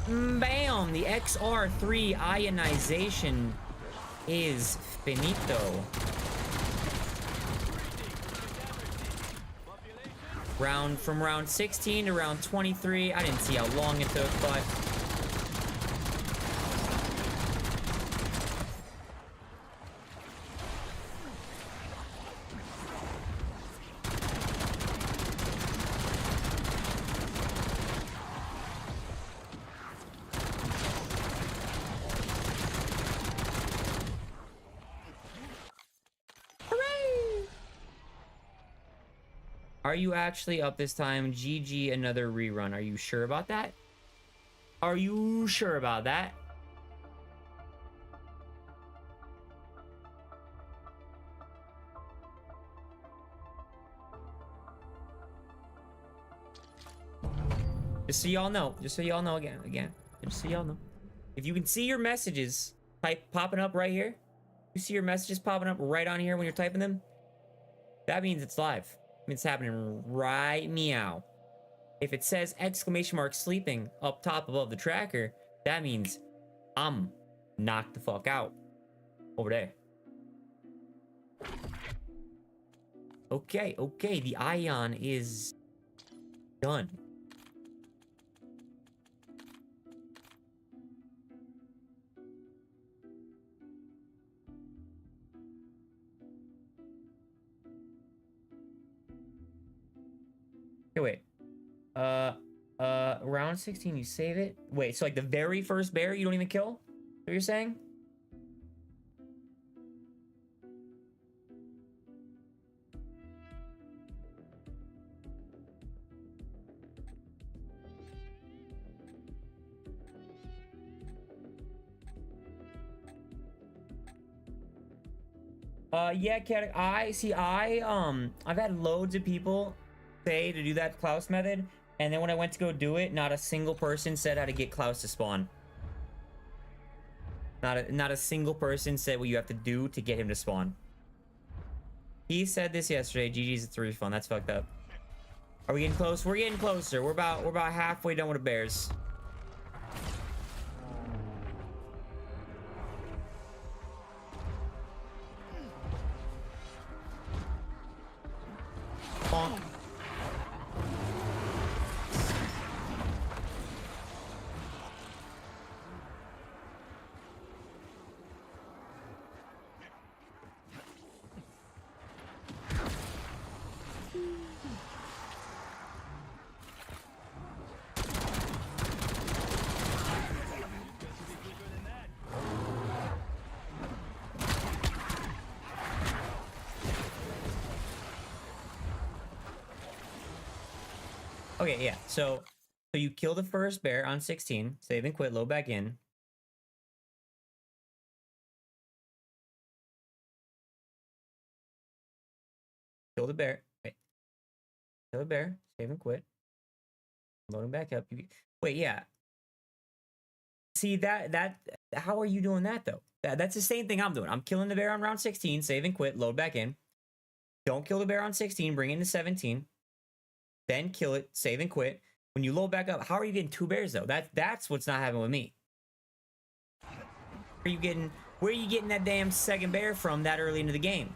Bam! The XR3 ionization is finito. From round 16 to round 23. I didn't see how long it took, but... Are you actually up this time? GG, another rerun. Are you sure about that? Are you sure about that? Just so y'all know. Just so y'all know again. Just so y'all know. If you can see your messages popping up right here. You see your messages popping up right on here when you're typing them. That means it's live. It's happening right meow. If it says exclamation mark sleeping up top above the tracker, that means I'm knocked the fuck out over there. Okay, the ion is done. Okay, wait. Round 16, you save it? Wait, so like the very first bear you don't even kill? What you're saying? Yeah, Cat. I've had loads of people say to do that Klaus method, and then when I went to go do it, not a single person said how to get Klaus to spawn. Not a single person said what you have to do to get him to spawn. He said this yesterday. GG's, it's a refund. That's fucked up. Are we getting close? We're getting closer. We're about halfway done with the bears. Bonk. Okay, yeah. So you kill the first bear on 16, save and quit, load back in. Kill the bear. Wait. Kill the bear, save and quit. Loading back up. Wait, yeah. See that how are you doing that though? That's the same thing I'm doing. I'm killing the bear on round 16, save and quit, load back in. Don't kill the bear on 16, bring it to 17. Then kill it, save and quit. When you load back up, how are you getting 2 bears though? That's what's not happening with me. Where are you getting that damn second bear from that early into the game?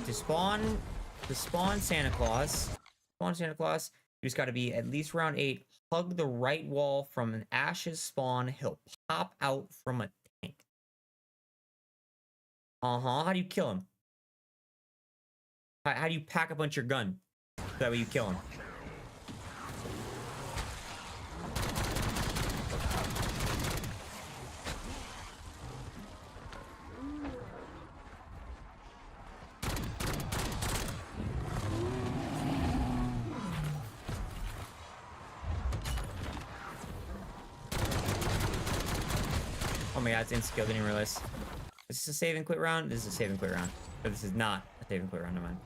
To spawn Santa Claus. Spawn Santa Claus. You just got to be at least round 8. Hug the right wall from an ashes spawn. He'll pop out from a tank. How do you kill him? How do you pack a bunch your gun? So that way you kill him. Oh my god, it's insta kill, didn't even realize. Is this a save and quit round? This is a save and quit round. But this is not a save and quit round, never mind.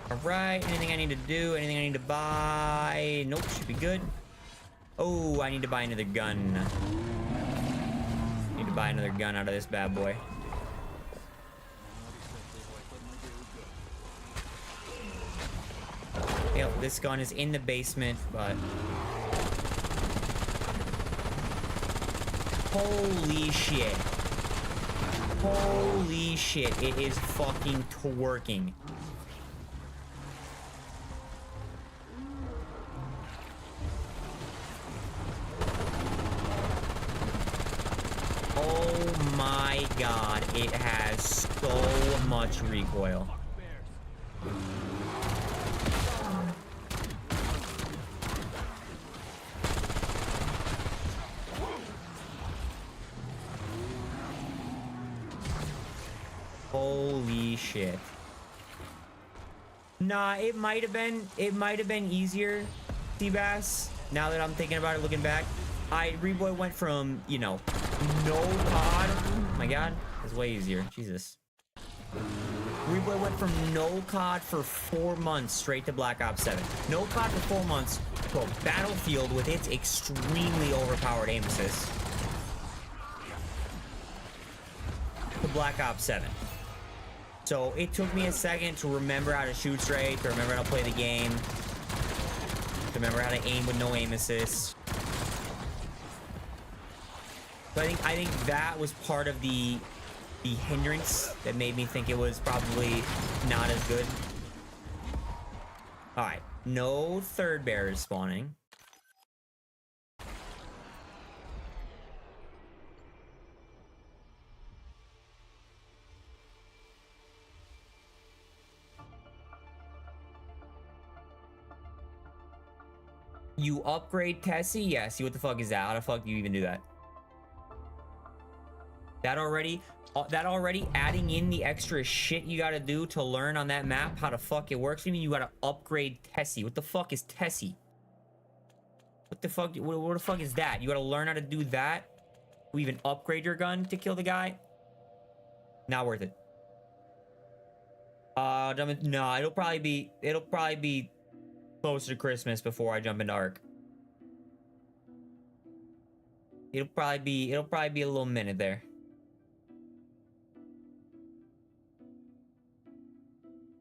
Alright, anything I need to do? Anything I need to buy? Nope, should be good. Oh, I need to buy another gun. Need to buy another gun out of this bad boy. Yep, this gun is in the basement, but... Holy shit. Holy shit, it is fucking twerking. Oh my god, it has so much recoil. Holy shit. Nah, it might have been easier, Seabass. Now that I'm thinking about it, looking back. Reboy went from, you know, no COD. Oh my god, it's way easier. Jesus. Reboy went from no COD for 4 months straight to Black Ops 7. No COD for 4 months to a Battlefield with its extremely overpowered aim assist. To Black Ops 7. So it took me a second to remember how to shoot straight, to remember how to play the game, to remember how to aim with no aim assist. So I think that was part of the hindrance that made me think it was probably not as good. All right, no third bear is spawning. You upgrade Tessie? Yeah, see what the fuck is that? How the fuck do you even do that? That already adding in the extra shit you gotta do to learn on that map how the fuck it works. You mean you gotta upgrade Tessie? What the fuck is Tessie? What the fuck? What the fuck is that? You gotta learn how to do that? You even upgrade your gun to kill the guy? Not worth it. No, it'll probably be closer to Christmas before I jump into Ark. It'll probably be a little minute there.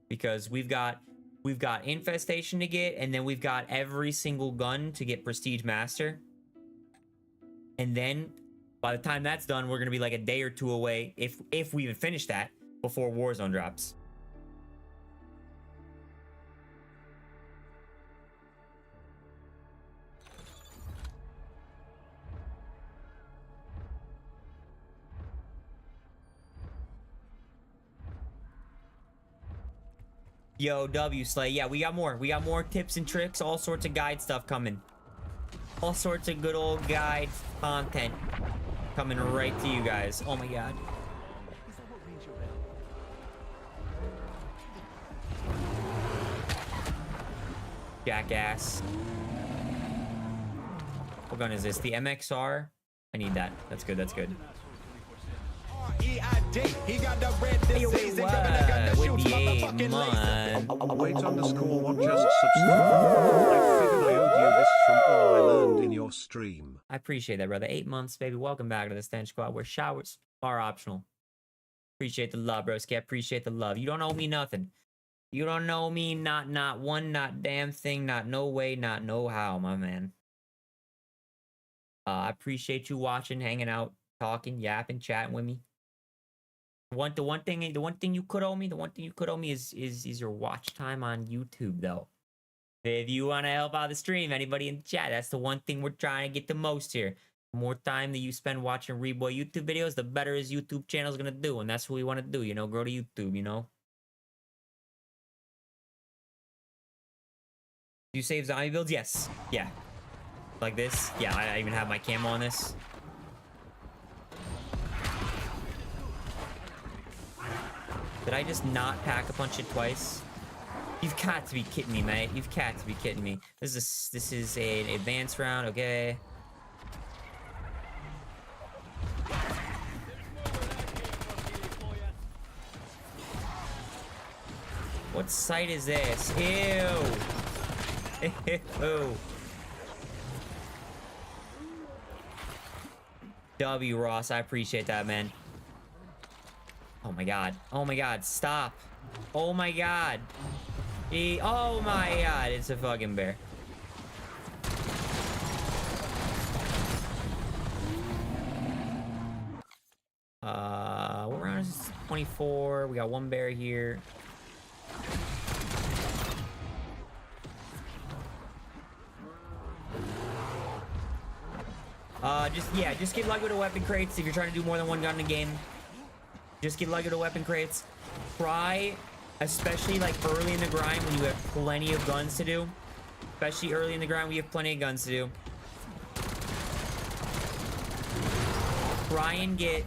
Because we've got Infestation to get, and then we've got every single gun to get Prestige Master. And then by the time that's done, we're gonna be like a day or two away, if we even finish that, before Warzone drops. Yo, W Slay. Yeah, we got more tips and tricks, all sorts of guide stuff coming. All sorts of good old guide content coming right to you guys. Oh my god. Jackass. What gun is this? The MXR? I need that. That's good, that's good. Hey, wait, what? With the 8 months.
Wait_what just subscribe. I figured I owed you this from all I learned in your stream.
I appreciate that, brother. 8 months, baby. Welcome back to the Stench Squad, where showers are optional. Appreciate the love, broski. I appreciate the love. You don't owe me nothing. You don't know me, not one, not damn thing, not no way, not no how, my man. I appreciate you watching, hanging out, talking, yapping, chatting with me. The one thing you could owe me is your watch time on YouTube, though. If you want to help out the stream, anybody in the chat, that's the one thing we're trying to get the most here. The more time that you spend watching Reboy YouTube videos, the better his YouTube channel is gonna do, and that's what we want to do, you know, grow to YouTube, you know. Do you save zombie builds? Yes. Yeah. Like this. Yeah, I even have my camo on this. Did I just not pack a punch it twice? You've got to be kidding me, mate. You've got to be kidding me. This is an advanced round, okay? What site is this? Ew. Ew. W Ross, I appreciate that, man. Oh my god. Oh my god, stop. Oh my god. Oh my god, it's a fucking bear. What round is this? 24. We got one bear here. Just get lucky with the weapon crates if you're trying to do more than one gun in a game. Just get lucky with the weapon crates. Try, especially like early in the grind when you have plenty of guns to do. Especially early in the grind when you have plenty of guns to do. Try and get,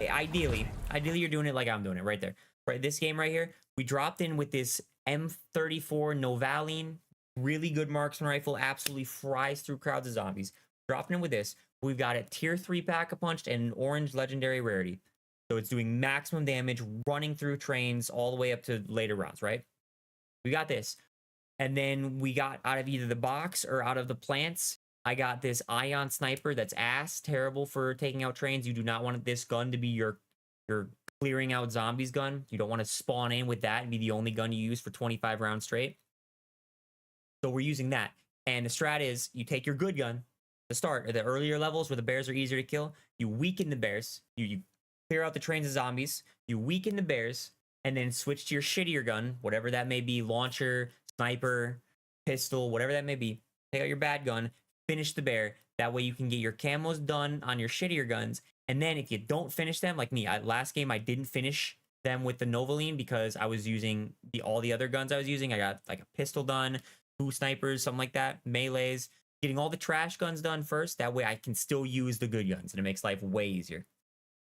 ideally you're doing it like I'm doing it right there. Right, this game right here, we dropped in with this M34 Novaline, really good marksman rifle, absolutely fries through crowds of zombies. Dropping in with this, we've got a tier 3 pack-a-punch and an orange legendary rarity. So it's doing maximum damage, running through trains all the way up to later rounds, right? We got this. And then we got out of either the box or out of the plants, I got this Ion Sniper that's ass terrible for taking out trains. You do not want this gun to be your clearing out zombies gun. You don't want to spawn in with that and be the only gun you use for 25 rounds straight. So we're using that. And the strat is you take your good gun to start at the earlier levels where the bears are easier to kill. You weaken the bears. You clear out the trains of zombies. You weaken the bears and then switch to your shittier gun, whatever that may be, launcher, sniper, pistol, whatever that may be. Take out your bad gun, finish the bear. That way you can get your camos done on your shittier guns. And then if you don't finish them, like me, last game I didn't finish them with the Novaline because I was using all the other guns I was using. I got like a pistol done, 2 snipers, something like that, melees, getting all the trash guns done first. That way I can still use the good guns, and it makes life way easier.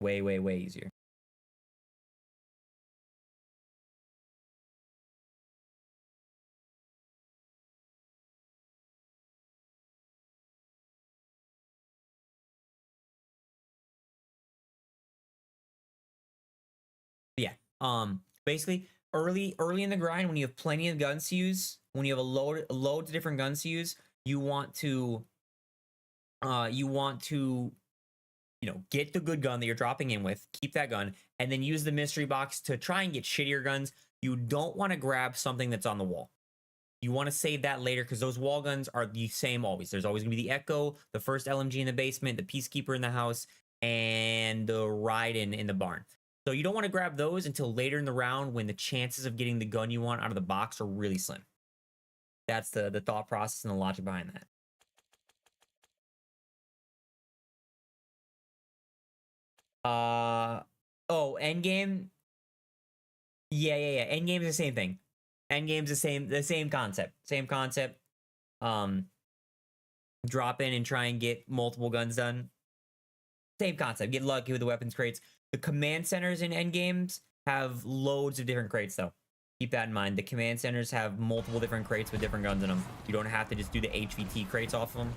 Way, way, way easier. Yeah. Basically, early in the grind, when you have plenty of guns to use, when you have a load of different guns to use, you want to get the good gun that you're dropping in with, keep that gun, and then use the mystery box to try and get shittier guns. You don't want to grab something that's on the wall. You want to save that later, because those wall guns are the same always. There's always going to be the Echo, the first LMG in the basement, the Peacekeeper in the house, and the Raiden in the barn. So you don't want to grab those until later in the round, when the chances of getting the gun you want out of the box are really slim. That's the thought process and the logic behind that. Endgame. Yeah. Endgame's the same thing. Endgame's the same concept. Same concept. Drop in and try and get multiple guns done. Same concept. Get lucky with the weapons crates. The command centers in Endgames have loads of different crates, though. Keep that in mind. The command centers have multiple different crates with different guns in them. You don't have to just do the HVT crates off of them.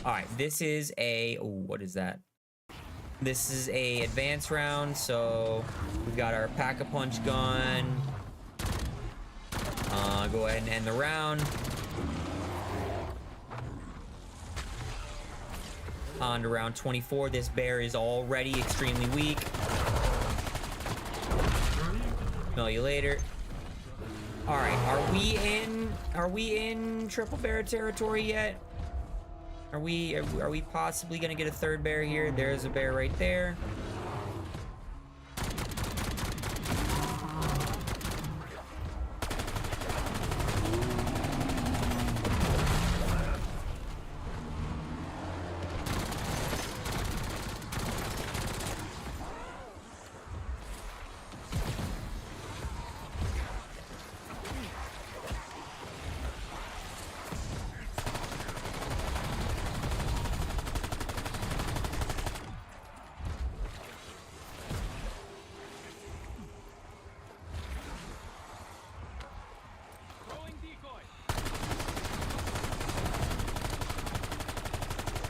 All right, this is a... what is that? This is a advanced round, so we've got our pack-a-punch gun. Go ahead and end the round. On to round 24. This bear is already extremely weak. Smell you later. All right, are we in triple bear territory yet? Are we possibly gonna get a third bear here? There's a bear right there.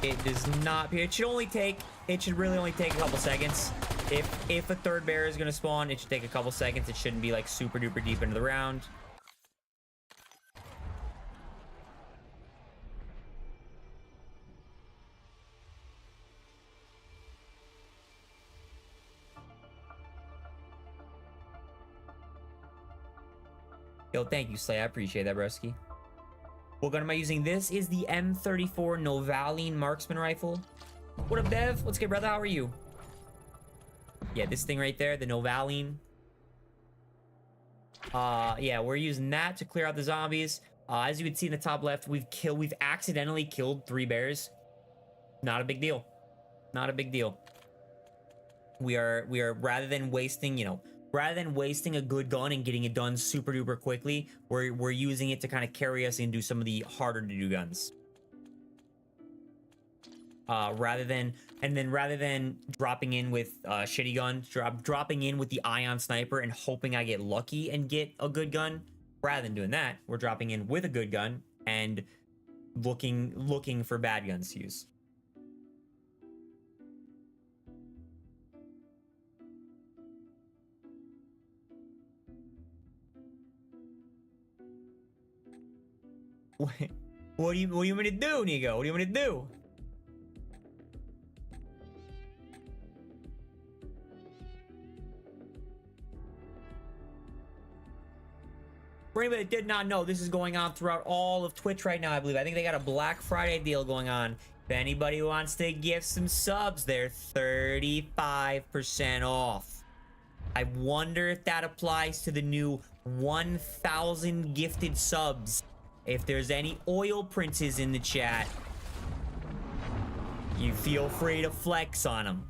It does not. It should really only take a couple seconds. If a third bear is gonna spawn, it should take a couple seconds. It shouldn't be like super duper deep into the round. Yo, thank you, Slay. I appreciate that, broski. What gun am I using? This is the M34 Novaline marksman rifle. What up, Dev? What's good, brother? How are you? Yeah, this thing right there, the Novaline. Yeah, we're using that to clear out the zombies. As you can see in the top left, we've accidentally killed 3 bears. Not a big deal. Not a big deal. We are rather than wasting a good gun and getting it done super duper quickly, we're using it to kind of carry us into some of the harder to do guns. Rather than dropping in with shitty gun, dropping in with the ion sniper and hoping I get lucky and get a good gun. Rather than doing that, we're dropping in with a good gun and looking for bad guns to use. What do you want me to do, Nico? What do you want me to do? For anybody that did not know, this is going on throughout all of Twitch right now, I believe. I think they got a Black Friday deal going on. If anybody wants to gift some subs, they're 35% off. I wonder if that applies to the new 1,000 gifted subs. If there's any oil princes in the chat, you feel free to flex on them.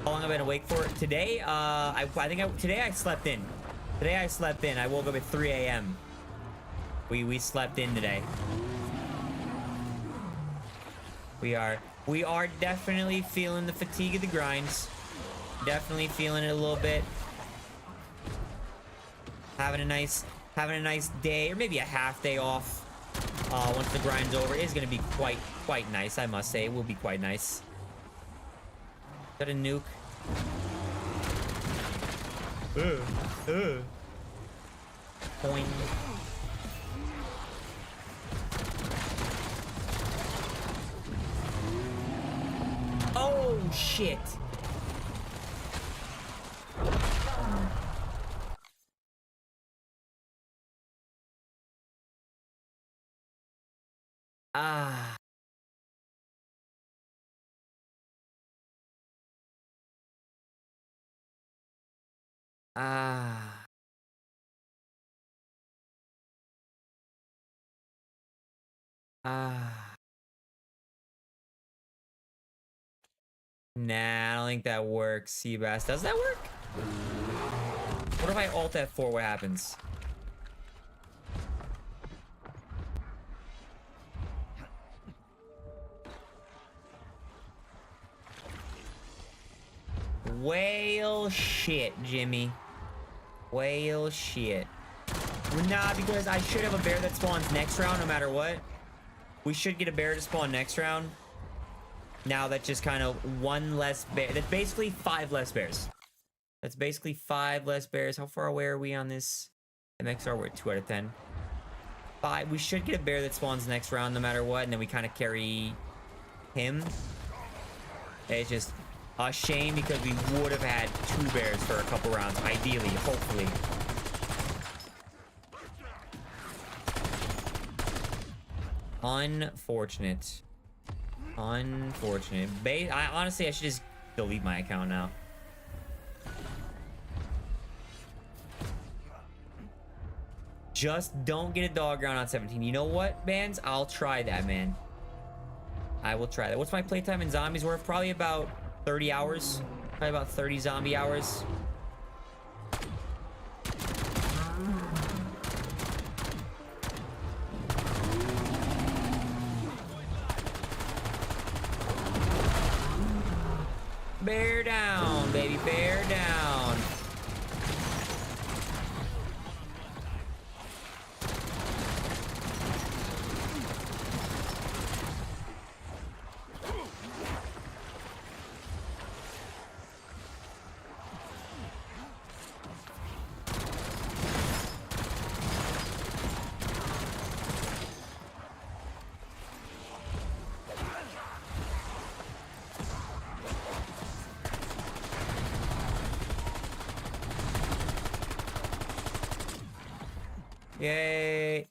How long have I been awake for? Today, today I slept in. Today I slept in. I woke up at 3 a.m. We slept in today. We are definitely feeling the fatigue of the grinds. Definitely feeling it a little bit. Having a nice day, or maybe a half day off. Once the grind's over, is gonna be quite nice. I must say, it will be quite nice. Got a nuke. Point. Oh shit. Ah. Ah. Ah. Nah, I don't think that works, Seabass. Does that work? What if I alt F4? What happens? Whale shit, Jimmy. Whale shit. Nah, because I should have a bear that spawns next round no matter what. We should get a bear to spawn next round. Now that's just kind of one less bear. That's basically 5 less bears. That's basically 5 less bears. How far away are we on this? MXR, we're at 2 out of 10. 5. We should get a bear that spawns next round no matter what, and then we kind of carry him. It's just a shame because we would have had 2 bears for a couple rounds, ideally, hopefully. Unfortunate. Unfortunate. Honestly, I should just delete my account now. Just don't get a dog round on 17. You know what, bands? I'll try that, man. I will try that. What's my playtime in zombies worth? Probably about 30 hours. Probably about 30 zombie hours. Bear down, baby. Bear down. Yay.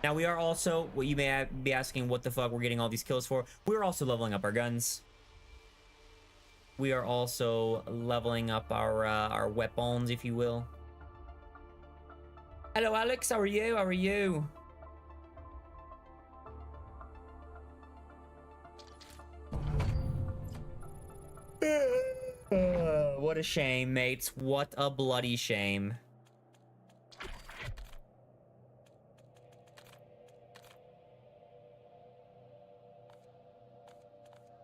Now we are also, what you may be asking, what the fuck we're getting all these kills for. We're also leveling up our guns. We are also leveling up our weapons, if you will. Hello, Alex. How are you? How are you? What a shame, mates. What a bloody shame.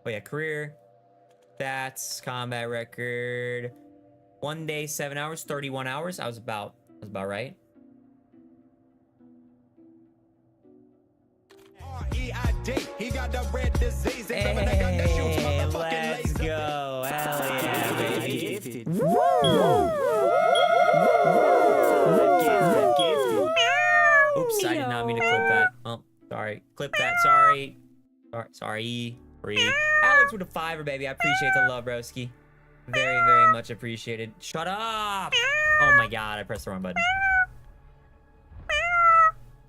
Oh yeah, career. That's combat record. 1 day, 7 hours, 31 hours. I was about right.
He got the red disease and
hey, let's go. Hell yeah, baby. Oops, I did not mean to clip that. Oh, sorry. Clip that. Sorry. Sorry. Alex with a 5er, baby. I appreciate the love, broski. Very, very much appreciated. Shut up! Oh my god, I pressed the wrong button.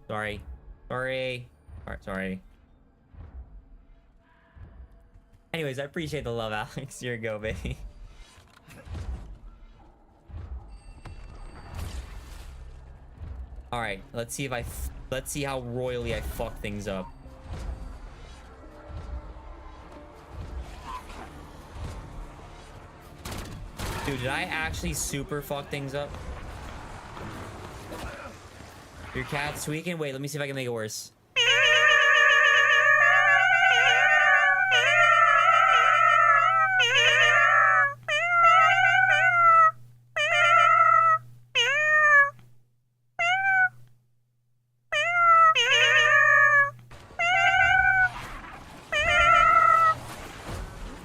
Sorry. Sorry. Alright, sorry. Anyways, I appreciate the love, Alex. Here you go, baby. Alright, let's see how royally I fuck things up. Dude, did I actually super fuck things up? Your cat's tweaking? Wait, let me see if I can make it worse.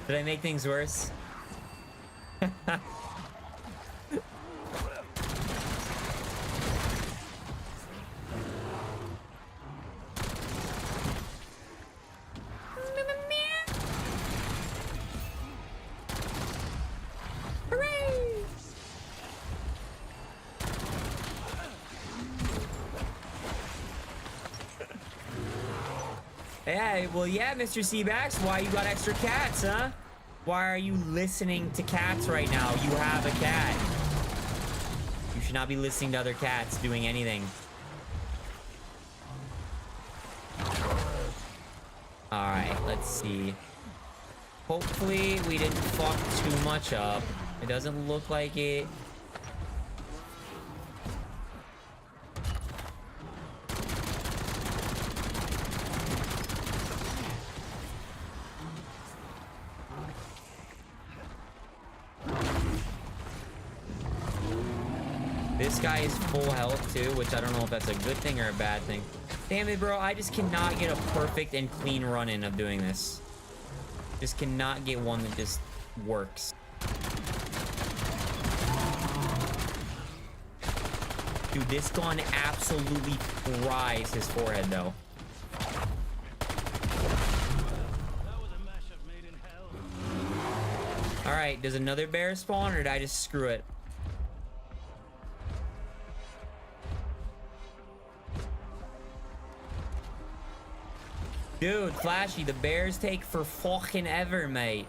Did I make things worse? Hey, well, yeah, Mr. Seabax, why you got extra cats, huh? Why are you listening to cats right now? You have a cat. You should not be listening to other cats doing anything. Alright, let's see. Hopefully, we didn't fuck too much up. It doesn't look like it. This guy is full health too, which I don't know if that's a good thing or a bad thing. Damn it, bro. I just cannot get a perfect and clean run-in of doing this. Just cannot get one that just works. Dude, this gun absolutely fries his forehead, though. Alright, does another bear spawn, or did I just screw it? Dude, Flashy, the bears take for fucking ever, mate.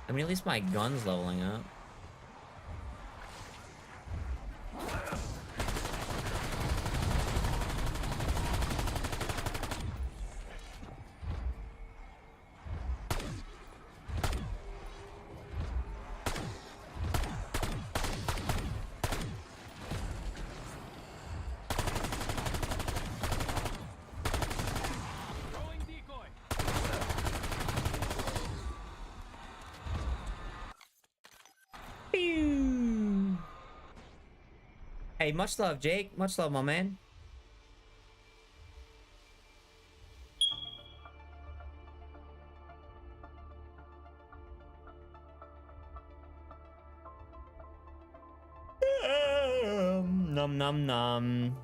I mean, at least my gun's leveling up. Hey, much love, Jake. Much love, my man. Num num num.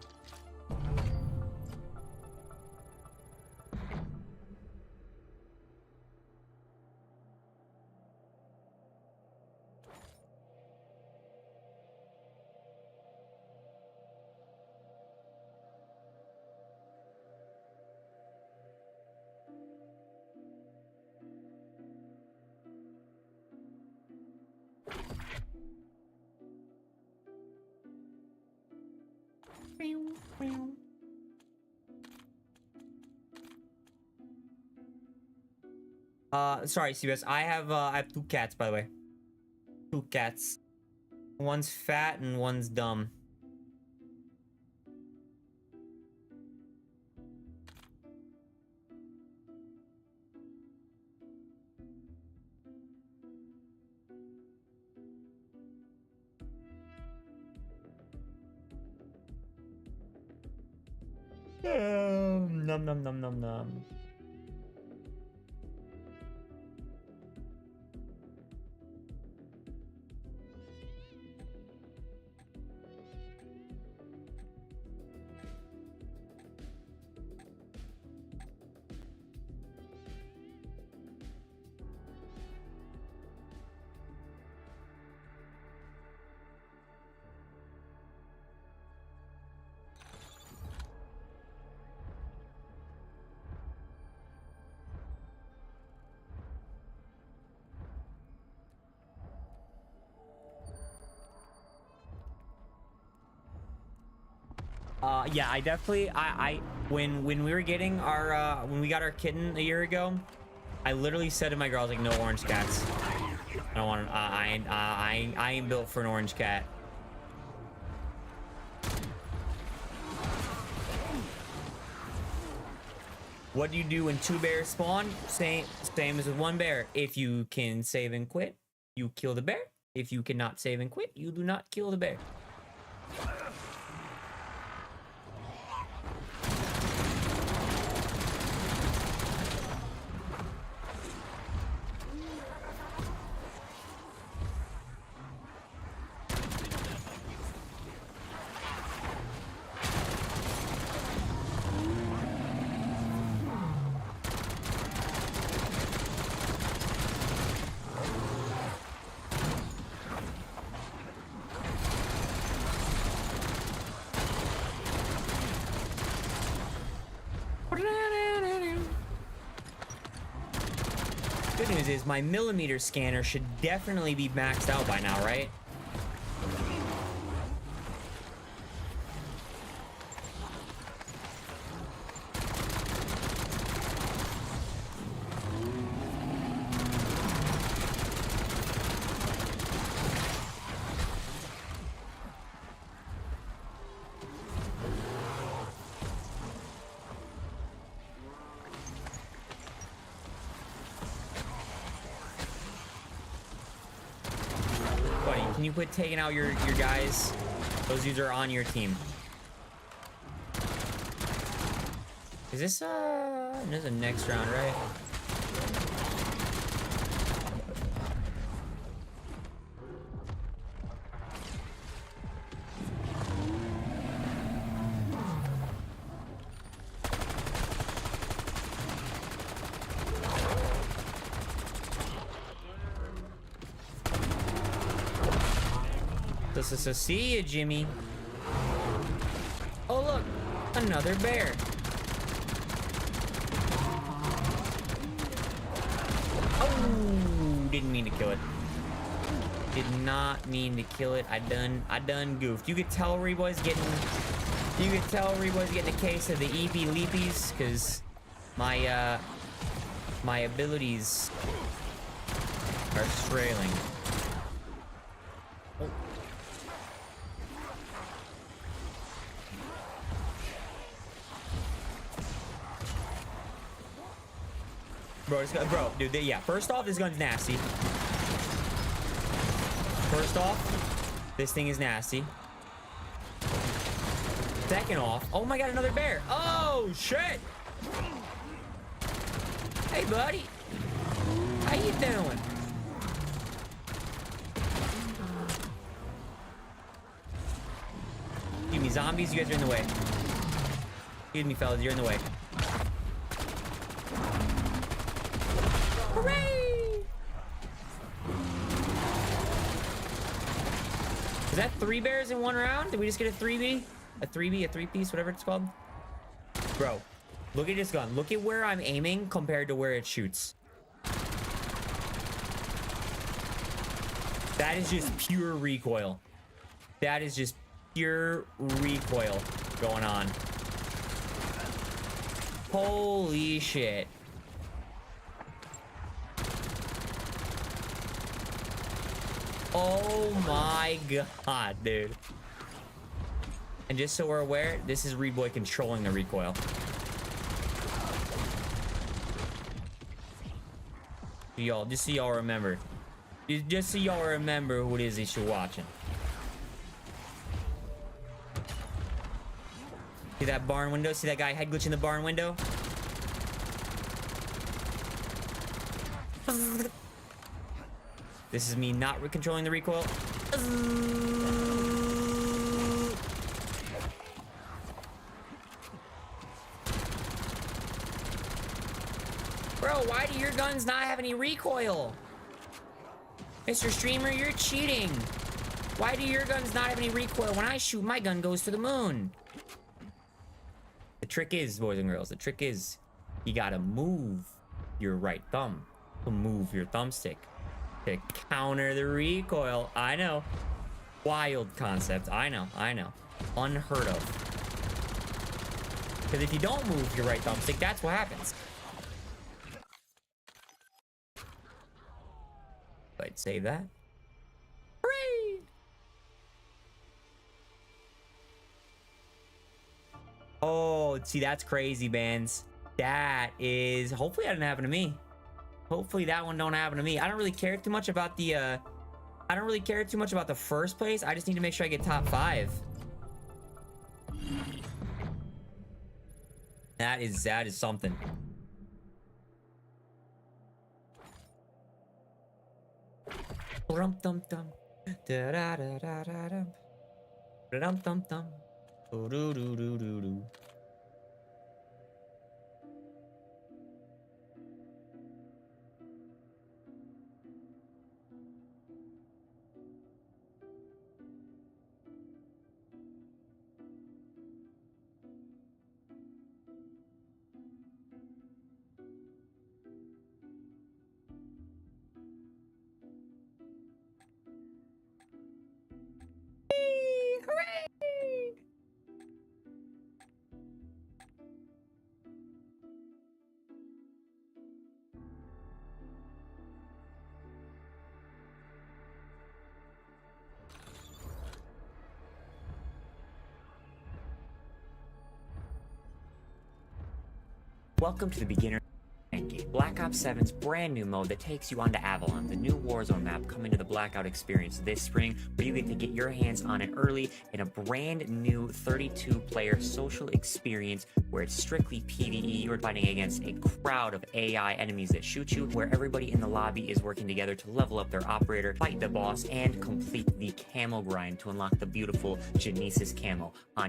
Sorry, CBS. I have two cats, by the way. Two cats. One's fat and one's dumb. Num num num num num. Yeah, I definitely, when we were getting our, when we got our kitten a year ago, I literally said to my girl, I was like, no orange cats. I don't want, I ain't built for an orange cat. What do you do when 2 bears spawn? Same as with 1 bear. If you can save and quit, you kill the bear. If you cannot save and quit, you do not kill the bear. Good news is my millimeter scanner should definitely be maxed out by now, right? Can you quit taking out your guys? Those dudes are on your team. Is this this is the next round, right? So see ya, Jimmy. Oh look, another bear. Oh, didn't mean to kill it. Did not mean to kill it. I done goofed. You could tell Reboy's getting a case of the EP leapies, cause my my abilities are trailing. Bro, dude, yeah. First off, this gun's nasty. First off, this thing is nasty. Second off, oh my god, another bear. Oh, shit. Hey, buddy. How you doing? Excuse me, zombies, you guys are in the way. Excuse me, fellas, you're in the way. Hooray! Is that 3 bears in 1 round? Did we just get a 3B? A 3B, a 3-piece, whatever it's called? Bro, look at this gun. Look at where I'm aiming compared to where it shoots. That is just pure recoil. That is just pure recoil going on. Holy shit. Oh my god, dude. And just so we're aware, this is Reboy controlling the recoil. Y'all, just so y'all remember. Just so y'all remember who it is that you're watching. See that barn window? See that guy head glitch in the barn window? This is me not controlling the recoil. Bro, why do your guns not have any recoil? Mr. Streamer, you're cheating. Why do your guns not have any recoil? When I shoot, my gun goes to the moon. The trick is, boys and girls, the trick is you gotta move your right thumb to move your thumbstick to counter the recoil. I know. Wild concept. I know. Unheard of. Because if you don't move your right thumbstick, that's what happens. I'd save that. Hooray! Oh, see, that's crazy, bands. That is... Hopefully that didn't happen to me. Hopefully that one don't happen to me. I don't really care too much about the... I don't really care too much about the first place. I just need to make sure I get top 5. That is something. Dum dum dum. Da da da da da dum. Dum dum dum. Do do do do do. Hooray! Welcome to the beginner endgame. Black Ops 7's brand new mode that takes you onto Avalon, the new Warzone map coming to the Blackout experience this spring, where you get to get your hands on it early in a brand new 32-player social experience where it's strictly PvE. You're fighting against a crowd of AI enemies that shoot you, where everybody in the lobby is working together to level up their operator, fight the boss, and complete the camo grind to unlock the beautiful Genesis camo on.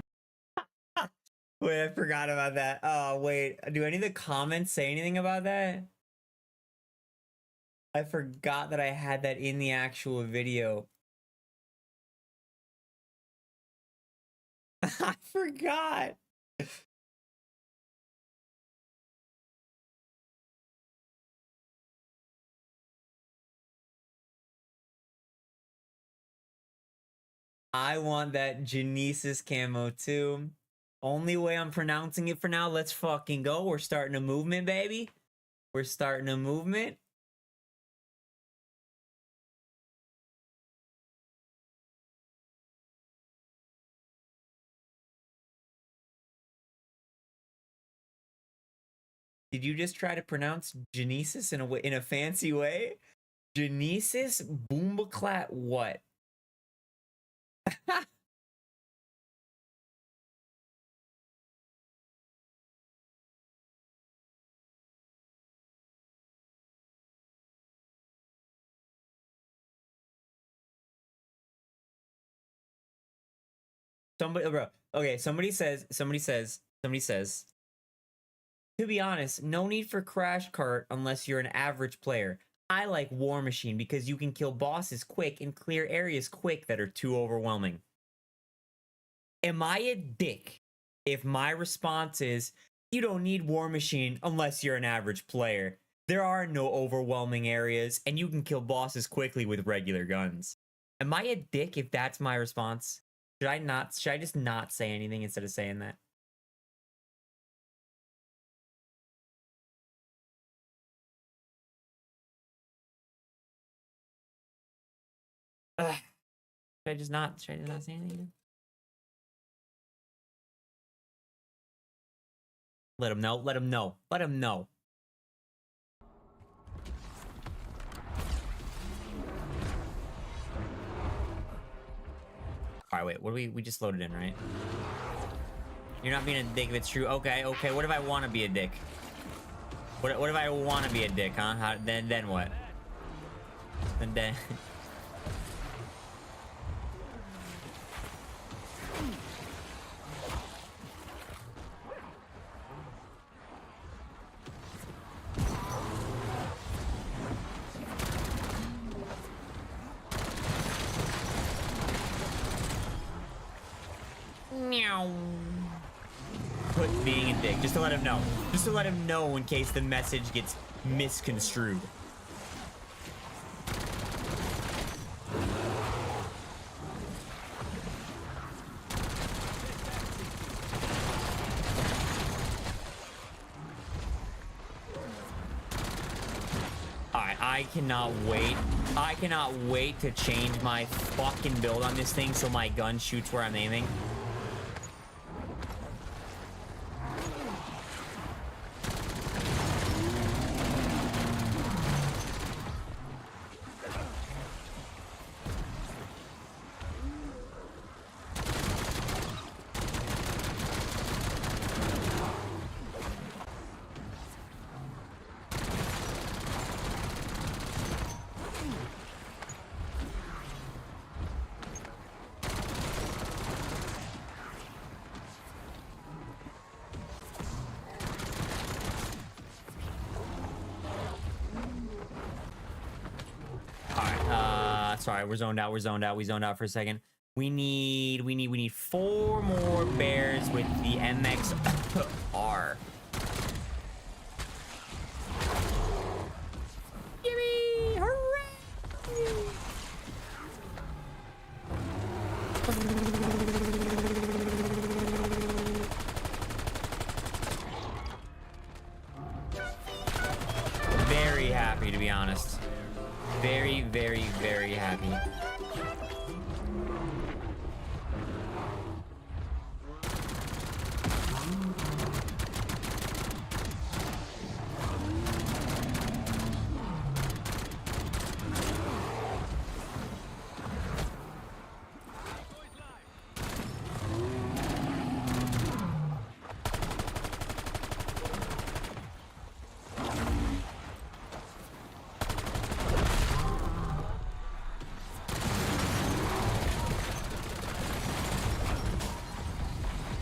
Wait, I forgot about that. Oh, wait. Do any of the comments say anything about that? I forgot that I had that in the actual video. I forgot. I want that Genesis camo too. Only way I'm pronouncing it for now. Let's fucking go. We're starting a movement, baby. We're starting a movement. Did you just try to pronounce Genesis in a fancy way? Genesis Boombaclat what? Somebody, bro. Okay, somebody says, to be honest, no need for Crash Cart unless you're an average player. I like War Machine because you can kill bosses quick and clear areas quick that are too overwhelming. Am I a dick if my response is, you don't need War Machine unless you're an average player? There are no overwhelming areas and you can kill bosses quickly with regular guns. Am I a dick if that's my response? Should I just not say anything instead of saying that? Should I just not say anything? Let him know. Let him know. Let him know. All right, wait. What do we just loaded in, right? You're not being a dick if it's true. Okay, okay. What if I want to be a dick? What if I want to be a dick, huh? Then what? Then. Meow. Quit being a dick, just to let him know. Just to let him know in case the message gets misconstrued. I cannot wait. I cannot wait to change my fucking build on this thing so my gun shoots where I'm aiming. Sorry, we're zoned out. We zoned out for a second. We need 4 more bears with the MXR. Yippee! Hooray! Very happy, to be honest. Very, very, very happy.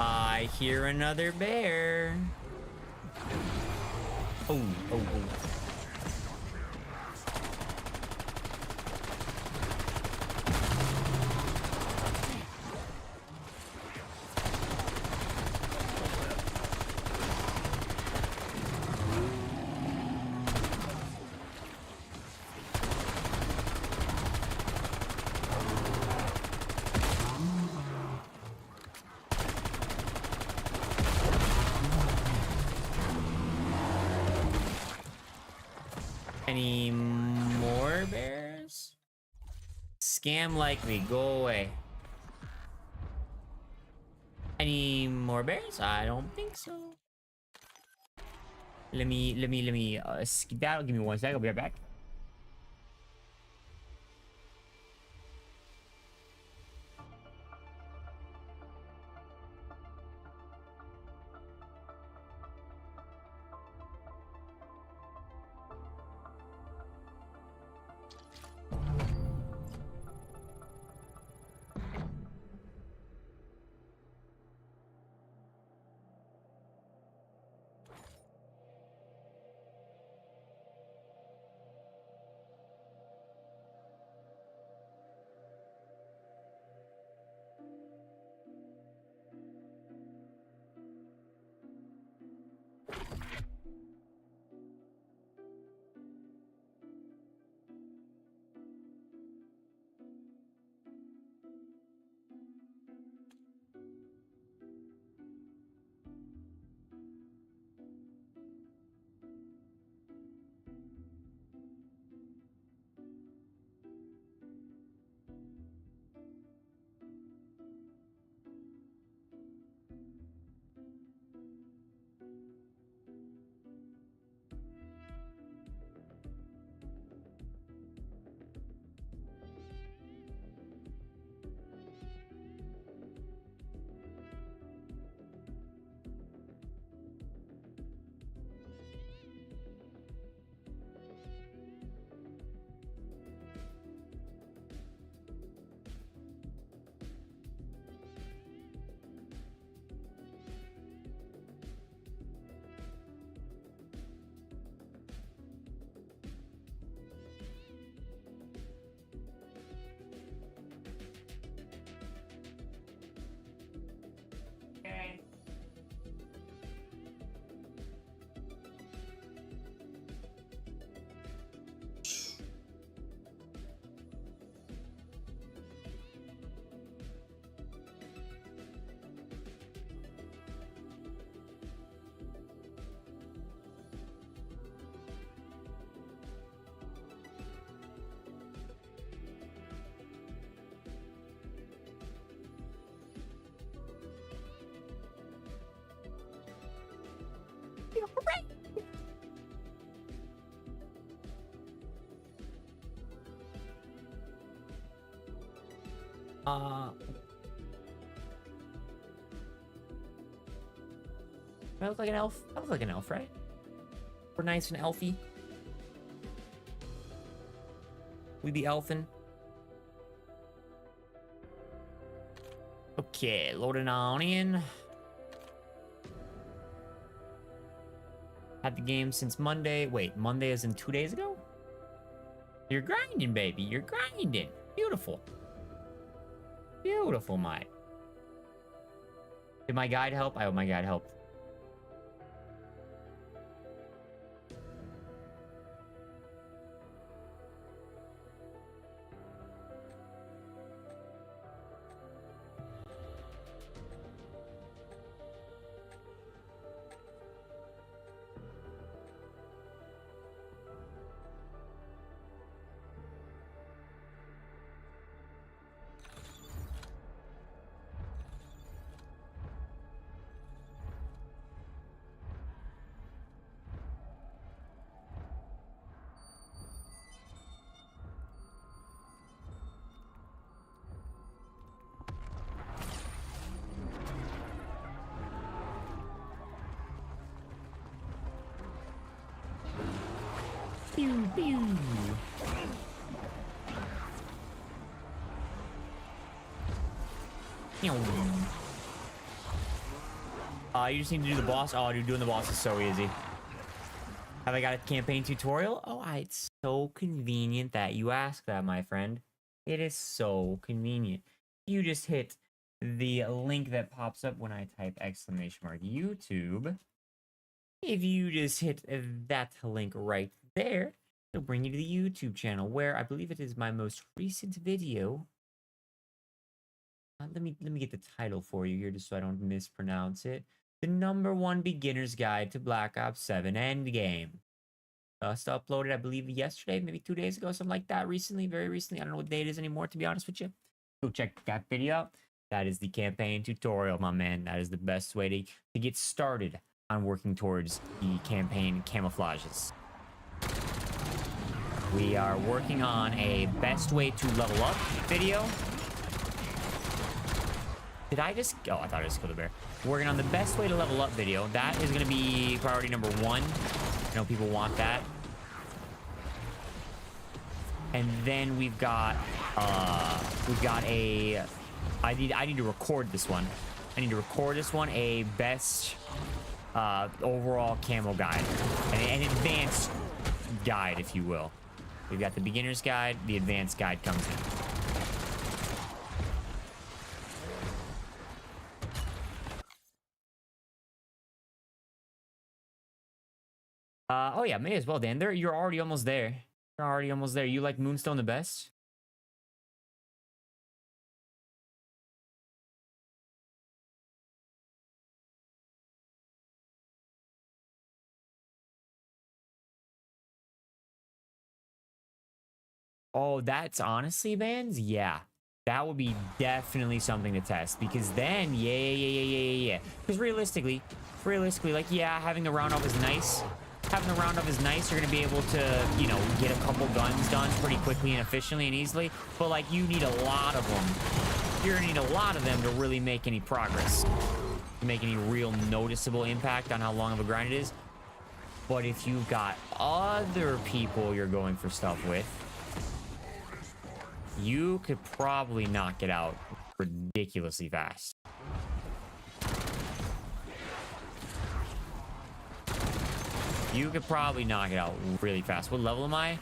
I hear another bear. Oh. Any more bears? Scam likely. Go away. Any more bears? I don't think so. Let me skedaddle. Give me 1 second. I'll be right back. I look like an elf? I look like an elf, right? We're nice and elfy. We be elfin. Okay, loading on in. Had the game since Monday. Wait, Monday is in 2 days ago? You're grinding, baby. You're grinding. Beautiful. Beautiful, mate. Did my guide help? I hope my guide helped. Pew, pew. You just need to do the boss. Oh, dude, doing the boss is so easy. Have I got a campaign tutorial? Oh, it's so convenient that you ask that, my friend. It is so convenient. You just hit the link that pops up when I type !YouTube. If you just hit that link right there, it'll bring you to the YouTube channel where I believe it is my most recent video. Let me get the title for you here just so I don't mispronounce it. The #1 beginner's guide to Black Ops 7 Endgame. Just uploaded, I believe, yesterday, maybe 2 days ago, something like that. Recently, very recently. I don't know what day it is anymore, to be honest with you. Go check that video out. That is the campaign tutorial, my man. That is the best way to get started on working towards the campaign camouflages. We are working on a best way to level up video. Did I just... Oh, I thought I just killed a bear. Working on the best way to level up video. That is going to be priority #1. I know people want that. And then we've got a... I need to record this one. I need to record this one. A best overall camo guide. An advanced guide, if you will. We've got the beginner's guide. The advanced guide comes in. Oh yeah, may as well, Dan. You're already almost there. You're already almost there. You like Moonstone the best? Oh, that's honestly, Vans? Yeah. That would be definitely something to test. Because then, yeah. Because realistically, like, yeah, having the round off is nice. Having the round up is nice. You're going to be able to, you know, get a couple guns done pretty quickly and efficiently and easily. But, like, you need a lot of them. You're going to need a lot of them to really make any progress. To make any real noticeable impact on how long of a grind it is. But if you've got other people you're going for stuff with, you could probably knock it out ridiculously fast. You could probably knock it out really fast. What level am I?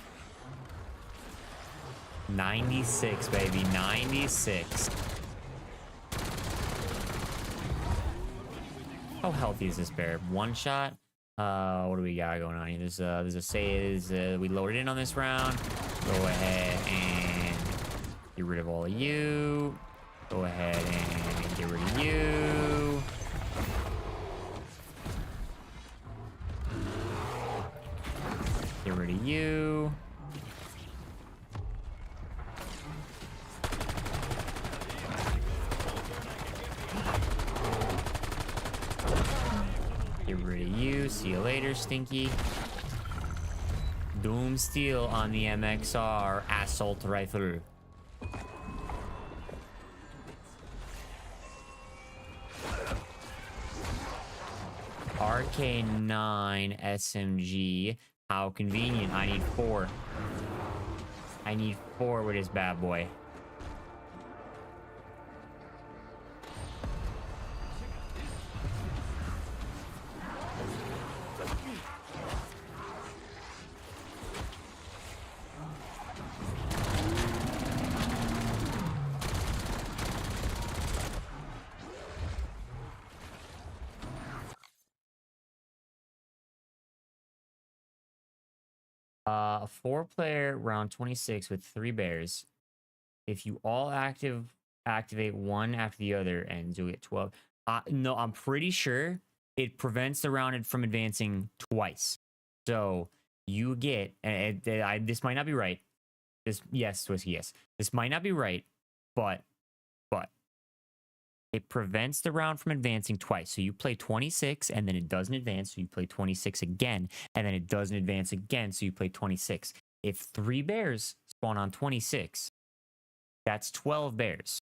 96, baby. 96. How healthy is this bear? One shot? What do we got going on here? There's a say we loaded in on this round. Go ahead and get rid of all of you. Go ahead and get rid of you. Get rid of you. Get rid of you. See you later, Stinky. Doom Steel on the MXR assault rifle. RK9 SMG. How convenient. I need 4. I need 4 with this bad boy. A 4-player round 26 with 3 bears. If you all activate one after the other, and you'll get 12. No, I'm pretty sure it prevents the round from advancing twice. So you get, and this might not be right. Yes, Twisky, yes. This might not be right, but it prevents the round from advancing twice. So you play 26 and then it doesn't advance. So you play 26 again and then it doesn't advance again. So you play 26. If 3 bears spawn on 26, that's 12 bears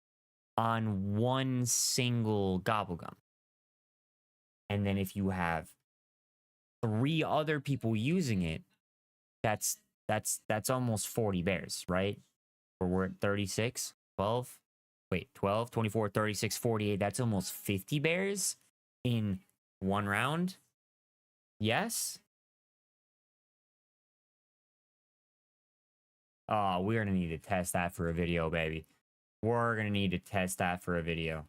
on one single gobblegum. And then if you have 3 other people using it, that's almost 40 bears, right? Or we're at 36, 12. Wait, 12, 24, 36, 48. That's almost 50 bears in one round. Yes? Oh, we're going to need to test that for a video, baby. We're going to need to test that for a video.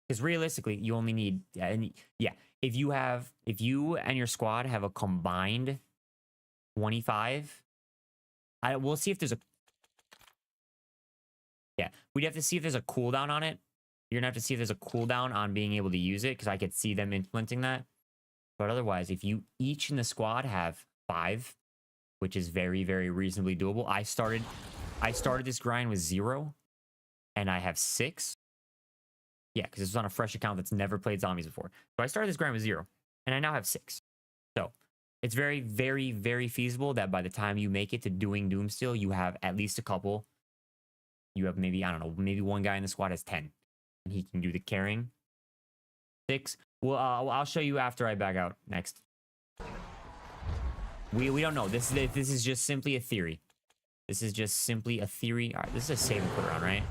Because realistically, you only need... Yeah, if you and your squad have a combined 25... we'll see if there's a... Yeah, we'd have to see if there's a cooldown on it. You're gonna have to see if there's a cooldown on being able to use it, because I could see them implementing that. But otherwise, if you each in the squad have 5, which is very, very reasonably doable. I started this grind with 0, and I have 6. Yeah, because this was on a fresh account that's never played zombies before. So I started this grind with 0, and I now have 6. So it's very, very, very feasible that by the time you make it to doing Doomsteel, you have at least a couple. You have maybe, I don't know, maybe one guy in the squad has 10. And he can do the carrying. 6. Well, I'll show you after I back out next. We don't know. This is just simply a theory. This is just simply a theory. All right, this is a save and put around, right?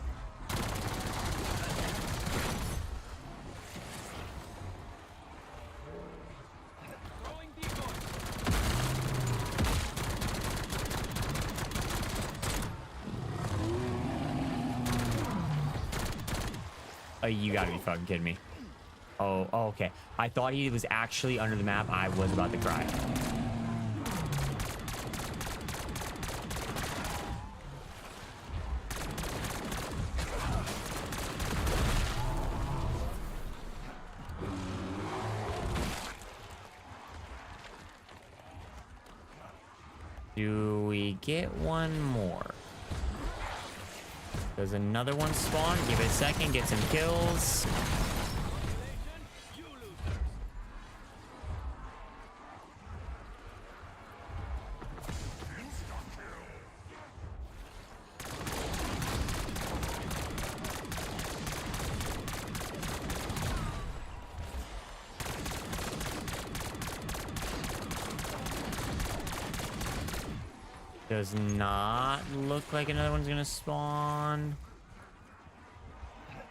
You gotta be fucking kidding me. Oh, okay. I thought he was actually under the map. I was about to cry. Do we get one more? Does another one spawn? Give it a second, get some kills. Does not look like another one's gonna spawn.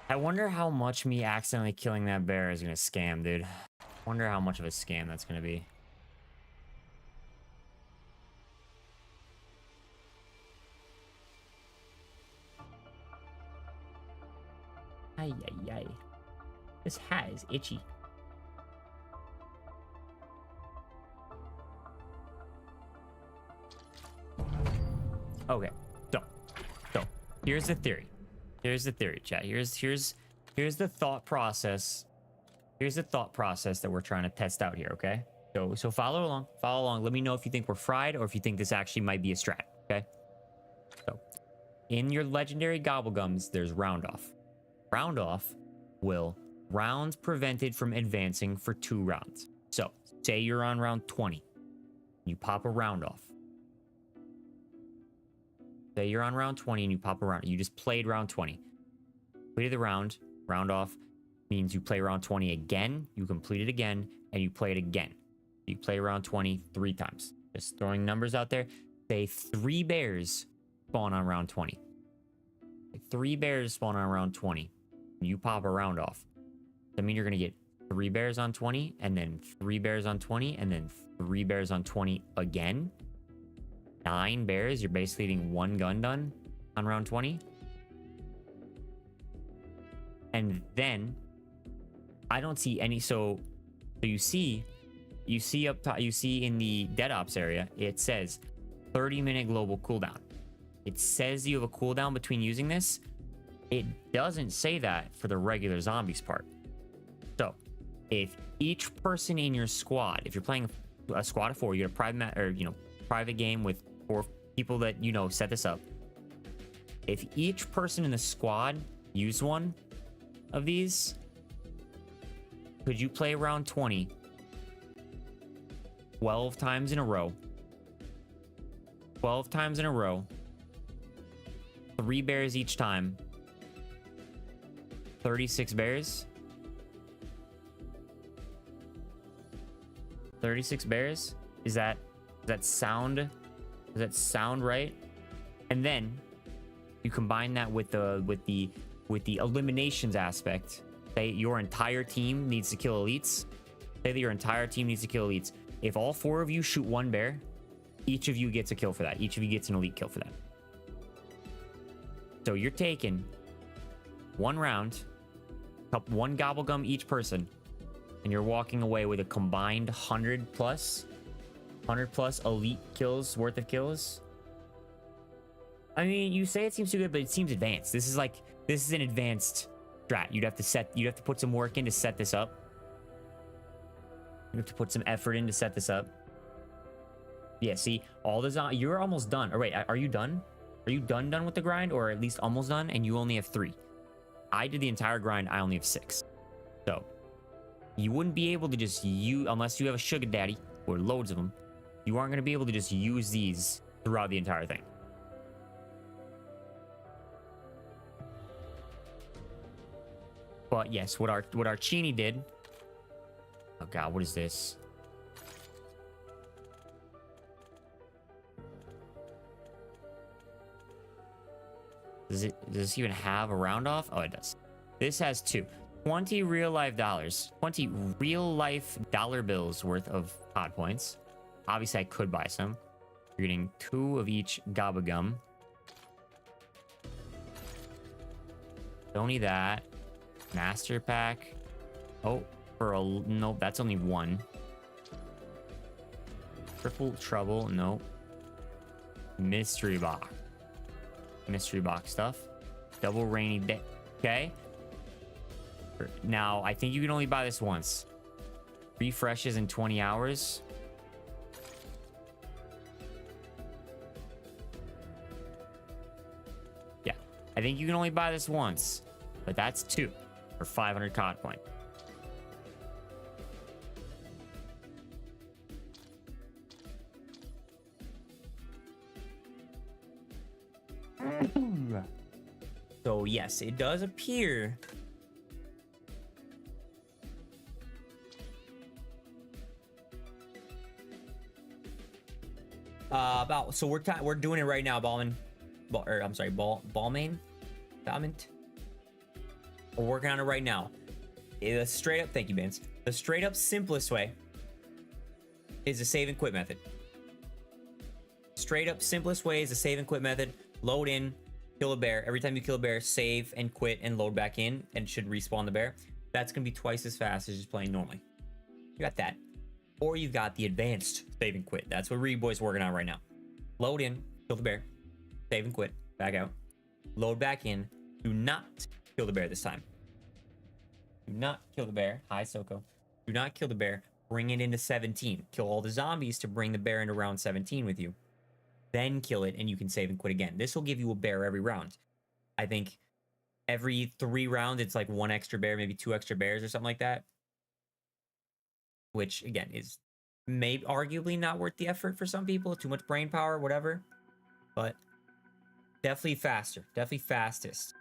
I wonder how much me accidentally killing that bear is gonna scam, dude. Wonder how much of a scam that's gonna be. Ay, ay, ay. This hat is itchy. Okay, so here's the theory. Here's the theory, chat. Here's the thought process. Here's the thought process that we're trying to test out here, okay? So follow along. Follow along. Let me know if you think we're fried or if you think this actually might be a strat, okay? So, in your legendary gobblegums, there's round off. Round off will rounds prevented from advancing for 2 rounds. So, say you're on round 20. You pop a round off. Say you're on round 20 and you pop a round. You just played round 20. Completed the round off. means you play round 20 again, you complete it again, and you play it again. You play round 20 3 times. Just throwing numbers out there. Say 3 bears spawn on round 20. 3 bears spawn on round 20. You pop a round off. That means you're going to get 3 bears on 20, and then 3 bears on 20, and then 3 bears on 20 again. 9 bears. You're basically getting 1 gun done on round 20. And then I don't see any. So you see up top, you see in the dead ops area, it says 30-minute global cooldown. It says you have a cooldown between using this. It doesn't say that for the regular zombies part. So if each person in your squad, if you're playing a squad of 4, you get a private game with 4 people that set this up. If each person in the squad used one of these, could you play round 20 12 times in a row? 12 times in a row. 3 bears each time. 36 bears. 36 bears? Does that sound right? And then you combine that with the eliminations aspect. Say your entire team needs to kill elites. Say that your entire team needs to kill elites. If all 4 of you shoot 1 bear, each of you gets a kill for that. Each of you gets an elite kill for that. So you're taking 1 round, 1 gobblegum each person, and you're walking away with a combined 100 plus elite kills worth of kills. I mean, you say it seems too good, but it seems advanced. This is an advanced strat. You'd have to put some work in to set this up. You have to put some effort in to set this up. Yeah, see, you're almost done. Or wait, are you done? Are you done with the grind, or at least almost done, and you only have 3? I did the entire grind, I only have 6. So you wouldn't be able to just unless you have a sugar daddy or loads of them, you aren't going to be able to just use these throughout the entire thing. But yes, what our Chini did. Oh god, what is this? Does this even have a round off? Oh, it does. This has 2. 20 real life dollars. 20 real life dollar bills worth of hot points. Obviously, I could buy some. You're getting 2 of each gabagum. Don't need that. Master pack. Oh, nope, that's only 1. Triple trouble, nope. Mystery box. Mystery box stuff. Double rainy day. Okay. Now, I think you can only buy this once. Refreshes in 20 hours. Yeah, I think you can only buy this once, but that's 2 for 500 COD point. So yes, it does appear so we're doing it right now, Ballman. Ballman. We're working on it right now. It's straight up, thank you, Vince. The straight up simplest way is a save and quit method. Straight up simplest way is a save and quit method. Load in, kill a bear. Every time you kill a bear, save and quit and load back in, and it should respawn the bear. That's gonna be twice as fast as just playing normally. You got that. Or you've got the advanced save and quit. That's what Reed Boy's working on right now. Load in, kill the bear, save and quit, back out. Load back in. Do not kill the bear this time. Do not kill the bear. Hi, Soko. Do not kill the bear. Bring it into 17. Kill all the zombies to bring the bear into round 17 with you. Then kill it, and you can save and quit again. This will give you a bear every round. I think every 3 rounds, it's like 1 extra bear, maybe 2 extra bears or something like that. Which, again, is maybe arguably not worth the effort for some people. Too much brain power, whatever. But definitely faster. Definitely fastest.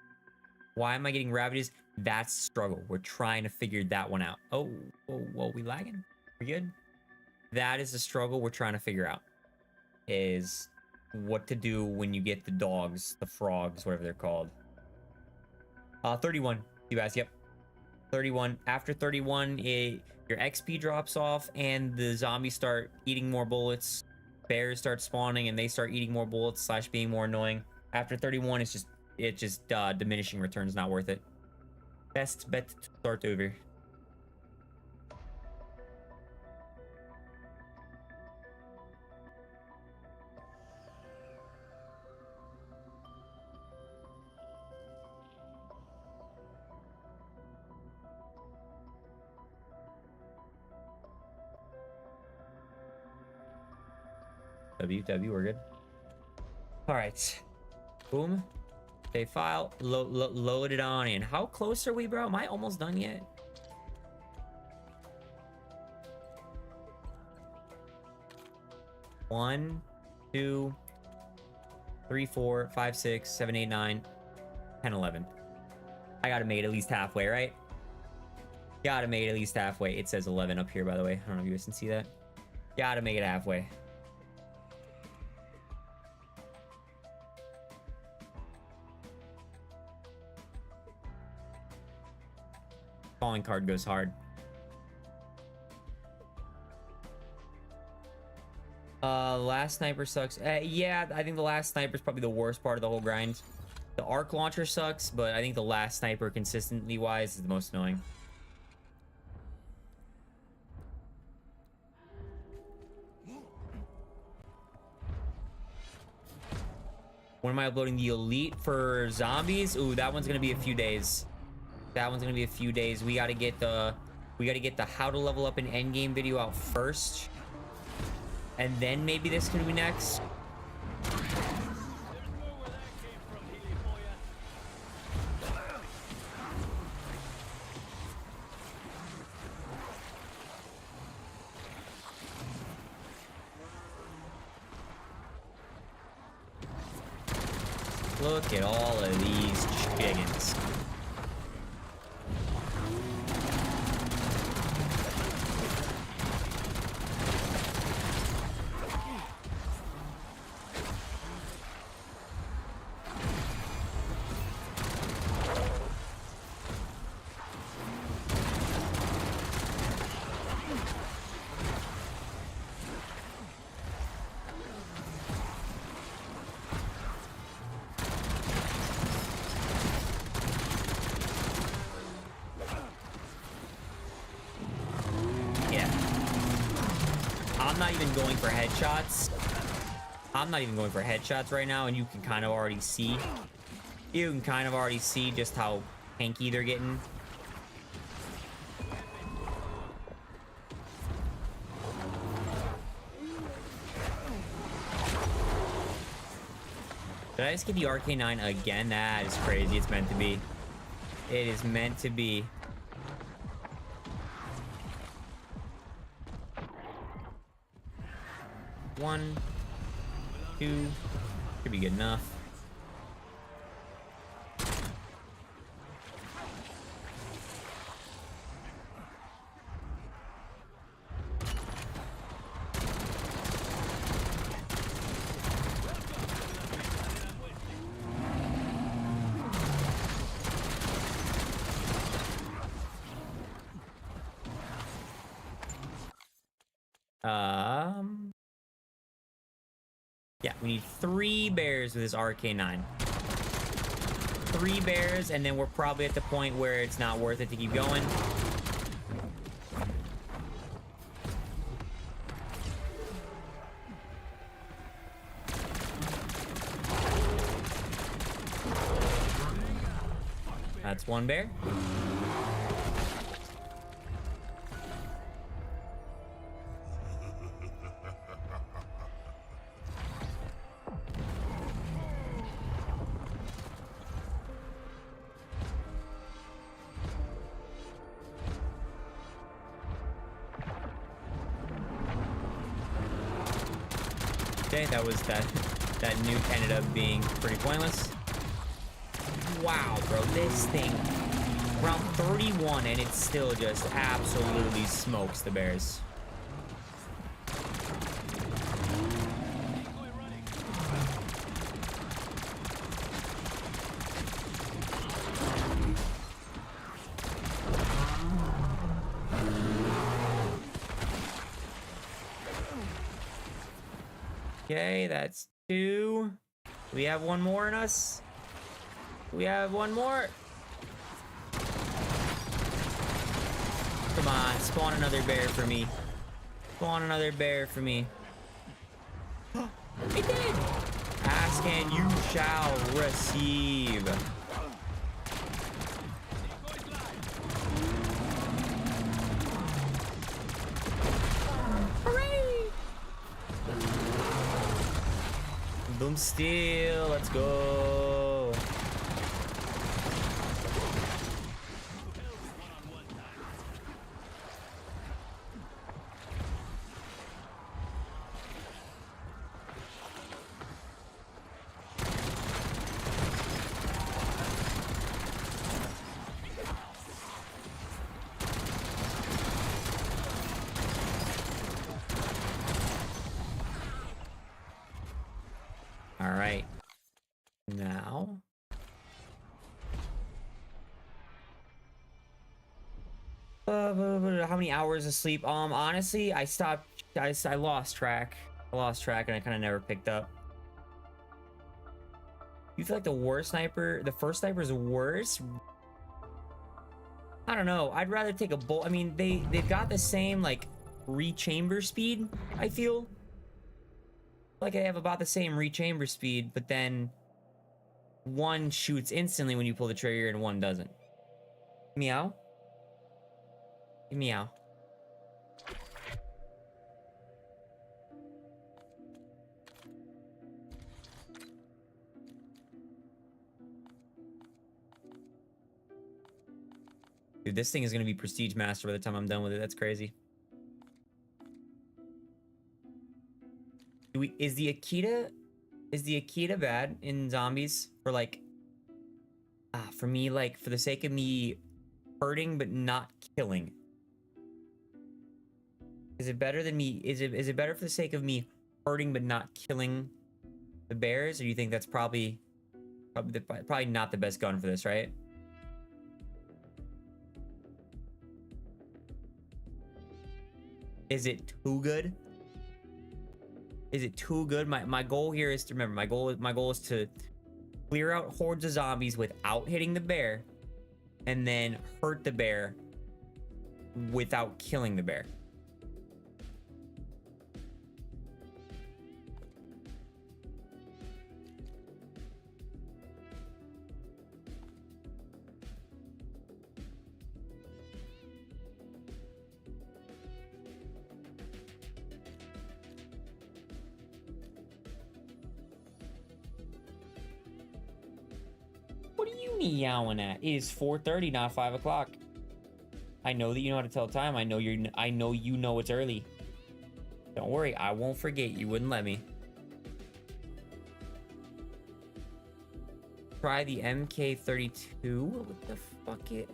Why am I getting ravages? That's the struggle. We're trying to figure that one out. Oh, whoa, we lagging? We good? That is the struggle we're trying to figure out. Is what to do when you get the dogs, the frogs, whatever they're called. 31. You asked, yep. 31. After 31, your XP drops off and the zombies start eating more bullets. Bears start spawning and they start eating more bullets / being more annoying. After 31, it's just diminishing returns, not worth it. Best bet to start over. W, we're good. All right. Boom. Save file. Load it on in. How close are we, bro? Am I almost done yet? One, 2, 3, 4, 5, 6, 7, 8, 9, 10, 11. I gotta make it at least halfway, right? Gotta make it at least halfway. It says 11 up here, by the way. I don't know if you guys can see that. Gotta make it halfway. Calling card goes hard. Last sniper sucks. Yeah, I think the last sniper is probably the worst part of the whole grind. The arc launcher sucks, but I think the last sniper, consistently wise, is the most annoying. When am I uploading the elite for zombies? Ooh, that one's gonna be a few days. That one's gonna be a few days. We gotta get the how to level up an endgame video out first, and then maybe this can be next. Look at all of these chickens. I'm not even going for headshots. I'm not even going for headshots right now, and you can kind of already see. You can kind of already see just how hanky they're getting. Did I just get the RK9 again? That is crazy. It's meant to be. It is meant to be. One, 2, should be good enough. Yeah, we need 3 bears with this RK9. 3 bears, and then we're probably at the point where it's not worth it to keep going. That's 1 bear. Okay, that nuke ended up being pretty pointless. Wow, bro, this thing Round 31, and it still just absolutely smokes the bears. Okay, that's 2. We have one more in us. We have one more. Come on, spawn another bear for me. Spawn another bear for me. It did! Ask and you shall receive. Boom steel, let's go. All right. Now. How many hours of sleep? Honestly, I stopped. I lost track. I lost track, and I kind of never picked up. You feel like the worst sniper? The first sniper is worse? I don't know. I'd rather take a bolt. I mean, they've got the same like rechamber speed. I feel like they have about the same rechamber speed, but then one shoots instantly when you pull the trigger and one doesn't. Meow. Meow. Dude, this thing is gonna be Prestige Master by the time I'm done with it. That's crazy. Is the Akita bad in zombies? For like, for me, like for the sake of me hurting but not killing. Is it better than me? Is it better for the sake of me hurting but not killing the bears? Or do you think that's probably not the best gun for this, right? Is it too good? Is it too good? My goal here is to remember, my goal is to clear out hordes of zombies without hitting the bear, and then hurt the bear without killing the bear. What are you meowing at? It is 4:30, not 5 o'clock. I know that you know how to tell time. I know you know it's early. Don't worry, I won't forget. You wouldn't let me. Try the MK32. What the fuck it?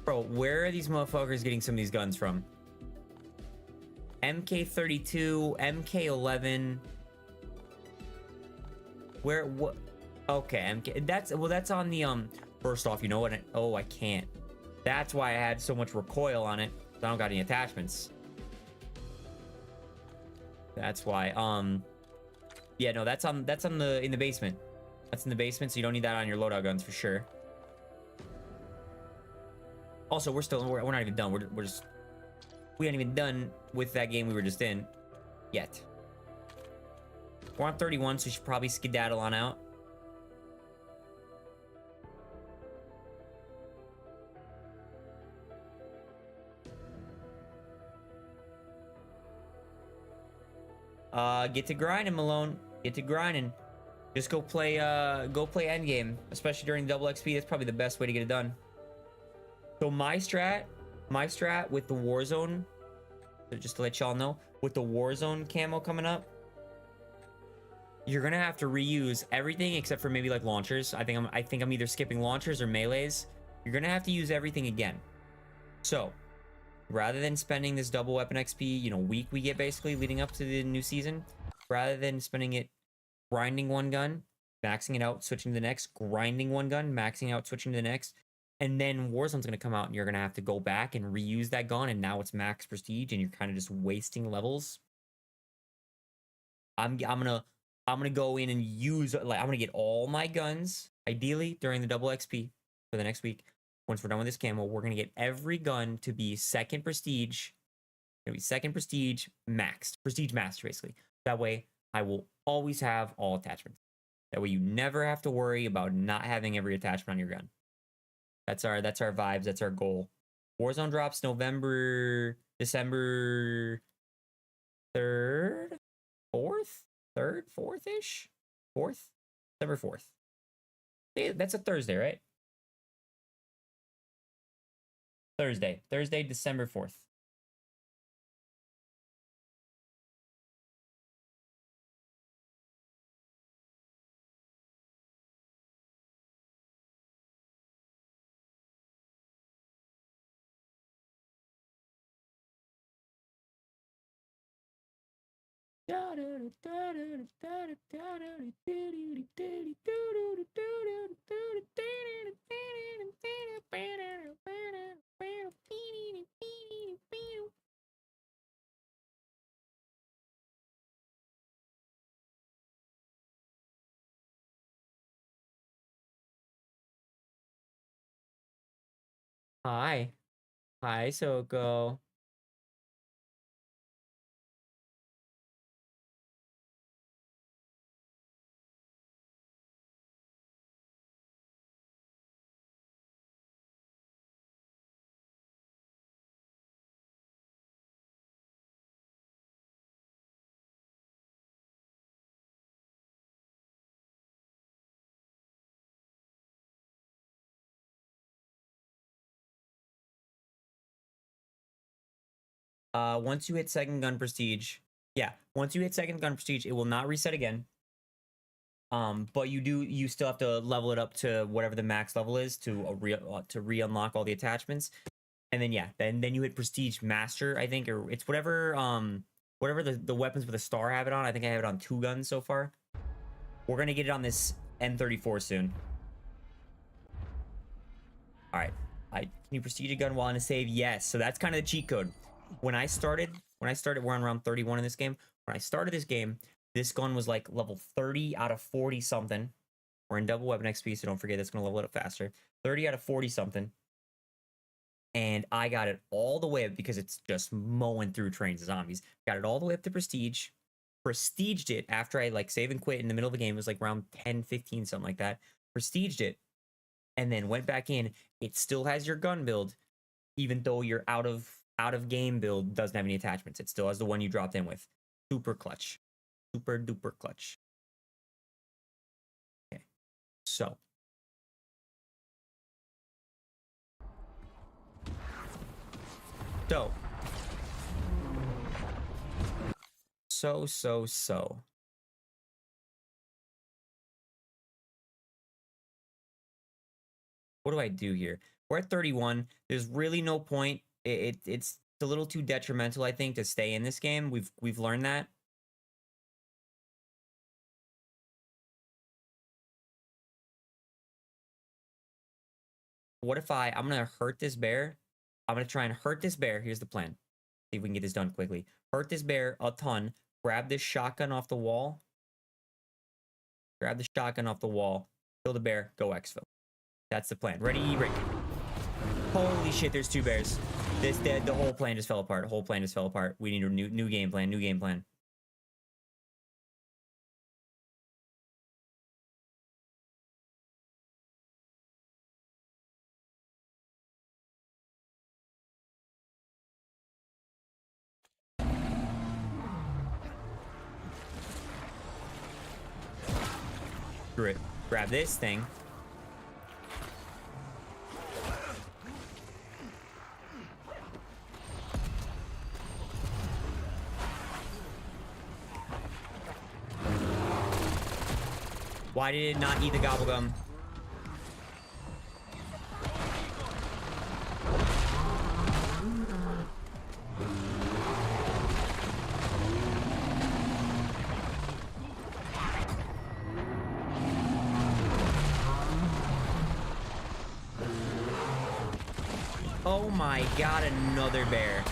Bro, where are these motherfuckers getting some of these guns from? MK32, MK11. Where, what? Okay, MK. That's on the, first off, you know what? Oh, I can't. That's why I had so much recoil on it. I don't got any attachments. That's why, yeah, no, that's in the basement. That's in the basement, so you don't need that on your loadout guns for sure. Also, we're not even done. We ain't even done with that game we were just in yet. We're on 31, so you should probably skedaddle on out. Get to grinding, Malone. Get to grinding. Just go play endgame, especially during double XP. That's probably the best way to get it done. So my strat with the Warzone So just to let y'all know, with the Warzone camo coming up, you're gonna have to reuse everything except for maybe like launchers. I think I'm either skipping launchers or melees. You're gonna have to use everything again. So rather than spending this double weapon XP, you know, week we get basically leading up to the new season, rather than spending it grinding one gun, maxing it out, switching to the next, grinding one gun, maxing out, switching to the next, and then Warzone's gonna come out and you're gonna have to go back and reuse that gun, and now it's max prestige and you're kind of just wasting levels. I'm gonna go in and use, like, I'm gonna get all my guns, ideally during the double XP for the next week. Once we're done with this camo, we're gonna get every gun to be second prestige. Gonna be second prestige maxed, prestige master basically. That way, I will always have all attachments. That way, you never have to worry about not having every attachment on your gun. That's our vibes. That's our goal. Warzone drops December 3rd, 4th. 3rd, 4th-ish? 4th? December 4th. Yeah, that's a Thursday, right? Thursday, December 4th. Hi. Hi, Soko. Once you hit second gun prestige, yeah, once you hit second gun prestige, it will not reset again. But you still have to level it up to whatever the max level is to re-unlock all the attachments. And then yeah, then you hit prestige master, I think, or it's whatever the weapons with a star have it on. I think I have it on 2 guns so far. We're gonna get it on this N34 soon. All right, can you prestige a gun while in a save? Yes. So that's kind of the cheat code. When I started, we're on round 31 in this game. When I started this game, this gun was like level 30 out of 40 something. We're in double weapon XP, so don't forget that's gonna level it up faster. 30 out of 40 something. And I got it all the way up because it's just mowing through trains of zombies. Got it all the way up to prestige. Prestiged it after I like save and quit in the middle of the game. It was like round 10, 15, something like that. Prestiged it. And then went back in. It still has your gun build, even though your out of game build doesn't have any attachments. It still has the one you dropped in with. Super clutch. Super duper clutch. Okay. So. So. What do I do here? We're at 31. There's really no point. It's a little too detrimental, I think, to stay in this game. We've learned that. What if I'm gonna hurt this bear? I'm gonna try and hurt this bear. Here's the plan. See if we can get this done quickly. Hurt this bear a ton. Grab this shotgun off the wall. Grab the shotgun off the wall. Kill the bear. Go exfil. That's the plan. Ready, break. Holy shit, there's 2 bears. The whole plan just fell apart. The whole plan just fell apart. We need a new game plan. New game plan. Screw it. Grab this thing. Why did it not eat the gobblegum? Oh my god, another bear.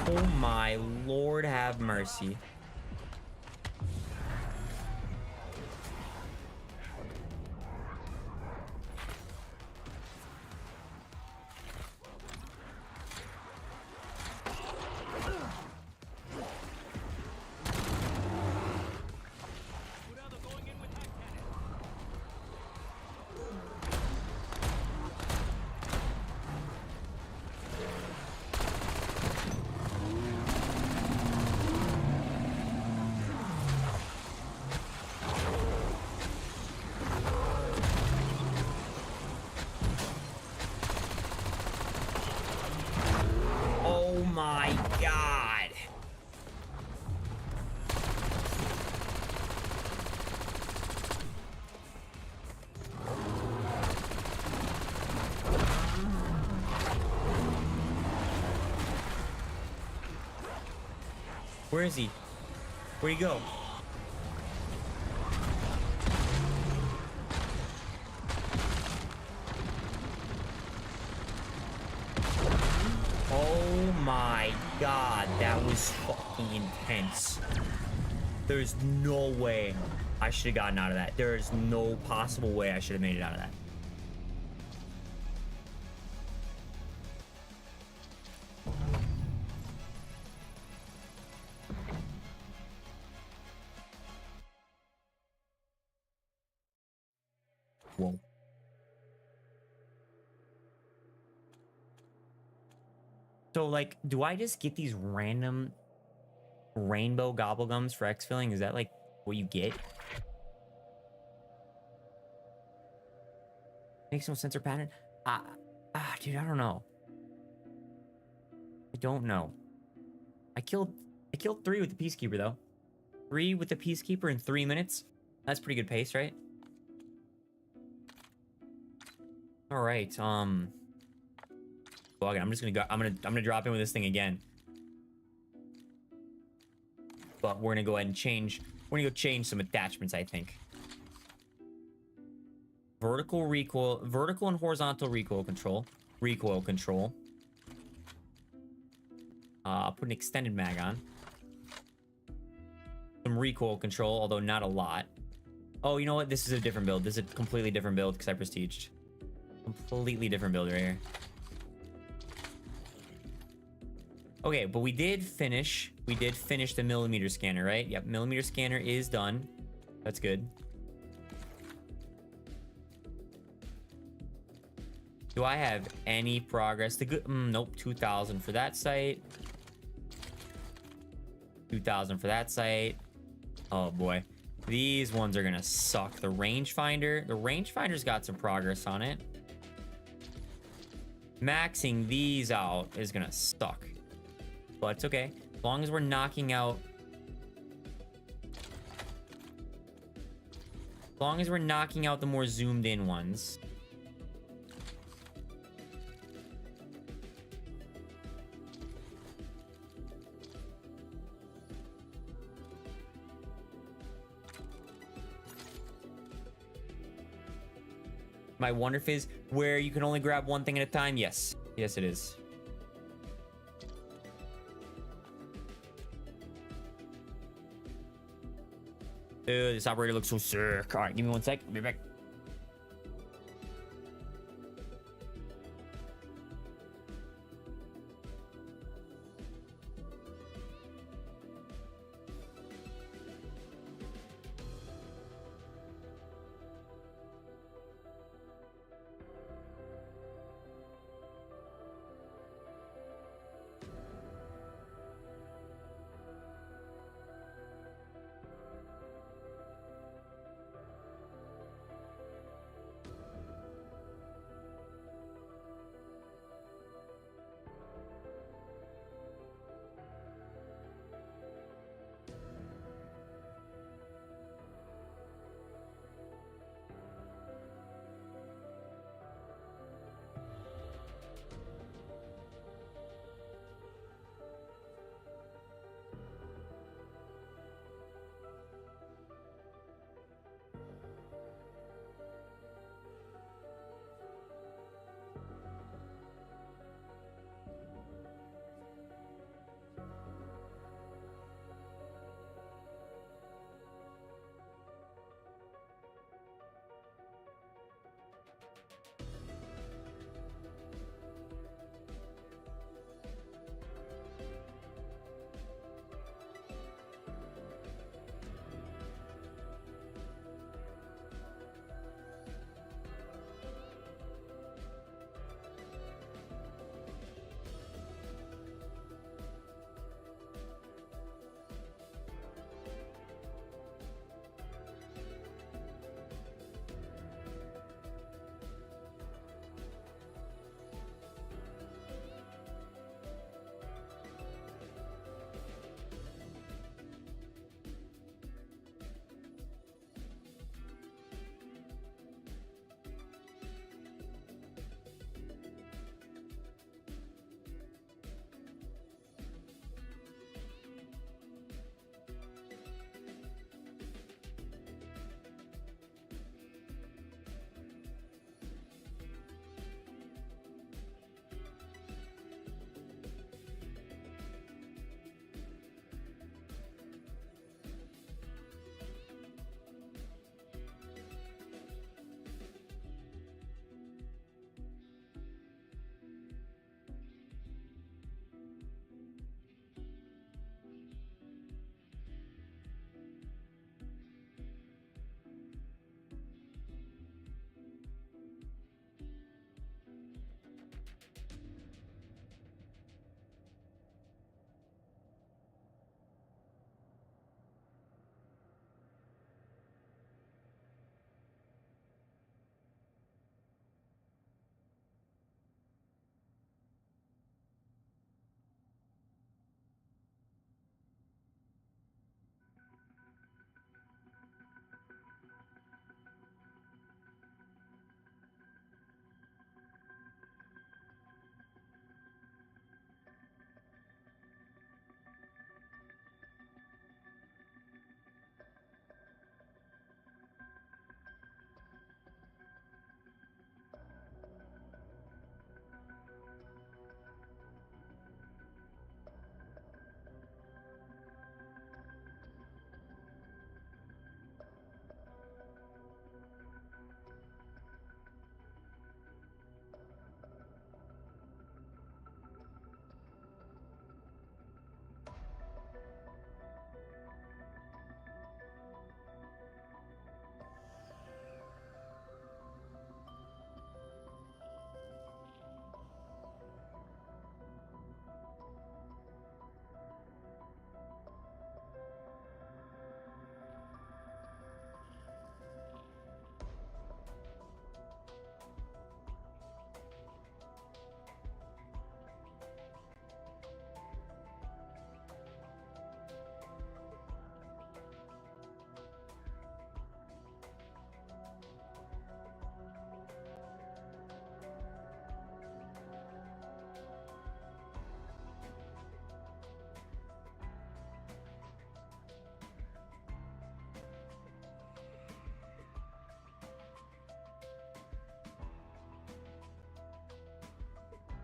Oh my Lord, have mercy. Oh my god. Where is he? Where'd he go? Oh my god, that was fucking intense. There's no way I should have gotten out of that. There is no possible way I should have made it out of that. Whoa. So, like, do I just get these random rainbow gobblegums for exfilling? Is that, like, what you get? Makes no sense or pattern? Dude, I don't know. I don't know. I killed 3 with the Peacekeeper, though. 3 with the Peacekeeper in 3 minutes? That's pretty good pace, right? All right, well, okay, I'm just gonna go. I'm gonna drop in with this thing again. But we're gonna go ahead and change. We're gonna go change some attachments, I think. Vertical recoil, vertical and horizontal recoil control. Recoil control. I'll put an extended mag on. Some recoil control, although not a lot. Oh, you know what? This is a different build. This is a completely different build because I prestiged. Completely different build right here. Okay, but we did finish the millimeter scanner, right? Yep, millimeter scanner is done. That's good. Do I have any progress? The good, nope, 2,000 for that site. 2,000 for that site. Oh boy, these ones are gonna suck. The rangefinder's got some progress on it. Maxing these out is gonna suck. But it's okay. As long as we're knocking out... As long as we're knocking out the more zoomed in ones. My Wonder Fizz, where you can only grab one thing at a time? Yes. Yes, it is. Dude, this operator looks so sick. All right, give me 1 sec. I'll be back.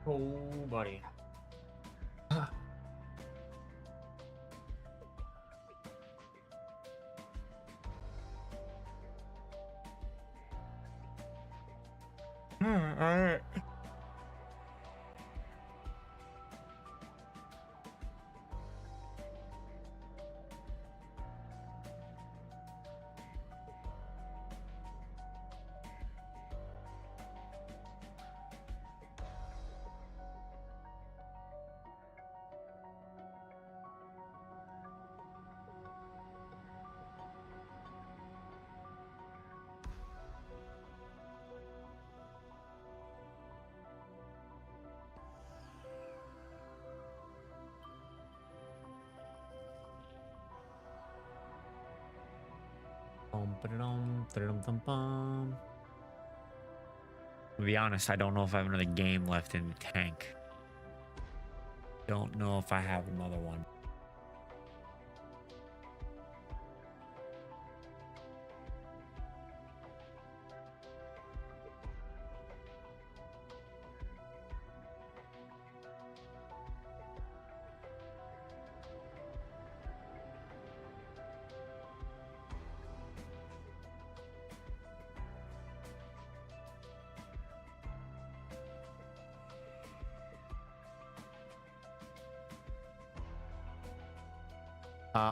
Oh, buddy. Alright. To be honest, I don't know if I have another game left in the tank. Don't know if I have another one.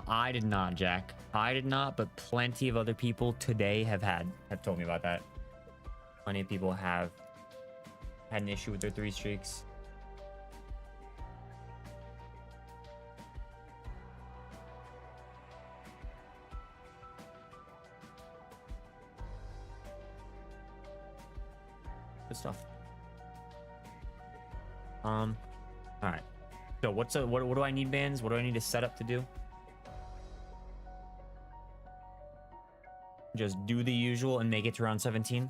I did not, Jack. I did not, but plenty of other people today have told me about that. Plenty of people have had an issue with their 3 streaks. Good stuff. All right. So what do I need, bands? What do I need to set up to do? Just do the usual and make it to round 17.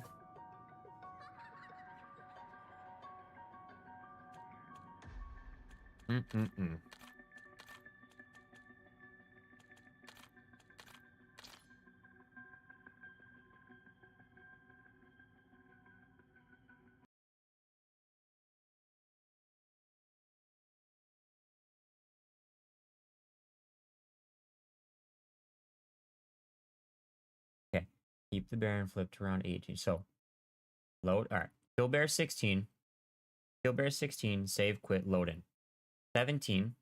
Okay. Keep the bear and flip to round 18. So load. All right. Kill bear 16. Kill bear 16. Save, quit, load in. 17.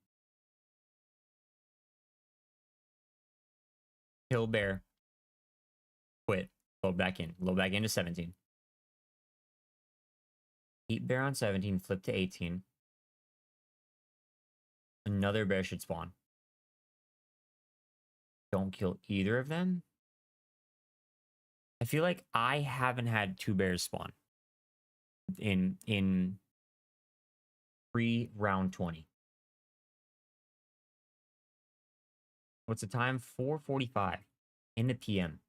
Kill bear. Quit. Load back in. Load back into 17. Keep bear on 17. Flip to 18. Another bear should spawn. Don't kill either of them. I feel like I haven't had 2 bears spawn in pre-round 20. What's the time? 4:45 in the PM.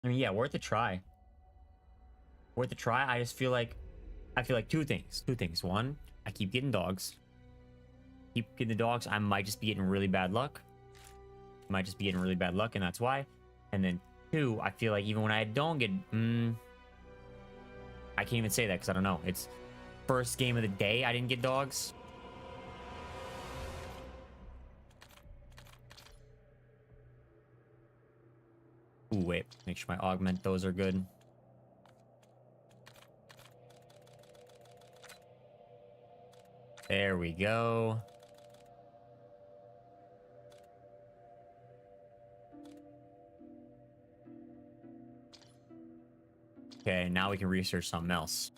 I mean, yeah, worth a try. Worth a try. I feel like 2 things. 2 things. One, I keep getting dogs. Keep getting the dogs. I might just be getting really bad luck. Might just be getting really bad luck, and that's why. And then 2, I feel like even when I don't get, I can't even say that because I don't know. It's first game of the day. I didn't get dogs. Ooh, wait. Make sure my augment those are good. There we go. Okay, now we can research something else.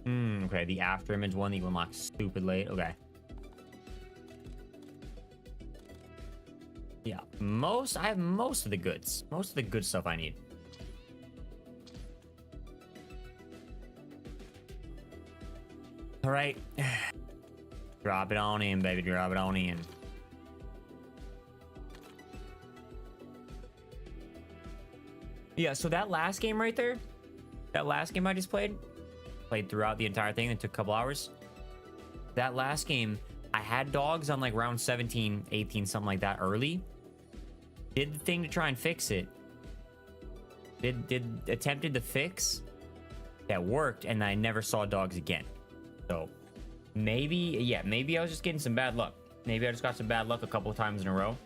Okay, the after image one that you unlock stupid late. Okay. Yeah, I have most of the goods. Most of the good stuff I need. All right. Drop it on in, baby. Drop it on in. Yeah, so that last game right there, that last game I just played throughout the entire thing. It took a couple hours. That last game, I had dogs on like round 17, 18, something like that early. Did the thing to try and fix it. Attempted the fix that worked, and I never saw dogs again. So maybe, yeah, maybe I was just getting some bad luck. Maybe I just got some bad luck a couple of times in a row.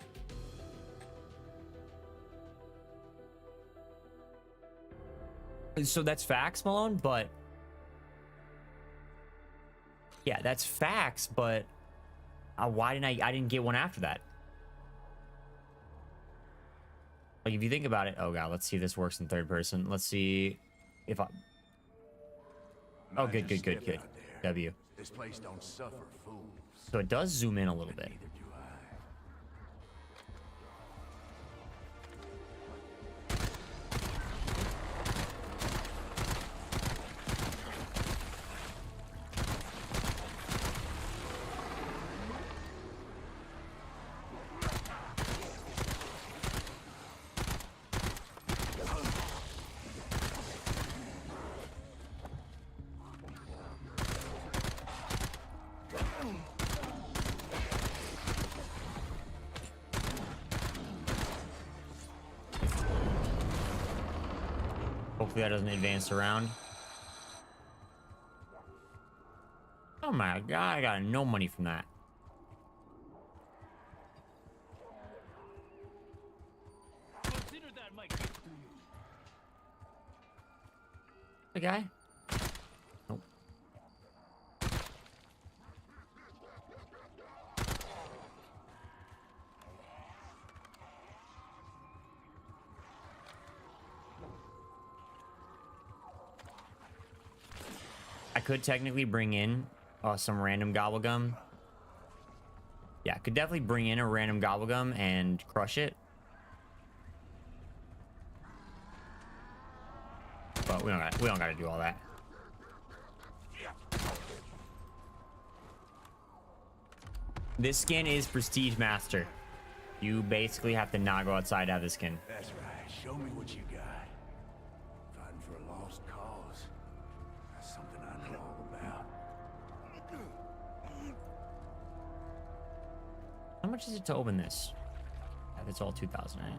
So that's facts, Malone, but yeah, that's facts, but why didn't I didn't get one after that? Like, if you think about it, oh god, let's see if this works in third person. Let's see if I... Oh, good. W.
This place don't suffer fools.
So it does zoom in a little bit.
Neither do I.
Hopefully that doesn't advance around. Oh my god, I got no money from that. The guy? Nope. I could technically bring in some random gobblegum. Yeah, I could definitely bring in a random gobblegum and crush it. But we don't gotta do all that. This skin is Prestige Master. You basically have to not go outside to have this skin.
That's right. Show me what you got. Fighting for a lost cause. That's something I know all about.
How much is it to open this? Yeah, it's all 2,000, right?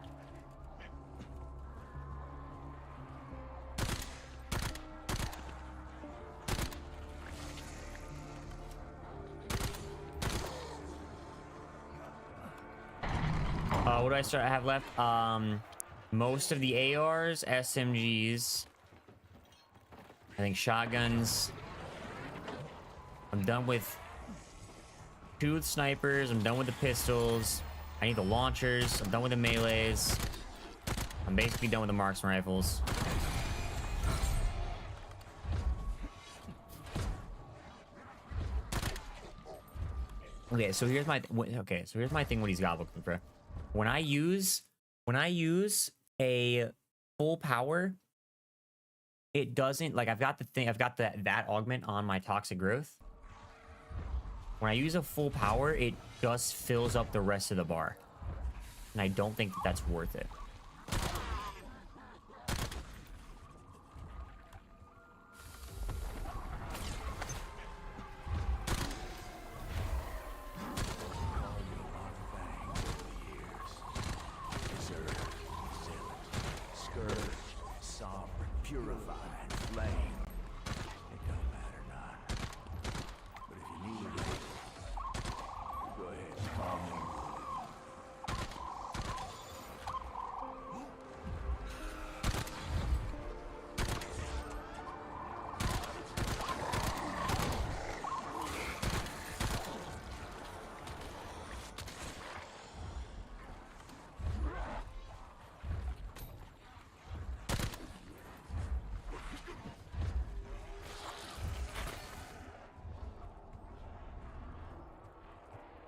What do I have left? Most of the ARs, SMGs. I think shotguns. I'm done with 2 snipers. I'm done with the pistols. I need the launchers. I'm done with the melees. I'm basically done with the marksman rifles. Okay, so here's my thing with these goblins, bro. When I use a full power, it doesn't, like, I've got that augment on my toxic growth. When I use a full power, it just fills up the rest of the bar, and I don't think that's worth it.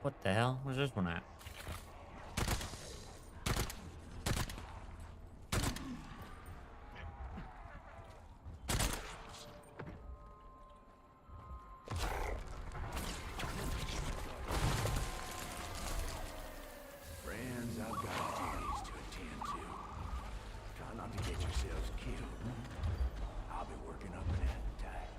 What the hell? Where's this one at?
Friends, I've got duties to attend to. Try not to get yourselves killed. I'll be working up an appetite.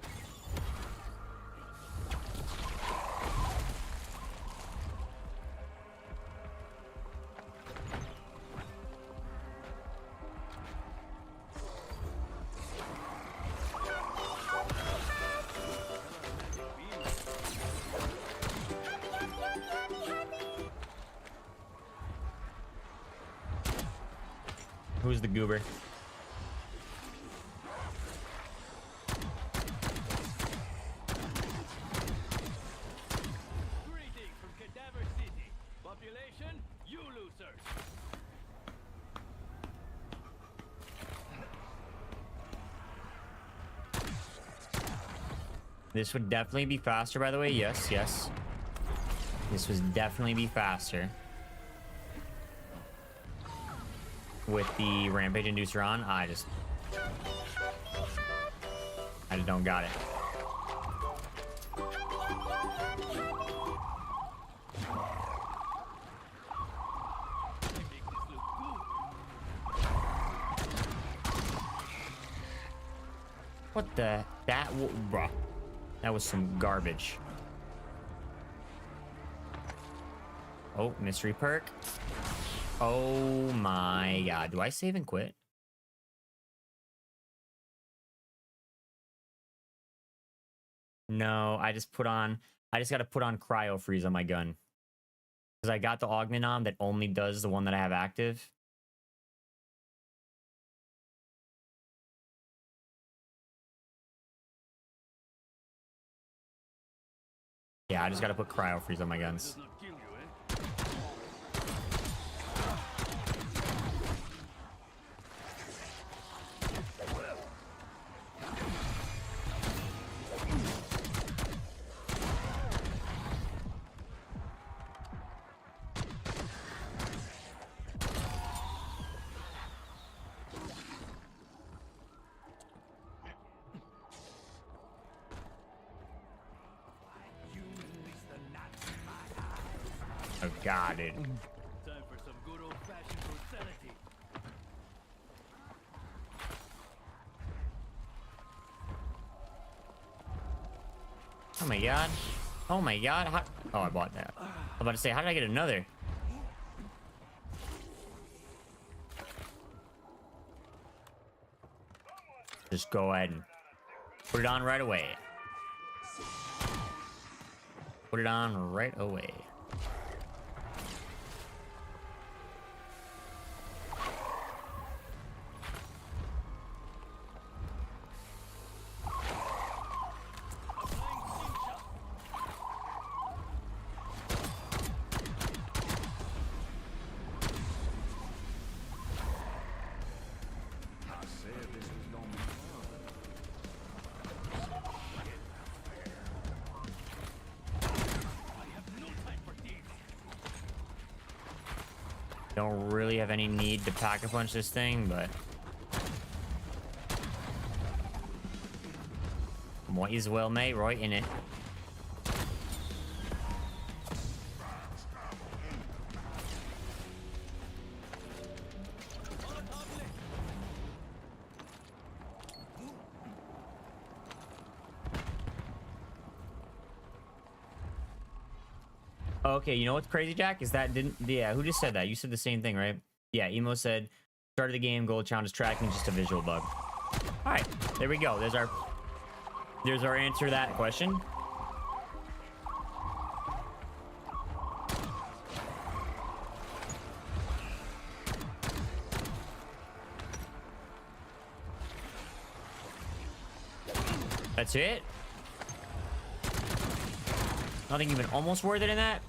Who's the goober?
Greetings from Cadaver City. Population, you losers.
This would definitely be faster, by the way. Yes, yes. This would definitely be faster. With the rampage inducer on, I just don't got it. What the? Bruh. That was some garbage. Oh, mystery perk. Oh my god. Do I save and quit? No, I just gotta put on cryo freeze on my gun. Because I got the augment on that only does the one that I have active. Yeah, I just gotta put cryo freeze on my guns. Oh, got it.
Time for some good old-fashioned brutality.
Oh my god. Oh my god. Oh, I bought that. I was about to say, how did I get another? Just go ahead and put it on right away. Put it on right away. Don't really have any need to pack-a-punch this thing, but might as well, mate, right in it. Okay, you know what's crazy, Jack? Is that who just said that? You said the same thing, right? Yeah, Emo said, start of the game, gold challenge tracking, just a visual bug. All right, there we go. There's our answer to that question. That's it? Nothing even almost worth it in that?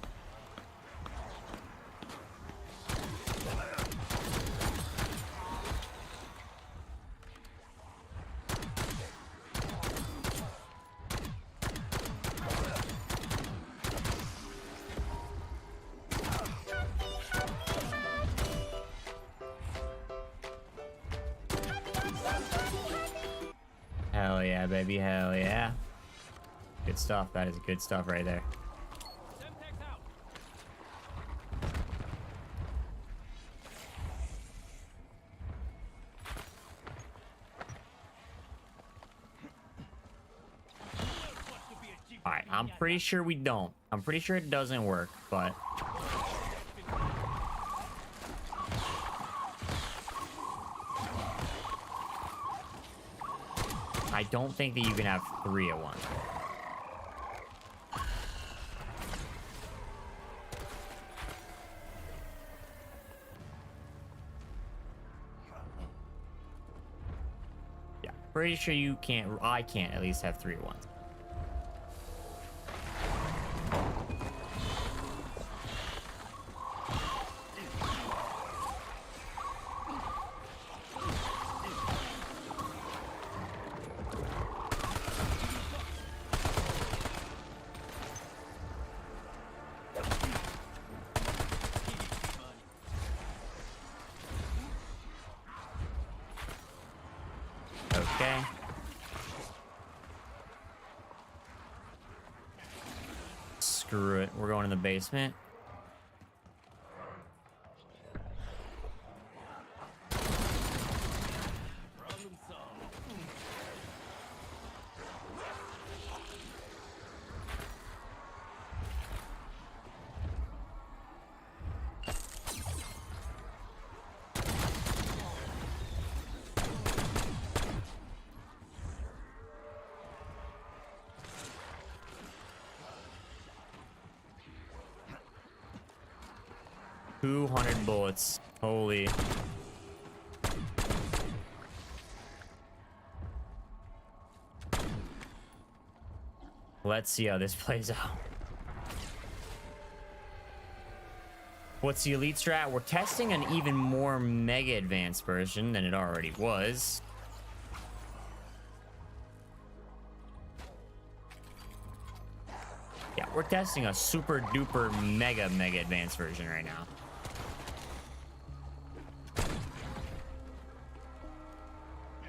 Hell yeah, baby. Hell yeah. Good stuff. That is good stuff right there. Alright, I'm pretty sure we don't. I'm pretty sure it doesn't work, but... I don't think that you can have 3 at once. Yeah, pretty sure you can't. I can't at least have 3 at once. Okay. Screw it. We're going in the basement. Bullets. Holy. Let's see how this plays out. What's the elite strat? We're testing an even more mega advanced version than it already was. Yeah, we're testing a super duper mega advanced version right now.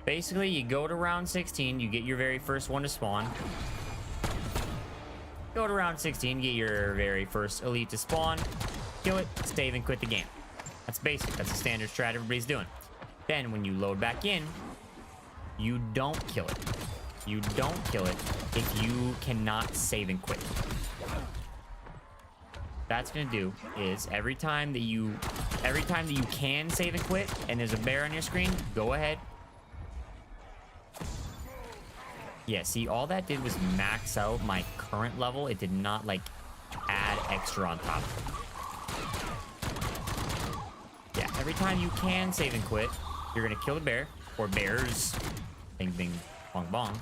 Basically, you go to round 16, you get your very first one to spawn. Go to round 16, get your very first elite to spawn. Kill it, save, and quit the game. That's basic. That's a standard strat everybody's doing. Then, when you load back in, you don't kill it. You don't kill it if you cannot save and quit. That's gonna do is every time that you can save and quit, and there's a bear on your screen, go ahead. Yeah, see, all that did was max out my current level. It did not, like, add extra on top. Yeah, every time you can save and quit, you're gonna kill the bear, or bears. Bing, bing, bong, bong.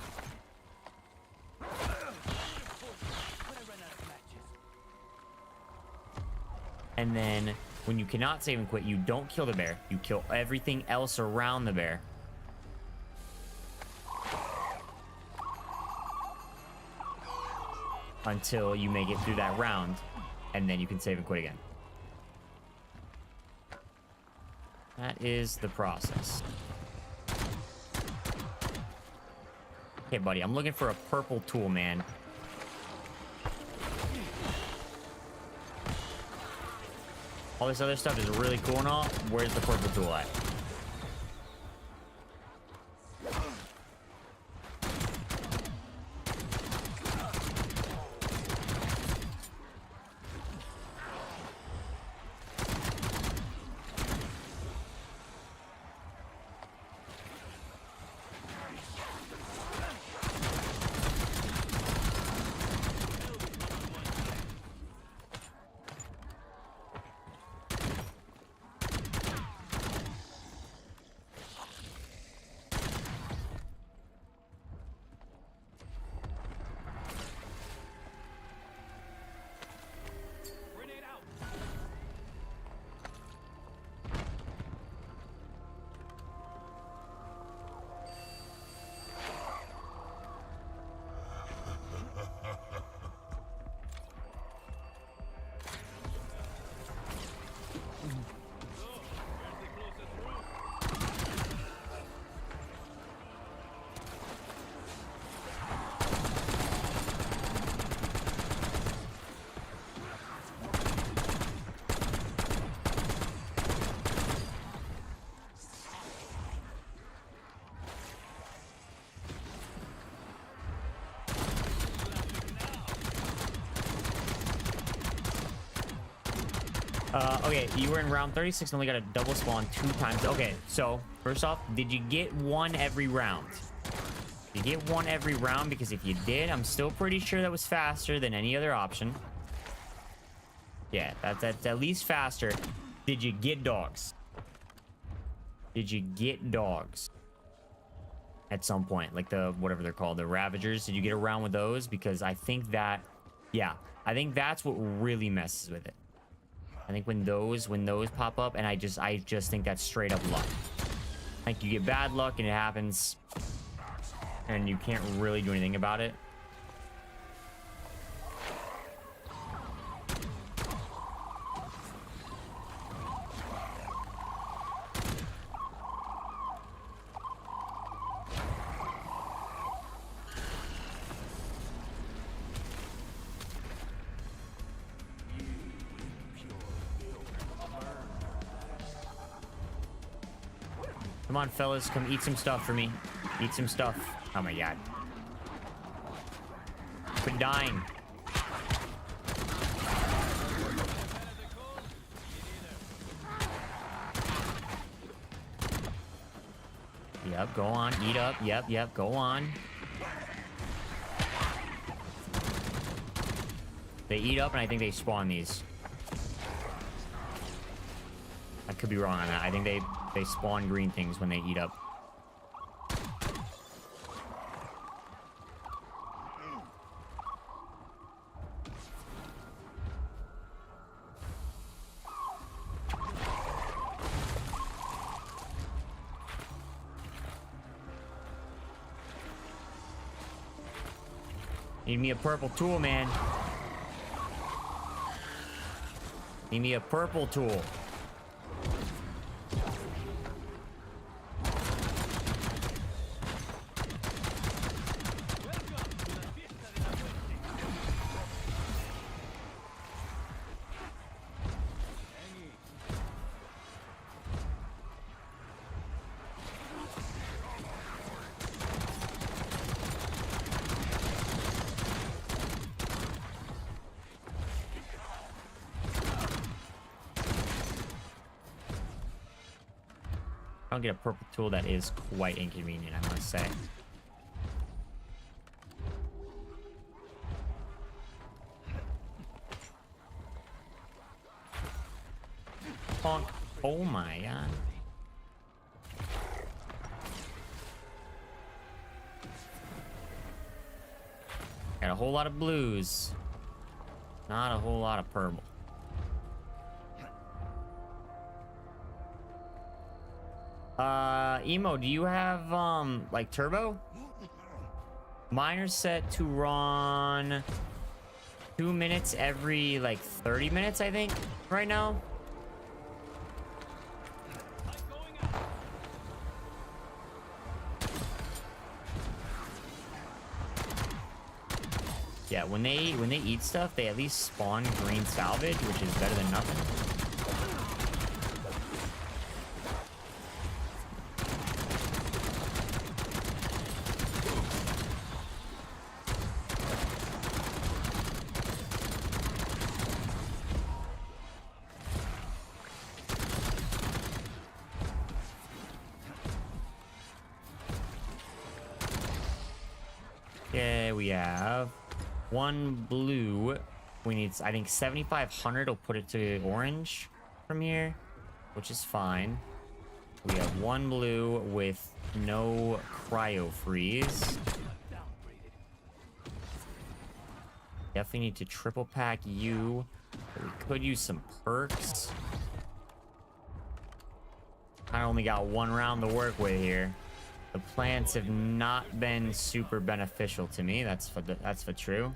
And then, when you cannot save and quit, you don't kill the bear. You kill everything else around the bear. Until you make it through that round, and then you can save and quit again. That is the process. Okay, buddy, I'm looking for a purple tool, man. All this other stuff is really cool and all. Where's the purple tool at? Okay, you were in round 36 and only got a double spawn 2 times. Okay, so first off, did you get one every round? Did you get one every round? Because if you did, I'm still pretty sure that was faster than any other option. Yeah, that's at least faster. Did you get dogs? Did you get dogs? At some point, like the, whatever they're called, the Ravagers. Did you get around with those? Because I think that, yeah, I think that's what really messes with it. I think when those pop up, and I just think that's straight up luck. Like, you get bad luck and it happens, and you can't really do anything about it. Come on, fellas, come eat some stuff for me. Eat some stuff. Oh my god. Quit dying. Yep, go on, eat up. Yep, go on. They eat up, and I think they spawn these. I could be wrong on that. I think they spawn green things when they eat up. Need me a purple tool, man. Need me a purple tool. I'll get a purple tool. That is quite inconvenient, I must say. Bonk. Oh my god. Got a whole lot of blues. Not a whole lot of purple. Emo, do you have, like, turbo? Mine are set to run 2 minutes every, like, 30 minutes, I think, right now. Yeah, when they eat stuff, they at least spawn green salvage, which is better than nothing. Okay, we have one blue. We need, I think, 7,500 will put it to orange from here, which is fine. We have one blue with no cryo freeze. Definitely need to triple pack you. We could use some perks. I only got one round to work with here. The plants have not been super beneficial to me. That's for true.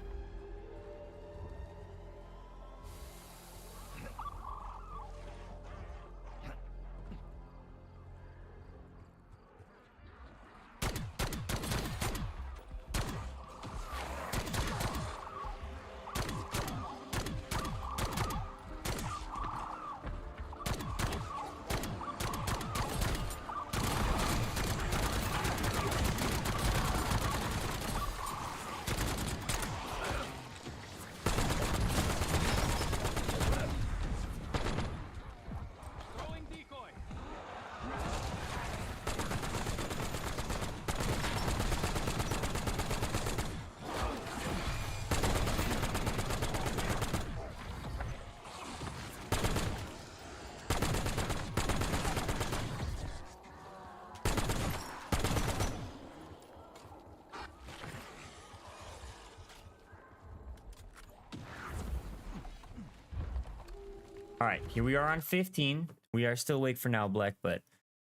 All right, here we are on 15. We are still awake for now, Black, but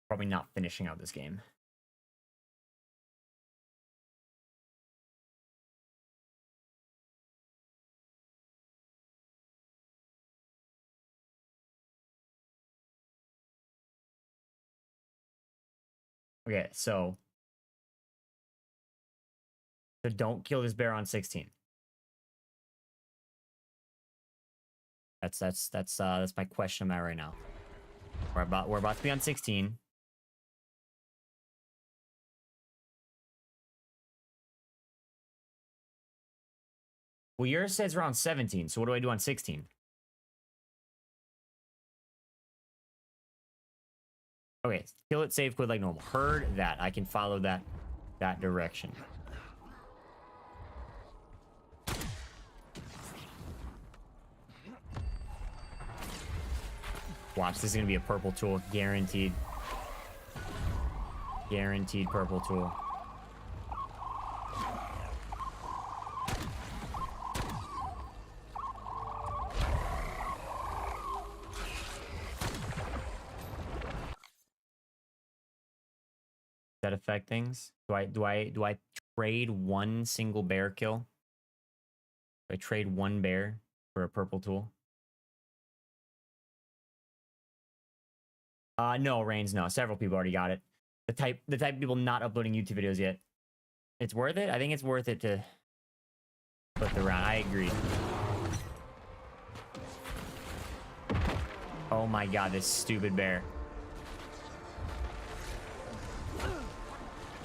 probably not finishing out this game. Okay, so don't kill this bear on 16. That's my question I'm at right now. We're about to be on 16. Well, yours says around 17, so what do I do on 16? Okay, kill it, save, quit like normal. Heard that. I can follow that direction. Watch, this is gonna be a purple tool, guaranteed. Guaranteed purple tool. Does that affect things? Do I trade one single bear kill? Do I trade one bear for a purple tool? No, Reigns, no. Several people already got it. The type of people not uploading YouTube videos yet. It's worth it? I think it's worth it to flip the round. I agree. Oh my god, this stupid bear.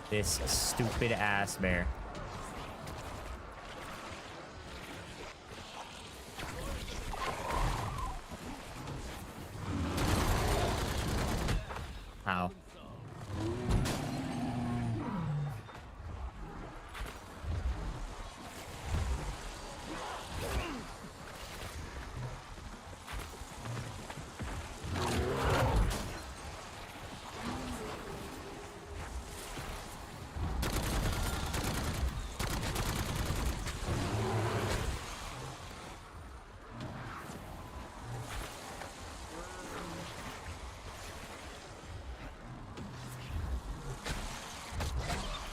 This stupid ass bear. How?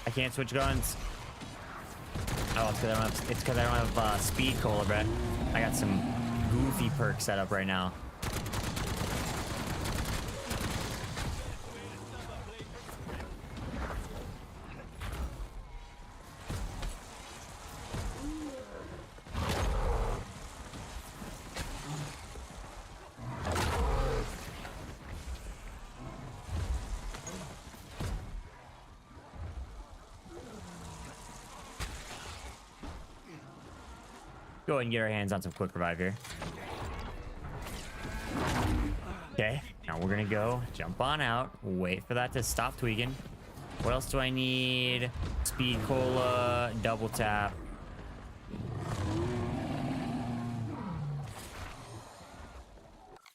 I can't switch guns. Oh, it's because I don't have speed cola, Brett. I got some goofy perks set up right now. Go ahead and get our hands on some quick revive here. Okay, now we're gonna go jump on out, wait for that to stop tweaking. What else do I need? Speed cola, double tap.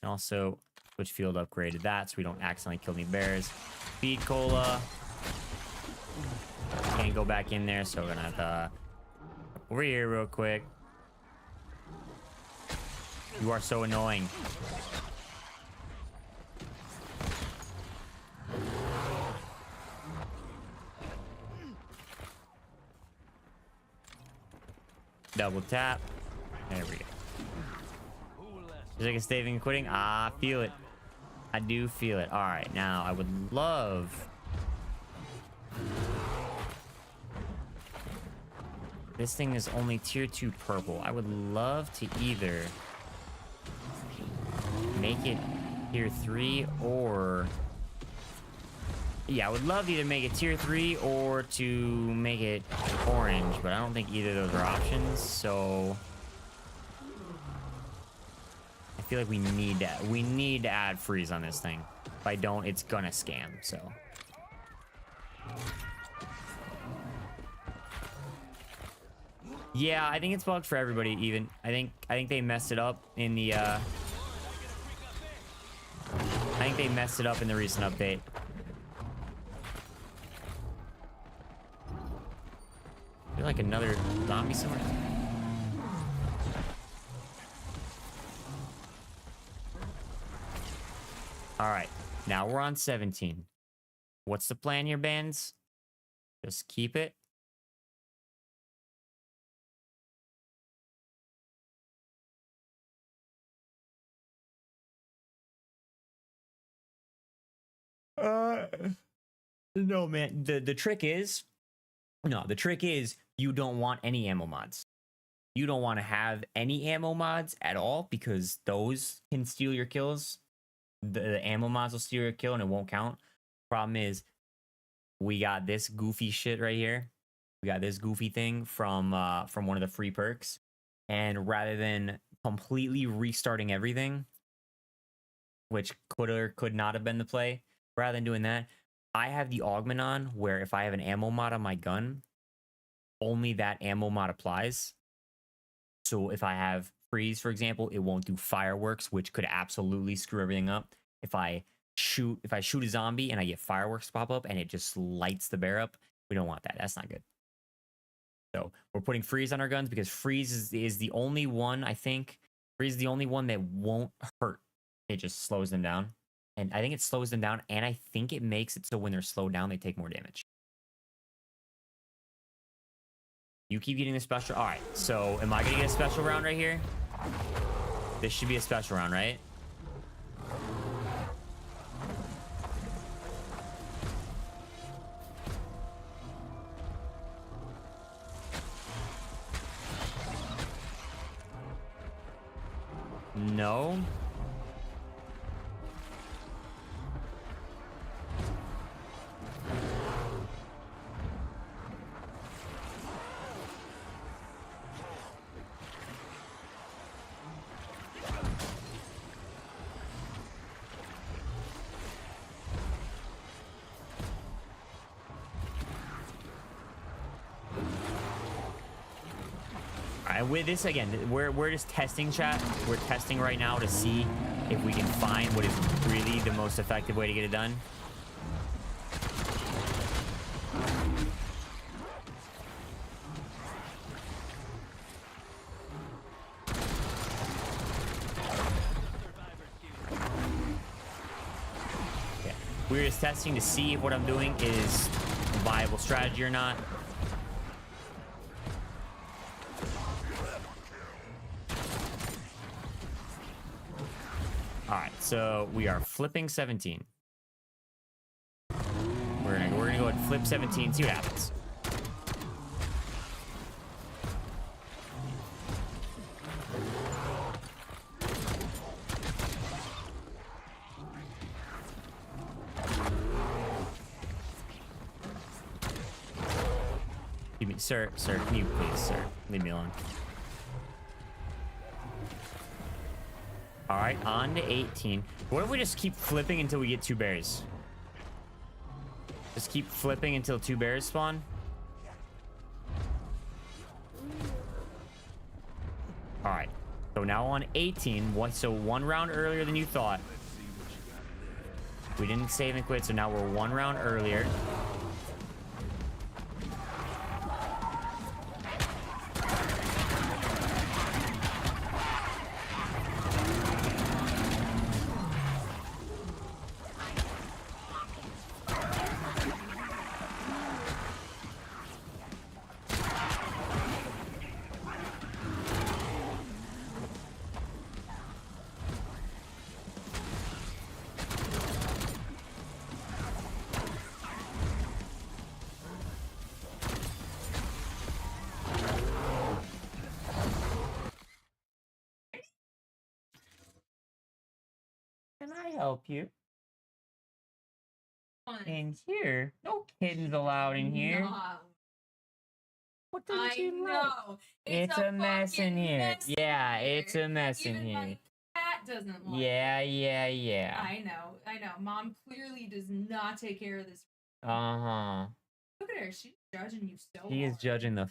And also switch field upgraded that so we don't accidentally kill any bears. Speed cola. Can't go back in there, so we're gonna have to over here real quick. You are so annoying. Double tap. There we go. Is it like a staving and quitting? Ah, I feel it. I do feel it. All right, now I would love... This thing is only tier 2 purple. I would love to either make it tier 3 or... Yeah, I would love to either make it tier 3 or to make it orange, but I don't think either of those are options, so... I feel like we need to add freeze on this thing. If I don't, it's gonna scam, so... Yeah, I think it's bugged for everybody, even. I think they messed it up in the, I think they messed it up in the recent update. I feel like another zombie somewhere. All right, now we're on 17. What's the plan here, bands? Just keep it. No, man. The trick is, you don't want any ammo mods. You don't want to have any ammo mods at all because those can steal your kills. The ammo mods will steal your kill and it won't count. Problem is, we got this goofy shit right here. We got this goofy thing from one of the free perks, and rather than completely restarting everything, which could or could not have been the play, rather than doing that, I have the augment on where if I have an ammo mod on my gun, only that ammo mod applies. So if I have freeze, for example, it won't do fireworks, which could absolutely screw everything up. If I shoot a zombie and I get fireworks pop up and it just lights the bear up, we don't want that. That's not good. So we're putting freeze on our guns because freeze is the only one, I think. Freeze is the only one that won't hurt. It just slows them down. And I think it slows them down, and I think it makes it so when they're slowed down, they take more damage. You keep getting the special. All right, so am I going to get a special round right here? This should be a special round, right? No. With this again, we're just testing, chat. We're testing right now to see if we can find what is really the most effective way to get it done. Yeah. We're just testing to see if what I'm doing is a viable strategy or not. So we are flipping 17. We're gonna go ahead and flip 17, see what happens. Excuse me, sir, can you please, sir, leave me alone. All right, on to 18. What if we just keep flipping until we get 2 bears? Just keep flipping until 2 bears spawn. All right, so now on 18. So 1 round earlier than you thought. We didn't save and quit, so now we're 1 round earlier. Can I help you? In here? No kittens allowed in here. What don't you like? It's a mess in here. Yeah, it's a mess in here.
My cat doesn't like
Yeah.
I know. Mom clearly does not take care of this.
Uh-huh.
Look at her. She's judging you so
He is
hard.
judging the